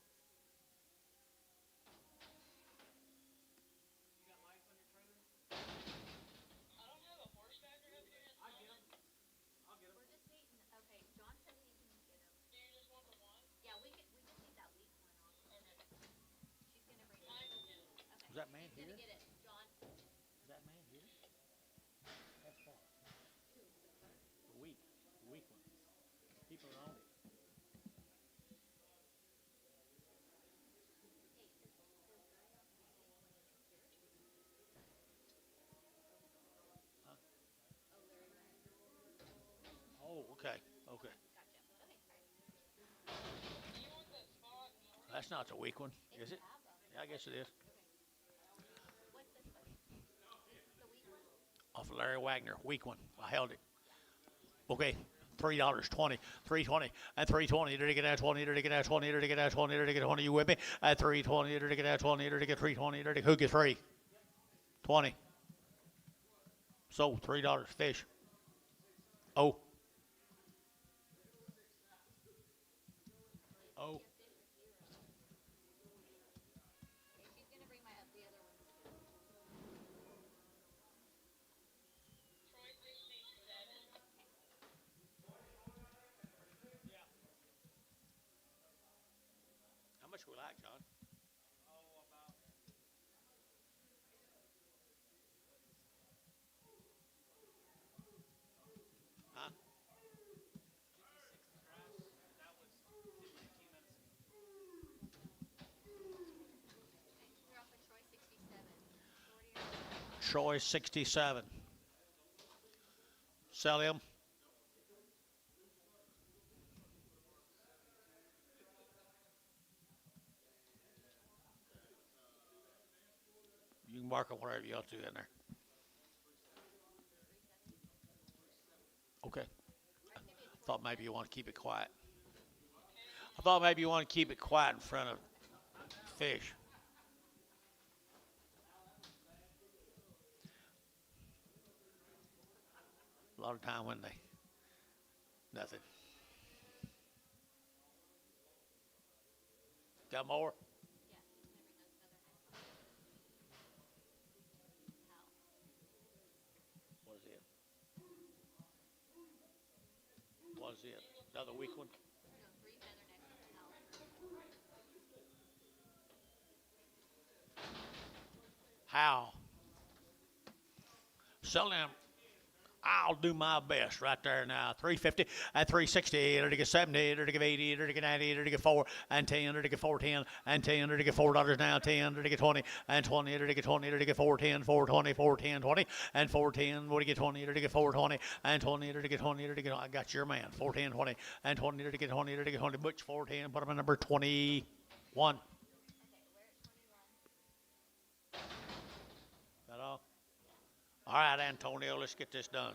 We're just needing, okay, John said he can get them. Yeah, we just need that weak one off. She's gonna bring it. Okay. Is that man She's here? gonna get it, John. Is that man here? That's far. The weak one. People are on it. Oh, okay. That's not the weak one, is it? Yeah, I guess it is. What's this one? This is the weak one? Off of Larry Wagner, weak one. I held it. Okay, $3.20, 320, and 320. To get that 20, to get that 20, to get that 20, to get 20. You with me? At 320, to get that 20, to get 320, to who gets 3? 20. So $3 fish. Oh. Oh. She's gonna bring the other ones. we like, John? Huh? We're off of Troy 67. Troy 67. Sell him. You can mark it whatever you want to in there. Okay. Thought maybe you want to keep it quiet. I thought maybe you want to keep it quiet in front of fish. A lot of time when they nothing. Got more? Yeah, he's gonna bring those another next. What is it? What is it? Another weak one? No, three feather next to How? Sell them. I'll do my best right there now. 350 and 360, or to get 70, or to get 80, or to get 90, or to get 4 and 10, or to get 410 and 10, or to get $4 now, 10, or to get 20 and 20, or to get 20, or to get 410, 420, 410, 20 and 410, or to get 20, or to get 420 and 20, or to get 20, or to get. I got your man. 410, 20 and 20, or to get 20, or to get 20. Butch 410. Put him at number 21. Okay, we're at 21. That all? All right, Antonio, let's get this done.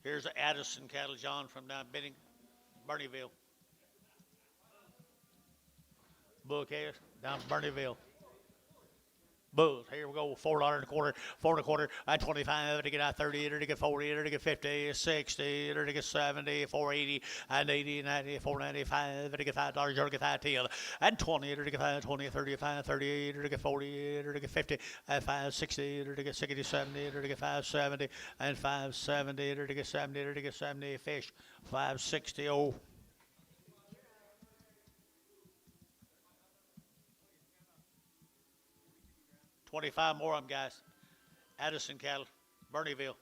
Here's the Addison cattle, John, from down Bernieville. Bookhead down Bernieville. Bulls. Here we go. $4 and a quarter, 4 and a quarter, and 25 to get out 30, to get 40, to get 50, 60, to get 70, 480, and 80, 90, 495, to get $5, to get 510, and 20, to get 520, 35, 38, to get 40, to get 50, and 560, to get 60, 70, to get 570, and 570, to get 70, to get 70 fish, 560. Oh. 25 more of them, guys. Addison cattle, Bernieville.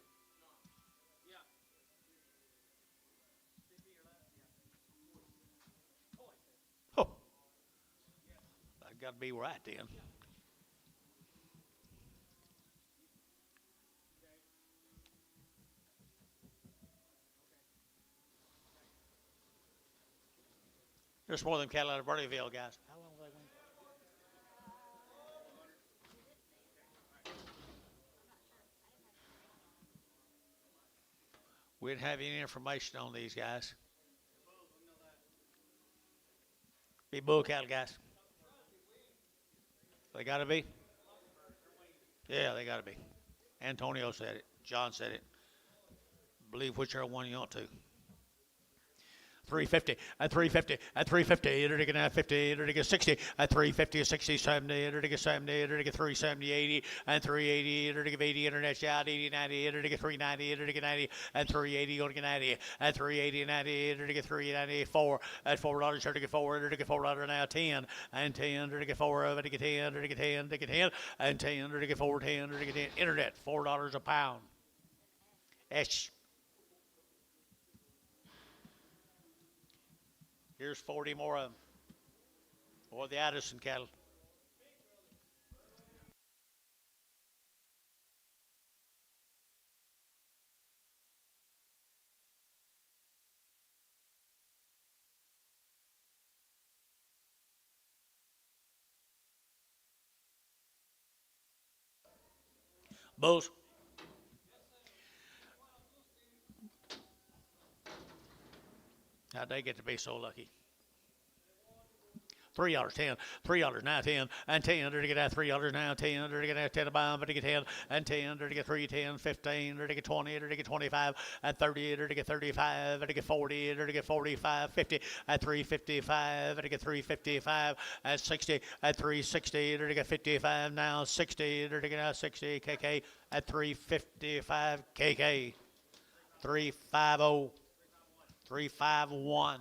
Oh, that got to be right then. There's more than cattle out of Bernieville, guys. How long have they been? We didn't have any information on these guys. Be bull cattle, guys. They got to be? Yeah, they got to be. Antonio said it. John said it. Believe whichever one you want to. 350 and 350 and 350, to get 50, to get 60 and 350, 60, 70, to get 70, to get 370, 80 and 380, to get 80, internet out 80, 90, to get 390, to get 90 and 380, to get 90 and 380, 90, to get 394 at $4, to get 4, to get $4 now 10 and 10, to get 4, to get 10, to get 10, to get 10 and 10, to get 4, 10, to get 10. Internet $4 a pound. Esh. Here's 40 more of them. Or the Addison cattle. Bulls. How'd they get to be so lucky? $3, 10, $3 now 10, and 10, to get that $3 now 10, to get that 10 a pound, to get 10, and 10, to get 3, 10, 15, to get 20, to get 25, and 30, to get 35, to get 40, to get 45, 50, at 355, to get 355, and 60, at 360, to get 55, now 60, to get now 60, KK, at 355, KK, 350. 351.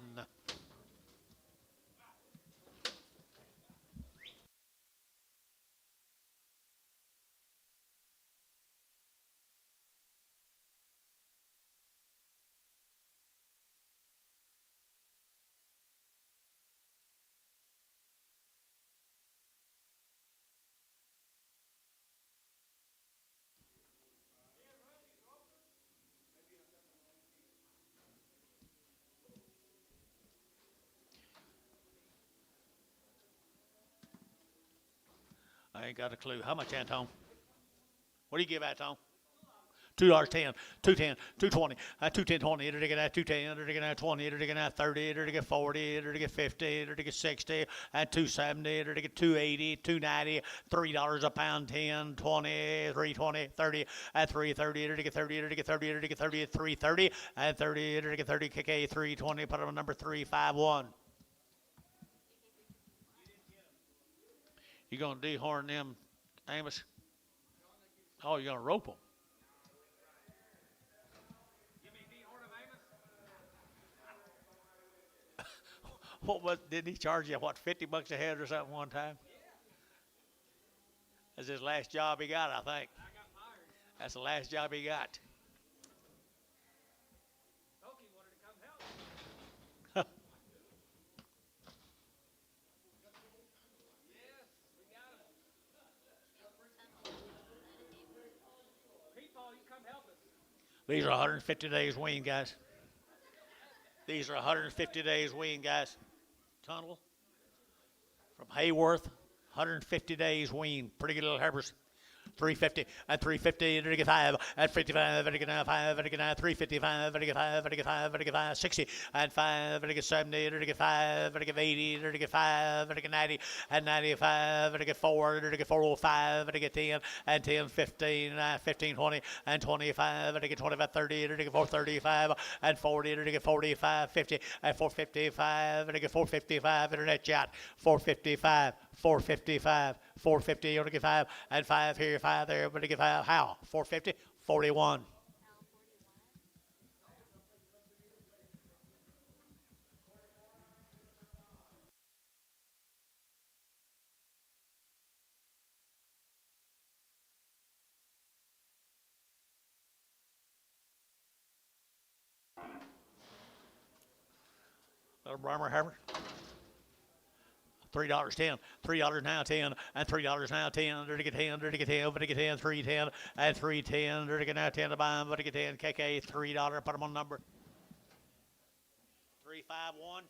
I ain't got a clue. How much, Anton? What do you give, Anton? $2.10, 210, 220, 210, 20, it'll get at 210, it'll get at 20, it'll get at 30, it'll get 40, it'll get 50, it'll get 60, at 270, it'll get 280, 290, $3 a pound, 10, 20, 320, 30, at 330, it'll get 30, it'll get 30, it'll get 30, at 330, at 30, it'll get 30, KK 320, put on number 351. You gonna dehorn them, Amos? Oh, you're gonna rope them. What was? Didn't he charge you what, $50 a head or something one time? That's his last job he got, I think. That's the last job he got. These are 150 days wean, guys. These are 150 days wean, guys. Tunnel from Hayworth, 150 days wean. Pretty good little herbers. 350 at 350, it'll get 5 at 55, it'll get 5, it'll get 355, it'll get 5, it'll get 5, it'll get 5, 60 at 5, it'll get 70, it'll get 5, it'll get 80, it'll get 5, it'll get 90 at 95, it'll get 4, it'll get 405, it'll get 10 and 10, 15, 15, 20 and 25, it'll get 25, 30, it'll get 435 and 40, it'll get 45, 50 at 455, it'll get 455, it'll net yacht 455, 455, 450, you're gonna get 5 and 5 here, 5 there, but to get 5. How? 450, 41. Little Brahmer Hammer. $3.10, $3 now 10, and $3 now 10, to get 10, to get 10, but to get 10, 310, and 310, to get now 10 to buy, but to get 10, KK $3, put them on number 351.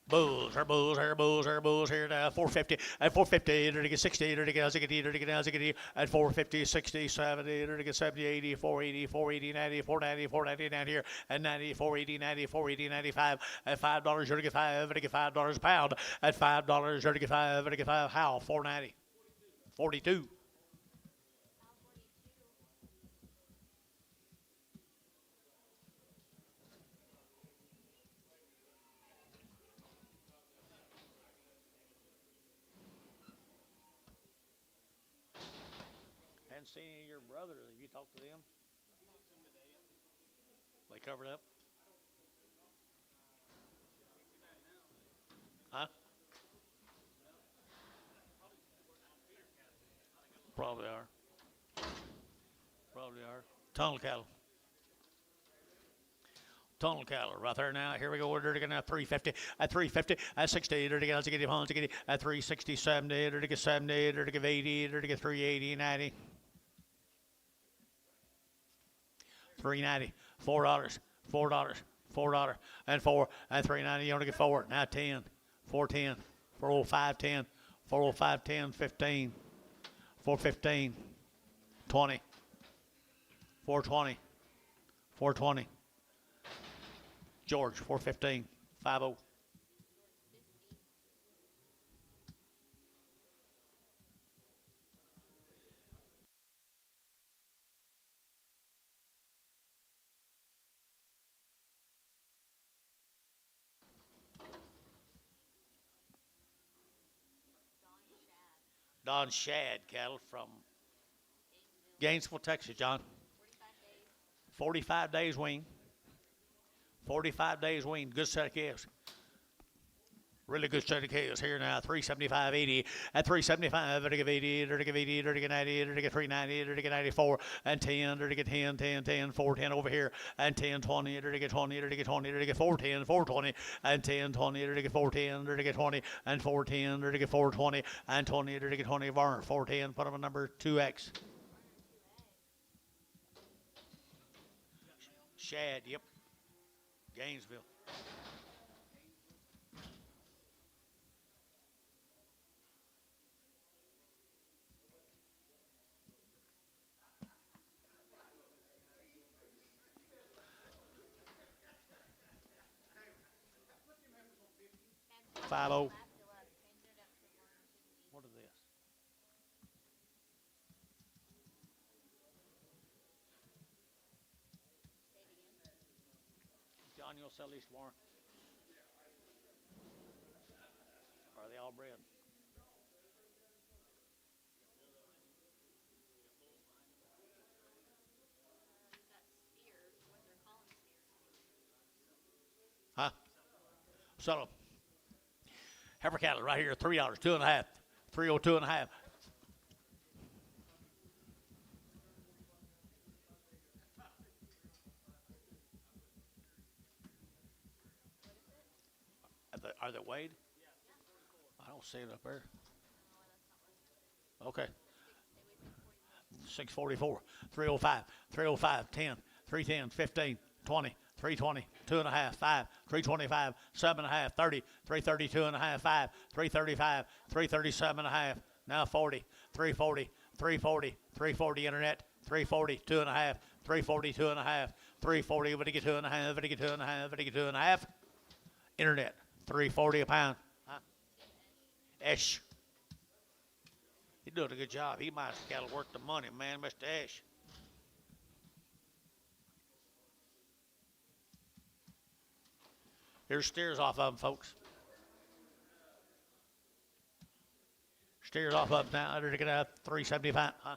Bulls, her bulls, her bulls, her bulls here now 450 at 450, to get 60, to get 60, to get 60 at 450, 60, 70, to get 70, 80, 480, 480, 90, 490, 490 down here at 90, 480, 90, 480, 95 at $5, to get 5, to get $5 a pound at $5, to get 5, to get 5. How? 490, 42. Hadn't seen any of your brothers. Have you talked to them? They covered up? Huh? Probably are. Probably are. Tunnel cattle. Tunnel cattle right there now. Here we go. We're going to 350 at 350 at 60. They're going to get at 360, 70. They're going to get 70. They're going to get 80. They're going to get 380, 90. 390, $4, $4, $4, and 4, and 390. You only get 4. Now 10, 410, 405, 10, 405, 10, 15, 415, 20, 420, 420. George, 415, 50. Don Shad cattle from Gainesville, Texas, John. 45 days wean. 45 days wean. Good set of calves. Really good set of calves here now. 375.80 at 375. Dirty 80, dirty 80, dirty 90, dirty 390, dirty 94, and 10, dirty 10, 10, 10, 410 over here, and 10, 20, dirty 20, dirty 20, dirty 410, 420, and 10, 20, dirty 410, dirty 20, and 410, dirty 420, and 20, dirty 20, Varner, 410. Put them in number 2X. Shad, yep. Gainesville. Five oh. What is this? John, you'll sell these tomorrow? Are they all bred? Huh? Sell them. Heifer cattle right here, $3, 2.5, 302.5. Are they weighed? I don't see it up there. Okay. 644, 305, 305, 10, 310, 15, 20, 320, 2.5, 5, 325, 7.5, 30, 332.5, 5, 335, 337.5, now 40, 340, 340, 340 internet, 340, 2.5, 340, 2.5, 340, what do you get 2.5, what do you get 2.5, what do you get 2.5? Internet, 340 a pound. Huh? Esh. He's doing a good job. He might have got to work the money, man, Mr. Esh. Here's steers off of them, folks. Steers off of them now. They're going to have 375, huh?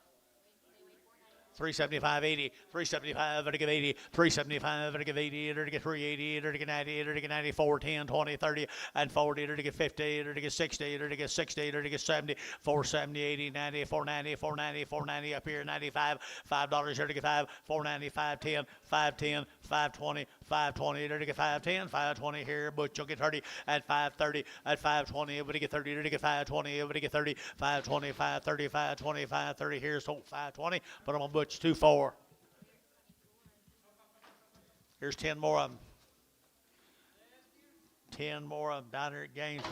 375.80, 375, give 80, 375, give 80, give 380, give 90, give 94, 10, 20, 30, and 40, give 50, give 60, give 60, give 70, 470, 80, 90, 490, 490, 490 up here, 95, $5 here to get 5, 490, 510, 510, 520, 520, there to get 510, 520 here, Butch will get 30 at 530, at 520, everybody get 30, there to get 520, everybody get 30, 520, 530, 520, 530 here, so 520, but I'm on Butch 2-4. Here's 10 more of them. 10 more of them down there at Gainesville.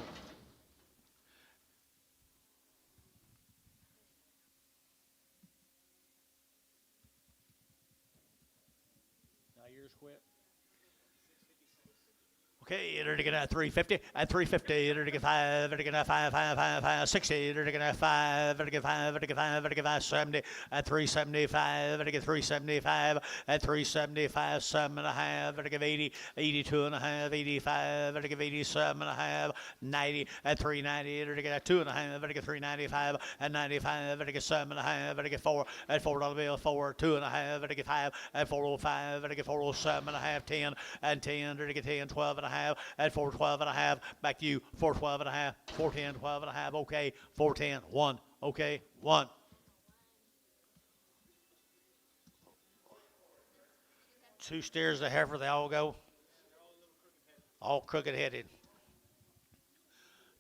Now yours quit. Okay, they're going to 350 at 350. They're going to 5. They're going to 5, 60. They're going to 5. They're going to 5. They're going to 5. They're going to 570 at 375. They're going to 375 at 375. 7.5. They're going to 80, 82.5, 85. They're going to 87.5, 90 at 390. They're going to 2.5. They're going to 395 at 95. They're going to 7.5. They're going to 4 at $4 bill. 4, 2.5. They're going to 5 at 405. They're going to 407.5, 10 and 10. They're going to 10, 12.5. At 412.5, back to you, 412.5, 410, 12.5, okay, 410, 1, okay, 1. Two steers of heifer, they all go. All crooked headed.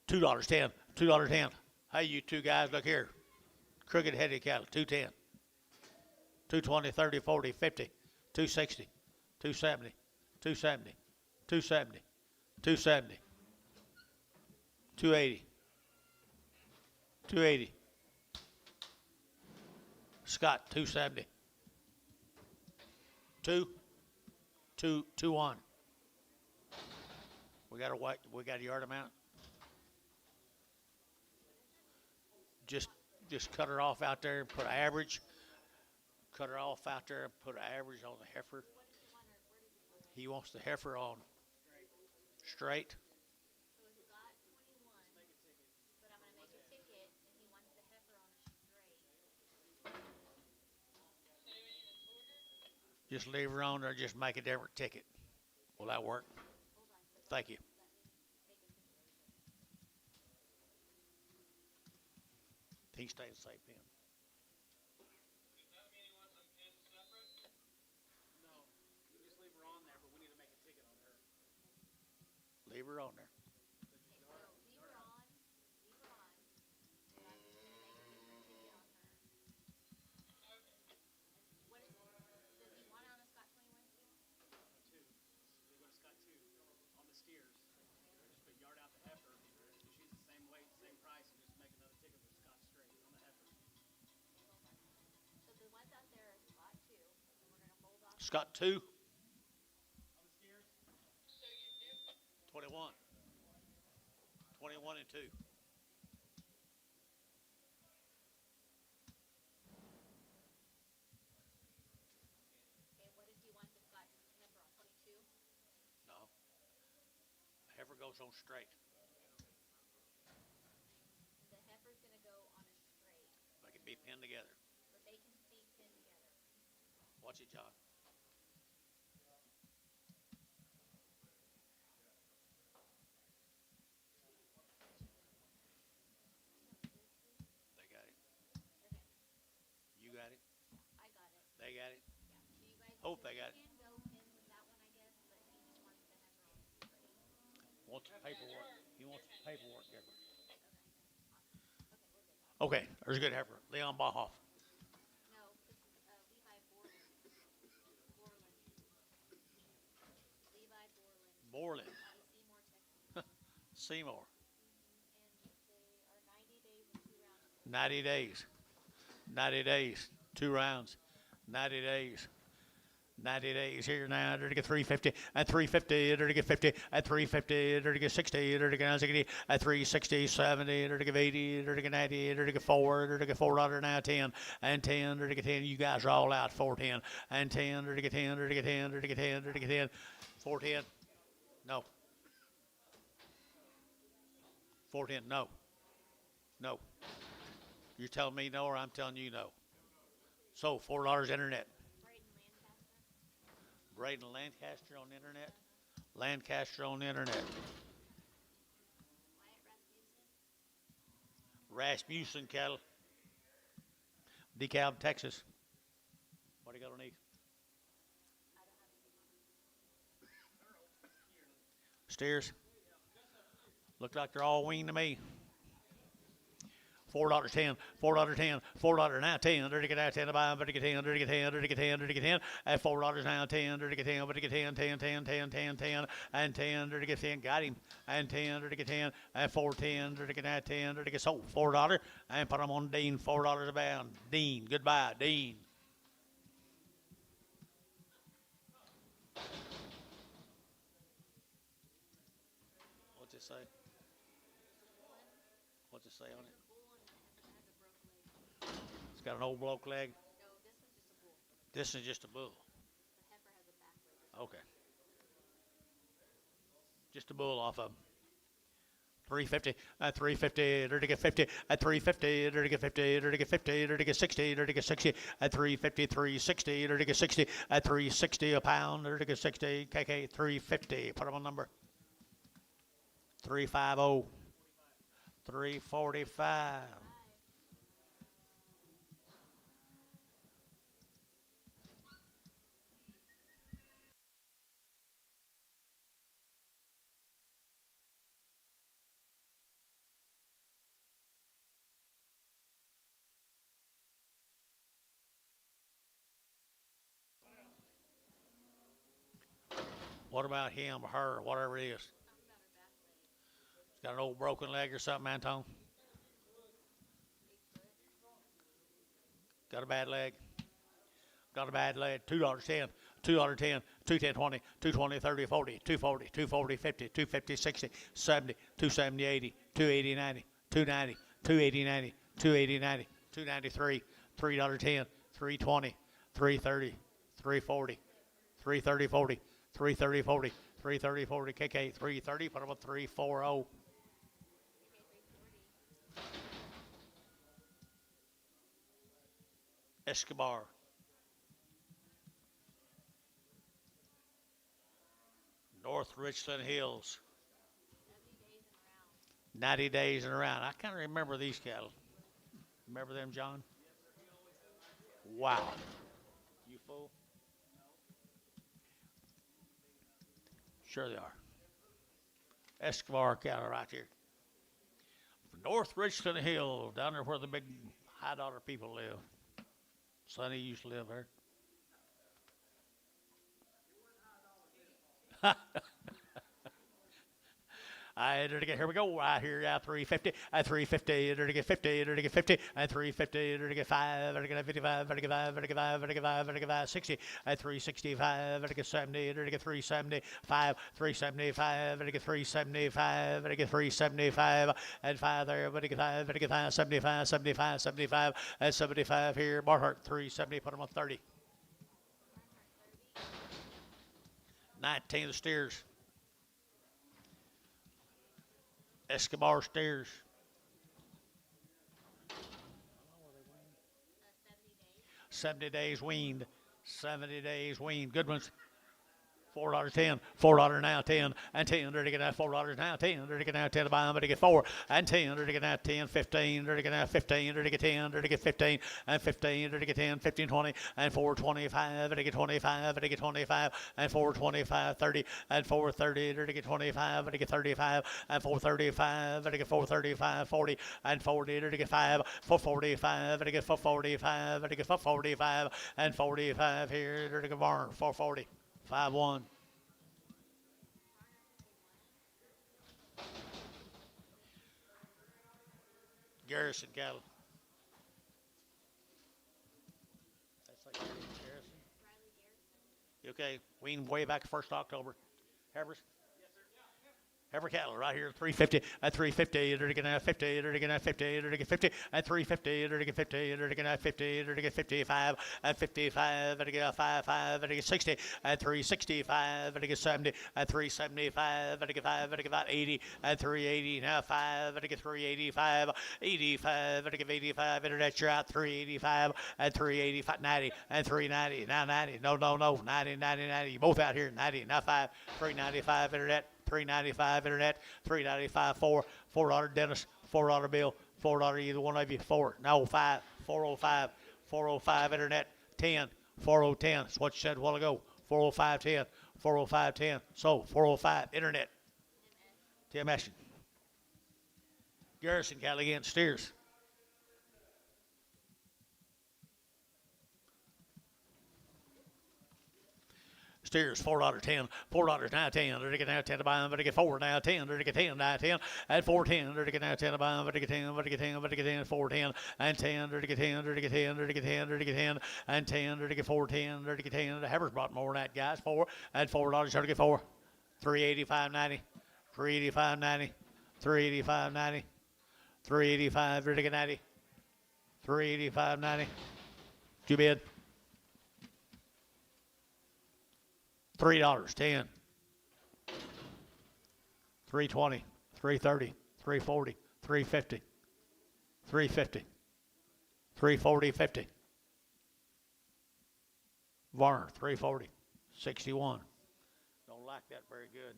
$2.10, $2.10. Hey, you two guys, look here. Crooked headed cattle, 210. 220, 30, 40, 50, 260, 270, 270, 270. 270, 280, 280. Scott, 270. 221. We got a yard amount. Just cut her off out there and put an average. Cut her off out there and put an average on the heifer. He wants the heifer on straight. So he's got 21, but I'm going to make a ticket, and he wants the heifer Just leave her on there. Just make a different ticket. Will that work? Thank you. He stay the same pin. No, you can just leave her on there, but we need to make a ticket on her. Leave her on there. Leave her on. Leave her on. But I'm just gonna make a different ticket on her. And what is? Does he want it on a Scott 21 too? Two. We go to Scott 2 on the steers. Just put yard out the heifer. She's the same weight, same price, and just make another ticket with Scott straight on the heifer. So the ones out there are Scott 2, and we're gonna hold off. Scott 2, On the steers? 21. 21 and 2. Okay, what did you want the Scott heifer on? 22? No. Heifer goes on straight. The heifer's gonna go on a straight, They can be pinned together. but they can be pinned together. Watch it, John. They got it. Okay, You got it. I got it. They got it. Yeah. So you guys Hope they got it. can go in with that one, I guess, but he just wants the heifer on straight. Wants the paperwork. He wants the paperwork different. Okay, we're good. Okay, there's a good heifer. Leon Bahoff. No, this is Levi Borland. Levi Borland. Borland. Out of Seymour, Texas. Seymour. And they are 90 days and 2 rounds. 90 days. 90 days. 2 rounds. 90 days. 90 days here now. They're to get 350 at 350. They're to get 50 at 350. They're to get 60. They're to get 60 at 360, 70. They're to get 80. They're to get 90. They're to get 4. They're to get $4 now 10 and 10. They're to get 10. You guys are all out 410 and 10. They're to get 10. They're to get 10. They're to get 10. They're to get 10. 410. No. 410. No. No. You're telling me no, or I'm telling you no. So $4 internet. Braden Lancaster. Braden Lancaster on the internet. Lancaster on the internet. Wyatt Rasmussen Rasmussen. cattle. DeKalb, Texas. What do you got underneath? Steers. Look like they're all weaned to me. $4.10, $4.10, $4 now 10, dirty get out 10 to buy, dirty get 10, dirty get 10, dirty get 10, dirty get 10, at $4 now 10, dirty get 10, dirty get 10, 10, 10, 10, 10, 10, and 10, dirty get 10, got him, and 10, dirty get 10, at 410, dirty get out 10, dirty get sold $4, and put them on Dean, $4 a pound. Dean, goodbye, Dean. What's it say? What's it say on it? It's got an old bloke leg. No, this one's just a bull. This is just a bull. The heifer has a back leg. Okay. Just a bull off of 'em. 350 at 350, there to get 50 at 350, there to get 50, there to get 50, there to get 60, there to get 60 at 350, 360, there to get 60 at 360 a pound, there to get 60, KK 350. Put them on number 350, 345. What about him or her, whatever it is? Talk about her back leg. It's got an old broken leg or something, Anton? Big foot. Got a bad leg. Got a bad leg. $2.10, $2.10, 210, 20, 220, 30, 40, 240, 240, 50, 250, 60, 70, 270, 80, 280, 90, 290, 280, 90, 280, 90, 293, $3.10, 320, 330, 340, 330, 40, 330, 40, 330, 40, KK, 330, put up a 340. Escobar. North Richland Hills. 70 days 90 days and around. and around. I kind of remember these cattle. Remember them, John? Wow. You fool? Sure they are. Escobar cattle right here. North Richland Hill, down there where the big high dollar people live. Sonny used to live there. Here we go, right here at 350, at 350, to get 50, to get 50, at 350, to get 5, to get 55, to get 5, to get 5, to get 5, to get 5, 60, at 365, to get 70, to get 375, 375, to get 375, to get 375, and 5 there, but to get 5, to get 5, 75, 75, 75, and 75 here, Barhart, 370, put them on 30. 19 the steers. Escobar steers. 70 days. 70 days weaned. 70 days weaned. Good ones. $4.10, $4 now 10, and 10. There to get out $4 now 10. There to get out 10 to buy them, but to get 4 and 10. There to get out 10, 15. There to get out 15. There to get 10. There to get 15 and 15. There to get 10, 15, 20 and 425. There to get 25. There to get 25 and 425, 30 and 430. There to get 25. There to get 35 and 435. There to get 435, 40 and 40. There to get 5, 445. There to get 445. There to get 445 and 45 here. There to get barn 440. 5-1. Garrison cattle. That's like Garrison. Riley Garrison. You okay? Weaned way back 1st October. Havers? Heifer cattle right here, 350 at 350. They're going to get 50. They're going to get 50. They're going to get 50 at 350. They're going to get 50. They're going to get 50. They're going to get 55 at 55. They're going to get 55. They're going to get 60 at 365. They're going to get 70 at 375. They're going to get 5. They're going to get 80 at 380. Now 5. They're going to get 385. 85. They're going to get 85. Internet you're out 385 at 385. 90 and 390. Now 90. No. 90, 90, 90. You both out here. 90. Now 5. 395 internet. 395 internet, 395 $4 dentist, $4 bill, $4 either one of you, 4, no 5, 405, 405 internet, 10, 4010. That's what you said a while ago. 40510, 40510. So 405 internet. Tim Ashton. Garrison cattle again, steers. Steers, $4.10, $4 now 10. They're to get now 10 to buy them, but to get 4 now 10. They're to get 10 now 10 at 4.10. They're to get now 10 to buy them, but to get 10, but to get 10, but to get 10, 4.10 and 10. They're to get 10, they're to get 10, they're to get 10, they're to get 10 and 10. They're to get 4.10, they're to get 10. The Havers brought more than that, guys. 4 and $4. They're to get 4. 385.90, 385.90, 385.90, 385. They're to get 90, 385.90. Too bad. $3, 10, 320, 330, 340, 350, 350, 340, 50. Varner, 340, 61. Don't like that very good.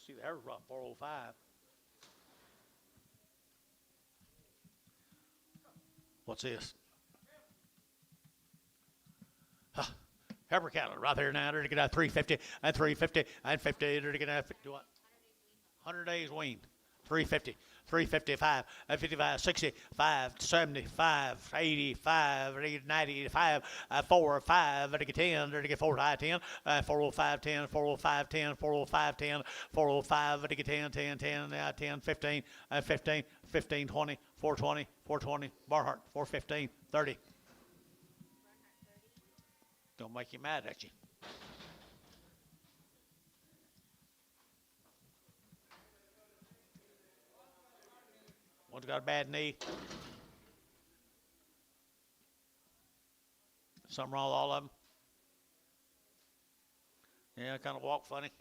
See, the average brought 405. What's this? Heifer cattle right there now. They're to get out 350 and 350 and 50. They're to get out 50, what? 100 days weaned. 350, 355, and 55, 65, 75, 85, 90, 85, 4, 5, they're to get 10, they're to get 4, 10, 405, 10, 405, 10, 405, 10, 405, they're to get 10, 10, 10, 10, 15, 15, 15, 20, 420, 420, Barhart, 415, 30. Don't make you mad at you. One's got a bad knee. Something wrong with all of them. Yeah, kind of walk funny.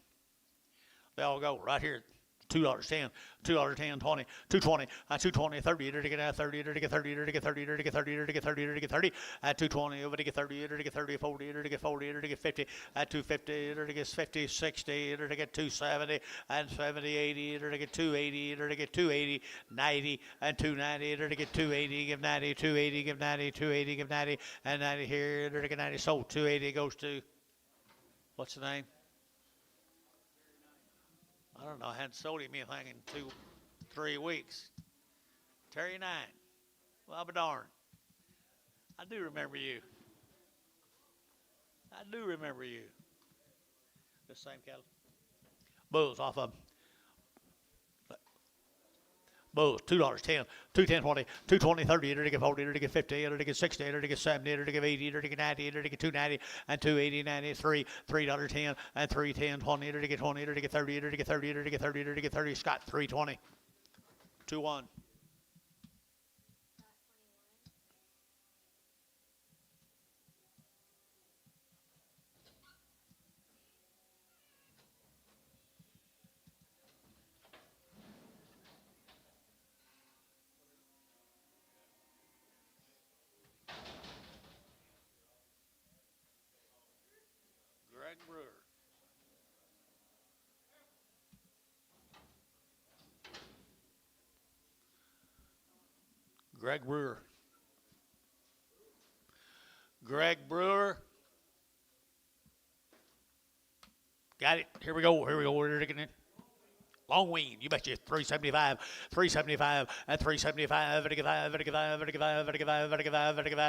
They all go right here. $2.10, $2.10, 20, 220, 220, 30, to get out 30, to get 30, to get 30, to get 30, to get 30, to get 30, at 220, over to get 30, to get 30, 40, to get 40, to get 50, at 250, to get 50, 60, to get 270, and 70, 80, to get 280, to get 280, 90, and 290, to get 280, give 90, 280, give 90, 280, give 90, and 90 here, to get 90, so 280 goes to, what's the name? I don't know. I hadn't sold him anything in 3 weeks. Terry Nine. Well, I'll be darned. I do remember you. I do remember you. This same cattle. Bulls off of Bulls, $2.10, 210, 20, 220, 30, to get 40, to get 50, to get 60, to get 70, to get 80, to get 90, to get 290, and 280, 93, $3.10, and 310, 20, to get 20, to get 30, to get 30, to get 30, to get 30, Scott, 320, 2-1. Greg Brewer. Greg Brewer. Greg Brewer. Got it. Here we go. Here we go. We're taking it. Long wean, you betcha. 375, 375, and 375, 375,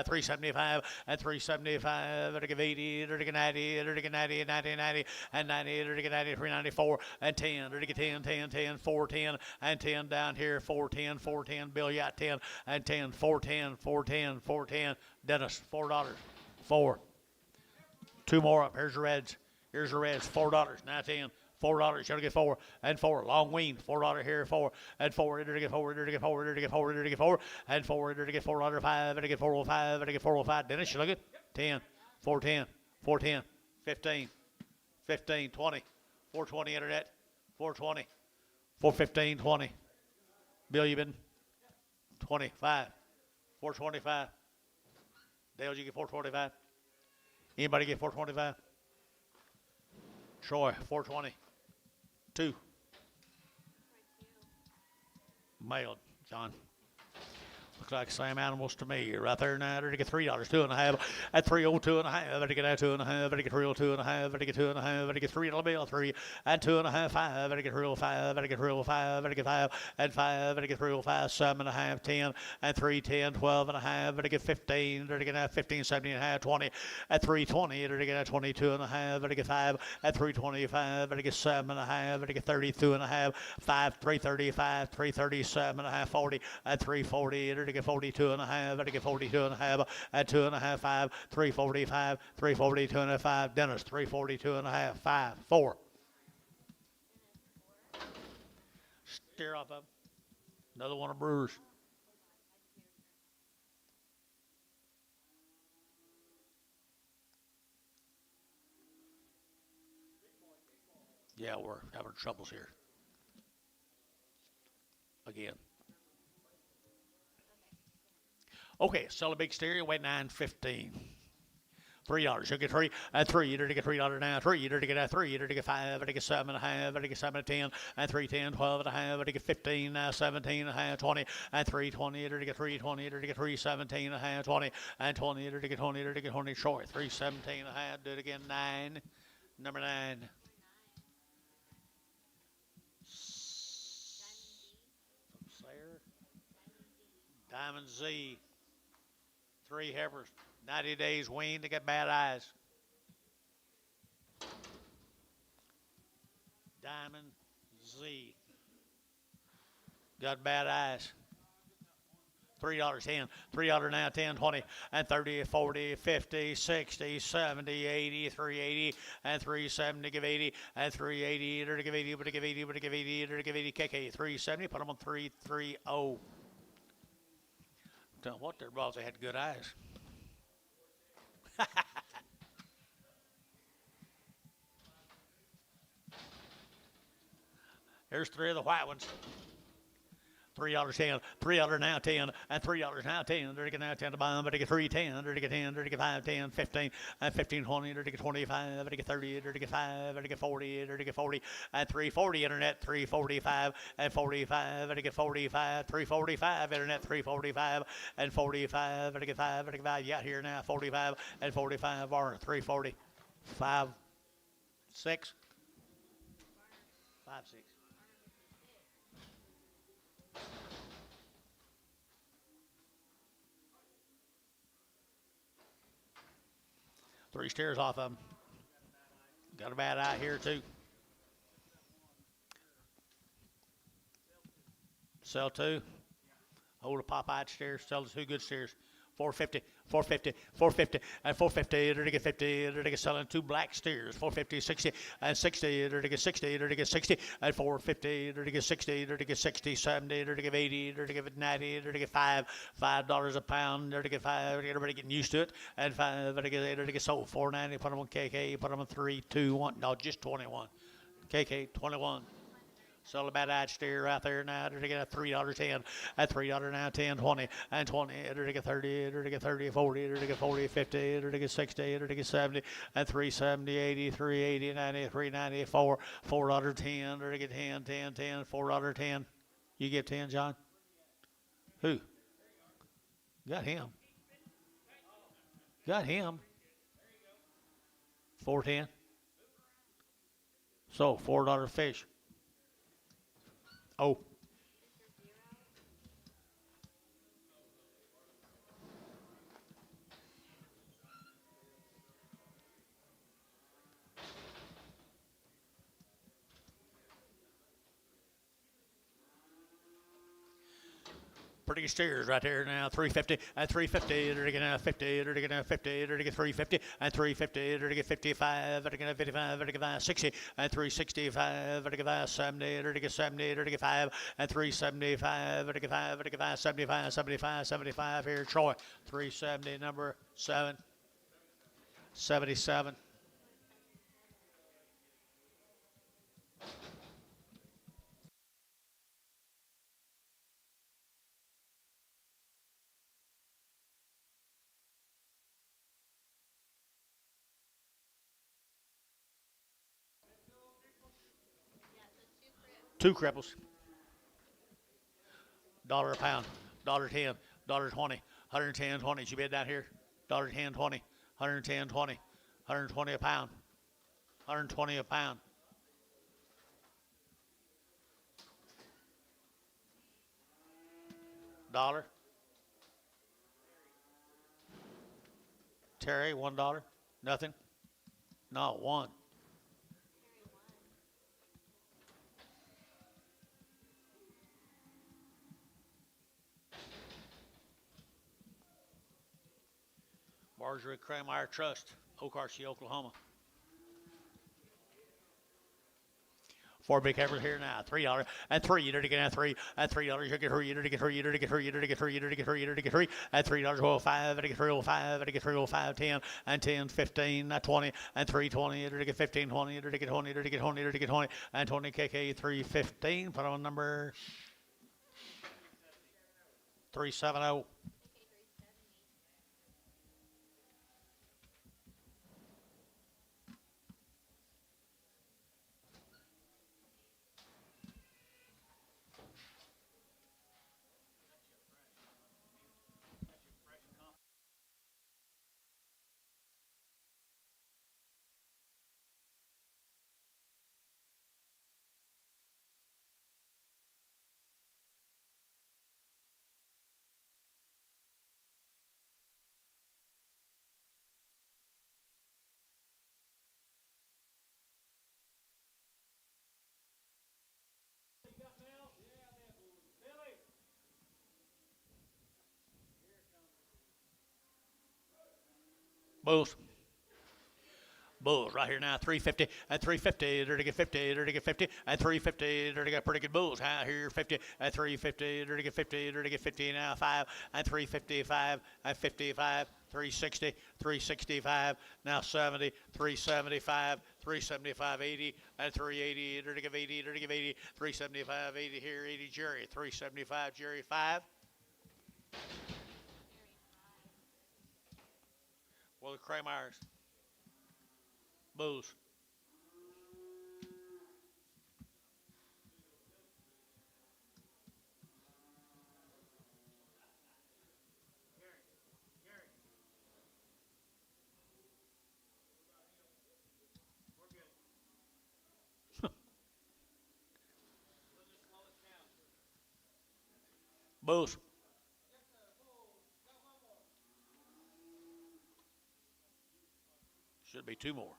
375, and 375, 80, 90, 90, 90, 90, and 90, 90, 394, and 10, 10, 10, 10, 410, and 10 down here, 410, 410, Bill Yacht 10, and 10, 410, 410, 410, Dennis, $4, 4. 2 more up. Here's the reds. Here's the reds, $4, now 10. $4, you'll get 4, and 4. Long wean, $4 here, 4, and 4, to get 4, to get 4, to get 4, to get 4, and 4, to get $4, 5, to get 405, to get 405. Dennis, you look at 10, 410, 410, 15, 15, 20, 420 internet, 420, 415, 20. Bill, you been 25, 425. Dale, you get 425. Anybody get 425? Troy, 420. 2. Mailed, John. Looks like same animals to me. Right there now, to get $3, 2.5. At 302.5, to get out 2.5, to get 302.5, to get 2.5, to get $3 bill, 3, and 2.5, 5, to get 305, to get 305, to get 5, and 5, to get 305, 7.5, 10, and 310, 12.5, to get 15, to get out 15, 17.5, 20, at 320, to get out 22.5, to get 5, at 325, to get 7.5, to get 32.5, 5, 335, 337.5, 40, at 340, to get 42.5, to get 42.5, at 2.5, 5, 345, 342.5, Dennis, 342.5, 5, 4. Steer off of another one of Brewers. Yeah, we're having troubles here. Again. Okay, sell a big stereo, weigh 915. $3. You'll get 3 and 3. To get $3 now. 3. To get 3. To get 5. To get 7.5. To get 7 and 10 and 310, 12.5. To get 15 now. 17.5, 20 and 320. To get 320. To get 317.5, 20 and 20. To get 20. To get 20 short. 317.5. Do it again. 9. Number 9. Sayer. Diamond Z. 3 heifers, 90 days weaned to get bad eyes. Diamond Z. Got bad eyes. $3, 10, $3 now, 10, 20, and 30, 40, 50, 60, 70, 80, 380, and 370, give 80, and 380, to give 80, to give 80, to give 80, to give 80, KK, 370, put them on 330. Tell them what, their balls, they had good eyes. Here's three of the white ones. $3.10, $3 now 10, and $3 now 10. There to get now 10 to buy, but to get 3.10, there to get 10, there to get 5, 10, 15, and 15, 20, there to get 25, there to get 30, there to get 5, there to get 40, there to get 40, and 340 internet, 345, and 45, there to get 45, 345 internet, 345, and 45, there to get 5, there to get 5. You got here now 45 and 45 are 340, 5, 6, 5, 6. Three stairs off of them. Got a bad eye here, too. Sell two. Hold a pop-eyed stairs. Sell the two good stairs. 450, 450, 450, and 450. There to get 50. There to get selling two black steers. 450, 60, and 60. There to get 60. There to get 60, and 450. There to get 60. There to get 60, 70. There to get 80. There to get 90. There to get $5 a pound. There to get 5. Everybody getting used to it. And 5. There to get sold. 490. Put them on KK. Put them on 3, 2, 1. No, just 21. KK 21. Sell a bad-eyed steer out there now. They're to get a $3.10, at $3 now 10, 20, and 20. They're to get 30, they're to get 30, 40, they're to get 40, 50, they're to get 60, they're to get 70, and 370, 80, 380, 90, 390, 4, $4.10, they're to get 10, 10, 10, $4.10. You get 10, John? Who? Got him. Got him. 410. So $4 fish. Oh. Pretty good steers right there now. 350 and 350. They're to get 50. They're to get 50. They're to get 350 and 350. They're to get 55. They're to get 55. They're to get 60 and 365. They're to get 70. They're to get 70. They're to get 5 and 375. They're to get 5. They're to get 5. 75. 75. 75 here. Troy. 370. Number 7. 77. Two cripples. $1 a pound. $1.10. $1.20. 110, 20. Did you bid down here? $1.10, 20. 110, 20. 120 a pound. 120 a pound. $1. Terry, $1. Nothing? No, 1. Marjorie Krameyer Trust, OKC, Oklahoma. 4 big heifers here now. $3 and 3. You're to get 3 and $3. You get 3. You're to get 3. You're to get 3. You're to get 3. You're to get 3. You're to get 3 and $3. Well, 5. To get 305. To get 305. 10 and 10. 15 and 20 and 320. You're to get 15. 20. You're to get 20. You're to get 20. You're to get 20 and 20. KK 315. Put on number 370. Bulls. Bulls right here now, 350 and 350. They're to get 50. They're to get 50 and 350. They're to get pretty good bulls. Out here, 50 and 350. They're to get 50. They're to get 50 now, 5 and 355 and 55. 360, 365, now 70, 375, 375.80 and 380. Enter to give 80. Enter to give 80. 375.80 here. 80 Jerry. 375 Jerry 5. Well, the Kraymeyers. Bulls. Bulls. Should be two more.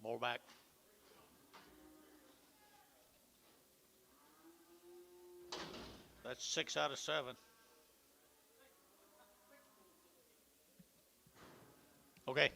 More back. That's 6 out of 7. Okay.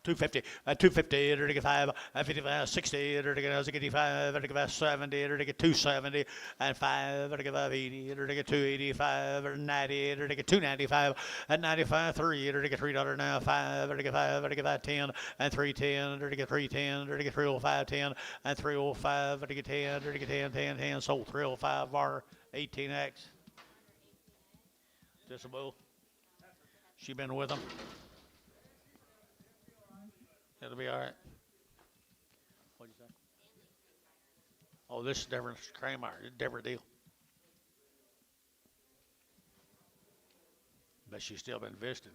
250, 250, enter to get 5, 55, 60, enter to get 85, enter to get 70, enter to get 270, and 5, enter to get 580, enter to get 285, or 90, enter to get 295, and 95, 3, enter to get $3 now, 5, enter to get 5, enter to get 510, and 310, enter to get 310, enter to get 305, 10, and 305, enter to get 10, enter to get 10, 10, 10, sold 305 bar 18X. Just a bull. She been with them. It'll be all right. What'd you say? Oh, this is different. Kramer, it's a different deal. But she's still been visited.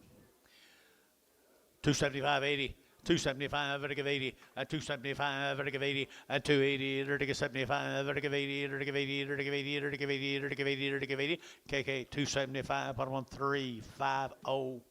275.80. 275, vertical 80, and 275, vertical 80, and 280, vertical 75, vertical 80, vertical 80, vertical 80, vertical 80, vertical 80, vertical 80, KK 275, 11350.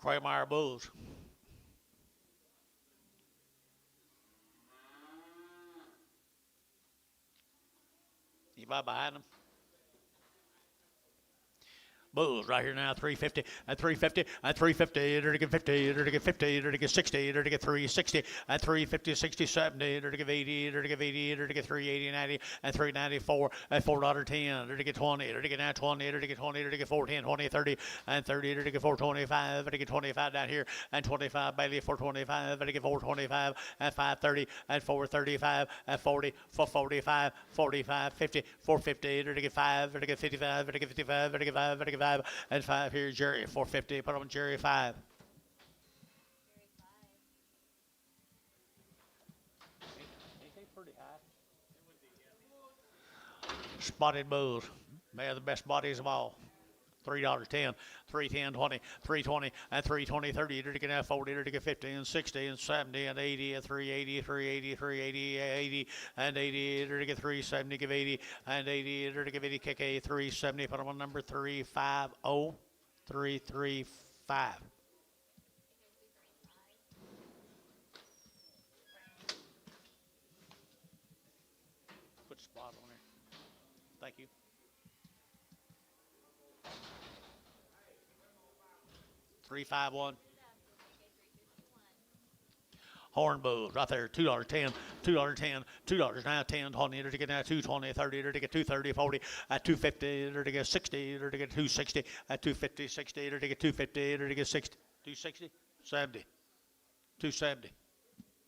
Kramer Bulls. Anybody behind them? Bulls right here now, 350 and 350 and 350, enter to get 50, enter to get 50, enter to get 60, enter to get 360 and 350, 60, 70, enter to get 80, enter to get 80, enter to get 380, 90 and 394 and $4.10, enter to get 20, enter to get now 20, enter to get 20, enter to get 410, 20, 30 and 30, enter to get 425, enter to get 25 down here and 25 Bailey 425, enter to get 425 and 530 and 435 and 40 for 45, 45, 50, 450, enter to get 5, enter to get 55, enter to get 55, enter to get 5, enter to get 5 and 5 here, Jerry 450. Put on Jerry 5. Spotted bulls. They are the best bodies of all. $3.10, 310, 20, 320, and 320, 30, enter to get now 40, enter to get 50, and 60, and 70, and 80, and 380, 380, 380, 80, and 80, enter to get 370, give 80, and 80, enter to give 80, kick A, 370, put them on number 350, 335. Put a spot on there. Thank you. $351. Horn bulls right there. $2.10, $2.10, $2 now, 10, 20, to get now 220, 30, to get 230, 40, at 250, to get 60, to get 260, at 250, 60, to get 250, to get 60, 260, 70, 270,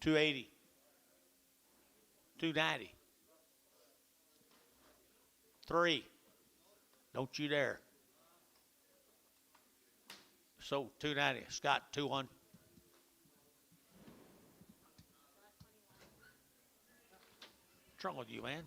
280, 290, 3. Don't you dare. So 290. Scott 2-1. What's wrong with you, man?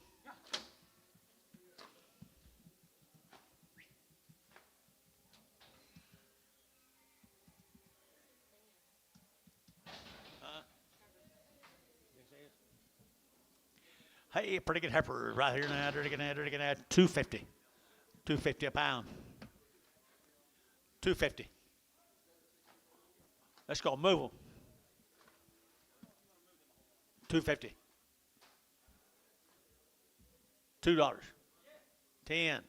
Hey, pretty good heifer right here now. They're going to 250. 250 a pound. 250. Let's go. Move them. 250. $2. 10.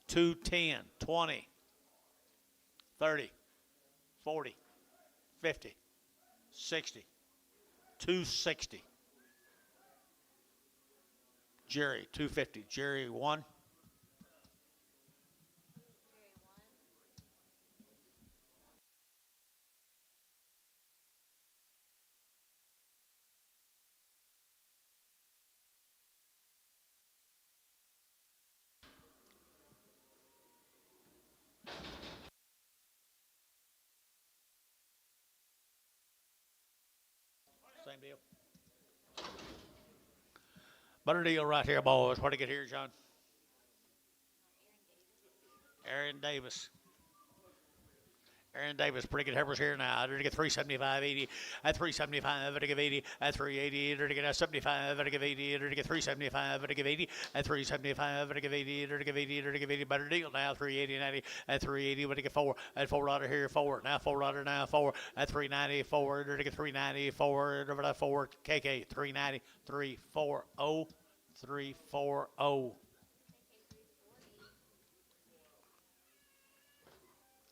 210. 20. 30. 40. 50. 60. 260. Jerry, 250. Jerry, 1. Same deal. Better deal right here, boys. What do you get here, John? Aaron Davis. Aaron Davis, pretty good heifers here now. They're to get 375.80 at 375. They're to give 80 at 380. They're to get 75. They're to give 80. They're to get 375. They're to give 80 at 375. They're to give 80. They're to give 80. They're to give 80. Better deal now. 380 90 at 380. We're to get 4 at $4 here. 4 now. $4 now. 4 at 394. They're to get 394. Over that 4 KK 390 340 340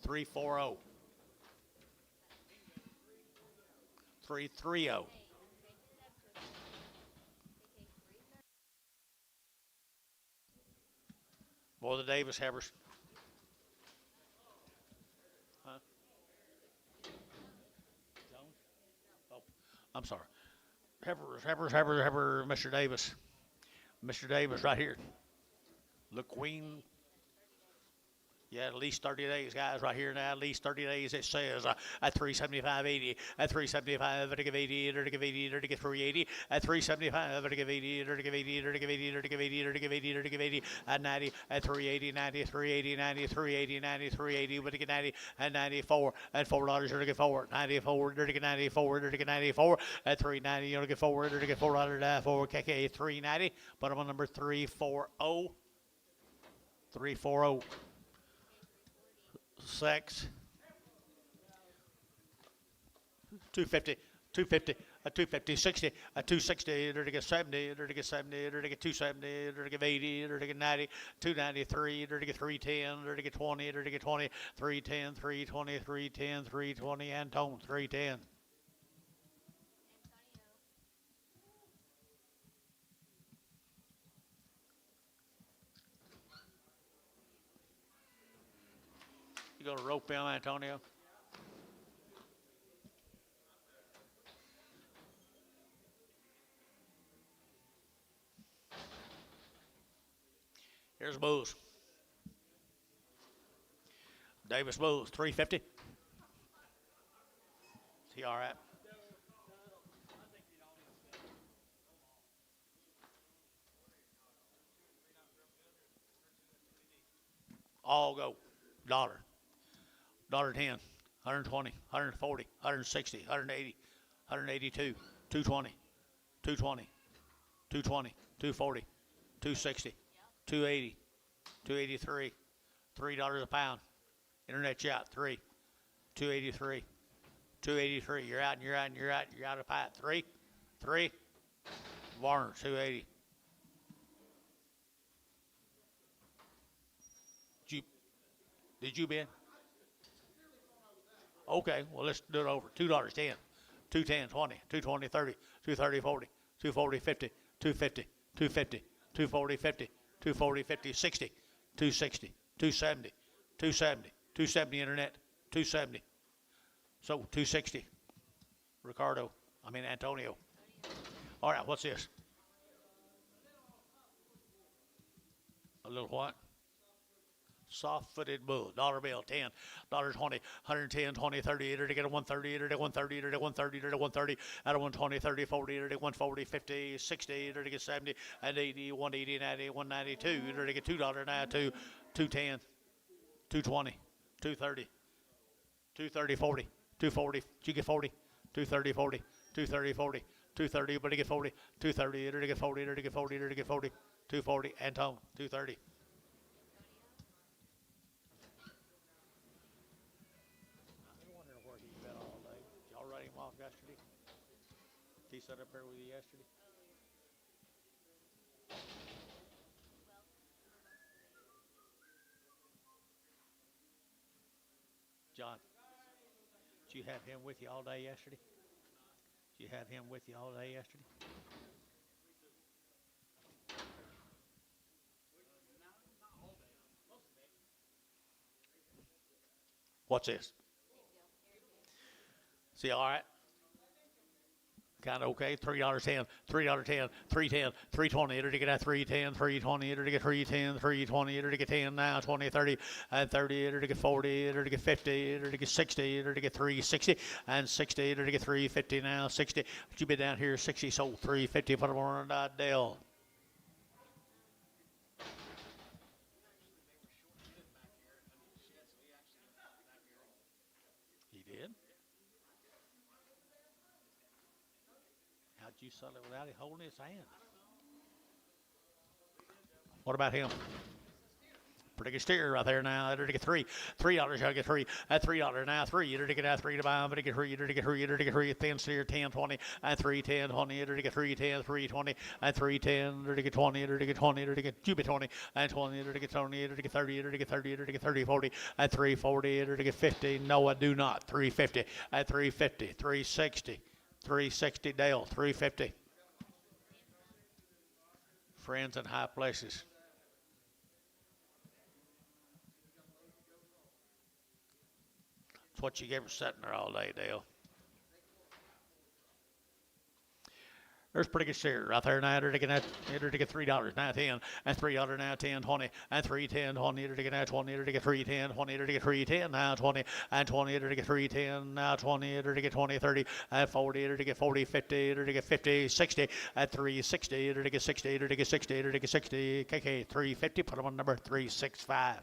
340 330. Boy, the Davis heifers. Huh? Jones? Oh, I'm sorry. Heifer, Mr. Davis. Mr. Davis right here. The Queen. Yeah, at least 30 days, guys, right here now. At least 30 days, it says at 375.80. At 375, to give 80, to give 80, to get 380. At 375, to give 80, to give 80, to give 80, to give 80, to give 80, to give 80. At 90, at 380, 90, 380, 90, 380, 90, 380, to get 90, at 94, at $4, to get 4, 94, to get 94, to get 94, at 390, to get 4, to get $4, 4 KK 390. But I'm on number 340. 340. 6 250 250 a 250 60 a 260 to get 70 to get 70 to get 270 to get 80 to get 90 293 to get 310 to get 20 to get 20 310 320 310 320 and tone 310. You go to rope him, Antonio. Here's Booze. Davis Booze, 350. Is he all right? All go. $1. $1.10, 120, 140, 160, 180, 182, 220, 220, 220, 240, 260, 280, 283, $3 a pound. Internet shot, 3, 283, 283. You're out and you're out and you're out. You're out of pot. 3, 3. Warner, 280. Did you bid? Okay, well, let's do it over. $2.10. 210, 20, 220, 30, 230, 40, 240, 50, 250, 250, 240, 50, 240, 50, 60, 260, 270, 270, 270 internet, 270. So 260. Antonio. All right, what's this? A little what? Soft-footed bull. Dollar bill, 10, $20, 110, 20, 30, enter to get a 130, enter to 130, enter to 130, enter to 130, out of 120, 30, 40, enter to 140, 50, 60, enter to get 70, and 80, 180, 90, 192, enter to get $2 now, 210, 220, 230, 230, 40, 240, you get 40, 230, 40, 230, 40, 230, but to get 40, 230, enter to get 40, enter to get 40, enter to get 40, 240, Antone, 230. Y'all write him off yesterday? He sat up there with you yesterday? John, did you have him with you all day yesterday? Did you have him with you all day yesterday? What's this? See, all right. Kind of okay. $3.10, $3.10, $3.10, $3.20. Enter to get at $3.10, $3.20. Enter to get $3.10, $3.20. Enter to get 10 now, 20, 30, and 30. Enter to get 40. Enter to get 50. Enter to get 60. Enter to get 360 and 60. Enter to get 350 now, 60. But you been down here 60, sold 350. Put them on a deal. He did. How'd you sell it without him holding his hand? What about him? Pretty good steer right there now. Enter to get $3. $3, I get 3. At $3 now, 3. Enter to get out 3 to buy, but to get 3. Enter to get 3. Enter to get 3. Thin steer, 10, 20, and 3, 10, 20. Enter to get 3, 10, 3, 20, and 3, 10. Enter to get 20. Enter to get 20. Enter to get Cuba 20, and 20. Enter to get 20. Enter to get 30. Enter to get 30. Enter to get 30, 40, and 340. Enter to get 50. No, I do not. 350. At 350. 360. 360 Dale. 350. Friends in high places. It's what you get for sitting there all day, Dale. There's pretty good steer right there now. Enter to get $3 now, 10, and $3 now, 10, 20, and 3, 10, 20. Enter to get now 20. Enter to get 3, 10, 20. Enter to get 3, 10 now, 20, and 20. Enter to get 3, 10 now, 20. Enter to get 20, 30, and 40. Enter to get 40, 50. Enter to get 50, 60, and 360. Enter to get 60. Enter to get 60. Enter to get 60. KK 350. Put them on number 365.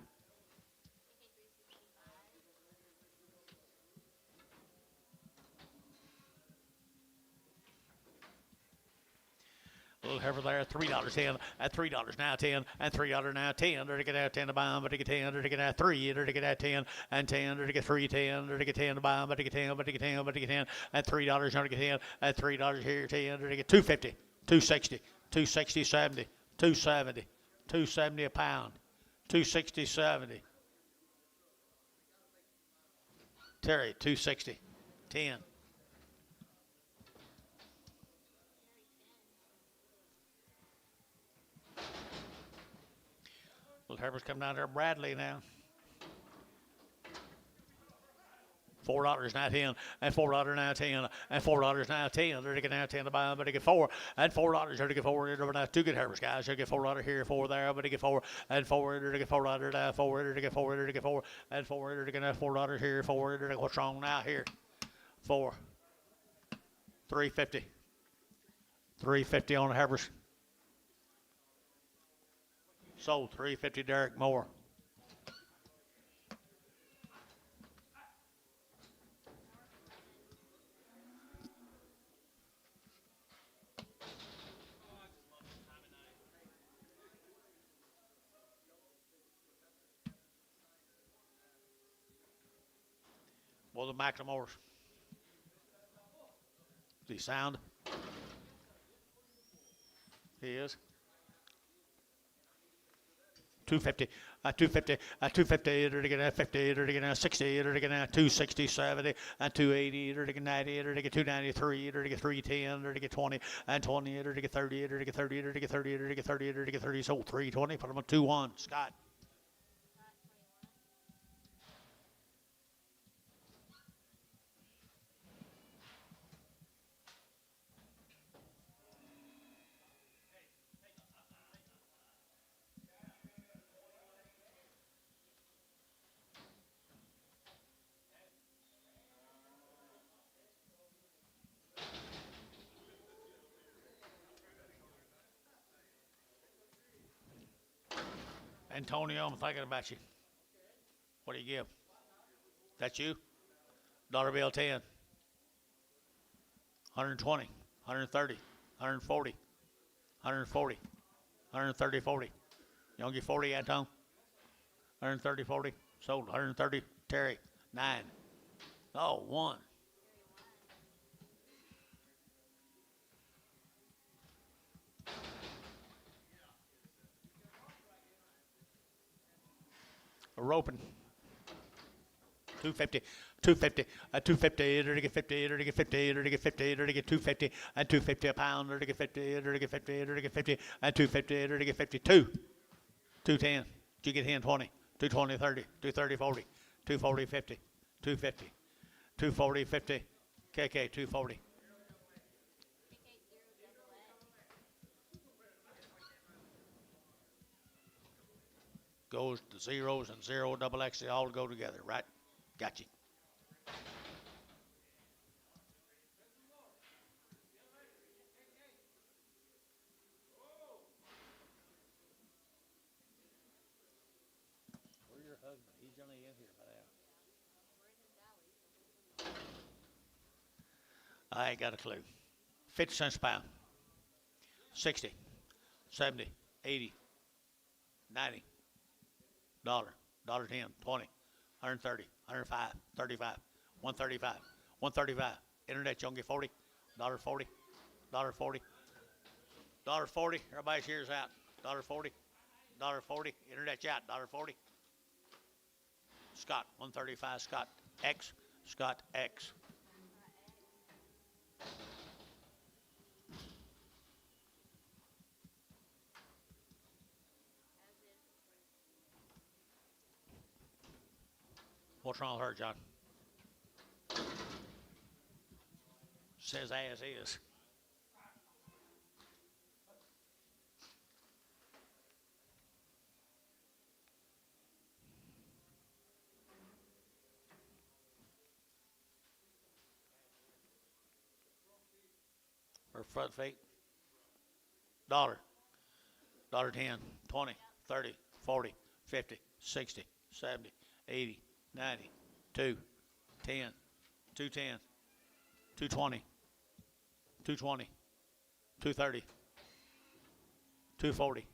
Little heifer there, $3.10, at $3 now, 10, and $3 now, 10. Enter to get out 10 to buy them, but to get 10, enter to get out 3, enter to get out 10, and 10, enter to get 3, 10, enter to get 10 to buy them, but to get 10, but to get 10, but to get 10, and $3, enter to get 10, and $3 here, 10, enter to get 250, 260, 260, 70, 270, 270 a pound, 260, 70. Terry, 260, 10. Little heifers come down there, Bradley now. $4 now, 10, and $4 now, 10, and $4 now, 10. They're to get now 10 to buy them, but they get 4, and $4. They're to get 4. They're now 2 good heifers, guys. They're to get $4 here, 4 there, but they get 4, and 4. They're to get $4 now, 4. They're to get 4. They're to get 4, and 4. They're to get now $4 here, 4. They're to what's wrong now here? 4. 350. 350 on the heifers. Sold 350 Derek Moore. Well, the McLemores. Does he sound? He is. 250, 250, 250, to get 50, to get 60, to get 260, 70, 280, to get 90, to get 293, to get 310, to get 20, and 20, to get 30, to get 30, to get 30, to get 30, to get 30, so 320, put them on 2-1, Scott. Antonio, I'm thinking about you. What do you give? That's you? Dollar bill 10. 120, 130, 140, 140, 130, 40. You don't get 40, Anton? 130, 40. Sold. 130, Terry. 9. Oh, 1. A roping. 250, 250, 250, to get 50, to get 50, to get 50, to get 250, and 250 a pound, to get 50, to get 50, to get 50, and 250, to get 52. 210. Did you get 10, 20, 220, 30, 230, 40, 240, 50, 250, 240, 50, KK, 240. Goes to zeros and 0 double X, they all go together, right? Got you. Where's your husband? He's only in here by now. I ain't got a clue. 50 cents a pound. 60, 70, 80, 90, dollar, $1.10, 20, 130, 105, 35, 135, 135. Internet, you don't get 40, $1.40, $1.40, $1.40. Everybody's here's out. $1.40, $1.40. Internet, you out. $1.40. Scott, 135. Scott X. Scott X. What's wrong with her, John? Says as is. Her front feet. Dollar. $1.10, 20, 30, 40, 50, 60, 70, 80, 90, 2, 10, 210, 220, 220, 230, 240,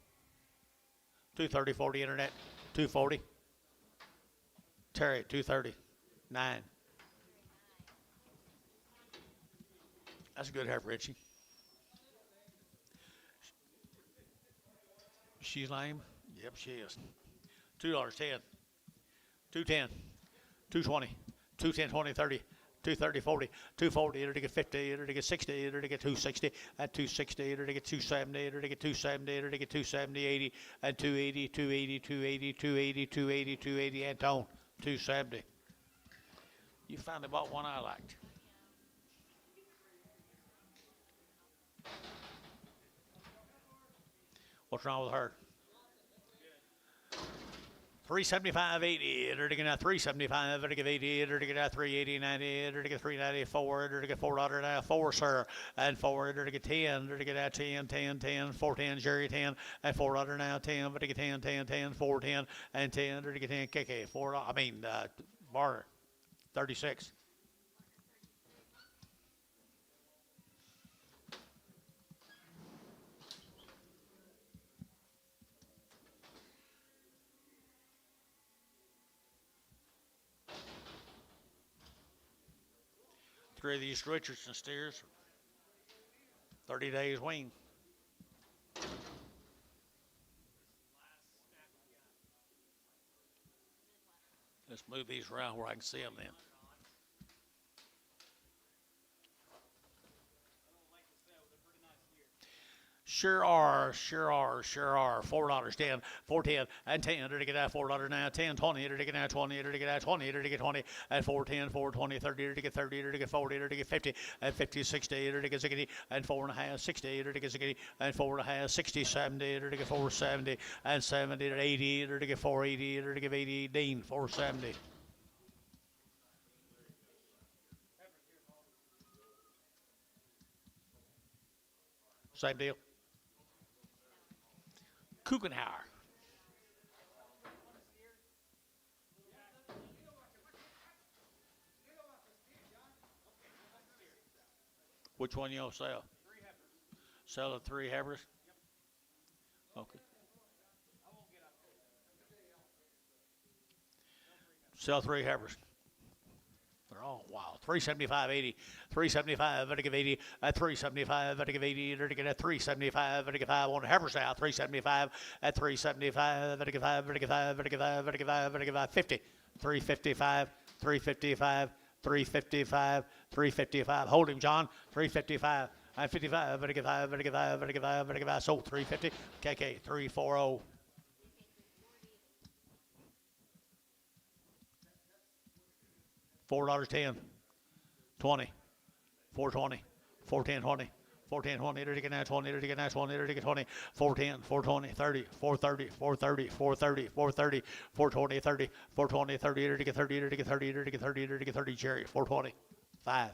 230, 40 internet, 240. Terry, 230, 9. That's a good half, Richie. She's lame? Yep, she is. $2.10, 210, 220, 210, 20, 30, 230, 40, 240, to get 50, to get 60, to get 260, at 260, to get 270, to get 270, to get 270, 80, and 280, 280, 280, 280, 280, 280, and tone, 270. You finally bought one I liked. What's wrong with her? 375.80, to get out 375, to get 80, to get out 380, 90, to get 394, to get $4 4, sir, and 4, to get 10, to get out 10, 10, 10, 410, Jerry 10, and $4 now 10, but to get 10, 10, 10, 410, and 10, to get 10, KK, Barter, 36. Three of these Richardson steers, 30 days wean. Move these around where I can see them then. Sure are, sure are, sure are. $4, 10, 410, and 10. Enter to get that $4 now. 10, 20. Enter to get that 20. Enter to get that 20. Enter to get 20. At 410, 420, 30. Enter to get 30. Enter to get 40. Enter to get 50. At 50, 60. Enter to get 60. And 4.5, 60. Enter to get 60. And 4.5, 60, 70. Enter to get 470. And 70 to 80. Enter to get 480. Enter to get 80. Dean, 470. Same deal. Kuchenhauer. Which one you gonna sell? Sell the 3 heifers? Okay. Sell 3 heifers. They're all wild. 375.80. 375. Better give 80. At 375. Better give 80. Better get at 375. Better give 5 on the heifers now. 375. At 375. Better give 5. Better give 5. Better give 5. Better give 5. Better give 5. 50. 355. 355. 355. 355. Hold him, John. 355. At 55. Better give 5. Better give 5. Better give 5. Better give 5. Sold 350. KK 340. $4, 10, 20, 420, 410, 20, 410, 20, enter to get now 20, enter to get now 20, enter to get 20, 410, 420, 30, 430, 430, 430, 430, 420, 30, 420, 30, enter to get 30, enter to get 30, enter to get 30, enter to get 30, Jerry, 420, 5.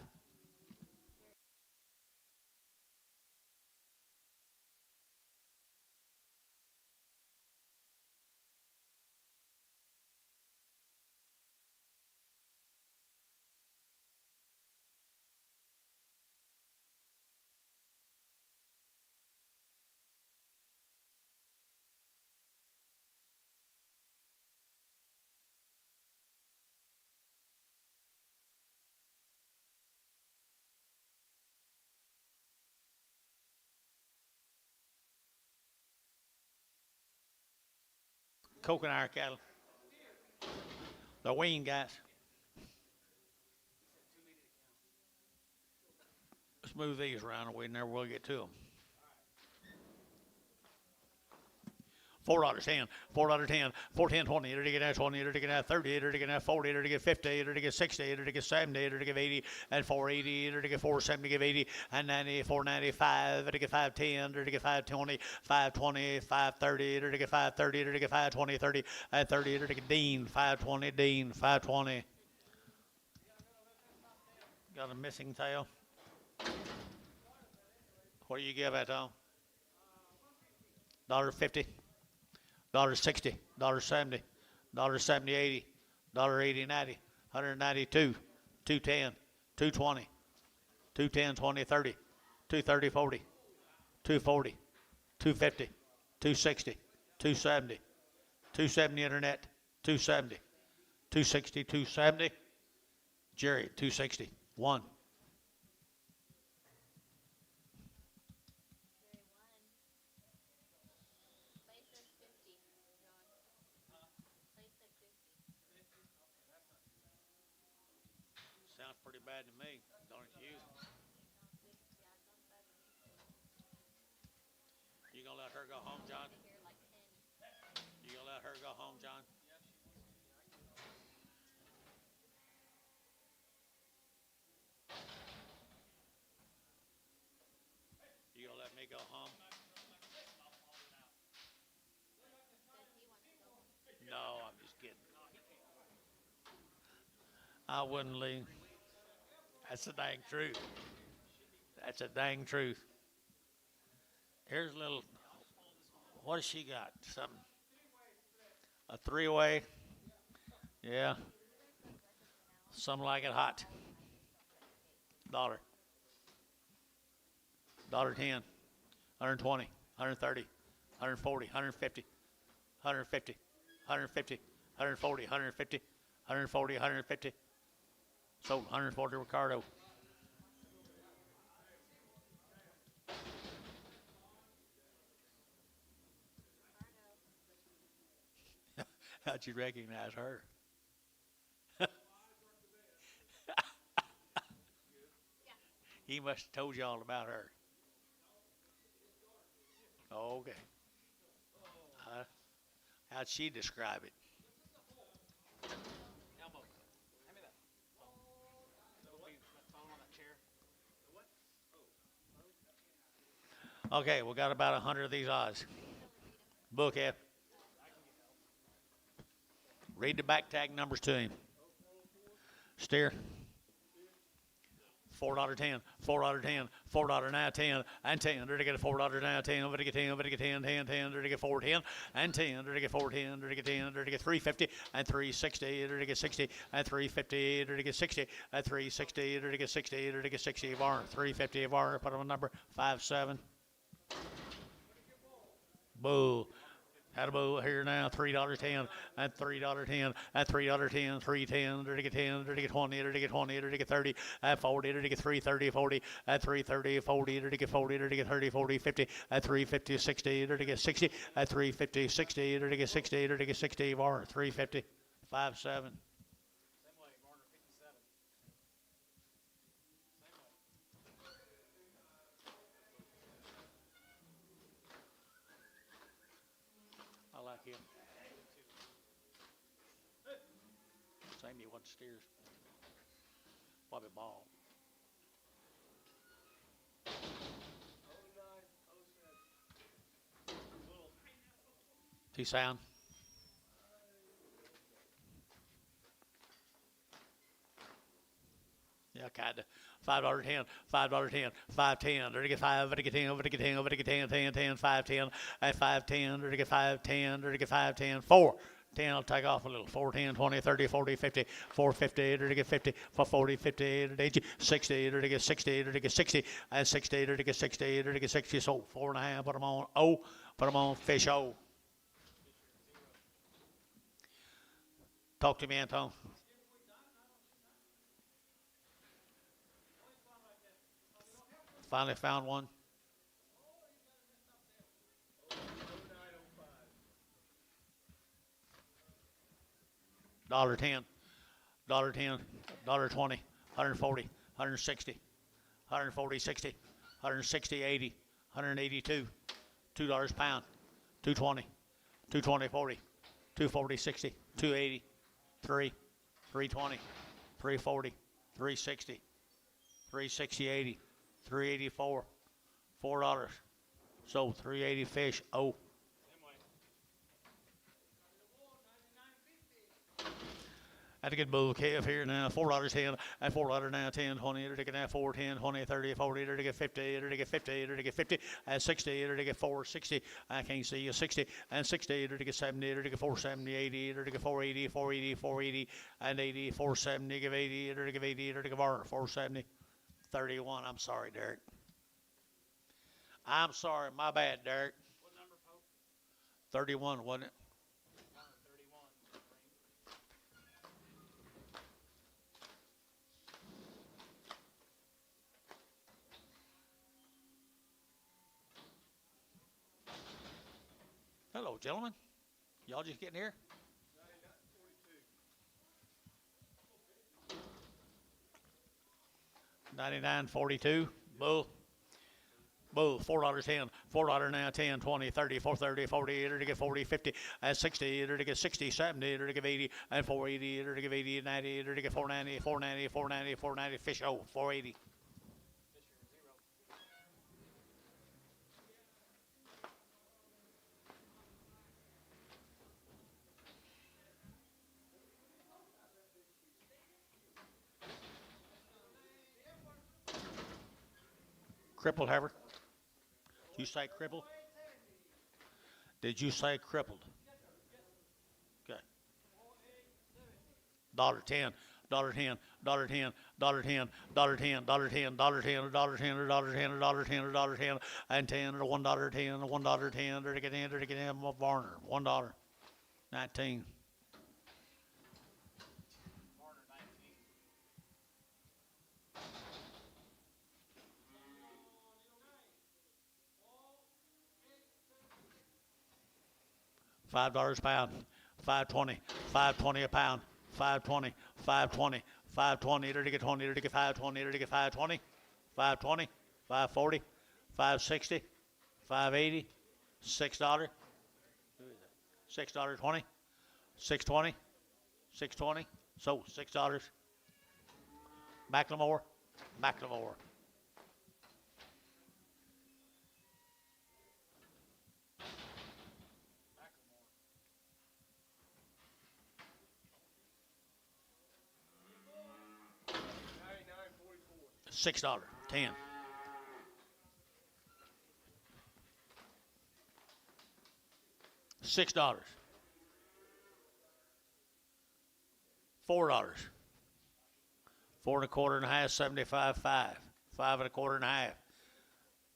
Coconut cattle. The wean guys. Let's move these around and we never will get to them. $4, 10, $4, 10, 410, 20, enter to get that 20, enter to get that 30, enter to get that 40, enter to get 50, enter to get 60, enter to get 70, enter to get 80, and 480, enter to get 470, give 80, and 90, 495, enter to get 510, enter to get 520, 520, 530, enter to get 530, enter to get 520, 30, and 30, enter to get Dean, 520, Dean, 520. Got a missing tail. What do you give that, Tom? $1.50. $60, $70, $70, 80, $80, 90, 192, 210, 220, 210, 20, 30, 230, 40, 240, 250, 260, 270, 270 internet, 270, 260, 270, Jerry, 260, 1. Sounds pretty bad to me, don't it you? You gonna let her go home, John? You gonna let her go home, John? You gonna let me go home? No, I'm just kidding. I wouldn't leave. That's the dang truth. That's a dang truth. Here's a little. What has she got? Something. A 3-way. Yeah. Some like it hot. $1. $10. 120. 130. 140. 150. 150. 150. 140. 150. 140. 150. Sold 140 Ricardo. How'd you recognize her? He must have told you all about her. Oh, okay. Uh, how'd she describe it? Elmo. Hand me that. Phone on that chair. Okay, we got about 100 of these odds. Book it. Read the back tag numbers to him. Steer. $4.10, $4.10, $4.10, and 10. There to get a $4 now, 10, over to get 10, over to get 10, 10, 10, there to get 410, and 10, there to get 410, there to get 10, there to get 350, and 360, there to get 60, and 350, there to get 60, and 360, there to get 60, there to get 60 of our 350 of our, put on a number 57. Boo. Had a boo here now, $3.10, and $3.10, and $3.10, $3.10, there to get 10, there to get 20, there to get 20, there to get 30, and 40, there to get 330, 40, and 330, 40, there to get 40, there to get 30, 40, 50, and 350, 60, there to get 60, and 350, 60, there to get 60, there to get 60, bar 350, 57. Same way, Marner 57. I like him. Same you want steers. Bobby Ball. He sound? Yeah, kinda. $5.10, $5.10, $5.10. There to get 5, there to get 10, over to get 10, over to get 10, 10, 10, 5.10, and 5.10. There to get 5.10, there to get 5.10, 4. 10, I'll take off a little. 410, 20, 30, 40, 50, 450, there to get 50, 440, 50, there to get 60, there to get 60, there to get 60, and 60, there to get 60, there to get 60. So 4.5, put them on O, put them on fish O. Talk to me, Anton. Finally found one. $1.10, $1.10, $1.20, 140, 160, 140, 60, 160, 80, 182, $2 a pound, 220, 220, 40, 240, 60, 280, 3, 320, 340, 360, 360, 80, 384, $4. So 380 fish. Oh. Had a good bull calf here now. $4.10 and $4 now. 10, 20. There to get now 4, 10, 20, 30, 40. There to get 50. There to get 50. There to get 50 and 60. There to get 460. I can't see you. 60 and 60. There to get 70. There to get 470, 80. There to get 480, 480, 480 and 80. 470. Give 80. There to give 80. There to give 470. 31. I'm sorry, Derek. I'm sorry. My bad, Derek. What number, Pope? 31, wasn't it? Marner 31. Hello, gentlemen. Y'all just getting here? 99.42. Bull. Bull, $4.10, $4 now, 10, 20, 30, 430, 40, there to get 40, 50, and 60, there to get 60, 70, there to get 80, and 480, there to get 80, 90, there to get 490, 490, 490, 490, fish, oh, 480. Crippled, Harvard? Did you say crippled? Did you say crippled? Okay. $1.10, $1.10, $1.10, $1.10, $1.10, $1.10, $1.10, $1.10, $1.10, $1.10, $1.10, and 10, or $1.10, $1.10, there to get in, there to get in, Varner, $1, 19. $5 a pound, 520, 520 a pound, 520, 520, 520, there to get 20, there to get 520, there to get 520, 520, 540, 560, 580, $6, $6.20, 620, 620. So $6. McLemore, McLemore. $6, 10. $6. $4. 4 and a quarter and a half, 75, 5. 5 and a quarter and a half.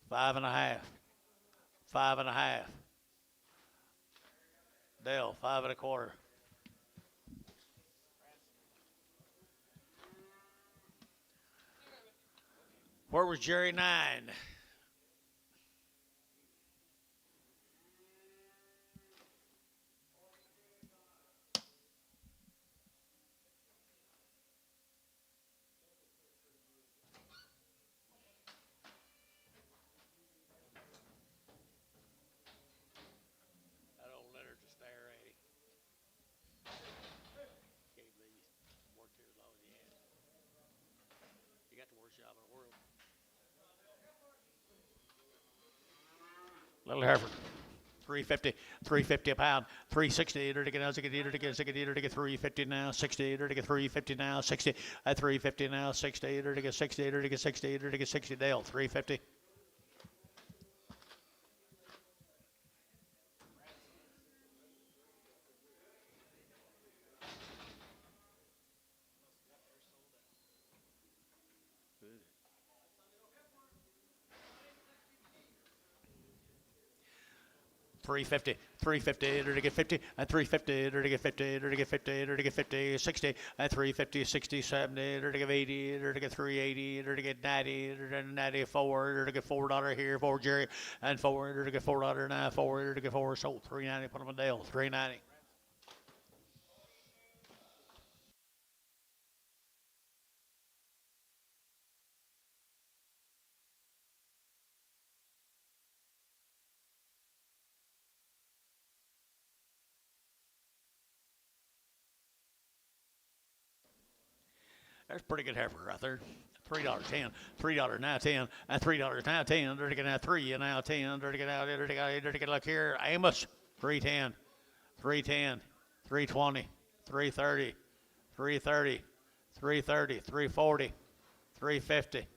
5 and a half. 5 and a half. Dale, 5 and a quarter. Where was Jerry? 9. That old Leonard to stare at him. Can't believe he worked here as long as he has. He got the worst job in the world. Little Hereford. 350, 350 a pound, 360 to get now, to get 350 now, 60 to get 350 now, 60 at 350 now, 60 to get 60 to get 60 to get 60 Dale, 350. $350 to get 50 and $350 to get 50 to get 50 to get 50 60 and $350 60 70 to get 80 to get 380 to get 90 to 94 to get $4 here for Jerry and $4 to get $4 now $4 to get 4 so $390 put him on Dale $390. That's pretty good heifer right there. $3.10, $3 now 10, and $3 now 10. They're to get now 3 and now 10. They're to get out there. They're to get look here. Amos 310, 310, 320, 330, 330, 330, 340, 350,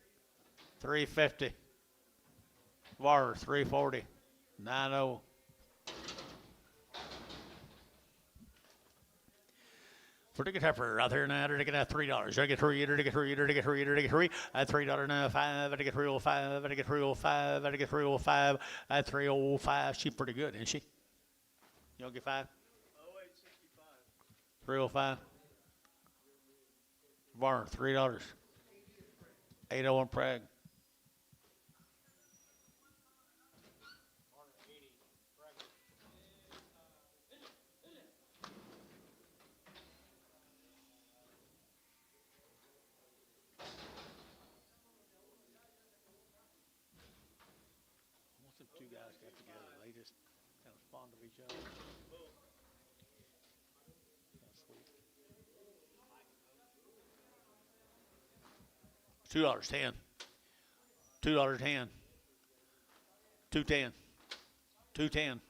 350. Water 340, 90. For the heifer out there now, to get out $3. I get three, to get three, to get three, to get three. At $3 now 5. I get 305. I get 305. I get 305. At 305. She's pretty good, isn't she? You don't get 5? 305. Barn $3. 801 Prague. Two guys got together. They just kind of fond of each other. That's sweet. $2.10. $2.10. 210. 210.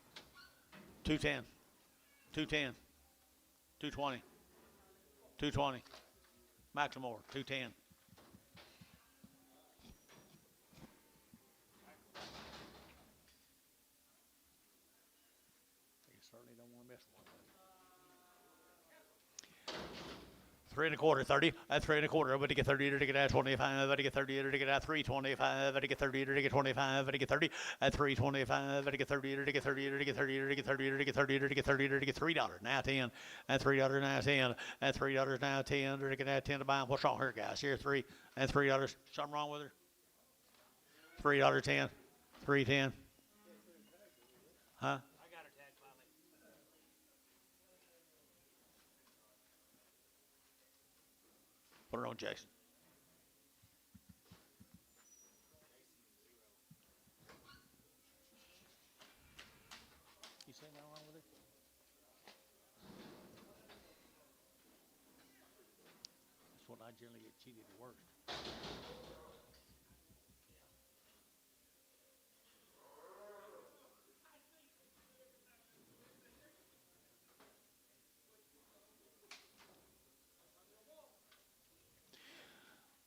210. 210. 220. 220. Maximore 210. Certainly don't want to miss one. 3 and a quarter, 30. At 3 and a quarter, but to get 30 to get at 25, but to get 30 to get at 325, but to get 30 to get 25, but to get 30 at 325, but to get 30 to get 30 to get 30 to get 30 to get 30 to get 30 to get $3 now 10, and $3 now 10, and $3 now 10 to get at 10 to buy. What's wrong here, guys? Here 3 and $3. Something wrong with her? $3.10, 310. Huh? Put her on, Jason. see nothing wrong with it. That's what I generally get cheated the worst.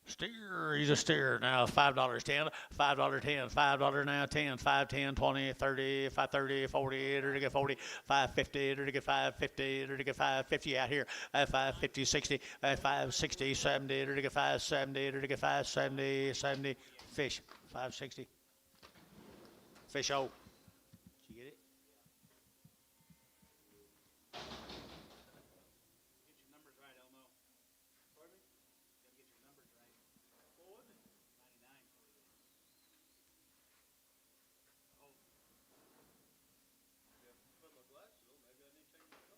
Steer, he's a steer now. $5 10, $5 10, $5 now 10, 5 10 20 30 5 30 40 to get 40 550 to get 550 to get 550 out here at 550 60 at 560 70 to get 570 to get 570 70 fish 560 fish. Oh, did you get it? Get your numbers right, Elmo. Pardon me? Gotta get your numbers right. What was it? 99. Yeah, put my glasses on. Maybe I need to take them off.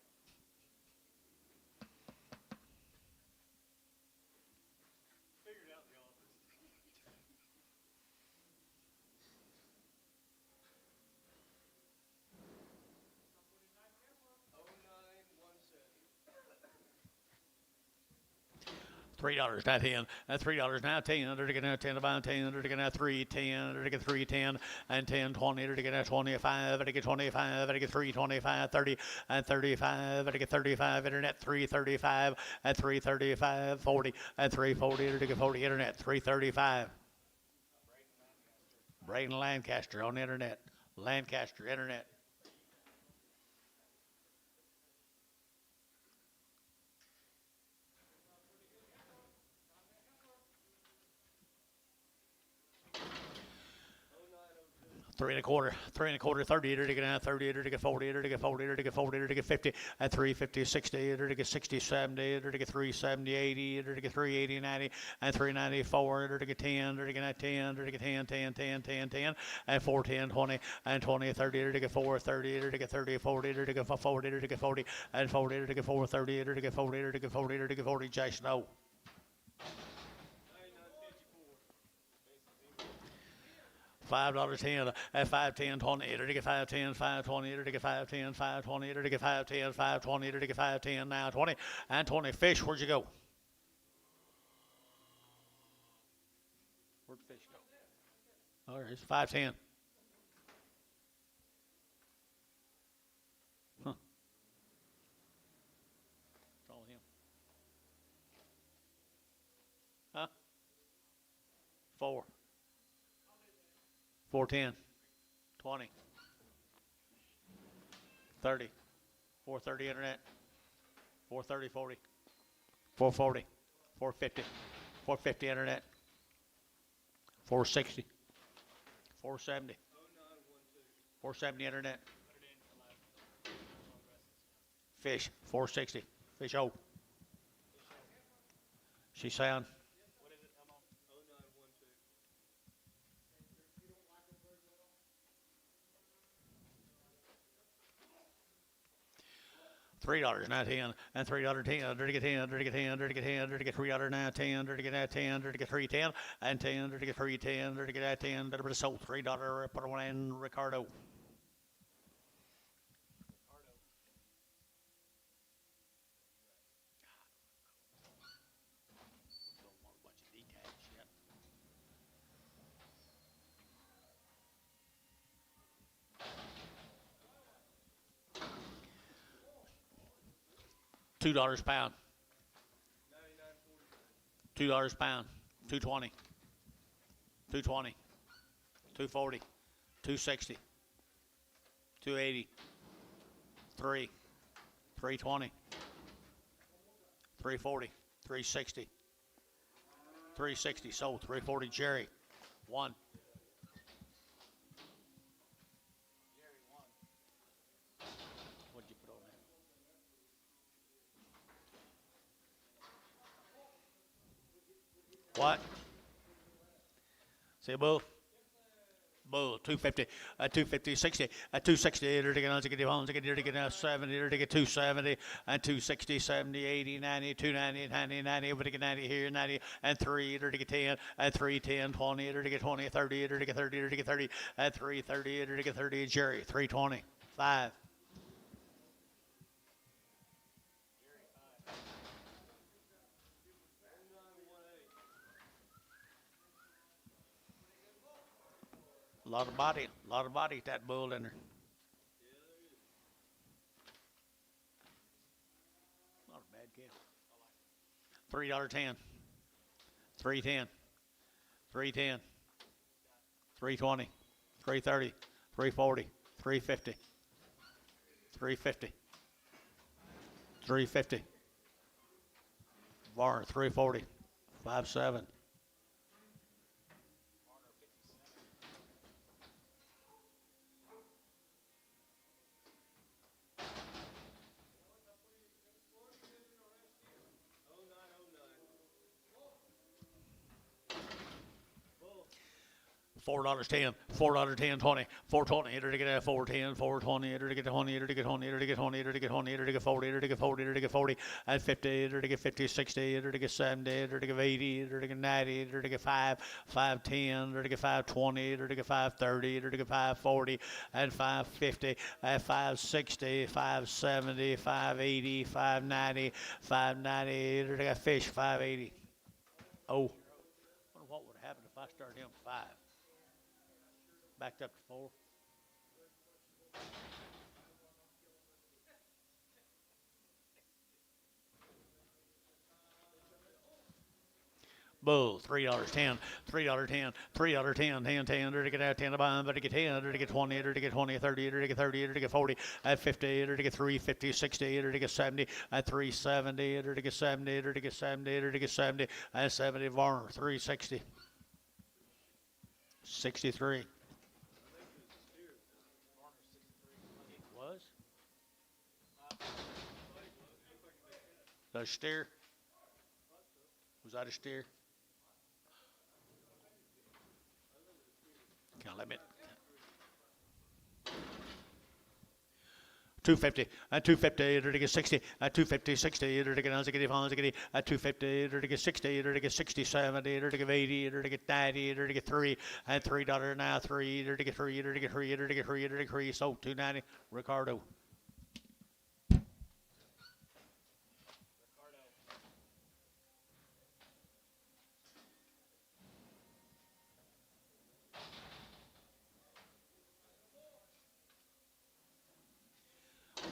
Figured out in the office. 0917. $3 now 10 and $3 now 10 to get now 10 about 10 to get now 310 to get 310 and 10 20 to get now 25 to get 25 to get 325 30 and 35 to get 35 internet 335 and 335 40 and 340 to get 40 internet 335. Braden Lancaster on the internet. Lancaster internet. Three and a quarter, 30 to get out, 30 to get 40 to get 40 to get 40 to get 50 at 350 60 to get 60 70 to get 370 80 to get 380 90 and 394 to get 10 to get 10 to get 10 10 10 10 10 and 410 20 and 20 30 to get 430 to get 30 40 to get 40 to get 40 and 40 to get 430 to get 40 to get 40 to get 40. Jason O. 9954. $5 10 at 5 10 20 to get 5 10 5 20 to get 5 10 5 20 to get 5 10 5 20 to get 5 10 now 20 and 20 fish. Where'd you go? Where'd fish go? All right, it's 5 10. Huh. It's all him. Huh? 4. 410, 20, 30, 430 internet, 430 40, 440, 450, 450 internet, 460, 470, 470 internet, fish, 460, fish O. She sound. What is it, Elmo? 0912. $3 now 10 and $3 10 to get 10 to get 10 to get 10 to get $3 now 10 to get that 10 to get 310 and 10 to get 310 to get that 10 to sold $3 put one in Ricardo. $2 pound. 9940. $2 pound. 220. 220. 240. 260. 280. 3. 320. 340. 360. 360 sold. 340 Jerry. 1. What'd you put on that? What? Say bull. Bull, 250, 250, 60, 260, to get 70, to get 270, and 260, 70, 80, 90, 290, 90, 90, over to get 90 here, 90, and 3, to get 10, and 310, 20, to get 20, 30, to get 30, to get 30, and 330, to get 30, Jerry, 320, 5, A lot of body, that bull in there. Not a bad calf. $3.10, $3.10, $3.10, $3.20, $3.30, $3.40, $3.50, $3.50, $3.50. Varner, $3.40, $5.7. $4.10, $4.10, 20, $4.20, enter to get a $4.10, $4.20, enter to get 20, enter to get 20, enter to get 20, enter to get 20, enter to get 40, enter to get 40, enter to get 40, at 50, enter to get 50, 60, enter to get 70, enter to get 80, enter to get 90, enter to get 5, 5.10, enter to get 5.20, enter to get 5.30, enter to get 5.40, at 5.50, at 5.60, 5.70, 5.80, 5.90, 5.90, enter to get fish, 5.80. Oh, I wonder what would happen if I started him 5. Backed up to 4. Bull, $3.10, $3.10, $3.10, 10, 10, to get out 10 to buy, to get 10, to get 20, to get 20, 30, to get 30, to get 40, at 50, to get 3, 50, 60, to get 70, at 370, to get 70, to get 70, to get 70, at 70, Varner, 360, 63. Was? That a steer? Was that a steer? Can't let me. 250 at 250 to get 60 at 250 60 to get 100 at 250 to get 60 to get 60 70 to get 80 to get 90 to get 3 at $3 now 3 to get 3 to get 3 to get 3 to get 3 so 290 Ricardo.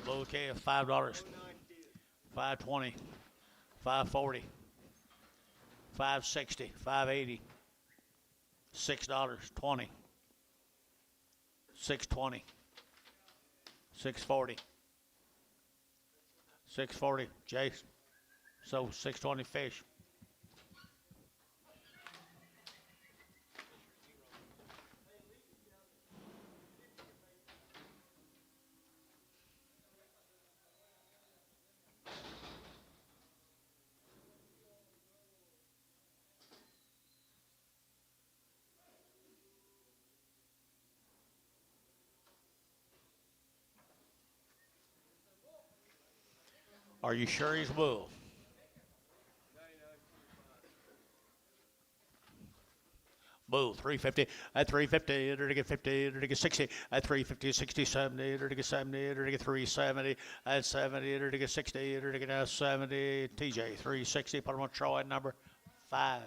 Low K of $5, $5.20, $5.40, $5.60, $5.80, $6, 20, $6.20, $6.40, $6.40, Jace. So $6.20 fish. Are you sure he's a bull? Bull, 350 at 350, to get 50, to get 60 at 350, 60, 70, to get 70, to get 370 at 70, to get 60, to get 70. TJ, 360. Put him on Troy number 5.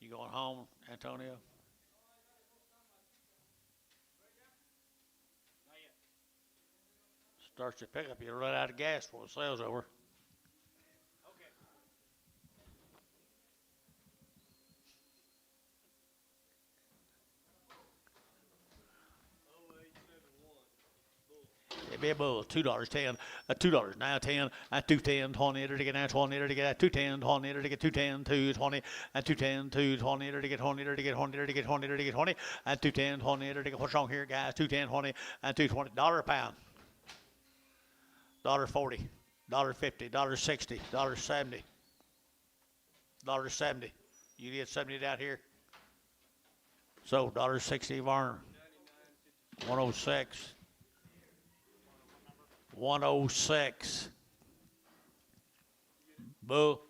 You going home, Antonio? Starts your pickup, you'll run out of gas before the sale's over. It'd be a bull, $2.10, $2 now 10, at 210, 20, to get now 20, to get at 210, 20, to get 210, 220, at 210, 220, to get 20, to get 20, to get 20, to get 20, at 210, 20, to get what's wrong here, guys? 210, 20, at 220, $1 a pound, $1.40, $1.50, $1.60, $1.70, $1.70. You get 70 down here. So $1.60 Varner, 106. 106. Bull.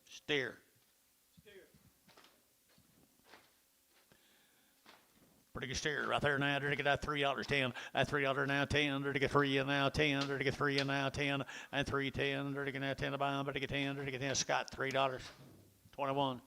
Steer. Pretty good steer right there now. There to get that $3.10. At $3 now 10. There to get 3 and now 10. There to get 3 and now 10. And 3.10. There to get now 10 to buy. There to get 10. There to get 10. Scott $3.21.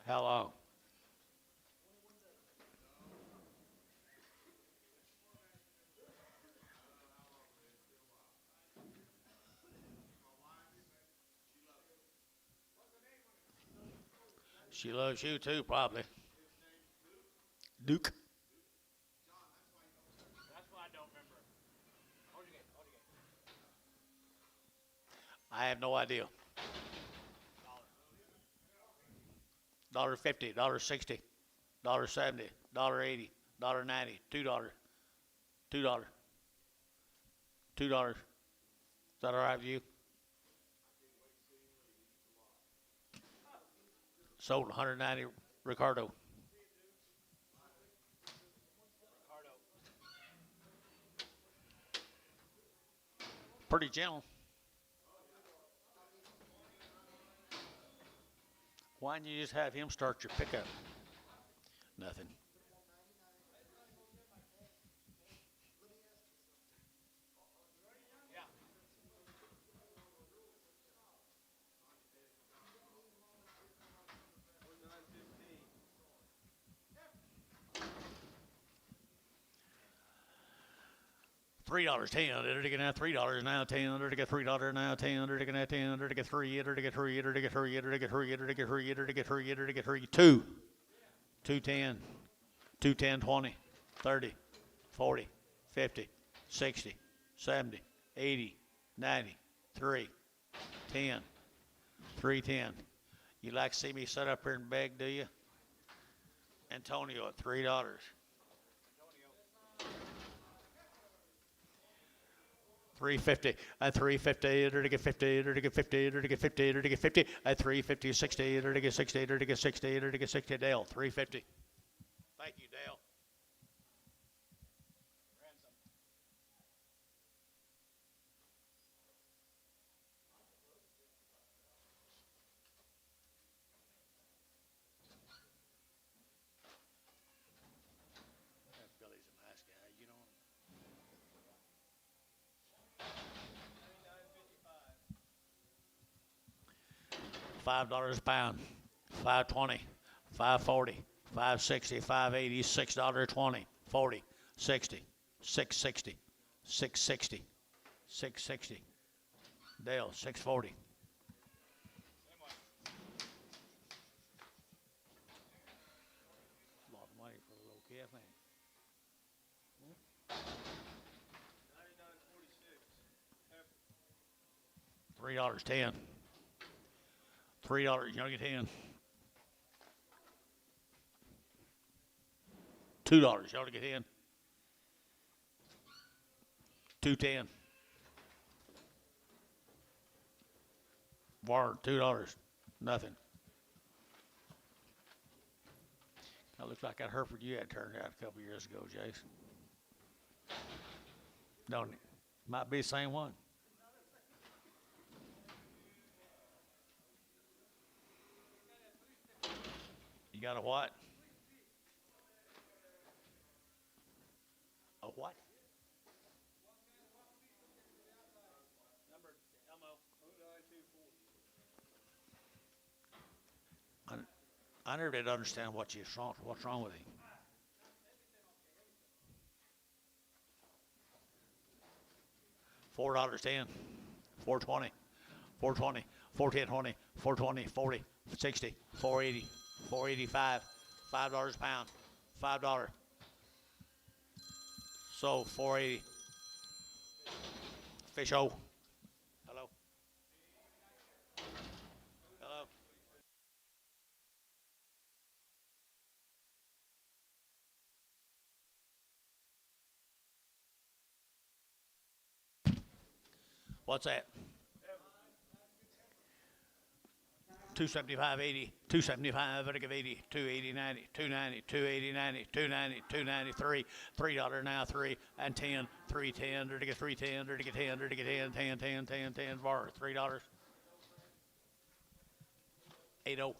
How long? She loves you too, probably. Duke. I have no idea. $1.50, $1.60, $1.70, $1.80, $1.90, $2, $2, $2. Is that all right with you? Sold 190 Ricardo. Pretty gentle. Why don't you just have him start your pickup? Nothing. $3.10. They're taking out $3 now. 10. They're to get $3 now. 10. They're taking out 10. They're to get 3. They're to get 3. They're to get 3. They're to get 3. They're to get 3. They're to get 3. They're to get 3. 2. 210. 210. 20. 30. 40. 50. 60. 70. 80. 90. 3. 10. 310. You like to see me sit up here and beg, do you? Antonio at $3. $3.50 at $3.50. They're to get 50. They're to get 50. They're to get 50. They're to get 50 at $3.50. 60. They're to get 60. They're to get 60. They're to get 60. Dale $3.50. Thank you, Dale. Billy's a nice guy, you know. $5 a pound, $5.20, $5.40, $5.60, $5.80, $6.20, $40, $60, $6.60, $6.60, $6.60. Dale, $6.40. A lot of money for a little calf, ain't it? $3.10. $3, you don't get 10. $2, you ought to get in. $2.10. Bar, $2. Nothing. That looks like that Hereford you had turned out a couple years ago, Jason. Don't it? Might be the same one. You got a what? A what? I never did understand what's wrong with him. $4.10, $4.20, $4.20, $4.10, $20, $4.20, $40, $60, $4.80, $4.85, $5 a pound, $5. So $4.80, Fish O. Hello. Hello. What's that? 275.80, 275, vertical 80, 280.90, 290, 280.90, 290, 293, $3 now, 3 and 10, 310, vertical 310, vertical 10, vertical 10, 10, 10, 10, 10, bar, $3. 80.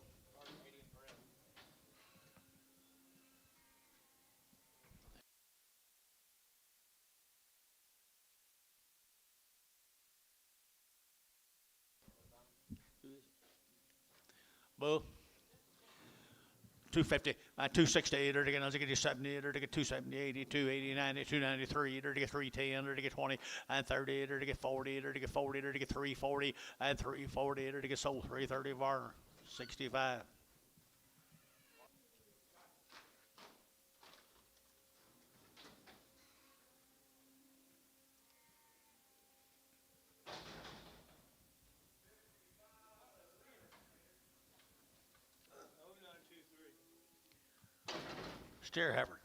Boo. 250, 268, or to get 70, or to get 270, 80, 280, 90, 293, or to get 310, or to get 20, and 30, or to get 40, or to get 40, or to get 340, and 340, or to get sold 330 bar, 65. Steer heifer.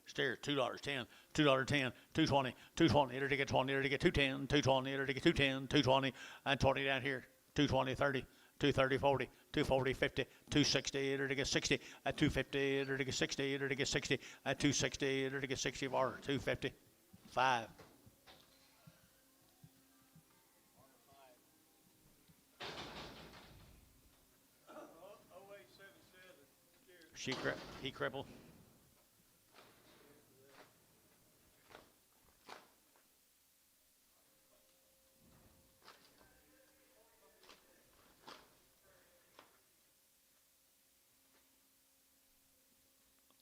Steer $2.10, $2.10, 220, 220, or to get 20, or to get 210, 220, or to get 210, 220, and 20 down here, 220, 30, 230, 40, 240, 50, 260, or to get 60, at 250, or to get 60, or to get 60, at 260, or to get 60 bar, 250, 5. He crippled.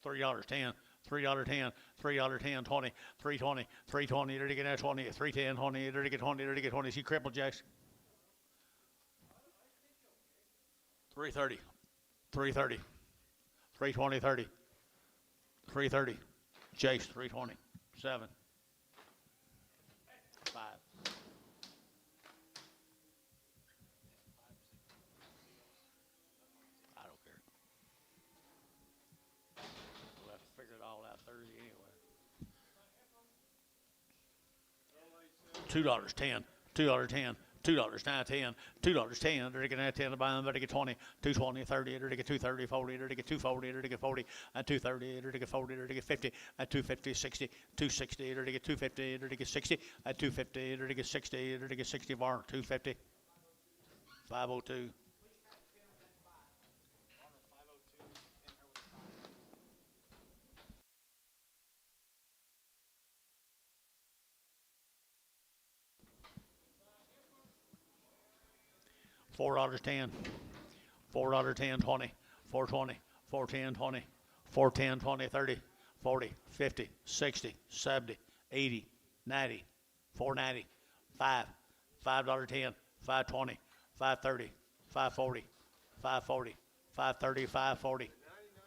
$3.10, $3.10, $3.10, 20, 320, 320, to get 20, 310, 20, to get 20, to get 20. She crippled, Jax. 330, 330, 320, 30, 330, Jace, 320, 7, 5. I don't care. We'll have to figure it all out Thursday anyway. $2.10, $2.10, $2.10, $2.10, to get 10 to buy them, to get 20, 220, 30, to get 230, 40, to get 240, to get 40, and 230, to get 40, to get 50, at 250, 60, 260, to get 250, to get 60, at 250, to get 60, to get 60 bar, 250, 502. $4.10, $4.10, 20, 420, 410, 20, 410, 20, 30, 40, 50, 60, 70, 80, 90, 490, 5, $5.10, 520, 530, 540, 540, 530, 540,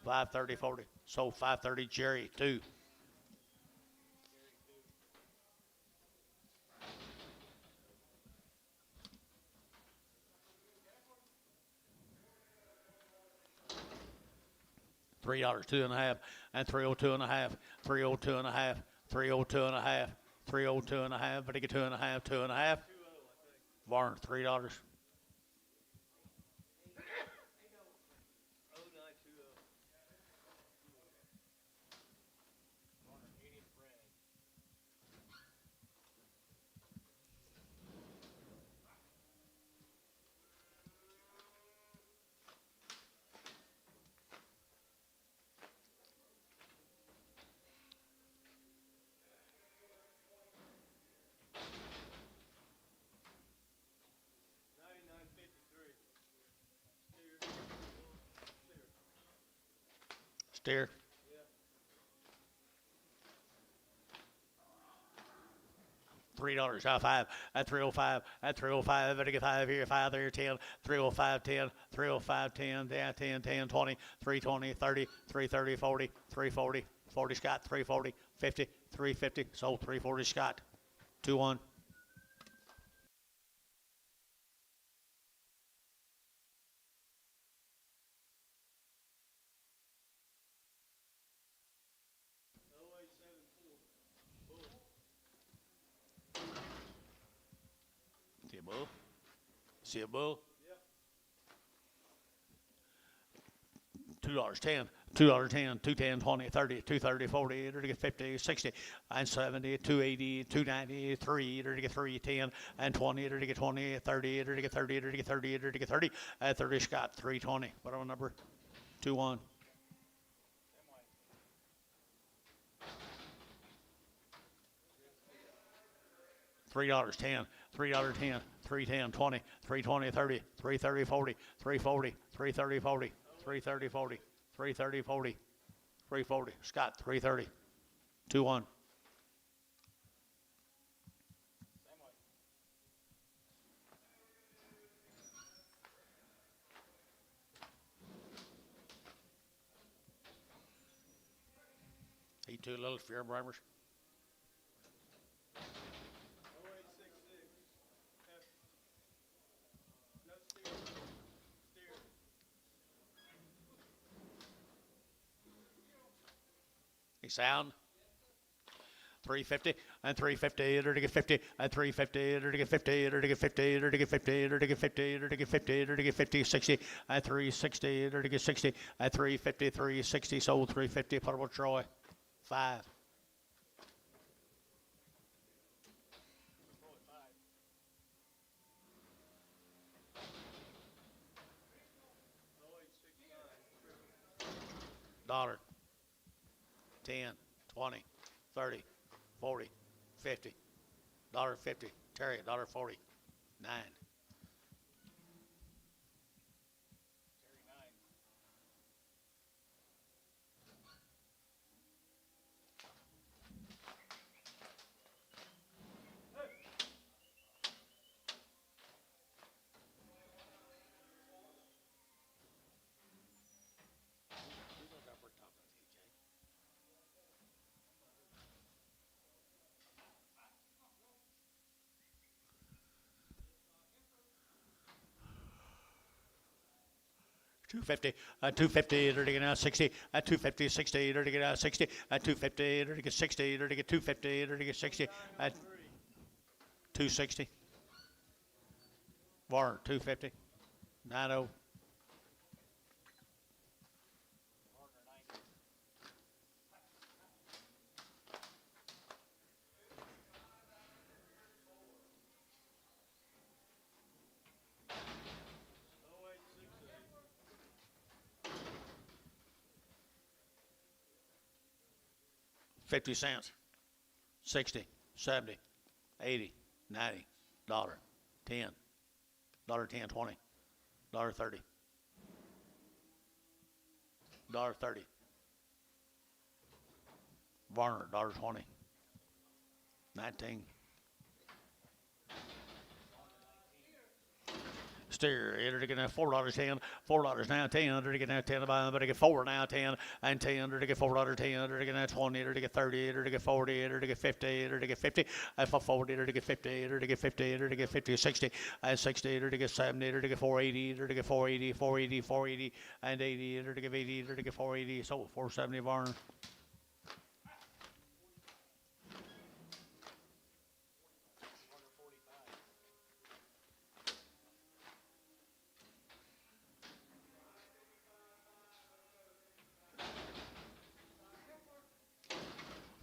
530, 40. So 530, Jerry, 2. $3, 2.5, and 302.5, 302.5, 302.5, 302.5, but he get 2.5, 2.5. Varn, $3. Steer. $3, out 5, at 305, at 305, better get 5 here, 5 there, 10, 305, 10, 305, 10, down 10, 10, 20, 320, 30, 330, 40, 340, 40 Scott, 340, 50, 350, sold 340 Scott. 2-1. See a bull? See a bull? $2.10, $2.10, 210, 20, 30, 230, 40, 50, 60, and 70, 280, 290, 3, 310, and 20, 20, 30, 30, 30, 30, 30, and 30 Scott, 320. Whatever number? 2-1. $3.10, $3.10, 310, 20, 320, 30, 330, 40, 340, 330, 40, 330, 40, 330, 40, 340. Scott, 330. 2-1. Eat too little for your bribers. 0866. No steer. Steer. He sound. 350 and 350 to get 50 and 350 to get 50 to get 50 to get 50 to get 50 to get 50 to get 50 60 and 360 to get 60 and 350 360 sold 350 Purple Troy 5. Dollar 10 20 30 40 50 $1.50 Terry $1.40 9. $2.50 $2.50 to get out 60 at $2.50 60 to get out 60 at $2.50 to get 60 to get $2.50 to get 60 at $2.60. Warren $2.50 90. $0.50 60 70 80 90 $10 $10 20 $30 $30 Varner $20 19. Steer, enter to get $4.10, $4 now, 10, to get now 10, but to get 4 now, 10, and 10, to get $4.10, to get now 20, to get 30, to get 40, to get 50, to get 50, and for 40, to get 50, to get 50, to get 50, 60, and 60, to get 70, to get 480, to get 480, 480, 480, and 80, to get 80, to get 480, so 470 Varner.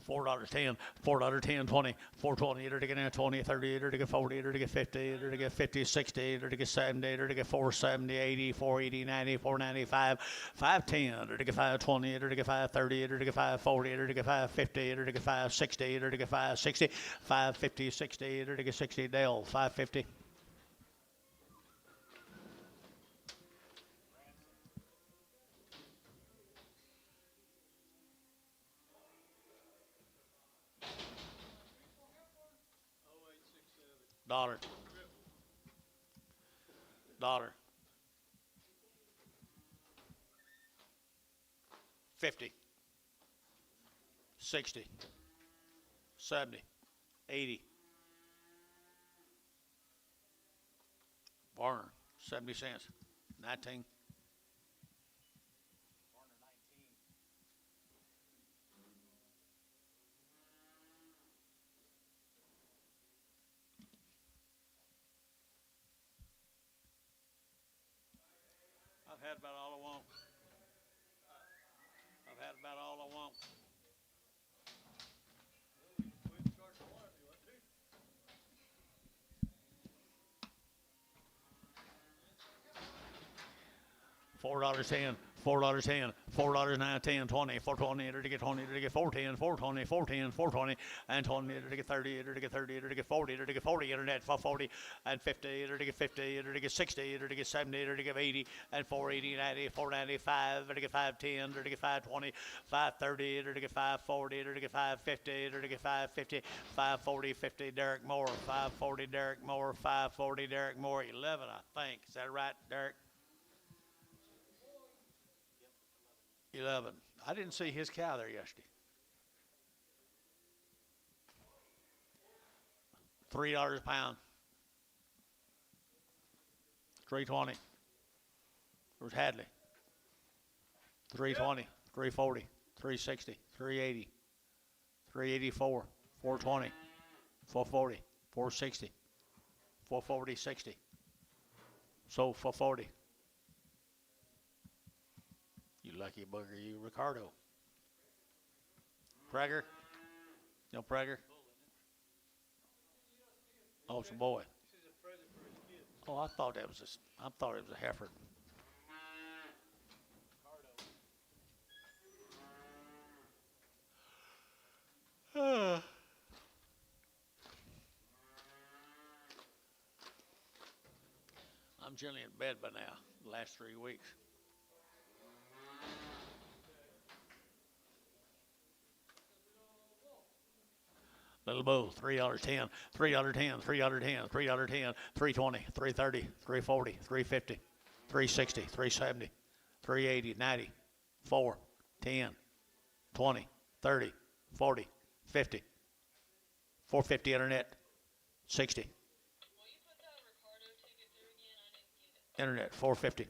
$4.10, $4.10, 20, 420, to get 20, 30, to get 40, to get 50, to get 50, 60, to get 70, to get 470, 80, 480, 90, 495, 510, to get 520, to get 530, to get 540, to get 550, to get 560, to get 560, 550, 60, to get 60, Dale, 550. Dollar. 50, 60, 70, 80, Barner, 70 cents. 19. I've had about all I want. I've had about all I want. $4.10, $4.10, $4.09, 10, 20, 420, to get 20, to get 410, 420, 410, 420, and 20, to get 30, to get 30, to get 40, to get 40, internet for 40, and 50, to get 50, to get 60, to get 70, to get 80, and 480, 90, 495, to get 510, to get 520, 530, to get 540, to get 550, to get 550, 540, 50, Derek Moore, 540, Derek Moore, 540, Derek Moore, 11, I think. Is that right, Derek? 11. I didn't see his cow there yesterday. $3 a pound. 320. There's Hadley. 320, 340, 360, 380, 384, 420, 440, 460, 440, 60. So 440. You lucky bugger, you, Ricardo. Prager? No Prager? Oh, it's a boy. Oh, I thought it was a heifer. I'm generally in bed by now, the last 3 weeks. Little Bull, $3.10, $3.10, $3.10, $3.10, 320, 330, 340, 350, 360, 370, 380, 90, 4, 10, 20, 30, 40, 50, 450 internet, 60. Will you put that Ricardo ticket through again? I didn't get it. Internet, 450.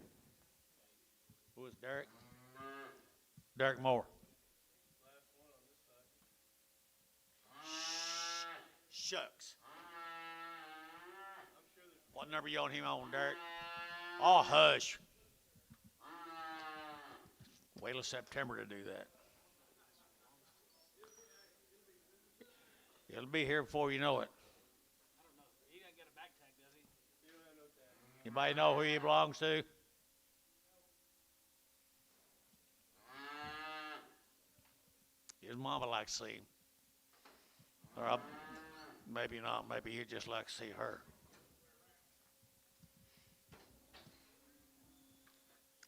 Who is Derek? Derek Moore. Shucks. What number you on him on, Derek? Oh, hush. Wait till September to do that. It'll be here before you know it. He doesn't get a back tag, does he? Anybody know who he belongs to? His mama likes to see him. Or maybe not. Maybe he'd just like to see her.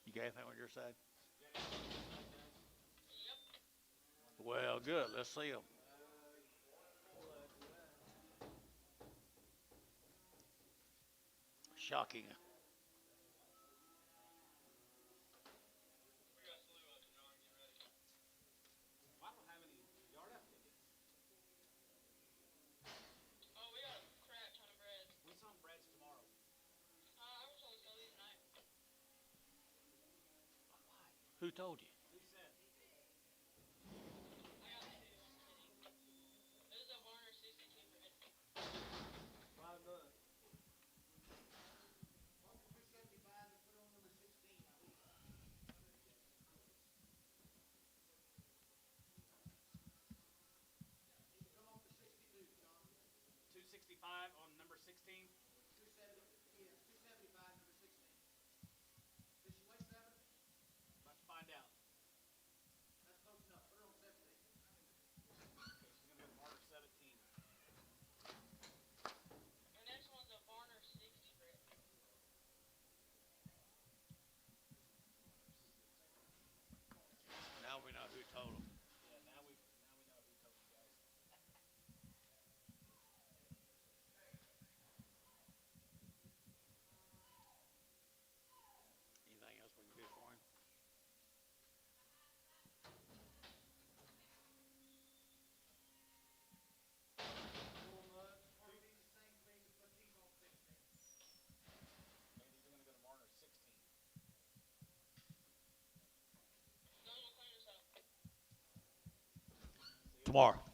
You got anything on your side? Well, good. Let's see him. Shocking. I don't have any yard up tickets. Oh, we got a crap ton of bread. We saw breads tomorrow. I was always gonna leave tonight. Who told you? Who said? I got two, I'm kidding. This is a Warner 62 bread. Well done. $265 on number 16. About to find out. tomorrow.